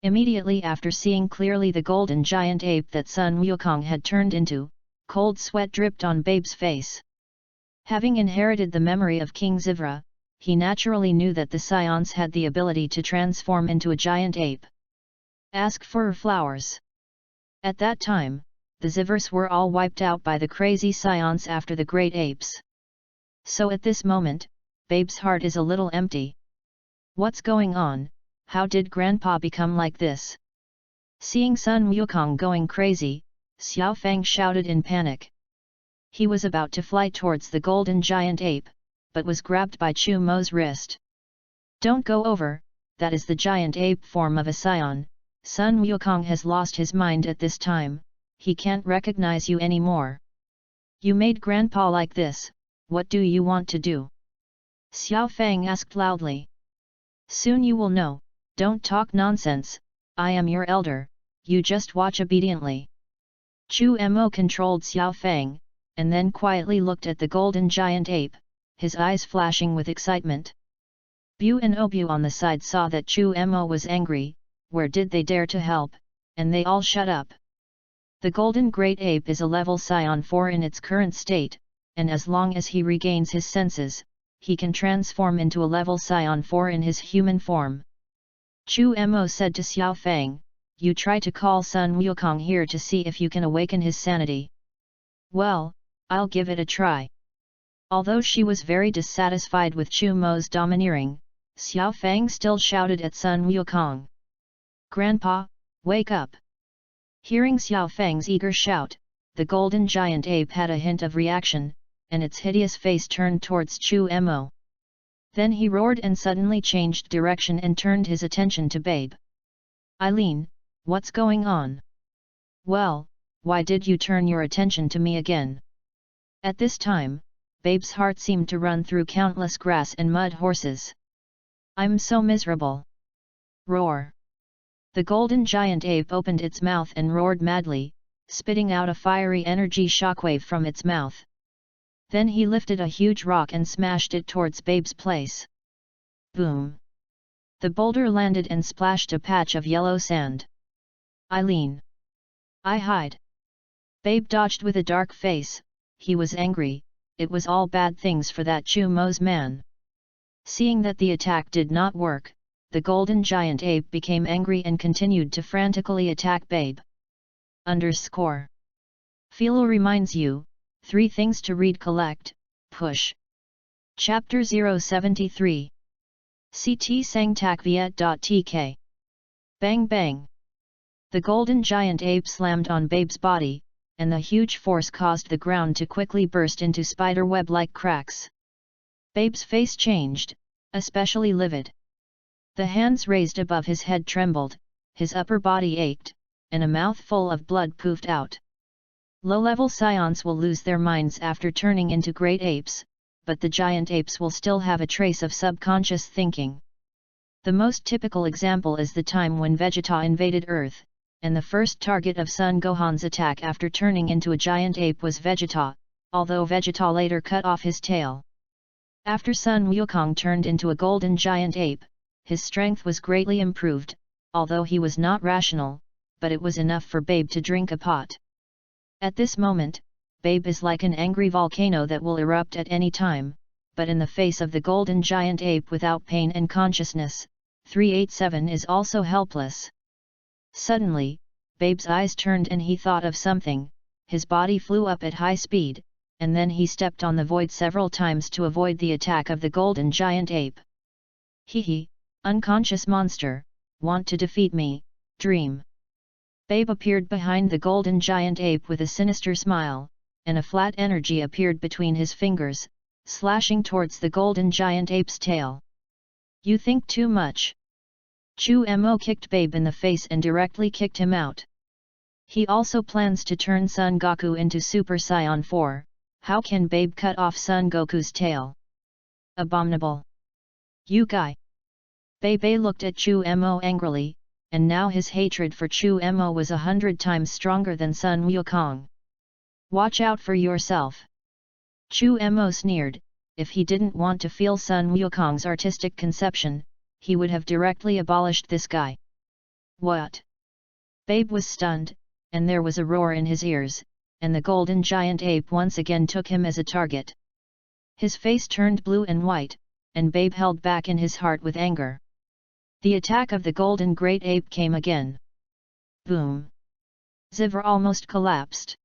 Immediately after seeing clearly the golden giant ape that Sun Wukong had turned into, cold sweat dripped on Babe's face. Having inherited the memory of King Zivra, he naturally knew that the Scions had the ability to transform into a giant ape. Ask for flowers. At that time, the Zivers were all wiped out by the crazy Scions after the great apes. So at this moment, Babe's heart is a little empty. What's going on? How did Grandpa become like this? Seeing Sun Wukong going crazy, Xiao Fang shouted in panic. He was about to fly towards the golden giant ape, but was grabbed by Chu Mo's wrist. Don't go over, that is the giant ape form of a Scion. Sun Wukong has lost his mind at this time, he can't recognize you anymore. You made Grandpa like this, what do you want to do? Xiao Fang asked loudly. Soon you will know, don't talk nonsense, I am your elder, you just watch obediently. Chu Mo controlled Xiao Fang, and then quietly looked at the golden giant ape, his eyes flashing with excitement. Bu and Obu on the side saw that Chu Mo was angry. Where did they dare to help, and they all shut up. The golden great ape is a level Scion 4 in its current state, and as long as he regains his senses, he can transform into a level Scion 4 in his human form. Chu Mo said to Xiao Fang, "You try to call Sun Wukong here to see if you can awaken his sanity." "Well, I'll give it a try." Although she was very dissatisfied with Chu Mo's domineering, Xiao Fang still shouted at Sun Wukong, "Grandpa, wake up!" Hearing Xiao Fang's eager shout, the golden giant ape had a hint of reaction, and its hideous face turned towards Chu Mo. Then he roared and suddenly changed direction and turned his attention to Babe. "Eileen, what's going on?" "Well, why did you turn your attention to me again?" At this time, Babe's heart seemed to run through countless grass and mud horses. "I'm so miserable." Roar! The golden giant ape opened its mouth and roared madly, spitting out a fiery energy shockwave from its mouth. Then he lifted a huge rock and smashed it towards Babe's place. Boom! The boulder landed and splashed a patch of yellow sand. "Eileen! I hide!" Babe dodged with a dark face. He was angry. It was all bad things for that Chu Mo's man. Seeing that the attack did not work, the golden giant ape became angry and continued to frantically attack Babe. _ Philo reminds you, 3 things to read collect, push. Chapter 073. CT Sang Tak Viet.tk. Bang bang! The golden giant ape slammed on Babe's body, and the huge force caused the ground to quickly burst into spiderweb-like cracks. Babe's face changed, especially livid. The hands raised above his head trembled, his upper body ached, and a mouthful of blood poofed out. Low-level scions will lose their minds after turning into great apes, but the giant apes will still have a trace of subconscious thinking. The most typical example is the time when Vegeta invaded Earth, and the first target of Son Gohan's attack after turning into a giant ape was Vegeta, although Vegeta later cut off his tail. After Sun Wukong turned into a golden giant ape, his strength was greatly improved, although he was not rational, but it was enough for Babe to drink a pot. At this moment, Babe is like an angry volcano that will erupt at any time, but in the face of the golden giant ape without pain and consciousness, 387 is also helpless. Suddenly, Babe's eyes turned and he thought of something. His body flew up at high speed, and then he stepped on the void several times to avoid the attack of the golden giant ape. "Hee, unconscious monster, want to defeat me, dream." Babe appeared behind the golden giant ape with a sinister smile, and a flat energy appeared between his fingers, slashing towards the golden giant ape's tail. "You think too much." Chu Mo kicked Babe in the face and directly kicked him out. He also plans to turn Son Goku into Super Saiyan 4, how can Babe cut off Son Goku's tail? Abominable! You guy! Babe looked at Chu Mo angrily, and now his hatred for Chu Mo was 100 times stronger than Sun Wukong. "Watch out for yourself!" Chu Mo sneered. If he didn't want to feel Sun Wukong's artistic conception, he would have directly abolished this guy. "What?" Babe was stunned, and there was a roar in his ears, and the golden giant ape once again took him as a target. His face turned blue and white, and Babe held back in his heart with anger. The attack of the golden great ape came again. Boom! Zivr almost collapsed.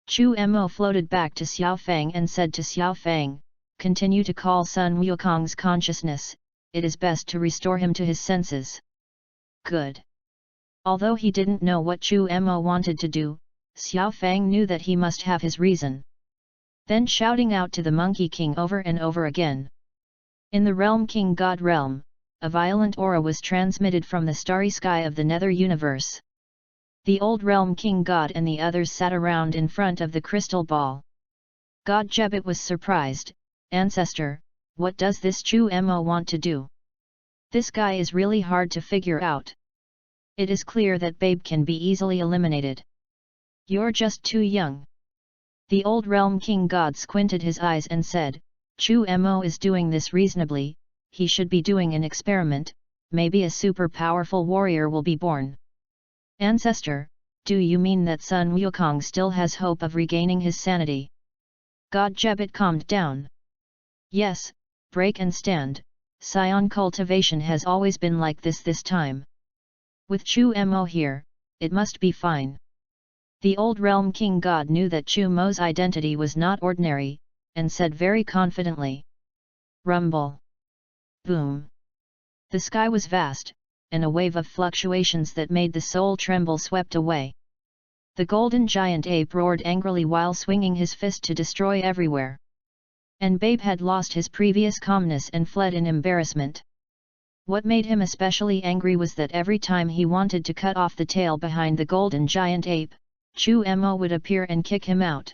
Chu Mo floated back to Xiao Fang and said to Xiao Fang, "Continue to call Sun Wukong's consciousness, it is best to restore him to his senses." Good. Although he didn't know what Chu Mo wanted to do, Xiao Fang knew that he must have his reason. Then shouting out to the Monkey King over and over again. In the realm King God realm, a violent aura was transmitted from the starry sky of the nether universe. The old realm King God and the others sat around in front of the crystal ball. God Jebit was surprised. "Ancestor, what does this Chu Mo want to do? This guy is really hard to figure out. It is clear that Babe can be easily eliminated." You're just too young. The old realm king god squinted his eyes and said, Chu Mo is doing this reasonably, he should be doing an experiment, maybe a super powerful warrior will be born. Ancestor, do you mean that Sun Wukong still has hope of regaining his sanity? God Jebit calmed down. Yes, break and stand, Scion cultivation has always been like this time. With Chu Mo here, it must be fine. The old realm king god knew that Chu Mo's identity was not ordinary, and said very confidently. Rumble. Boom. The sky was vast, and a wave of fluctuations that made the soul tremble swept away. The golden giant ape roared angrily while swinging his fist to destroy everywhere. And Babe had lost his previous calmness and fled in embarrassment. What made him especially angry was that every time he wanted to cut off the tail behind the golden giant ape, Chu Mo would appear and kick him out.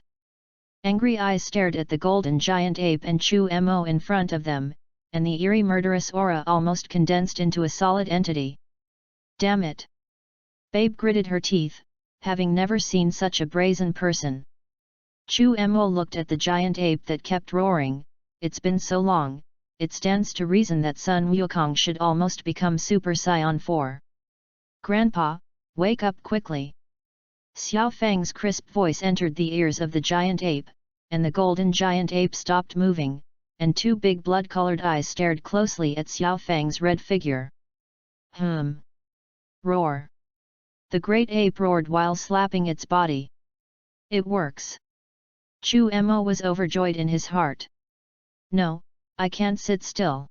Angry eyes stared at the golden giant ape and Chu Mo in front of them, and the eerie murderous aura almost condensed into a solid entity. Damn it! Babe gritted her teeth, having never seen such a brazen person. Chu Mo looked at the giant ape that kept roaring, it's been so long, it stands to reason that Sun Wukong should almost become Super Saiyan 4. Grandpa, wake up quickly! Xiao Fang's crisp voice entered the ears of the giant ape, and the golden giant ape stopped moving, and two big blood-colored eyes stared closely at Xiao Fang's red figure. Roar! The great ape roared while slapping its body. It works! Chu Mo was overjoyed in his heart. No, I can't sit still.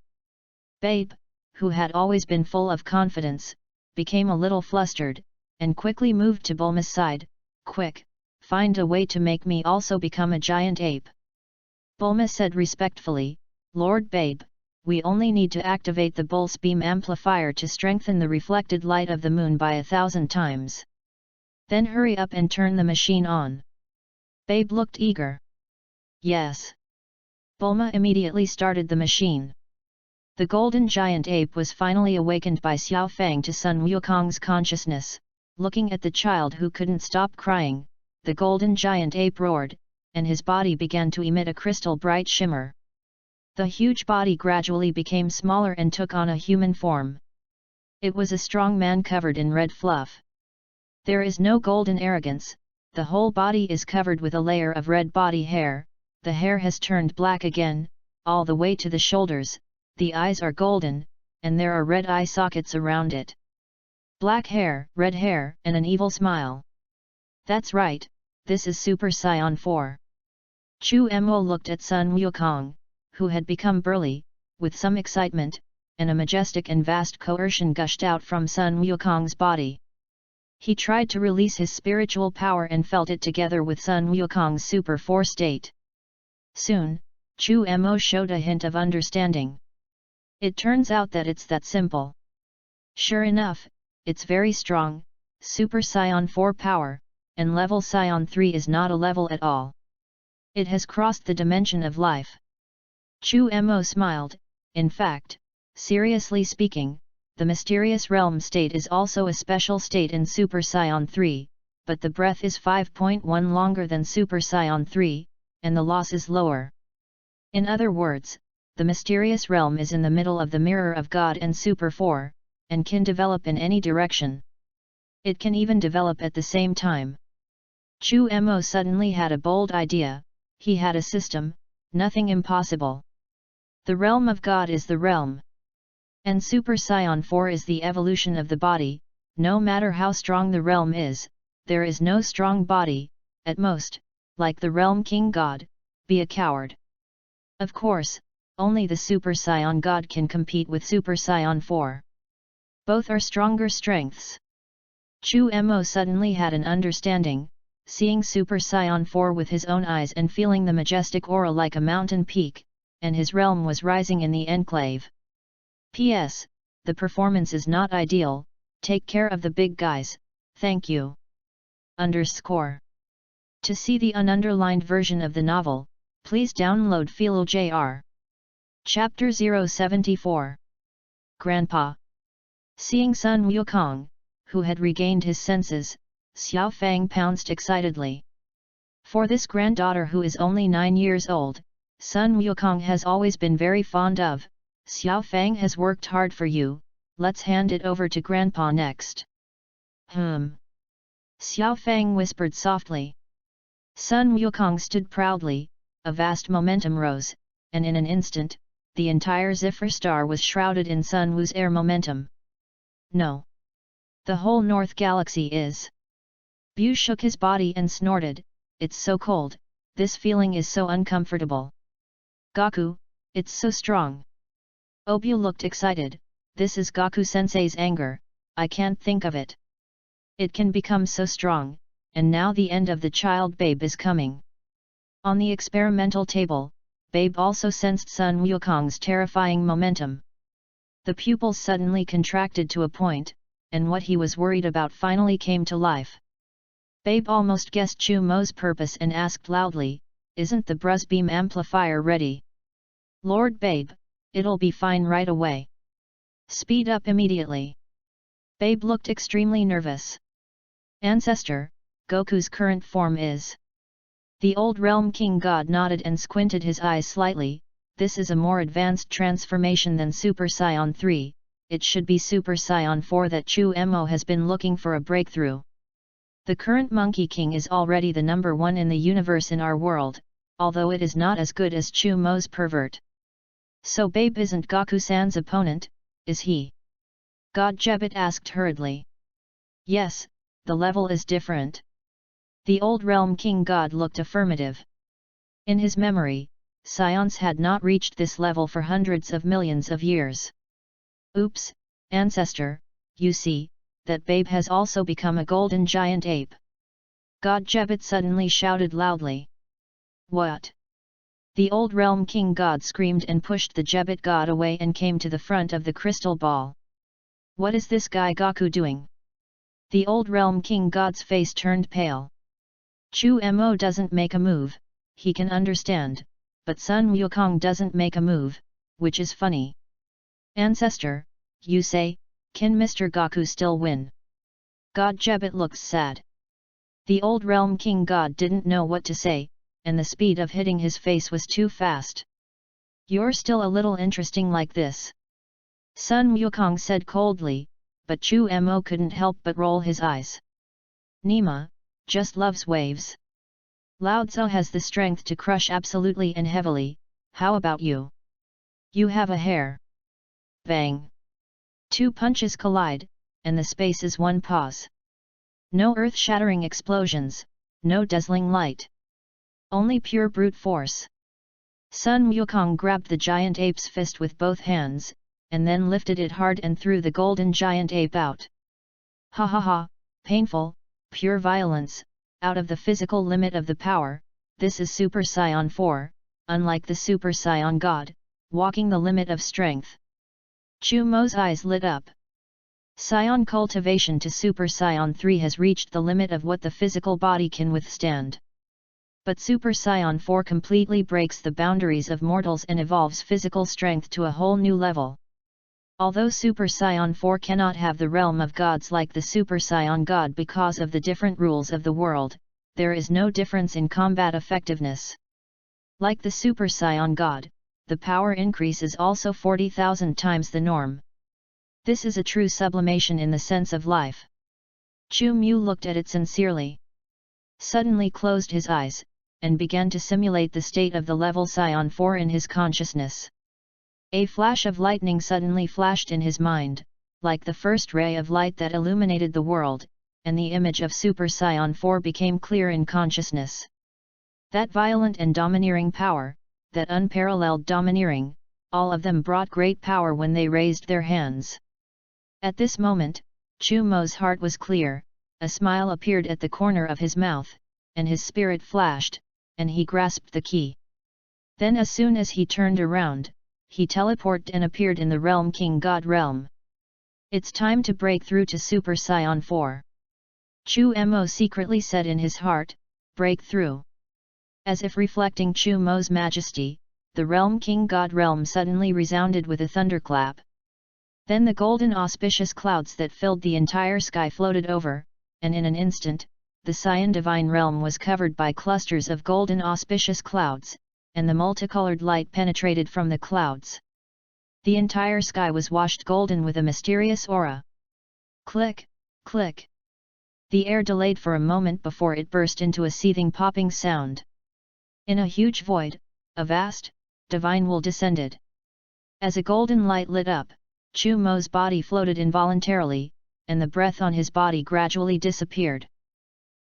Babe, who had always been full of confidence, became a little flustered, and quickly moved to Bulma's side. Quick, find a way to make me also become a giant ape. Bulma said respectfully, Lord Babe, we only need to activate the Bul's beam amplifier to strengthen the reflected light of the moon by 1,000 times. Then hurry up and turn the machine on. Babe looked eager. Yes. Bulma immediately started the machine. The golden giant ape was finally awakened by Xiao Fang to Sun Wukong's consciousness. Looking at the child who couldn't stop crying, the golden giant ape roared, and his body began to emit a crystal bright shimmer. The huge body gradually became smaller and took on a human form. It was a strong man covered in red fluff. There is no golden arrogance, the whole body is covered with a layer of red body hair, the hair has turned black again, all the way to the shoulders, the eyes are golden, and there are red eye sockets around it. Black hair, red hair, and an evil smile. That's right, this is Super Saiyan 4. Chu Mo looked at Sun Wukong, who had become burly, with some excitement, and a majestic and vast coercion gushed out from Sun Wukong's body. He tried to release his spiritual power and felt it together with Sun Wukong's Super 4 state. Soon, Chu Mo showed a hint of understanding. It turns out that it's that simple. Sure enough, it's very strong, Super Saiyan 4 power, and level Saiyan 3 is not a level at all. It has crossed the dimension of life. Chu Mo smiled, in fact, seriously speaking, the mysterious realm state is also a special state in Super Saiyan 3, but the breath is 5.1 longer than Super Saiyan 3, and the loss is lower. In other words, the mysterious realm is in the middle of the mirror of God and Super 4, and can develop in any direction. It can even develop at the same time. Chu Mo suddenly had a bold idea, he had a system, nothing impossible. The realm of God is the realm. And Super Saiyan 4 is the evolution of the body, no matter how strong the realm is, there is no strong body, at most, like the realm king god, be a coward. Of course, only the Super Saiyan god can compete with Super Saiyan 4. Both are stronger strengths. Chu Mo suddenly had an understanding, seeing Super Saiyan 4 with his own eyes and feeling the majestic aura like a mountain peak, and his realm was rising in the enclave. P.S. The performance is not ideal, take care of the big guys, thank you. To see the ununderlined version of the novel, please download Philo Jr. Chapter 074. Grandpa. Seeing Sun Wukong, who had regained his senses, Xiao Fang pounced excitedly. For this granddaughter who is only 9 years old, Sun Wukong has always been very fond of. Xiao Fang has worked hard for you, let's hand it over to Grandpa next. Xiao Fang whispered softly. Sun Wukong stood proudly, a vast momentum rose, and in an instant, the entire Zephyr star was shrouded in Sun Wu's air momentum. No. The whole North Galaxy is. Bu shook his body and snorted, it's so cold, this feeling is so uncomfortable. Gaku, it's so strong. Obu looked excited, this is Gaku-sensei's anger, I can't think of it. It can become so strong, and now the end of the child babe is coming. On the experimental table, Babe also sensed Sun Wukong's terrifying momentum. The pupils suddenly contracted to a point, and what he was worried about finally came to life. Babe almost guessed Chu Mo's purpose and asked loudly, isn't the Bruz beam amplifier ready? Lord Babe, it'll be fine right away. Speed up immediately. Babe looked extremely nervous. Ancestor, Goku's current form is. The old Realm King God nodded and squinted his eyes slightly, this is a more advanced transformation than Super Saiyan 3, it should be Super Saiyan 4 that Chu Mo has been looking for a breakthrough. The current Monkey King is already the number 1 in the universe in our world, although it is not as good as Chu Mo's pervert. So Babe isn't Goku-san's opponent, is he? God Jebit asked hurriedly. Yes, the level is different. The old Realm King God looked affirmative. In his memory, Scions had not reached this level for hundreds of millions of years. Oops, Ancestor, you see, that Babe has also become a golden giant ape. God Jebit suddenly shouted loudly. What? The old Realm King God screamed and pushed the Jebit God away and came to the front of the crystal ball. What is this guy Gaku doing? The old Realm King God's face turned pale. Chu Mo doesn't make a move, he can understand, but Sun Wukong doesn't make a move, which is funny. Ancestor, you say, can Mr. Gaku still win? God Jebit looks sad. The old Realm King God didn't know what to say, and the speed of hitting his face was too fast. You're still a little interesting like this. Sun Wukong said coldly, but Chu Mo couldn't help but roll his eyes. Nima, just loves waves. Lao Tzu has the strength to crush absolutely and heavily, how about you? You have a hair. Bang! 2 punches collide, and the space is one pause. No earth-shattering explosions, no dazzling light. Only pure brute force. Sun Wukong grabbed the giant ape's fist with both hands, and then lifted it hard and threw the golden giant ape out. Ha ha ha, painful, pure violence, out of the physical limit of the power, this is Super Saiyan 4, unlike the Super Saiyan God, walking the limit of strength. Chu Mo's eyes lit up. Saiyan cultivation to Super Saiyan 3 has reached the limit of what the physical body can withstand. But Super Saiyan 4 completely breaks the boundaries of mortals and evolves physical strength to a whole new level. Although Super Saiyan 4 cannot have the realm of gods like the Super Saiyan God because of the different rules of the world, there is no difference in combat effectiveness. Like the Super Saiyan God, the power increase is also 40,000 times the norm. This is a true sublimation in the sense of life. Chu Mu looked at it sincerely. Suddenly closed his eyes, and began to simulate the state of the level Saiyan 4 in his consciousness. A flash of lightning suddenly flashed in his mind, like the first ray of light that illuminated the world, and the image of Super Saiyan 4 became clear in consciousness. That violent and domineering power, that unparalleled domineering, all of them brought great power when they raised their hands. At this moment, Chu Mo's heart was clear, a smile appeared at the corner of his mouth, and his spirit flashed, and he grasped the key. Then as soon as he turned around, he teleported and appeared in the Realm King God realm. It's time to break through to Super Saiyan 4. Chu Mo secretly said in his heart, break through. As if reflecting Chu Mo's majesty, the Realm King God realm suddenly resounded with a thunderclap. Then the golden auspicious clouds that filled the entire sky floated over, and in an instant, the Cyan divine realm was covered by clusters of golden auspicious clouds, and the multicolored light penetrated from the clouds. The entire sky was washed golden with a mysterious aura. Click, click. The air delayed for a moment before it burst into a seething popping sound. In a huge void, a vast, divine wool descended. As a golden light lit up, Chu Mo's body floated involuntarily, and the breath on his body gradually disappeared.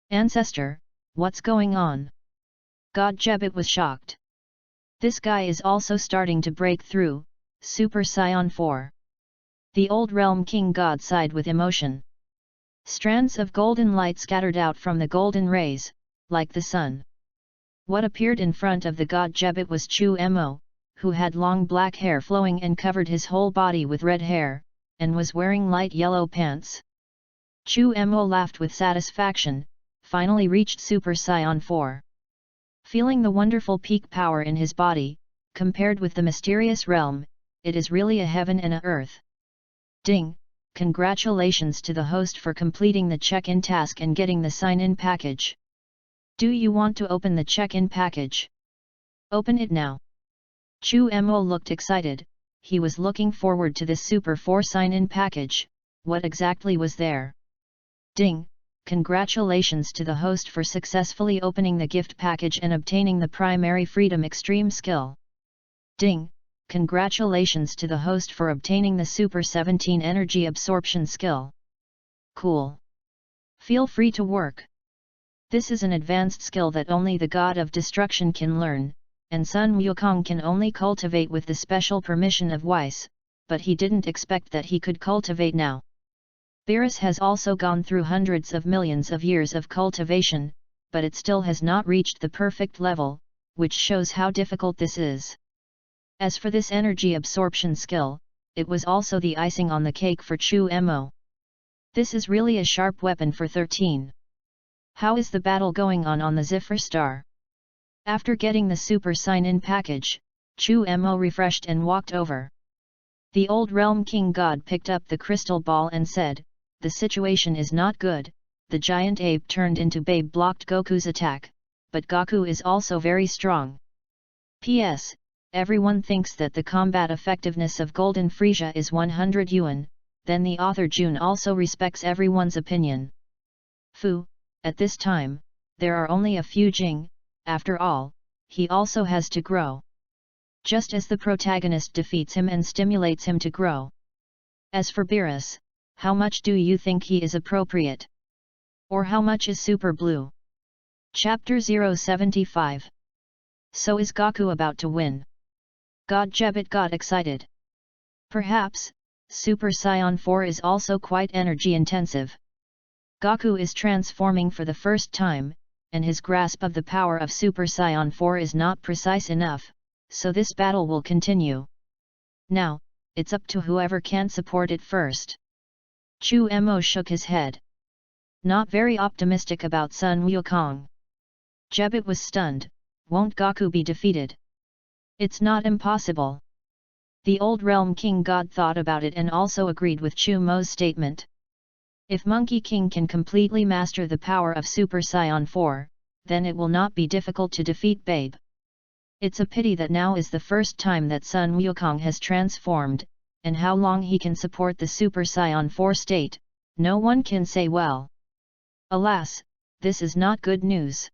Ancestor, what's going on? God Jebet was shocked. This guy is also starting to break through, Super Saiyan 4. The old realm king god sighed with emotion. Strands of golden light scattered out from the golden rays, like the sun. What appeared in front of the god Jebet was Chu Mo, who had long black hair flowing and covered his whole body with red hair, and was wearing light yellow pants. Chu Mo laughed with satisfaction, finally reached Super Saiyan 4. Feeling the wonderful peak power in his body, compared with the mysterious realm, it is really a heaven and a earth. Ding! Congratulations to the host for completing the check-in task and getting the sign-in package. Do you want to open the check-in package? Open it now. Chu Mo looked excited, he was looking forward to this Super 4 sign-in package. What exactly was there? Ding! Congratulations to the host for successfully opening the gift package and obtaining the primary freedom extreme skill. Ding! Congratulations to the host for obtaining the Super 17 energy absorption skill. Cool! Feel free to work. This is an advanced skill that only the god of destruction can learn, and Sun Wukong can only cultivate with the special permission of Weiss, but he didn't expect that he could cultivate now. Beerus has also gone through hundreds of millions of years of cultivation, but it still has not reached the perfect level, which shows how difficult this is. As for this energy absorption skill, it was also the icing on the cake for Chu Mo. This is really a sharp weapon for 13. How is the battle going on the Ziffer star? After getting the super sign-in package, Chu Mo refreshed and walked over. The old realm king god picked up the crystal ball and said, "The situation is not good, the giant ape turned into babe blocked Goku's attack, but Goku is also very strong. P.S. Everyone thinks that the combat effectiveness of Golden Frieza is 100 yuan, then the author Jun also respects everyone's opinion. Fu, at this time, there are only a few Jing, after all, he also has to grow. Just as the protagonist defeats him and stimulates him to grow. As for Beerus, how much do you think he is appropriate? Or how much is Super Blue?" Chapter 075. So is Goku about to win? God Jebet got excited. Perhaps, Super Saiyan 4 is also quite energy intensive. Goku is transforming for the first time, and his grasp of the power of Super Saiyan 4 is not precise enough, so this battle will continue. Now, it's up to whoever can support it first. Chu Mo shook his head. Not very optimistic about Sun Wukong. Jebet was stunned. Won't Goku be defeated? It's not impossible. The old realm king god thought about it and also agreed with Chu Mo's statement. If Monkey King can completely master the power of Super Saiyan 4, then it will not be difficult to defeat Babe. It's a pity that now is the first time that Sun Wukong has transformed, and how long he can support the Super Saiyan 4 state, no one can say well. Alas, this is not good news.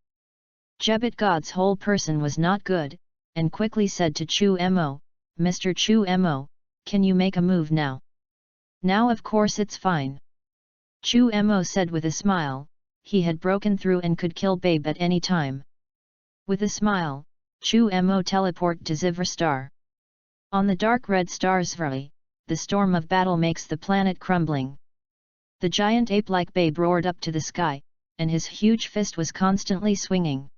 Jebet God's whole person was not good, and quickly said to Chu Mo, "Mr. Chu Mo, can you make a move now?" "Now of course it's fine." Chu Mo said with a smile, he had broken through and could kill Babe at any time. With a smile, Chu Mo teleport to Zivra star. On the dark red star Zvri, the storm of battle makes the planet crumbling. The giant ape-like Babe roared up to the sky, and his huge fist was constantly swinging.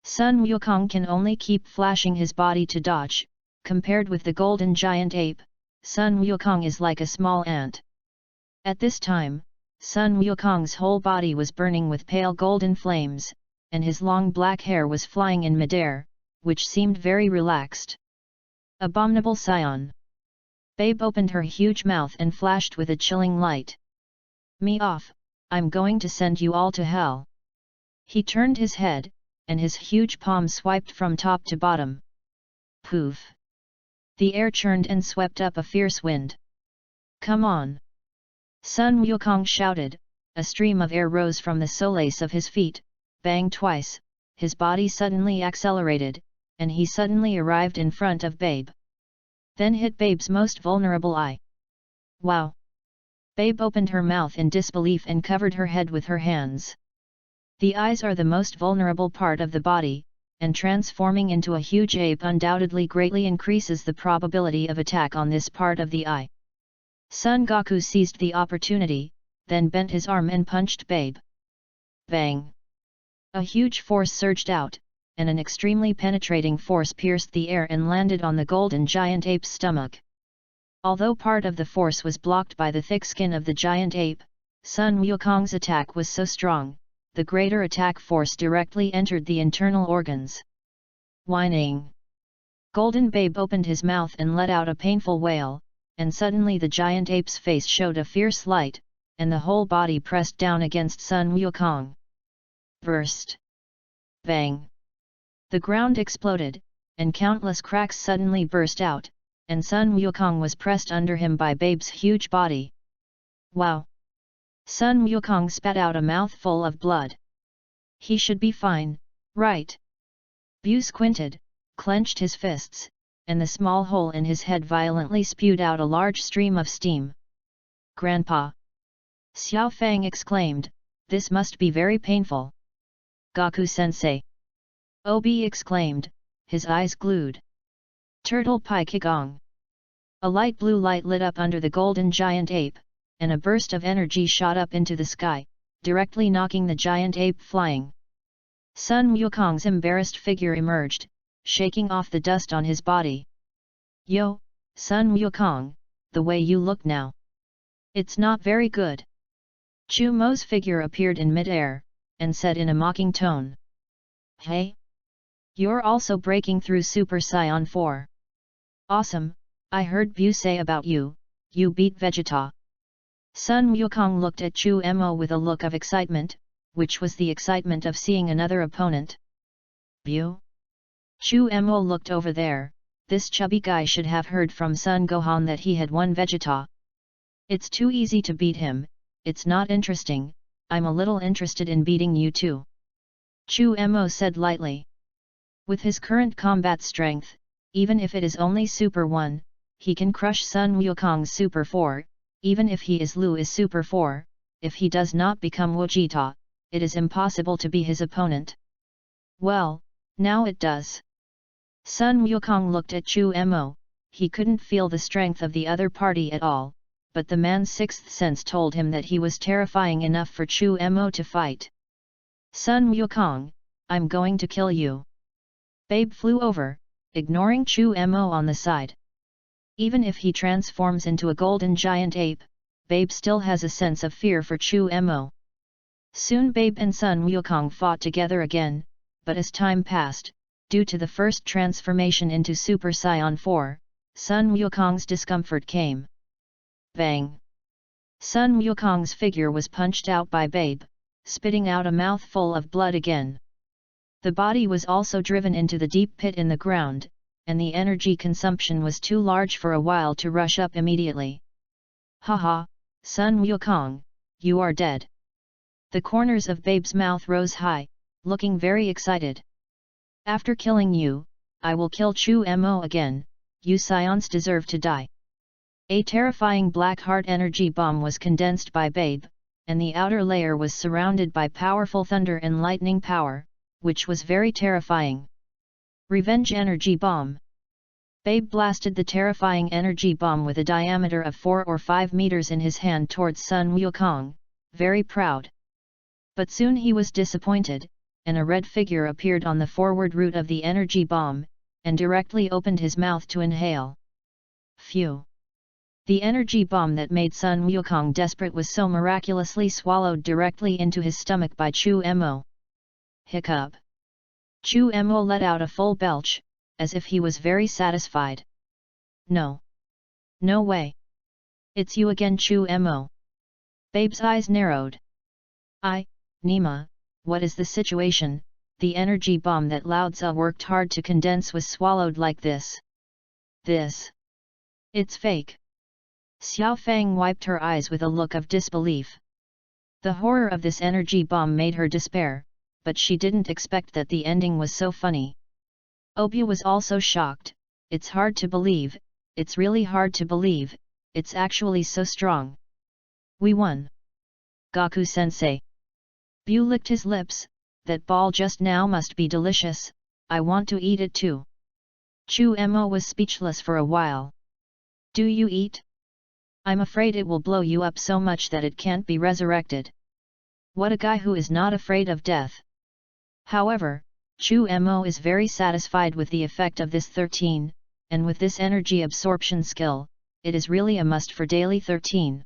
Sun Wukong can only keep flashing his body to dodge. Compared with the golden giant ape, Sun Wukong is like a small ant. At this time, Sun Wukong's whole body was burning with pale golden flames, and his long black hair was flying in midair, which seemed very relaxed. Abominable Scion! Babe opened her huge mouth and flashed with a chilling light. "Me off, I'm going to send you all to hell. He turned his head, and his huge palm swiped from top to bottom. Poof! The air churned and swept up a fierce wind. Come on! Sun Wukong shouted. A stream of air rose from the solace of his feet, bang twice, his body suddenly accelerated, and he suddenly arrived in front of Babe. Then hit Babe's most vulnerable eye. Wow! Babe opened her mouth in disbelief and covered her head with her hands. The eyes are the most vulnerable part of the body, and transforming into a huge ape undoubtedly greatly increases the probability of attack on this part of the eye. Son Goku seized the opportunity, then bent his arm and punched Babe. Bang! A huge force surged out, and an extremely penetrating force pierced the air and landed on the golden giant ape's stomach. Although part of the force was blocked by the thick skin of the giant ape, Sun Wukong's attack was so strong, the greater attack force directly entered the internal organs. Whining! Golden Babe opened his mouth and let out a painful wail, and suddenly the giant ape's face showed a fierce light, and the whole body pressed down against Sun Wukong. Burst! Bang! The ground exploded, and countless cracks suddenly burst out, and Sun Wukong was pressed under him by Babe's huge body. Wow! Sun Wukong spat out a mouthful of blood. He should be fine, right? Bu squinted, clenched his fists, and the small hole in his head violently spewed out a large stream of steam. Grandpa! Xiao Fang exclaimed, this must be very painful. Goku-sensei! Obi exclaimed, his eyes glued. Turtle Pai Kigong! A light blue light lit up under the golden giant ape, and a burst of energy shot up into the sky, directly knocking the giant ape flying. Sun Wukong's embarrassed figure emerged, shaking off the dust on his body. Yo, Sun Wukong, the way you look now. It's not very good. Chu Mo's figure appeared in mid-air, and said in a mocking tone. Hey? You're also breaking through Super Saiyan 4. Awesome, I heard Bu say about you, you beat Vegeta. Sun Wukong looked at Chu Mo with a look of excitement, which was the excitement of seeing another opponent. Bu? Chu Mo looked over there, this chubby guy should have heard from Sun Gohan that he had won Vegeta. It's too easy to beat him, it's not interesting, I'm a little interested in beating you too. Chu Mo said lightly. With his current combat strength, even if it is only Super 1, he can crush Sun Wukong's Super 4, even if he is Lu's Super 4, if he does not become Vegeta, it is impossible to be his opponent. Well, now it does. Sun Wukong looked at Chu Mo, he couldn't feel the strength of the other party at all, but the man's sixth sense told him that he was terrifying enough for Chu Mo to fight. Sun Wukong, I'm going to kill you. Babe flew over, ignoring Chu Mo on the side. Even if he transforms into a golden giant ape, Babe still has a sense of fear for Chu Mo. Soon Babe and Sun Wukong fought together again, but as time passed, due to the first transformation into Super Saiyan 4, Sun Wukong's discomfort came. Bang! Sun Wukong's figure was punched out by Babe, spitting out a mouthful of blood again. The body was also driven into the deep pit in the ground, and the energy consumption was too large for a while to rush up immediately. Haha, Sun Wukong, you are dead. The corners of Babe's mouth rose high, looking very excited. After killing you, I will kill Chu Mo again, you Saiyans deserve to die. A terrifying black heart energy bomb was condensed by Babe, and the outer layer was surrounded by powerful thunder and lightning power, which was very terrifying. Revenge energy bomb. Babe blasted the terrifying energy bomb with a diameter of 4 or 5 meters in his hand towards Sun Wukong, very proud. But soon he was disappointed, and a red figure appeared on the forward route of the energy bomb, and directly opened his mouth to inhale. Phew! The energy bomb that made Sun Wukong desperate was so miraculously swallowed directly into his stomach by Chu Mo. Hiccup! Chu Mo let out a full belch, as if he was very satisfied. No! No way! It's you again, Chu Mo! Babe's eyes narrowed. Nima, what is the situation? The energy bomb that Lao Tzu worked hard to condense was swallowed like this. It's fake. Xiao Fang wiped her eyes with a look of disbelief. The horror of this energy bomb made her despair, but she didn't expect that the ending was so funny. Obu was also shocked. It's hard to believe, it's really hard to believe, it's actually so strong. We won. Gaku-sensei. Bu licked his lips. That ball just now must be delicious, I want to eat it too. Chu Mo was speechless for a while. Do you eat? I'm afraid it will blow you up so much that it can't be resurrected. What a guy who is not afraid of death. However, Chu Mo is very satisfied with the effect of this 13, and with this energy absorption skill, it is really a must for daily 13.